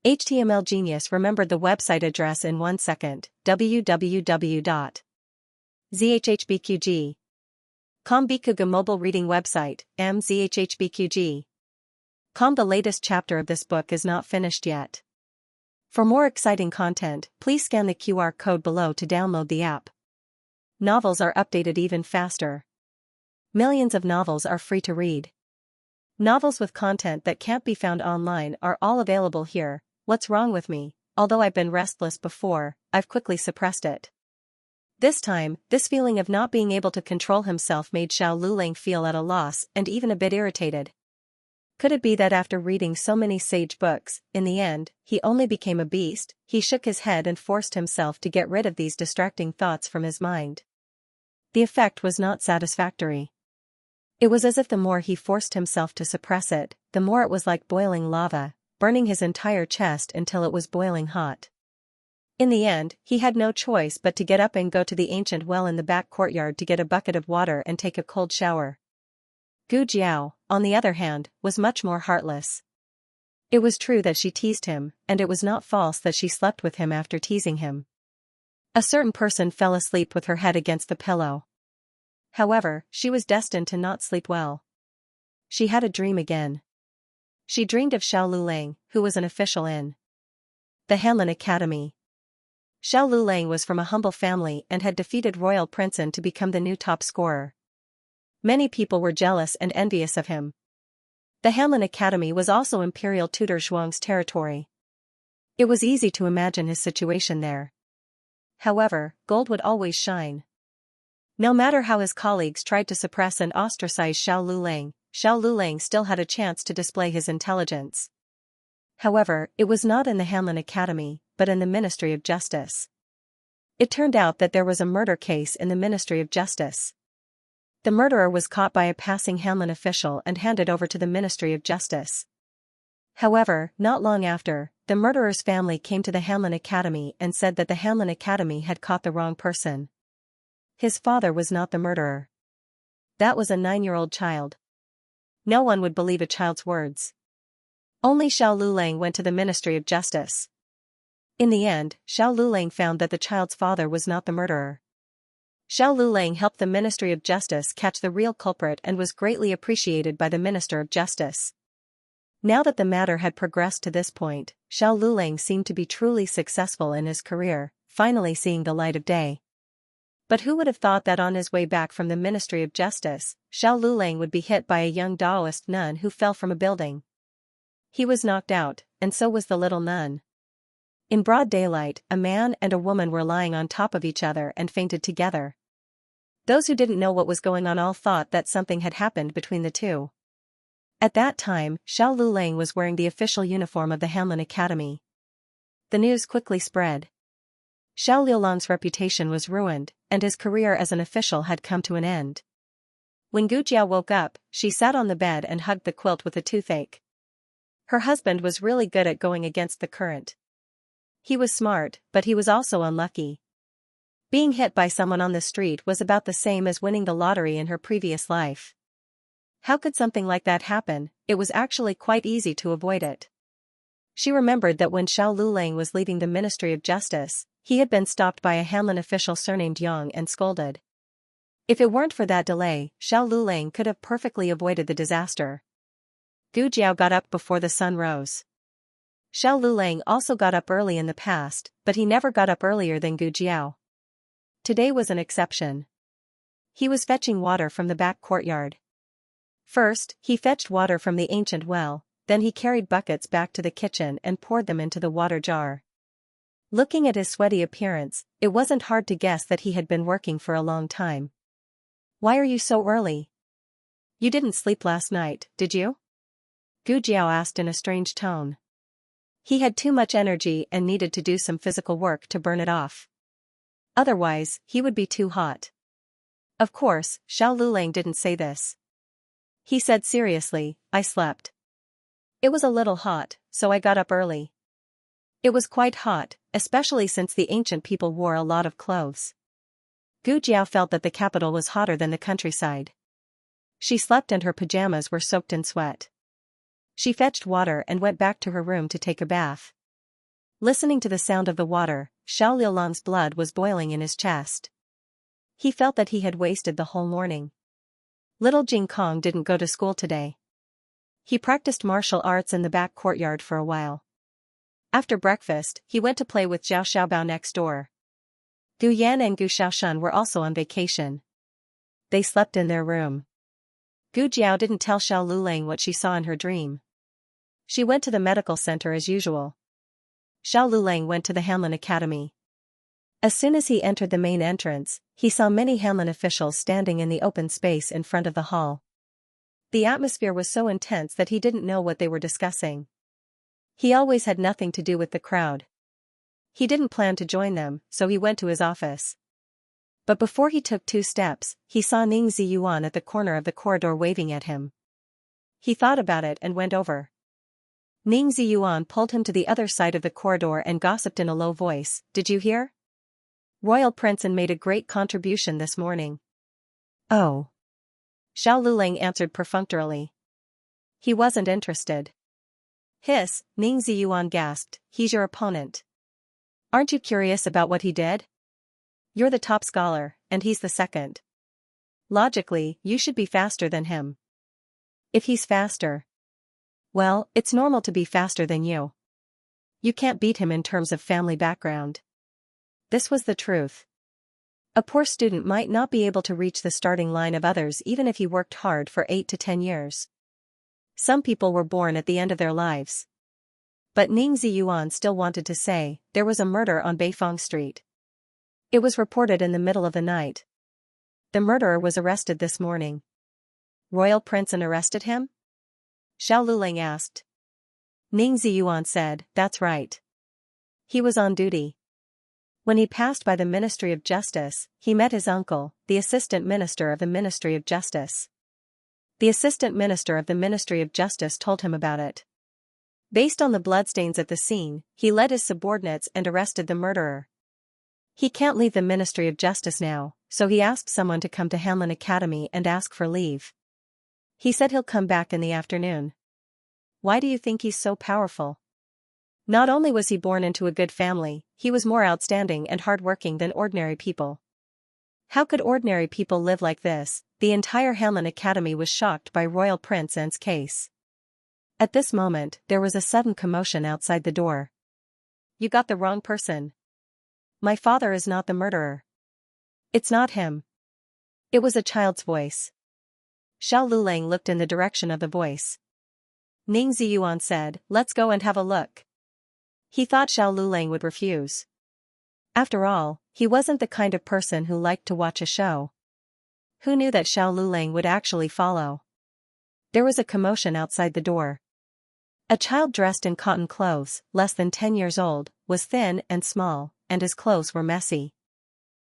HTML Genius remembered the website address in 1 second. www.zhhbqg.com. Bikuga mobile reading website, mzhhbqg.com. The latest chapter of this book is not finished yet. For more exciting content, please scan the QR code below to download the app. Novels are updated even faster. Millions of novels are free to read. Novels with content that can't be found online are all available here. What's wrong with me? Although I've been restless before, I've quickly suppressed it. This time, this feeling of not being able to control himself made Xiao Lulang feel at a loss and even a bit irritated. Could it be that after reading so many sage books, in the end, he only became a beast? He shook his head and forced himself to get rid of these distracting thoughts from his mind. The effect was not satisfactory. It was as if the more he forced himself to suppress it, the more it was like boiling lava, burning his entire chest until it was boiling hot. In the end, he had no choice but to get up and go to the ancient well in the back courtyard to get a bucket of water and take a cold shower. Gu Jiao, on the other hand, was much more heartless. It was true that she teased him, and it was not false that she slept with him after teasing him. A certain person fell asleep with her head against the pillow. However, she was destined to not sleep well. She had a dream again. She dreamed of Xiao Lulang, who was an official in the Hanlin Academy. Xiao Lulang was from a humble family and had defeated Royal Princeton to become the new top scorer. Many people were jealous and envious of him. The Hanlin Academy was also Imperial Tutor Zhuang's territory. It was easy to imagine his situation there. However, gold would always shine. No matter how his colleagues tried to suppress and ostracize Xiao Lulang still had a chance to display his intelligence. However, it was not in the Hanlin Academy, but in the Ministry of Justice. It turned out that there was a murder case in the Ministry of Justice. The murderer was caught by a passing Hanlin official and handed over to the Ministry of Justice. However, not long after, the murderer's family came to the Hanlin Academy and said that the Hanlin Academy had caught the wrong person. His father was not the murderer. That was a 9-year-old child. No one would believe a child's words. Only Xiao Lulang went to the Ministry of Justice. In the end, Xiao Lulang found that the child's father was not the murderer. Xiao Lulang helped the Ministry of Justice catch the real culprit and was greatly appreciated by the Minister of Justice. Now that the matter had progressed to this point, Xiao Lulang seemed to be truly successful in his career, finally seeing the light of day. But who would have thought that on his way back from the Ministry of Justice, Xiao Lulang would be hit by a young Taoist nun who fell from a building. He was knocked out, and so was the little nun. In broad daylight, a man and a woman were lying on top of each other and fainted together. Those who didn't know what was going on all thought that something had happened between the two. At that time, Xiao Lulang was wearing the official uniform of the Hanlin Academy. The news quickly spread. Xiao Lulang's reputation was ruined, and his career as an official had come to an end. When Gu Jiao woke up, she sat on the bed and hugged the quilt with a toothache. Her husband was really good at going against the current. He was smart, but he was also unlucky. Being hit by someone on the street was about the same as winning the lottery in her previous life. How could something like that happen? It was actually quite easy to avoid it. She remembered that when Xiao Lulang was leaving the Ministry of Justice, he had been stopped by a Hanlin official surnamed Yang and scolded. If it weren't for that delay, Xiao Lulang could have perfectly avoided the disaster. Gu Jiao got up before the sun rose. Xiao Lulang also got up early in the past, but he never got up earlier than Gu Jiao. Today was an exception. He was fetching water from the back courtyard. First, he fetched water from the ancient well, then he carried buckets back to the kitchen and poured them into the water jar. Looking at his sweaty appearance, it wasn't hard to guess that he had been working for a long time. "Why are you so early? You didn't sleep last night, did you?" Gu Jiao asked in a strange tone. He had too much energy and needed to do some physical work to burn it off. Otherwise, he would be too hot. Of course, Xiao Lulang didn't say this. He said seriously, "I slept. It was a little hot, so I got up early." It was quite hot, especially since the ancient people wore a lot of clothes. Gu Jiao felt that the capital was hotter than the countryside. She slept and her pajamas were soaked in sweat. She fetched water and went back to her room to take a bath. Listening to the sound of the water, Xiao Lulang's blood was boiling in his chest. He felt that he had wasted the whole morning. Little Jing Kong didn't go to school today. He practiced martial arts in the back courtyard for a while. After breakfast, he went to play with Zhao Xiaobao next door. Gu Yan and Gu Xiaoshan were also on vacation. They slept in their room. Gu Jiao didn't tell Xiao Lulang what she saw in her dream. She went to the medical center as usual. Xiao Lulang went to the Hanlin Academy. As soon as he entered the main entrance, he saw many Hanlin officials standing in the open space in front of the hall. The atmosphere was so intense that he didn't know what they were discussing. He always had nothing to do with the crowd. He didn't plan to join them, so he went to his office. But before he took 2 steps, he saw Ning Ziyuan at the corner of the corridor waving at him. He thought about it and went over. Ning Ziyuan pulled him to the other side of the corridor and gossiped in a low voice, "Did you hear? Royal Princeton made a great contribution this morning." "Oh." Xiao Lulang answered perfunctorily. He wasn't interested. "Hiss," Ning Ziyuan gasped, "he's your opponent. Aren't you curious about what he did? You're the top scholar, and he's the second. Logically, you should be faster than him. If he's faster, well, it's normal to be faster than you. You can't beat him in terms of family background." This was the truth. A poor student might not be able to reach the starting line of others even if he worked hard for 8 to 10 years. Some people were born at the end of their lives. But Ning Ziyuan still wanted to say, there was a murder on Beifeng Street. It was reported in the middle of the night. The murderer was arrested this morning. Royal Princeton arrested him? Xiao Lulang asked. Ning Ziyuan said, "That's right. He was on duty." When he passed by the Ministry of Justice, he met his uncle, the Assistant Minister of the Ministry of Justice. The Assistant Minister of the Ministry of Justice told him about it. Based on the bloodstains at the scene, he led his subordinates and arrested the murderer. He can't leave the Ministry of Justice now, so he asked someone to come to Hanlin Academy and ask for leave. He said he'll come back in the afternoon. Why do you think he's so powerful? Not only was he born into a good family, he was more outstanding and hardworking than ordinary people. How could ordinary people live like this? The entire Hanlin Academy was shocked by Royal Prince An's case. At this moment, there was a sudden commotion outside the door. "You got the wrong person. My father is not the murderer. It's not him." It was a child's voice. Xiao Lulang looked in the direction of the voice. Ning Ziyuan said, "Let's go and have a look." He thought Xiao Lulang would refuse. After all, he wasn't the kind of person who liked to watch a show. Who knew that Xiao Lulang would actually follow? There was a commotion outside the door. A child dressed in cotton clothes, less than 10 years old, was thin and small, and his clothes were messy.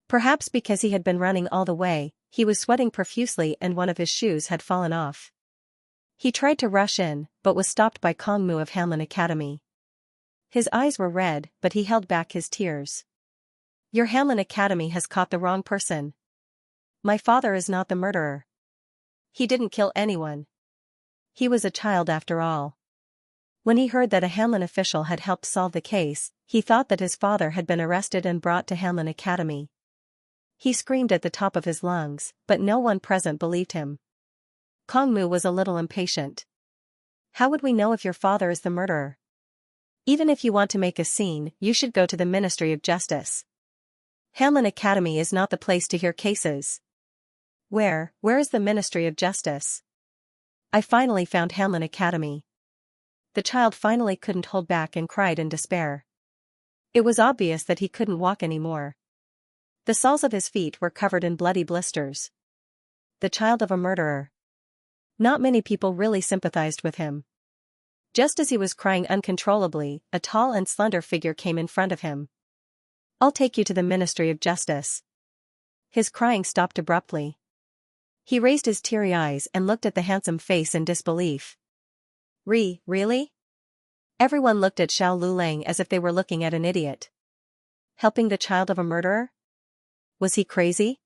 Perhaps because he had been running all the way, he was sweating profusely and one of his shoes had fallen off. He tried to rush in, but was stopped by Kong Mu of Hanlin Academy. His eyes were red, but he held back his tears. "Your Hanlin Academy has caught the wrong person. My father is not the murderer. He didn't kill anyone. He was a child after all." When he heard that a Hanlin official had helped solve the case, he thought that his father had been arrested and brought to Hanlin Academy. He screamed at the top of his lungs, but no one present believed him. Kong Mu was a little impatient. "How would we know if your father is the murderer? Even if you want to make a scene, you should go to the Ministry of Justice. Hanlin Academy is not the place to hear cases." Where is the Ministry of Justice?" "I finally found Hanlin Academy." The child finally couldn't hold back and cried in despair. It was obvious that he couldn't walk anymore. The soles of his feet were covered in bloody blisters. The child of a murderer. Not many people really sympathized with him. Just as he was crying uncontrollably, a tall and slender figure came in front of him. "I'll take you to the Ministry of Justice." His crying stopped abruptly. He raised his teary eyes and looked at the handsome face in disbelief. Really? Everyone looked at Xiao Lulang as if they were looking at an idiot. Helping the child of a murderer? Was he crazy?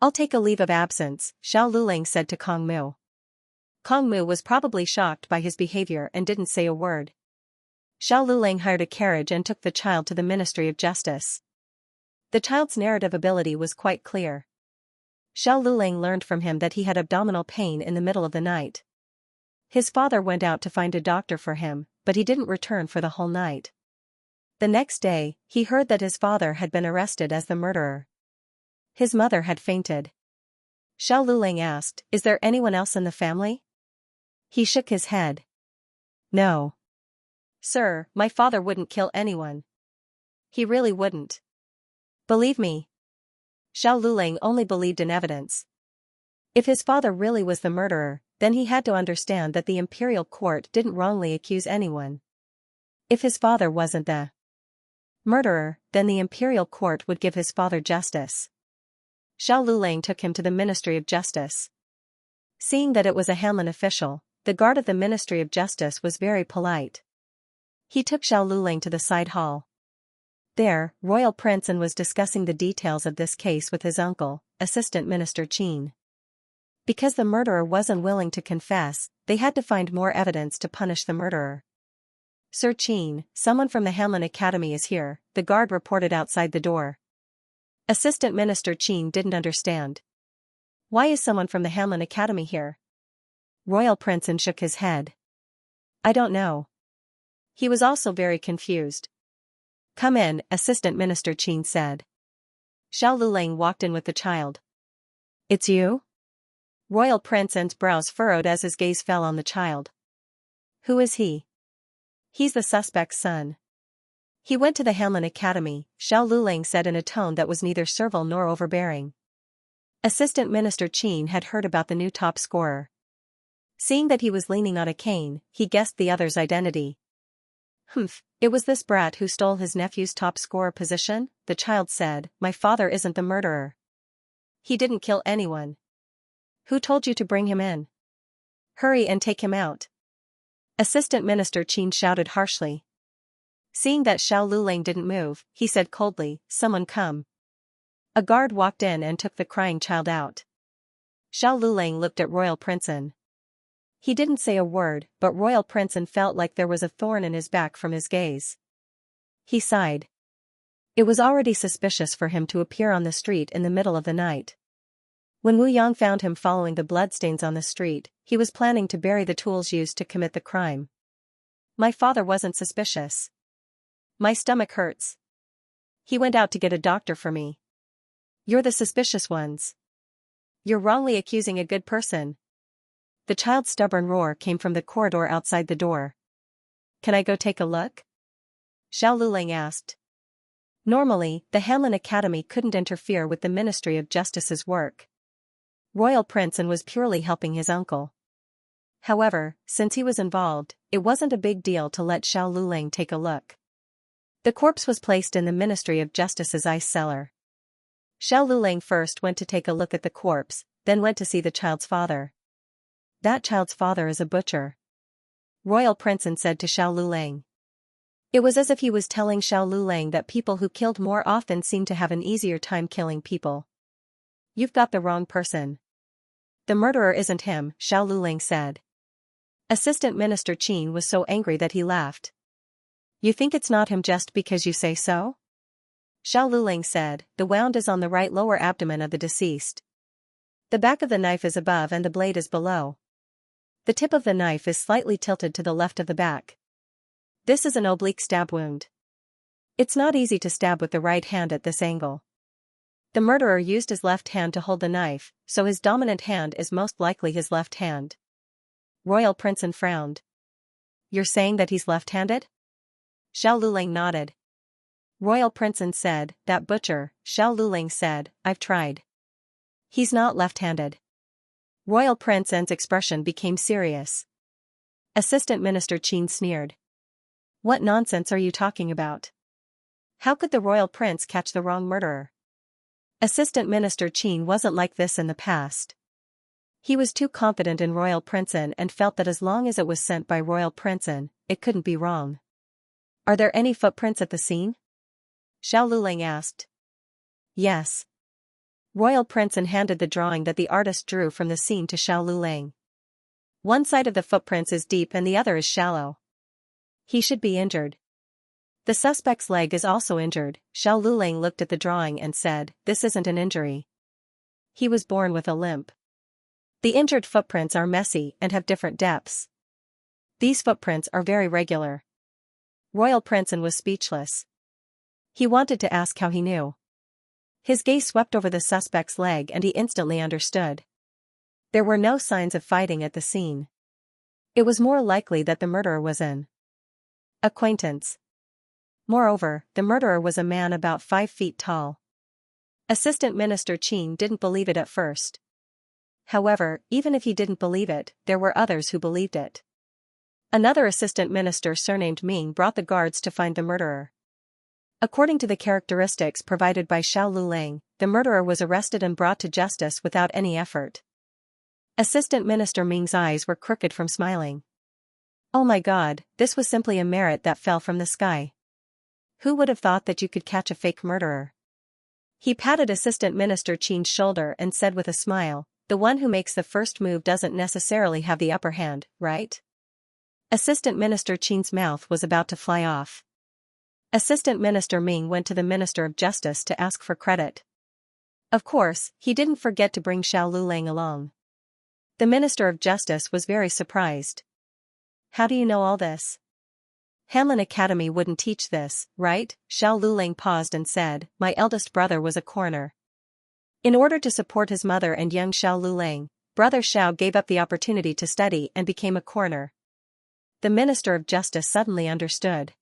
"I'll take a leave of absence," Xiao Lulang said to Kong Mu. Kong Mu was probably shocked by his behavior and didn't say a word. Xiao Lulang hired a carriage and took the child to the Ministry of Justice. The child's narrative ability was quite clear. Xiao Lulang learned from him that he had abdominal pain in the middle of the night. His father went out to find a doctor for him, but he didn't return for the whole night. The next day, he heard that his father had been arrested as the murderer. His mother had fainted. Xiao Lulang asked, "Is there anyone else in the family?" He shook his head. "No. Sir, my father wouldn't kill anyone. He really wouldn't. Believe me." Xiao Lulang only believed in evidence. If his father really was the murderer, then he had to understand that the imperial court didn't wrongly accuse anyone. If his father wasn't the murderer, then the imperial court would give his father justice. Xiao Lulang took him to the Ministry of Justice. Seeing that it was a Hanlin official, the guard of the Ministry of Justice was very polite. He took Xiao Lulang to the side hall. There, Royal Prince An was discussing the details of this case with his uncle, Assistant Minister Qin. Because the murderer was unwilling to confess, they had to find more evidence to punish the murderer. Sir Qin, someone from the Hanlin Academy is here, the guard reported outside the door. Assistant Minister Qin didn't understand. Why is someone from the Hanlin Academy here? Royal Prince An shook his head. I don't know. He was also very confused. Come in, Assistant Minister Qin said. Xiao Lulang walked in with the child. It's you? Royal Prince An's brows furrowed as his gaze fell on the child. Who is he? He's the suspect's son. He went to the Hanlin Academy, Xiao Lulang said in a tone that was neither servile nor overbearing. Assistant Minister Qin had heard about the new top scorer. Seeing that he was leaning on a cane, he guessed the other's identity. Humph, it was this brat who stole his nephew's top scorer position, the child said. My father isn't the murderer. He didn't kill anyone. Who told you to bring him in? Hurry and take him out. Assistant Minister Qin shouted harshly. Seeing that Xiao Lulang didn't move, he said coldly, someone come. A guard walked in and took the crying child out. Xiao Lulang looked at Royal Prince An. He didn't say a word, but Royal Prince An felt like there was a thorn in his back from his gaze. He sighed. It was already suspicious for him to appear on the street in the middle of the night. When Wu Yang found him following the bloodstains on the street, he was planning to bury the tools used to commit the crime. My father wasn't suspicious. My stomach hurts. He went out to get a doctor for me. You're the suspicious ones. You're wrongly accusing a good person. The child's stubborn roar came from the corridor outside the door. Can I go take a look? Xiao Lulang asked. Normally, the Hanlin Academy couldn't interfere with the Ministry of Justice's work. Royal Prince An was purely helping his uncle. However, since he was involved, it wasn't a big deal to let Xiao Lulang take a look. The corpse was placed in the Ministry of Justice's ice cellar. Xiao Lulang first went to take a look at the corpse, then went to see the child's father. That child's father is a butcher. Royal Prince An said to Xiao Lulang. It was as if he was telling Xiao Lulang that people who killed more often seem to have an easier time killing people. You've got the wrong person. The murderer isn't him, Xiao Lulang said. Assistant Minister Qin was so angry that he laughed. You think it's not him just because you say so? Xiao Lulang said, the wound is on the right lower abdomen of the deceased. The back of the knife is above and the blade is below. The tip of the knife is slightly tilted to the left of the back. This is an oblique stab wound. It's not easy to stab with the right hand at this angle. The murderer used his left hand to hold the knife, so his dominant hand is most likely his left hand. Royal Prince An frowned. You're saying that he's left-handed? Xiao Lulang nodded. Royal Prince An said, that butcher, Xiao Lulang said, I've tried. He's not left-handed. Royal Prince An's expression became serious. Assistant Minister Qin sneered. What nonsense are you talking about? How could the royal prince catch the wrong murderer? Assistant Minister Qin wasn't like this in the past. He was too confident in Royal Prince An and felt that as long as it was sent by Royal Prince An, it couldn't be wrong. Are there any footprints at the scene? Xiao Lulang asked. Yes. Royal Prince An handed the drawing that the artist drew from the scene to Xiao Lulang. One side of the footprints is deep and the other is shallow. He should be injured. The suspect's leg is also injured. Xiao Lulang looked at the drawing and said, this isn't an injury. He was born with a limp. The injured footprints are messy and have different depths. These footprints are very regular. Royal Prince An was speechless. He wanted to ask how he knew. His gaze swept over the suspect's leg and he instantly understood. There were no signs of fighting at the scene. It was more likely that the murderer was an acquaintance. Moreover, the murderer was a man about 5 feet tall. Assistant Minister Qin didn't believe it at first. However, even if he didn't believe it, there were others who believed it. Another assistant minister surnamed Ming brought the guards to find the murderer. According to the characteristics provided by Xiao Lulang, the murderer was arrested and brought to justice without any effort. Assistant Minister Ming's eyes were crooked from smiling. Oh my God, this was simply a merit that fell from the sky. Who would have thought that you could catch a fake murderer? He patted Assistant Minister Qin's shoulder and said with a smile, the one who makes the first move doesn't necessarily have the upper hand, right? Assistant Minister Qin's mouth was about to fly off. Assistant Minister Ming went to the Minister of Justice to ask for credit. Of course, he didn't forget to bring Xiao Lulang along. The Minister of Justice was very surprised. How do you know all this? Hanlin Academy wouldn't teach this, right? Xiao Lulang paused and said, my eldest brother was a coroner. In order to support his mother and young Xiao Lulang, brother Xiao gave up the opportunity to study and became a coroner. The Minister of Justice suddenly understood.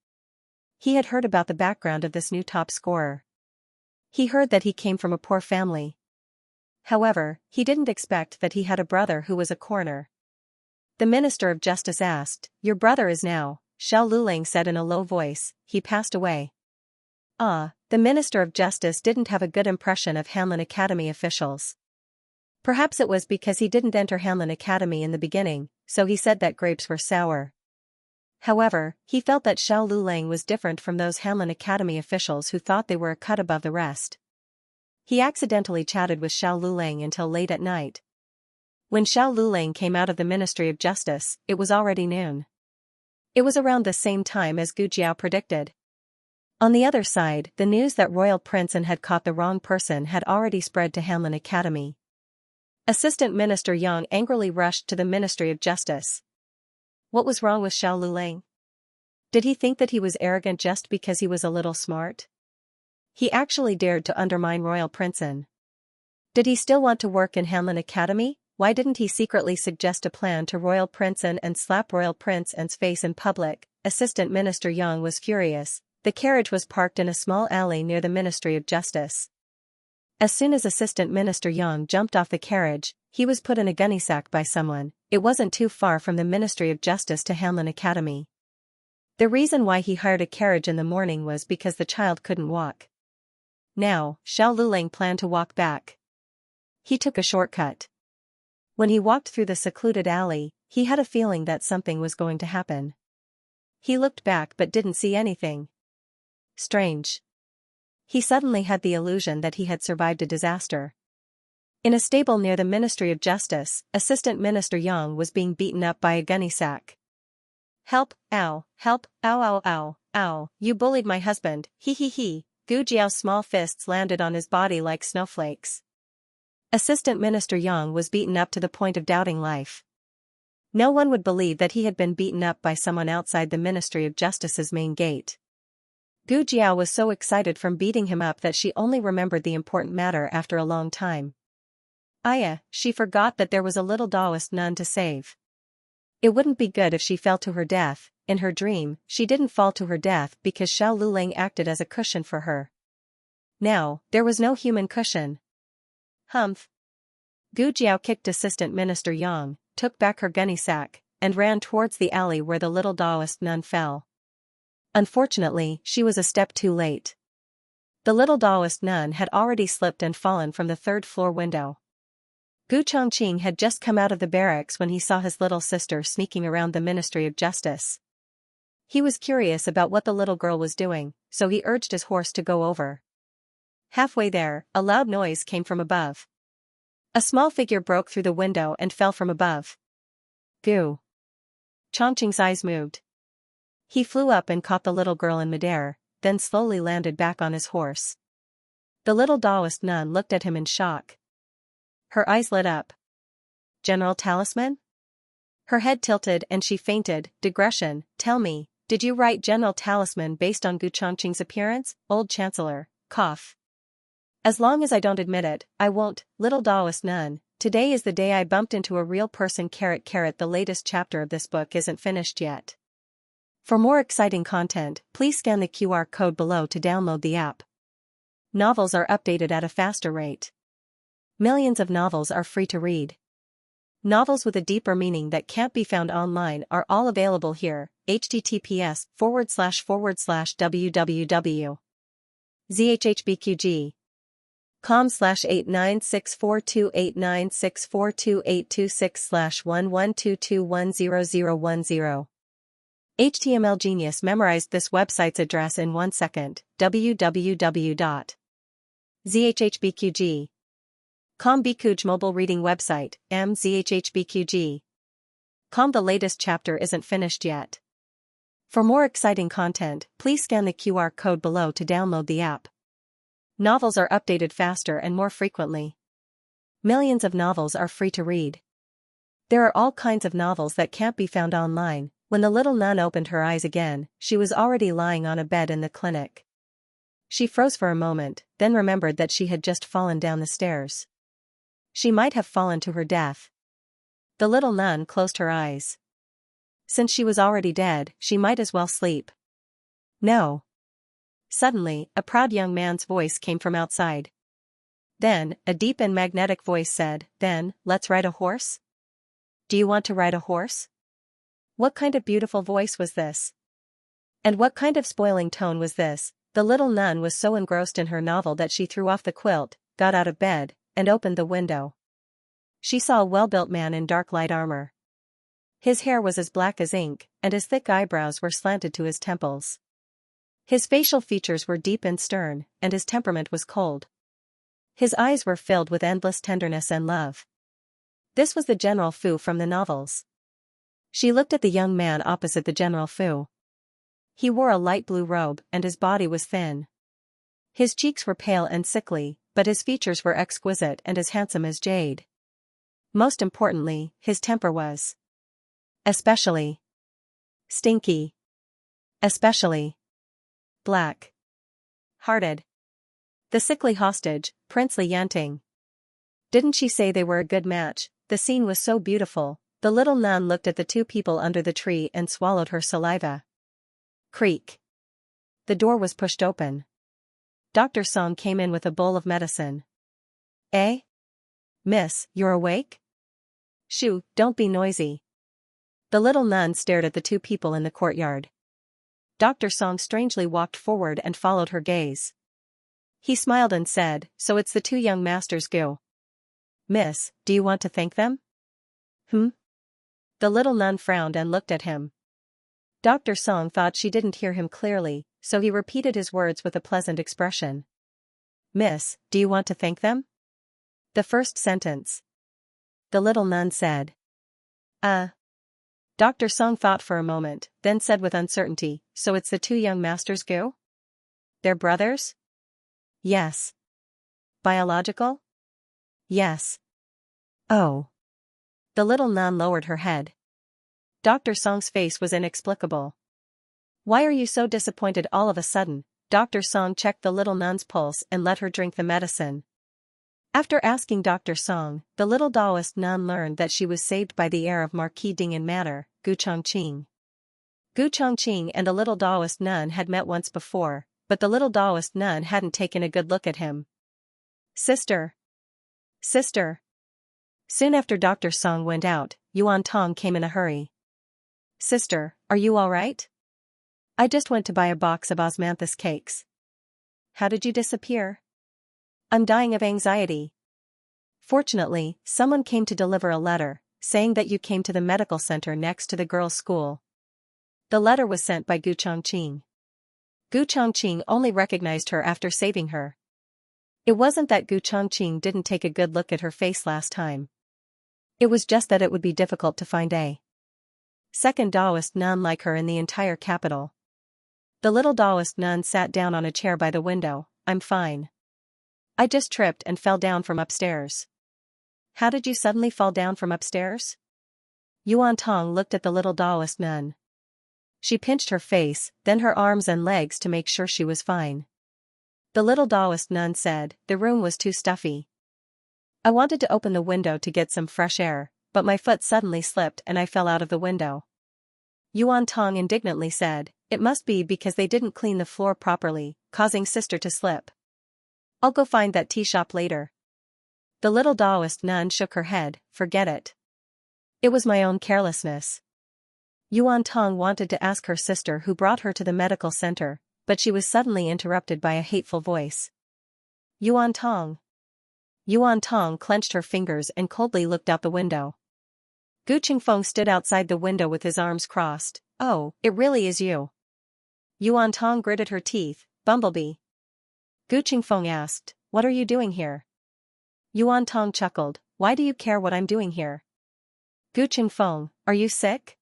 He had heard about the background of this new top scorer. He heard that he came from a poor family. However, he didn't expect that he had a brother who was a coroner. The Minister of Justice asked, your brother is now, Xiao Lulang said in a low voice, he passed away. The Minister of Justice didn't have a good impression of Hanlin Academy officials. Perhaps it was because he didn't enter Hanlin Academy in the beginning, so he said that grapes were sour. However, he felt that Xiao Lulang was different from those Hanlin Academy officials who thought they were a cut above the rest. He accidentally chatted with Xiao Lulang until late at night. When Xiao Lulang came out of the Ministry of Justice, it was already noon. It was around the same time as Gu Jiao predicted. On the other side, the news that Royal Princeton had caught the wrong person had already spread to Hanlin Academy. Assistant Minister Yang angrily rushed to the Ministry of Justice. What was wrong with Xiao Lulang? Did he think that he was arrogant just because he was a little smart? He actually dared to undermine Royal Princeton. Did he still want to work in Hanlin Academy? Why didn't he secretly suggest a plan to Royal Princeton and slap Royal Princeton's face in public? Assistant Minister Yang was furious. The carriage was parked in a small alley near the Ministry of Justice. As soon as Assistant Minister Yang jumped off the carriage, he was put in a gunny sack by someone. It wasn't too far from the Ministry of Justice to Hanlin Academy. The reason why he hired a carriage in the morning was because the child couldn't walk. Now, Xiao Lulang planned to walk back. He took a shortcut. When he walked through the secluded alley, he had a feeling that something was going to happen. He looked back but didn't see anything. Strange. He suddenly had the illusion that he had survived a disaster. In a stable near the Ministry of Justice, Assistant Minister Yang was being beaten up by a gunny sack. Help, ow, ow, ow, ow, ow, you bullied my husband, he. Gu Jiao's small fists landed on his body like snowflakes. Assistant Minister Yang was beaten up to the point of doubting life. No one would believe that he had been beaten up by someone outside the Ministry of Justice's main gate. Gu Jiao was so excited from beating him up that she only remembered the important matter after a long time. She forgot that there was a little Taoist nun to save. It wouldn't be good if she fell to her death. In her dream, she didn't fall to her death because Xiao Lulang acted as a cushion for her. Now, there was no human cushion. Humph. Gu Jiao kicked Assistant Minister Yang, took back her gunny sack, and ran towards the alley where the little Taoist nun fell. Unfortunately, she was a step too late. The little Taoist nun had already slipped and fallen from the third-floor window. Gu Chongqing had just come out of the barracks when he saw his little sister sneaking around the Ministry of Justice. He was curious about what the little girl was doing, so he urged his horse to go over. Halfway there, a loud noise came from above. A small figure broke through the window and fell from above. Gu. Chongqing's eyes moved. He flew up and caught the little girl in midair, then slowly landed back on his horse. The little Taoist nun looked at him in shock. Her eyes lit up. General Talisman? Her head tilted and she fainted. Digression, tell me, did you write General Talisman based on Gu Chongqing's appearance? Old Chancellor, cough. As long as I don't admit it, I won't. Little Taoist nun, today is the day I bumped into a real person. The latest chapter of this book isn't finished yet. For more exciting content, please scan the QR code below to download the app. Novels are updated at a faster rate. Millions of novels are free to read. Novels with a deeper meaning that can't be found online are all available here. https://www.zhhbqg com/8964289642826/11221010. HTML Genius memorized this website's address in 1 second. www.zhhbqg.com Bikuj mobile reading website, mzhhbqg.com. The latest chapter isn't finished yet. For more exciting content, please scan the QR code below to download the app. Novels are updated faster and more frequently. Millions of novels are free to read. There are all kinds of novels that can't be found online. When the little nun opened her eyes again, she was already lying on a bed in the clinic. She froze for a moment, then remembered that she had just fallen down the stairs. She might have fallen to her death. The little nun closed her eyes. Since she was already dead, she might as well sleep. No. Suddenly, a proud young man's voice came from outside. Then, a deep and magnetic voice said, "Then, let's ride a horse? Do you want to ride a horse?" What kind of beautiful voice was this? And what kind of spoiling tone was this? The little nun was so engrossed in her novel that she threw off the quilt, got out of bed, and opened the window. She saw a well-built man in dark light armor. His hair was as black as ink, and his thick eyebrows were slanted to his temples. His facial features were deep and stern, and his temperament was cold. His eyes were filled with endless tenderness and love. This was the General Fu from the novels. She looked at the young man opposite the General Fu. He wore a light blue robe, and his body was thin. His cheeks were pale and sickly, but his features were exquisite and as handsome as jade. Most importantly, his temper was especially stinky. Especially black-hearted. The sickly hostage, Prince Li Yanting. Didn't she say they were a good match? The scene was so beautiful. The little nun looked at the two people under the tree and swallowed her saliva. Creak. The door was pushed open. Dr. Song came in with a bowl of medicine. "Eh? Miss, you're awake? Shoo, don't be noisy." The little nun stared at the two people in the courtyard. Dr. Song strangely walked forward and followed her gaze. He smiled and said, "So it's the two young masters go. Miss, do you want to thank them?" The little nun frowned and looked at him. Dr. Song thought she didn't hear him clearly, so he repeated his words with a pleasant expression. "Miss, do you want to thank them?" The first sentence. The little nun said. Dr. Song thought for a moment, then said with uncertainty, "So it's the two young masters go? They're brothers?" "Yes." "Biological?" "Yes." "Oh." The little nun lowered her head. Dr. Song's face was inexplicable. "Why are you so disappointed all of a sudden?" Dr. Song checked the little nun's pulse and let her drink the medicine. After asking Dr. Song, the little Taoist nun learned that she was saved by the heir of Marquis Dingyan Manor, Gu Chongqing. Gu Chongqing and a little Taoist nun had met once before, but the little Taoist nun hadn't taken a good look at him. "Sister! Sister!" Soon after Dr. Song went out, Yuan Tong came in a hurry. "Sister, are you all right? I just went to buy a box of osmanthus cakes." "How did you disappear?" "I'm dying of anxiety." "Fortunately, someone came to deliver a letter, saying that you came to the medical center next to the girls' school." The letter was sent by Gu Chongqing. Gu Chongqing only recognized her after saving her. It wasn't that Gu Chongqing didn't take a good look at her face last time. It was just that it would be difficult to find a second Taoist nun like her in the entire capital. The little Taoist nun sat down on a chair by the window. "I'm fine. I just tripped and fell down from upstairs." "How did you suddenly fall down from upstairs?" Yuan Tong looked at the little Taoist nun. She pinched her face, then her arms and legs to make sure she was fine. The little Taoist nun said, "The room was too stuffy. I wanted to open the window to get some fresh air, but my foot suddenly slipped and I fell out of the window." Yuan Tong indignantly said, "It must be because they didn't clean the floor properly, causing sister to slip. I'll go find that tea shop later." The little Taoist nun shook her head, "Forget it. It was my own carelessness." Yuan Tong wanted to ask her sister who brought her to the medical center, but she was suddenly interrupted by a hateful voice. "Yuan Tong. Yuan Tong clenched her fingers and coldly looked out the window. Gu Qingfeng stood outside the window with his arms crossed. Oh, it really is you. Yuan Tong gritted her teeth. Bumblebee. Gu Qingfeng asked, what are you doing here? Yuan Tong chuckled, why do you care what I'm doing here? Gu Qingfeng, are you sick?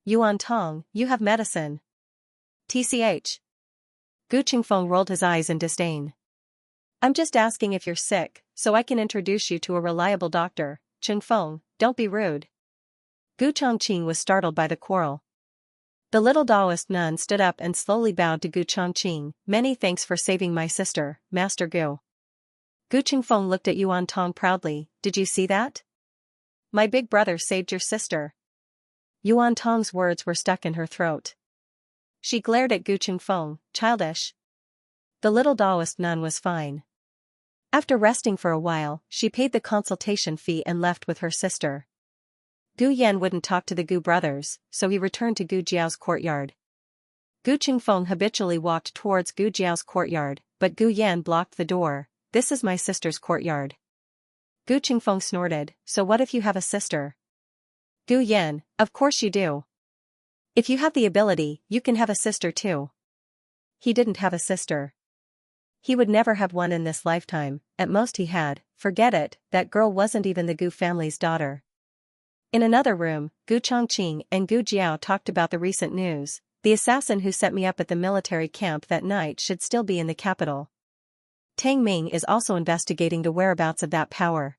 Yuan Tong, you have medicine. TCH. Gu Qingfeng rolled his eyes in disdain. I'm just asking if you're sick, so I can introduce you to a reliable doctor. Qingfeng, don't be rude. Gu Chongqing was startled by the quarrel. The little Taoist nun stood up and slowly bowed to Gu Chongqing. Many thanks for saving my sister, Master Gu. Gu Qingfeng looked at Yuan Tong proudly. Did you see that? My big brother saved your sister. Yuan Tong's words were stuck in her throat. She glared at Gu Qingfeng, childish. The little Taoist nun was fine. After resting for a while, she paid the consultation fee and left with her sister. Gu Yan wouldn't talk to the Gu brothers, so he returned to Gu Jiao's courtyard. Gu Qingfeng habitually walked towards Gu Jiao's courtyard, but Gu Yan blocked the door. This is my sister's courtyard. Gu Qingfeng snorted, so what if you have a sister? Gu Yan, of course you do. If you have the ability, you can have a sister too. He didn't have a sister. He would never have one in this lifetime, at most he had, forget it, that girl wasn't even the Gu family's daughter. In another room, Gu Chongqing and Gu Jiao talked about the recent news. The assassin who set me up at the military camp that night should still be in the capital. Tang Ming is also investigating the whereabouts of that power.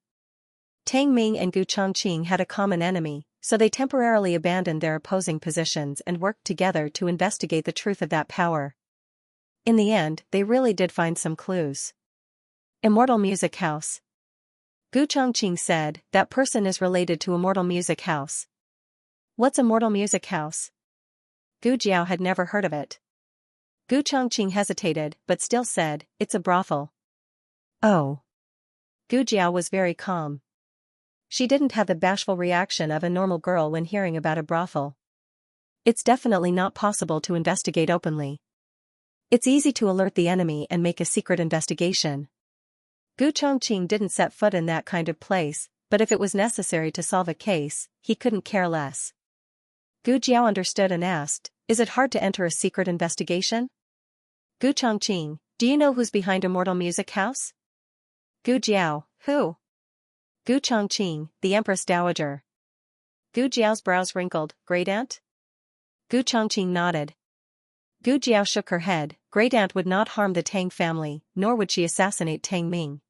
Tang Ming and Gu Chongqing had a common enemy, so they temporarily abandoned their opposing positions and worked together to investigate the truth of that power. In the end, they really did find some clues. Immortal Music House. Gu Chongqing said, that person is related to Immortal Music House. What's Immortal Music House? Gu Jiao had never heard of it. Gu Chongqing hesitated, but still said, it's a brothel. Oh. Gu Jiao was very calm. She didn't have the bashful reaction of a normal girl when hearing about a brothel. It's definitely not possible to investigate openly. It's easy to alert the enemy and make a secret investigation. Gu Chongqing didn't set foot in that kind of place, but if it was necessary to solve a case, he couldn't care less. Gu Jiao understood and asked, is it hard to enter a secret investigation? Gu Chongqing, do you know who's behind Immortal Music House? Gu Jiao, who? Gu Chongqing, the Empress Dowager. Gu Jiao's brows wrinkled, great-aunt? Gu Chongqing nodded. Gu Jiao shook her head, great-aunt would not harm the Tang family, nor would she assassinate Tang Ming.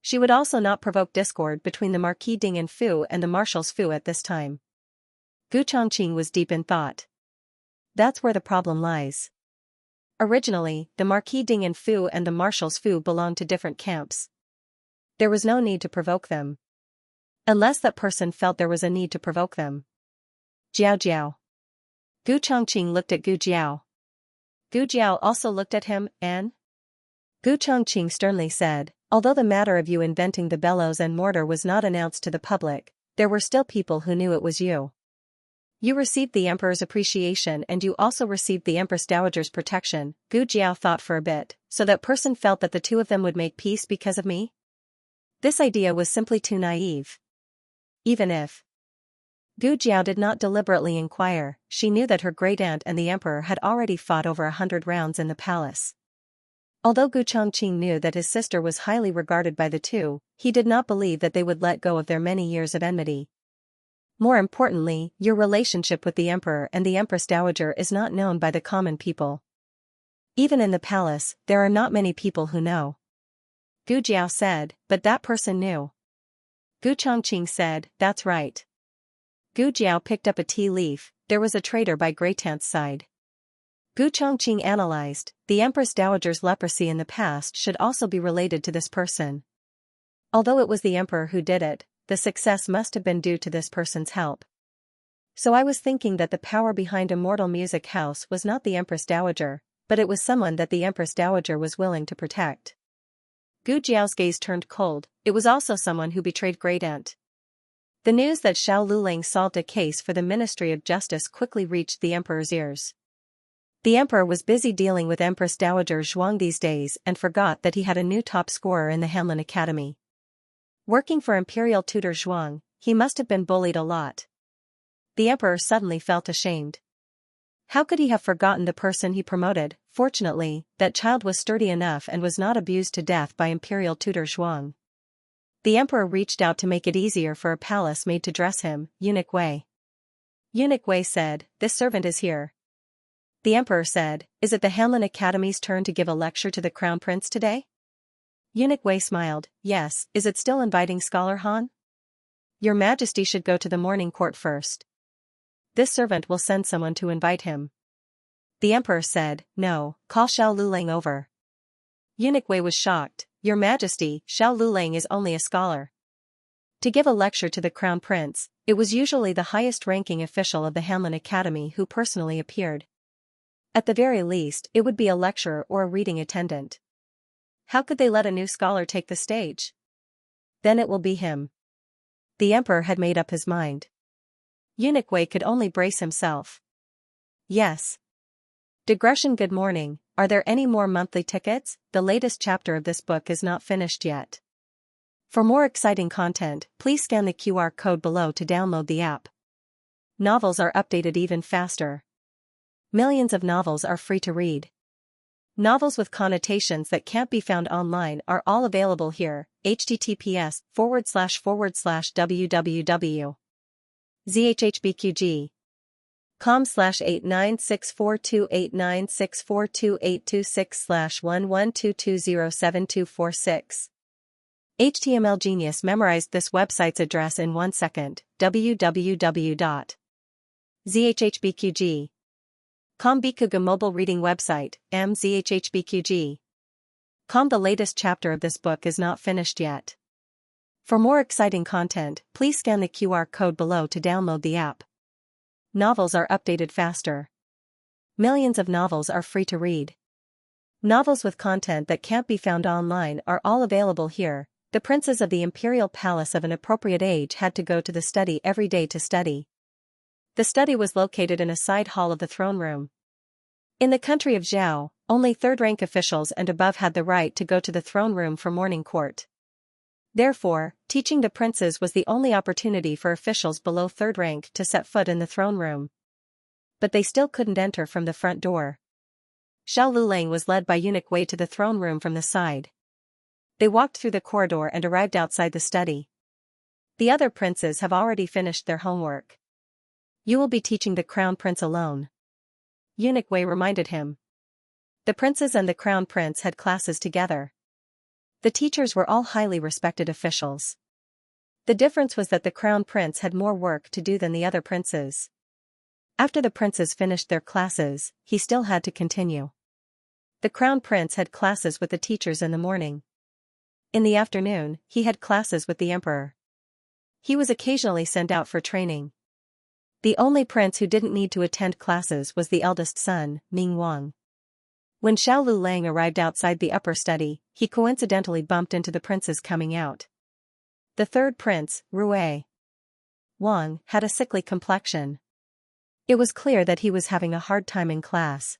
She would also not provoke discord between the Marquis Ding and Fu and the Marshals Fu at this time. Gu Chongqing was deep in thought. That's where the problem lies. Originally, the Marquis Ding and Fu and the Marshals Fu belonged to different camps. There was no need to provoke them. Unless that person felt there was a need to provoke them. Jiao Jiao. Gu Chongqing looked at Gu Jiao. Gu Jiao also looked at him, and Gu Chongqing sternly said, although the matter of you inventing the bellows and mortar was not announced to the public, there were still people who knew it was you. You received the Emperor's appreciation and you also received the Empress Dowager's protection. Gu Jiao thought for a bit, so that person felt that the two of them would make peace because of me? This idea was simply too naive. Even if Gu Jiao did not deliberately inquire, she knew that her great-aunt and the emperor had already fought over 100 rounds in the palace. Although Gu Chongqing knew that his sister was highly regarded by the two, he did not believe that they would let go of their many years of enmity. More importantly, your relationship with the emperor and the Empress Dowager is not known by the common people. Even in the palace, there are not many people who know. Gu Jiao said, but that person knew. Gu Chongqing said, that's right. Gu Jiao picked up a tea leaf, there was a traitor by great-aunt's side. Gu Chongqing analyzed, the Empress Dowager's leprosy in the past should also be related to this person. Although it was the emperor who did it, the success must have been due to this person's help. So I was thinking that the power behind Immortal Music House was not the Empress Dowager, but it was someone that the Empress Dowager was willing to protect. Gu Jiao's gaze turned cold, it was also someone who betrayed great-aunt. The news that Xiao Luling solved a case for the Ministry of Justice quickly reached the emperor's ears. The emperor was busy dealing with Empress Dowager Zhuang these days and forgot that he had a new top scorer in the Hanlin Academy. Working for Imperial tutor Zhuang, he must have been bullied a lot. The emperor suddenly felt ashamed. How could he have forgotten the person he promoted? Fortunately, that child was sturdy enough and was not abused to death by Imperial tutor Zhuang. The emperor reached out to make it easier for a palace maid to dress him, Eunuch Wei. Eunuch Wei said, "This servant is here." The emperor said, "Is it the Hanlin Academy's turn to give a lecture to the crown prince today?" Eunuch Wei smiled, "Yes, is it still inviting Scholar Han? Your Majesty should go to the morning court first. This servant will send someone to invite him." The emperor said, "No, call Xiao Lulang over." Eunuch Wei was shocked, "Your Majesty, Xiao Lulang is only a scholar." To give a lecture to the crown prince, it was usually the highest-ranking official of the Hanlin Academy who personally appeared. At the very least, it would be a lecturer or a reading attendant. How could they let a new scholar take the stage? Then it will be him. The emperor had made up his mind. Eunuch Wei could only brace himself. "Yes. Digression. Good morning, are there any more monthly tickets? The latest chapter of this book is not finished yet. For more exciting content, please scan the QR code below to download the app. Novels are updated even faster. Millions of novels are free to read. Novels with connotations that can't be found online are all available here. https://www.zhhbqg.com/896428964286/1122207246. HTML Genius memorized this website's address in 1 second. www.zhhbqg.com. Bikuga mobile reading website, mzhhbqg.com. The latest chapter of this book is not finished yet. For more exciting content, please scan the QR code below to download the app. Novels are updated faster. Millions of novels are free to read. Novels with content that can't be found online are all available here. The princes of the imperial palace of an appropriate age had to go to the study every day to study. The study was located in a side hall of the throne room. In the country of Zhao, only third-rank officials and above had the right to go to the throne room for morning court. Therefore, teaching the princes was the only opportunity for officials below third rank to set foot in the throne room. But they still couldn't enter from the front door. Xiao Lulang was led by Eunuch Wei to the throne room from the side. They walked through the corridor and arrived outside the study. The other princes have already finished their homework. You will be teaching the crown prince alone. Eunuch Wei reminded him. The princes and the crown prince had classes together. The teachers were all highly respected officials. The difference was that the crown prince had more work to do than the other princes. After the princes finished their classes, he still had to continue. The crown prince had classes with the teachers in the morning. In the afternoon, he had classes with the emperor. He was occasionally sent out for training. The only prince who didn't need to attend classes was the eldest son, Ming Wang. When Xiao Lulang arrived outside the upper study, he coincidentally bumped into the princes coming out. The third prince, Rui Wang, had a sickly complexion. It was clear that he was having a hard time in class.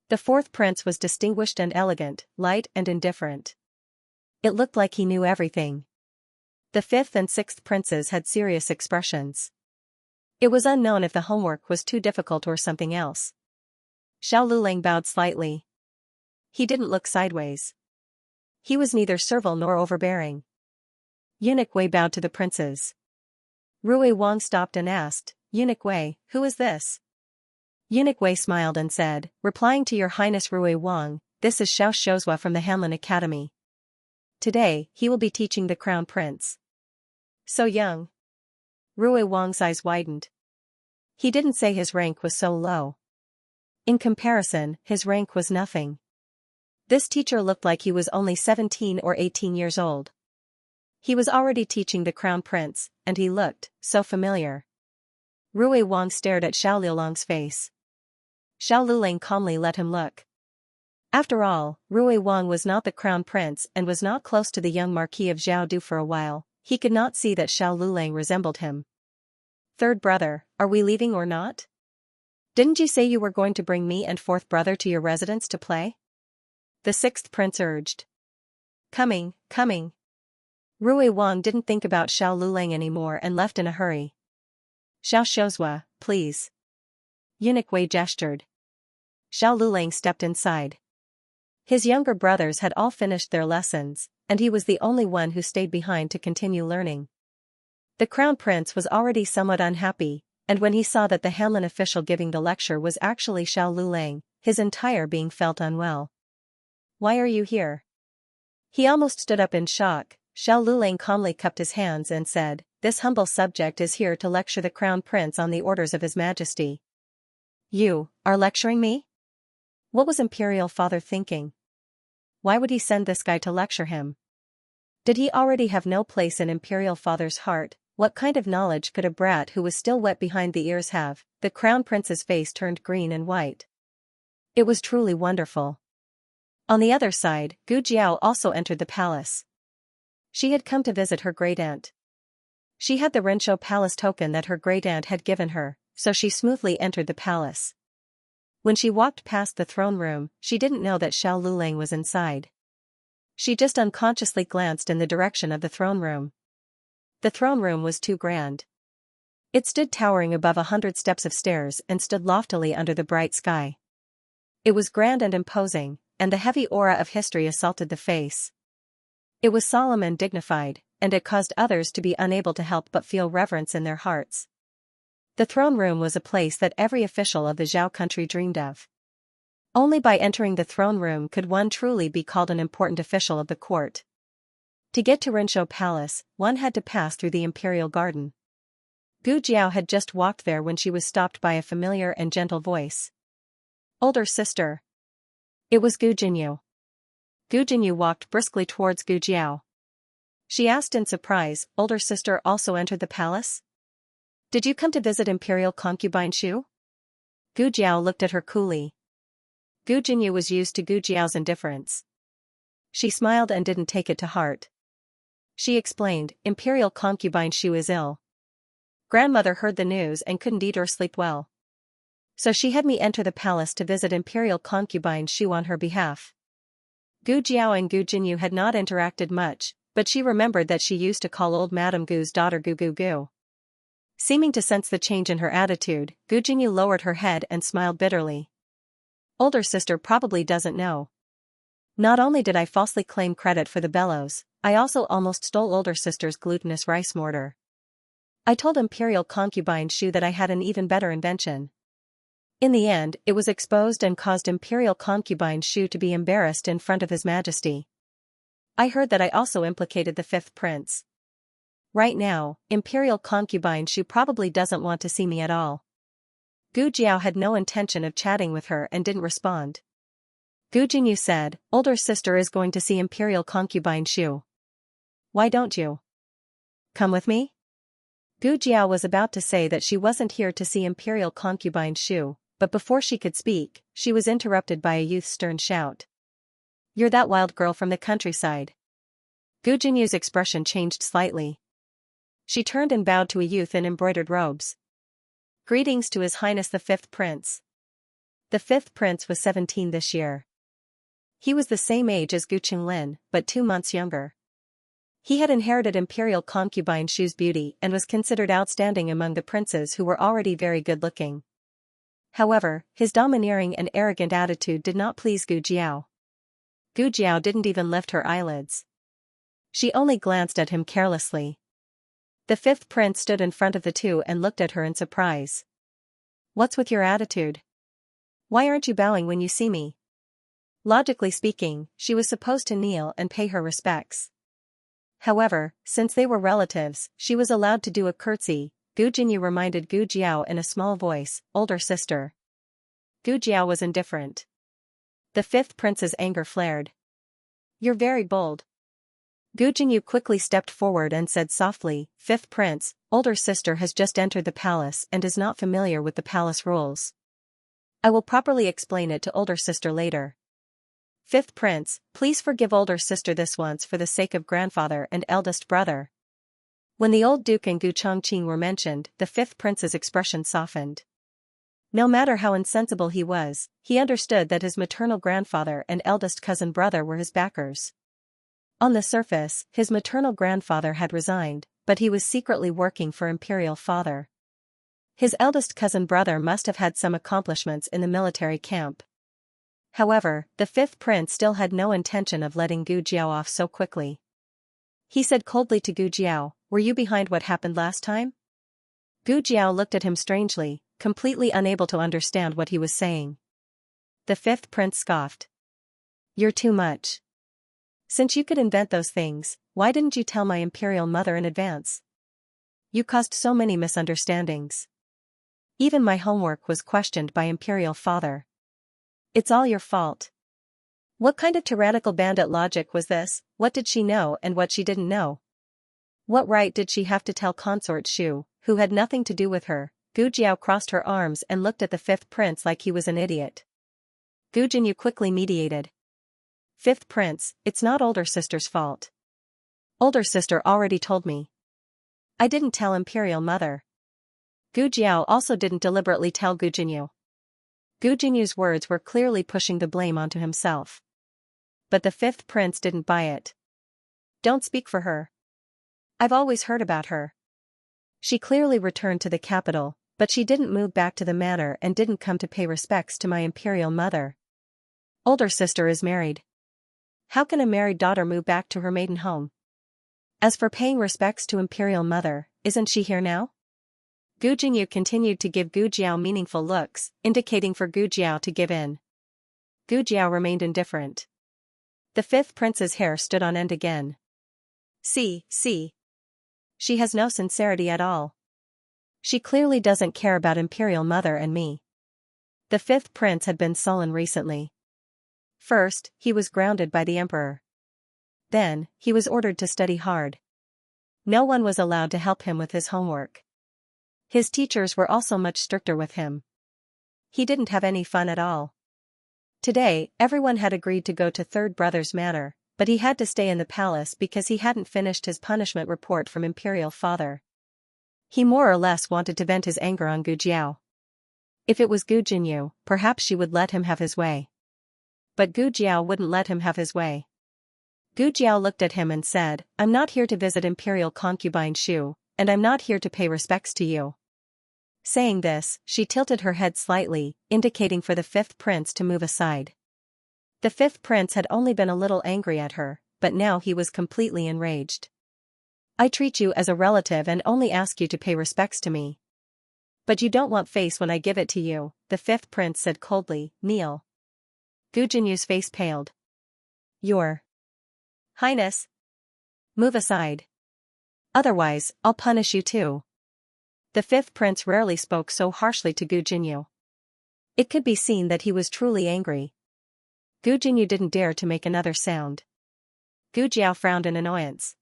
The fourth prince was distinguished and elegant, light and indifferent. It looked like he knew everything. The fifth and sixth princes had serious expressions. It was unknown if the homework was too difficult or something else. Xiao Lulang bowed slightly. He didn't look sideways. He was neither servile nor overbearing. Eunuch Wei bowed to the princes. Rui Wang stopped and asked, "Eunuch Wei, who is this?" Eunuch Wei smiled and said, "Replying to your highness Rui Wang, this is Xiao Shozhua from the Hanlin Academy. Today, he will be teaching the crown prince." So young. Rui Wang's eyes widened. He didn't say his rank was so low. In comparison, his rank was nothing. This teacher looked like he was only 17 or 18 years old. He was already teaching the crown prince, and he looked so familiar. Rui Wang stared at Xiao Lulang's face. Xiao Lulang calmly let him look. After all, Rui Wang was not the crown prince and was not close to the young Marquis of Zhaodu for a while. He could not see that Xiao Lulang resembled him. "Third brother, are we leaving or not? Didn't you say you were going to bring me and fourth brother to your residence to play?" The sixth prince urged. Coming. Rui Wang didn't think about Xiao Lulang anymore and left in a hurry. Xiao Shozhua, please. Eunuch Wei gestured. Xiao Lulang stepped inside. His younger brothers had all finished their lessons, and he was the only one who stayed behind to continue learning. The crown prince was already somewhat unhappy, and when he saw that the Hanlin official giving the lecture was actually Xiao Lulang, his entire being felt unwell. Why are you here? He almost stood up in shock. Xiao Lulang calmly cupped his hands and said, "This humble subject is here to lecture the crown prince on the orders of his majesty." You are lecturing me? What was Imperial Father thinking? Why would he send this guy to lecture him? Did he already have no place in Imperial Father's heart? What kind of knowledge could a brat who was still wet behind the ears have? The crown prince's face turned green and white. It was truly wonderful. On the other side, Gu Jiao also entered the palace. She had come to visit her great-aunt. She had the Renshou palace token that her great-aunt had given her, so she smoothly entered the palace. When she walked past the throne room, she didn't know that Xiao Lulang was inside. She just unconsciously glanced in the direction of the throne room. The throne room was too grand. It stood towering above 100 steps of stairs and stood loftily under the bright sky. It was grand and imposing, and the heavy aura of history assaulted the face. It was solemn and dignified, and it caused others to be unable to help but feel reverence in their hearts. The throne room was a place that every official of the Zhao country dreamed of. Only by entering the throne room could one truly be called an important official of the court. To get to Renshou Palace, one had to pass through the imperial garden. Gu Jiao had just walked there when she was stopped by a familiar and gentle voice. Older sister. It was Gu Jinyu. Gu Jinyu walked briskly towards Gu Jiao. She asked in surprise, older sister also entered the palace? Did you come to visit imperial concubine Shu? Gu Jiao looked at her coolly. Gu Jinyu was used to Gu Jiao's indifference. She smiled and didn't take it to heart. She explained, Imperial concubine Shu is ill. Grandmother heard the news and couldn't eat or sleep well. So she had me enter the palace to visit Imperial concubine Shu on her behalf. Gu Jiao and Gu Jinyu had not interacted much, but she remembered that she used to call old Madame Gu's daughter Gu Gu Gu. Seeming to sense the change in her attitude, Gu Jinyu lowered her head and smiled bitterly. Older sister probably doesn't know. Not only did I falsely claim credit for the bellows, I also almost stole older sister's glutinous rice mortar. I told Imperial concubine Shu that I had an even better invention. In the end, it was exposed and caused Imperial concubine Shu to be embarrassed in front of His Majesty. I heard that I also implicated the fifth prince. Right now, Imperial concubine Shu probably doesn't want to see me at all. Gu Jiao had no intention of chatting with her and didn't respond. Gu Jinyu said, older sister is going to see Imperial concubine Shu. Why don't you come with me? Gu Jiao was about to say that she wasn't here to see Imperial concubine Shu, but before she could speak, she was interrupted by a youth's stern shout. You're that wild girl from the countryside. Gu Jinyu's expression changed slightly. She turned and bowed to a youth in embroidered robes. Greetings to His Highness the Fifth Prince. The fifth prince was 17 this year. He was the same age as Gu Qinglin, but 2 months younger. He had inherited Imperial concubine Shu's beauty and was considered outstanding among the princes who were already very good-looking. However, his domineering and arrogant attitude did not please Gu Jiao. Gu Jiao didn't even lift her eyelids. She only glanced at him carelessly. The fifth prince stood in front of the two and looked at her in surprise. What's with your attitude? Why aren't you bowing when you see me? Logically speaking, she was supposed to kneel and pay her respects. However, since they were relatives, she was allowed to do a curtsy. Gu Jinyu reminded Gu Jiao in a small voice, older sister. Gu Jiao was indifferent. The fifth prince's anger flared. You're very bold. Gu Jinyu quickly stepped forward and said softly, Fifth prince, older sister has just entered the palace and is not familiar with the palace rules. I will properly explain it to older sister later. Fifth prince, please forgive older sister this once for the sake of grandfather and eldest brother. When the old duke and Gu Chongqing were mentioned, the fifth prince's expression softened. No matter how insensible he was, he understood that his maternal grandfather and eldest cousin brother were his backers. On the surface, his maternal grandfather had resigned, but he was secretly working for Imperial Father. His eldest cousin brother must have had some accomplishments in the military camp. However, the fifth prince still had no intention of letting Gu Jiao off so quickly. He said coldly to Gu Jiao, "Were you behind what happened last time?" Gu Jiao looked at him strangely, completely unable to understand what he was saying. The fifth prince scoffed. "You're too much. Since you could invent those things, why didn't you tell my imperial mother in advance? You caused so many misunderstandings. Even my homework was questioned by Imperial Father. It's all your fault." What kind of tyrannical bandit logic was this? What did she know and what she didn't know? What right did she have to tell Consort Shu, who had nothing to do with her? Gu Jiao crossed her arms and looked at the fifth prince like he was an idiot. Gu Jinyu quickly mediated. "Fifth prince, it's not older sister's fault. Older sister already told me. I didn't tell Imperial Mother." Gu Jiao also didn't deliberately tell Gu Jinyu. Gu Jinyu's words were clearly pushing the blame onto himself. But the fifth prince didn't buy it. "Don't speak for her. I've always heard about her. She clearly returned to the capital, but she didn't move back to the manor and didn't come to pay respects to my Imperial Mother. Older sister is married. How can a married daughter move back to her maiden home? As for paying respects to Imperial Mother, isn't she here now?" Gu Jinyu continued to give Gu Jiao meaningful looks, indicating for Gu Jiao to give in. Gu Jiao remained indifferent. The fifth prince's hair stood on end again. See. She has no sincerity at all. She clearly doesn't care about Imperial Mother and me. The fifth prince had been sullen recently. First, he was grounded by the emperor. Then, he was ordered to study hard. No one was allowed to help him with his homework. His teachers were also much stricter with him. He didn't have any fun at all. Today, everyone had agreed to go to Third Brother's manor, but he had to stay in the palace because he hadn't finished his punishment report from Imperial Father. He more or less wanted to vent his anger on Gu Jiao. If it was Gu Jinyu, perhaps she would let him have his way. But Gu Jiao wouldn't let him have his way. Gu Jiao looked at him and said, "I'm not here to visit Imperial concubine Shu, and I'm not here to pay respects to you." Saying this, she tilted her head slightly, indicating for the fifth prince to move aside. The fifth prince had only been a little angry at her, but now he was completely enraged. "I treat you as a relative and only ask you to pay respects to me. But you don't want face when I give it to you," the fifth prince said coldly. "Kneel." Gu Jinyu's face paled. "Your Highness. Move aside. Otherwise, I'll punish you too." The fifth prince rarely spoke so harshly to Gu Jinyu. It could be seen that he was truly angry. Gu Jinyu didn't dare to make another sound. Gu Jiao frowned in annoyance.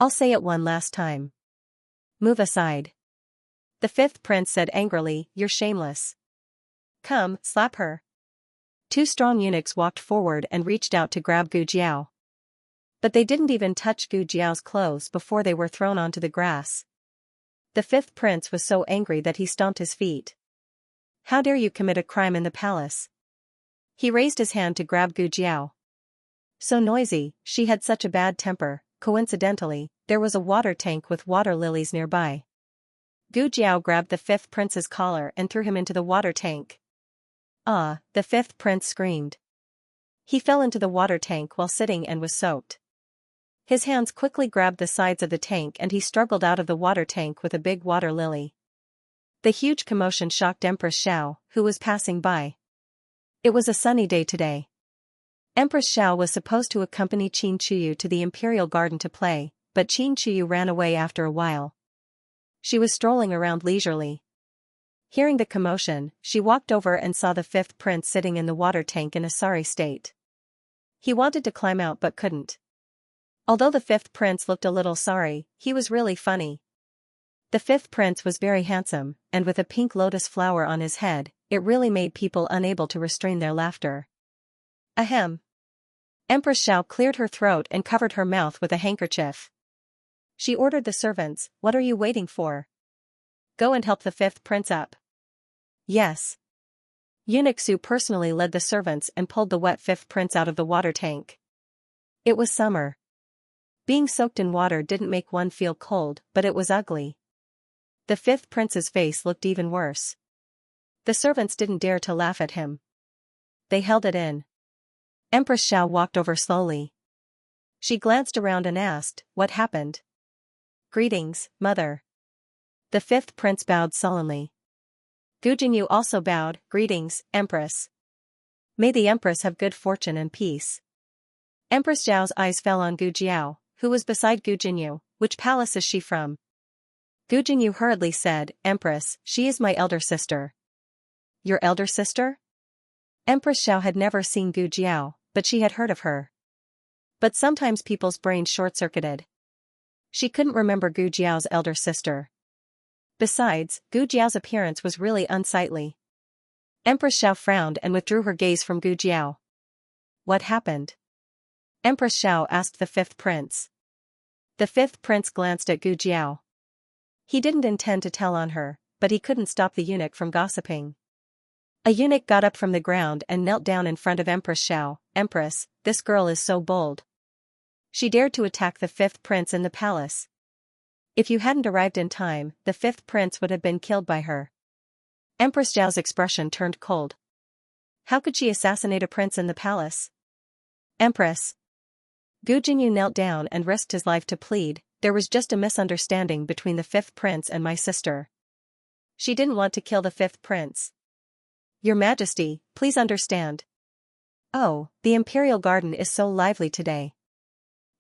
"I'll say it one last time. Move aside." The fifth prince said angrily, "You're shameless. Come, slap her." Two strong eunuchs walked forward and reached out to grab Gu Jiao. But they didn't even touch Gu Jiao's clothes before they were thrown onto the grass. The fifth prince was so angry that he stomped his feet. "How dare you commit a crime in the palace?" He raised his hand to grab Gu Jiao. So noisy, she had such a bad temper. Coincidentally, there was a water tank with water lilies nearby. Gu Jiao grabbed the fifth prince's collar and threw him into the water tank. "Ah!" the fifth prince screamed. He fell into the water tank while sitting and was soaked. His hands quickly grabbed the sides of the tank and he struggled out of the water tank with a big water lily. The huge commotion shocked Empress Xiao, who was passing by. It was a sunny day today. Empress Xiao was supposed to accompany Qin Chuyu to the imperial garden to play, but Qin Chuyu ran away after a while. She was strolling around leisurely. Hearing the commotion, she walked over and saw the fifth prince sitting in the water tank in a sorry state. He wanted to climb out but couldn't. Although the fifth prince looked a little sorry, he was really funny. The fifth prince was very handsome, and with a pink lotus flower on his head, it really made people unable to restrain their laughter. Ahem. Empress Xiao cleared her throat and covered her mouth with a handkerchief. She ordered the servants, "What are you waiting for? Go and help the fifth prince up." Yes. Eunuch Su personally led the servants and pulled the wet fifth prince out of the water tank. It was summer. Being soaked in water didn't make one feel cold, but it was ugly. The fifth prince's face looked even worse. The servants didn't dare to laugh at him. They held it in. Empress Xiao walked over slowly. She glanced around and asked, "What happened?" "Greetings, mother." The fifth prince bowed sullenly. Gu Jinyu also bowed, "Greetings, Empress. May the Empress have good fortune and peace." Empress Zhao's eyes fell on Gu Jiao, who was beside Gu Jinyu. "Which palace is she from?" Gu Jinyu hurriedly said, "Empress, she is my elder sister." "Your elder sister?" Empress Xiao had never seen Gu Jiao, but she had heard of her. But sometimes people's brains short-circuited. She couldn't remember Gu Jiao's elder sister. Besides, Gu Jiao's appearance was really unsightly. Empress Xiao frowned and withdrew her gaze from Gu Jiao. "What happened?" Empress Xiao asked the fifth prince. The fifth prince glanced at Gu Jiao. He didn't intend to tell on her, but he couldn't stop the eunuch from gossiping. A eunuch got up from the ground and knelt down in front of Empress Xiao. "Empress, this girl is so bold. She dared to attack the fifth prince in the palace. If you hadn't arrived in time, the fifth prince would have been killed by her." Empress Zhao's expression turned cold. How could she assassinate a prince in the palace? "Empress." Gu Jinyu knelt down and risked his life to plead, "There was just a misunderstanding between the fifth prince and my sister. She didn't want to kill the fifth prince. Your Majesty, please understand." "Oh, the Imperial Garden is so lively today."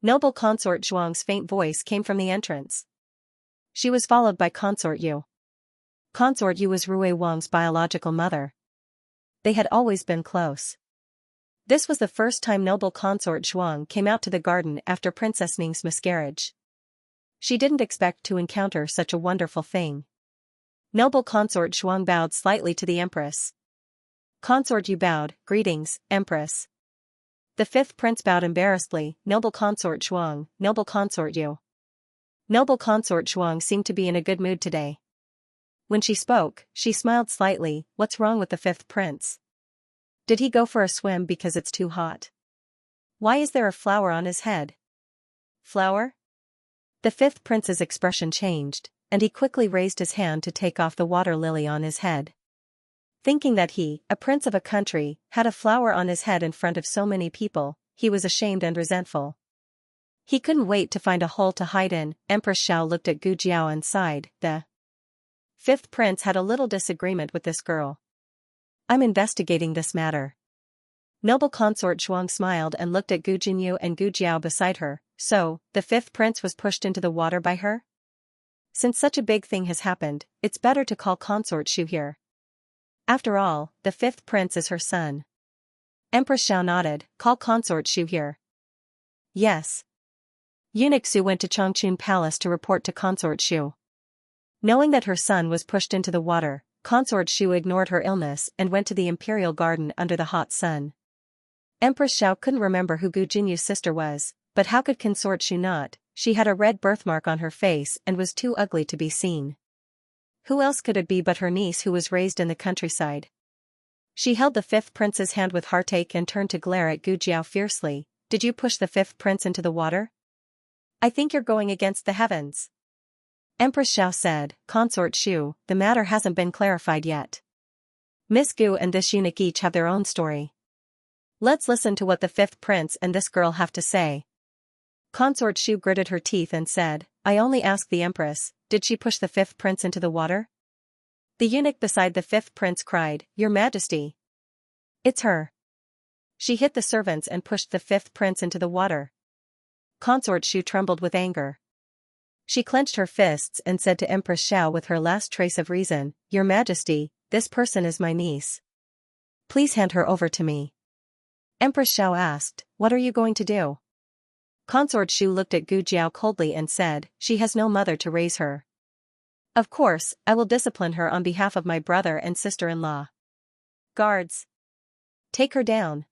Noble Consort Zhuang's faint voice came from the entrance. She was followed by Consort Yu. Consort Yu was Rui Wang's biological mother. They had always been close. This was the first time Noble Consort Zhuang came out to the garden after Princess Ning's miscarriage. She didn't expect to encounter such a wonderful thing. Noble Consort Zhuang bowed slightly to the Empress. Consort Yu bowed, "Greetings, Empress." The fifth prince bowed embarrassedly, "Noble Consort Zhuang, Noble Consort Yu." Noble Consort Zhuang seemed to be in a good mood today. When she spoke, she smiled slightly. "What's wrong with the fifth prince? Did he go for a swim because it's too hot? Why is there a flower on his head?" "Flower?" The fifth prince's expression changed, and he quickly raised his hand to take off the water lily on his head. Thinking that he, a prince of a country, had a flower on his head in front of so many people, he was ashamed and resentful. He couldn't wait to find a hole to hide in. Empress Xiao looked at Gu Jiao and sighed. The fifth prince had a little disagreement with this girl. "I'm investigating this matter." Noble Consort Zhuang smiled and looked at Gu Jinyu and Gu Jiao beside her. "So, the fifth prince was pushed into the water by her? Since such a big thing has happened, it's better to call Consort Shu here. After all, the fifth prince is her son." Empress Xiao nodded. "Call Consort Shu here." "Yes." Eunuch Su went to Changchun Palace to report to Consort Shu. Knowing that her son was pushed into the water, Consort Shu ignored her illness and went to the Imperial Garden under the hot sun. Empress Xiao couldn't remember who Gu Jinyu's sister was, but how could Consort Shu not? She had a red birthmark on her face and was too ugly to be seen. Who else could it be but her niece who was raised in the countryside? She held the fifth prince's hand with heartache and turned to glare at Gu Jiao fiercely. "Did you push the fifth prince into the water? I think you're going against the heavens." Empress Xiao said, "Consort Shu, the matter hasn't been clarified yet. Miss Gu and this eunuch each have their own story. Let's listen to what the fifth prince and this girl have to say." Consort Shu gritted her teeth and said, "I only asked the Empress, did she push the fifth prince into the water?" The eunuch beside the fifth prince cried, "Your Majesty! It's her. She hit the servants and pushed the fifth prince into the water." Consort Shu trembled with anger. She clenched her fists and said to Empress Xiao with her last trace of reason, "Your Majesty, this person is my niece. Please hand her over to me." Empress Xiao asked, "What are you going to do?" Consort Shu looked at Gu Jiao coldly and said, "She has no mother to raise her. Of course, I will discipline her on behalf of my brother and sister-in-law. Guards! Take her down."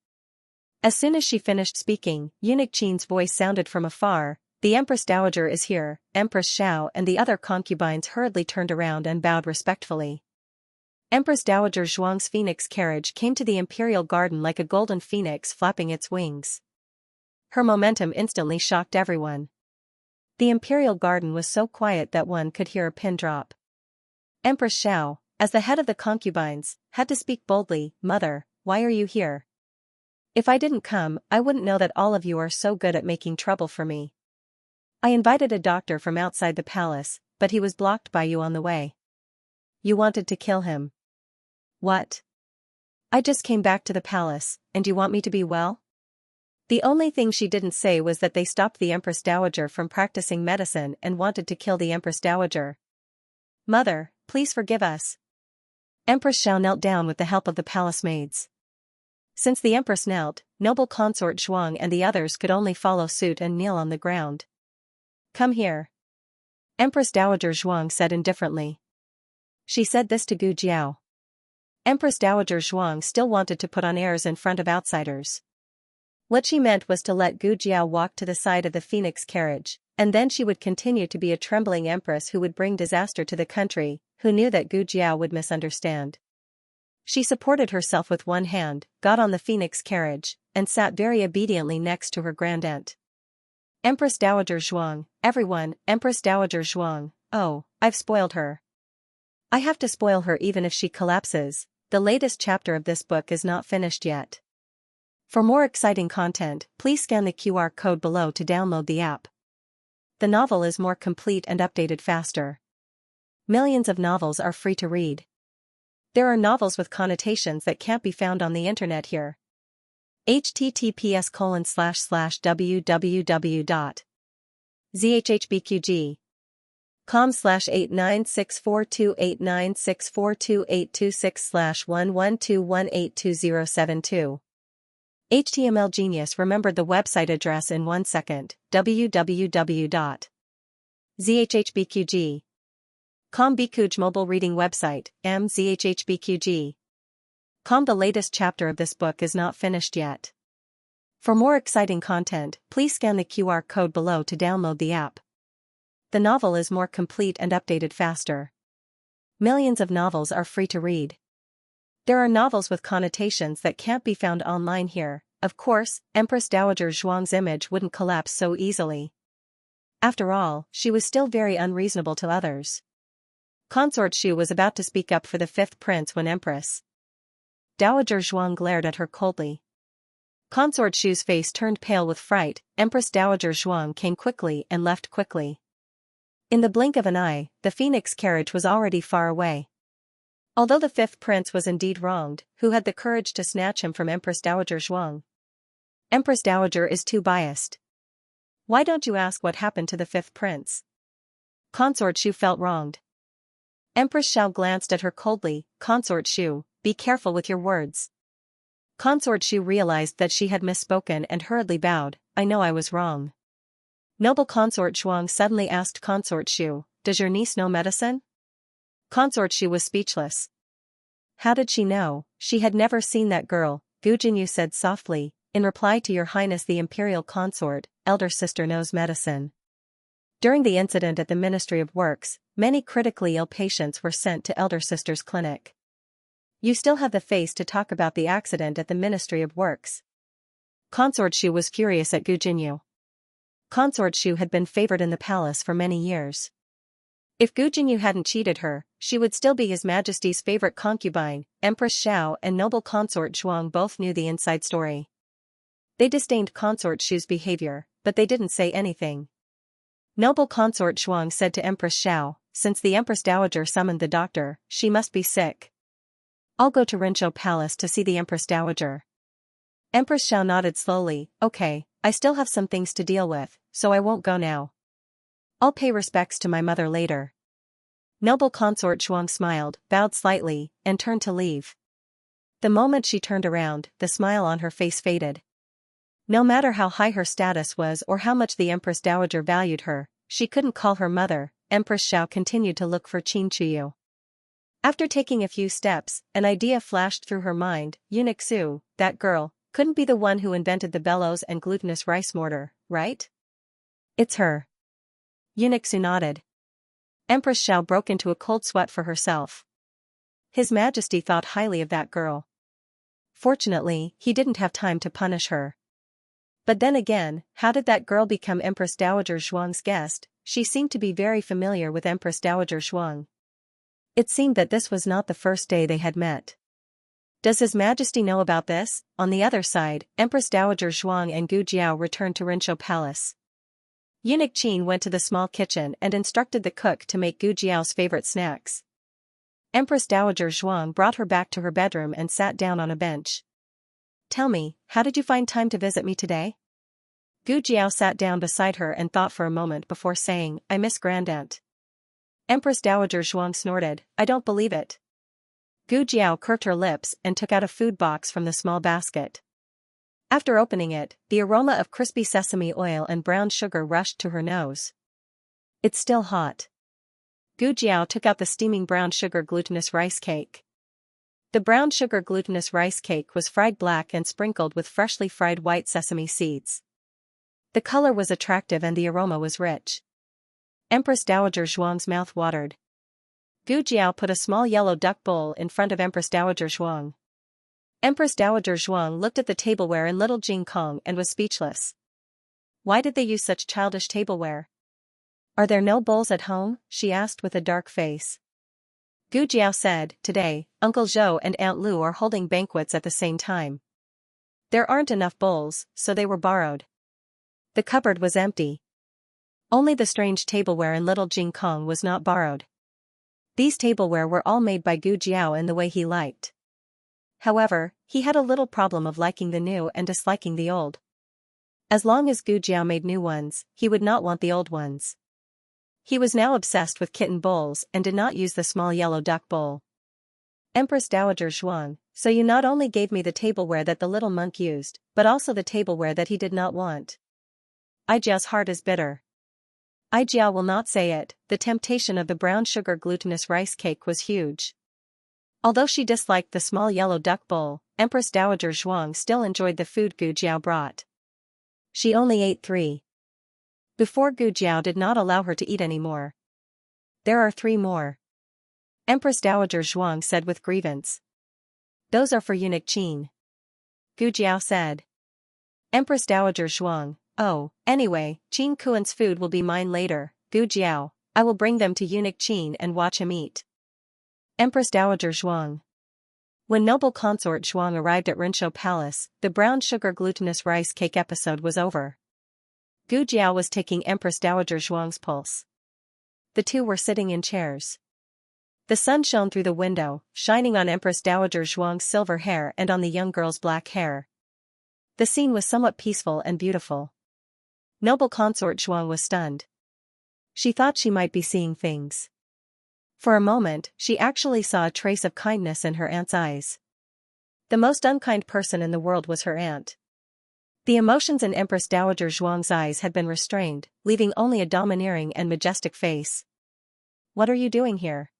As soon as she finished speaking, Eunuch Qin's voice sounded from afar, "The Empress Dowager is here." Empress Xiao and the other concubines hurriedly turned around and bowed respectfully. Empress Dowager Zhuang's phoenix carriage came to the Imperial Garden like a golden phoenix flapping its wings. Her momentum instantly shocked everyone. The imperial garden was so quiet that one could hear a pin drop. Empress Xiao, as the head of the concubines, had to speak boldly. "Mother, why are you here? If I didn't come, I wouldn't know that all of you are so good at making trouble for me. I invited a doctor from outside the palace, but he was blocked by you on the way. You wanted to kill him." "What? I just came back to the palace, and you want me to be well?" The only thing she didn't say was that they stopped the Empress Dowager from practicing medicine and wanted to kill the Empress Dowager. "Mother, please forgive us." Empress Xiao knelt down with the help of the palace maids. Since the Empress knelt, noble consort Zhuang and the others could only follow suit and kneel on the ground. "Come here," Empress Dowager Zhuang said indifferently. She said this to Gu Jiao. Empress Dowager Zhuang still wanted to put on airs in front of outsiders. What she meant was to let Gu Jiao walk to the side of the phoenix carriage, and then she would continue to be a trembling empress who would bring disaster to the country, who knew that Gu Jiao would misunderstand. She supported herself with one hand, got on the phoenix carriage, and sat very obediently next to her grandaunt. Empress Dowager Zhuang, everyone, Empress Dowager Zhuang, oh, I've spoiled her. I have to spoil her even if she collapses. The latest chapter of this book is not finished yet. For more exciting content, please scan the QR code below to download the app. The novel is more complete and updated faster. Millions of novels are free to read. There are novels with connotations that can't be found on the internet here. https://www.zhhbqg.com/89642896428226/112182072. HTML Genius remembered the website address in 1 second. www.zhhbqg.com. Bikuj mobile reading website, mzhhbqg.com. The latest chapter of this book is not finished yet. For more exciting content, please scan the QR code below to download the app. The novel is more complete and updated faster. Millions of novels are free to read. There are novels with connotations that can't be found online here. Of course, Empress Dowager Zhuang's image wouldn't collapse so easily. After all, she was still very unreasonable to others. Consort Shu was about to speak up for the fifth prince when Empress Dowager Zhuang glared at her coldly. Consort Shu's face turned pale with fright. Empress Dowager Zhuang came quickly and left quickly. In the blink of an eye, the phoenix carriage was already far away. Although the fifth prince was indeed wronged, who had the courage to snatch him from Empress Dowager Zhuang? Empress Dowager is too biased. Why don't you ask what happened to the fifth prince? Consort Shu felt wronged. Empress Xiao glanced at her coldly. Consort Shu, be careful with your words. Consort Shu realized that she had misspoken and hurriedly bowed. I know I was wrong. Noble Consort Zhuang suddenly asked Consort Shu, does your niece know medicine? Consort Shu was speechless. How did she know? She had never seen that girl. Gu Jinyu said softly, in reply to your highness the imperial consort, elder sister knows medicine. During the incident at the Ministry of Works, many critically ill patients were sent to elder sister's clinic. You still have the face to talk about the accident at the Ministry of Works. Consort Shu was furious at Gu Jinyu. Consort Shu had been favored in the palace for many years. If Gu Jinyu hadn't cheated her, she would still be His Majesty's favorite concubine. Empress Xiao and noble consort Zhuang both knew the inside story. They disdained Consort Shu's behavior, but they didn't say anything. Noble consort Zhuang said to Empress Xiao, since the Empress Dowager summoned the doctor, she must be sick. I'll go to Rinzhou Palace to see the Empress Dowager. Empress Xiao nodded slowly. Okay, I still have some things to deal with, so I won't go now. I'll pay respects to my mother later. Noble consort Zhuang smiled, bowed slightly, and turned to leave. The moment she turned around, the smile on her face faded. No matter how high her status was or how much the Empress Dowager valued her, she couldn't call her mother. Empress Xiao continued to look for Qin Chuyu. After taking a few steps, an idea flashed through her mind. Eunuch Su, that girl, couldn't be the one who invented the bellows and glutinous rice mortar, right? It's her. Eunuch Su nodded. Empress Xiao broke into a cold sweat for herself. His Majesty thought highly of that girl. Fortunately, he didn't have time to punish her. But then again, how did that girl become Empress Dowager Zhuang's guest? She seemed to be very familiar with Empress Dowager Zhuang. It seemed that this was not the first day they had met. Does His Majesty know about this? On the other side, Empress Dowager Zhuang and Gu Jiao returned to Rinzhou Palace. Eunuch Qin went to the small kitchen and instructed the cook to make Gu Jiao's favorite snacks. Empress Dowager Zhuang brought her back to her bedroom and sat down on a bench. Tell me, how did you find time to visit me today? Gu Jiao sat down beside her and thought for a moment before saying, I miss Grandaunt. Empress Dowager Zhuang snorted, I don't believe it. Gu Jiao curved her lips and took out a food box from the small basket. After opening it, the aroma of crispy sesame oil and brown sugar rushed to her nose. It's still hot. Gu Jiao took out the steaming brown sugar glutinous rice cake. The brown sugar glutinous rice cake was fried black and sprinkled with freshly fried white sesame seeds. The color was attractive and the aroma was rich. Empress Dowager Zhuang's mouth watered. Gu Jiao put a small yellow duck bowl in front of Empress Dowager Zhuang. Empress Dowager Zhuang looked at the tableware in little Jing Kong and was speechless. Why did they use such childish tableware? Are there no bowls at home? She asked with a dark face. Gu Jiao said, today, Uncle Zhou and Aunt Lu are holding banquets at the same time. There aren't enough bowls, so they were borrowed. The cupboard was empty. Only the strange tableware in little Jing Kong was not borrowed. These tableware were all made by Gu Jiao in the way he liked. However, he had a little problem of liking the new and disliking the old. As long as Gu Jiao made new ones, he would not want the old ones. He was now obsessed with kitten bowls and did not use the small yellow duck bowl. Empress Dowager Zhuang, so you not only gave me the tableware that the little monk used, but also the tableware that he did not want. Aijiao's heart is bitter. Aijiao will not say it, the temptation of the brown sugar glutinous rice cake was huge. Although she disliked the small yellow duck bowl, Empress Dowager Zhuang still enjoyed the food Gu Jiao brought. She only ate 3. Before Gu Jiao did not allow her to eat any more. There are 3 more. Empress Dowager Zhuang said with grievance. Those are for Eunuch Qin. Gu Jiao said. Empress Dowager Zhuang, oh, anyway, Qin Kuan's food will be mine later, Gu Jiao, I will bring them to Eunuch Qin and watch him eat. Empress Dowager Zhuang. When noble consort Zhuang arrived at Rinzhou Palace, the brown sugar glutinous rice cake episode was over. Gu Jiao was taking Empress Dowager Zhuang's pulse. The two were sitting in chairs. The sun shone through the window, shining on Empress Dowager Zhuang's silver hair and on the young girl's black hair. The scene was somewhat peaceful and beautiful. Noble consort Zhuang was stunned. She thought she might be seeing things. For a moment, she actually saw a trace of kindness in her aunt's eyes. The most unkind person in the world was her aunt. The emotions in Empress Dowager Zhuang's eyes had been restrained, leaving only a domineering and majestic face. What are you doing here?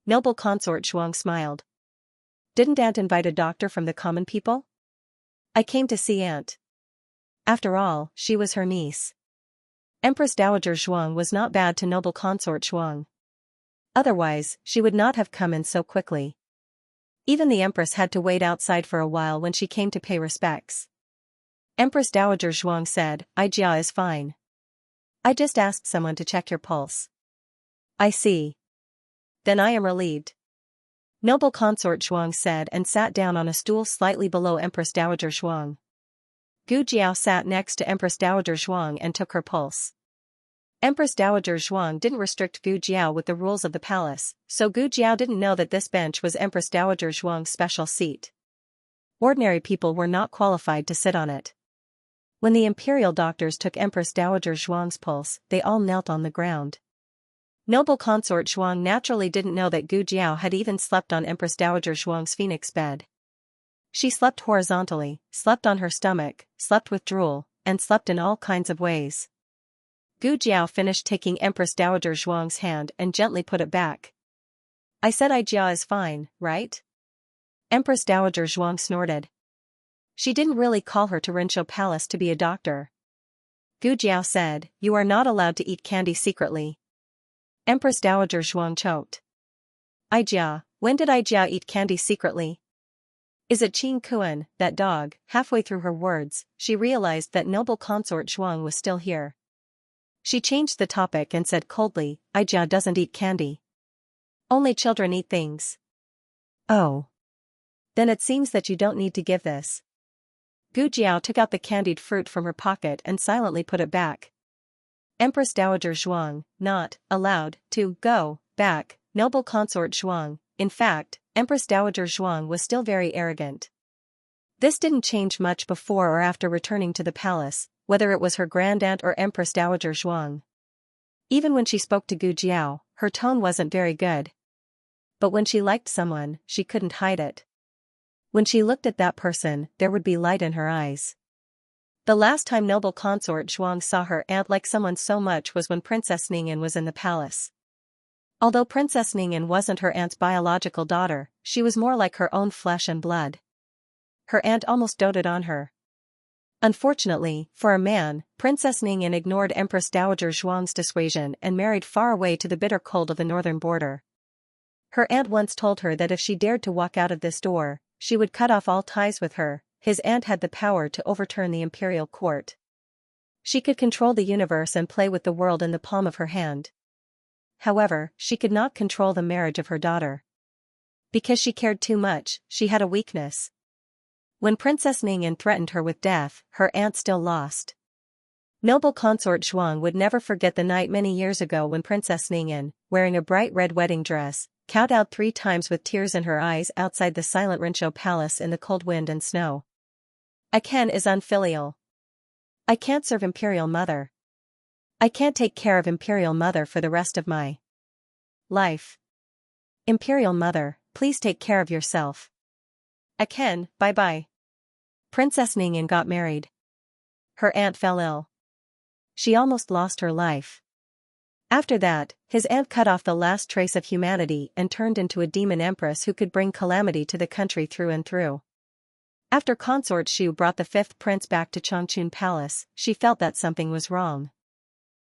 Noble consort Zhuang smiled. Didn't Aunt invite a doctor from the common people? I came to see Aunt. After all, she was her niece. Empress Dowager Zhuang was not bad to noble consort Zhuang. Otherwise, she would not have come in so quickly. Even the Empress had to wait outside for a while when she came to pay respects. Empress Dowager Zhuang said, Aijia is fine. I just asked someone to check your pulse. I see. Then I am relieved. Noble consort Zhuang said and sat down on a stool slightly below Empress Dowager Zhuang. Gu Jiao sat next to Empress Dowager Zhuang and took her pulse. Empress Dowager Zhuang didn't restrict Gu Jiao with the rules of the palace, so Gu Jiao didn't know that this bench was Empress Dowager Zhuang's special seat. Ordinary people were not qualified to sit on it. When the imperial doctors took Empress Dowager Zhuang's pulse, they all knelt on the ground. Noble consort Zhuang naturally didn't know that Gu Jiao had even slept on Empress Dowager Zhuang's phoenix bed. She slept horizontally, slept on her stomach, slept with drool, and slept in all kinds of ways. Gu Jiao finished taking Empress Dowager Zhuang's hand and gently put it back. I said Aijia is fine, right? Empress Dowager Zhuang snorted. She didn't really call her to Rinzhou Palace to be a doctor. Gu Jiao said, you are not allowed to eat candy secretly. Empress Dowager Zhuang choked. Aijia, when did Aijia eat candy secretly? Is it Qing Kuan, that dog? Halfway through her words, she realized that noble consort Zhuang was still here. She changed the topic and said coldly, Aijia doesn't eat candy. Only children eat things. Oh. Then it seems that you don't need to give this. Gu Jiao took out the candied fruit from her pocket and silently put it back. Empress Dowager Zhuang, not allowed to go back. Noble consort Zhuang. In fact, Empress Dowager Zhuang was still very arrogant. This didn't change much before or after returning to the palace, whether it was her grandaunt or Empress Dowager Zhuang. Even when she spoke to Gu Jiao, her tone wasn't very good. But when she liked someone, she couldn't hide it. When she looked at that person, there would be light in her eyes. The last time noble consort Zhuang saw her aunt like someone so much was when Princess Ningyan was in the palace. Although Princess Ningyan wasn't her aunt's biological daughter, she was more like her own flesh and blood. Her aunt almost doted on her. Unfortunately, for a man, Princess Ningyan ignored Empress Dowager Zhuang's dissuasion and married far away to the bitter cold of the northern border. Her aunt once told her that if she dared to walk out of this door, she would cut off all ties with her. His aunt had the power to overturn the imperial court. She could control the universe and play with the world in the palm of her hand. However, she could not control the marriage of her daughter. Because she cared too much, she had a weakness. When Princess Ningyan threatened her with death, her aunt still lost. Noble consort Zhuang would never forget the night many years ago when Princess Ningyan, wearing a bright red wedding dress, kowtowed 3 times with tears in her eyes outside the silent Rinzhou palace in the cold wind and snow. I can is unfilial. I can't serve Imperial Mother. I can't take care of Imperial Mother for the rest of my life. Imperial Mother, please take care of yourself. I can, bye-bye. Princess Ningyan got married. Her aunt fell ill. She almost lost her life. After that, his aunt cut off the last trace of humanity and turned into a demon empress who could bring calamity to the country through and through. After consort Shu brought the 5th prince back to Changchun Palace, she felt that something was wrong.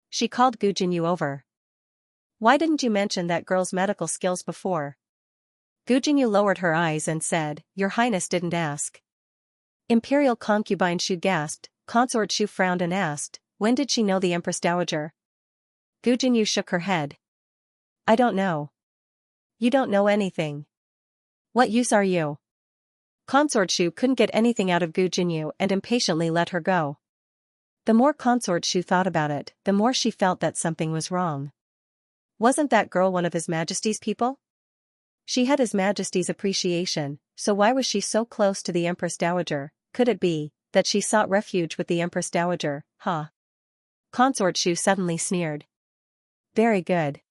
She called Gu Jinyu over. Why didn't you mention that girl's medical skills before? Gu Jinyu lowered her eyes and said, Your Highness didn't ask. Imperial concubine Shu gasped. Consort Shu frowned and asked, when did she know the Empress Dowager? Gu Jinyu shook her head. I don't know. You don't know anything. What use are you? Consort Shu couldn't get anything out of Gu Jinyu and impatiently let her go. The more Consort Shu thought about it, the more she felt that something was wrong. Wasn't that girl one of His Majesty's people? She had His Majesty's appreciation, so why was she so close to the Empress Dowager? Could it be that she sought refuge with the Empress Dowager? Consort Shu suddenly sneered. Very good.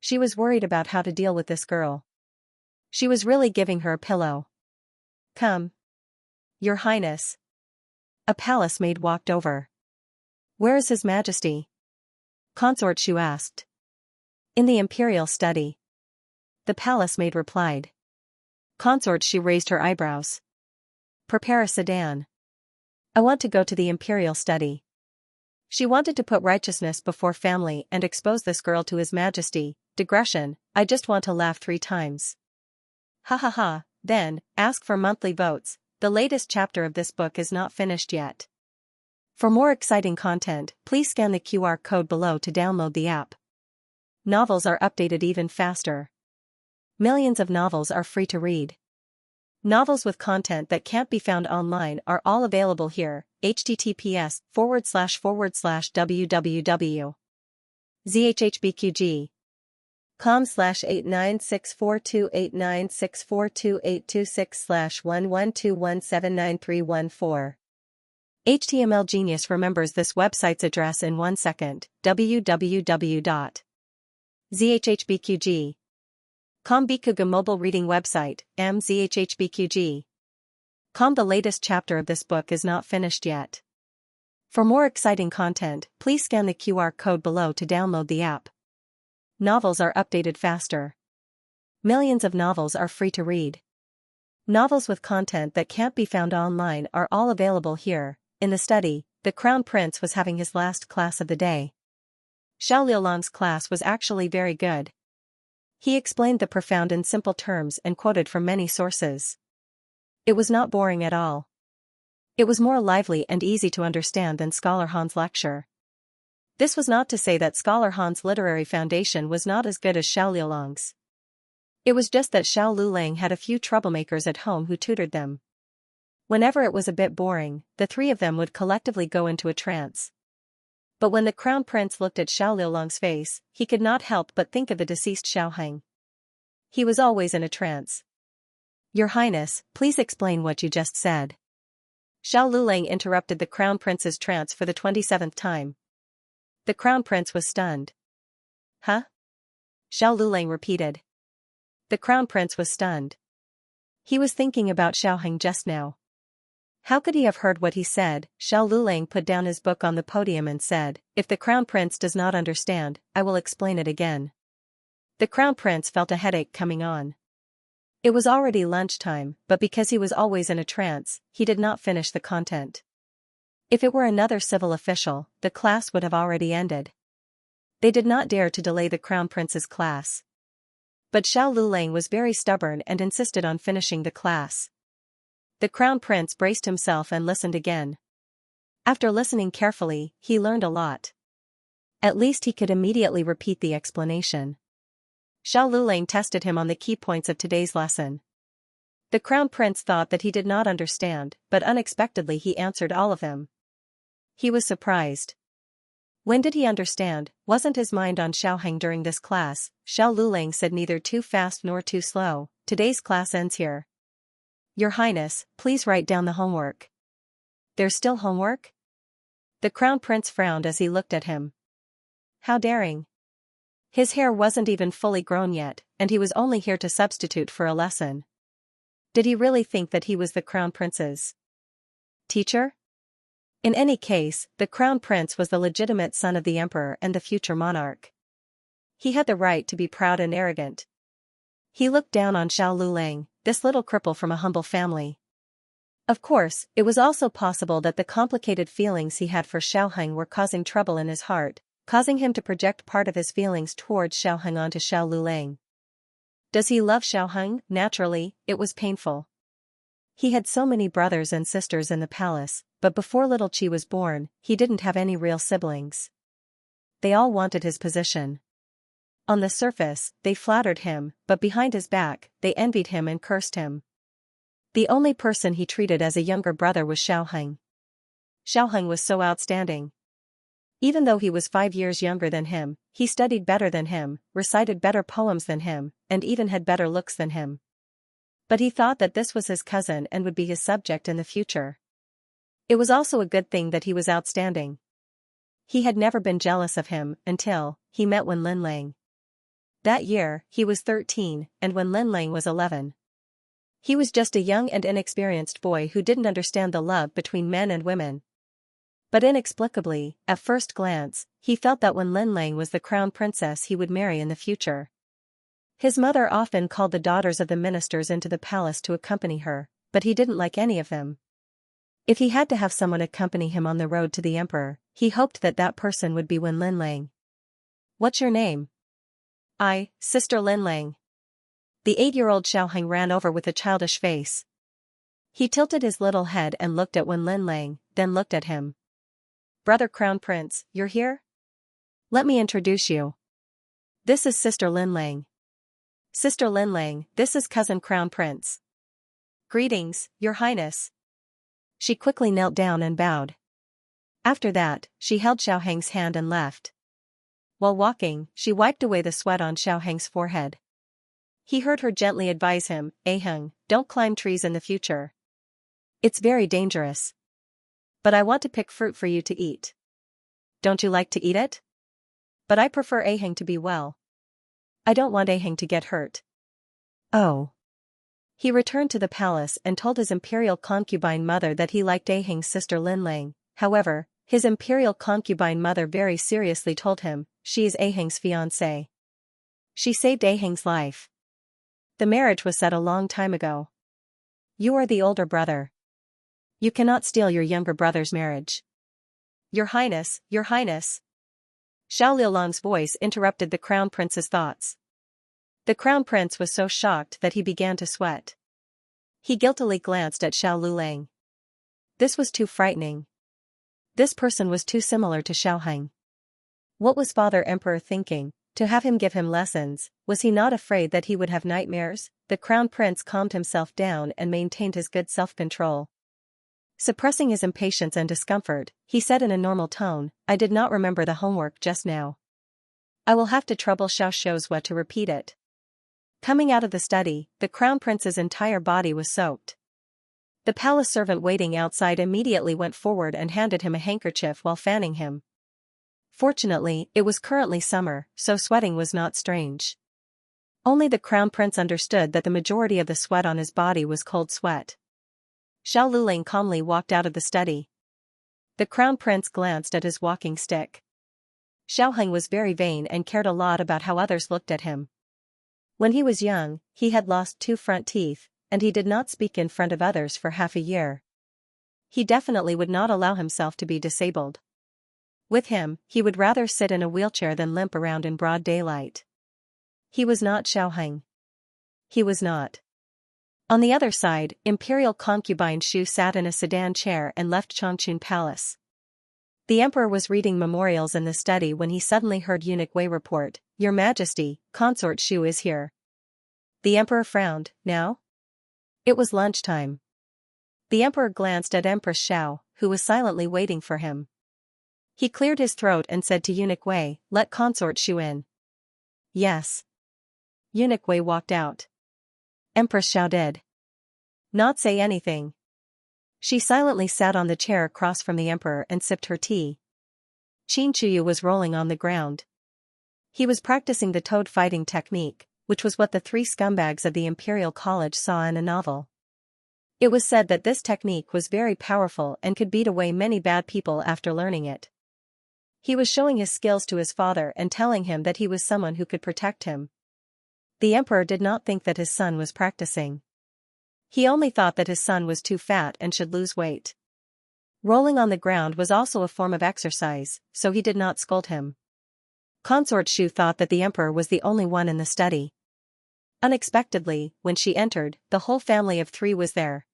She was worried about how to deal with this girl. She was really giving her a pillow. Come. Your Highness. A palace maid walked over. Where is His Majesty? Consort Shu asked. In the imperial study. The palace maid replied. Consort Shu raised her eyebrows. Prepare a sedan. I want to go to the imperial study. She wanted to put righteousness before family and expose this girl to His Majesty. Digression, I just want to laugh 3 times. Ha ha ha, then, ask for monthly votes. The latest chapter of this book is not finished yet. For more exciting content, please scan the QR code below to download the app. Novels are updated even faster. Millions of novels are free to read. Novels with content that can't be found online are all available here. https://www.zhhbqg.com/89642896428226/1121793114. HTML Genius remembers this website's address in 1 second. www.zhhbqg.com Bikuga mobile reading website, mzhhbqg.com. The latest chapter of this book is not finished yet. For more exciting content, please scan the QR code below to download the app. Novels are updated faster. Millions of novels are free to read. Novels with content that can't be found online are all available here. In the study, the Crown Prince was having his last class of the day. Xiao Liulan's class was actually very good. He explained the profound in simple terms and quoted from many sources. It was not boring at all. It was more lively and easy to understand than Scholar Han's lecture. This was not to say that Scholar Han's literary foundation was not as good as Xiao Liulang's. It was just that Xiao Lulang had a few troublemakers at home who tutored them. Whenever it was a bit boring, the three of them would collectively go into a trance. But when the crown prince looked at Xiao Liulang's face, he could not help but think of the deceased Xiaoheng. He was always in a trance. Your Highness, please explain what you just said. Xiao Lulang interrupted the crown prince's trance for the 27th time. The crown prince was stunned. Huh? Xiao Lulang repeated. The crown prince was stunned. He was thinking about Xiaoheng just now. How could he have heard what he said? Xiao Lulang put down his book on the podium and said, if the crown prince does not understand, I will explain it again. The crown prince felt a headache coming on. It was already lunchtime, but because he was always in a trance, he did not finish the content. If it were another civil official, the class would have already ended. They did not dare to delay the crown prince's class. But Xiao Lulang was very stubborn and insisted on finishing the class. The crown prince braced himself and listened again. After listening carefully, he learned a lot. At least he could immediately repeat the explanation. Xiao Lulang tested him on the key points of today's lesson. The crown prince thought that he did not understand, but unexpectedly he answered all of them. He was surprised. When did he understand? Wasn't his mind on Xiaoheng during this class? Xiao Lulang said neither too fast nor too slow. Today's class ends here. Your Highness, please write down the homework. There's still homework? The crown prince frowned as he looked at him. How daring. His hair wasn't even fully grown yet, and he was only here to substitute for a lesson. Did he really think that he was the crown prince's teacher? In any case, the crown prince was the legitimate son of the emperor and the future monarch. He had the right to be proud and arrogant. He looked down on Xiao Lulang, this little cripple from a humble family. Of course, it was also possible that the complicated feelings he had for Xiaoheng were causing trouble in his heart, causing him to project part of his feelings towards Xiaoheng onto Xiao Lulang. Does he love Xiaoheng? Naturally, it was painful. He had so many brothers and sisters in the palace, but before little Qi was born, he didn't have any real siblings. They all wanted his position. On the surface, they flattered him, but behind his back, they envied him and cursed him. The only person he treated as a younger brother was Xiaoheng. Xiaoheng was so outstanding. Even though he was 5 years younger than him, he studied better than him, recited better poems than him, and even had better looks than him. But he thought that this was his cousin and would be his subject in the future. It was also a good thing that he was outstanding. He had never been jealous of him until he met Wen Linlang. That year, he was 13, and Wen Linlang was 11. He was just a young and inexperienced boy who didn't understand the love between men and women. But inexplicably, at first glance, he felt that Wen Linlang was the crown princess he would marry in the future. His mother often called the daughters of the ministers into the palace to accompany her, but he didn't like any of them. If he had to have someone accompany him on the road to the emperor, he hoped that that person would be Wen Linlang. What's your name? Sister Linlang. The 8-year-old Xiaoheng ran over with a childish face. He tilted his little head and looked at Wen Linlang, then looked at him. Brother Crown Prince, you're here? Let me introduce you. This is Sister Linlang. Sister Linlang, this is Cousin Crown Prince. Greetings, Your Highness. She quickly knelt down and bowed. After that, she held Xiaoheng's hand and left. While walking, she wiped away the sweat on Xiaoheng's forehead. He heard her gently advise him, Aheng, don't climb trees in the future. It's very dangerous. But I want to pick fruit for you to eat. Don't you like to eat it? But I prefer Aheng to be well. I don't want Aheng to get hurt. Oh. He returned to the palace and told his imperial concubine mother that he liked Aheng's sister Linlang. However, his imperial concubine mother very seriously told him, she is Aheng's fiancée. She saved Aheng's life. The marriage was set a long time ago. You are the older brother. You cannot steal your younger brother's marriage. Your Highness, Your Highness. Xiao Liulang's voice interrupted the crown prince's thoughts. The crown prince was so shocked that he began to sweat. He guiltily glanced at Xiao Lulang. This was too frightening. This person was too similar to Xiaoheng. What was Father Emperor thinking? To have him give him lessons, was he not afraid that he would have nightmares? The Crown Prince calmed himself down and maintained his good self-control. Suppressing his impatience and discomfort, he said in a normal tone, I did not remember the homework just now. I will have to trouble Xiaoxua to repeat it. Coming out of the study, the Crown Prince's entire body was soaked. The palace servant waiting outside immediately went forward and handed him a handkerchief while fanning him. Fortunately, it was currently summer, so sweating was not strange. Only the Crown Prince understood that the majority of the sweat on his body was cold sweat. Xiao Lulang calmly walked out of the study. The Crown Prince glanced at his walking stick. Xiaoheng was very vain and cared a lot about how others looked at him. When he was young, he had lost 2 front teeth, and he did not speak in front of others for half a year. He definitely would not allow himself to be disabled. With him, he would rather sit in a wheelchair than limp around in broad daylight. He was not Xiaoheng. He was not. On the other side, Imperial concubine Xu sat in a sedan chair and left Changchun Palace. The emperor was reading memorials in the study when he suddenly heard Eunuch Wei report, Your Majesty, Consort Xu is here. The emperor frowned, now? It was lunchtime. The emperor glanced at Empress Xiao, who was silently waiting for him. He cleared his throat and said to Eunuch Wei, Let Consort Xu in. Yes. Eunuch Wei walked out. Empress Xiao did not say anything. She silently sat on the chair across from the emperor and sipped her tea. Qin Chuyu was rolling on the ground. He was practicing the toad fighting technique, which was what the 3 scumbags of the Imperial College saw in a novel. It was said that this technique was very powerful and could beat away many bad people after learning it. He was showing his skills to his father and telling him that he was someone who could protect him. The emperor did not think that his son was practicing. He only thought that his son was too fat and should lose weight. Rolling on the ground was also a form of exercise, so he did not scold him. Consort Xu thought that the emperor was the only one in the study. Unexpectedly, when she entered, the whole family of 3 was there.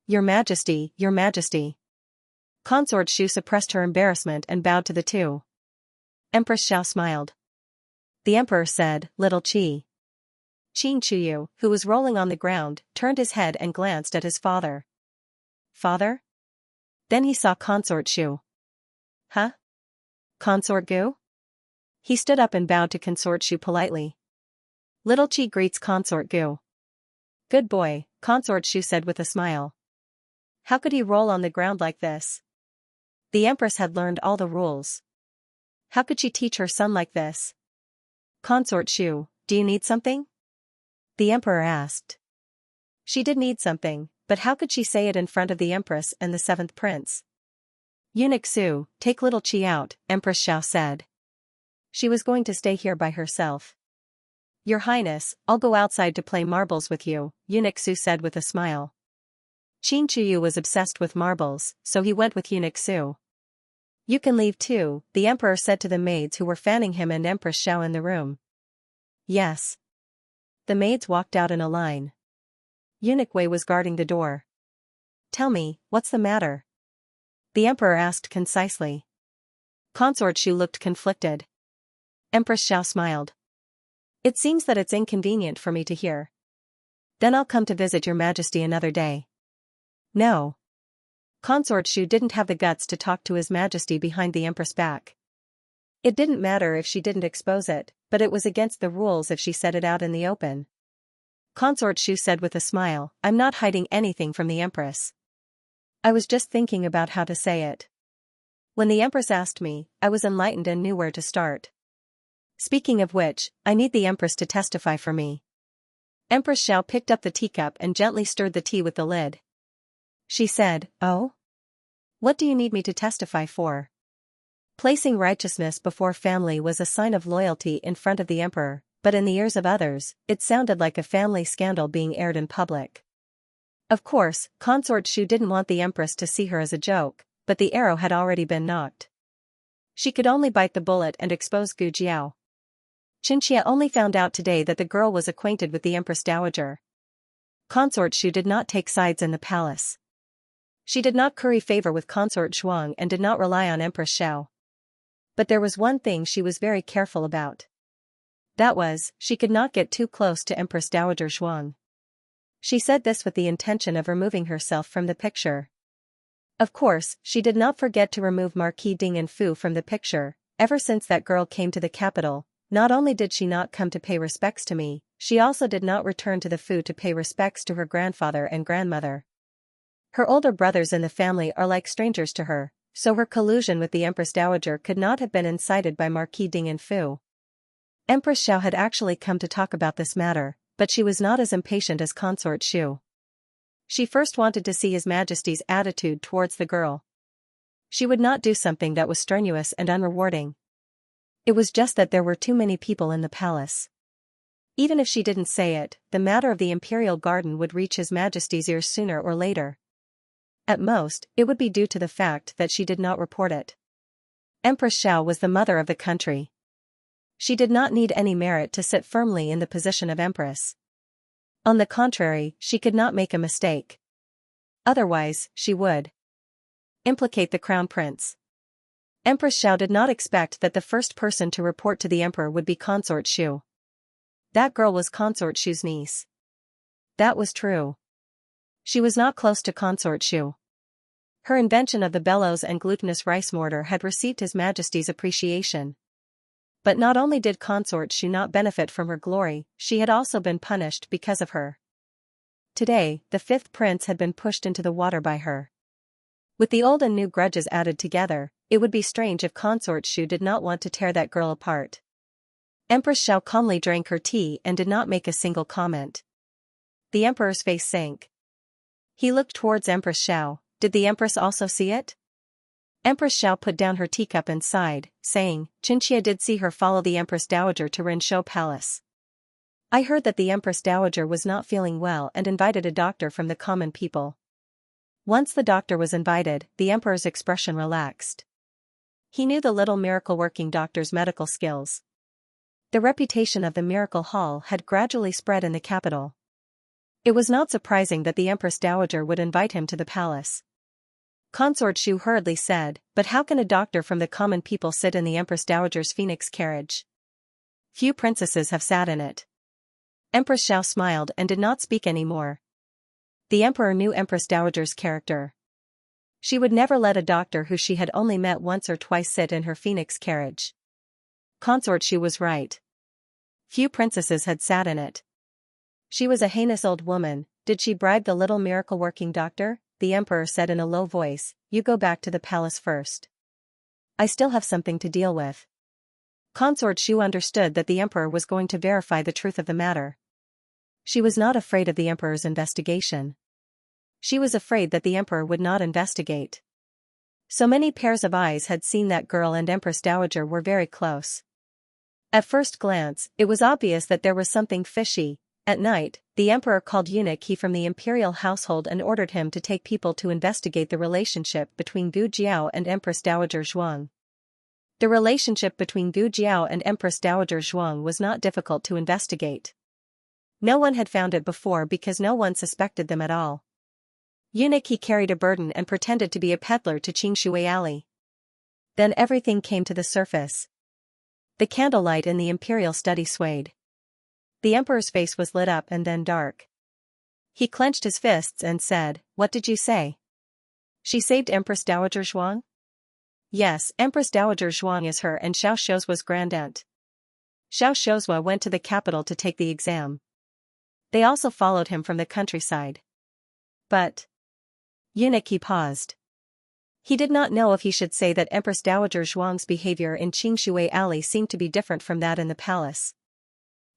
Your Majesty, Your Majesty. Consort Xu suppressed her embarrassment and bowed to the 2. Empress Xiao smiled. The emperor said, Little Qi. Qin Chuyu, who was rolling on the ground, turned his head and glanced at his father. Father? Then he saw Consort Xu. Huh? Consort Gu? He stood up and bowed to Consort Xu politely. Little Qi greets Consort Gu. Good boy, Consort Xu said with a smile. How could he roll on the ground like this? The empress had learned all the rules. How could she teach her son like this? Consort Xu, do you need something? The emperor asked. She did need something, but how could she say it in front of the empress and the 7th prince? Eunuch Su, take little Qi out, Empress Xiao said. She was going to stay here by herself. Your Highness, I'll go outside to play marbles with you, Eunuch Su said with a smile. Qin Chuyu was obsessed with marbles, so he went with Eunuch Su. You can leave too, the emperor said to the maids who were fanning him and Empress Xiao in the room. Yes. The maids walked out in a line. Eunuch Wei was guarding the door. Tell me, what's the matter? The emperor asked concisely. Consort Xu looked conflicted. Empress Xiao smiled. It seems that it's inconvenient for me to hear. Then I'll come to visit your Majesty another day. No. Consort Xu didn't have the guts to talk to His Majesty behind the Empress' back. It didn't matter if she didn't expose it, but it was against the rules if she said it out in the open. Consort Xu said with a smile, I'm not hiding anything from the Empress. I was just thinking about how to say it. When the Empress asked me, I was enlightened and knew where to start. Speaking of which, I need the Empress to testify for me. Empress Xiao picked up the teacup and gently stirred the tea with the lid. She said, Oh? What do you need me to testify for? Placing righteousness before family was a sign of loyalty in front of the emperor, but in the ears of others, it sounded like a family scandal being aired in public. Of course, Consort Xu didn't want the empress to see her as a joke, but the arrow had already been knocked. She could only bite the bullet and expose Gu Jiao. Xianxia only found out today that the girl was acquainted with the Empress Dowager. Consort Shu did not take sides in the palace. She did not curry favor with Consort Zhuang and did not rely on Empress Xiao. But there was one thing she was very careful about. That was, she could not get too close to Empress Dowager Zhuang. She said this with the intention of removing herself from the picture. Of course, she did not forget to remove Marquis Ding and Fu from the picture. Ever since that girl came to the capital, not only did she not come to pay respects to me, she also did not return to the Fu to pay respects to her grandfather and grandmother. Her older brothers in the family are like strangers to her, so her collusion with the Empress Dowager could not have been incited by Marquis Ding and Fu. Empress Xiao had actually come to talk about this matter, but she was not as impatient as Consort Shu. She first wanted to see His Majesty's attitude towards the girl. She would not do something that was strenuous and unrewarding. It was just that there were too many people in the palace. Even if she didn't say it, the matter of the Imperial Garden would reach His Majesty's ears sooner or later. At most, it would be due to the fact that she did not report it. Empress Xiao was the mother of the country. She did not need any merit to sit firmly in the position of Empress. On the contrary, she could not make a mistake. Otherwise, she would implicate the Crown Prince. Empress Xiao did not expect that the first person to report to the Emperor would be Consort Shu. That girl was Consort Shu's niece. That was true. She was not close to Consort Shu. Her invention of the bellows and glutinous rice mortar had received His Majesty's appreciation. But not only did Consort Shu not benefit from her glory, she had also been punished because of her. Today, the fifth prince had been pushed into the water by her. With the old and new grudges added together, it would be strange if Consort Shu did not want to tear that girl apart. Empress Xiao calmly drank her tea and did not make a single comment. The Emperor's face sank. He looked towards Empress Xiao. Did the Empress also see it? Empress Xiao put down her teacup and sighed, saying, Xianxia did see her follow the Empress Dowager to Rinshou Palace. I heard that the Empress Dowager was not feeling well and invited a doctor from the common people. Once the doctor was invited, the Emperor's expression relaxed. He knew the little miracle-working doctor's medical skills. The reputation of the Miracle Hall had gradually spread in the capital. It was not surprising that the Empress Dowager would invite him to the palace. Consort Shu hurriedly said, but how can a doctor from the common people sit in the Empress Dowager's phoenix carriage? Few princesses have sat in it. Empress Xiao smiled and did not speak any more. The Emperor knew Empress Dowager's character. She would never let a doctor who she had only met once or twice sit in her phoenix carriage. Consort Shu was right. Few princesses had sat in it. She was a heinous old woman. Did she bribe the little miracle-working doctor? The Emperor said in a low voice, you go back to the palace first. I still have something to deal with. Consort Shu understood that the Emperor was going to verify the truth of the matter. She was not afraid of the Emperor's investigation. She was afraid that the Emperor would not investigate. So many pairs of eyes had seen that girl and Empress Dowager were very close. At first glance, it was obvious that there was something fishy. At night, the Emperor called eunuch He from the imperial household and ordered him to take people to investigate the relationship between Gu Jiao and Empress Dowager Zhuang. The relationship between Gu Jiao and Empress Dowager Zhuang was not difficult to investigate. No one had found it before because no one suspected them at all. Eunuch He carried a burden and pretended to be a peddler to Xingshui Alley. Then everything came to the surface. The candlelight in the imperial study swayed. The Emperor's face was lit up and then dark. He clenched his fists and said, what did you say? She saved Empress Dowager Zhuang? Yes, Empress Dowager Zhuang is her and Xiao Shouzua's grandaunt. Xiao Shouzua went to the capital to take the exam. They also followed him from the countryside. But eunuch He paused. He did not know if he should say that Empress Dowager Zhuang's behavior in Xingshui Alley seemed to be different from that in the palace.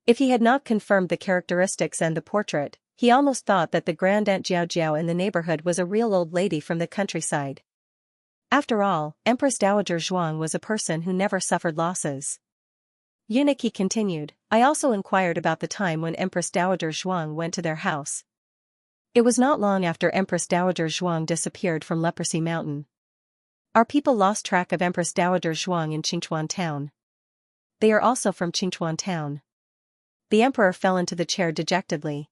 If he had not confirmed the characteristics and the portrait, he almost thought that the grandaunt Jiao Jiao in the neighborhood was a real old lady from the countryside. After all, Empress Dowager Zhuang was a person who never suffered losses. Eunuch He continued, I also inquired about the time when Empress Dowager Zhuang went to their house. It was not long after Empress Dowager Zhuang disappeared from Leprosy Mountain. Our people lost track of Empress Dowager Zhuang in Qingchuan Town. They are also from Qingchuan Town. The Emperor fell into the chair dejectedly.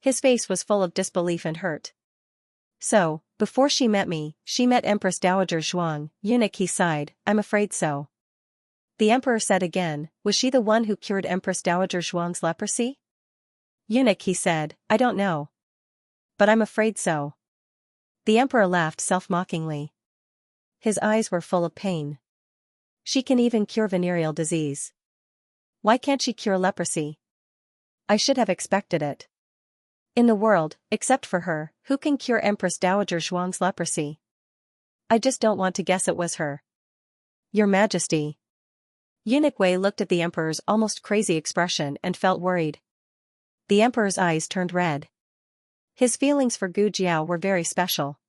His face was full of disbelief and hurt. So, before she met me, she met Empress Dowager Zhuang, eunuch, he sighed, I'm afraid so. The emperor said again, was she the one who cured Empress Dowager Zhuang's leprosy? Eunuch, he said, I don't know. But I'm afraid so. The emperor laughed self-mockingly. His eyes were full of pain. She can even cure venereal disease. Why can't she cure leprosy? I should have expected it. In the world, except for her, who can cure Empress Dowager Zhuang's leprosy? I just don't want to guess it was her. Your Majesty. Eunuch Wei looked at the emperor's almost crazy expression and felt worried. The emperor's eyes turned red. His feelings for Gu Jiao were very special.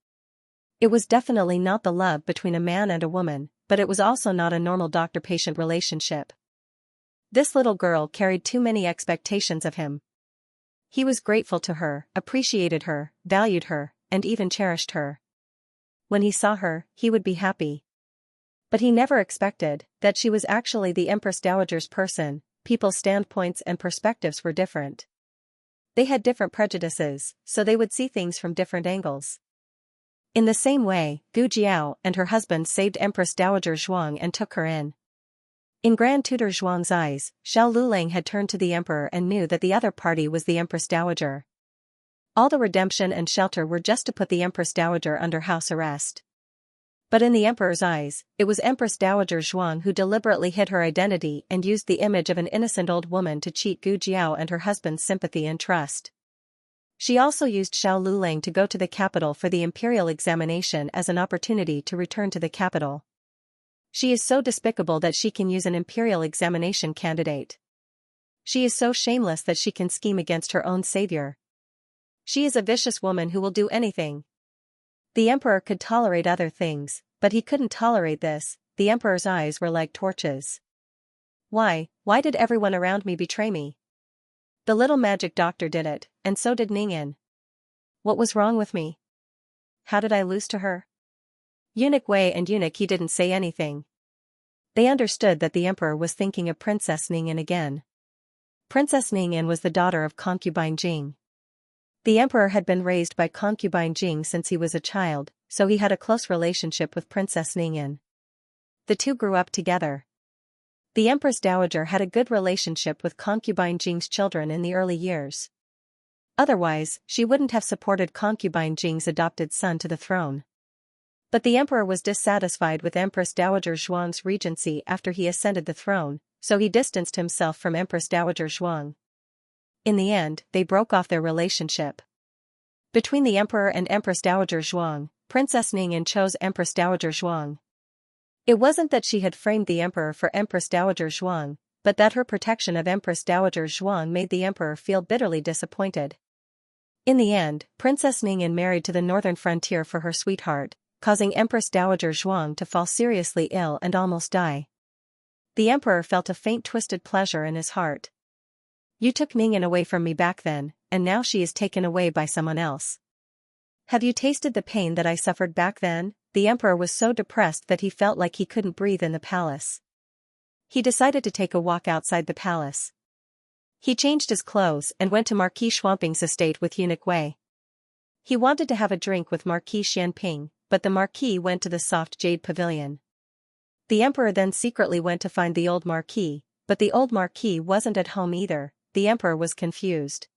It was definitely not the love between a man and a woman, but it was also not a normal doctor-patient relationship. This little girl carried too many expectations of him. He was grateful to her, appreciated her, valued her, and even cherished her. When he saw her, he would be happy. But he never expected that she was actually the Empress Dowager's person. People's standpoints and perspectives were different. They had different prejudices, so they would see things from different angles. In the same way, Gu Jiao and her husband saved Empress Dowager Zhuang and took her in. In Grand Tutor Zhuang's eyes, Xiao Lulang had turned to the emperor and knew that the other party was the Empress Dowager. All the redemption and shelter were just to put the Empress Dowager under house arrest. But in the emperor's eyes, it was Empress Dowager Zhuang who deliberately hid her identity and used the image of an innocent old woman to cheat Gu Jiao and her husband's sympathy and trust. She also used Xiao Lulang to go to the capital for the imperial examination as an opportunity to return to the capital. She is so despicable that she can use an imperial examination candidate. She is so shameless that she can scheme against her own savior. She is a vicious woman who will do anything. The emperor could tolerate other things, but he couldn't tolerate this. The emperor's eyes were like torches. Why did everyone around me betray me? The little magic doctor did it, and so did Ningyan. What was wrong with me? How did I lose to her? Eunuch Wei and Eunuch He didn't say anything. They understood that the emperor was thinking of Princess Ningyan again. Princess Ningyan was the daughter of concubine Jing. The emperor had been raised by concubine Jing since he was a child, so he had a close relationship with Princess Ningyan. The two grew up together. The Empress Dowager had a good relationship with concubine Jing's children in the early years. Otherwise, she wouldn't have supported concubine Jing's adopted son to the throne. But the emperor was dissatisfied with Empress Dowager Zhuang's regency after he ascended the throne, so he distanced himself from Empress Dowager Zhuang. In the end, they broke off their relationship. Between the emperor and Empress Dowager Zhuang, Princess Ningyan chose Empress Dowager Zhuang. It wasn't that she had framed the emperor for Empress Dowager Zhuang, but that her protection of Empress Dowager Zhuang made the emperor feel bitterly disappointed. In the end, Princess Ningyan married to the northern frontier for her sweetheart, causing Empress Dowager Zhuang to fall seriously ill and almost die. The emperor felt a faint twisted pleasure in his heart. You took Ningyan away from me back then, and now she is taken away by someone else. Have you tasted the pain that I suffered back then? The emperor was so depressed that he felt like he couldn't breathe in the palace. He decided to take a walk outside the palace. He changed his clothes and went to Marquis Schwamping's estate with Eunuch Wei. He wanted to have a drink with Marquis Xianping, but the Marquis went to the soft jade pavilion. The emperor then secretly went to find the old Marquis, but the old Marquis wasn't at home either. The emperor was confused.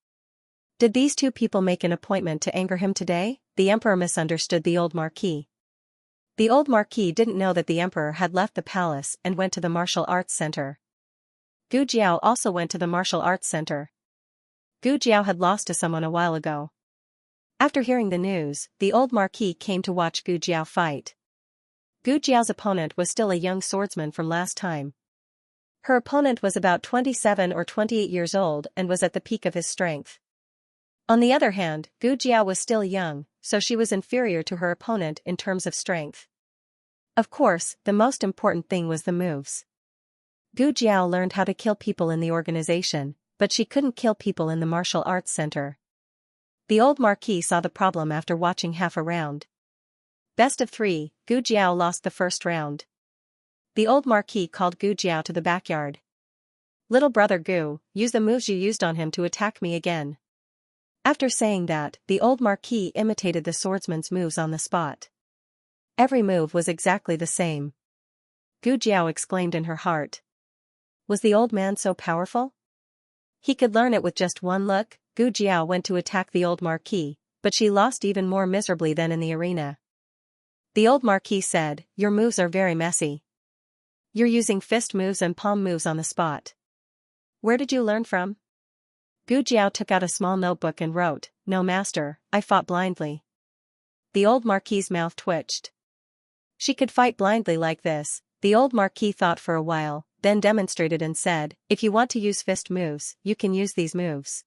Did these two people make an appointment to anger him today? The emperor misunderstood the old Marquis. The old Marquis didn't know that the emperor had left the palace and went to the martial arts center. Gu Jiao also went to the martial arts center. Gu Jiao had lost to someone a while ago. After hearing the news, the old Marquis came to watch Gu Jiao fight. Gu Jiao's opponent was still a young swordsman from last time. Her opponent was about 27 or 28 years old and was at the peak of his strength. On the other hand, Gu Jiao was still young, so she was inferior to her opponent in terms of strength. Of course, the most important thing was the moves. Gu Jiao learned how to kill people in the organization, but she couldn't kill people in the martial arts center. The old Marquis saw the problem after watching half a round. Best of 3, Gu Jiao lost the first round. The old Marquis called Gu Jiao to the backyard. Little brother Gu, use the moves you used on him to attack me again. After saying that, the old marquis imitated the swordsman's moves on the spot. Every move was exactly the same. Gu Jiao exclaimed in her heart. Was the old man so powerful? He could learn it with just one look. Gu Jiao went to attack the old marquis, but she lost even more miserably than in the arena. The old marquis said, "Your moves are very messy. You're using fist moves and palm moves on the spot. Where did you learn from?" Gu Jiao took out a small notebook and wrote, "No master, I fought blindly." The old marquis's mouth twitched. She could fight blindly like this. The old marquis thought for a while, then demonstrated and said, "If you want to use fist moves, you can use these moves.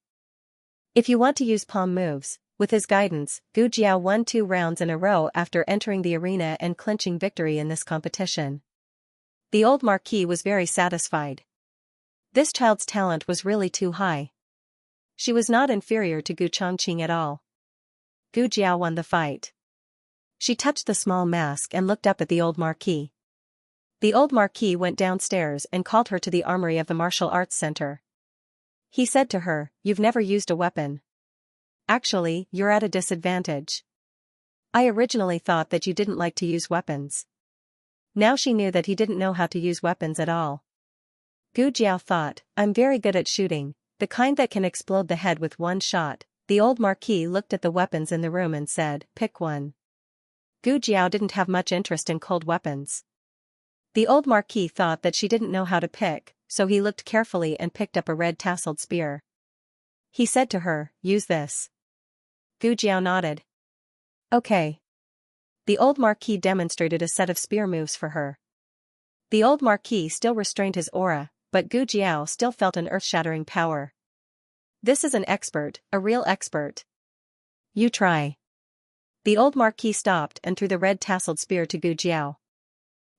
If you want to use palm moves." With his guidance, Gu Jiao won 2 rounds in a row after entering the arena and clinching victory in this competition. The old marquis was very satisfied. This child's talent was really too high. She was not inferior to Gu Chongqing at all. Gu Jiao won the fight. She touched the small mask and looked up at the old marquis. The old marquis went downstairs and called her to the armory of the martial arts center. He said to her, "You've never used a weapon. Actually, you're at a disadvantage. I originally thought that you didn't like to use weapons." Now she knew that he didn't know how to use weapons at all. Gu Jiao thought, "I'm very good at shooting, the kind that can explode the head with one shot." The old marquis looked at the weapons in the room and said, "Pick one." Gu Jiao didn't have much interest in cold weapons. The old marquis thought that she didn't know how to pick, so he looked carefully and picked up a red tasseled spear. He said to her, "Use this." Gu Jiao nodded. "Okay." The old marquis demonstrated a set of spear moves for her. The old marquis still restrained his aura, but Gu Jiao still felt an earth-shattering power. This is an expert, a real expert. You try. The old marquis stopped and threw the red tasseled spear to Gu Jiao.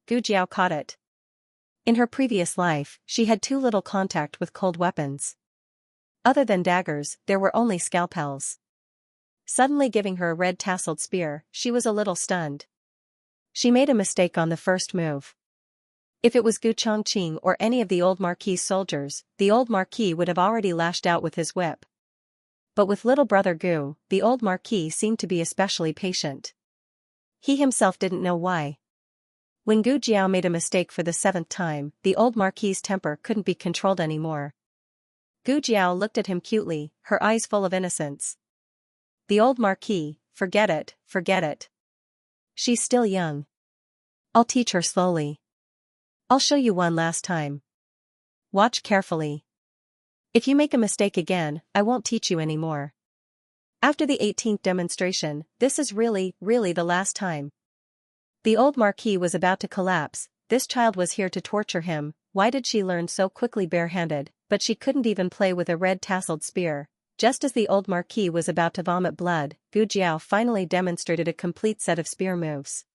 Gu Jiao caught it. In her previous life, she had too little contact with cold weapons. Other than daggers, there were only scalpels. Suddenly giving her a red tasseled spear, she was a little stunned. She made a mistake on the first move. If it was Gu Chongqing or any of the old marquis's soldiers, the old marquis would have already lashed out with his whip. But with little brother Gu, the old marquis seemed to be especially patient. He himself didn't know why. When Gu Jiao made a mistake for the 7th time, the old marquis's temper couldn't be controlled anymore. Gu Jiao looked at him cutely, her eyes full of innocence. The old marquis, forget it, forget it. She's still young. I'll teach her slowly. I'll show you one last time. Watch carefully. If you make a mistake again, I won't teach you anymore. After the 18th demonstration, this is really the last time. The old marquis was about to collapse. This child was here to torture him. Why did she learn so quickly barehanded? But she couldn't even play with a red tasseled spear. Just as the old marquis was about to vomit blood, Gu Jiao finally demonstrated a complete set of spear moves.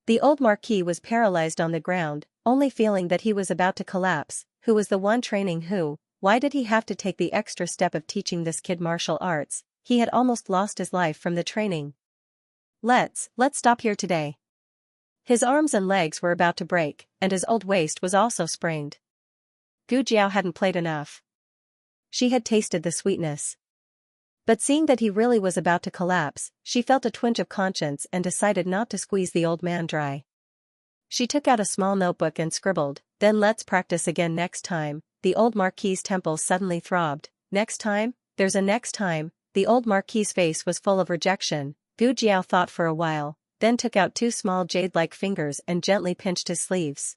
The old marquis was paralyzed on the ground, only feeling that he was about to collapse. Who was the one training who? Why did he have to take the extra step of teaching this kid martial arts? He had almost lost his life from the training. Let's stop here today. His arms and legs were about to break, and his old waist was also sprained. Gu Jiao hadn't played enough. She had tasted the sweetness. But seeing that he really was about to collapse, she felt a twinge of conscience and decided not to squeeze the old man dry. She took out a small notebook and scribbled, "Then let's practice again next time." The old marquis's temples suddenly throbbed. Next time? There's a next time? The old marquis's face was full of rejection. Gu Jiao thought for a while, then took out 2 small jade-like fingers and gently pinched his sleeves.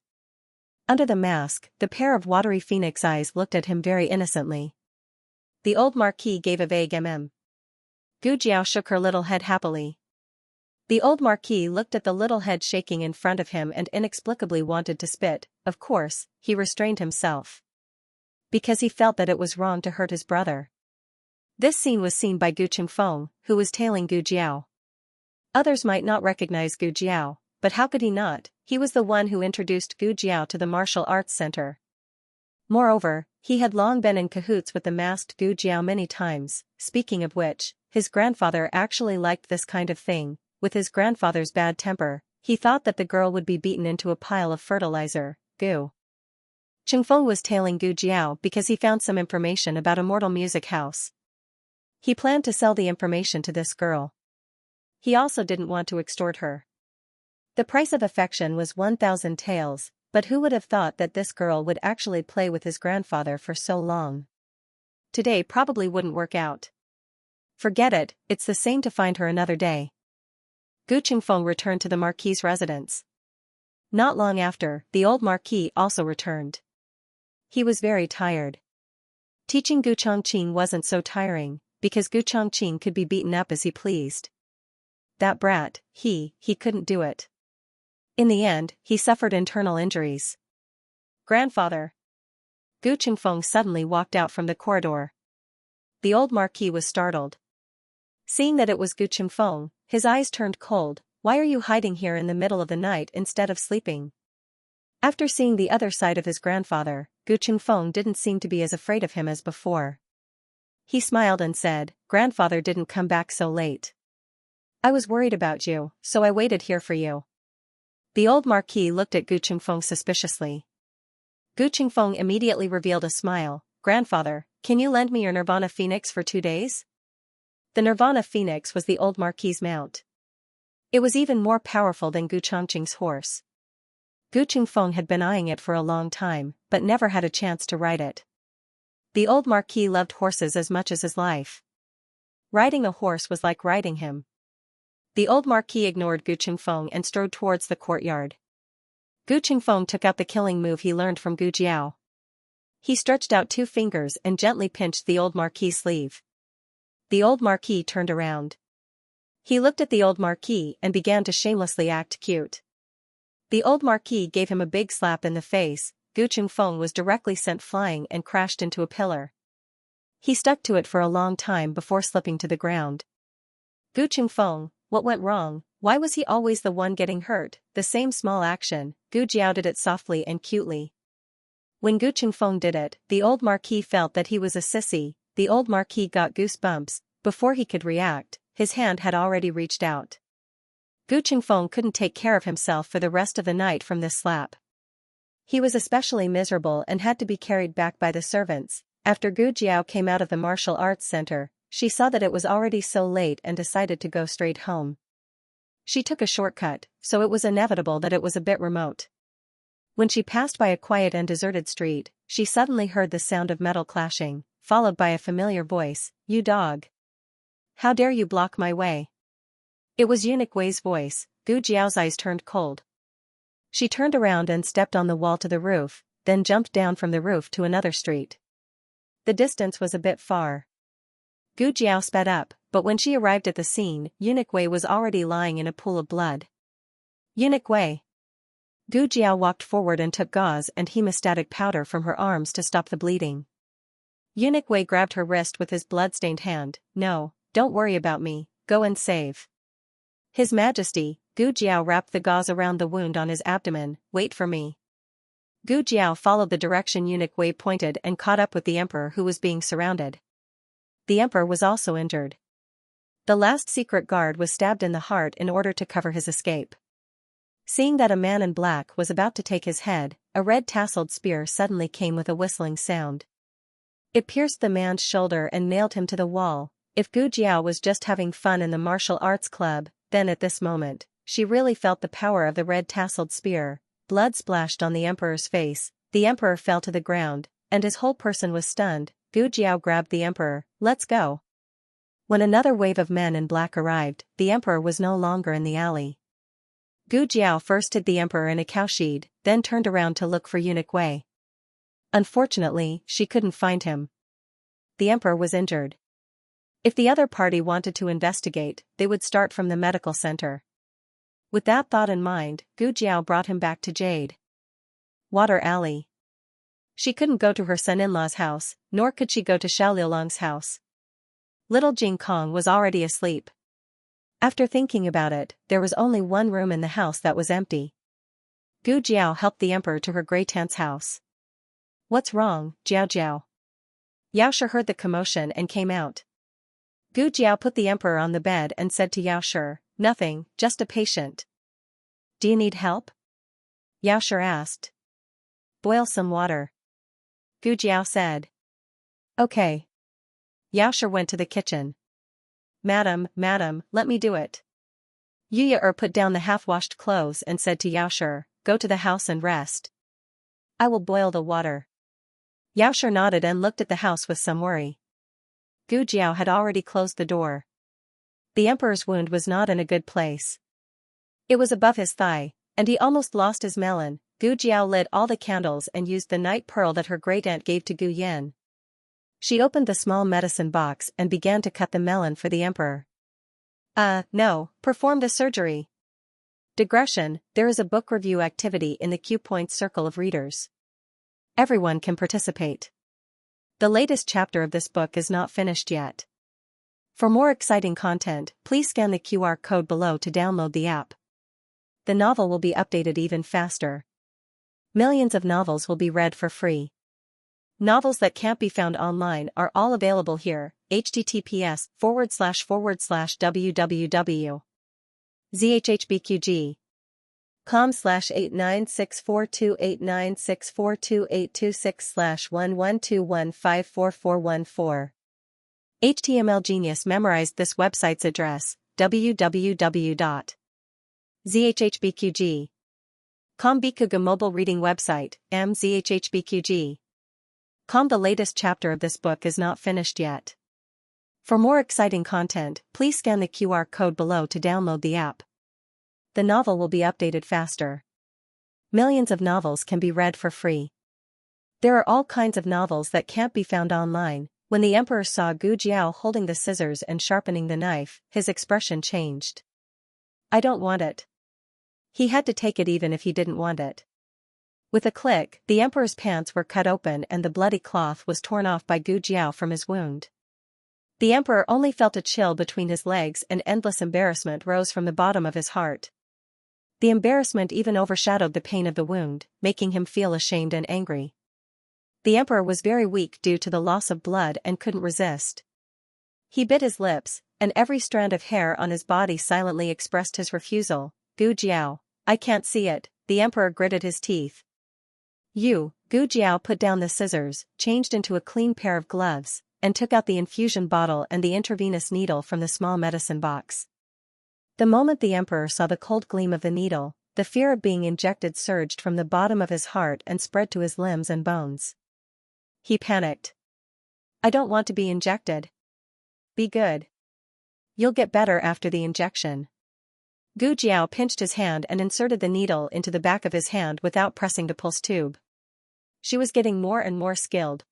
Under the mask, the pair of watery phoenix eyes looked at him very innocently. The old marquis gave a vague Gu Jiao shook her little head happily. The old marquis looked at the little head shaking in front of him and inexplicably wanted to spit. Of course, he restrained himself. Because he felt that it was wrong to hurt his brother. This scene was seen by Gu Chengfeng, who was tailing Gu Jiao. Others might not recognize Gu Jiao, but how could he not? He was the one who introduced Gu Jiao to the martial arts center. Moreover, he had long been in cahoots with the masked Gu Jiao many times. Speaking of which, his grandfather actually liked this kind of thing. With his grandfather's bad temper, he thought that the girl would be beaten into a pile of fertilizer. Gu Chengfeng was tailing Gu Jiao because he found some information about Immortal Music House. He planned to sell the information to this girl. He also didn't want to extort her. The price of affection was 1,000 taels, but who would have thought that this girl would actually play with his grandfather for so long? Today probably wouldn't work out. Forget it, it's the same to find her another day. Gu Qingfeng returned to the Marquis's residence. Not long after, the old Marquis also returned. He was very tired. Teaching Gu Chongqing wasn't so tiring, because Gu Chongqing could be beaten up as he pleased. That brat, he couldn't do it. In the end, he suffered internal injuries. Grandfather. Gu Qingfeng suddenly walked out from the corridor. The old Marquis was startled. Seeing that it was Gu Qingfeng, his eyes turned cold. Why are you hiding here in the middle of the night instead of sleeping? After seeing the other side of his grandfather, Gu Qingfeng didn't seem to be as afraid of him as before. He smiled and said, "Grandfather didn't come back so late. I was worried about you, so I waited here for you." The old Marquis looked at Gu Qingfeng suspiciously. Gu Qingfeng immediately revealed a smile. "Grandfather, can you lend me your Nirvana Phoenix for 2 days?" The Nirvana Phoenix was the old Marquis's mount. It was even more powerful than Gu Chongqing's horse. Gu Qingfeng had been eyeing it for a long time, but never had a chance to ride it. The old Marquis loved horses as much as his life. Riding a horse was like riding him. The old Marquis ignored Gu Qingfeng and strode towards the courtyard. Gu Qingfeng took out the killing move he learned from Gu Jiao. He stretched out 2 fingers and gently pinched the old Marquis's sleeve. The old Marquis turned around. He looked at the old Marquis and began to shamelessly act cute. The old Marquis gave him a big slap in the face. Gu Qingfeng was directly sent flying and crashed into a pillar. He stuck to it for a long time before slipping to the ground. Gu Qingfeng, what went wrong? Why was he always the one getting hurt? The same small action, Gu Jiao did it softly and cutely. When Gu Qingfeng did it, the old Marquis felt that he was a sissy. The old Marquis got goosebumps. Before he could react, his hand had already reached out. Gu Qingfeng couldn't take care of himself for the rest of the night from this slap. He was especially miserable and had to be carried back by the servants. After Gu Jiao came out of the martial arts center, she saw that it was already so late and decided to go straight home. She took a shortcut, so it was inevitable that it was a bit remote. When she passed by a quiet and deserted street, she suddenly heard the sound of metal clashing, followed by a familiar voice, "You dog! How dare you block my way?" It was Eunuch Wei's voice. Gu Jiao's eyes turned cold. She turned around and stepped on the wall to the roof, then jumped down from the roof to another street. The distance was a bit far. Gu Jiao sped up, but when she arrived at the scene, Eunuch Wei was already lying in a pool of blood. "Eunuch Wei." Gu Jiao walked forward and took gauze and hemostatic powder from her arms to stop the bleeding. Eunuch Wei grabbed her wrist with his blood-stained hand. "No, don't worry about me, go and save His Majesty." Gu Jiao wrapped the gauze around the wound on his abdomen. "Wait for me." Gu Jiao followed the direction Eunuch Wei pointed and caught up with the emperor, who was being surrounded. The emperor was also injured. The last secret guard was stabbed in the heart in order to cover his escape. Seeing that a man in black was about to take his head, a red tasseled spear suddenly came with a whistling sound. It pierced the man's shoulder and nailed him to the wall. If Gu Jiao was just having fun in the martial arts club, then at this moment, she really felt the power of the red tasseled spear. Blood splashed on the emperor's face, the emperor fell to the ground, and his whole person was stunned. Gu Jiao grabbed the emperor. "Let's go." When another wave of men in black arrived, the emperor was no longer in the alley. Gu Jiao first hid the emperor in a cowshed, then turned around to look for Eunuch Wei. Unfortunately, she couldn't find him. The emperor was injured. If the other party wanted to investigate, they would start from the medical center. With that thought in mind, Gu Jiao brought him back to Jade Water Alley. She couldn't go to her son-in-law's house, nor could she go to Xiao Liulong's house. Little Jing Kong was already asleep. After thinking about it, there was only one room in the house that was empty. Gu Jiao helped the emperor to her Grey Tant's house. "What's wrong, Jiao Jiao?" Yao Shi heard the commotion and came out. Gu Jiao put the emperor on the bed and said to Yao Shi, "Nothing, just a patient." "Do you need help?" Yao Shi asked. "Boil some water," Gu Jiao said. "Okay." Xiaoxia went to the kitchen. Madam, let me do it. Yu put down the half-washed clothes and said to Xiaoxia, go to the house and rest. I will boil the water. Xiaoxia nodded and looked at the house with some worry. Gu Jiao had already closed the door. The emperor's wound was not in a good place. It was above his thigh, and he almost lost his melon. Gu Jiao lit all the candles and used the night pearl that her great-aunt gave to Gu Yan. She opened the small medicine box and began to cut the melon for the emperor. No, perform the surgery. Digression, there is a book review activity in the Q Points circle of readers. Everyone can participate. The latest chapter of this book is not finished yet. For more exciting content, please scan the QR code below to download the app. The novel will be updated even faster. Millions of novels will be read for free. Novels that can't be found online are all available here. https://www.zhhbqg.com/8964289642826112154414. HTML Genius memorized this website's address, www.zhhbqg.com. Bikuga mobile reading website, mzhhbqg. The latest chapter of this book is not finished yet. For more exciting content, please scan the QR code below to download the app. The novel will be updated faster. Millions of novels can be read for free. There are all kinds of novels that can't be found online. When the emperor saw Gu Jiao holding the scissors and sharpening the knife, his expression changed. I don't want it. He had to take it even if he didn't want it. With a click, the emperor's pants were cut open and the bloody cloth was torn off by Gu Jiao from his wound. The emperor only felt a chill between his legs and endless embarrassment rose from the bottom of his heart. The embarrassment even overshadowed the pain of the wound, making him feel ashamed and angry. The emperor was very weak due to the loss of blood and couldn't resist. He bit his lips, and every strand of hair on his body silently expressed his refusal. Gu Jiao, I can't see it, the emperor gritted his teeth. Gu Jiao put down the scissors, changed into a clean pair of gloves, and took out the infusion bottle and the intravenous needle from the small medicine box. The moment the emperor saw the cold gleam of the needle, the fear of being injected surged from the bottom of his heart and spread to his limbs and bones. He panicked. I don't want to be injected. Be good. You'll get better after the injection. Gu Jiao pinched his hand and inserted the needle into the back of his hand without pressing the pulse tube. She was getting more and more skilled.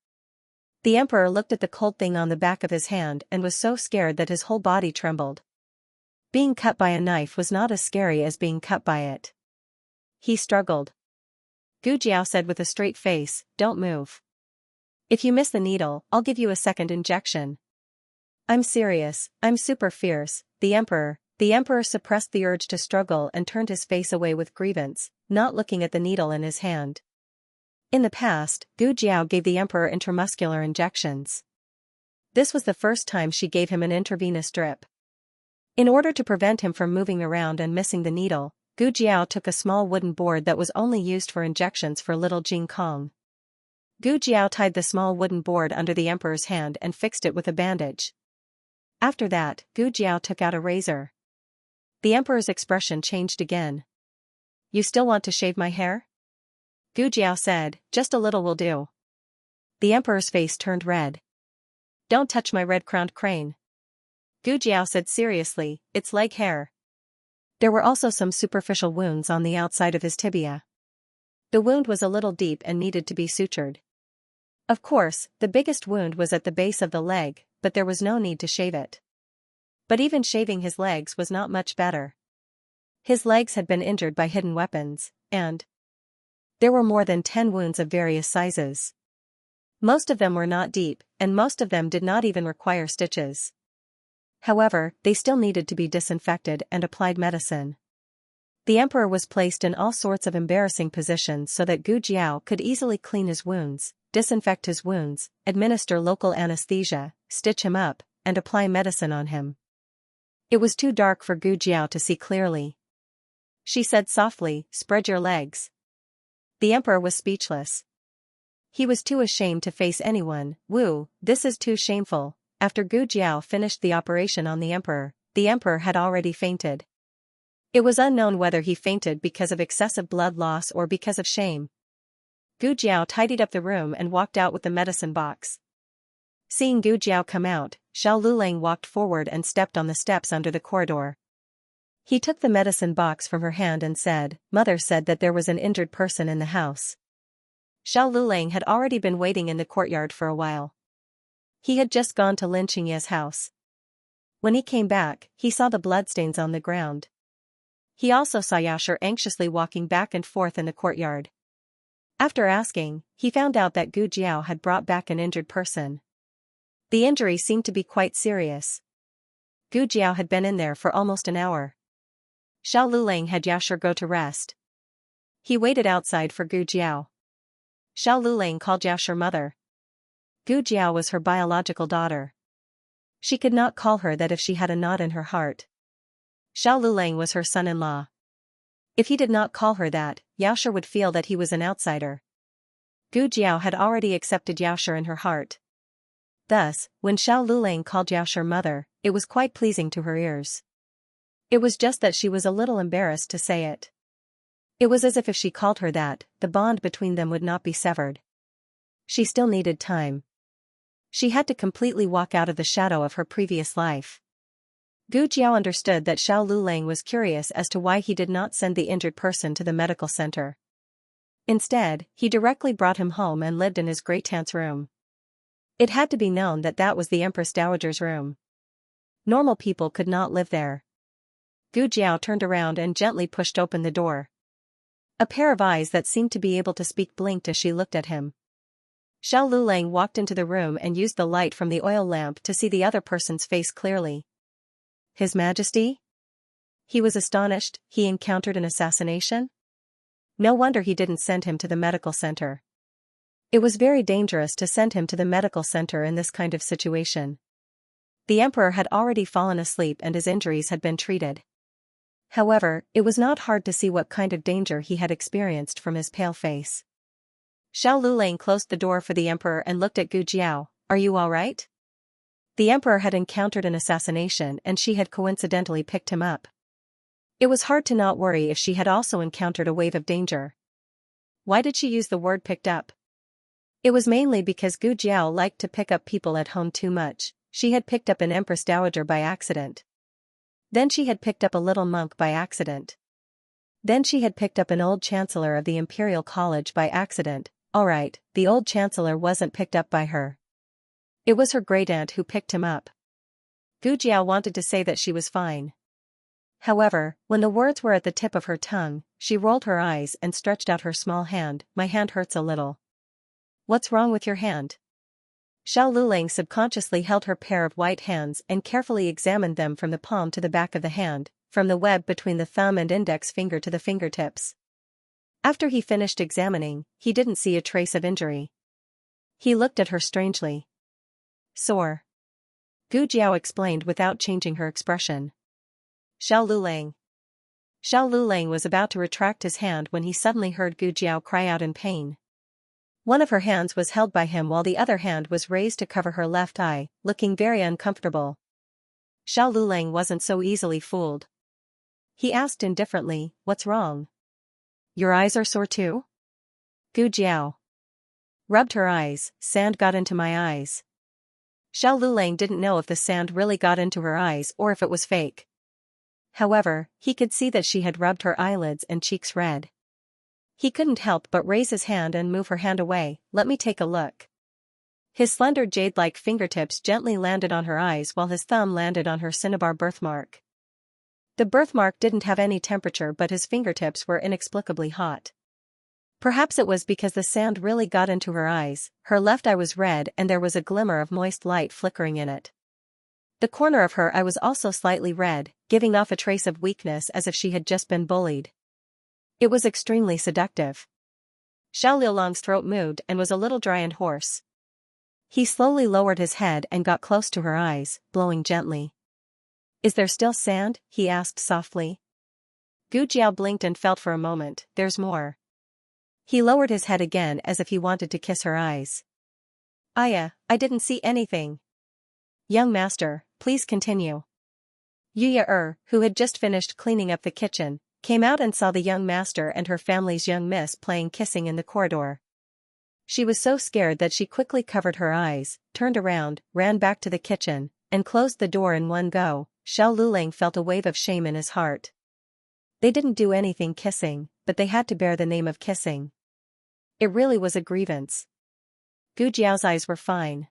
The emperor looked at the cold thing on the back of his hand and was so scared that his whole body trembled. Being cut by a knife was not as scary as being cut by it. He struggled. Gu Jiao said with a straight face, don't move. If you miss the needle, I'll give you a second injection. I'm serious, I'm super fierce, the emperor suppressed the urge to struggle and turned his face away with grievance, not looking at the needle in his hand. In the past, Gu Jiao gave the emperor intramuscular injections. This was the first time she gave him an intravenous drip. In order to prevent him from moving around and missing the needle, Gu Jiao took a small wooden board that was only used for injections for little Jing Kong. Gu Jiao tied the small wooden board under the emperor's hand and fixed it with a bandage. After that, Gu Jiao took out a razor. The emperor's expression changed again. You still want to shave my hair? Gu Jiao said, just a little will do. The emperor's face turned red. Don't touch my red-crowned crane. Gu Jiao said seriously, it's leg hair. There were also some superficial wounds on the outside of his tibia. The wound was a little deep and needed to be sutured. Of course, the biggest wound was at the base of the leg, but there was no need to shave it. But even shaving his legs was not much better. His legs had been injured by hidden weapons, and there were more than 10 wounds of various sizes. Most of them were not deep, and most of them did not even require stitches. However, they still needed to be disinfected and applied medicine. The emperor was placed in all sorts of embarrassing positions so that Gu Jiao could easily clean his wounds, disinfect his wounds, administer local anesthesia, stitch him up, and apply medicine on him. It was too dark for Gu Jiao to see clearly. She said softly, spread your legs. The emperor was speechless. He was too ashamed to face anyone. Woo, this is too shameful, after Gu Jiao finished the operation on the emperor had already fainted. It was unknown whether he fainted because of excessive blood loss or because of shame. Gu Jiao tidied up the room and walked out with the medicine box. Seeing Gu Jiao come out, Xiao Lulang walked forward and stepped on the steps under the corridor. He took the medicine box from her hand and said, "Mother said that there was an injured person in the house." Xiao Lulang had already been waiting in the courtyard for a while. He had just gone to Lin Xianxia's house. When he came back, he saw the bloodstains on the ground. He also saw Yaxia anxiously walking back and forth in the courtyard. After asking, he found out that Gu Jiao had brought back an injured person. The injury seemed to be quite serious. Gu Jiao had been in there for almost an hour. Xiao Lulang had Yaxia go to rest. He waited outside for Gu Jiao. Xiao Lulang called Yaxia mother. Gu Jiao was her biological daughter. She could not call her that if she had a knot in her heart. Xiao Lulang was her son-in-law. If he did not call her that, Yaxia would feel that he was an outsider. Gu Jiao had already accepted Yaxia in her heart. Thus, when Xiao Lulang called Yaxia mother, it was quite pleasing to her ears. It was just that she was a little embarrassed to say it. It was as if she called her that, the bond between them would not be severed. She still needed time. She had to completely walk out of the shadow of her previous life. Gu Jiao understood that Xiao Lulang was curious as to why he did not send the injured person to the medical center. Instead, he directly brought him home and lived in his great-aunt's room. It had to be known that that was the Empress Dowager's room. Normal people could not live there. Gu Jiao turned around and gently pushed open the door. A pair of eyes that seemed to be able to speak blinked as she looked at him. Xiao Lulang walked into the room and used the light from the oil lamp to see the other person's face clearly. His Majesty? He was astonished. He encountered an assassination? No wonder he didn't send him to the medical center. It was very dangerous to send him to the medical center in this kind of situation. The emperor had already fallen asleep and his injuries had been treated. However, it was not hard to see what kind of danger he had experienced from his pale face. Xiao Lulang closed the door for the emperor and looked at Gu Jiao. "Are you all right?" The emperor had encountered an assassination and she had coincidentally picked him up. It was hard to not worry if she had also encountered a wave of danger. Why did she use the word picked up? It was mainly because Gu Jiao liked to pick up people at home too much. She had picked up an Empress Dowager by accident. Then she had picked up a little monk by accident. Then she had picked up an old chancellor of the Imperial College by accident. Alright, the old chancellor wasn't picked up by her. It was her great-aunt who picked him up. Gu Jiao wanted to say that she was fine. However, when the words were at the tip of her tongue, she rolled her eyes and stretched out her small hand. "My hand hurts a little." "What's wrong with your hand?" Xiao Lulang subconsciously held her pair of white hands and carefully examined them from the palm to the back of the hand, from the web between the thumb and index finger to the fingertips. After he finished examining, he didn't see a trace of injury. He looked at her strangely. "Sore." Gu Jiao explained without changing her expression. Xiao Lulang. Xiao Lulang was about to retract his hand when he suddenly heard Gu Jiao cry out in pain. One of her hands was held by him while the other hand was raised to cover her left eye, looking very uncomfortable. Xiao Lulang wasn't so easily fooled. He asked indifferently, "What's wrong? Your eyes are sore too?" Gu Jiao rubbed her eyes. "Sand got into my eyes." Xiao Lulang didn't know if the sand really got into her eyes or if it was fake. However, he could see that she had rubbed her eyelids and cheeks red. He couldn't help but raise his hand and move her hand away. "Let me take a look." His slender jade-like fingertips gently landed on her eyes while his thumb landed on her cinnabar birthmark. The birthmark didn't have any temperature, but his fingertips were inexplicably hot. Perhaps it was because the sand really got into her eyes. Her left eye was red and there was a glimmer of moist light flickering in it. The corner of her eye was also slightly red, giving off a trace of weakness as if she had just been bullied. It was extremely seductive. Xiao Lulang's throat moved and was a little dry and hoarse. He slowly lowered his head and got close to her eyes, blowing gently. "Is there still sand?" he asked softly. Gu Jiao blinked and felt for a moment. "There's more." He lowered his head again as if he wanted to kiss her eyes. "Aya, I didn't see anything." Young master, please continue. Yuya who had just finished cleaning up the kitchen, came out and saw the young master and her family's young miss playing kissing in the corridor. She was so scared that she quickly covered her eyes, turned around, ran back to the kitchen, and closed the door in one go. Xiao Lulang felt a wave of shame in his heart. They didn't do anything kissing, but they had to bear the name of kissing. It really was a grievance. Gu Jiao's eyes were fine.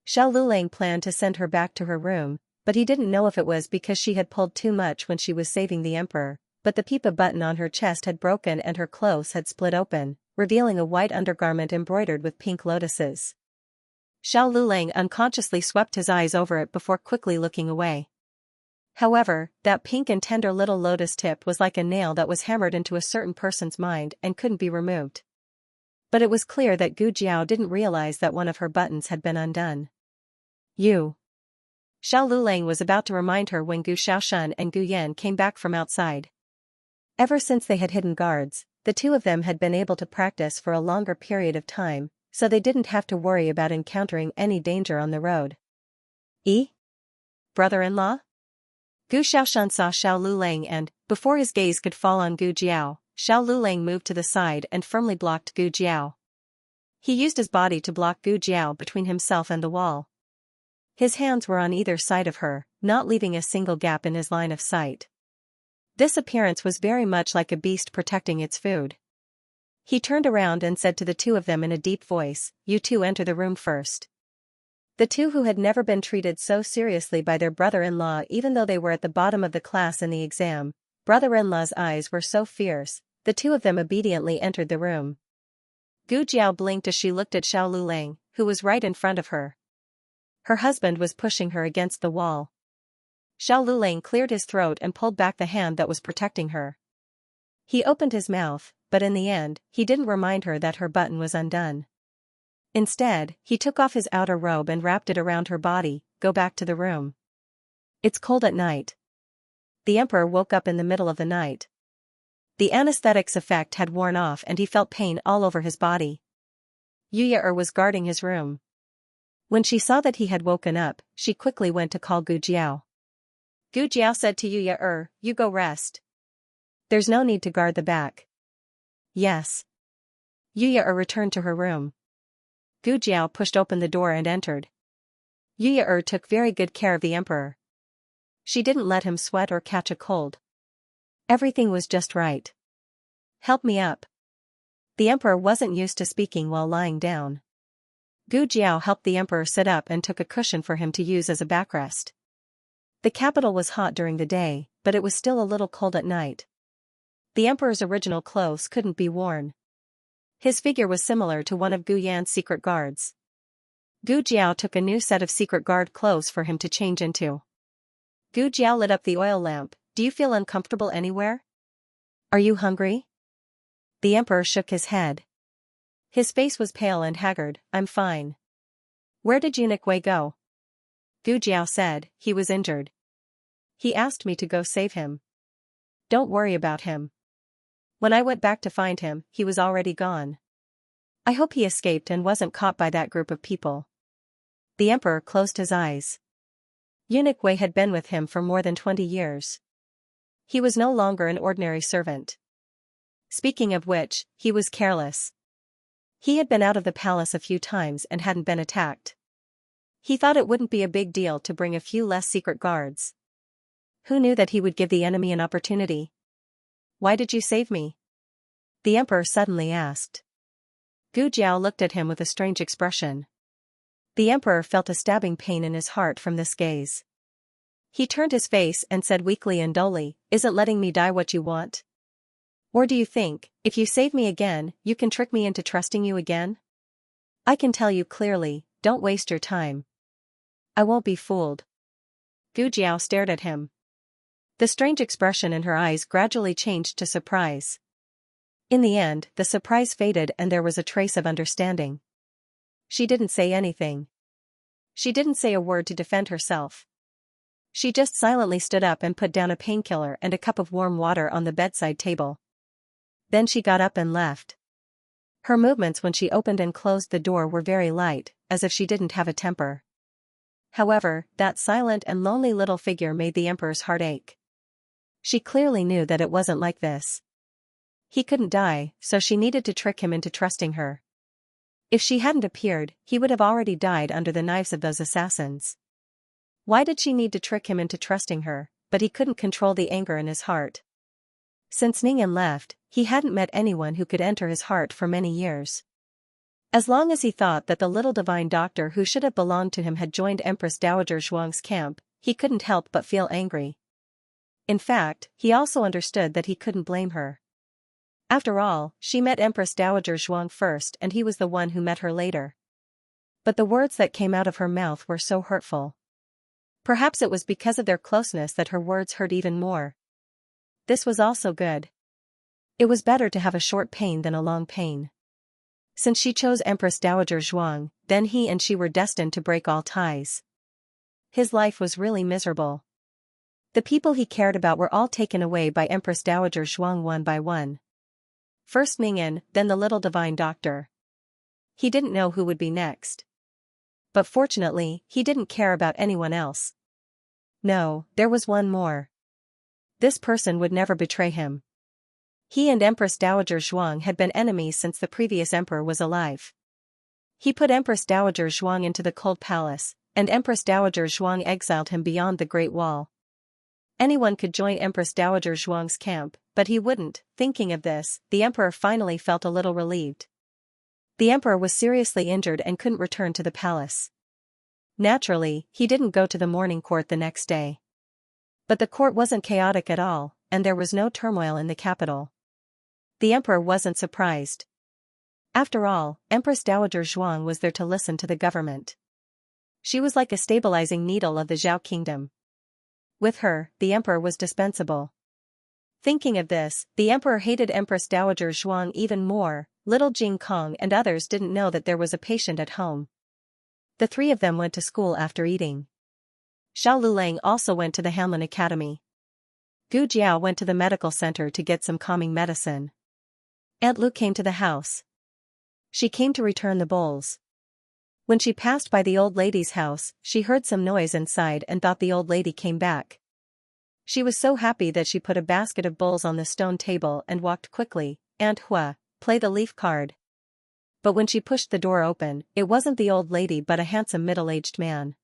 Xiao Lulang planned to send her back to her room, but he didn't know if it was because she had pulled too much when she was saving the emperor, but the pipa button on her chest had broken and her clothes had split open, revealing a white undergarment embroidered with pink lotuses. Xiao Lulang unconsciously swept his eyes over it before quickly looking away. However, that pink and tender little lotus tip was like a nail that was hammered into a certain person's mind and couldn't be removed. But it was clear that Gu Jiao didn't realize that one of her buttons had been undone. You. Xiao Lulang was about to remind her when Gu Xiaoshan and Gu Yan came back from outside. Ever since they had hidden guards, the two of them had been able to practice for a longer period of time, so they didn't have to worry about encountering any danger on the road. Brother-in-law? Gu Xiaoshan saw Xiao Lulang and, before his gaze could fall on Gu Jiao, Xiao Lulang moved to the side and firmly blocked Gu Jiao. He used his body to block Gu Jiao between himself and the wall. His hands were on either side of her, not leaving a single gap in his line of sight. This appearance was very much like a beast protecting its food. He turned around and said to the two of them in a deep voice, "You two enter the room first." The two who had never been treated so seriously by their brother-in-law even though they were at the bottom of the class in the exam, brother-in-law's eyes were so fierce, the two of them obediently entered the room. Gu Jiao blinked as she looked at Xiao Lulang, who was right in front of her. Her husband was pushing her against the wall. Xiao Lulang cleared his throat and pulled back the hand that was protecting her. He opened his mouth, but in the end, he didn't remind her that her button was undone. Instead, he took off his outer robe and wrapped it around her body. Go back to the room. It's cold at night. The emperor woke up in the middle of the night. The anesthetic's effect had worn off and he felt pain all over his body. Yuya was guarding his room. When she saw that he had woken up, she quickly went to call Gu Jiao. Gu Jiao said to Yuya, "You go rest. There's no need to guard the back." Yes. Yuya returned to her room. Gu Jiao pushed open the door and entered. Yuya took very good care of the emperor. She didn't let him sweat or catch a cold. Everything was just right. "Help me up." The emperor wasn't used to speaking while lying down. Gu Jiao helped the emperor sit up and took a cushion for him to use as a backrest. The capital was hot during the day, but it was still a little cold at night. The emperor's original clothes couldn't be worn. His figure was similar to one of Gu Yan's secret guards. Gu Jiao took a new set of secret guard clothes for him to change into. Gu Jiao lit up the oil lamp. "Do you feel uncomfortable anywhere? Are you hungry?" The emperor shook his head. His face was pale and haggard. "I'm fine." "Where did Eunuch Wei go?" Gu Jiao said, "He was injured. He asked me to go save him." "Don't worry about him. When I went back to find him, he was already gone. I hope he escaped and wasn't caught by that group of people." The emperor closed his eyes. Eunuch Wei had been with him for more than 20 years. He was no longer an ordinary servant. Speaking of which, he was careless. He had been out of the palace a few times and hadn't been attacked. He thought it wouldn't be a big deal to bring a few less secret guards. Who knew that he would give the enemy an opportunity? "Why did you save me?" the emperor suddenly asked. Gu Jiao looked at him with a strange expression. The emperor felt a stabbing pain in his heart from this gaze. He turned his face and said weakly and dully, "Isn't letting me die what you want? Or do you think, if you save me again, you can trick me into trusting you again? I can tell you clearly, don't waste your time. I won't be fooled." Gu Jiao stared at him. The strange expression in her eyes gradually changed to surprise. In the end, the surprise faded and there was a trace of understanding. She didn't say anything. She didn't say a word to defend herself. She just silently stood up and put down a painkiller and a cup of warm water on the bedside table. Then she got up and left. Her movements when she opened and closed the door were very light, as if she didn't have a temper. However, that silent and lonely little figure made the emperor's heart ache. She clearly knew that it wasn't like this. He couldn't die, so she needed to trick him into trusting her. If she hadn't appeared, he would have already died under the knives of those assassins. Why did she need to trick him into trusting her? But he couldn't control the anger in his heart. Since Ningyan left, he hadn't met anyone who could enter his heart for many years. As long as he thought that the little divine doctor who should have belonged to him had joined Empress Dowager Zhuang's camp, he couldn't help but feel angry. In fact, he also understood that he couldn't blame her. After all, she met Empress Dowager Zhuang first and he was the one who met her later. But the words that came out of her mouth were so hurtful. Perhaps it was because of their closeness that her words hurt even more. This was also good. It was better to have a short pain than a long pain. Since she chose Empress Dowager Zhuang, then he and she were destined to break all ties. His life was really miserable. The people he cared about were all taken away by Empress Dowager Zhuang one by one. First Ningyan, then the little divine doctor. He didn't know who would be next. But fortunately, he didn't care about anyone else. No, there was one more. This person would never betray him. He and Empress Dowager Zhuang had been enemies since the previous emperor was alive. He put Empress Dowager Zhuang into the cold palace, and Empress Dowager Zhuang exiled him beyond the Great Wall. Anyone could join Empress Dowager Zhuang's camp, but he wouldn't. Thinking of this, the emperor finally felt a little relieved. The emperor was seriously injured and couldn't return to the palace. Naturally, he didn't go to the morning court the next day. But the court wasn't chaotic at all, and there was no turmoil in the capital. The emperor wasn't surprised. After all, Empress Dowager Zhuang was there to listen to the government. She was like a stabilizing needle of the Zhao kingdom. With her, the emperor was dispensable. Thinking of this, the emperor hated Empress Dowager Zhuang even more. Little Jing Kong and others didn't know that there was a patient at home. The three of them went to school after eating. Xiao Lulang also went to the Hanlin Academy. Gu Jiao went to the medical center to get some calming medicine. Aunt Lu came to the house. She came to return the bowls. When she passed by the old lady's house, she heard some noise inside and thought the old lady came back. She was so happy that she put a basket of bowls on the stone table and walked quickly. Aunt Hua, play the leaf card. But when she pushed the door open, it wasn't the old lady but a handsome middle-aged man.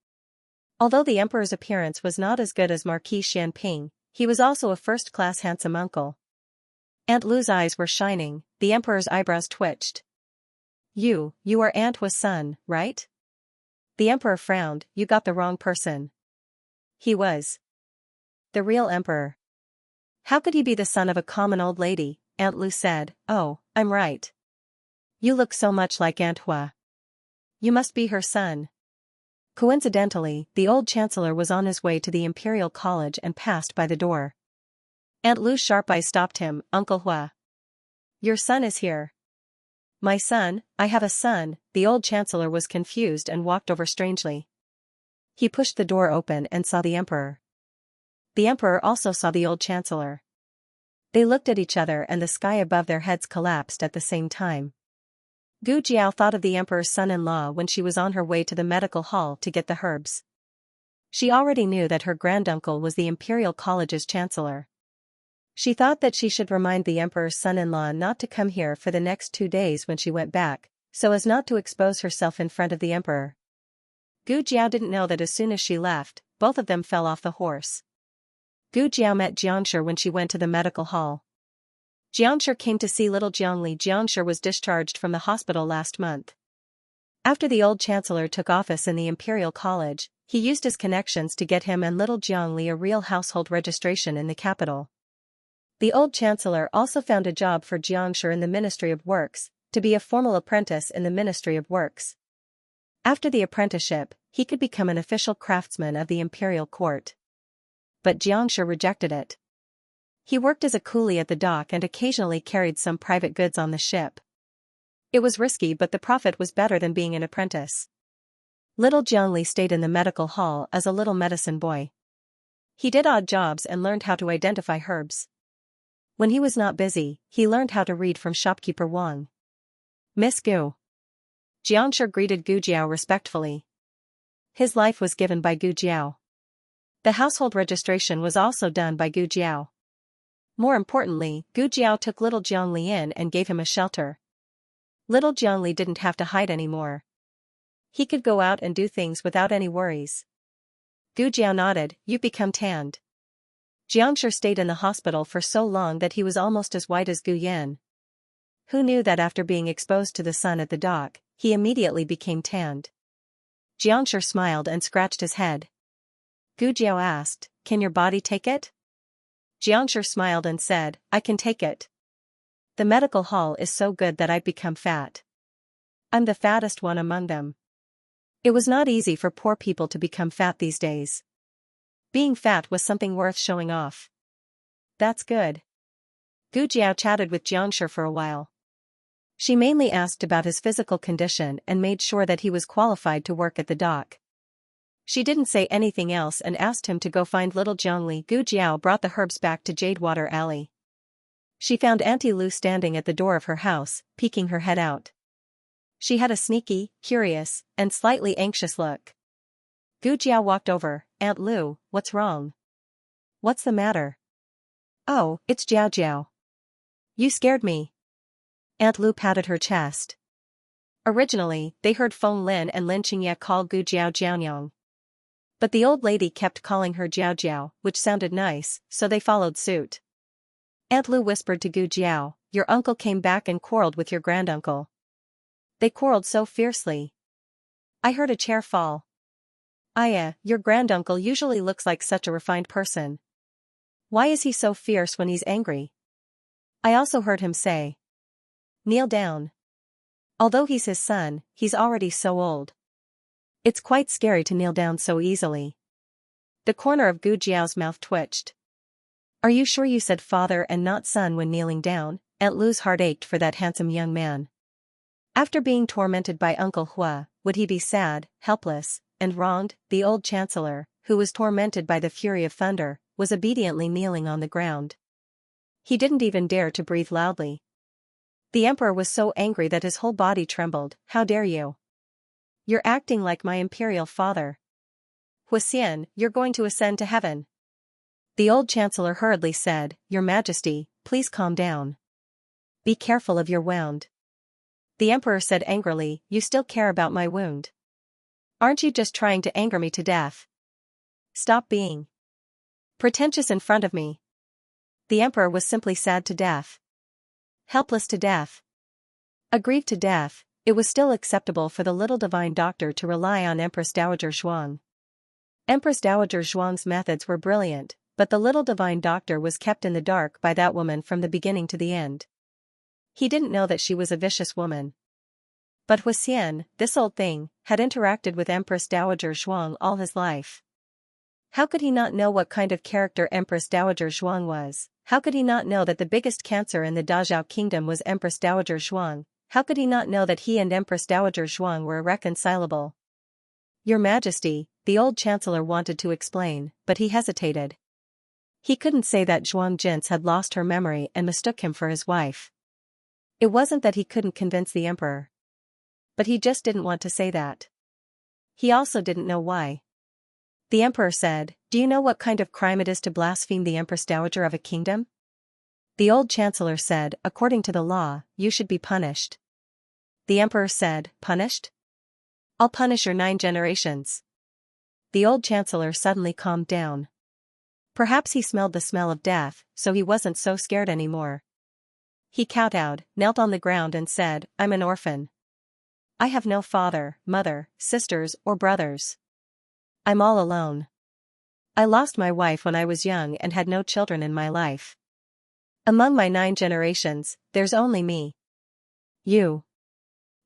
Although the emperor's appearance was not as good as Marquis Xianping, he was also a first-class handsome uncle. Aunt Lu's eyes were shining, the emperor's eyebrows twitched. You are Aunt Hua's son, right? The emperor frowned. You got the wrong person. He was the real emperor. How could he be the son of a common old lady? Aunt Lu said. Oh, I'm right. You look so much like Aunt Hua. You must be her son. Coincidentally, the old chancellor was on his way to the Imperial College and passed by the door. Aunt Lu's sharp eyes stopped him. Uncle Hua. Your son is here. My son? I have a son. The old chancellor was confused and walked over strangely. He pushed the door open and saw the emperor. The emperor also saw the old chancellor. They looked at each other and the sky above their heads collapsed at the same time. Gu Jiao thought of the emperor's son-in-law when she was on her way to the medical hall to get the herbs. She already knew that her granduncle was the Imperial College's chancellor. She thought that she should remind the emperor's son-in-law not to come here for the next 2 days when she went back, so as not to expose herself in front of the emperor. Gu Jiao didn't know that as soon as she left, both of them fell off the horse. Gu Jiao met Xianxia when she went to the medical hall. Xianxia came to see little Jiangli. Xianxia was discharged from the hospital last month. After the old chancellor took office in the Imperial College, he used his connections to get him and little Jiangli a real household registration in the capital. The old chancellor also found a job for Xianxia in the Ministry of Works, to be a formal apprentice in the Ministry of Works. After the apprenticeship, he could become an official craftsman of the imperial court. But Xianxia rejected it. He worked as a coolie at the dock and occasionally carried some private goods on the ship. It was risky, but the profit was better than being an apprentice. Little Jiangli stayed in the medical hall as a little medicine boy. He did odd jobs and learned how to identify herbs. When he was not busy, he learned how to read from shopkeeper Wang. Miss Gu. Xianxia greeted Gu Jiao respectfully. His life was given by Gu Jiao. The household registration was also done by Gu Jiao. More importantly, Gu Jiao took little Jiangli in and gave him a shelter. Little Jiangli didn't have to hide anymore. He could go out and do things without any worries. Gu Jiao nodded. You've become tanned. Xianxia stayed in the hospital for so long that he was almost as white as Gu Yan. Who knew that after being exposed to the sun at the dock, he immediately became tanned? Xianxia smiled and scratched his head. Gu Jiao asked, can your body take it? Xianxia smiled and said, I can take it. The medical hall is so good that I've become fat. I'm the fattest one among them. It was not easy for poor people to become fat these days. Being fat was something worth showing off. That's good. Gu Jiao chatted with Xianxia for a while. She mainly asked about his physical condition and made sure that he was qualified to work at the dock. She didn't say anything else and asked him to go find little Jiangli. Gu Jiao brought the herbs back to Jadewater Alley. She found Auntie Lu standing at the door of her house, peeking her head out. She had a sneaky, curious, and slightly anxious look. Gu Jiao walked over. Aunt Lu, what's wrong? What's the matter? Oh, it's Jiao Jiao. You scared me. Aunt Lu patted her chest. Originally, they heard Feng Lin and Lin Xianxia call Gu Jiao Jianyang. But the old lady kept calling her Jiao Jiao, which sounded nice, so they followed suit. Aunt Lu whispered to Gu Jiao, your uncle came back and quarreled with your granduncle. They quarreled so fiercely. I heard a chair fall. Aya, your granduncle usually looks like such a refined person. Why is he so fierce when he's angry? I also heard him say. Kneel down. Although he's his son, he's already so old. It's quite scary to kneel down so easily. The corner of Gu Jiao's mouth twitched. Are you sure you said father and not son when kneeling down? Aunt Lu's heart ached for that handsome young man. After being tormented by Uncle Hua, would he be sad, helpless, and wronged? The old chancellor, who was tormented by the fury of thunder, was obediently kneeling on the ground. He didn't even dare to breathe loudly. The emperor was so angry that his whole body trembled. How dare you? You're acting like my imperial father. Huaxian, you're going to ascend to heaven. The old chancellor hurriedly said, Your Majesty, please calm down. Be careful of your wound. The emperor said angrily, You still care about my wound. Aren't you just trying to anger me to death? Stop being pretentious in front of me. The emperor was simply sad to death. Helpless to death. Aggrieved to death, it was still acceptable for the little divine doctor to rely on Empress Dowager Zhuang. Empress Dowager Zhuang's methods were brilliant, but the little divine doctor was kept in the dark by that woman from the beginning to the end. He didn't know that she was a vicious woman. But Huaxian, this old thing, had interacted with Empress Dowager Zhuang all his life. How could he not know what kind of character Empress Dowager Zhuang was? How could he not know that the biggest cancer in the Dazhao kingdom was Empress Dowager Zhuang? How could he not know that he and Empress Dowager Zhuang were irreconcilable? Your Majesty, the old chancellor wanted to explain, but he hesitated. He couldn't say that Zhuang Jin's had lost her memory and mistook him for his wife. It wasn't that he couldn't convince the emperor. But he just didn't want to say that. He also didn't know why. The emperor said, Do you know what kind of crime it is to blaspheme the Empress Dowager of a kingdom? The old chancellor said, According to the law, you should be punished. The emperor said, Punished? I'll punish your 9 generations. The old chancellor suddenly calmed down. Perhaps he smelled the smell of death, so he wasn't so scared anymore. He kowtowed, knelt on the ground and said, I'm an orphan. I have no father, mother, sisters, or brothers. I'm all alone. I lost my wife when I was young and had no children in my life. Among my 9 generations, there's only me. You.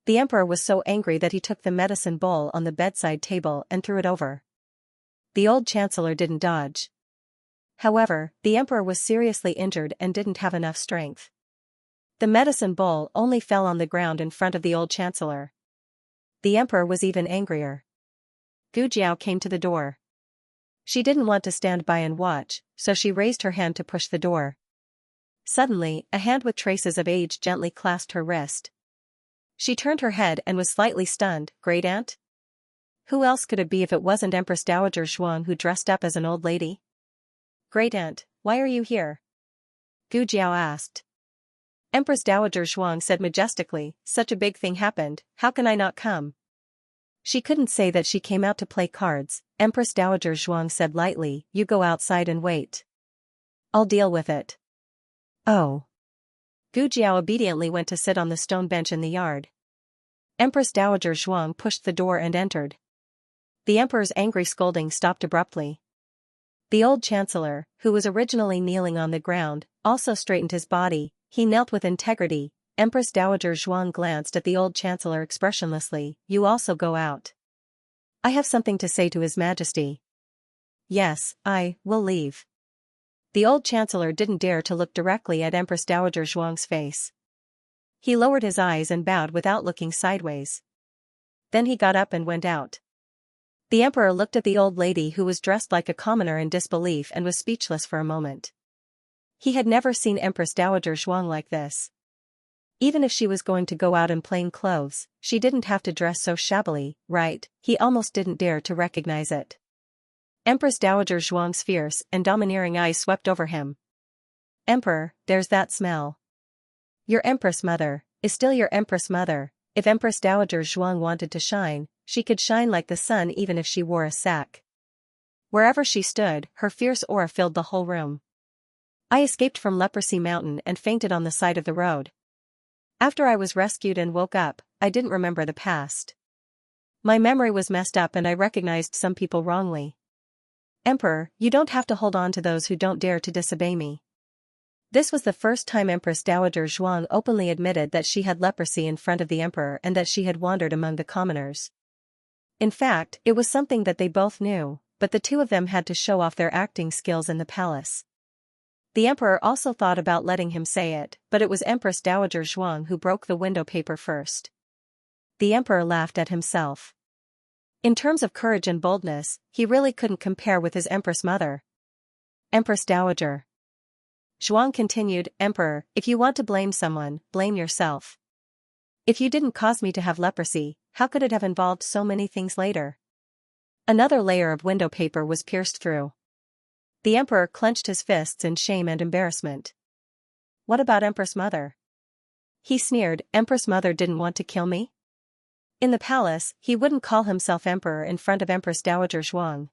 The emperor was so angry that he took the medicine bowl on the bedside table and threw it over. The old chancellor didn't dodge. However, the emperor was seriously injured and didn't have enough strength. The medicine bowl only fell on the ground in front of the old chancellor. The emperor was even angrier. Gu Jiao came to the door. She didn't want to stand by and watch, so she raised her hand to push the door. Suddenly, a hand with traces of age gently clasped her wrist. She turned her head and was slightly stunned. Great aunt? Who else could it be if it wasn't Empress Dowager Zhuang who dressed up as an old lady? Great Aunt, why are you here? Gu Jiao asked. Empress Dowager Zhuang said majestically, such a big thing happened, how can I not come? She couldn't say that she came out to play cards. Empress Dowager Zhuang said lightly, you go outside and wait. I'll deal with it. Oh. Gu Jiao obediently went to sit on the stone bench in the yard. Empress Dowager Zhuang pushed the door and entered. The emperor's angry scolding stopped abruptly. The old chancellor, who was originally kneeling on the ground, also straightened his body. He knelt with integrity. Empress Dowager Zhuang glanced at the old chancellor expressionlessly. You also go out. I have something to say to His Majesty. Yes, I will leave. The old chancellor didn't dare to look directly at Empress Dowager Zhuang's face. He lowered his eyes and bowed without looking sideways. Then he got up and went out. The emperor looked at the old lady who was dressed like a commoner in disbelief and was speechless for a moment. He had never seen Empress Dowager Zhuang like this. Even if she was going to go out in plain clothes, she didn't have to dress so shabbily, right? He almost didn't dare to recognize it. Empress Dowager Zhuang's fierce and domineering eyes swept over him. Emperor, there's that smell. Your Empress Mother is still your Empress Mother. If Empress Dowager Zhuang wanted to shine, she could shine like the sun even if she wore a sack. Wherever she stood, her fierce aura filled the whole room. I escaped from Leprosy Mountain and fainted on the side of the road. After I was rescued and woke up, I didn't remember the past. My memory was messed up and I recognized some people wrongly. Emperor, you don't have to hold on to those who don't dare to disobey me. This was the first time Empress Dowager Zhuang openly admitted that she had leprosy in front of the emperor and that she had wandered among the commoners. In fact, it was something that they both knew, but the two of them had to show off their acting skills in the palace. The emperor also thought about letting him say it, but it was Empress Dowager Zhuang who broke the window paper first. The emperor laughed at himself. In terms of courage and boldness, he really couldn't compare with his Empress Mother. Empress Dowager Zhuang continued, Emperor, if you want to blame someone, blame yourself. If you didn't cause me to have leprosy, how could it have involved so many things later? Another layer of window paper was pierced through. The emperor clenched his fists in shame and embarrassment. What about Empress Mother? He sneered, Empress Mother didn't want to kill me? In the palace, he wouldn't call himself emperor in front of Empress Dowager Zhuang.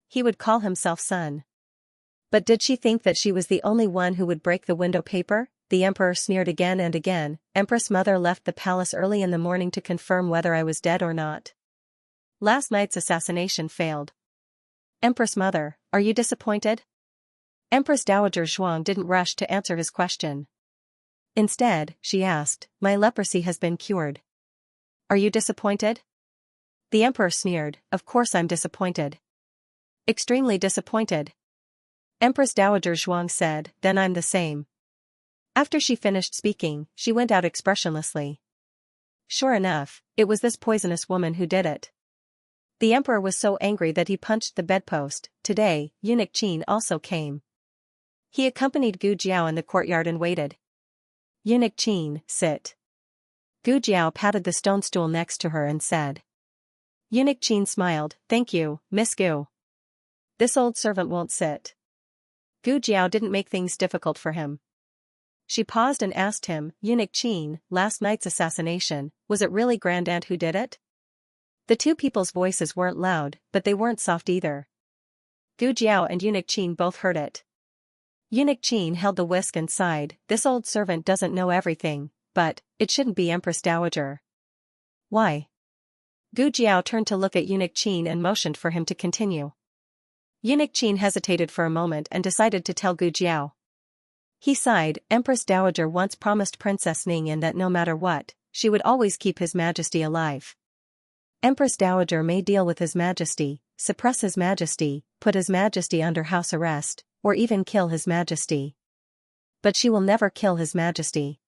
He would call himself son. But did she think that she was the only one who would break the window paper? The emperor sneered again and again. Empress Mother left the palace early in the morning to confirm whether I was dead or not. Last night's assassination failed. Empress Mother, are you disappointed? Empress Dowager Zhuang didn't rush to answer his question. Instead, she asked, my leprosy has been cured. Are you disappointed? The emperor sneered, of course I'm disappointed. Extremely disappointed. Empress Dowager Zhuang said, then I'm the same. After she finished speaking, she went out expressionlessly. Sure enough, it was this poisonous woman who did it. The emperor was so angry that he punched the bedpost. Today, eunuch Qin also came. He accompanied Gu Jiao in the courtyard and waited. Eunuch Qin, sit. Gu Jiao patted the stone stool next to her and said. Eunuch Qin smiled, thank you, Miss Gu. This old servant won't sit. Gu Jiao didn't make things difficult for him. She paused and asked him, Eunuch Qin, last night's assassination, was it really Grand Aunt who did it? The two people's voices weren't loud, but they weren't soft either. Gu Jiao and Eunuch Qin both heard it. Eunuch Qin held the whisk and sighed, this old servant doesn't know everything, but it shouldn't be Empress Dowager. Why? Gu Jiao turned to look at Eunuch Qin and motioned for him to continue. Eunuch Qin hesitated for a moment and decided to tell Gu Jiao. He sighed, Empress Dowager once promised Princess Ningyan that no matter what, she would always keep His Majesty alive. Empress Dowager may deal with His Majesty, suppress His Majesty, put His Majesty under house arrest, or even kill His Majesty. But she will never kill His Majesty.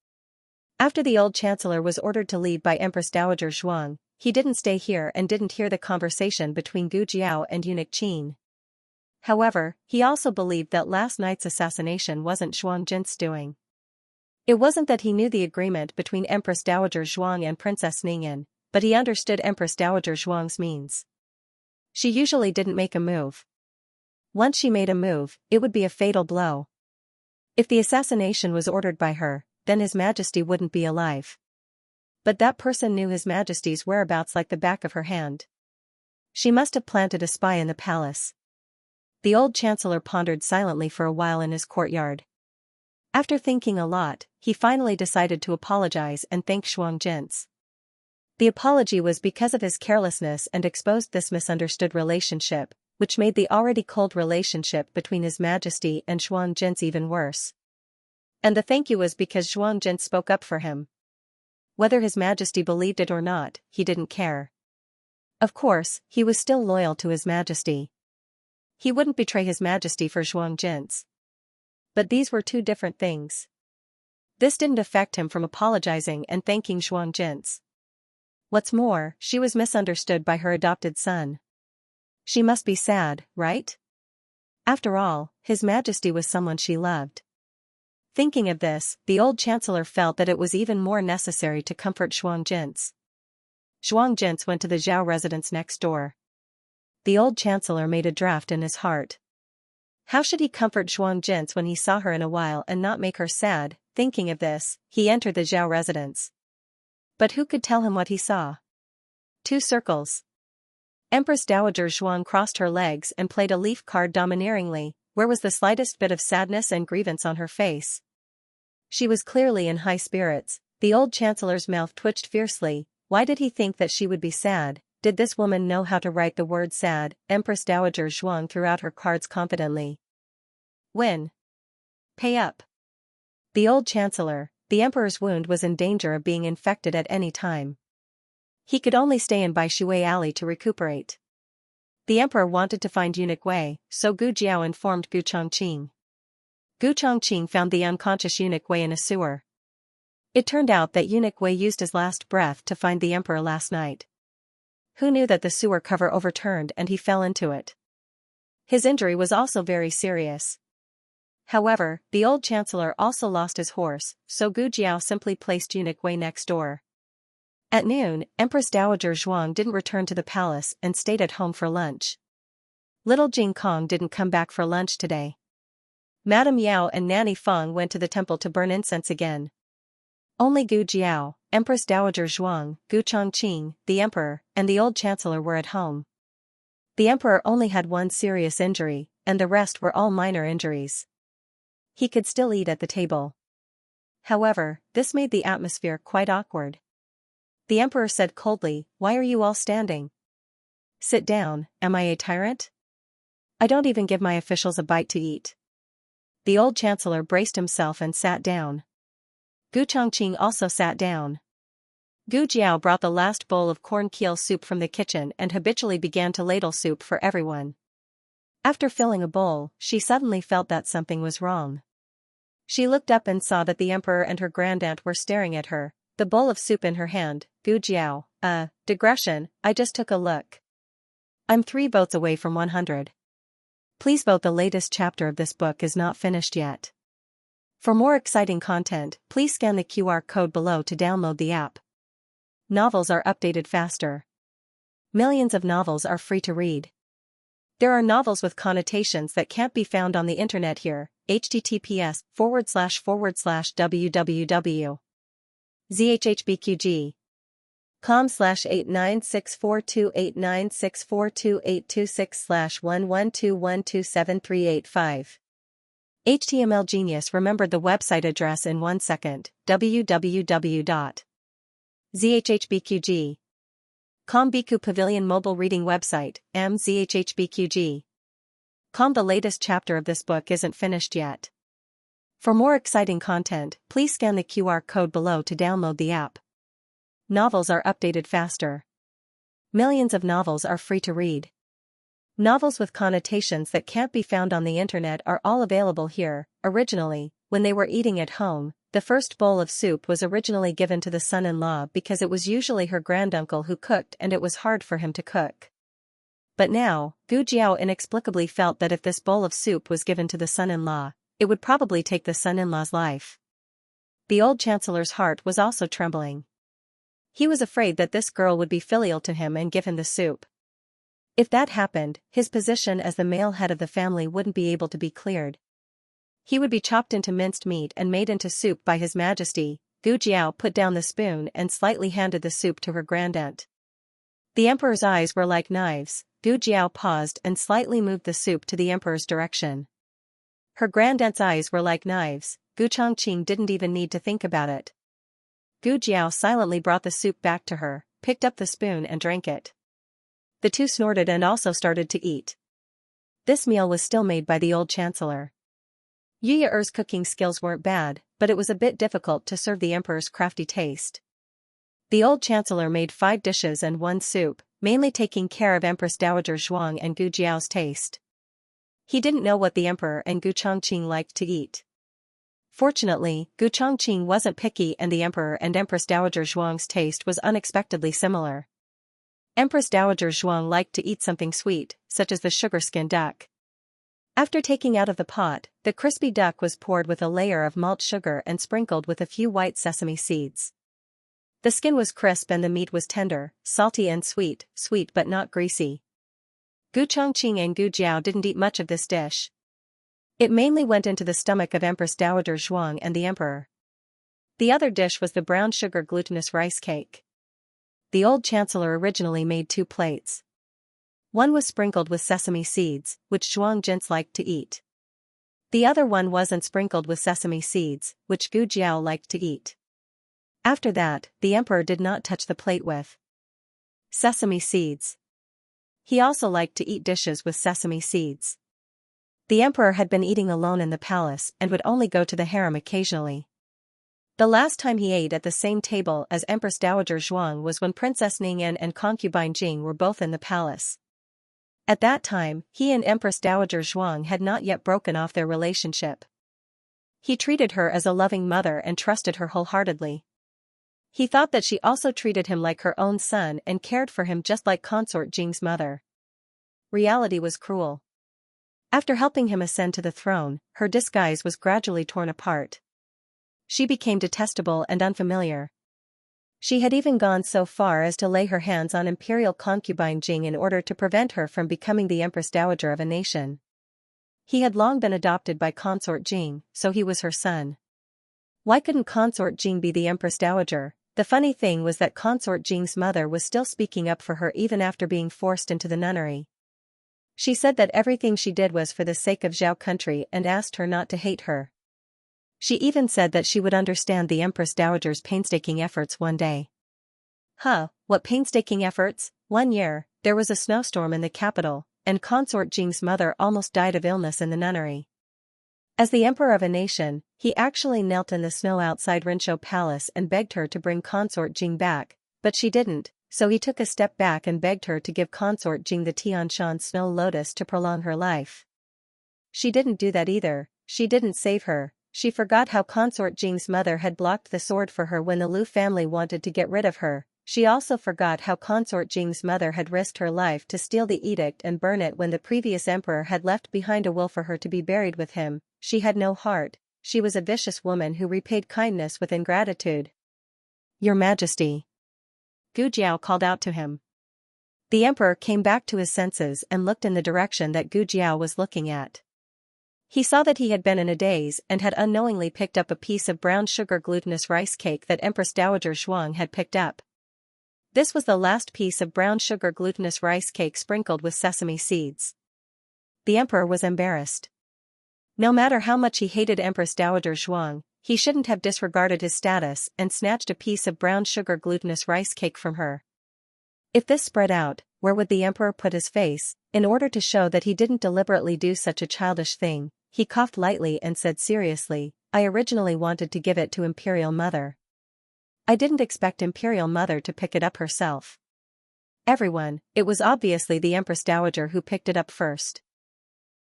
After the old chancellor was ordered to leave by Empress Dowager Zhuang, he didn't stay here and didn't hear the conversation between Gu Jiao and Eunuch Qin. However, he also believed that last night's assassination wasn't Zhuang Jin's doing. It wasn't that he knew the agreement between Empress Dowager Zhuang and Princess Ningyan, but he understood Empress Dowager Zhuang's means. She usually didn't make a move. Once she made a move, it would be a fatal blow. If the assassination was ordered by her, then His Majesty wouldn't be alive. But that person knew His Majesty's whereabouts like the back of her hand. She must have planted a spy in the palace. The old chancellor pondered silently for a while in his courtyard. After thinking a lot, he finally decided to apologize and thank Zhuang Jinzi. The apology was because of his carelessness and exposed this misunderstood relationship, which made the already cold relationship between His Majesty and Zhuang Jinzi even worse. And the thank you was because Zhuang Jinzi spoke up for him. Whether His Majesty believed it or not, he didn't care. Of course, he was still loyal to His Majesty. He wouldn't betray His Majesty for Zhuang Jinzi. But these were two different things. This didn't affect him from apologizing and thanking Zhuang Jinzi. What's more, she was misunderstood by her adopted son. She must be sad, right? After all, His Majesty was someone she loved. Thinking of this, the old chancellor felt that it was even more necessary to comfort Zhuang Jinzi. Zhuang Jinzi went to the Zhao residence next door. The old chancellor made a draft in his heart. How should he comfort Zhuang Jinzi when he saw her in a while and not make her sad? Thinking of this, he entered the Zhao residence. But who could tell him what he saw? 2 circles. Empress Dowager Zhuang crossed her legs and played a leaf card domineeringly. Where was the slightest bit of sadness and grievance on her face? She was clearly in high spirits. The old chancellor's mouth twitched fiercely. Why did he think that she would be sad? Did this woman know how to write the word sad? Empress Dowager Zhuang threw out her cards confidently. Win. Pay up. The old chancellor, the emperor's wound was in danger of being infected at any time. He could only stay in Bai Shui Alley to recuperate. The emperor wanted to find eunuch Wei, so Gu Jiao informed Gu Chongqing. Gu Chongqing found the unconscious eunuch Wei in a sewer. It turned out that eunuch Wei used his last breath to find the emperor last night. Who knew that the sewer cover overturned and he fell into it? His injury was also very serious. However, the old chancellor also lost his horse, so Gu Jiao simply placed eunuch Wei next door. At noon, Empress Dowager Zhuang didn't return to the palace and stayed at home for lunch. Little Jing Kong didn't come back for lunch today. Madame Yao and Nanny Feng went to the temple to burn incense again. Only Gu Jiao, Empress Dowager Zhuang, Gu Chongqing, the emperor, and the old chancellor were at home. The emperor only had one serious injury, and the rest were all minor injuries. He could still eat at the table. However, this made the atmosphere quite awkward. The emperor said coldly, "Why are you all standing? Sit down, am I a tyrant? I don't even give my officials a bite to eat." The old chancellor braced himself and sat down. Gu Chongqing also sat down. Gu Jiao brought the last bowl of corn keel soup from the kitchen and habitually began to ladle soup for everyone. After filling a bowl, she suddenly felt that something was wrong. She looked up and saw that the emperor and her grandaunt were staring at her, the bowl of soup in her hand. Gu Jiao, digression, I just took a look. I'm 3 votes away from 100. Please vote. The latest chapter of this book is not finished yet. For more exciting content, please scan the QR code below to download the app. Novels are updated faster. Millions of novels are free to read. There are novels with connotations that can't be found on the internet here. https://www. zhhbqg.com/8964289642826/112127385. HTML Genius remembered the website address in 1 second. www.zhhbqg.com. Biku Pavilion mobile reading website, mzhhbqg.com. The latest chapter of this book isn't finished yet. For more exciting content, please scan the QR code below to download the app. Novels are updated faster. Millions of novels are free to read. Novels with connotations that can't be found on the internet are all available here. Originally, when they were eating at home, the first bowl of soup was originally given to the son-in-law because it was usually her granduncle who cooked and it was hard for him to cook. But now, Gu Jiao inexplicably felt that if this bowl of soup was given to the son-in-law, it would probably take the son-in-law's life. The old chancellor's heart was also trembling. He was afraid that this girl would be filial to him and give him the soup. If that happened, his position as the male head of the family wouldn't be able to be cleared. He would be chopped into minced meat and made into soup by His Majesty. Gu Jiao put down the spoon and slightly handed the soup to her grandaunt. The emperor's eyes were like knives. Gu Jiao paused and slightly moved the soup to the emperor's direction. Her grandaunt's eyes were like knives. Gu Chongqing didn't even need to think about it. Gu Jiao silently brought the soup back to her, picked up the spoon and drank it. The two snorted and also started to eat. This meal was still made by the old chancellor. Yu Ye'er's cooking skills weren't bad, but it was a bit difficult to serve the emperor's crafty taste. The old chancellor made 5 dishes and 1 soup, mainly taking care of Empress Dowager Zhuang and Gu Jiao's taste. He didn't know what the emperor and Gu Chongqing liked to eat. Fortunately, Gu Chongqing wasn't picky and the emperor and Empress Dowager Zhuang's taste was unexpectedly similar. Empress Dowager Zhuang liked to eat something sweet, such as the sugar-skin duck. After taking out of the pot, the crispy duck was poured with a layer of malt sugar and sprinkled with a few white sesame seeds. The skin was crisp and the meat was tender, salty and sweet but not greasy. Gu Chongqing and Gu Jiao didn't eat much of this dish. It mainly went into the stomach of Empress Dowager Zhuang and the emperor. The other dish was the brown sugar glutinous rice cake. The old chancellor originally made 2 plates. One was sprinkled with sesame seeds, which Zhuang Jins liked to eat. The other one wasn't sprinkled with sesame seeds, which Gu Jiao liked to eat. After that, the emperor did not touch the plate with sesame seeds. He also liked to eat dishes with sesame seeds. The emperor had been eating alone in the palace and would only go to the harem occasionally. The last time he ate at the same table as Empress Dowager Zhuang was when Princess Ningyan and concubine Jing were both in the palace. At that time, he and Empress Dowager Zhuang had not yet broken off their relationship. He treated her as a loving mother and trusted her wholeheartedly. He thought that she also treated him like her own son and cared for him just like consort Jing's mother. Reality was cruel. After helping him ascend to the throne, her disguise was gradually torn apart. She became detestable and unfamiliar. She had even gone so far as to lay her hands on imperial concubine Jing in order to prevent her from becoming the Empress Dowager of a nation. He had long been adopted by consort Jing, so he was her son. Why couldn't consort Jing be the Empress Dowager? The funny thing was that consort Jing's mother was still speaking up for her even after being forced into the nunnery. She said that everything she did was for the sake of Zhao country and asked her not to hate her. She even said that she would understand the Empress Dowager's painstaking efforts one day. What painstaking efforts? One year, there was a snowstorm in the capital, and consort Jing's mother almost died of illness in the nunnery. As the emperor of a nation, he actually knelt in the snow outside Rinshou Palace and begged her to bring consort Jing back, but she didn't, so he took a step back and begged her to give consort Jing the Tianshan snow lotus to prolong her life. She didn't do that either. She didn't save her. She forgot how consort Jing's mother had blocked the sword for her when the Lu family wanted to get rid of her. She also forgot how consort Jing's mother had risked her life to steal the edict and burn it when the previous emperor had left behind a will for her to be buried with him. She had no heart. She was a vicious woman who repaid kindness with ingratitude. Your Majesty. Gu Jiao called out to him. The emperor came back to his senses and looked in the direction that Gu Jiao was looking at. He saw that he had been in a daze and had unknowingly picked up a piece of brown sugar glutinous rice cake that Empress Dowager Zhuang had picked up. This was the last piece of brown sugar glutinous rice cake sprinkled with sesame seeds. The emperor was embarrassed. No matter how much he hated Empress Dowager Zhuang, he shouldn't have disregarded his status and snatched a piece of brown sugar glutinous rice cake from her. If this spread out, where would the emperor put his face? In order to show that he didn't deliberately do such a childish thing, he coughed lightly and said seriously, I originally wanted to give it to Imperial Mother. I didn't expect Imperial Mother to pick it up herself. Everyone, it was obviously the Empress Dowager who picked it up first.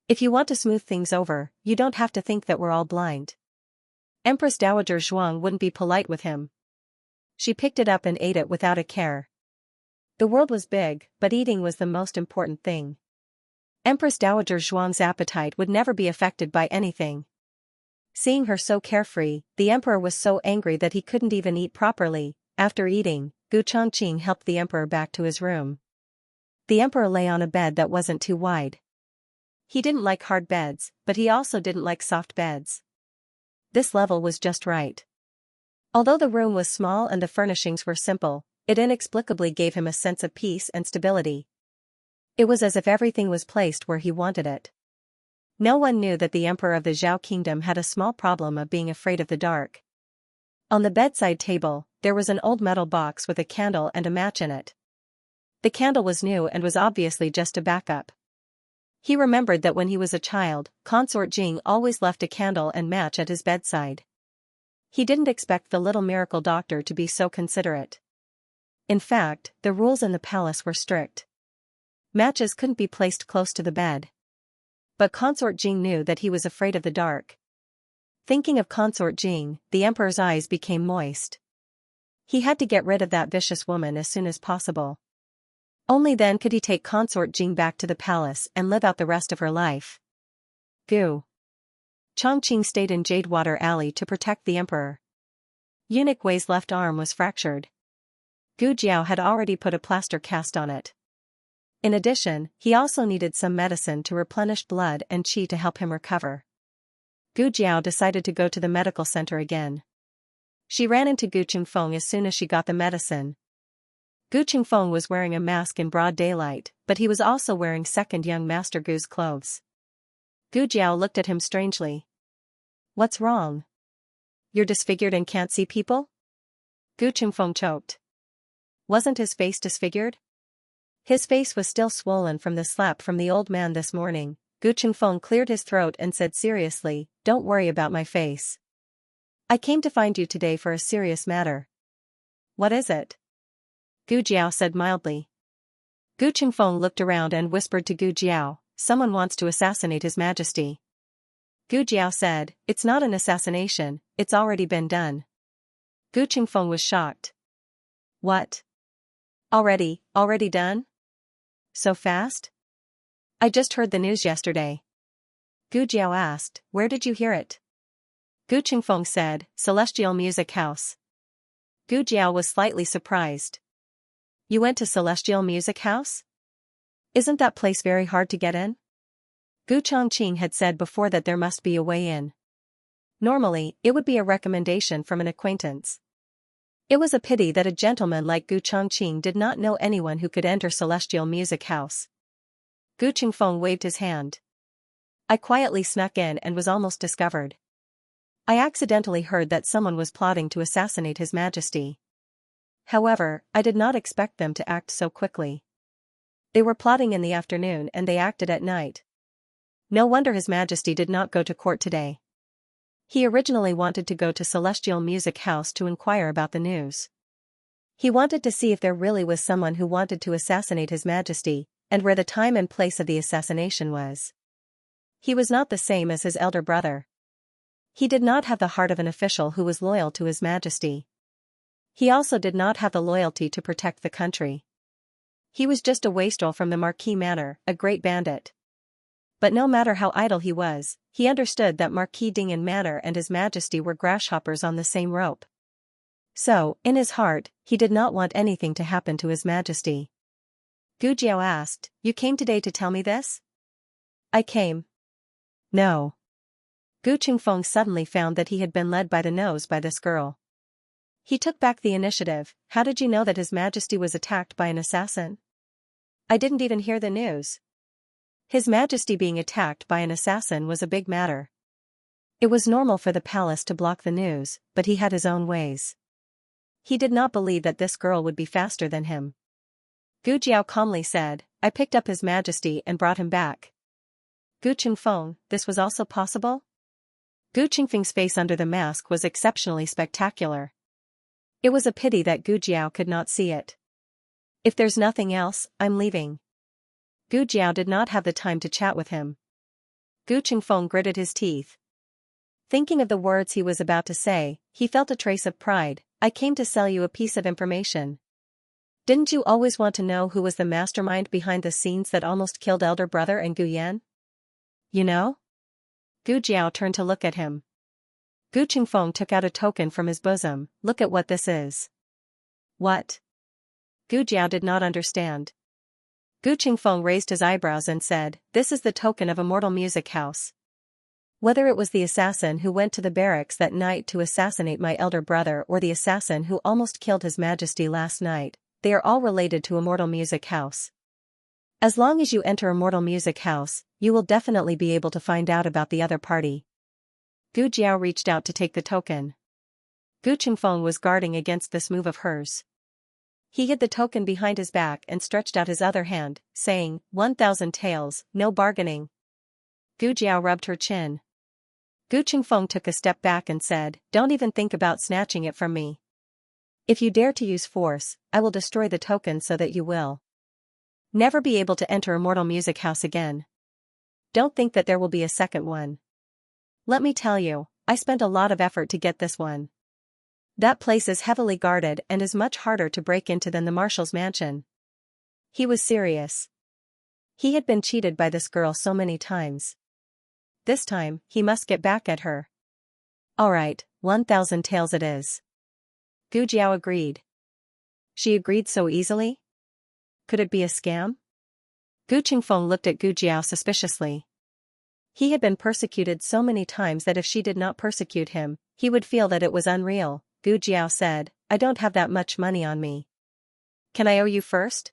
If you want to smooth things over, you don't have to think that we're all blind. Empress Dowager Zhuang wouldn't be polite with him. She picked it up and ate it without a care. The world was big, but eating was the most important thing. Empress Dowager Zhuang's appetite would never be affected by anything. Seeing her so carefree, the emperor was so angry that he couldn't even eat properly. After eating, Gu Chongqing helped the emperor back to his room. The emperor lay on a bed that wasn't too wide. He didn't like hard beds, but he also didn't like soft beds. This level was just right. Although the room was small and the furnishings were simple, it inexplicably gave him a sense of peace and stability. It was as if everything was placed where he wanted it. No one knew that the emperor of the Zhao kingdom had a small problem of being afraid of the dark. On the bedside table, there was an old metal box with a candle and a match in it. The candle was new and was obviously just a backup. He remembered that when he was a child, Consort Jing always left a candle and match at his bedside. He didn't expect the little miracle doctor to be so considerate. In fact, the rules in the palace were strict. Matches couldn't be placed close to the bed. But Consort Jing knew that he was afraid of the dark. Thinking of Consort Jing, the emperor's eyes became moist. He had to get rid of that vicious woman as soon as possible. Only then could he take Consort Jing back to the palace and live out the rest of her life. Gu Chongqing stayed in Jadewater Alley to protect the emperor. Eunuch Wei's left arm was fractured. Gu Jiao had already put a plaster cast on it. In addition, he also needed some medicine to replenish blood and qi to help him recover. Gu Jiao decided to go to the medical center again. She ran into Gu Qingfeng as soon as she got the medicine. Gu Qingfeng was wearing a mask in broad daylight, but he was also wearing second young Master Gu's clothes. Gu Jiao looked at him strangely. "What's wrong? You're disfigured and can't see people?" Gu Qingfeng choked. Wasn't his face disfigured? His face was still swollen from the slap from the old man this morning. Gu Qingfeng cleared his throat and said seriously, "Don't worry about my face. I came to find you today for a serious matter." "What is it?" Gu Jiao said mildly. Gu Qingfeng looked around and whispered to Gu Jiao, "Someone wants to assassinate His Majesty." Gu Jiao said, "It's not an assassination, it's already been done." Gu Qingfeng was shocked. "What? Already done? So fast? I just heard the news yesterday." Gu Jiao asked, "Where did you hear it?" Gu Qingfeng said, "Celestial Music House." Gu Jiao was slightly surprised. "You went to Celestial Music House? Isn't that place very hard to get in?" Gu Chongqing had said before that there must be a way in. Normally, it would be a recommendation from an acquaintance. It was a pity that a gentleman like Gu Chongqing did not know anyone who could enter Celestial Music House. Gu Qingfeng waved his hand. "I quietly snuck in and was almost discovered. I accidentally heard that someone was plotting to assassinate His Majesty. However, I did not expect them to act so quickly. They were plotting in the afternoon and they acted at night. No wonder His Majesty did not go to court today. He originally wanted to go to Celestial Music House to inquire about the news. He wanted to see if there really was someone who wanted to assassinate His Majesty, and where the time and place of the assassination was. He was not the same as his elder brother. He did not have the heart of an official who was loyal to His Majesty. He also did not have the loyalty to protect the country. He was just a wastrel from the Marquis Manor, a great bandit. But no matter how idle he was, he understood that Marquis Dingen Manor and His Majesty were grasshoppers on the same rope. So, in his heart, he did not want anything to happen to His Majesty. Gu Jiao asked, "You came today to tell me this?" "I came." "No." Gu Qingfeng suddenly found that he had been led by the nose by this girl. He took back the initiative. "How did you know that His Majesty was attacked by an assassin?" "I didn't even hear the news." His Majesty being attacked by an assassin was a big matter. It was normal for the palace to block the news, but he had his own ways. He did not believe that this girl would be faster than him. Gu Jiao calmly said, "I picked up His Majesty and brought him back." Gu Qingfeng, this was also possible? Gu Qingfeng's face under the mask was exceptionally spectacular. It was a pity that Gu Jiao could not see it. "If there's nothing else, I'm leaving." Gu Jiao did not have the time to chat with him. Gu Qingfeng gritted his teeth. Thinking of the words he was about to say, he felt a trace of pride. "I came to sell you a piece of information. Didn't you always want to know who was the mastermind behind the scenes that almost killed elder brother and Gu Yan? You know?" Gu Jiao turned to look at him. Gu Qingfeng took out a token from his bosom. "Look at what this is." "What?" Gu Jiao did not understand. Gu Qingfeng raised his eyebrows and said, "This is the token of Immortal Music House. Whether it was the assassin who went to the barracks that night to assassinate my elder brother or the assassin who almost killed His Majesty last night, they are all related to Immortal Music House. As long as you enter Immortal Music House, you will definitely be able to find out about the other party." Gu Jiao reached out to take the token. Gu Qingfeng was guarding against this move of hers. He hid the token behind his back and stretched out his other hand, saying, 1,000 taels, no bargaining. Gu Jiao rubbed her chin. Gu Qingfeng took a step back and said, "Don't even think about snatching it from me. If you dare to use force, I will destroy the token so that you will never be able to enter Immortal Music House again. Don't think that there will be a second one. Let me tell you, I spent a lot of effort to get this one. That place is heavily guarded and is much harder to break into than the Marshal's mansion." He was serious. He had been cheated by this girl so many times. This time, he must get back at her. "Alright, 1,000 taels it is." Gu Jiao agreed. She agreed so easily? Could it be a scam? Gu Qingfeng looked at Gu Jiao suspiciously. He had been persecuted so many times that if she did not persecute him, he would feel that it was unreal. Gu Jiao said, "I don't have that much money on me. Can I owe you first?"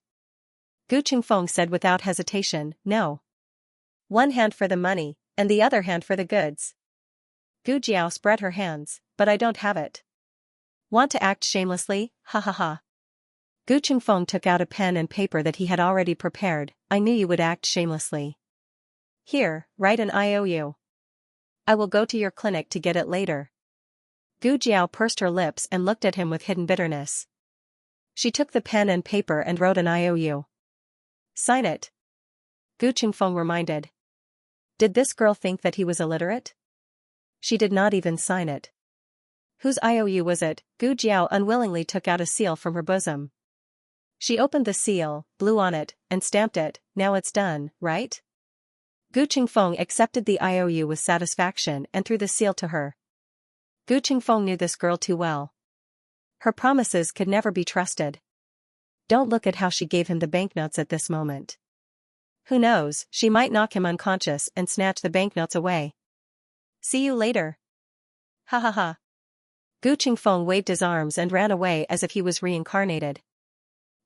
Gu Qingfeng said without hesitation, "No. One hand for the money, and the other hand for the goods." Gu Jiao spread her hands, "But I don't have it." "Want to act shamelessly, ha ha ha." Gu Qingfeng took out a pen and paper that he had already prepared. "I knew you would act shamelessly. Here, write an IOU. I will go to your clinic to get it later." Gu Jiao pursed her lips and looked at him with hidden bitterness. She took the pen and paper and wrote an IOU. "Sign it," Gu Qingfeng reminded. Did this girl think that he was illiterate? She did not even sign it. Whose IOU was it? Gu Jiao unwillingly took out a seal from her bosom. She opened the seal, blew on it, and stamped it. "Now it's done, right?" Gu Qingfeng accepted the IOU with satisfaction and threw the seal to her. Gu Qingfeng knew this girl too well. Her promises could never be trusted. Don't look at how she gave him the banknotes at this moment. Who knows, she might knock him unconscious and snatch the banknotes away. "See you later." Ha ha ha. Gu Qingfeng waved his arms and ran away as if he was reincarnated.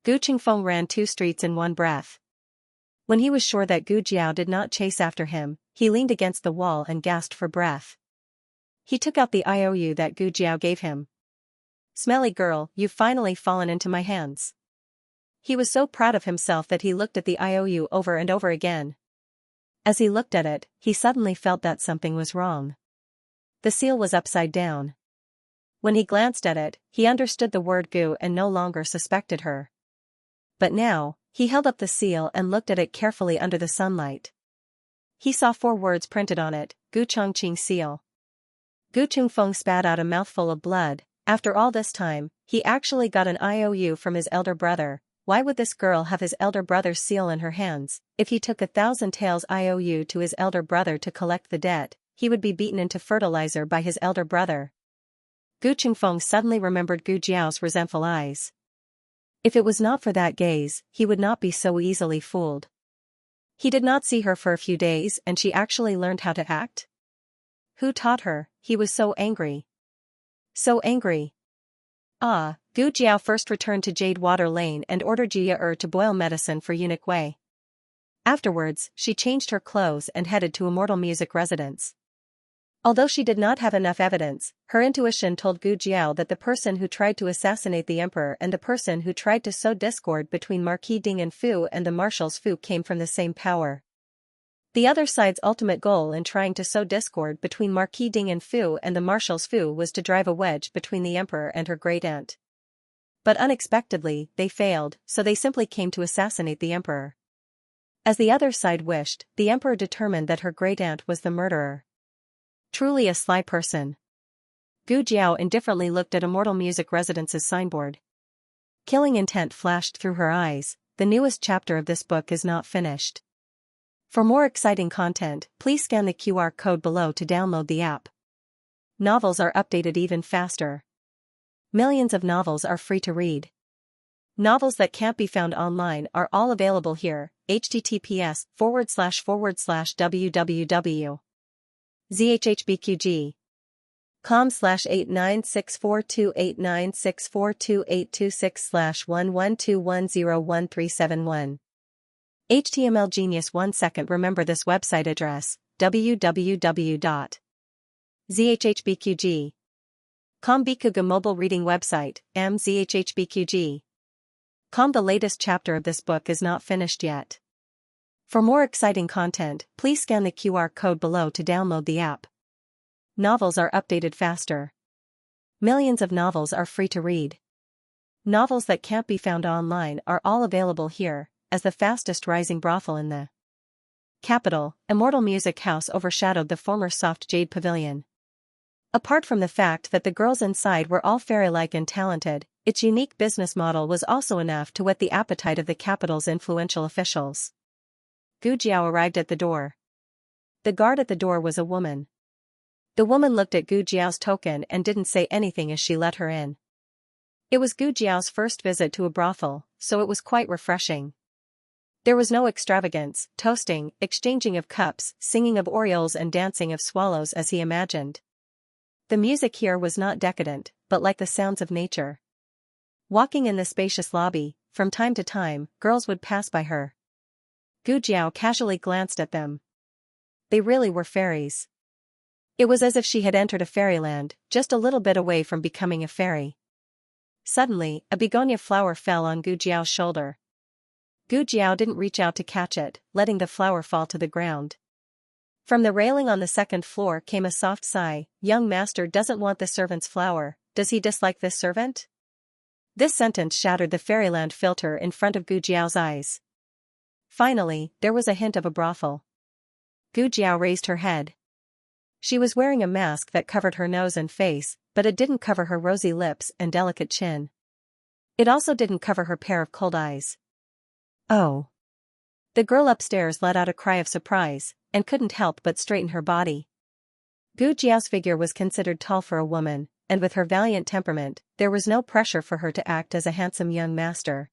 Gu Qingfeng ran 2 streets in one breath. When he was sure that Gu Jiao did not chase after him, he leaned against the wall and gasped for breath. He took out the IOU that Gu Jiao gave him. "Smelly girl, you've finally fallen into my hands." He was so proud of himself that he looked at the IOU over and over again. As he looked at it, he suddenly felt that something was wrong. The seal was upside down. When he glanced at it, he understood the word Gu and no longer suspected her. But now, he held up the seal and looked at it carefully under the sunlight. He saw 4 words printed on it, Gu Chongqing seal. Gu Qingfeng spat out a mouthful of blood. After all this time, he actually got an IOU from his elder brother. Why would this girl have his elder brother's seal in her hands? If he took 1,000 taels IOU to his elder brother to collect the debt, he would be beaten into fertilizer by his elder brother. Gu Qingfeng suddenly remembered Gu Jiao's resentful eyes. If it was not for that gaze, he would not be so easily fooled. He did not see her for a few days and she actually learned how to act? Who taught her? He was so angry. So angry. Gu Jiao first returned to Jade Water Lane and ordered Jia to boil medicine for eunuch Wei. Afterwards, she changed her clothes and headed to Immortal Music Residence. Although she did not have enough evidence, her intuition told Gu Jiao that the person who tried to assassinate the emperor and the person who tried to sow discord between Marquis Ding and Fu and the Marshals Fu came from the same power. The other side's ultimate goal in trying to sow discord between Marquis Ding and Fu and the Marshals Fu was to drive a wedge between the emperor and her great-aunt. But unexpectedly, they failed, so they simply came to assassinate the emperor. As the other side wished, the emperor determined that her great-aunt was the murderer. Truly a sly person. Gu Jiao indifferently looked at Immortal Music Residence's signboard. Killing intent flashed through her eyes. The newest chapter of this book is not finished. For more exciting content, please scan the QR code below to download the app. Novels are updated even faster. Millions of novels are free to read. Novels that can't be found online are all available here. https://www.zhhbqg.com/89642896428226/112101371. HTML Genius 1 second. Remember this website address, www.zhhbqg.com. Bikuga mobile reading website, mzhhbqg.com. The latest chapter of this book is not finished yet. For more exciting content, please scan the QR code below to download the app. Novels are updated faster. Millions of novels are free to read. Novels that can't be found online are all available here. As the fastest rising brothel in the capital, Immortal Music House overshadowed the former Soft Jade Pavilion. Apart from the fact that the girls inside were all fairy-like and talented, its unique business model was also enough to whet the appetite of the capital's influential officials. Gu Jiao arrived at the door. The guard at the door was a woman. The woman looked at Gu Jiao's token and didn't say anything as she let her in. It was Gu Jiao's first visit to a brothel, so it was quite refreshing. There was no extravagance, toasting, exchanging of cups, singing of orioles and dancing of swallows as he imagined. The music here was not decadent, but like the sounds of nature. Walking in the spacious lobby, from time to time, girls would pass by her. Gu Jiao casually glanced at them. They really were fairies. It was as if she had entered a fairyland, just a little bit away from becoming a fairy. Suddenly, a begonia flower fell on Gu Jiao's shoulder. Gu Jiao didn't reach out to catch it, letting the flower fall to the ground. From the railing on the second floor came a soft sigh. Young master doesn't want the servant's flower. Does he dislike this servant? This sentence shattered the fairyland filter in front of Gu Jiao's eyes. Finally, there was a hint of a brothel. Gu Jiao raised her head. She was wearing a mask that covered her nose and face, but it didn't cover her rosy lips and delicate chin. It also didn't cover her pair of cold eyes. Oh. The girl upstairs let out a cry of surprise, and couldn't help but straighten her body. Gu Jiao's figure was considered tall for a woman, and with her valiant temperament, there was no pressure for her to act as a handsome young master.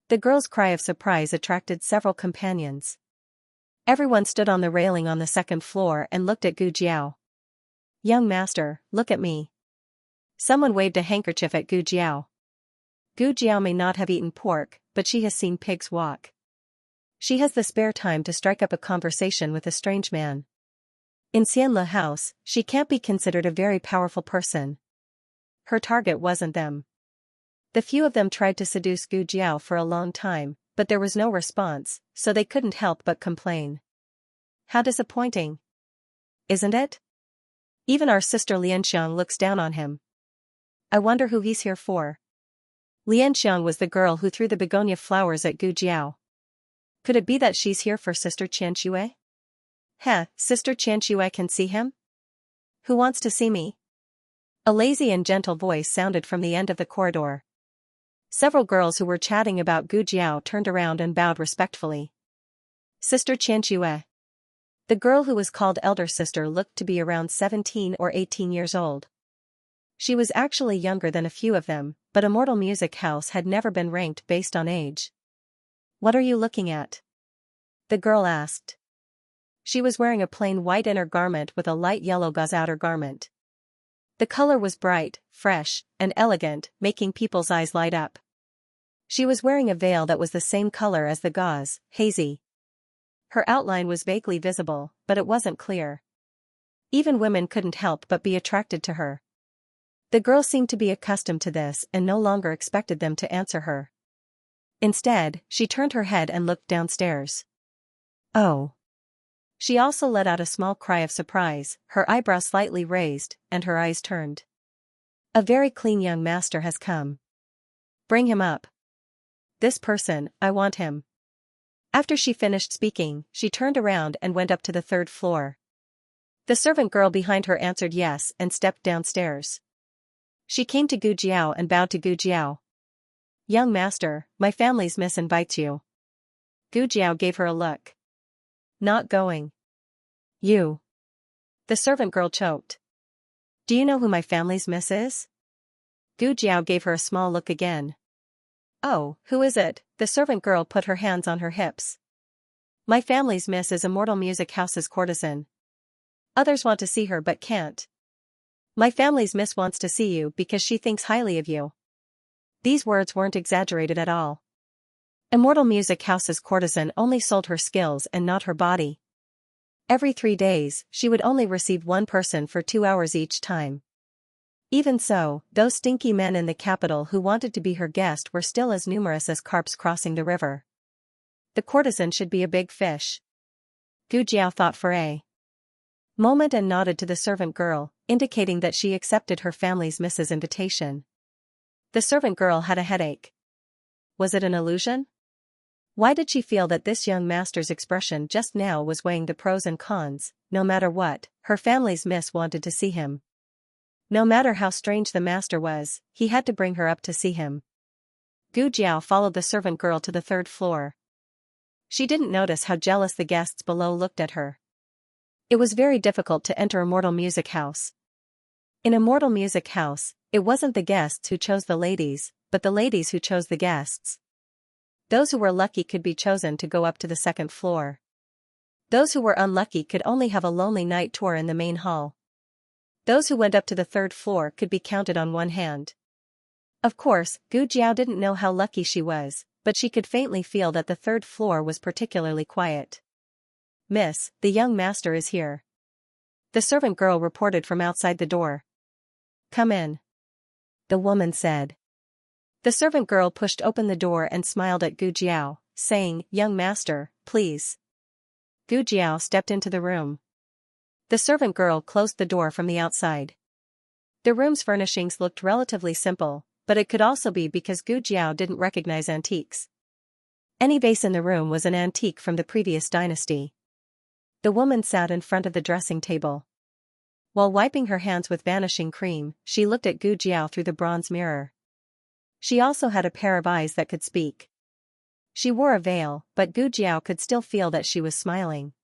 The girl's cry of surprise attracted several companions. Everyone stood on the railing on the second floor and looked at Gu Jiao. Young master, look at me. Someone waved a handkerchief at Gu Jiao. Gu Jiao may not have eaten pork, but she has seen pigs walk. She has the spare time to strike up a conversation with a strange man. In Xianxia house, she can't be considered a very powerful person. Her target wasn't them. The few of them tried to seduce Gu Jiao for a long time, but there was no response, so they couldn't help but complain. How disappointing. Isn't it? Even our sister Xianxia looks down on him. I wonder who he's here for. Xianxia was the girl who threw the begonia flowers at Gu Jiao. Could it be that she's here for Sister Xianxia? Sister Xianxia can see him? Who wants to see me? A lazy and gentle voice sounded from the end of the corridor. Several girls who were chatting about Gu Jiao turned around and bowed respectfully. Sister Xianxia. The girl who was called elder sister looked to be around 17 or 18 years old. She was actually younger than a few of them, but Immortal Music House had never been ranked based on age. What are you looking at? The girl asked. She was wearing a plain white inner garment with a light yellow gauze outer garment. The color was bright, fresh, and elegant, making people's eyes light up. She was wearing a veil that was the same color as the gauze, hazy. Her outline was vaguely visible, but it wasn't clear. Even women couldn't help but be attracted to her. The girl seemed to be accustomed to this and no longer expected them to answer her. Instead, she turned her head and looked downstairs. Oh. She also let out a small cry of surprise, her eyebrows slightly raised, and her eyes turned. A very clean young master has come. Bring him up. This person, I want him. After she finished speaking, she turned around and went up to the third floor. The servant girl behind her answered yes and stepped downstairs. She came to Gu Jiao and bowed to Gu Jiao. Young master, my family's miss invites you. Gu Jiao gave her a look. Not going. You. The servant girl choked. Do you know who my family's miss is? Gu Jiao gave her a small look again. Oh, who is it? The servant girl put her hands on her hips. My family's miss is Immortal Music House's courtesan. Others want to see her but can't. My family's miss wants to see you because she thinks highly of you. These words weren't exaggerated at all. Immortal Music House's courtesan only sold her skills and not her body. Every 3 days, she would only receive one person for 2 hours each time. Even so, those stinky men in the capital who wanted to be her guest were still as numerous as carps crossing the river. The courtesan should be a big fish. Gu Jiao thought for a moment and nodded to the servant girl, indicating that she accepted her family's miss's invitation. The servant girl had a headache. Was it an illusion? Why did she feel that this young master's expression just now was weighing the pros and cons? No matter what, her family's miss wanted to see him. No matter how strange the master was, he had to bring her up to see him. Gu Jiao followed the servant girl to the 3rd floor. She didn't notice how jealous the guests below looked at her. It was very difficult to enter Immortal Music House. In Immortal Music House, it wasn't the guests who chose the ladies, but the ladies who chose the guests. Those who were lucky could be chosen to go up to the 2nd floor. Those who were unlucky could only have a lonely night tour in the main hall. Those who went up to the 3rd floor could be counted on one hand. Of course, Gu Jiao didn't know how lucky she was, but she could faintly feel that the 3rd floor was particularly quiet. Miss, the young master is here. The servant girl reported from outside the door. Come in. The woman said. The servant girl pushed open the door and smiled at Gu Jiao, saying, Young master, please. Gu Jiao stepped into the room. The servant girl closed the door from the outside. The room's furnishings looked relatively simple, but it could also be because Gu Jiao didn't recognize antiques. Any vase in the room was an antique from the previous dynasty. The woman sat in front of the dressing table. While wiping her hands with vanishing cream, she looked at Gu Jiao through the bronze mirror. She also had a pair of eyes that could speak. She wore a veil, but Gu Jiao could still feel that she was smiling.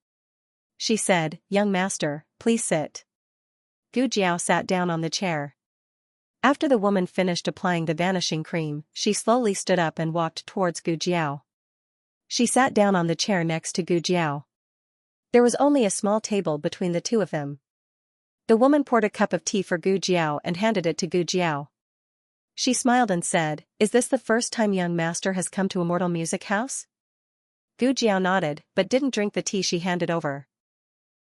She said, Young master, please sit. Gu Jiao sat down on the chair. After the woman finished applying the vanishing cream, she slowly stood up and walked towards Gu Jiao. She sat down on the chair next to Gu Jiao. There was only a small table between the two of them. The woman poured a cup of tea for Gu Jiao and handed it to Gu Jiao. She smiled and said, Is this the first time young master has come to Immortal Music House? Gu Jiao nodded, but didn't drink the tea she handed over.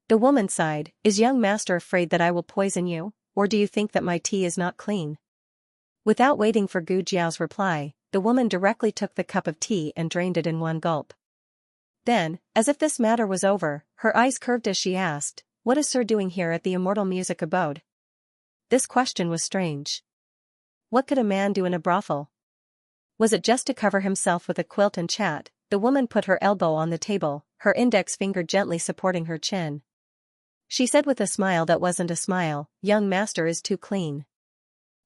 The woman sighed, Is young master afraid that I will poison you, or do you think that my tea is not clean? Without waiting for Gu Jiao's reply, the woman directly took the cup of tea and drained it in one gulp. Then, as if this matter was over, her eyes curved as she asked, What is Sir doing here at the Immortal Music Abode? This question was strange. What could a man do in a brothel? Was it just to cover himself with a quilt and chat? The woman put her elbow on the table, her index finger gently supporting her chin. She said with a smile that wasn't a smile, Young master is too clean.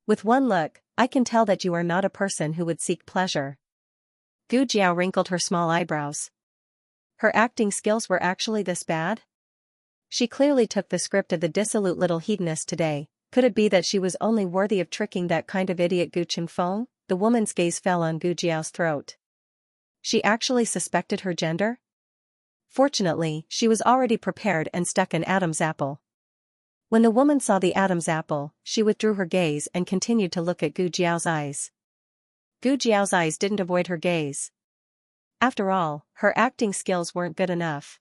With one look, I can tell that you are not a person who would seek pleasure. Gu Jiao wrinkled her small eyebrows. Her acting skills were actually this bad? She clearly took the script of the dissolute little hedonist today. Could it be that she was only worthy of tricking that kind of idiot Gu Qingfeng? The woman's gaze fell on Gu Jiao's throat. She actually suspected her gender? Fortunately, she was already prepared and stuck an Adam's apple. When the woman saw the Adam's apple, she withdrew her gaze and continued to look at Gu Jiao's eyes. Gu Jiao's eyes didn't avoid her gaze. After all, her acting skills weren't good enough.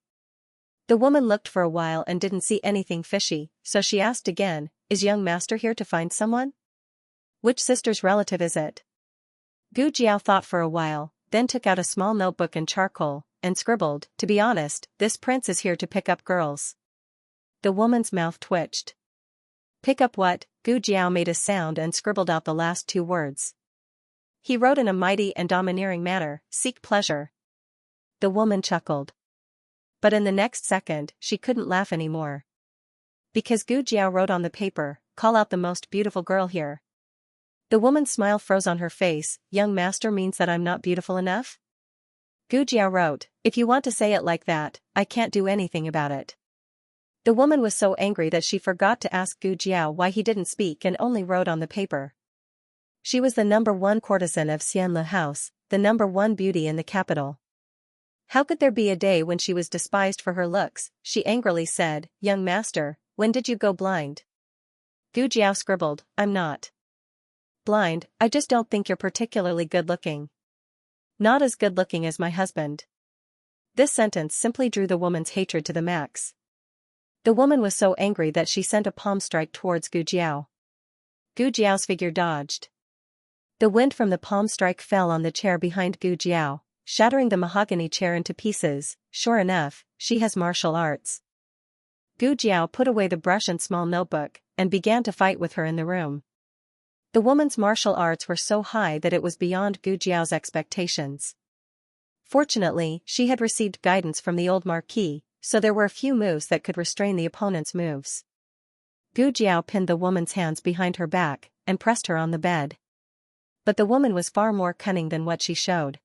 The woman looked for a while and didn't see anything fishy, so she asked again, Is young master here to find someone? Which sister's relative is it? Gu Jiao thought for a while, then took out a small notebook and charcoal, and scribbled, To be honest, this prince is here to pick up girls. The woman's mouth twitched. Pick up what? Gu Jiao made a sound and scribbled out the last 2 words. He wrote in a mighty and domineering manner, Seek pleasure. The woman chuckled. But in the next second, she couldn't laugh anymore. Because Gu Jiao wrote on the paper, Call out the most beautiful girl here. The woman's smile froze on her face, Young master means that I'm not beautiful enough? Gu Jiao wrote, If you want to say it like that, I can't do anything about it. The woman was so angry that she forgot to ask Gu Jiao why he didn't speak and only wrote on the paper. She was the #1 courtesan of Xianxia house, the #1 beauty in the capital. How could there be a day when she was despised for her looks? She angrily said, "Young master, when did you go blind?" Gu Jiao scribbled, "I'm not blind, I just don't think you're particularly good-looking. Not as good-looking as my husband." This sentence simply drew the woman's hatred to the max. The woman was so angry that she sent a palm strike towards Gu Jiao. Gu Jiao's figure dodged. The wind from the palm strike fell on the chair behind Gu Jiao, shattering the mahogany chair into pieces. Sure enough, she has martial arts. Gu Jiao put away the brush and small notebook, and began to fight with her in the room. The woman's martial arts were so high that it was beyond Gu Jiao's expectations. Fortunately, she had received guidance from the old marquis, so there were a few moves that could restrain the opponent's moves. Gu Jiao pinned the woman's hands behind her back, and pressed her on the bed. But the woman was far more cunning than what she showed.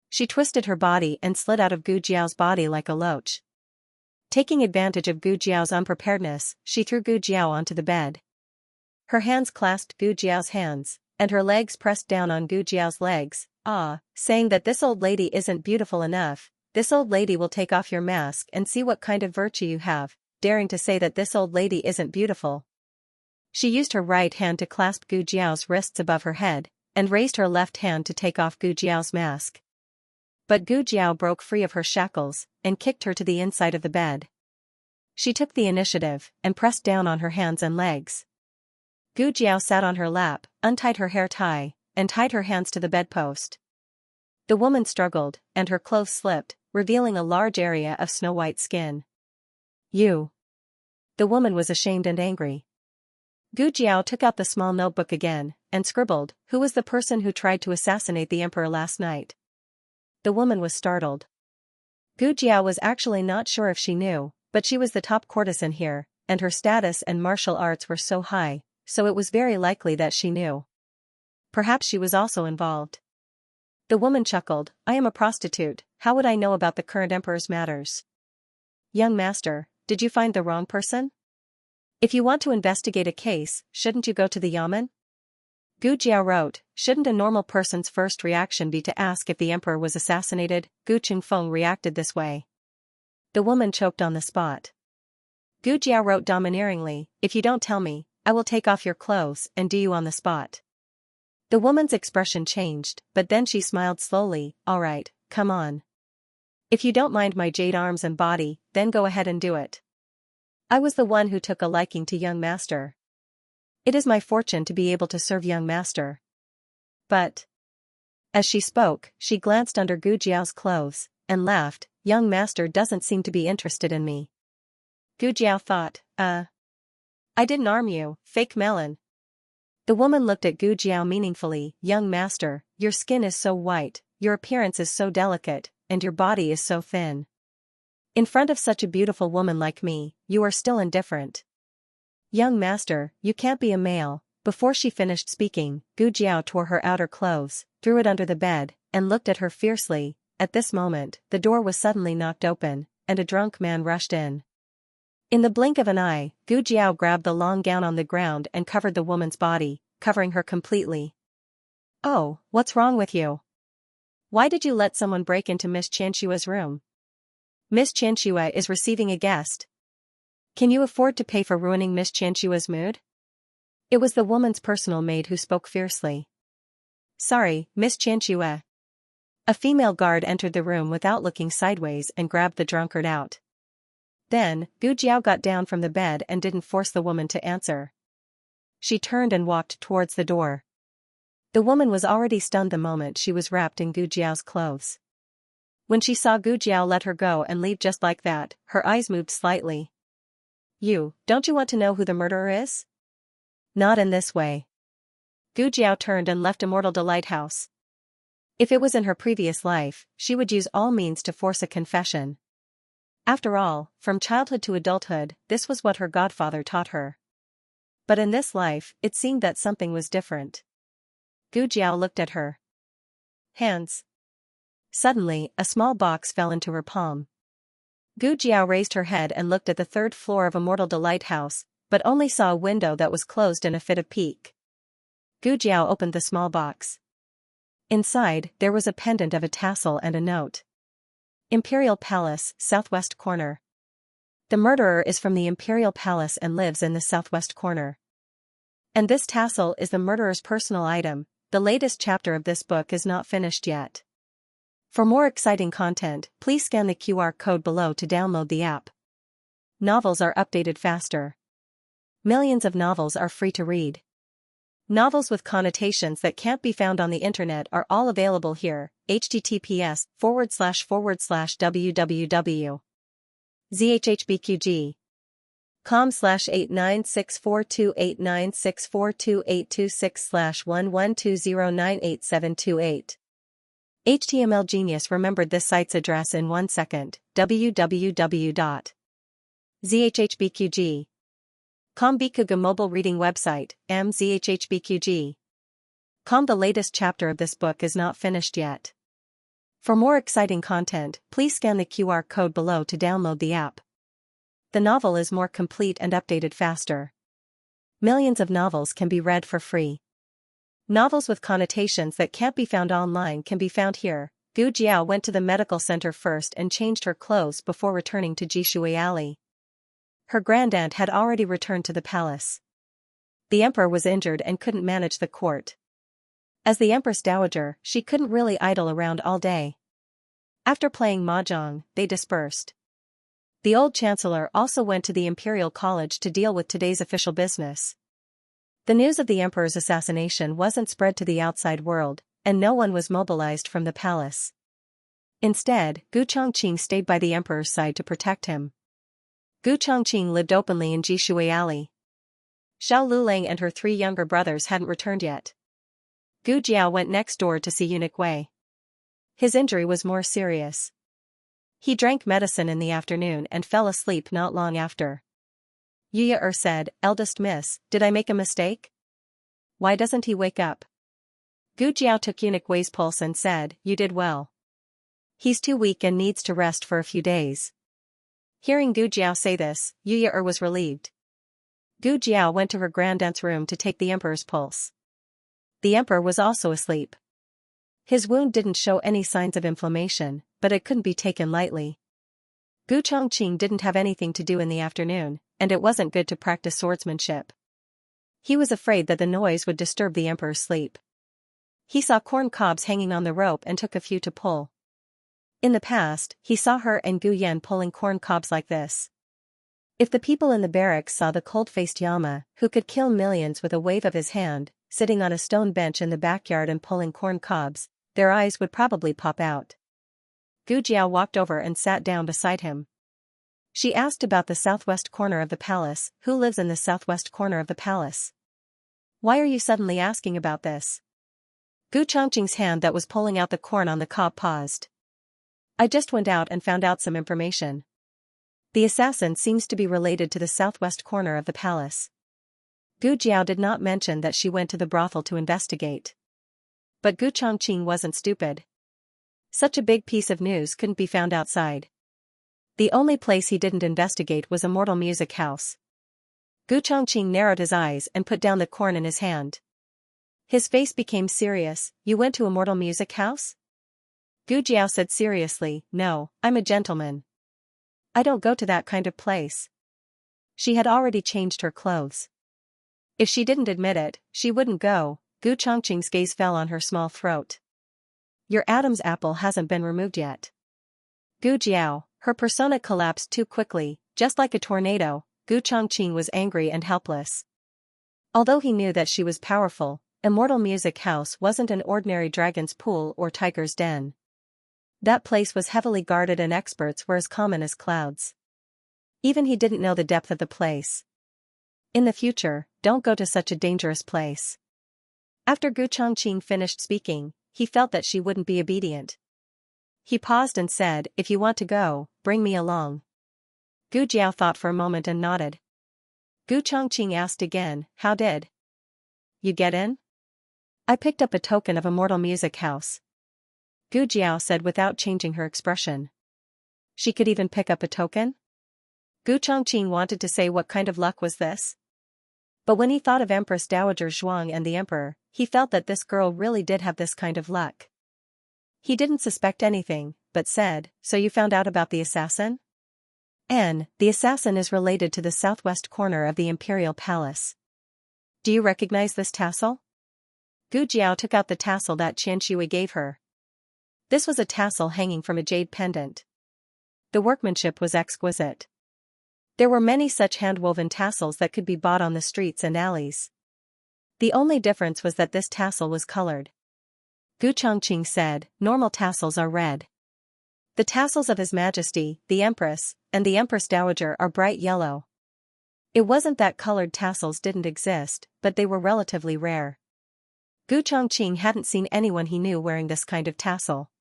She twisted her body and slid out of Gu Jiao's body like a loach. Taking advantage of Gu Jiao's unpreparedness, she threw Gu Jiao onto the bed. Her hands clasped Gu Jiao's hands, and her legs pressed down on Gu Jiao's legs, saying that this old lady isn't beautiful enough, this old lady will take off your mask and see what kind of virtue you have, daring to say that this old lady isn't beautiful. She used her right hand to clasp Gu Jiao's wrists above her head, and raised her left hand to take off Gu Jiao's mask. But Gu Jiao broke free of her shackles, and kicked her to the inside of the bed. She took the initiative, and pressed down on her hands and legs. Gu Jiao sat on her lap, untied her hair tie, and tied her hands to the bedpost. The woman struggled, and her clothes slipped, revealing a large area of snow-white skin. "You." The woman was ashamed and angry. Gu Jiao took out the small notebook again, and scribbled, "Who was the person who tried to assassinate the emperor last night?" The woman was startled. Gu Jiao was actually not sure if she knew, but she was the top courtesan here, and her status and martial arts were so high, so it was very likely that she knew. Perhaps she was also involved. The woman chuckled, "I am a prostitute, how would I know about the current emperor's matters?" "Young master, did you find the wrong person? If you want to investigate a case, shouldn't you go to the yamen?" Gu Jiao wrote, "Shouldn't a normal person's first reaction be to ask if the emperor was assassinated?" Gu Qingfeng reacted this way. The woman choked on the spot. Gu Jiao wrote domineeringly, "If you don't tell me, I will take off your clothes and do you on the spot." The woman's expression changed, but then she smiled slowly, "All right, come on. If you don't mind my jade arms and body, then go ahead and do it. I was the one who took a liking to young master. It is my fortune to be able to serve young master. But..." As she spoke, she glanced under Gu Jiao's clothes, and laughed, "Young master doesn't seem to be interested in me." Gu Jiao thought, I didn't arm you, fake melon." The woman looked at Gu Jiao meaningfully, "Young master, your skin is so white, your appearance is so delicate, and your body is so thin. In front of such a beautiful woman like me, you are still indifferent. Young master, you can't be a male." Before she finished speaking, Gu Jiao tore her outer clothes, threw it under the bed, and looked at her fiercely. At this moment, the door was suddenly knocked open, and a drunk man rushed in. In the blink of an eye, Gu Jiao grabbed the long gown on the ground and covered the woman's body, covering her completely. "Oh, what's wrong with you? Why did you let someone break into Miss Xianxia's room? Miss Xianxia is receiving a guest. Can you afford to pay for ruining Miss Xianxia's mood?" It was the woman's personal maid who spoke fiercely. "Sorry, Miss Xianxia." A female guard entered the room without looking sideways and grabbed the drunkard out. Then, Gu Jiao got down from the bed and didn't force the woman to answer. She turned and walked towards the door. The woman was already stunned the moment she was wrapped in Gu Jiao's clothes. When she saw Gu Jiao let her go and leave just like that, her eyes moved slightly. Don't you want to know who the murderer is?" "Not in this way." Gu Jiao turned and left Immortal Delight House. If it was in her previous life, she would use all means to force a confession. After all, from childhood to adulthood, this was what her godfather taught her. But in this life, it seemed that something was different. Gu Jiao looked at her hands. Suddenly, a small box fell into her palm. Gu Jiao raised her head and looked at the third floor of Immortal Delight House, but only saw a window that was closed in a fit of pique. Gu Jiao opened the small box. Inside, there was a pendant of a tassel and a note. Imperial Palace, southwest corner. The murderer is from the Imperial Palace and lives in the southwest corner. And this tassel is the murderer's personal item. The latest chapter of this book is not finished yet. For more exciting content, please scan the QR code below to download the app. Novels are updated faster. Millions of novels are free to read. Novels with connotations that can't be found on the internet are all available here. https://www.zhbqg.com/89642896428226/1120987228. HTML genius remembered this site's address in 1 second. www.zhbqg. Bikuga mobile reading website, mzhbqg. The latest chapter of this book is not finished yet. For more exciting content, please scan the QR code below to download the app. The novel is more complete and updated faster. Millions of novels can be read for free. Novels with connotations that can't be found online can be found here. Gu Jiao went to the medical center first and changed her clothes before returning to Jishui Alley. Her grandaunt had already returned to the palace. The emperor was injured and couldn't manage the court. As the empress dowager, she couldn't really idle around all day. After playing mahjong, they dispersed. The old chancellor also went to the imperial college to deal with today's official business. The news of the emperor's assassination wasn't spread to the outside world, and no one was mobilized from the palace. Instead, Gu Chongqing stayed by the emperor's side to protect him. Gu Chongqing lived openly in Jishui Alley. Xiao Lulang and her 3 younger brothers hadn't returned yet. Gu Jiao went next door to see Eunuch Wei. His injury was more serious. He drank medicine in the afternoon and fell asleep not long after. Yuya said, "Eldest miss, did I make a mistake? Why doesn't he wake up?" Gu Jiao took Eunuch Wei's pulse and said, "You did well. He's too weak and needs to rest for a few days." Hearing Gu Jiao say this, Yuya was relieved. Gu Jiao went to her grandaunt's room to take the emperor's pulse. The emperor was also asleep. His wound didn't show any signs of inflammation, but it couldn't be taken lightly. Gu Chongqing didn't have anything to do in the afternoon, and it wasn't good to practice swordsmanship. He was afraid that the noise would disturb the emperor's sleep. He saw corn cobs hanging on the rope and took a few to pull. In the past, he saw her and Gu Yan pulling corn cobs like this. If the people in the barracks saw the cold-faced Yama, who could kill millions with a wave of his hand, sitting on a stone bench in the backyard and pulling corn cobs, their eyes would probably pop out. Gu Jiao walked over and sat down beside him. She asked about the southwest corner of the palace. Who lives in the southwest corner of the palace? Why are you suddenly asking about this? Gu Chongqing's hand that was pulling out the corn on the cob paused. I just went out and found out some information. The assassin seems to be related to the southwest corner of the palace. Gu Jiao did not mention that she went to the brothel to investigate. But Gu Chongqing wasn't stupid. Such a big piece of news couldn't be found outside. The only place he didn't investigate was Immortal Music House. Gu Chongqing narrowed his eyes and put down the corn in his hand. His face became serious. You went to Immortal Music House? Gu Jiao said seriously, no, I'm a gentleman. I don't go to that kind of place. She had already changed her clothes. If she didn't admit it, she wouldn't go. Gu Chongqing's gaze fell on her small throat. Your Adam's apple hasn't been removed yet. Gu Jiao, her persona collapsed too quickly, just like a tornado. Gu Chongqing was angry and helpless. Although he knew that she was powerful, Immortal Music House wasn't an ordinary dragon's pool or tiger's den. That place was heavily guarded and experts were as common as clouds. Even he didn't know the depth of the place. In the future, don't go to such a dangerous place. After Gu Chongqing finished speaking, he felt that she wouldn't be obedient. He paused and said, if you want to go, bring me along. Gu Jiao thought for a moment and nodded. Gu Chongqing asked again, how did you get in? I picked up a token of Immortal Music House. Gu Jiao said without changing her expression. She could even pick up a token? Gu Chongqing wanted to say what kind of luck was this? But when he thought of Empress Dowager Zhuang and the Emperor, he felt that this girl really did have this kind of luck. He didn't suspect anything, but said, "So you found out about the assassin?" The assassin is related to the southwest corner of the imperial palace. Do you recognize this tassel? Gu Jiao took out the tassel that Xianxia gave her. This was a tassel hanging from a jade pendant. The workmanship was exquisite. There were many such hand-woven tassels that could be bought on the streets and alleys. The only difference was that this tassel was colored. Gu Chongqing said, "Normal tassels are red. The tassels of His Majesty, the Empress, and the Empress Dowager are bright yellow." It wasn't that colored tassels didn't exist, but they were relatively rare. Gu Chongqing hadn't seen anyone he knew wearing this kind of tassel.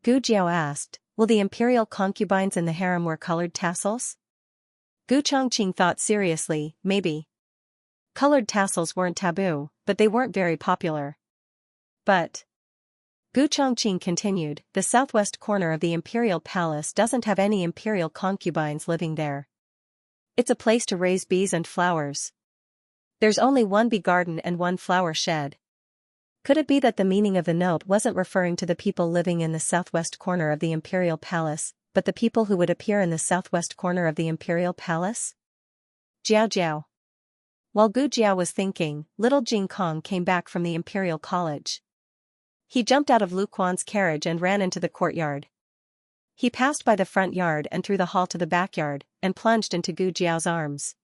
Gu Jiao asked, "Will the imperial concubines in the harem wear colored tassels?" Gu Chongqing thought seriously, maybe. Colored tassels weren't taboo, but they weren't very popular. But Gu Chongqing continued, "The southwest corner of the imperial palace doesn't have any imperial concubines living there. It's a place to raise bees and flowers. There's only one bee garden and one flower shed." Could it be that the meaning of the note wasn't referring to the people living in the southwest corner of the imperial palace, but the people who would appear in the southwest corner of the imperial palace? Jiao Jiao. While Gu Jiao was thinking, little Jing Kong came back from the imperial college. He jumped out of Lu Quan's carriage and ran into the courtyard. He passed by the front yard and through the hall to the backyard, and plunged into Gu Jiao's arms.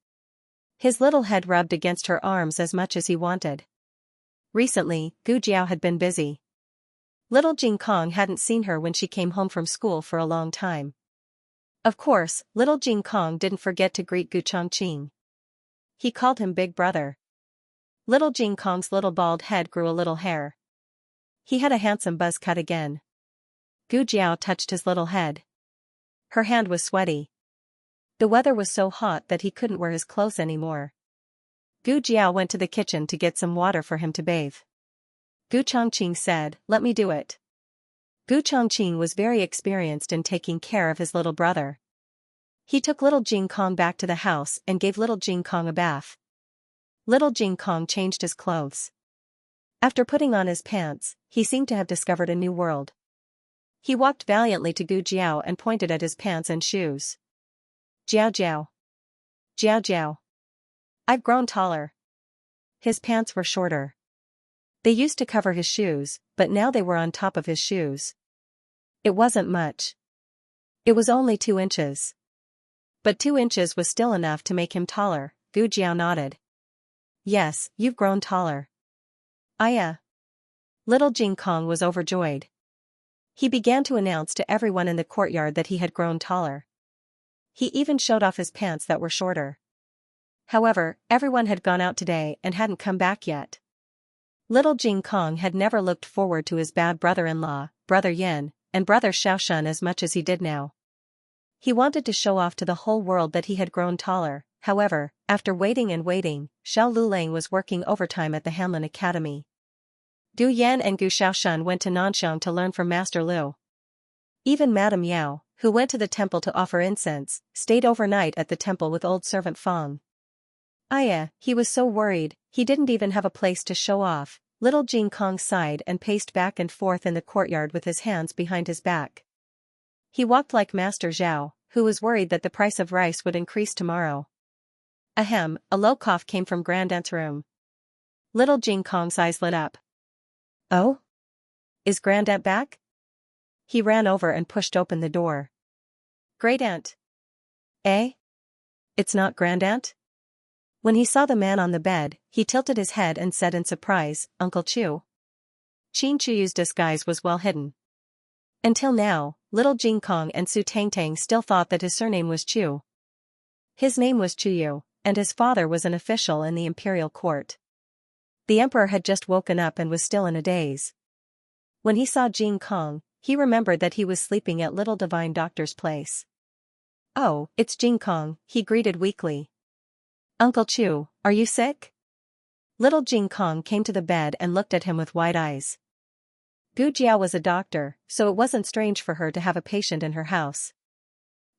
His little head rubbed against her arms as much as he wanted. Recently, Gu Jiao had been busy. Little Jing Kong hadn't seen her when she came home from school for a long time. Of course, little Jing Kong didn't forget to greet Gu Chongqing. He called him Big Brother. Little Jing Kong's little bald head grew a little hair. He had a handsome buzz cut again. Gu Jiao touched his little head. Her hand was sweaty. The weather was so hot that he couldn't wear his clothes anymore. Gu Jiao went to the kitchen to get some water for him to bathe. Gu Chongqing said, "Let me do it." Gu Chongqing was very experienced in taking care of his little brother. He took little Jing Kong back to the house and gave little Jing Kong a bath. Little Jing Kong changed his clothes. After putting on his pants, he seemed to have discovered a new world. He walked valiantly to Gu Jiao and pointed at his pants and shoes. "Jiao Jiao. Jiao Jiao. I've grown taller." His pants were shorter. They used to cover his shoes, but now they were on top of his shoes. It wasn't much. It was only 2 inches. But 2 inches was still enough to make him taller. Gu Jiao nodded. "Yes, you've grown taller." Little Jing Kong was overjoyed. He began to announce to everyone in the courtyard that he had grown taller. He even showed off his pants that were shorter. However, everyone had gone out today and hadn't come back yet. Little Jing Kong had never looked forward to his bad brother-in-law, Brother Yin, and Brother Xiaoxun as much as he did now. He wanted to show off to the whole world that he had grown taller. However, after waiting and waiting, Xiao Lulang was working overtime at the Hanlin Academy. Gu Yan and Gu Xiaoxun went to Nanxiang to learn from Master Liu. Even Madame Yao, who went to the temple to offer incense, stayed overnight at the temple with old servant Fang. He was so worried, he didn't even have a place to show off. Little Jing Kong sighed and paced back and forth in the courtyard with his hands behind his back. He walked like Master Zhao, who was worried that the price of rice would increase tomorrow. Ahem, a low cough came from Grandaunt's room. Little Jing Kong's eyes lit up. "Oh? Is Grandaunt back?" He ran over and pushed open the door. "Great Aunt." "Eh? It's not Grandaunt?" When he saw the man on the bed, he tilted his head and said in surprise, "Uncle Chu." Qin Chuyu's disguise was well hidden. Until now, little Jing Kong and Su Tangtang still thought that his surname was Chu. His name was Chuyu, and his father was an official in the imperial court. The emperor had just woken up and was still in a daze. When he saw Jing Kong, he remembered that he was sleeping at little divine doctor's place. "Oh, it's Jing Kong," he greeted weakly. "Uncle Chu, are you sick?" Little Jing Kong came to the bed and looked at him with wide eyes. Gu Jiao was a doctor, so it wasn't strange for her to have a patient in her house.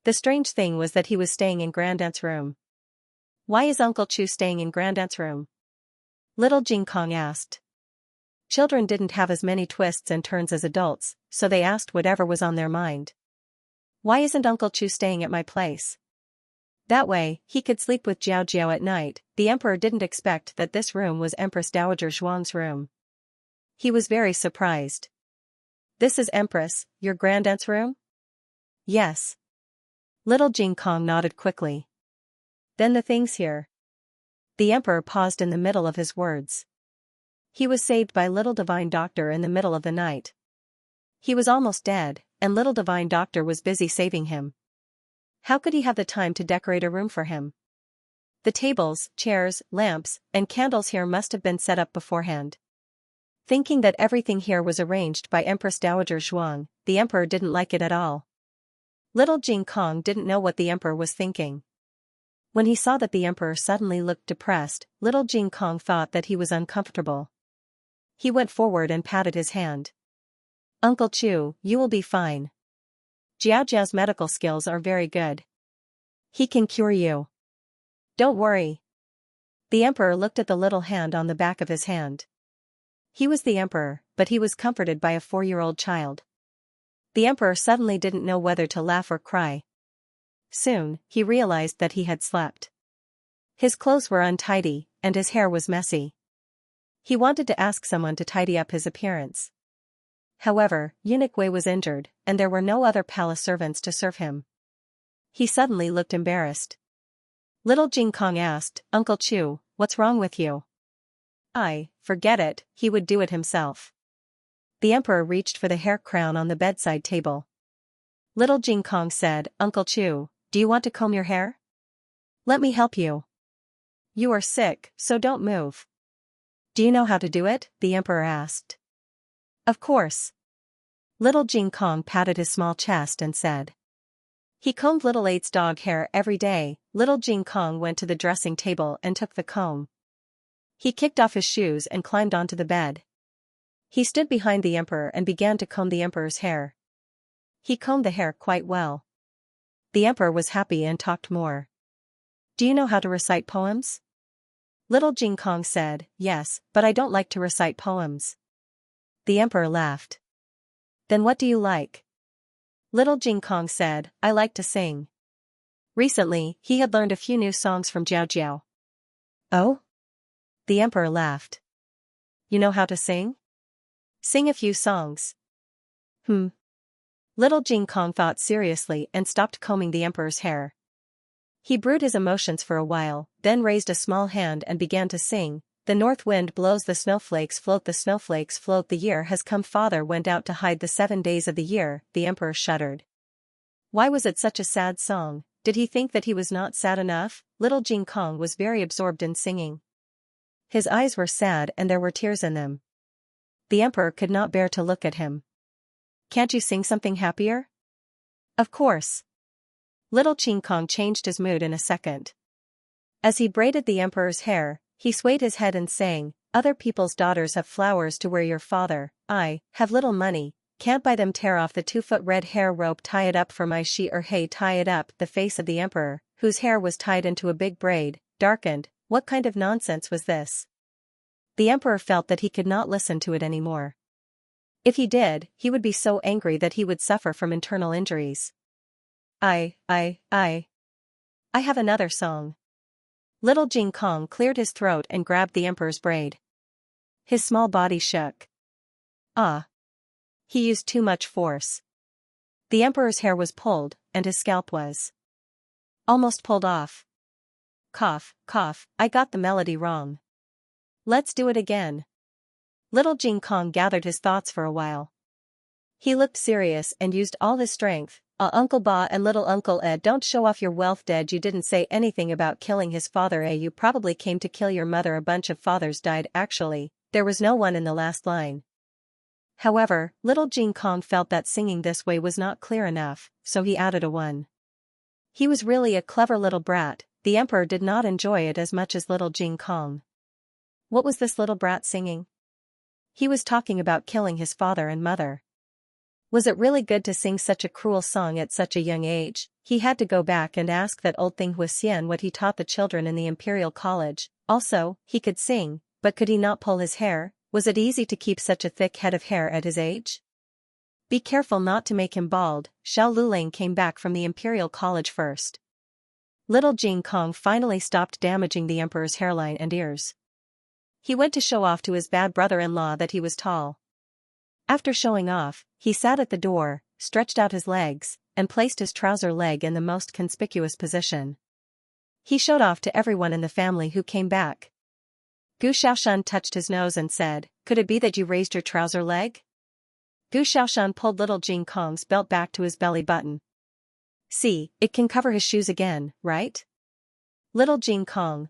The strange thing was that he was staying in Grandaunt's room. "Why is Uncle Chu staying in Grandaunt's room?" Little Jing Kong asked. Children didn't have as many twists and turns as adults, so they asked whatever was on their mind. Why isn't Uncle Chu staying at my place? That way, he could sleep with Jiao Jiao at night. The emperor didn't expect that this room was Empress Dowager Zhuang's room. He was very surprised. This is Empress, your grandaunt's room? Yes. Little Jing Kong nodded quickly. Then the things here. The emperor paused in the middle of his words. He was saved by Little Divine Doctor in the middle of the night. He was almost dead, and Little Divine Doctor was busy saving him. How could he have the time to decorate a room for him? The tables, chairs, lamps, and candles here must have been set up beforehand. Thinking that everything here was arranged by Empress Dowager Zhuang, the emperor didn't like it at all. Little Jing Kong didn't know what the emperor was thinking. When he saw that the emperor suddenly looked depressed, Little Jing Kong thought that he was uncomfortable. He went forward and patted his hand. Uncle Chu, you will be fine. Jiao Jiao's medical skills are very good. He can cure you. Don't worry. The emperor looked at the little hand on the back of his hand. He was the emperor, but he was comforted by a 4-year-old child. The emperor suddenly didn't know whether to laugh or cry. Soon, he realized that he had slept. His clothes were untidy, and his hair was messy. He wanted to ask someone to tidy up his appearance. However, Eunuch Wei was injured, and there were no other palace servants to serve him. He suddenly looked embarrassed. Little Jing Kong asked, Uncle Chu, what's wrong with you? Forget it, he would do it himself. The emperor reached for the hair crown on the bedside table. Little Jing Kong said, Uncle Chu, do you want to comb your hair? Let me help you. You are sick, so don't move. Do you know how to do it? The emperor asked. Of course. Little Jing Kong patted his small chest and said. He combed Little Eight's dog hair every day. Little Jing Kong went to the dressing table and took the comb. He kicked off his shoes and climbed onto the bed. He stood behind the emperor and began to comb the emperor's hair. He combed the hair quite well. The emperor was happy and talked more. Do you know how to recite poems? Little Jing Kong said, yes, but I don't like to recite poems. The emperor laughed. Then what do you like? Little Jing Kong said, I like to sing. Recently, he had learned a few new songs from Jiao Jiao. Oh? The emperor laughed. You know how to sing? Sing a few songs. Little Jing Kong thought seriously and stopped combing the emperor's hair. He brewed his emotions for a while, then raised a small hand and began to sing. The north wind blows, the snowflakes float, the year has come, father went out to hide the 7 days of the year. The emperor shuddered. Why was it such a sad song? Did he think that he was not sad enough? Little Jing Kong was very absorbed in singing. His eyes were sad and there were tears in them. The emperor could not bear to look at him. Can't you sing something happier? Of course. Little Jing Kong changed his mood in a second. As he braided the emperor's hair, he swayed his head and sang, other people's daughters have flowers to wear, your father, I, have little money, can't buy them, tear off the 2-foot red hair rope, tie it up for my she, or hey, tie it up. The face of the emperor, whose hair was tied into a big braid, darkened. What kind of nonsense was this? The emperor felt that he could not listen to it anymore. If he did, he would be so angry that he would suffer from internal injuries. I have another song. Little Jing Kong cleared his throat and grabbed the emperor's braid. His small body shook. He used too much force. The emperor's hair was pulled, and his scalp was almost pulled off. Cough, cough, I got the melody wrong. Let's do it again. Little Jing Kong gathered his thoughts for a while. He looked serious and used all his strength. Uncle Ba and little Uncle Ed, don't show off your wealth, Dad. You didn't say anything about killing his father, eh? You probably came to kill your mother. A bunch of fathers died. Actually, there was no one in the last line. However, little Jing Kong felt that singing this way was not clear enough, so he added a one. He was really a clever little brat. The emperor did not enjoy it as much as little Jing Kong. What was this little brat singing? He was talking about killing his father and mother. Was it really good to sing such a cruel song at such a young age? He had to go back and ask that old thing Huxian what he taught the children in the Imperial College. Also, he could sing, but could he not pull his hair? Was it easy to keep such a thick head of hair at his age? Be careful not to make him bald. Xiao Luling came back from the Imperial College first. Little Jing Kong finally stopped damaging the emperor's hairline and ears. He went to show off to his bad brother-in-law that he was tall. After showing off, he sat at the door, stretched out his legs, and placed his trouser leg in the most conspicuous position. He showed off to everyone in the family who came back. Gu Xiaoshan touched his nose and said, "Could it be that you raised your trouser leg?" Gu Xiaoshan pulled little Jing Kong's belt back to his belly button. "See, it can cover his shoes again, right?" Little Jing Kong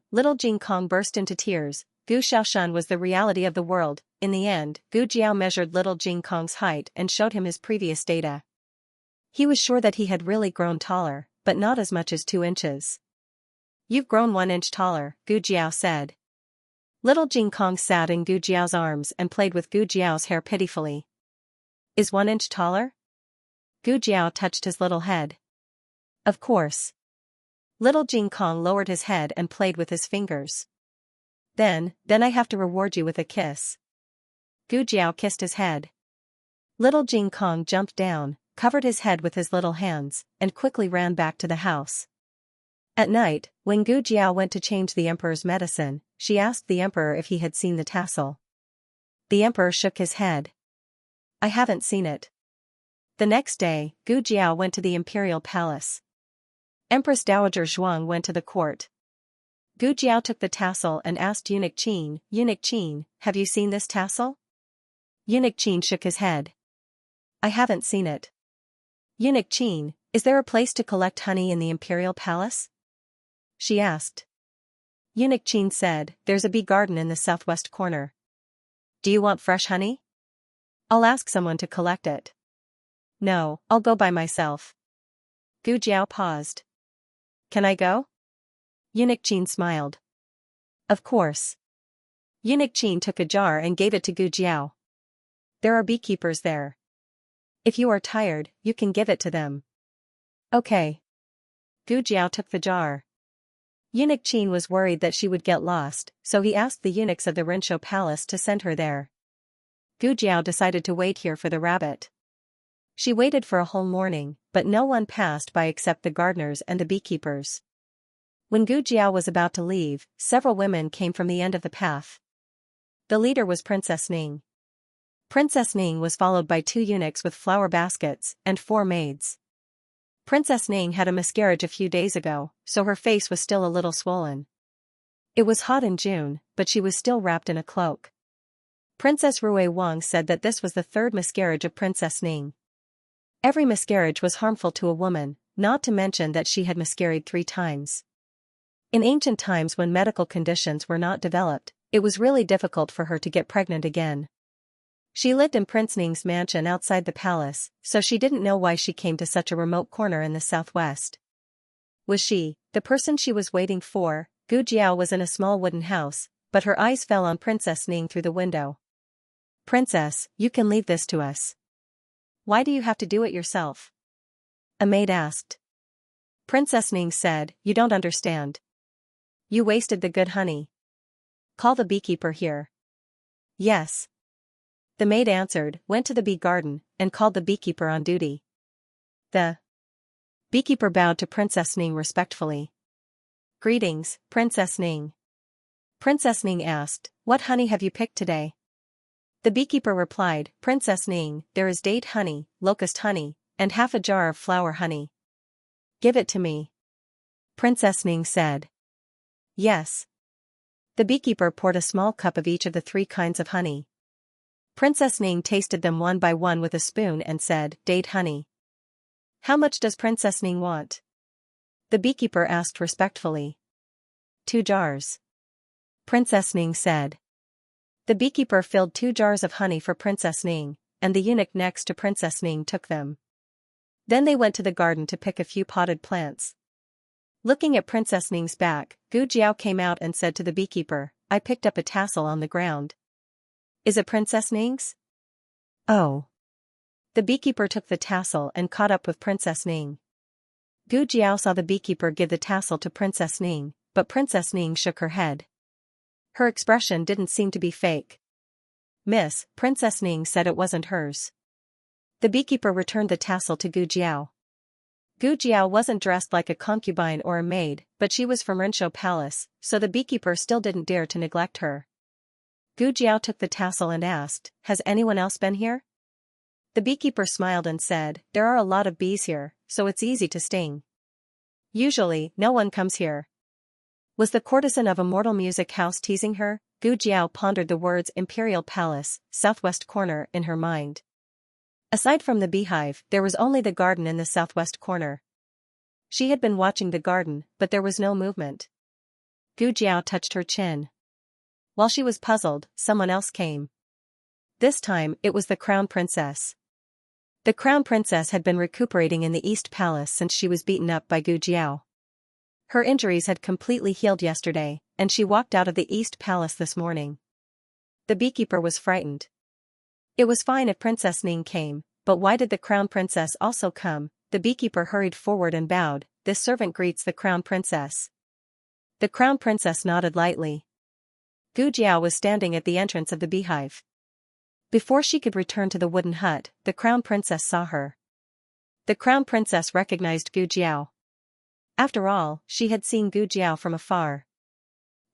burst into tears. Gu Xiaoshan was the reality of the world. In the end, Gu Jiao measured little Jing Kong's height and showed him his previous data. He was sure that he had really grown taller, but not as much as 2 inches. "You've grown 1 inch taller," Gu Jiao said. Little Jing Kong sat in Gu Jiao's arms and played with Gu Jiao's hair pitifully. "Is 1 inch taller?" Gu Jiao touched his little head. "Of course." Little Jing Kong lowered his head and played with his fingers. Then I have to reward you with a kiss." Gu Jiao kissed his head. Little Jing Kong jumped down, covered his head with his little hands, and quickly ran back to the house. At night, when Gu Jiao went to change the emperor's medicine, she asked the emperor if he had seen the tassel. The emperor shook his head. "I haven't seen it." The next day, Gu Jiao went to the imperial palace. Empress Dowager Zhuang went to the court. Gu Jiao took the tassel and asked Eunuch Qin, "Eunuch Qin, have you seen this tassel?" Eunuch Qin shook his head. "I haven't seen it." "Eunuch Qin, is there a place to collect honey in the imperial palace?" she asked. Eunuch Qin said, "There's a bee garden in the southwest corner. Do you want fresh honey? I'll ask someone to collect it." "No, I'll go by myself." Gu Jiao paused. "Can I go?" Eunuch Qin smiled. "Of course." Eunuch Qin took a jar and gave it to Gu Jiao. "There are beekeepers there. If you are tired, you can give it to them." "Okay." Gu Jiao took the jar. Eunuch Qin was worried that she would get lost, so he asked the eunuchs of the Rinshou Palace to send her there. Gu Jiao decided to wait here for the rabbit. She waited for a whole morning, but no one passed by except the gardeners and the beekeepers. When Gu Jiao was about to leave, several women came from the end of the path. The leader was Princess Ning. Princess Ning was followed by 2 eunuchs with flower baskets and 4 maids. Princess Ning had a miscarriage a few days ago, so her face was still a little swollen. It was hot in June, but she was still wrapped in a cloak. Princess Rui Wang said that this was the 3rd miscarriage of Princess Ning. Every miscarriage was harmful to a woman, not to mention that she had miscarried 3 times. In ancient times when medical conditions were not developed, it was really difficult for her to get pregnant again. She lived in Prince Ning's mansion outside the palace, so she didn't know why she came to such a remote corner in the southwest. Was she the person she was waiting for? Gu Jiao was in a small wooden house, but her eyes fell on Princess Ning through the window. "Princess, you can leave this to us." "Why do you have to do it yourself?" a maid asked. Princess Ning said, "You don't understand. You wasted the good honey. Call the beekeeper here." "Yes." The maid answered, went to the bee garden, and called the beekeeper on duty. The beekeeper bowed to Princess Ning respectfully. "Greetings, Princess Ning." Princess Ning asked, "What honey have you picked today?" The beekeeper replied, "Princess Ning, there is date honey, locust honey, and half a jar of flower honey." "Give it to me." Princess Ning said. "Yes." The beekeeper poured a small cup of each of the 3 kinds of honey. Princess Ning tasted them one by one with a spoon and said, "Date honey." "How much does Princess Ning want?" the beekeeper asked respectfully. 2 jars. Princess Ning said. The beekeeper filled 2 jars of honey for Princess Ning, and the eunuch next to Princess Ning took them. Then they went to the garden to pick a few potted plants. Looking at Princess Ning's back, Gu Jiao came out and said to the beekeeper, "I picked up a tassel on the ground. Is it Princess Ning's?" "Oh." The beekeeper took the tassel and caught up with Princess Ning. Gu Jiao saw the beekeeper give the tassel to Princess Ning, but Princess Ning shook her head. Her expression didn't seem to be fake. Miss, Princess Ning said it wasn't hers. The beekeeper returned the tassel to Gu Jiao. Gu Jiao wasn't dressed like a concubine or a maid, but she was from Rinshou Palace, so the beekeeper still didn't dare to neglect her. Gu Jiao took the tassel and asked, "Has anyone else been here?" The beekeeper smiled and said, "There are a lot of bees here, so it's easy to sting. Usually, no one comes here." Was the courtesan of Immortal Music House teasing her? Gu Jiao pondered the words Imperial Palace, southwest corner in her mind. Aside from the beehive, there was only the garden in the southwest corner. She had been watching the garden, but there was no movement. Gu Jiao touched her chin. While she was puzzled, someone else came. This time, it was the Crown Princess. The Crown Princess had been recuperating in the East Palace since she was beaten up by Gu Jiao. Her injuries had completely healed yesterday, and she walked out of the East Palace this morning. The beekeeper was frightened. It was fine if Princess Ning came, but why did the Crown Princess also come? The beekeeper hurried forward and bowed. "This servant greets the Crown Princess." The Crown Princess nodded lightly. Gu Jiao was standing at the entrance of the beehive. Before she could return to the wooden hut, the Crown Princess saw her. The Crown Princess recognized Gu Jiao. After all, she had seen Gu Jiao from afar.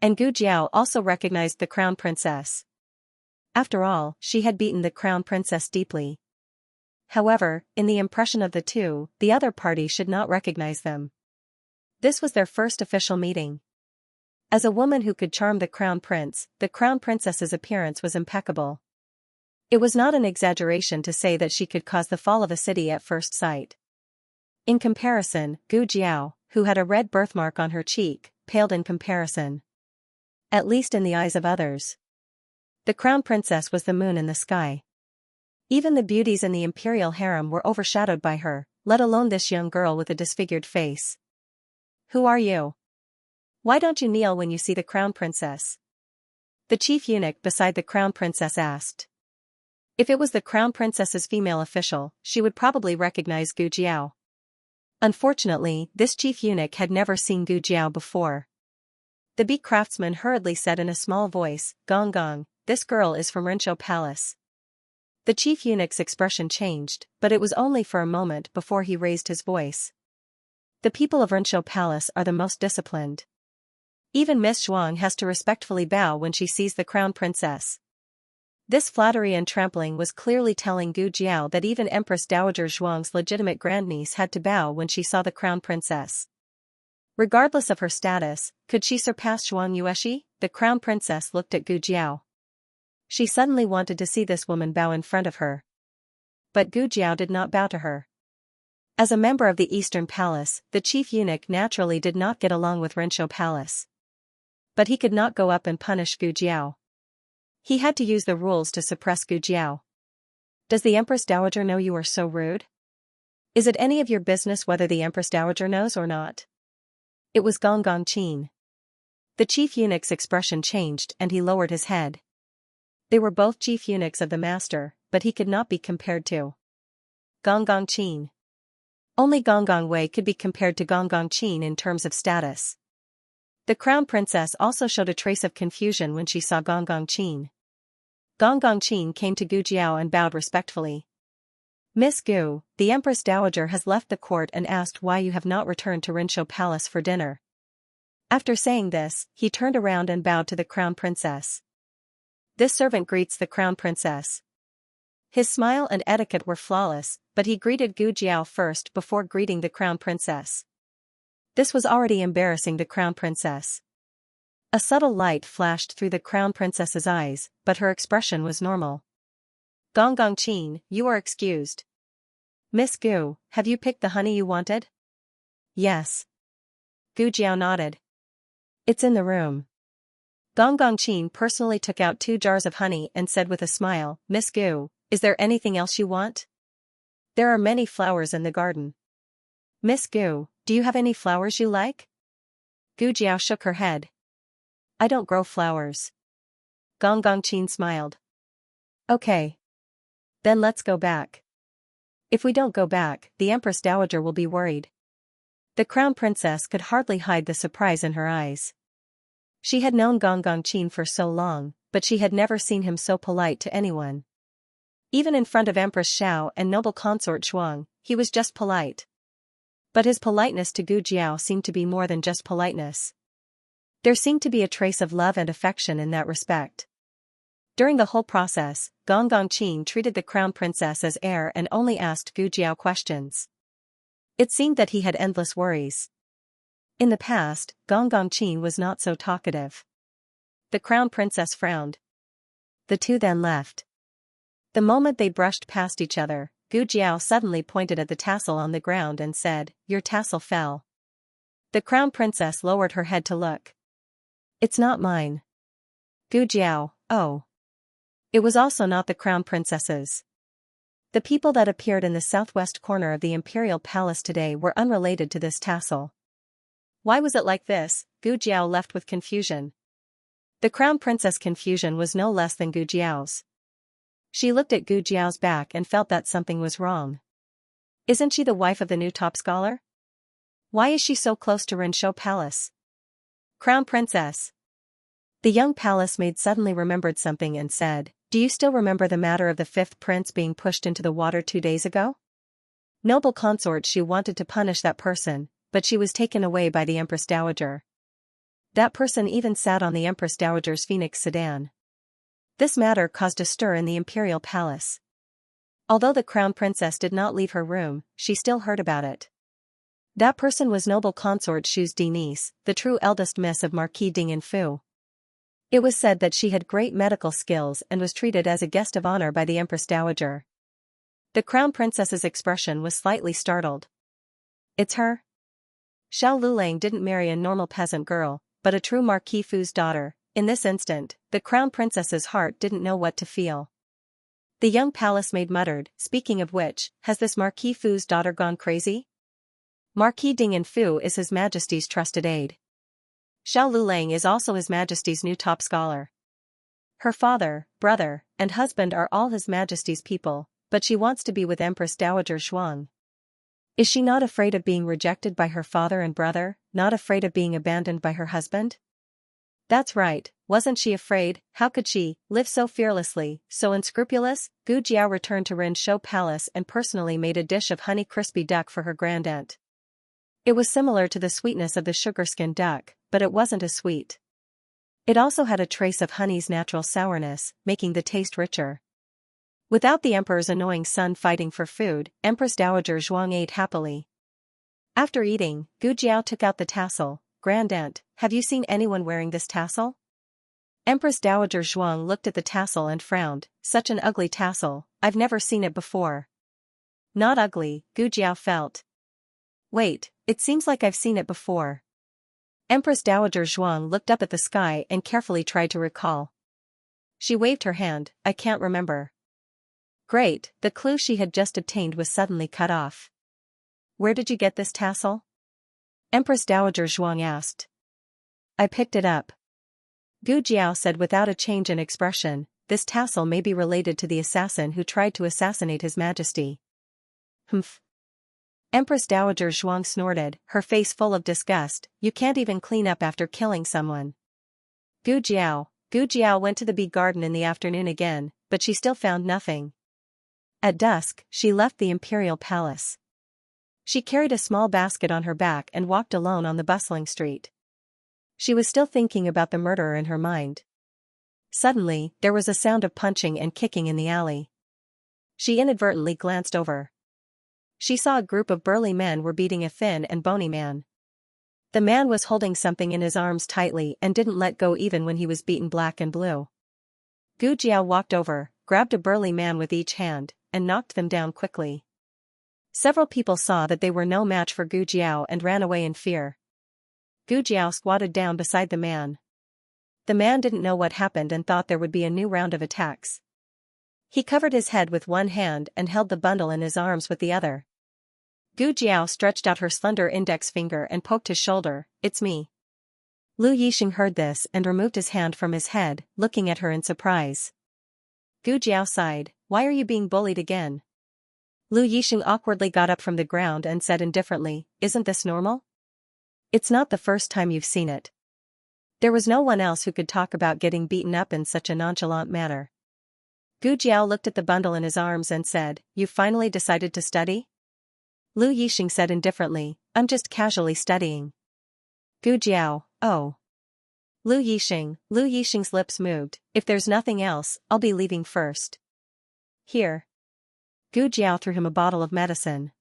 And Gu Jiao also recognized the Crown Princess. After all, she had beaten the Crown Princess deeply. However, in the impression of the two, the other party should not recognize them. This was their first official meeting. As a woman who could charm the Crown Prince, the Crown Princess's appearance was impeccable. It was not an exaggeration to say that she could cause the fall of a city at first sight. In comparison, Gu Jiao, who had a red birthmark on her cheek, paled in comparison. At least in the eyes of others. The Crown Princess was the moon in the sky. Even the beauties in the imperial harem were overshadowed by her, let alone this young girl with a disfigured face. "Who are you? Why don't you kneel when you see the Crown Princess?" The chief eunuch beside the Crown Princess asked. If it was the Crown Princess's female official, she would probably recognize Gu Jiao. Unfortunately, this chief eunuch had never seen Gu Jiao before. The bee craftsman hurriedly said in a small voice, "Gong Gong, this girl is from Rinshou Palace." The chief eunuch's expression changed, but it was only for a moment before he raised his voice. "The people of Rinshou Palace are the most disciplined. Even Miss Zhuang has to respectfully bow when she sees the Crown Princess." This flattery and trampling was clearly telling Gu Jiao that even Empress Dowager Zhuang's legitimate grandniece had to bow when she saw the Crown Princess. Regardless of her status, could she surpass Zhuang Yueshi? The Crown Princess looked at Gu Jiao. She suddenly wanted to see this woman bow in front of her. But Gu Jiao did not bow to her. As a member of the Eastern Palace, the chief eunuch naturally did not get along with Rinshou Palace. But he could not go up and punish Gu Jiao. He had to use the rules to suppress Gu Jiao. "Does the Empress Dowager know you are so rude? Is it any of your business whether the Empress Dowager knows or not?" It was Gong Gong Qin. The chief eunuch's expression changed and he lowered his head. They were both chief eunuchs of the master, but he could not be compared to Gong Gong Qin. Only Gong Gong Wei could be compared to Gong Gong Qin in terms of status. The Crown Princess also showed a trace of confusion when she saw Gong Gong Qin. Gong Gong Qin came to Gu Jiao and bowed respectfully. "Miss Gu, the Empress Dowager has left the court and asked why you have not returned to Rinshou Palace for dinner." After saying this, he turned around and bowed to the Crown Princess. "This servant greets the Crown Princess." His smile and etiquette were flawless, but he greeted Gu Jiao first before greeting the Crown Princess. This was already embarrassing the Crown Princess. A subtle light flashed through the Crown Princess's eyes, but her expression was normal. "Gong Gong Qin, you are excused." "Miss Gu, have you picked the honey you wanted?" "Yes." Gu Jiao nodded. "It's in the room." Gong Gong Qin personally took out 2 jars of honey and said with a smile, "Miss Gu, is there anything else you want? There are many flowers in the garden." "Miss Gu, do you have any flowers you like?" Gu Jiao shook her head. "I don't grow flowers." Gong Gong Qin smiled. "Okay. Then let's go back. If we don't go back, the Empress Dowager will be worried." The Crown Princess could hardly hide the surprise in her eyes. She had known Gong Gong Qin for so long, but she had never seen him so polite to anyone. Even in front of Empress Xiao and noble consort Zhuang, he was just polite. But his politeness to Gu Jiao seemed to be more than just politeness. There seemed to be a trace of love and affection in that respect. During the whole process, Gong Gongqin treated the crown princess as heir and only asked Gu Jiao questions. It seemed that he had endless worries. In the past, Gong Gongqin was not so talkative. The crown princess frowned. The two then left. The moment they brushed past each other, Gu Jiao suddenly pointed at the tassel on the ground and said, "Your tassel fell." The crown princess lowered her head to look. "It's not mine." Gu Jiao, "Oh." It was also not the crown princess's. The people that appeared in the southwest corner of the imperial palace today were unrelated to this tassel. Why was it like this? Gu Jiao left with confusion. The crown princess' confusion was no less than Gu Jiao's. She looked at Gu Jiao's back and felt that something was wrong. Isn't she the wife of the new top scholar? Why is she so close to Rinshou Palace? Crown princess. The young palace maid suddenly remembered something and said, "Do you still remember the matter of the fifth prince being pushed into the water 2 days ago? Noble consort Shu wanted to punish that person, but she was taken away by the Empress Dowager. That person even sat on the Empress Dowager's Phoenix sedan. This matter caused a stir in the imperial palace. Although the crown princess did not leave her room, she still heard about it. That person was noble consort Shu's niece, the true eldest miss of Marquis Ding and Fu. It was said that she had great medical skills and was treated as a guest of honor by the Empress Dowager. The crown princess's expression was slightly startled. It's her? Xiao Lulang didn't marry a normal peasant girl, but a true Marquis Fu's daughter. In this instant, the crown princess's heart didn't know what to feel. The young palace maid muttered, "Speaking of which, has this Marquis Fu's daughter gone crazy? Marquis Ding and Fu is His Majesty's trusted aide. Xiao Lulang is also His Majesty's new top scholar. Her father, brother, and husband are all His Majesty's people, but she wants to be with Empress Dowager Zhuang. Is she not afraid of being rejected by her father and brother, not afraid of being abandoned by her husband?" That's right, wasn't she afraid? How could she live so fearlessly, so unscrupulous? Gu Jiao returned to Rinshou Palace and personally made a dish of honey crispy duck for her grandaunt. It was similar to the sweetness of the sugar-skin duck, but it wasn't as sweet. It also had a trace of honey's natural sourness, making the taste richer. Without the emperor's annoying son fighting for food, Empress Dowager Zhuang ate happily. After eating, Gu Jiao took out the tassel. "Grandaunt, have you seen anyone wearing this tassel?" Empress Dowager Zhuang looked at the tassel and frowned. "Such an ugly tassel, I've never seen it before." Not ugly, Gu Jiao felt. Wait, it seems like I've seen it before. Empress Dowager Zhuang looked up at the sky and carefully tried to recall. She waved her hand, "I can't remember." Great, the clue she had just obtained was suddenly cut off. "Where did you get this tassel?" Empress Dowager Zhuang asked. "I picked it up." Gu Jiao said without a change in expression, "This tassel may be related to the assassin who tried to assassinate His Majesty." Humph. Empress Dowager Zhuang snorted, her face full of disgust. "You can't even clean up after killing someone." Gu Jiao went to the bee garden in the afternoon again, but she still found nothing. At dusk, she left the imperial palace. She carried a small basket on her back and walked alone on the bustling street. She was still thinking about the murderer in her mind. Suddenly, there was a sound of punching and kicking in the alley. She inadvertently glanced over. She saw a group of burly men were beating a thin and bony man. The man was holding something in his arms tightly and didn't let go even when he was beaten black and blue. Gu Jiao walked over, grabbed a burly man with each hand, and knocked them down quickly. Several people saw that they were no match for Gu Jiao and ran away in fear. Gu Jiao squatted down beside the man. The man didn't know what happened and thought there would be a new round of attacks. He covered his head with one hand and held the bundle in his arms with the other. Gu Jiao stretched out her slender index finger and poked his shoulder. "It's me." Lu Yixing heard this and removed his hand from his head, looking at her in surprise. Gu Jiao sighed. "Why are you being bullied again?" Lu Yixing awkwardly got up from the ground and said indifferently, "Isn't this normal? It's not the first time you've seen it." There was no one else who could talk about getting beaten up in such a nonchalant manner. Gu Jiao looked at the bundle in his arms and said, "You've finally decided to study?" Lu Yixing said indifferently, "I'm just casually studying." Gu Jiao, "Oh." Lu Yixing's lips moved, "If there's nothing else, I'll be leaving first." "Here." Gu Jiao threw him a bottle of medicine.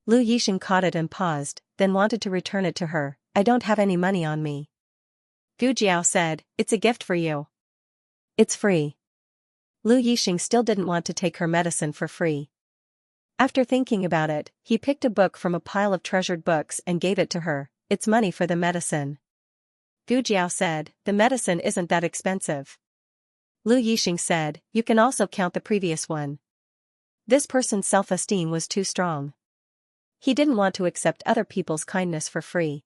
Lu Yixing caught it and paused, then wanted to return it to her. "I don't have any money on me." Gu Jiao said, "It's a gift for you. It's free." Lu Yixing still didn't want to take her medicine for free. After thinking about it, he picked a book from a pile of treasured books and gave it to her. "It's money for the medicine." Gu Jiao said, "The medicine isn't that expensive." Lu Yixing said, "You can also count the previous one." This person's self-esteem was too strong. He didn't want to accept other people's kindness for free.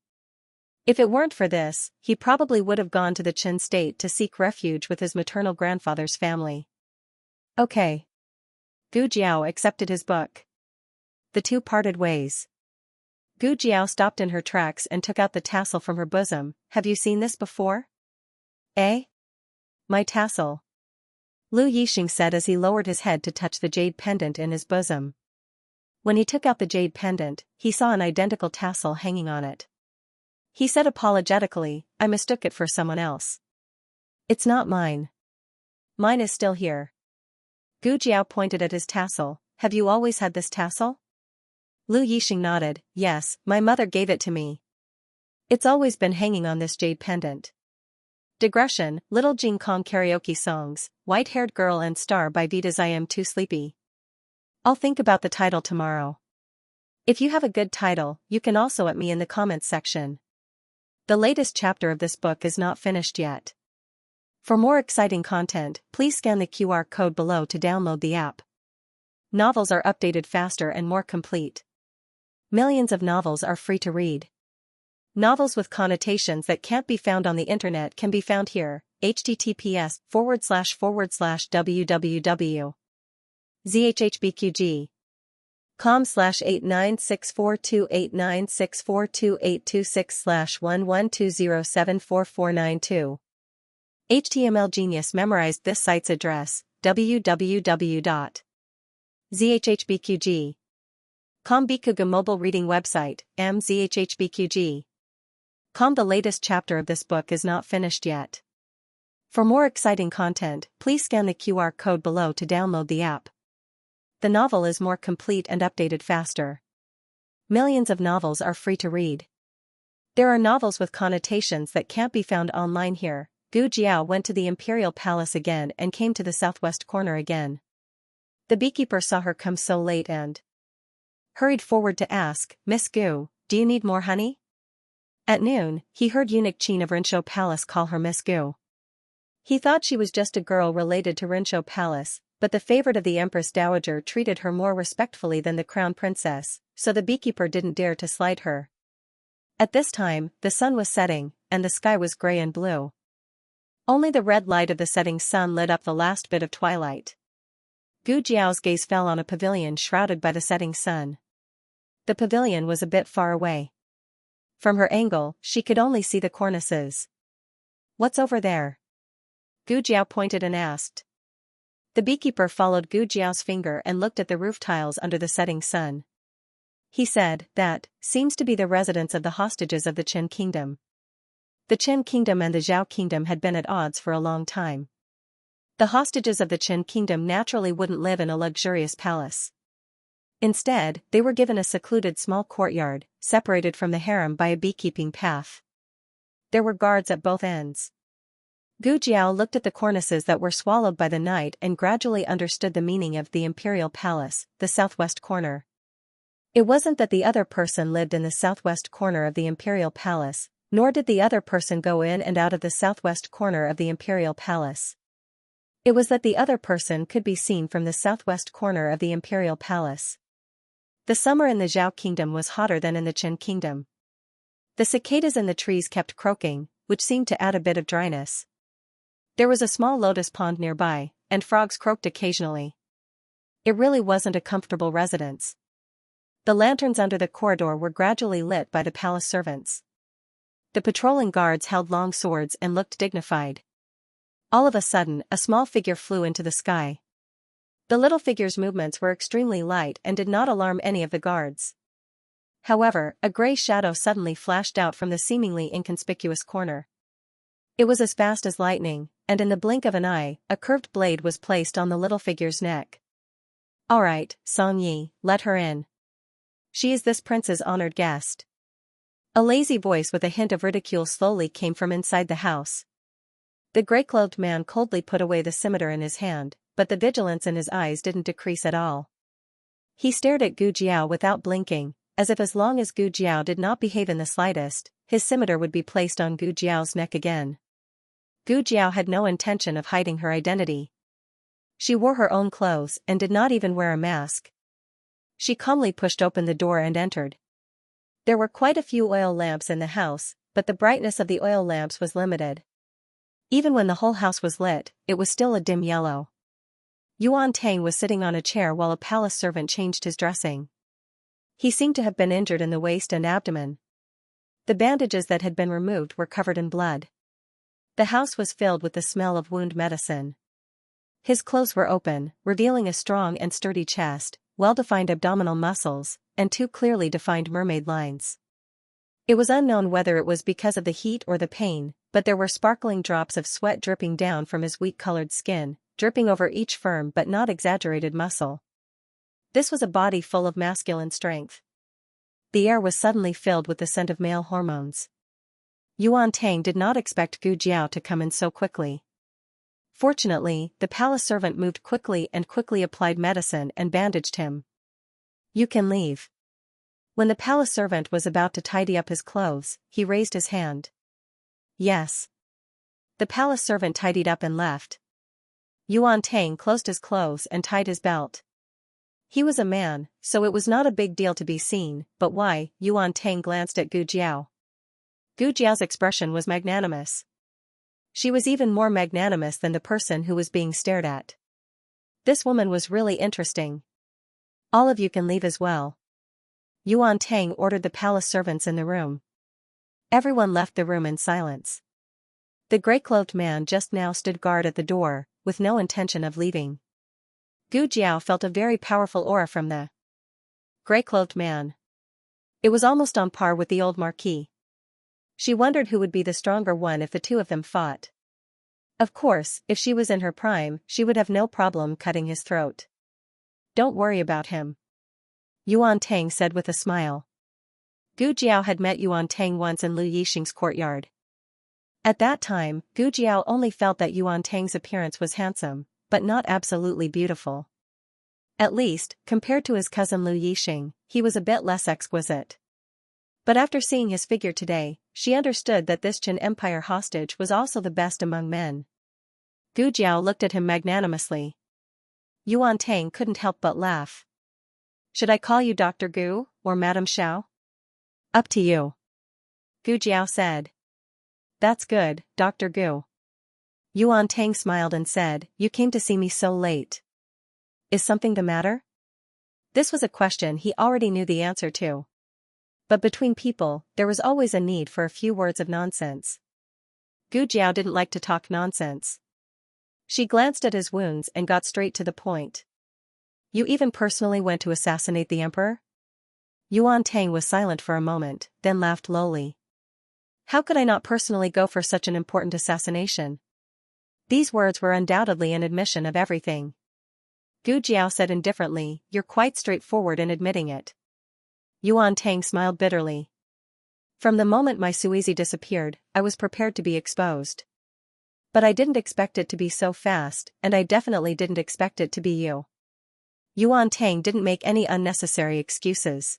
If it weren't for this, he probably would have gone to the Qin state to seek refuge with his maternal grandfather's family. Okay. Gu Jiao accepted his book. The two parted ways. Gu Jiao stopped in her tracks and took out the tassel from her bosom. "Have you seen this before?" "Eh? My tassel?" Lu Yixing said as he lowered his head to touch the jade pendant in his bosom. When he took out the jade pendant, he saw an identical tassel hanging on it. He said apologetically, "I mistook it for someone else. It's not mine. Mine is still here." Gu Jiao pointed at his tassel. "Have you always had this tassel?" Lu Yixing nodded, "Yes, my mother gave it to me. It's always been hanging on this jade pendant." Digression, Little Jing Kong karaoke songs, White-Haired Girl and Star by Vita's I Am Too Sleepy. I'll think about the title tomorrow. If you have a good title, you can also at me in the comments section. The latest chapter of this book is not finished yet. For more exciting content, please scan the QR code below to download the app. Novels are updated faster and more complete. Millions of novels are free to read. Novels with connotations that can't be found on the internet can be found here. https://www.zhhbqg.com/896428964286/1120744992. HTML Genius memorized this site's address, www.zhhbqg.com. Bikuga mobile reading website, mzhhbqg.com. The latest chapter of this book is not finished yet. For more exciting content, please scan the QR code below to download the app. The novel is more complete and updated faster. Millions of novels are free to read. There are novels with connotations that can't be found online here. Gu Jiao went to the Imperial Palace again and came to the southwest corner again. The beekeeper saw her come so late and hurried forward to ask, "Miss Gu, do you need more honey?" At noon, he heard eunuch Qin of Rinshou Palace call her Miss Gu. He thought she was just a girl related to Rinshou Palace, but the favorite of the Empress Dowager treated her more respectfully than the crown princess, so the beekeeper didn't dare to slight her. At this time, the sun was setting, and the sky was gray and blue. Only the red light of the setting sun lit up the last bit of twilight. Gu Jiao's gaze fell on a pavilion shrouded by the setting sun. The pavilion was a bit far away. From her angle, she could only see the cornices. "What's over there?" Gu Jiao pointed and asked. The beekeeper followed Gu Jiao's finger and looked at the roof tiles under the setting sun. He said, "That seems to be the residence of the hostages of the Qin kingdom." The Qin kingdom and the Zhao kingdom had been at odds for a long time. The hostages of the Qin kingdom naturally wouldn't live in a luxurious palace. Instead, they were given a secluded small courtyard, separated from the harem by a beekeeping path. There were guards at both ends. Gu Jiao looked at the cornices that were swallowed by the night and gradually understood the meaning of the Imperial Palace, the southwest corner. It wasn't that the other person lived in the southwest corner of the Imperial Palace, nor did the other person go in and out of the southwest corner of the Imperial Palace. It was that the other person could be seen from the southwest corner of the Imperial Palace. The summer in the Zhao kingdom was hotter than in the Qin kingdom. The cicadas in the trees kept croaking, which seemed to add a bit of dryness. There was a small lotus pond nearby, and frogs croaked occasionally. It really wasn't a comfortable residence. The lanterns under the corridor were gradually lit by the palace servants. The patrolling guards held long swords and looked dignified. All of a sudden, a small figure flew into the sky. The little figure's movements were extremely light and did not alarm any of the guards. However, a gray shadow suddenly flashed out from the seemingly inconspicuous corner. It was as fast as lightning, and in the blink of an eye, a curved blade was placed on the little figure's neck. "All right, Xianxia, let her in. She is this prince's honored guest." A lazy voice with a hint of ridicule slowly came from inside the house. The gray-clothed man coldly put away the scimitar in his hand, but the vigilance in his eyes didn't decrease at all. He stared at Gu Jiao without blinking, as if as long as Gu Jiao did not behave in the slightest, his scimitar would be placed on Gu Jiao's neck again. Gu Jiao had no intention of hiding her identity. She wore her own clothes and did not even wear a mask. She calmly pushed open the door and entered. There were quite a few oil lamps in the house, but the brightness of the oil lamps was limited. Even when the whole house was lit, it was still a dim yellow. Yuan Tang was sitting on a chair while a palace servant changed his dressing. He seemed to have been injured in the waist and abdomen. The bandages that had been removed were covered in blood. The house was filled with the smell of wound medicine. His clothes were open, revealing a strong and sturdy chest, well-defined abdominal muscles, and two clearly defined mermaid lines. It was unknown whether it was because of the heat or the pain, but there were sparkling drops of sweat dripping down from his wheat-colored skin, dripping over each firm but not exaggerated muscle. This was a body full of masculine strength. The air was suddenly filled with the scent of male hormones. Yuan Tang did not expect Gu Jiao to come in so quickly. Fortunately, the palace servant moved quickly and quickly applied medicine and bandaged him. "You can leave." When the palace servant was about to tidy up his clothes, he raised his hand. "Yes." The palace servant tidied up and left. Yuan Tang closed his clothes and tied his belt. He was a man, so it was not a big deal to be seen, but why? Yuan Tang glanced at Gu Jiao. Gu Jiao's expression was magnanimous. She was even more magnanimous than the person who was being stared at. This woman was really interesting. "All of you can leave as well." Yuan Tang ordered the palace servants in the room. Everyone left the room in silence. The gray-clothed man just now stood guard at the door, with no intention of leaving. Gu Jiao felt a very powerful aura from the gray-clothed man. It was almost on par with the old marquis. She wondered who would be the stronger one if the two of them fought. Of course, if she was in her prime, she would have no problem cutting his throat. "Don't worry about him," Yuan Tang said with a smile. Gu Jiao had met Yuan Tang once in Lu Yixing's courtyard. At that time, Gu Jiao only felt that Yuan Tang's appearance was handsome, but not absolutely beautiful. At least, compared to his cousin Lu Yixing, he was a bit less exquisite. But after seeing his figure today, she understood that this Qin Empire hostage was also the best among men. Gu Jiao looked at him magnanimously. Yuan Tang couldn't help but laugh. "Should I call you Dr. Gu, or Madame Xiao?" "Up to you," Gu Jiao said. "That's good, Dr. Gu." Yuan Tang smiled and said, "You came to see me so late. Is something the matter?" This was a question he already knew the answer to. But between people, there was always a need for a few words of nonsense. Gu Jiao didn't like to talk nonsense. She glanced at his wounds and got straight to the point. "You even personally went to assassinate the emperor?" Yuan Tang was silent for a moment, then laughed lowly. "How could I not personally go for such an important assassination?" These words were undoubtedly an admission of everything. Gu Jiao said indifferently, "You're quite straightforward in admitting it." Yuan Tang smiled bitterly. "From the moment my Suizi disappeared, I was prepared to be exposed. But I didn't expect it to be so fast, and I definitely didn't expect it to be you." Yuan Tang didn't make any unnecessary excuses.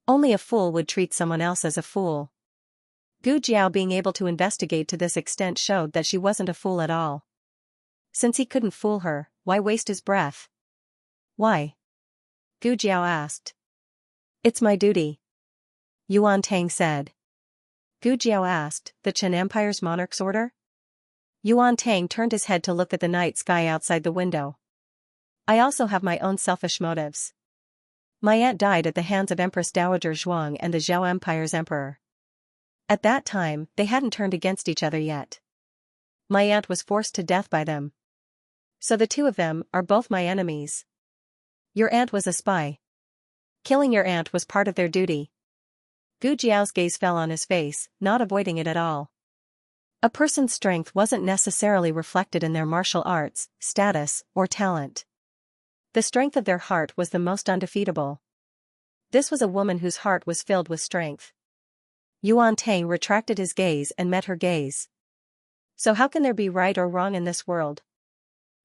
Only a fool would treat someone else as a fool. Gu Jiao being able to investigate to this extent showed that she wasn't a fool at all. Since he couldn't fool her, why waste his breath? "Why?" Gu Jiao asked. "It's my duty," Yuan Tang said. Gu Jiao asked, "The Qin Empire's monarch's order?" Yuan Tang turned his head to look at the night sky outside the window. "I also have my own selfish motives. My aunt died at the hands of Empress Dowager Zhuang and the Zhou Empire's emperor. At that time, they hadn't turned against each other yet. My aunt was forced to death by them. So the two of them are both my enemies. Your aunt was a spy. Killing your aunt was part of their duty. Gu Jiao's gaze fell on his face, not avoiding it at all. A person's strength wasn't necessarily reflected in their martial arts, status, or talent. The strength of their heart was the most undefeatable. This was a woman whose heart was filled with strength. Yuan Tang retracted his gaze and met her gaze. So how can there be right or wrong in this world?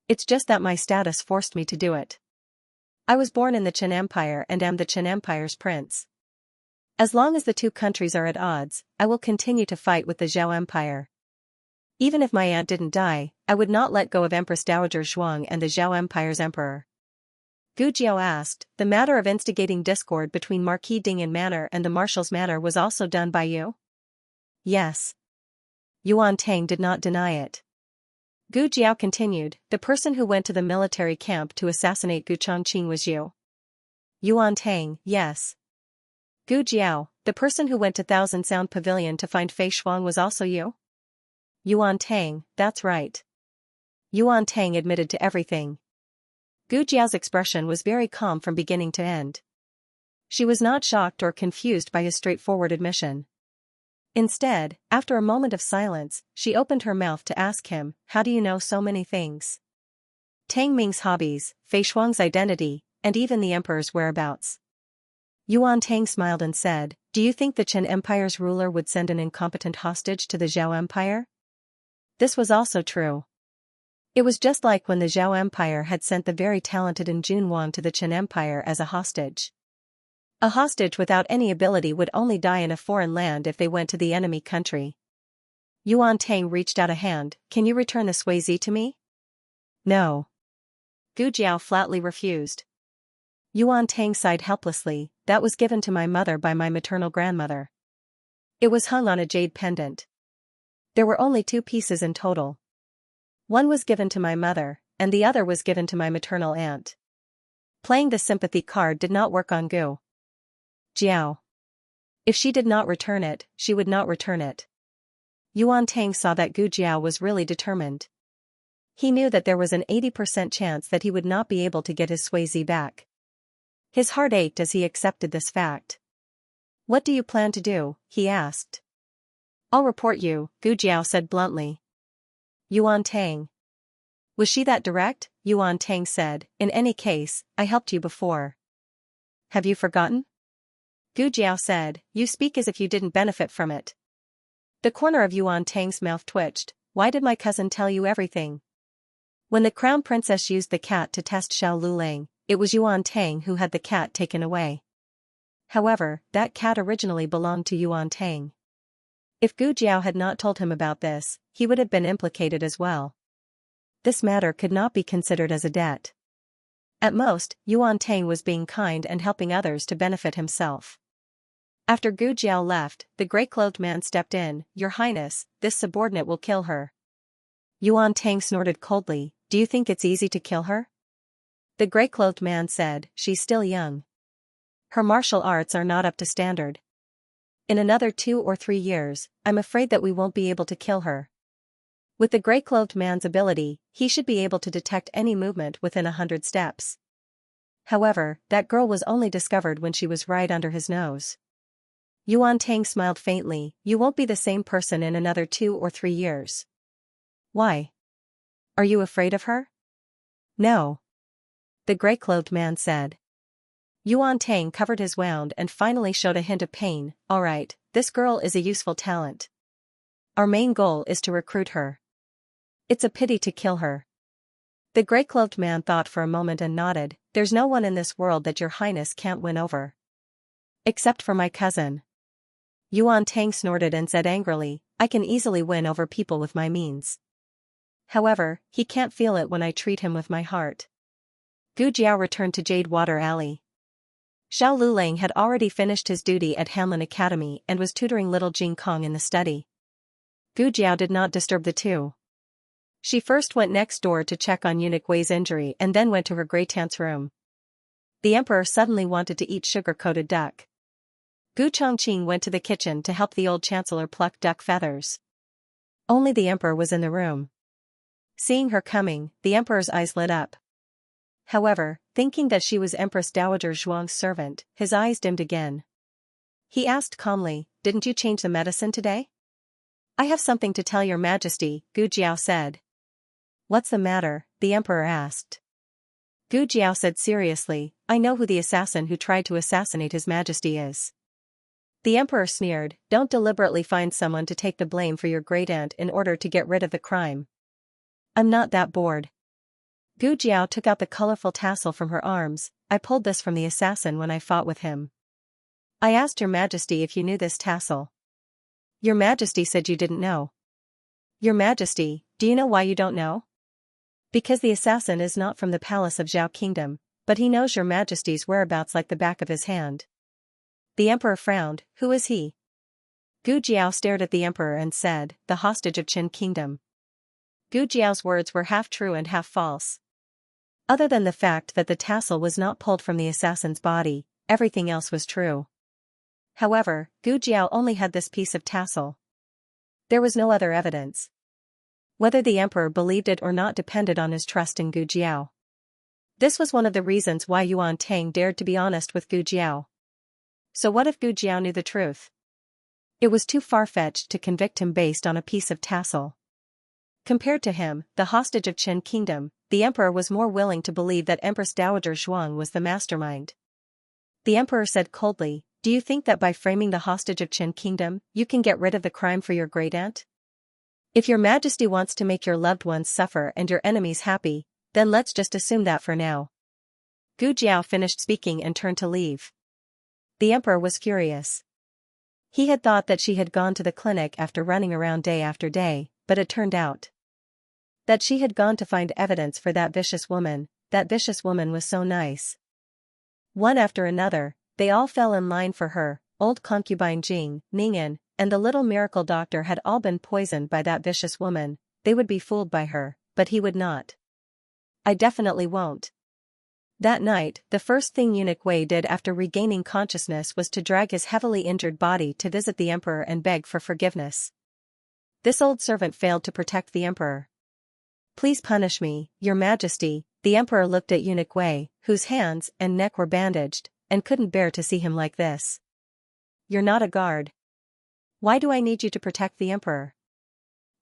It's just that my status forced me to do it. I was born in the Qin Empire and am the Qin Empire's prince. As long as the two countries are at odds, I will continue to fight with the Zhao Empire. Even if my aunt didn't die, I would not let go of Empress Dowager Zhuang and the Zhao Empire's emperor. Gu Jiao asked, the matter of instigating discord between Marquis Dingyan Manor and the Marshal's Manor was also done by you? Yes. Yuan Tang did not deny it. Gu Jiao continued, the person who went to the military camp to assassinate Gu Chongqing was you? Yuan Tang, yes. Gu Jiao, the person who went to Thousand Sound Pavilion to find Fei Shuang was also you? Yuan Tang, that's right. Yuan Tang admitted to everything. Gu Jiao's expression was very calm from beginning to end. She was not shocked or confused by his straightforward admission. Instead, after a moment of silence, she opened her mouth to ask him, how do you know so many things? Tang Ming's hobbies, Fei Shuang's identity, and even the emperor's whereabouts. Yuan Tang smiled and said, do you think the Qin Empire's ruler would send an incompetent hostage to the Zhao Empire? This was also true. It was just like when the Zhao Empire had sent the very talented Jun Wang to the Qin Empire as a hostage. A hostage without any ability would only die in a foreign land if they went to the enemy country. Yuan Tang reached out a hand, can you return the Sui to me? No. Gu Jiao flatly refused. Yuan Tang sighed helplessly, that was given to my mother by my maternal grandmother. It was hung on a jade pendant. There were only 2 pieces in total. One was given to my mother, and the other was given to my maternal aunt. Playing the sympathy card did not work on Gu Jiao. If she did not return it, she would not return it. Yuan Tang saw that Gu Jiao was really determined. He knew that there was an 80% chance that he would not be able to get his Sui back. His heart ached as he accepted this fact. What do you plan to do? He asked. I'll report you, Gu Jiao said bluntly. Yuan Tang. Was she that direct? Yuan Tang said, in any case, I helped you before. Have you forgotten? Gu Jiao said, you speak as if you didn't benefit from it. The corner of Yuan Tang's mouth twitched, why did my cousin tell you everything? When the crown princess used the cat to test Xiao Lulang, it was Yuan Tang who had the cat taken away. However, that cat originally belonged to Yuan Tang. If Gu Jiao had not told him about this, he would have been implicated as well. This matter could not be considered as a debt. At most, Yuan Tang was being kind and helping others to benefit himself. After Gu Jiao left, the grey-clothed man stepped in, Your Highness, this subordinate will kill her. Yuan Tang snorted coldly, do you think it's easy to kill her? The grey-clothed man said, she's still young. Her martial arts are not up to standard. In another 2 or 3 years, I'm afraid that we won't be able to kill her. With the grey-clothed man's ability, he should be able to detect any movement within 100 steps. However, that girl was only discovered when she was right under his nose. Yuan Tang smiled faintly, you won't be the same person in another 2 or 3 years. Why? Are you afraid of her? No. The grey-clothed man said. Yuan Tang covered his wound and finally showed a hint of pain, alright, this girl is a useful talent. Our main goal is to recruit her. It's a pity to kill her. The grey-clothed man thought for a moment and nodded, there's no one in this world that your highness can't win over. Except for my cousin. Yuan Tang snorted and said angrily, I can easily win over people with my means. However, he can't feel it when I treat him with my heart. Gu Jiao returned to Jade Water Alley. Xiao Lulang had already finished his duty at Hanlin Academy and was tutoring little Jing Kong in the study. Gu Jiao did not disturb the two. She first went next door to check on eunuch Wei's injury and then went to her grey tant's room. The emperor suddenly wanted to eat sugar-coated duck. Gu Chongqing went to the kitchen to help the old chancellor pluck duck feathers. Only the emperor was in the room. Seeing her coming, the emperor's eyes lit up. However, thinking that she was Empress Dowager Zhuang's servant, his eyes dimmed again. He asked calmly, "Didn't you change the medicine today?" "I have something to tell your majesty," Gu Jiao said. "What's the matter?" the emperor asked. Gu Jiao said seriously, "I know who the assassin who tried to assassinate his majesty is." The emperor sneered, "Don't deliberately find someone to take the blame for your great-aunt in order to get rid of the crime. I'm not that bored." Gu Jiao took out the colorful tassel from her arms. "I pulled this from the assassin when I fought with him." "I asked your majesty if you knew this tassel." "Your majesty said you didn't know." "Your majesty, do you know why you don't know?" "Because the assassin is not from the palace of Zhao Kingdom, but he knows your majesty's whereabouts like the back of his hand." The emperor frowned. "Who is he?" Gu Jiao stared at the emperor and said, "The hostage of Qin Kingdom." Gu Jiao's words were half true and half false. Other than the fact that the tassel was not pulled from the assassin's body, everything else was true. However, Gu Jiao only had this piece of tassel. There was no other evidence. Whether the emperor believed it or not depended on his trust in Gu Jiao. This was one of the reasons why Yuan Tang dared to be honest with Gu Jiao. So what if Gu Jiao knew the truth? It was too far-fetched to convict him based on a piece of tassel. Compared to him, the hostage of Qin Kingdom, the emperor was more willing to believe that Empress Dowager Zhuang was the mastermind. The emperor said coldly, "Do you think that by framing the hostage of Qin Kingdom, you can get rid of the crime for your great-aunt? If your majesty wants to make your loved ones suffer and your enemies happy, then let's just assume that for now." Gu Jiao finished speaking and turned to leave. The emperor was furious. He had thought that she had gone to the clinic after running around day after day, but it turned out that she had gone to find evidence for that vicious woman. That vicious woman was so nice. One after another, they all fell in line for her. Old concubine Jing, Ning'an, and the little miracle doctor had all been poisoned by that vicious woman. They would be fooled by her, but he would not. "I definitely won't." That night, the first thing Eunuch Wei did after regaining consciousness was to drag his heavily injured body to visit the emperor and beg for forgiveness. This old servant failed to protect the emperor. "Please punish me, your majesty." The emperor looked at Eunuch Wei, whose hands and neck were bandaged, and couldn't bear to see him like this. "You're not a guard. Why do I need you to protect the emperor?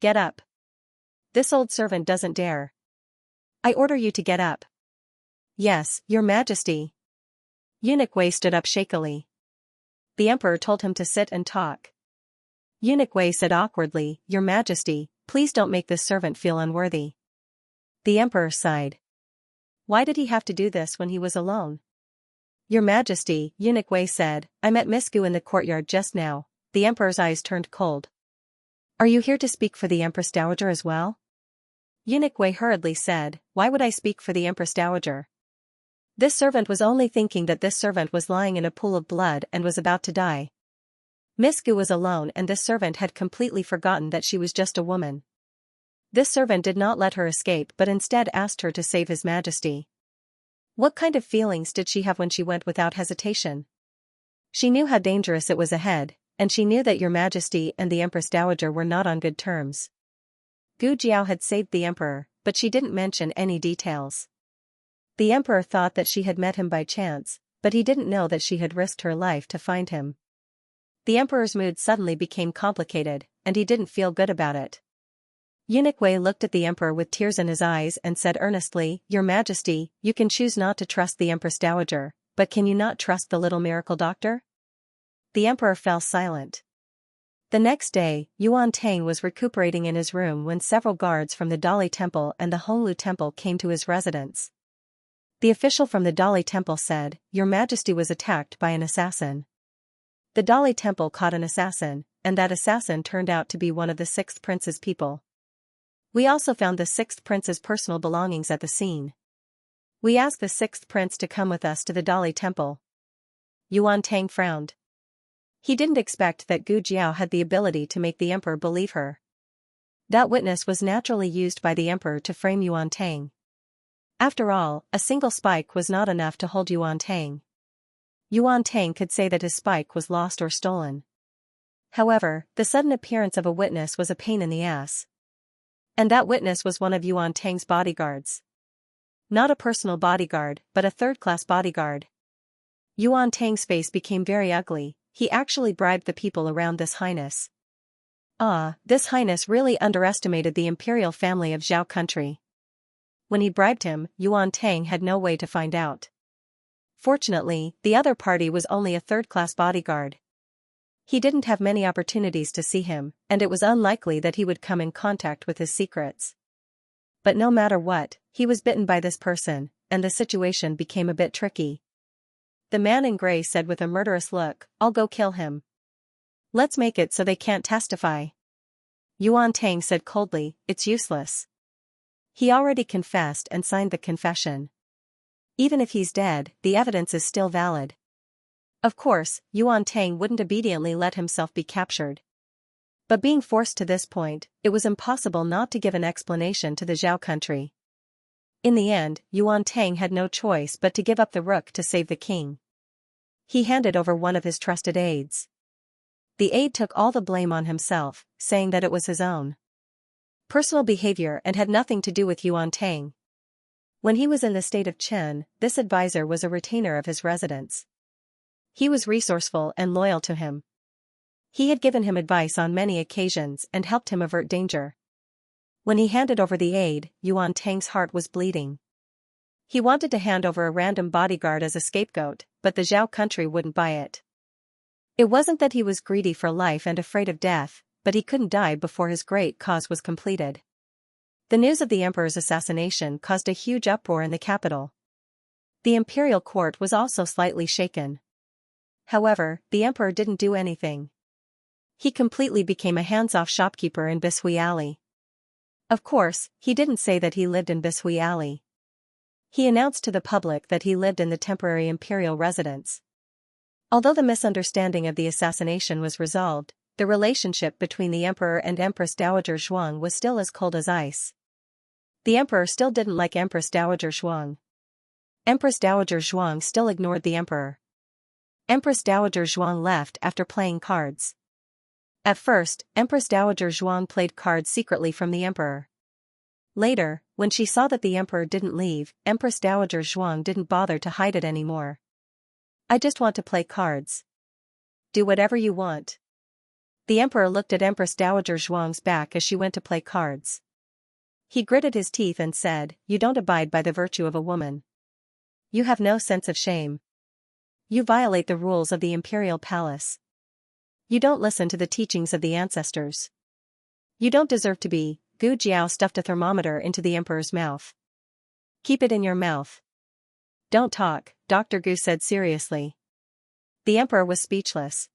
Get up." "This old servant doesn't dare." "I order you to get up." "Yes, your majesty." Eunuch Wei stood up shakily. The emperor told him to sit and talk. Eunuch Wei said awkwardly, "Your majesty, please don't make this servant feel unworthy." The emperor sighed. Why did he have to do this when he was alone? "Your majesty," Eunuch Wei said, "I met Miss Gu in the courtyard just now." The emperor's eyes turned cold. "Are you here to speak for the Empress Dowager as well?" Eunuch Wei hurriedly said, "Why would I speak for the Empress Dowager?" This servant was only thinking that this servant was lying in a pool of blood and was about to die. Miss Gu was alone and this servant had completely forgotten that she was just a woman. This servant did not let her escape but instead asked her to save His Majesty. What kind of feelings did she have when she went without hesitation? She knew how dangerous it was ahead, and she knew that Your Majesty and the Empress Dowager were not on good terms. Gu Jiao had saved the emperor, but she didn't mention any details. The emperor thought that she had met him by chance, but he didn't know that she had risked her life to find him. The emperor's mood suddenly became complicated, and he didn't feel good about it. Eunuch Wei looked at the emperor with tears in his eyes and said earnestly, "Your Majesty, you can choose not to trust the Empress Dowager, but can you not trust the little miracle doctor?" The emperor fell silent. The next day, Yuan Tang was recuperating in his room when several guards from the Dali Temple and the Honglu Temple came to his residence. The official from the Dali Temple said, "Your Majesty was attacked by an assassin." The Dali Temple caught an assassin, and that assassin turned out to be one of the sixth prince's people. We also found the sixth prince's personal belongings at the scene. We asked the sixth prince to come with us to the Dali Temple. Yuan Tang frowned. He didn't expect that Gu Jiao had the ability to make the emperor believe her. That witness was naturally used by the emperor to frame Yuan Tang. After all, a single spike was not enough to hold Yuan Tang. Yuan Tang could say that his spike was lost or stolen. However, the sudden appearance of a witness was a pain in the ass. And that witness was one of Yuan Tang's bodyguards. Not a personal bodyguard, but a third-class bodyguard. Yuan Tang's face became very ugly. He actually bribed the people around this highness. This highness really underestimated the imperial family of Zhao country. When he bribed him, Yuan Tang had no way to find out. Fortunately, the other party was only a third-class bodyguard. He didn't have many opportunities to see him, and it was unlikely that he would come in contact with his secrets. But no matter what, he was bitten by this person, and the situation became a bit tricky. The man in gray said with a murderous look, "I'll go kill him. Let's make it so they can't testify." Yuan Tang said coldly, "It's useless. He already confessed and signed the confession. Even if he's dead, the evidence is still valid." Of course, Yuan Tang wouldn't obediently let himself be captured. But being forced to this point, it was impossible not to give an explanation to the Zhao country. In the end, Yuan Tang had no choice but to give up the rook to save the king. He handed over one of his trusted aides. The aide took all the blame on himself, saying that it was his own personal behavior and had nothing to do with Yuan Tang. When he was in the state of Chen, this advisor was a retainer of his residence. He was resourceful and loyal to him. He had given him advice on many occasions and helped him avert danger. When he handed over the aide, Yuan Tang's heart was bleeding. He wanted to hand over a random bodyguard as a scapegoat, but the Zhao country wouldn't buy it. It wasn't that he was greedy for life and afraid of death, but he couldn't die before his great cause was completed. The news of the emperor's assassination caused a huge uproar in the capital. The imperial court was also slightly shaken. However, the emperor didn't do anything. He completely became a hands-off shopkeeper in Bishui Alley. Of course, he didn't say that he lived in Bishui Alley. He announced to the public that he lived in the temporary imperial residence. Although the misunderstanding of the assassination was resolved, the relationship between the emperor and Empress Dowager Zhuang was still as cold as ice. The emperor still didn't like Empress Dowager Zhuang. Empress Dowager Zhuang still ignored the emperor. Empress Dowager Zhuang left after playing cards. At first, Empress Dowager Zhuang played cards secretly from the emperor. Later, when she saw that the emperor didn't leave, Empress Dowager Zhuang didn't bother to hide it anymore. "I just want to play cards." "Do whatever you want." The emperor looked at Empress Dowager Zhuang's back as she went to play cards. He gritted his teeth and said, "You don't abide by the virtue of a woman. You have no sense of shame. You violate the rules of the imperial palace. You don't listen to the teachings of the ancestors. You don't deserve to be." Gu Jiao stuffed a thermometer into the emperor's mouth. "Keep it in your mouth. Don't talk," Dr. Gu said seriously. The emperor was speechless.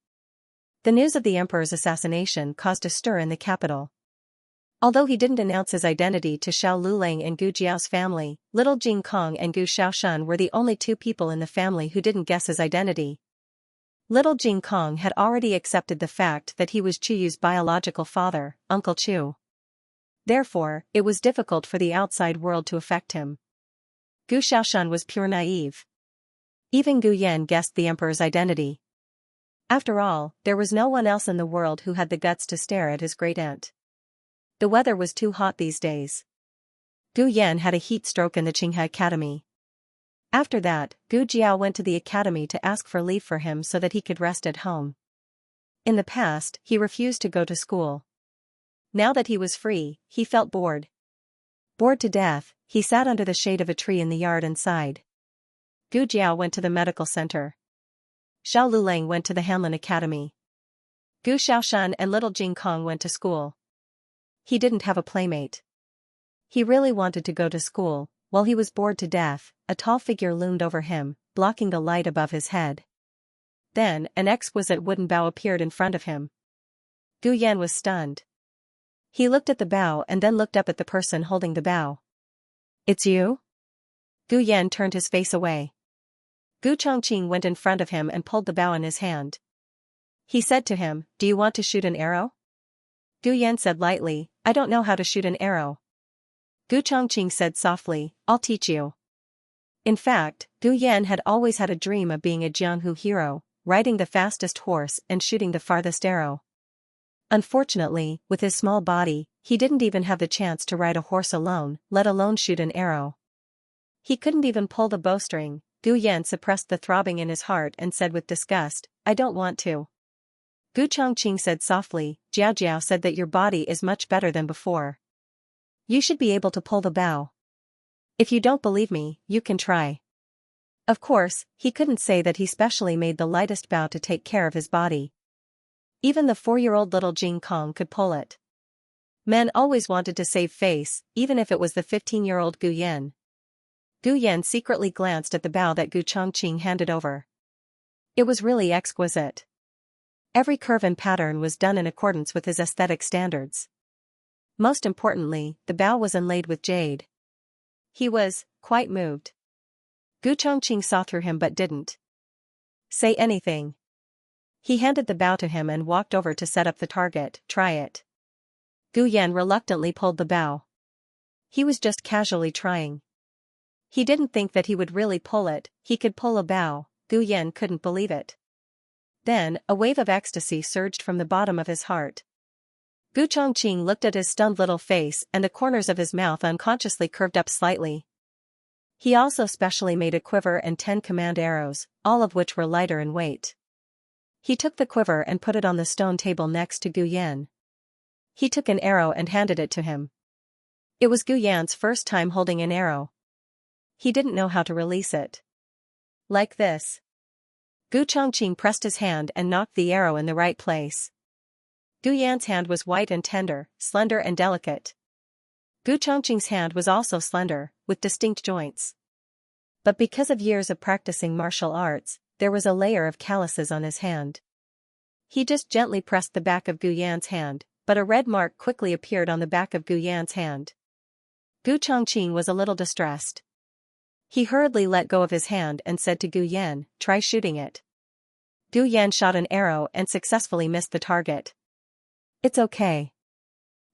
The news of the emperor's assassination caused a stir in the capital. Although he didn't announce his identity to Xiao Lulang and Gu Jiao's family, little Jing Kong and Gu Xiaoshan were the only two people in the family who didn't guess his identity. Little Jing Kong had already accepted the fact that he was Chu Yu's biological father, Uncle Chu. Therefore, it was difficult for the outside world to affect him. Gu Xiaoshan was pure naive. Even Gu Yan guessed the emperor's identity. After all, there was no one else in the world who had the guts to stare at his great-aunt. The weather was too hot these days. Gu Yan had a heat stroke in the Qinghe Academy. After that, Gu Jiao went to the academy to ask for leave for him so that he could rest at home. In the past, he refused to go to school. Now that he was free, he felt bored. Bored to death, he sat under the shade of a tree in the yard and sighed. Gu Jiao went to the medical center. Xiao Lulang went to the Hanlin Academy. Gu Xiaoshan and little Jing Kong went to school. He didn't have a playmate. He really wanted to go to school. While he was bored to death, a tall figure loomed over him, blocking the light above his head. Then, an exquisite wooden bow appeared in front of him. Gu Yan was stunned. He looked at the bow and then looked up at the person holding the bow. "It's you?" Gu Yan turned his face away. Gu Chongqing went in front of him and pulled the bow in his hand. He said to him, "Do you want to shoot an arrow?" Gu Yan said lightly, "I don't know how to shoot an arrow." Gu Chongqing said softly, "I'll teach you." In fact, Gu Yan had always had a dream of being a Jianghu hero, riding the fastest horse and shooting the farthest arrow. Unfortunately, with his small body, he didn't even have the chance to ride a horse alone, let alone shoot an arrow. He couldn't even pull the bowstring. Gu Yan suppressed the throbbing in his heart and said with disgust, "I don't want to." Gu Chongqing said softly, "Jiao Jiao said that your body is much better than before. You should be able to pull the bow. If you don't believe me, you can try." Of course, he couldn't say that he specially made the lightest bow to take care of his body. Even the 4-year-old little Jing Kong could pull it. Men always wanted to save face, even if it was the 15-year-old Gu Yan. Gu Yan secretly glanced at the bow that Gu Chongqing handed over. It was really exquisite. Every curve and pattern was done in accordance with his aesthetic standards. Most importantly, the bow was inlaid with jade. He was quite moved. Gu Chongqing saw through him but didn't say anything. He handed the bow to him and walked over to set up the target. "Try it." Gu Yan reluctantly pulled the bow. He was just casually trying. He didn't think that he would really pull it. He could pull a bow. Gu Yan couldn't believe it. Then, a wave of ecstasy surged from the bottom of his heart. Gu Chongqing looked at his stunned little face and the corners of his mouth unconsciously curved up slightly. He also specially made a quiver and 10 command arrows, all of which were lighter in weight. He took the quiver and put it on the stone table next to Gu Yan. He took an arrow and handed it to him. It was Gu Yan's first time holding an arrow. He didn't know how to release it. Like this. Gu Chongqing pressed his hand and knocked the arrow in the right place. Gu Yan's hand was white and tender, slender and delicate. Gu Chongqing's hand was also slender, with distinct joints. But because of years of practicing martial arts, there was a layer of calluses on his hand. He just gently pressed the back of Gu Yan's hand, but a red mark quickly appeared on the back of Gu Yan's hand. Gu Chongqing was a little distressed. He hurriedly let go of his hand and said to Gu Yan, "Try shooting it." Gu Yan shot an arrow and successfully missed the target. "It's okay.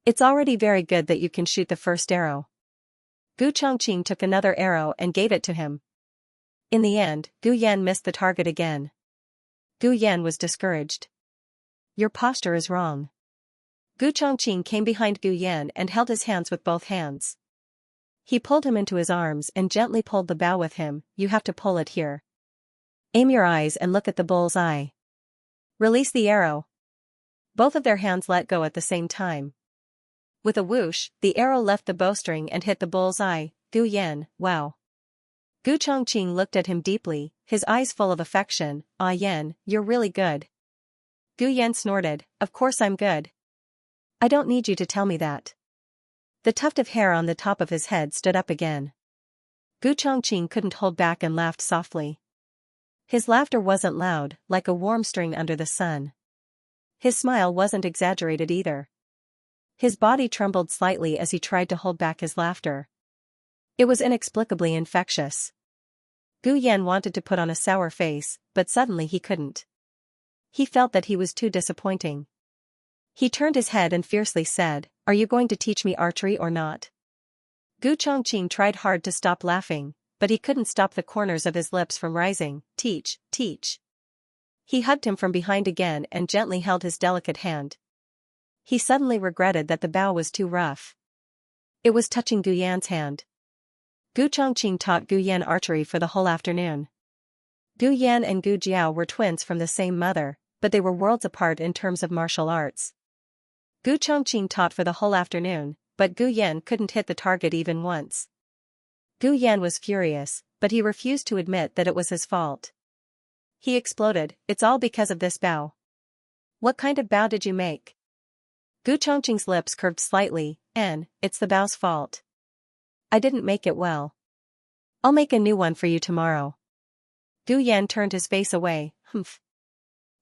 It's already very good that you can shoot the first arrow." Gu Chongqing took another arrow and gave it to him. In the end, Gu Yan missed the target again. Gu Yan was discouraged. "Your posture is wrong." Gu Chongqing came behind Gu Yan and held his hands with both hands. He pulled him into his arms and gently pulled the bow with him. "You have to pull it here. Aim your eyes and look at the bull's eye. Release the arrow." Both of their hands let go at the same time. With a whoosh, the arrow left the bowstring and hit the bull's eye. "Gu Yan, wow." Gu Chongqing looked at him deeply, his eyes full of affection. "Ah Yan, you're really good." Gu Yan snorted, "Of course I'm good. I don't need you to tell me that." The tuft of hair on the top of his head stood up again. Gu Chongqing couldn't hold back and laughed softly. His laughter wasn't loud, like a warm string under the sun. His smile wasn't exaggerated either. His body trembled slightly as he tried to hold back his laughter. It was inexplicably infectious. Gu Yan wanted to put on a sour face, but suddenly he couldn't. He felt that he was too disappointing. He turned his head and fiercely said, "Are you going to teach me archery or not?" Gu Chongqing tried hard to stop laughing, but he couldn't stop the corners of his lips from rising. "Teach, teach." He hugged him from behind again and gently held his delicate hand. He suddenly regretted that the bow was too rough. It was touching Gu Yan's hand. Gu Chongqing taught Gu Yan archery for the whole afternoon. Gu Yan and Gu Jiao were twins from the same mother, but they were worlds apart in terms of martial arts. Gu Chongqing taught for the whole afternoon, but Gu Yan couldn't hit the target even once. Gu Yan was furious, but he refused to admit that it was his fault. He exploded, "It's all because of this bow." "What kind of bow did you make?" Gu Chongqing's lips curved slightly. It's the bow's fault. I didn't make it well. I'll make a new one for you tomorrow." Gu Yan turned his face away. "Humph."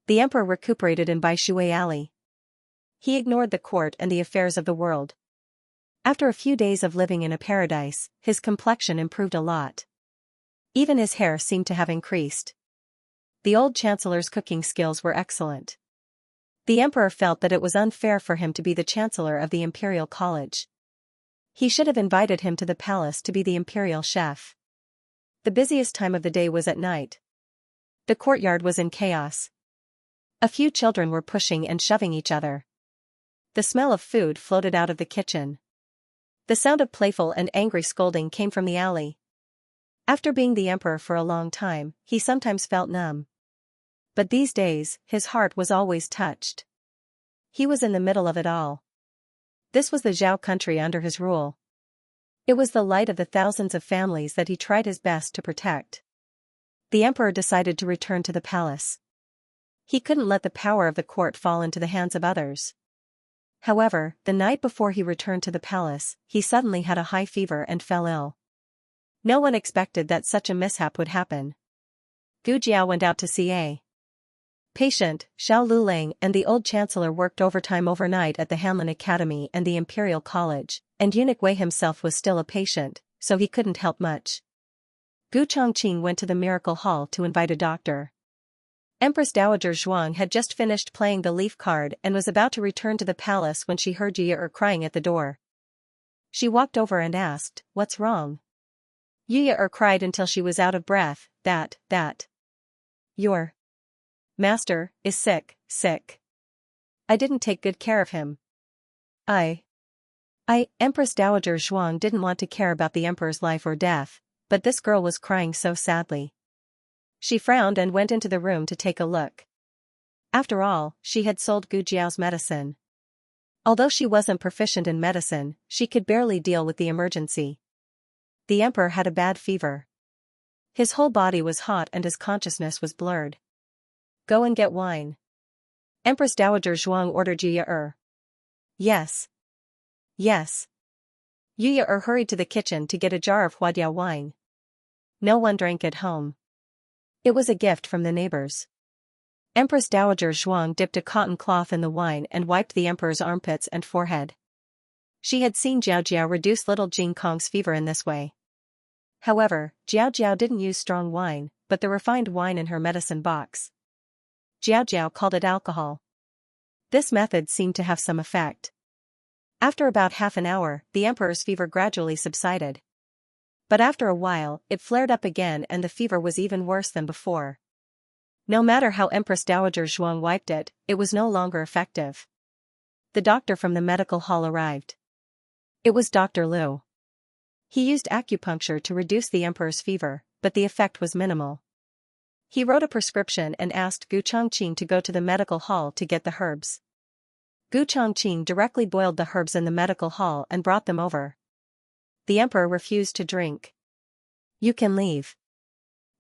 The emperor recuperated in Bai Shui Alley. He ignored the court and the affairs of the world. After a few days of living in a paradise, his complexion improved a lot. Even his hair seemed to have increased. The old chancellor's cooking skills were excellent. The emperor felt that it was unfair for him to be the chancellor of the imperial college. He should have invited him to the palace to be the imperial chef. The busiest time of the day was at night. The courtyard was in chaos. A few children were pushing and shoving each other. The smell of food floated out of the kitchen. The sound of playful and angry scolding came from the alley. After being the emperor for a long time, he sometimes felt numb. But these days, his heart was always touched. He was in the middle of it all. This was the Zhao country under his rule. It was the light of the thousands of families that he tried his best to protect. The emperor decided to return to the palace. He couldn't let the power of the court fall into the hands of others. However, the night before he returned to the palace, he suddenly had a high fever and fell ill. No one expected that such a mishap would happen. Gu Jiao went out to see a patient. Xiao Lulang and the old chancellor worked overtime overnight at the Hanlin Academy and the Imperial College, and Eunuch Wei himself was still a patient, so he couldn't help much. Gu Chongqing went to the Miracle Hall to invite a doctor. Empress Dowager Zhuang had just finished playing the leaf card and was about to return to the palace when she heard Yuya crying at the door. She walked over and asked, "What's wrong?" Yuya cried until she was out of breath. That. Your master is sick. I didn't take good care of him. Empress Dowager Zhuang didn't want to care about the emperor's life or death, but this girl was crying so sadly. She frowned and went into the room to take a look. After all, she had sold Gu Jiao's medicine. Although she wasn't proficient in medicine, she could barely deal with the emergency. The emperor had a bad fever. His whole body was hot and his consciousness was blurred. Go and get wine. Empress Dowager Zhuang ordered Yuya. Yes. Yuya hurried to the kitchen to get a jar of Huadiao wine. No one drank at home. It was a gift from the neighbors. Empress Dowager Zhuang dipped a cotton cloth in the wine and wiped the emperor's armpits and forehead. She had seen Jiao Jiao reduce little Jing Kong's fever in this way. However, Jiao Jiao didn't use strong wine, but the refined wine in her medicine box. Jiao Jiao called it alcohol. This method seemed to have some effect. After about half an hour, the emperor's fever gradually subsided. But after a while, it flared up again and the fever was even worse than before. No matter how Empress Dowager Zhuang wiped it, it was no longer effective. The doctor from the medical hall arrived. It was Dr. Liu. He used acupuncture to reduce the emperor's fever, but the effect was minimal. He wrote a prescription and asked Gu Chongqing to go to the medical hall to get the herbs. Gu Chongqing directly boiled the herbs in the medical hall and brought them over. The emperor refused to drink. You can leave.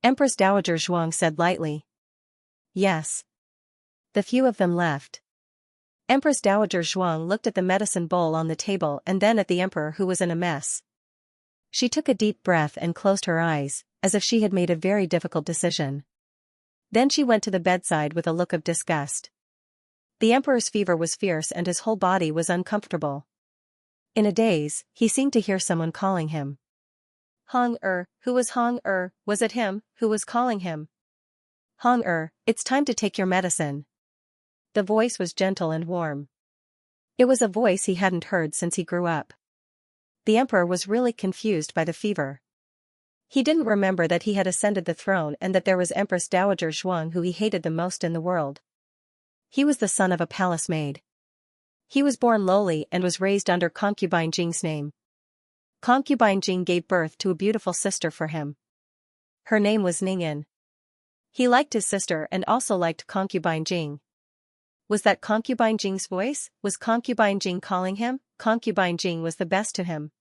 Empress Dowager Zhuang said lightly. Yes. The few of them left. Empress Dowager Zhuang looked at the medicine bowl on the table and then at the emperor who was in a mess. She took a deep breath and closed her eyes, as if she had made a very difficult decision. Then she went to the bedside with a look of disgust. The emperor's fever was fierce and his whole body was uncomfortable. In a daze, he seemed to hear someone calling him. Who was Hong-er? Was it him who was calling him? Hong-er, it's time to take your medicine. The voice was gentle and warm. It was a voice he hadn't heard since he grew up. The emperor was really confused by the fever. He didn't remember that he had ascended the throne and that there was Empress Dowager Zhuang who he hated the most in the world. He was the son of a palace maid. He was born lowly and was raised under concubine Jing's name. Concubine Jing gave birth to a beautiful sister for him. Her name was Ningyan. He liked his sister and also liked concubine Jing. Was that concubine Jing's voice? Was concubine Jing calling him? Concubine Jing was the best to him.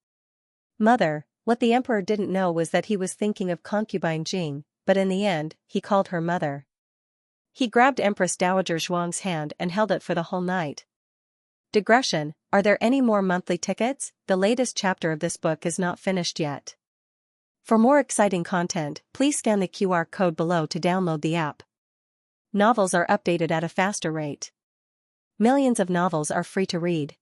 Mother, what the emperor didn't know was that he was thinking of concubine Jing, but in the end, he called her mother. He grabbed Empress Dowager Zhuang's hand and held it for the whole night. Digression, are there any more monthly tickets? The latest chapter of this book is not finished yet. For more exciting content, please scan the QR code below to download the app. Novels are updated at a faster rate. Millions of novels are free to read.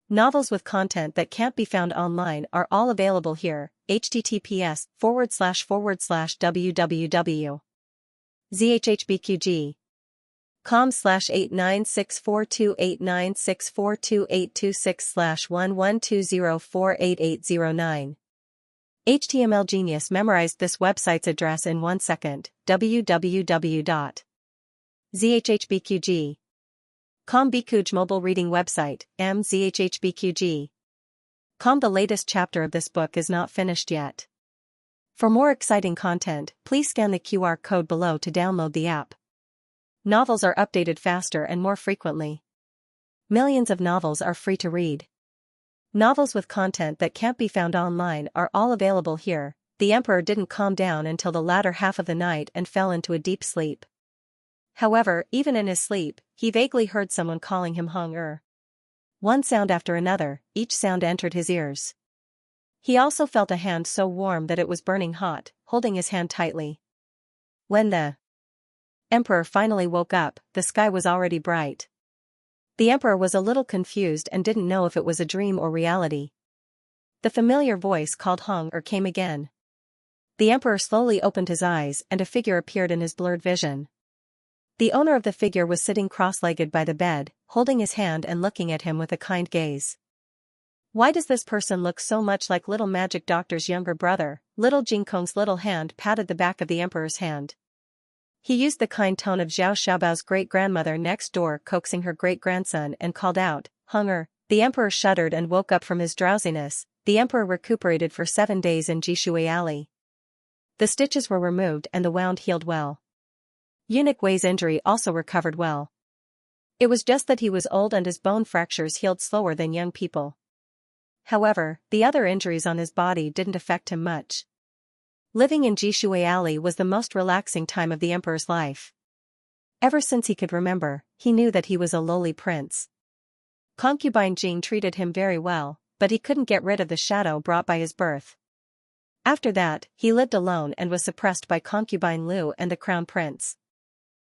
Novels with content that can't be found online are all available here. https://www.zhhbqg com/89642896428226/1120488809 HTML genius memorized this website's address in 1 second. www.zhhbqg.com Bikuj mobile reading website, mzhhbqg.com. The latest chapter of this book is not finished yet. For more exciting content, please scan the QR code below to download the app. Novels are updated faster and more frequently. Millions of novels are free to read. Novels with content that can't be found online are all available here. The emperor didn't calm down until the latter half of the night and fell into a deep sleep. However, even in his sleep, he vaguely heard someone calling him Hong. One sound after another, each sound entered his ears. He also felt a hand so warm that it was burning hot, holding his hand tightly. When the emperor finally woke up, the sky was already bright. The emperor was a little confused and didn't know if it was a dream or reality. The familiar voice called Hong came again. The emperor slowly opened his eyes and a figure appeared in his blurred vision. The owner of the figure was sitting cross-legged by the bed, holding his hand and looking at him with a kind gaze. Why does this person look so much like Little Magic Doctor's younger brother? Little Jingkong's little hand patted the back of the emperor's hand. He used the kind tone of Xiao Xiaobao's great-grandmother next door coaxing her great-grandson and called out, Hong. The emperor shuddered and woke up from his drowsiness. The emperor recuperated for 7 days in Jishui Alley. The stitches were removed and the wound healed well. Eunuch Wei's injury also recovered well. It was just that he was old and his bone fractures healed slower than young people. However, the other injuries on his body didn't affect him much. Living in Jishui Alley was the most relaxing time of the emperor's life. Ever since he could remember, he knew that he was a lowly prince. Concubine Jing treated him very well, but he couldn't get rid of the shadow brought by his birth. After that, he lived alone and was suppressed by concubine Lu and the crown prince.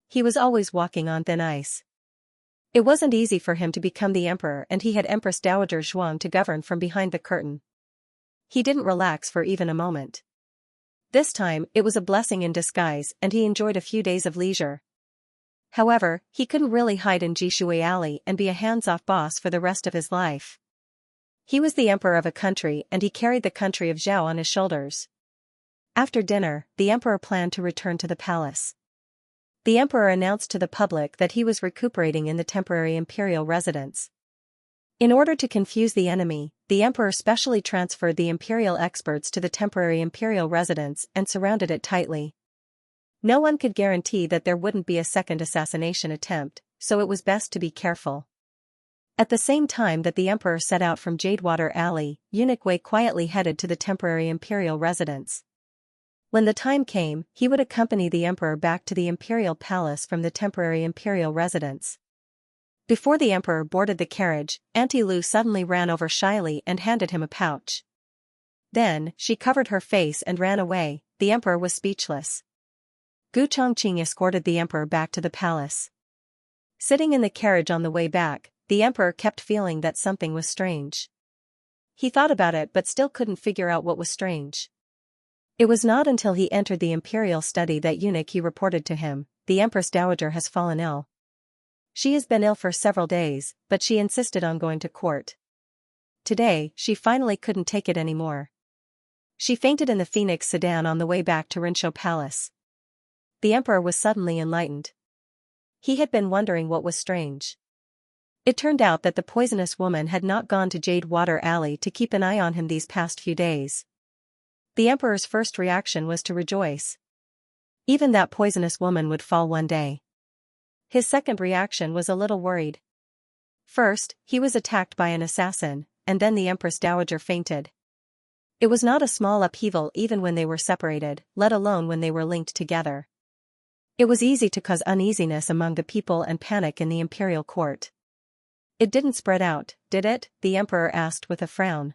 He was always walking on thin ice. It wasn't easy for him to become the emperor and he had Empress Dowager Zhuang to govern from behind the curtain. He didn't relax for even a moment. This time, it was a blessing in disguise and he enjoyed a few days of leisure. However, he couldn't really hide in Jishui Alley and be a hands-off boss for the rest of his life. He was the emperor of a country and he carried the country of Zhao on his shoulders. After dinner, the emperor planned to return to the palace. The emperor announced to the public that he was recuperating in the temporary imperial residence. In order to confuse the enemy, the emperor specially transferred the imperial experts to the temporary imperial residence and surrounded it tightly. No one could guarantee that there wouldn't be a second assassination attempt, so it was best to be careful. At the same time that the emperor set out from Jadewater Alley, Eunuch Wei quietly headed to the temporary imperial residence. When the time came, he would accompany the emperor back to the imperial palace from the temporary imperial residence. Before the emperor boarded the carriage, Auntie Lu suddenly ran over shyly and handed him a pouch. Then, she covered her face and ran away. The emperor was speechless. Gu Chongqing escorted the emperor back to the palace. Sitting in the carriage on the way back, the emperor kept feeling that something was strange. He thought about it but still couldn't figure out what was strange. It was not until he entered the imperial study that Eunuch He reported to him, the Empress Dowager has fallen ill. She has been ill for several days, but she insisted on going to court. Today, she finally couldn't take it anymore. She fainted in the Phoenix sedan on the way back to Rinshou Palace. The emperor was suddenly enlightened. He had been wondering what was strange. It turned out that the poisonous woman had not gone to Jadewater Alley to keep an eye on him these past few days. The emperor's first reaction was to rejoice. Even that poisonous woman would fall one day. His second reaction was a little worried. First, he was attacked by an assassin, and then the Empress Dowager fainted. It was not a small upheaval even when they were separated, let alone when they were linked together. It was easy to cause uneasiness among the people and panic in the imperial court. It didn't spread out, did it? The emperor asked with a frown.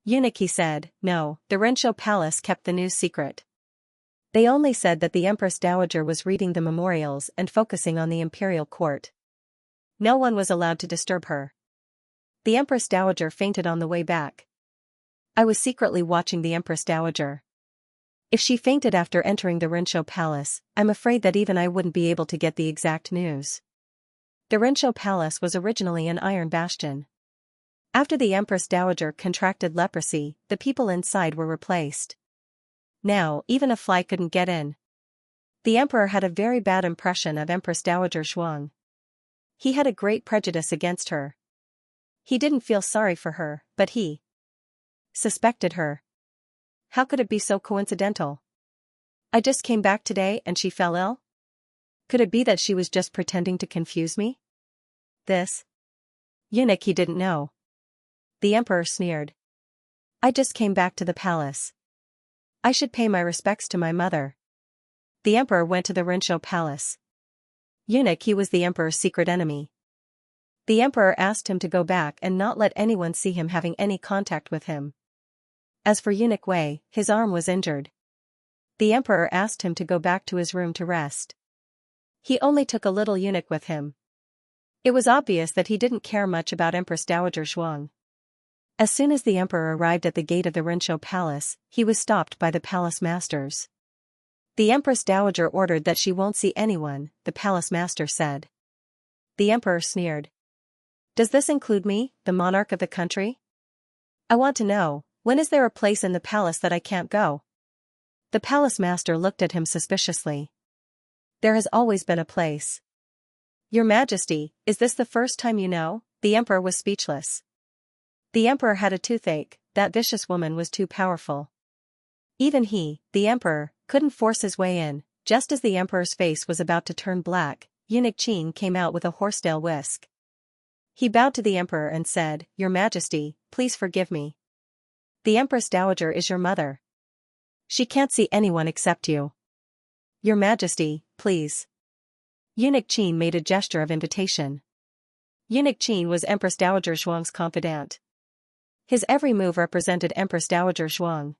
Eunuch He said, no, the Rinshou Palace kept the news secret. They only said that the Empress Dowager was reading the memorials and focusing on the imperial court. No one was allowed to disturb her. The Empress Dowager fainted on the way back. I was secretly watching the Empress Dowager. If she fainted after entering the Rinshou Palace, I'm afraid that even I wouldn't be able to get the exact news. The Rinshou Palace was originally an iron bastion. After the Empress Dowager contracted leprosy, the people inside were replaced. Now, even a fly couldn't get in. The emperor had a very bad impression of Empress Dowager Zhuang. He had a great prejudice against her. He didn't feel sorry for her, but he suspected her. How could it be so coincidental? I just came back today and she fell ill? Could it be that she was just pretending to confuse me? This eunuch he didn't know. The emperor sneered. I just came back to the palace. I should pay my respects to my mother. The emperor went to the Rinshou palace. Eunuch he was the emperor's secret enemy. The emperor asked him to go back and not let anyone see him having any contact with him. As for Eunuch Wei, his arm was injured. The emperor asked him to go back to his room to rest. He only took a little eunuch with him. It was obvious that he didn't care much about Empress Dowager Zhuang. As soon as the emperor arrived at the gate of the Rinshou palace, he was stopped by the palace masters. The Empress Dowager ordered that she won't see anyone, the palace master said. The emperor sneered. Does this include me, the monarch of the country? I want to know, when is there a place in the palace that I can't go? The palace master looked at him suspiciously. There has always been a place. Your Majesty, is this the first time you know? The emperor was speechless. The emperor had a toothache, that vicious woman was too powerful. Even he, the emperor, couldn't force his way in. Just as the emperor's face was about to turn black, Eunuch Qin came out with a horsetail whisk. He bowed to the emperor and said, Your Majesty, please forgive me. The Empress Dowager is your mother. She can't see anyone except you. Your Majesty, please. Eunuch Qin made a gesture of invitation. Eunuch Qin was Empress Dowager Zhuang's confidant. His every move represented Empress Dowager Zhuang.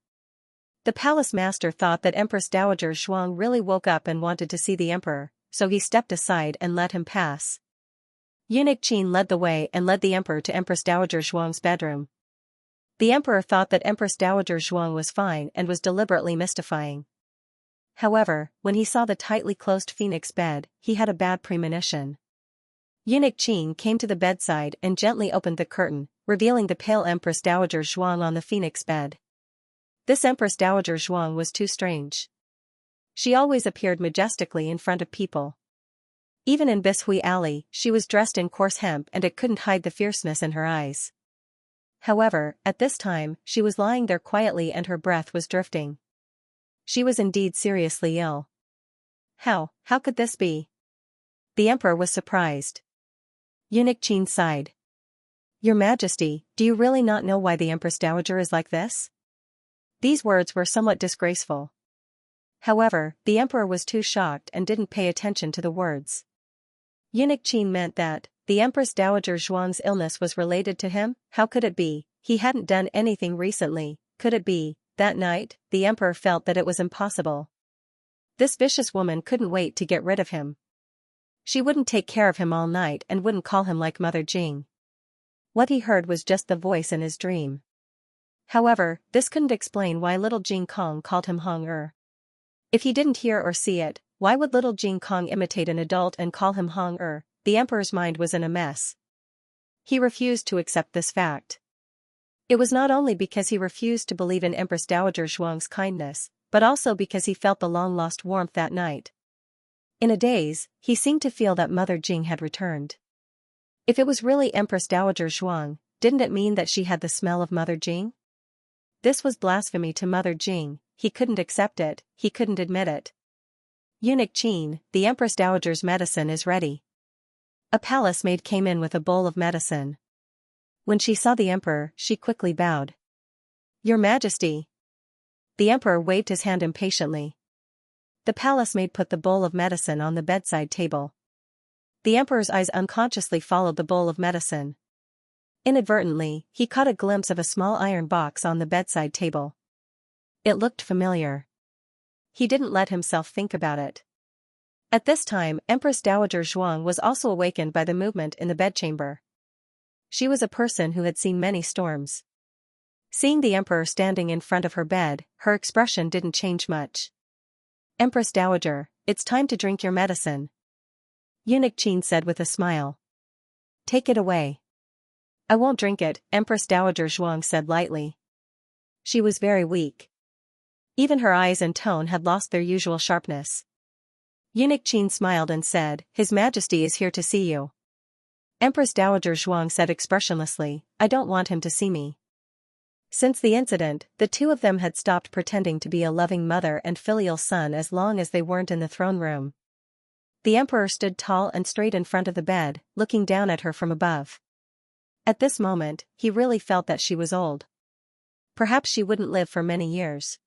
The palace master thought that Empress Dowager Zhuang really woke up and wanted to see the emperor, so he stepped aside and let him pass. Eunuch Qin led the way and led the emperor to Empress Dowager Zhuang's bedroom. The emperor thought that Empress Dowager Zhuang was fine and was deliberately mystifying. However, when he saw the tightly closed phoenix bed, he had a bad premonition. Eunuch Qin came to the bedside and gently opened the curtain, revealing the pale Empress Dowager Zhuang on the phoenix bed. This Empress Dowager Zhuang was too strange. She always appeared majestically in front of people. Even in Bishui Alley, she was dressed in coarse hemp and it couldn't hide the fierceness in her eyes. However, at this time, she was lying there quietly and her breath was drifting. She was indeed seriously ill. How could this be? The emperor was surprised. Eunuch Qin sighed. Your Majesty, do you really not know why the Empress Dowager is like this? These words were somewhat disgraceful. However, the emperor was too shocked and didn't pay attention to the words. Eunuch Qin meant that the Empress Dowager Zhuang's illness was related to him. How could it be? He hadn't done anything recently. Could it be? That night, the emperor felt that it was impossible. This vicious woman couldn't wait to get rid of him. She wouldn't take care of him all night and wouldn't call him like Mother Jing. What he heard was just the voice in his dream. However, this couldn't explain why little Jing Kong called him Hong-er. If he didn't hear or see it, why would little Jing Kong imitate an adult and call him Hong-er? The emperor's mind was in a mess. He refused to accept this fact. It was not only because he refused to believe in Empress Dowager Zhuang's kindness, but also because he felt the long-lost warmth that night. In a daze, he seemed to feel that Mother Jing had returned. If it was really Empress Dowager Zhuang, didn't it mean that she had the smell of Mother Jing? This was blasphemy to Mother Jing. He couldn't accept it, he couldn't admit it. Eunuch Qin, the Empress Dowager's medicine is ready. A palace maid came in with a bowl of medicine. When she saw the emperor, she quickly bowed. Your Majesty. The emperor waved his hand impatiently. The palace maid put the bowl of medicine on the bedside table. The emperor's eyes unconsciously followed the bowl of medicine. Inadvertently, he caught a glimpse of a small iron box on the bedside table. It looked familiar. He didn't let himself think about it. At this time, Empress Dowager Zhuang was also awakened by the movement in the bedchamber. She was a person who had seen many storms. Seeing the emperor standing in front of her bed, her expression didn't change much. Empress Dowager, it's time to drink your medicine. Eunuch Qin said with a smile. Take it away. I won't drink it, Empress Dowager Zhuang said lightly. She was very weak. Even her eyes and tone had lost their usual sharpness. Eunuch Qin smiled and said, His Majesty is here to see you. Empress Dowager Zhuang said expressionlessly, I don't want him to see me. Since the incident, the two of them had stopped pretending to be a loving mother and filial son as long as they weren't in the throne room. The emperor stood tall and straight in front of the bed, looking down at her from above. At this moment, he really felt that she was old. Perhaps she wouldn't live for many years.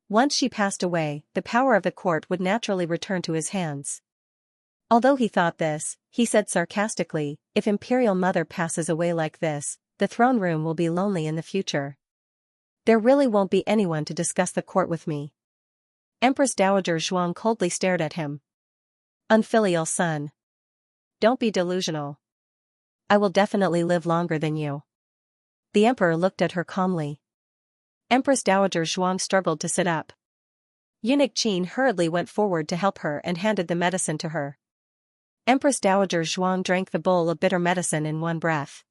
Once she passed away, the power of the court would naturally return to his hands. Although he thought this, he said sarcastically, if Imperial Mother passes away like this, the throne room will be lonely in the future. There really won't be anyone to discuss the court with me. Empress Dowager Zhuang coldly stared at him. Unfilial son. Don't be delusional. I will definitely live longer than you. The emperor looked at her calmly. Empress Dowager Zhuang struggled to sit up. Eunuch Qin hurriedly went forward to help her and handed the medicine to her. Empress Dowager Zhuang drank the bowl of bitter medicine in one breath.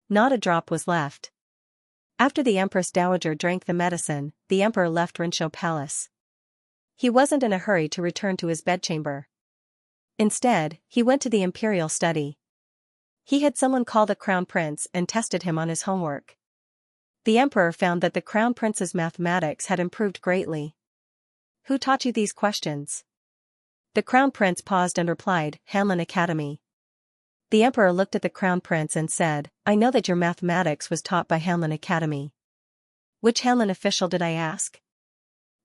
Not a drop was left. After the Empress Dowager drank the medicine, the emperor left Rinshou Palace. He wasn't in a hurry to return to his bedchamber. Instead, he went to the imperial study. He had someone call the crown prince and tested him on his homework. The emperor found that the crown prince's mathematics had improved greatly. Who taught you these questions? The crown prince paused and replied, Hanlin Academy. The emperor looked at the crown prince and said, I know that your mathematics was taught by Hanlin Academy. Which Hanlin official did I ask?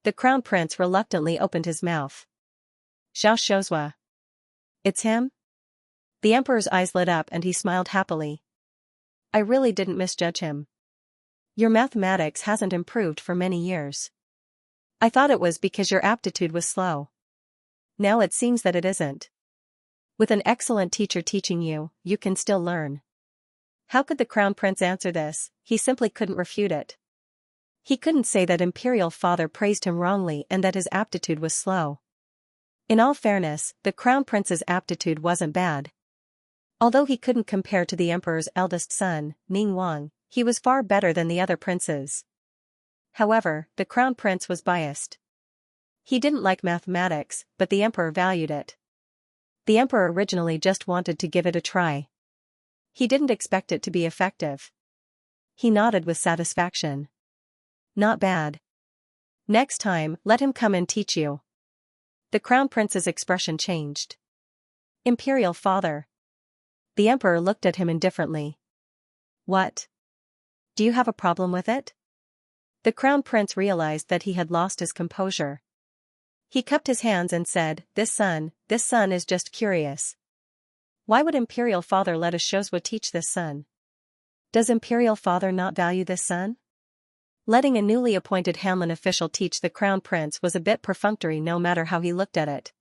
The crown prince reluctantly opened his mouth. Xianxia. It's him? The emperor's eyes lit up and he smiled happily. I really didn't misjudge him. Your mathematics hasn't improved for many years. I thought it was because your aptitude was slow. Now it seems that it isn't. With an excellent teacher teaching you, you can still learn. How could the crown prince answer this? He simply couldn't refute it. He couldn't say that imperial father praised him wrongly and that his aptitude was slow. In all fairness, the crown prince's aptitude wasn't bad. Although he couldn't compare to the emperor's eldest son, Ning Wang, he was far better than the other princes. However, the crown prince was biased. He didn't like mathematics, but the emperor valued it. The emperor originally just wanted to give it a try. He didn't expect it to be effective. He nodded with satisfaction. Not bad. Next time, let him come and teach you. The crown prince's expression changed. Imperial father. The emperor looked at him indifferently. What? Do you have a problem with it? The crown prince realized that he had lost his composure. He cupped his hands and said, This son is just curious. Why would imperial father let a Xianxia teach this son? Does imperial father not value this son? Letting a newly appointed Hanlin official teach the crown prince was a bit perfunctory no matter how he looked at it.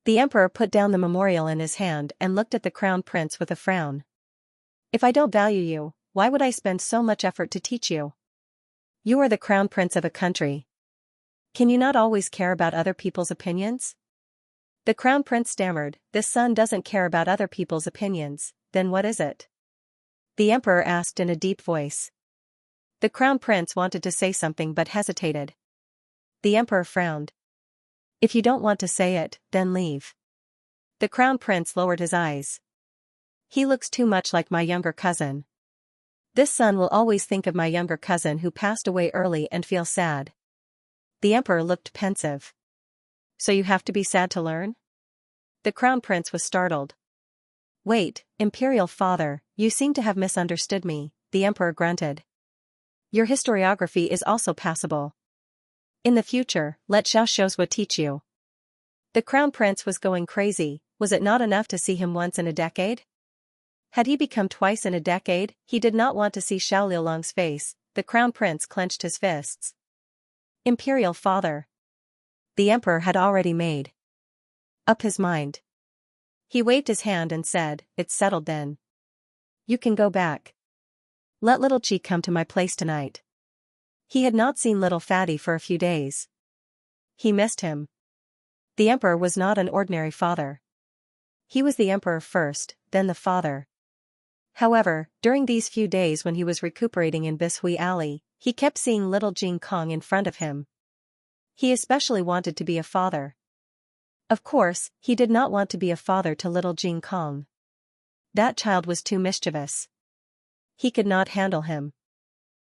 The emperor put down the memorial in his hand and looked at the crown prince with a frown. If I don't value you, why would I spend so much effort to teach you? You are the crown prince of a country. Can you not always care about other people's opinions? The crown prince stammered, This son doesn't care about other people's opinions, then what is it? The emperor asked in a deep voice. The crown prince wanted to say something but hesitated. The emperor frowned. If you don't want to say it, then leave. The crown prince lowered his eyes. He looks too much like my younger cousin. This son will always think of my younger cousin who passed away early and feel sad. The emperor looked pensive. So you have to be sad to learn? The crown prince was startled. Wait, imperial father, you seem to have misunderstood me, the emperor grunted. Your historiography is also passable. In the future, let Xianxia teach you. The crown prince was going crazy. Was it not enough to see him once in a decade? Had he become twice in a decade? He did not want to see Xiao Liulong's face. The crown prince clenched his fists. Imperial father. The emperor had already made up his mind. He waved his hand and said, It's settled then. You can go back. Let little Qi come to my place tonight. He had not seen little Fatty for a few days. He missed him. The emperor was not an ordinary father. He was the emperor first, then the father. However, during these few days when he was recuperating in Bishui Alley, he kept seeing little Jing Kong in front of him. He especially wanted to be a father. Of course, he did not want to be a father to little Jing Kong. That child was too mischievous. He could not handle him.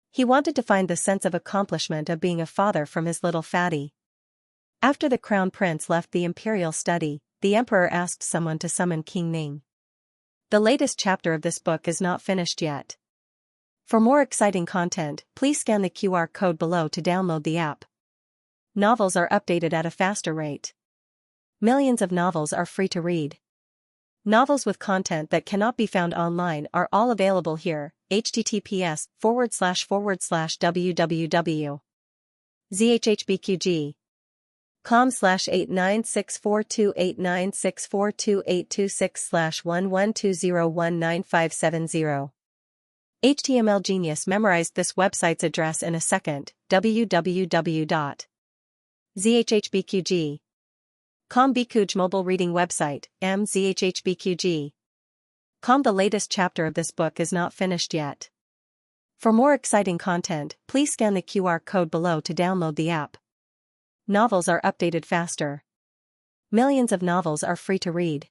He wanted to find the sense of accomplishment of being a father from his little fatty. After the crown prince left the imperial study, the emperor asked someone to summon King Ning. The latest chapter of this book is not finished yet. For more exciting content, please scan the QR code below to download the app. Novels are updated at a faster rate. Millions of novels are free to read. Novels with content that cannot be found online are all available here. https://www.zhhbqg.com/89642896428226/11201957. HTML Genius memorized this website's address in a second. www.zhhbqg.com Bikuj mobile reading website, mzhhbqg.com. The latest chapter of this book is not finished yet. For more exciting content, please scan the QR code below to download the app. Novels are updated faster. Millions of novels are free to read.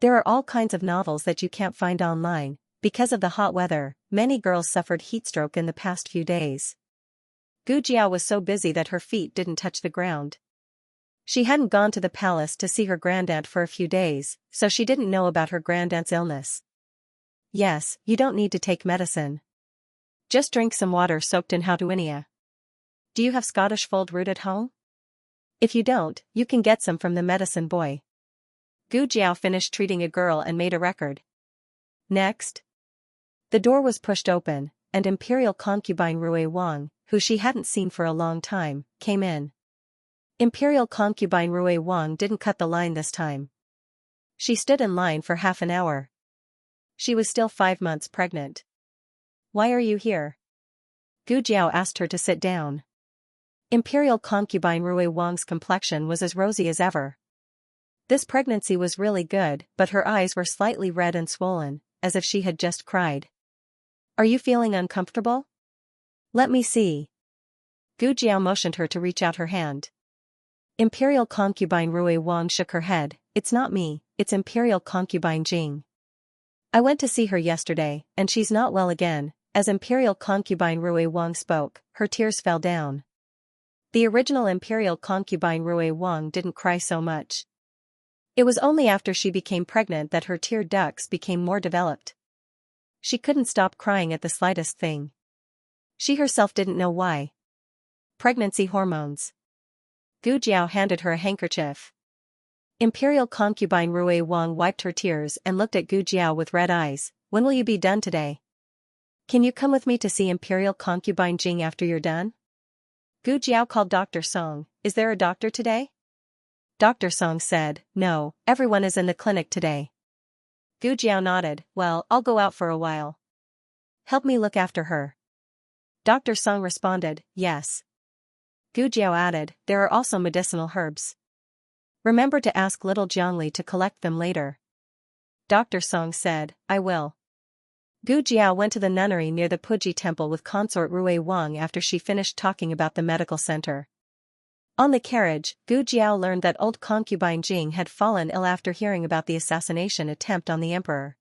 There are all kinds of novels that you can't find online. Because of the hot weather, many girls suffered heatstroke in the past few days. Gu Jiao was so busy that her feet didn't touch the ground. She hadn't gone to the palace to see her grandaunt for a few days, so she didn't know about her grandaunt's illness. Yes, you don't need to take medicine. Just drink some water soaked in hautuinia. Do you have Scottish fold root at home? If you don't, you can get some from the medicine boy. Gu Jiao finished treating a girl and made a record. Next. The door was pushed open, and Imperial concubine Rui Wang, who she hadn't seen for a long time, came in. Imperial concubine Rui Wang didn't cut the line this time. She stood in line for half an hour. She was still 5 months pregnant. Why are you here? Gu Jiao asked her to sit down. Imperial concubine Rui Wang's complexion was as rosy as ever. This pregnancy was really good, but her eyes were slightly red and swollen, as if she had just cried. Are you feeling uncomfortable? Let me see. Gu Jiao motioned her to reach out her hand. Imperial concubine Rui Wang shook her head. It's not me, it's Imperial concubine Jing. I went to see her yesterday, and she's not well again. As Imperial concubine Rui Wang spoke, her tears fell down. The original Imperial concubine Rui Wang didn't cry so much. It was only after she became pregnant that her tear ducts became more developed. She couldn't stop crying at the slightest thing. She herself didn't know why. Pregnancy hormones. Gu Jiao handed her a handkerchief. Imperial concubine Rui Wang wiped her tears and looked at Gu Jiao with red eyes. When will you be done today? Can you come with me to see Imperial concubine Jing after you're done? Gu Jiao called Dr. Song. Is there a doctor today? Dr. Song said, no, everyone is in the clinic today. Gu Jiao nodded. Well, I'll go out for a while. Help me look after her. Dr. Song responded, yes. Gu Jiao added, there are also medicinal herbs. Remember to ask little Jiangli to collect them later. Dr. Song said, I will. Gu Jiao went to the nunnery near the Puji temple with consort Rui Wang after she finished talking about the medical center. On the carriage, Gu Jiao learned that old concubine Jing had fallen ill after hearing about the assassination attempt on the emperor.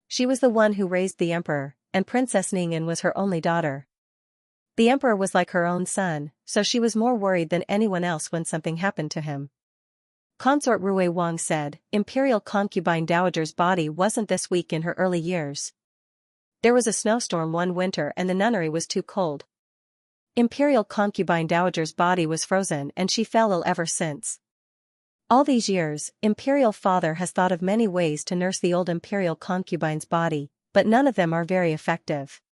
She was the one who raised the emperor, and Princess Ning'an was her only daughter. The emperor was like her own son, so she was more worried than anyone else when something happened to him. Consort Rui Wang said, Imperial concubine Dowager's body wasn't this weak in her early years. There was a snowstorm one winter and the nunnery was too cold. Imperial concubine Dowager's body was frozen and she fell ill ever since. All these years, Imperial father has thought of many ways to nurse the old Imperial concubine's body, but none of them are very effective.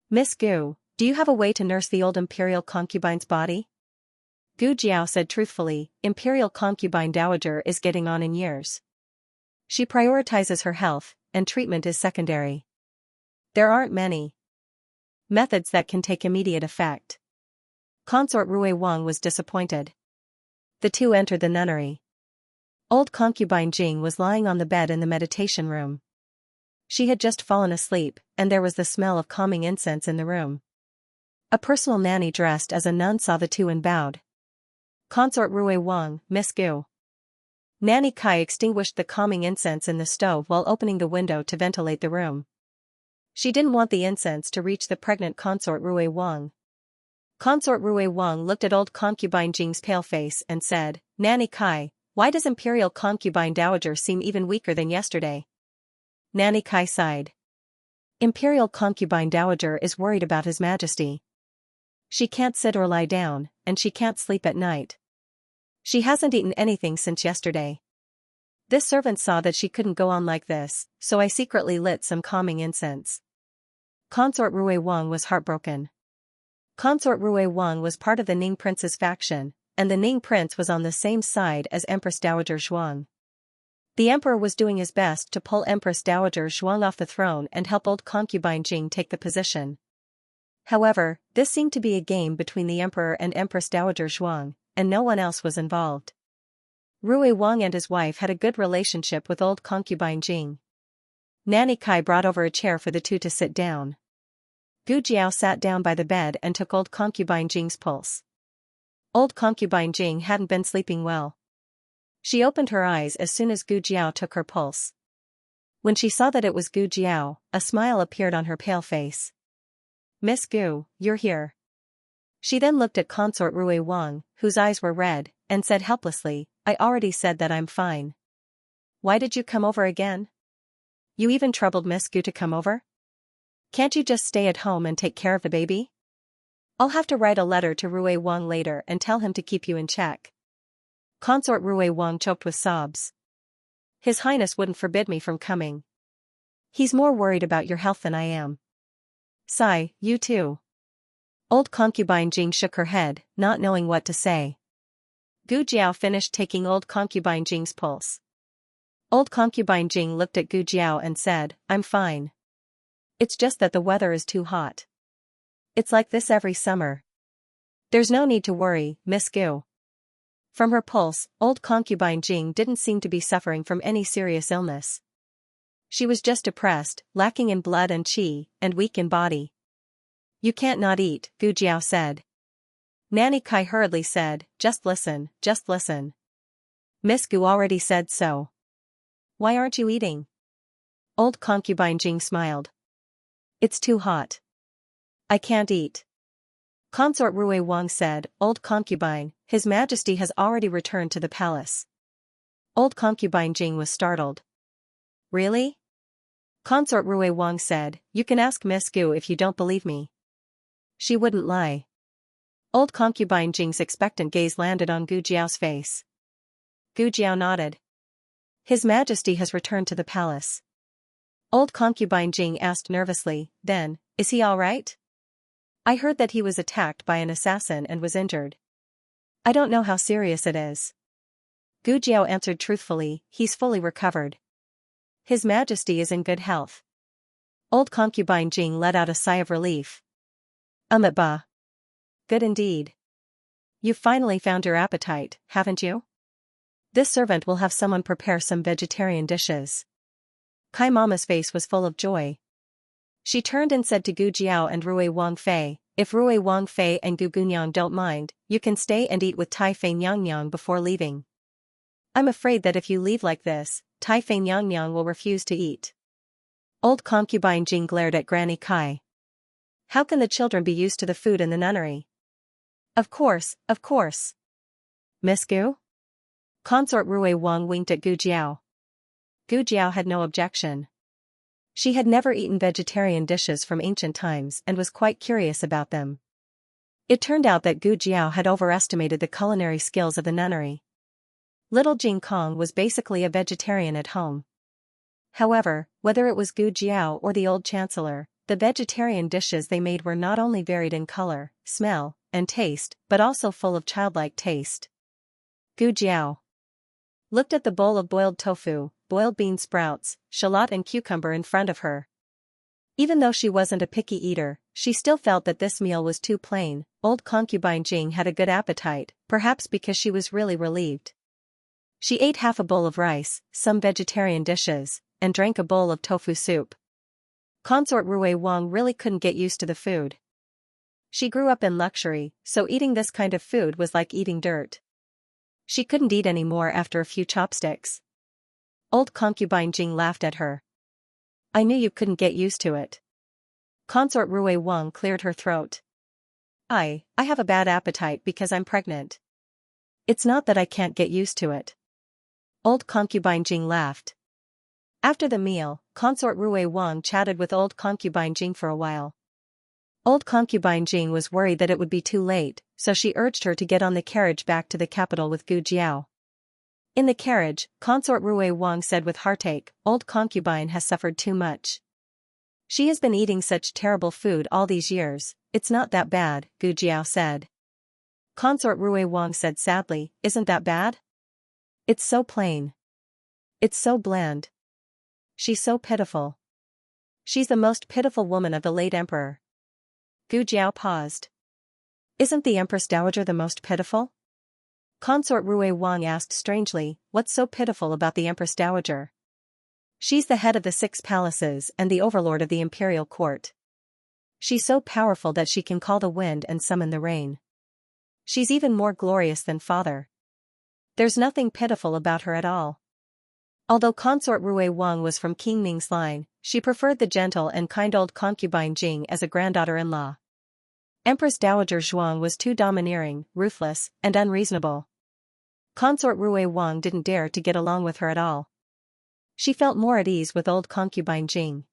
Miss Gu, do you have a way to nurse the old Imperial concubine's body? Gu Jiao said truthfully, Imperial concubine Dowager is getting on in years. She prioritizes her health, and treatment is secondary. There aren't many methods that can take immediate effect. Consort Rui Wang was disappointed. The two entered the nunnery. Old concubine Jing was lying on the bed in the meditation room. She had just fallen asleep, and there was the smell of calming incense in the room. A personal nanny dressed as a nun saw the two and bowed. Consort Rui Wang, Miss Gu. Nanny Kai extinguished the calming incense in the stove while opening the window to ventilate the room. She didn't want the incense to reach the pregnant Consort Rui Wang. Consort Rui Wang looked at old concubine Jing's pale face and said, Nanny Kai, why does Imperial concubine Dowager seem even weaker than yesterday? Nanny Kai sighed. Imperial concubine Dowager is worried about His Majesty. She can't sit or lie down, and she can't sleep at night. She hasn't eaten anything since yesterday. This servant saw that she couldn't go on like this, so I secretly lit some calming incense. Consort Rui Wang was heartbroken. Consort Rui Wang was part of the Ning Prince's faction, and the Ning Prince was on the same side as Empress Dowager Zhuang. The emperor was doing his best to pull Empress Dowager Zhuang off the throne and help old concubine Jing take the position. However, this seemed to be a game between the emperor and Empress Dowager Zhuang, and no one else was involved. Rui Wang and his wife had a good relationship with old concubine Jing. Nanny Kai brought over a chair for the two to sit down. Gu Jiao sat down by the bed and took old concubine Jing's pulse. Old concubine Jing hadn't been sleeping well. She opened her eyes as soon as Gu Jiao took her pulse. When she saw that it was Gu Jiao, a smile appeared on her pale face. Miss Gu, you're here. She then looked at Consort Rui Wang, whose eyes were red, and said helplessly, I already said that I'm fine. Why did you come over again? You even troubled Miss Gu to come over? Can't you just stay at home and take care of the baby? I'll have to write a letter to Rui Wang later and tell him to keep you in check. Consort Rui Wang choked with sobs. His Highness wouldn't forbid me from coming. He's more worried about your health than I am. Sigh, you too. Old concubine Jing shook her head, not knowing what to say. Gu Jiao finished taking old concubine Jing's pulse. Old concubine Jing looked at Gu Jiao and said, I'm fine. It's just that the weather is too hot. It's like this every summer. There's no need to worry, Miss Gu. From her pulse, old concubine Jing didn't seem to be suffering from any serious illness. She was just depressed, lacking in blood and qi, and weak in body. You can't not eat, Gu Jiao said. Nanny Kai hurriedly said, just listen, just listen. Miss Gu already said so. Why aren't you eating? Old concubine Jing smiled. It's too hot. I can't eat. Consort Rui Wang said, Old concubine, His Majesty has already returned to the palace. Old concubine Jing was startled. Really? Consort Rui Wang said, you can ask Miss Gu if you don't believe me. She wouldn't lie. Old concubine Jing's expectant gaze landed on Gu Jiao's face. Gu Jiao nodded. His Majesty has returned to the palace. Old concubine Jing asked nervously, then, is he all right? I heard that he was attacked by an assassin and was injured. I don't know how serious it is. Gu Jiao answered truthfully, he's fully recovered. His Majesty is in good health. Old concubine Jing let out a sigh of relief. Ba. Good indeed. You've finally found your appetite, haven't you? This servant will have someone prepare some vegetarian dishes. Kai Mama's face was full of joy. She turned and said to Gu Jiao and Rui Wang Fei, if Rui Wang Fei and Gu Gunyang don't mind, you can stay and eat with Tai Fei Nyang before leaving. I'm afraid that if you leave like this, Tai Fei Nyang will refuse to eat. Old concubine Jing glared at Granny Kai. How can the children be used to the food in the nunnery? Of course, of course. Miss Gu? Consort Rui Wang winked at Gu Jiao. Gu Jiao had no objection. She had never eaten vegetarian dishes from ancient times and was quite curious about them. It turned out that Gu Jiao had overestimated the culinary skills of the nunnery. Little Jing Kong was basically a vegetarian at home. However, whether it was Gu Jiao or the old chancellor, the vegetarian dishes they made were not only varied in color, smell, and taste, but also full of childlike taste. Gu Jiao looked at the bowl of boiled tofu, boiled bean sprouts, shallot and cucumber in front of her. Even though she wasn't a picky eater, she still felt that this meal was too plain. Old concubine Jing had a good appetite, perhaps because she was really relieved. She ate half a bowl of rice, some vegetarian dishes, and drank a bowl of tofu soup. Consort Rui Wang really couldn't get used to the food. She grew up in luxury, so eating this kind of food was like eating dirt. She couldn't eat any more after a few chopsticks. Old concubine Jing laughed at her. I knew you couldn't get used to it. Consort Rui Wang cleared her throat. I have a bad appetite because I'm pregnant. It's not that I can't get used to it. Old concubine Jing laughed. After the meal, Consort Rui Wang chatted with old concubine Jing for a while. Old concubine Jing was worried that it would be too late, so she urged her to get on the carriage back to the capital with Gu Jiao. In the carriage, Consort Rui Wang said with heartache, old concubine has suffered too much. She has been eating such terrible food all these years. It's not that bad, Gu Jiao said. Consort Rui Wang said sadly, isn't that bad? It's so plain. It's so bland. She's so pitiful. She's the most pitiful woman of the late emperor. Gu Jiao paused. Isn't the Empress Dowager the most pitiful? Consort Rui Wang asked strangely, what's so pitiful about the Empress Dowager? She's the head of the 6 palaces and the overlord of the imperial court. She's so powerful that she can call the wind and summon the rain. She's even more glorious than father. There's nothing pitiful about her at all. Although Consort Rui Wang was from King Ming's line, she preferred the gentle and kind old concubine Jing as a granddaughter-in-law. Empress Dowager Zhuang was too domineering, ruthless, and unreasonable. Consort Rui Wang didn't dare to get along with her at all. She felt more at ease with old concubine Jing.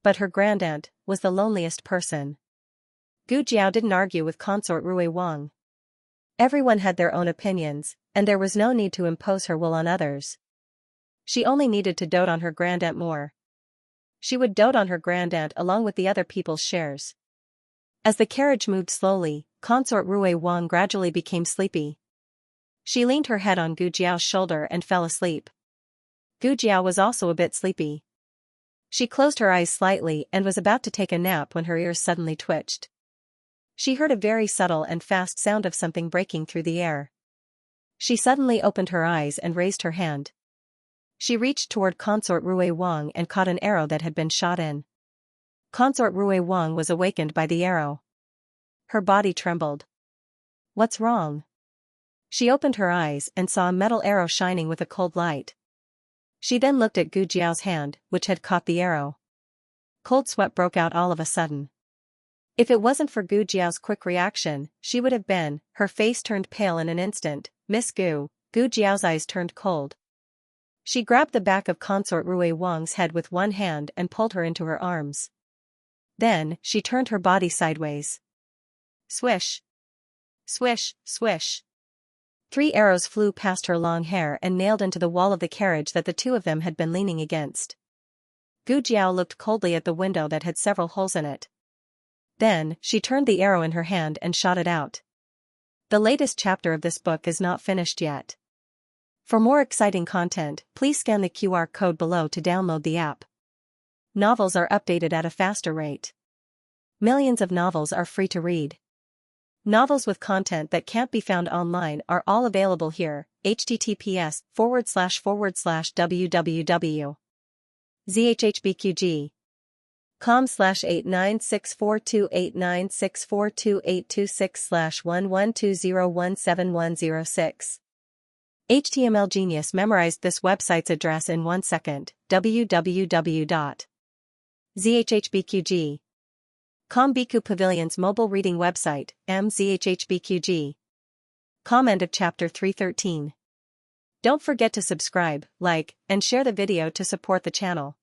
But her grandaunt was the loneliest person. Gu Jiao didn't argue with Consort Rui Wang. Everyone had their own opinions, and there was no need to impose her will on others. She only needed to dote on her grandaunt more. She would dote on her grandaunt along with the other people's shares. As the carriage moved slowly, Consort Rui Wang gradually became sleepy. She leaned her head on Gu Jiao's shoulder and fell asleep. Gu Jiao was also a bit sleepy. She closed her eyes slightly and was about to take a nap when her ears suddenly twitched. She heard a very subtle and fast sound of something breaking through the air. She suddenly opened her eyes and raised her hand. She reached toward Consort Rui Wang and caught an arrow that had been shot in. Consort Rui Wang was awakened by the arrow. Her body trembled. What's wrong? She opened her eyes and saw a metal arrow shining with a cold light. She then looked at Gu Jiao's hand, which had caught the arrow. Cold sweat broke out all of a sudden. If it wasn't for Gu Jiao's quick reaction, she would have been, her face turned pale in an instant. Miss Gu Jiao's eyes turned cold. She grabbed the back of Consort Rui Wang's head with one hand and pulled her into her arms. Then, she turned her body sideways. Swish! Swish, swish! 3 arrows flew past her long hair and nailed into the wall of the carriage that the two of them had been leaning against. Gu Jiao looked coldly at the window that had several holes in it. Then, she turned the arrow in her hand and shot it out. The latest chapter of this book is not finished yet. For more exciting content, please scan the QR code below to download the app. Novels are updated at a faster rate. Millions of novels are free to read. Novels with content that can't be found online are all available here. https://www.zhbqg.com/89642896428226/1120171006. HTML Genius memorized this website's address in 1 second. www.zhbqg.com. Biku Pavilion's mobile reading website, mzhhbqg.com. End of chapter 313. Don't forget to subscribe, like, and share the video to support the channel.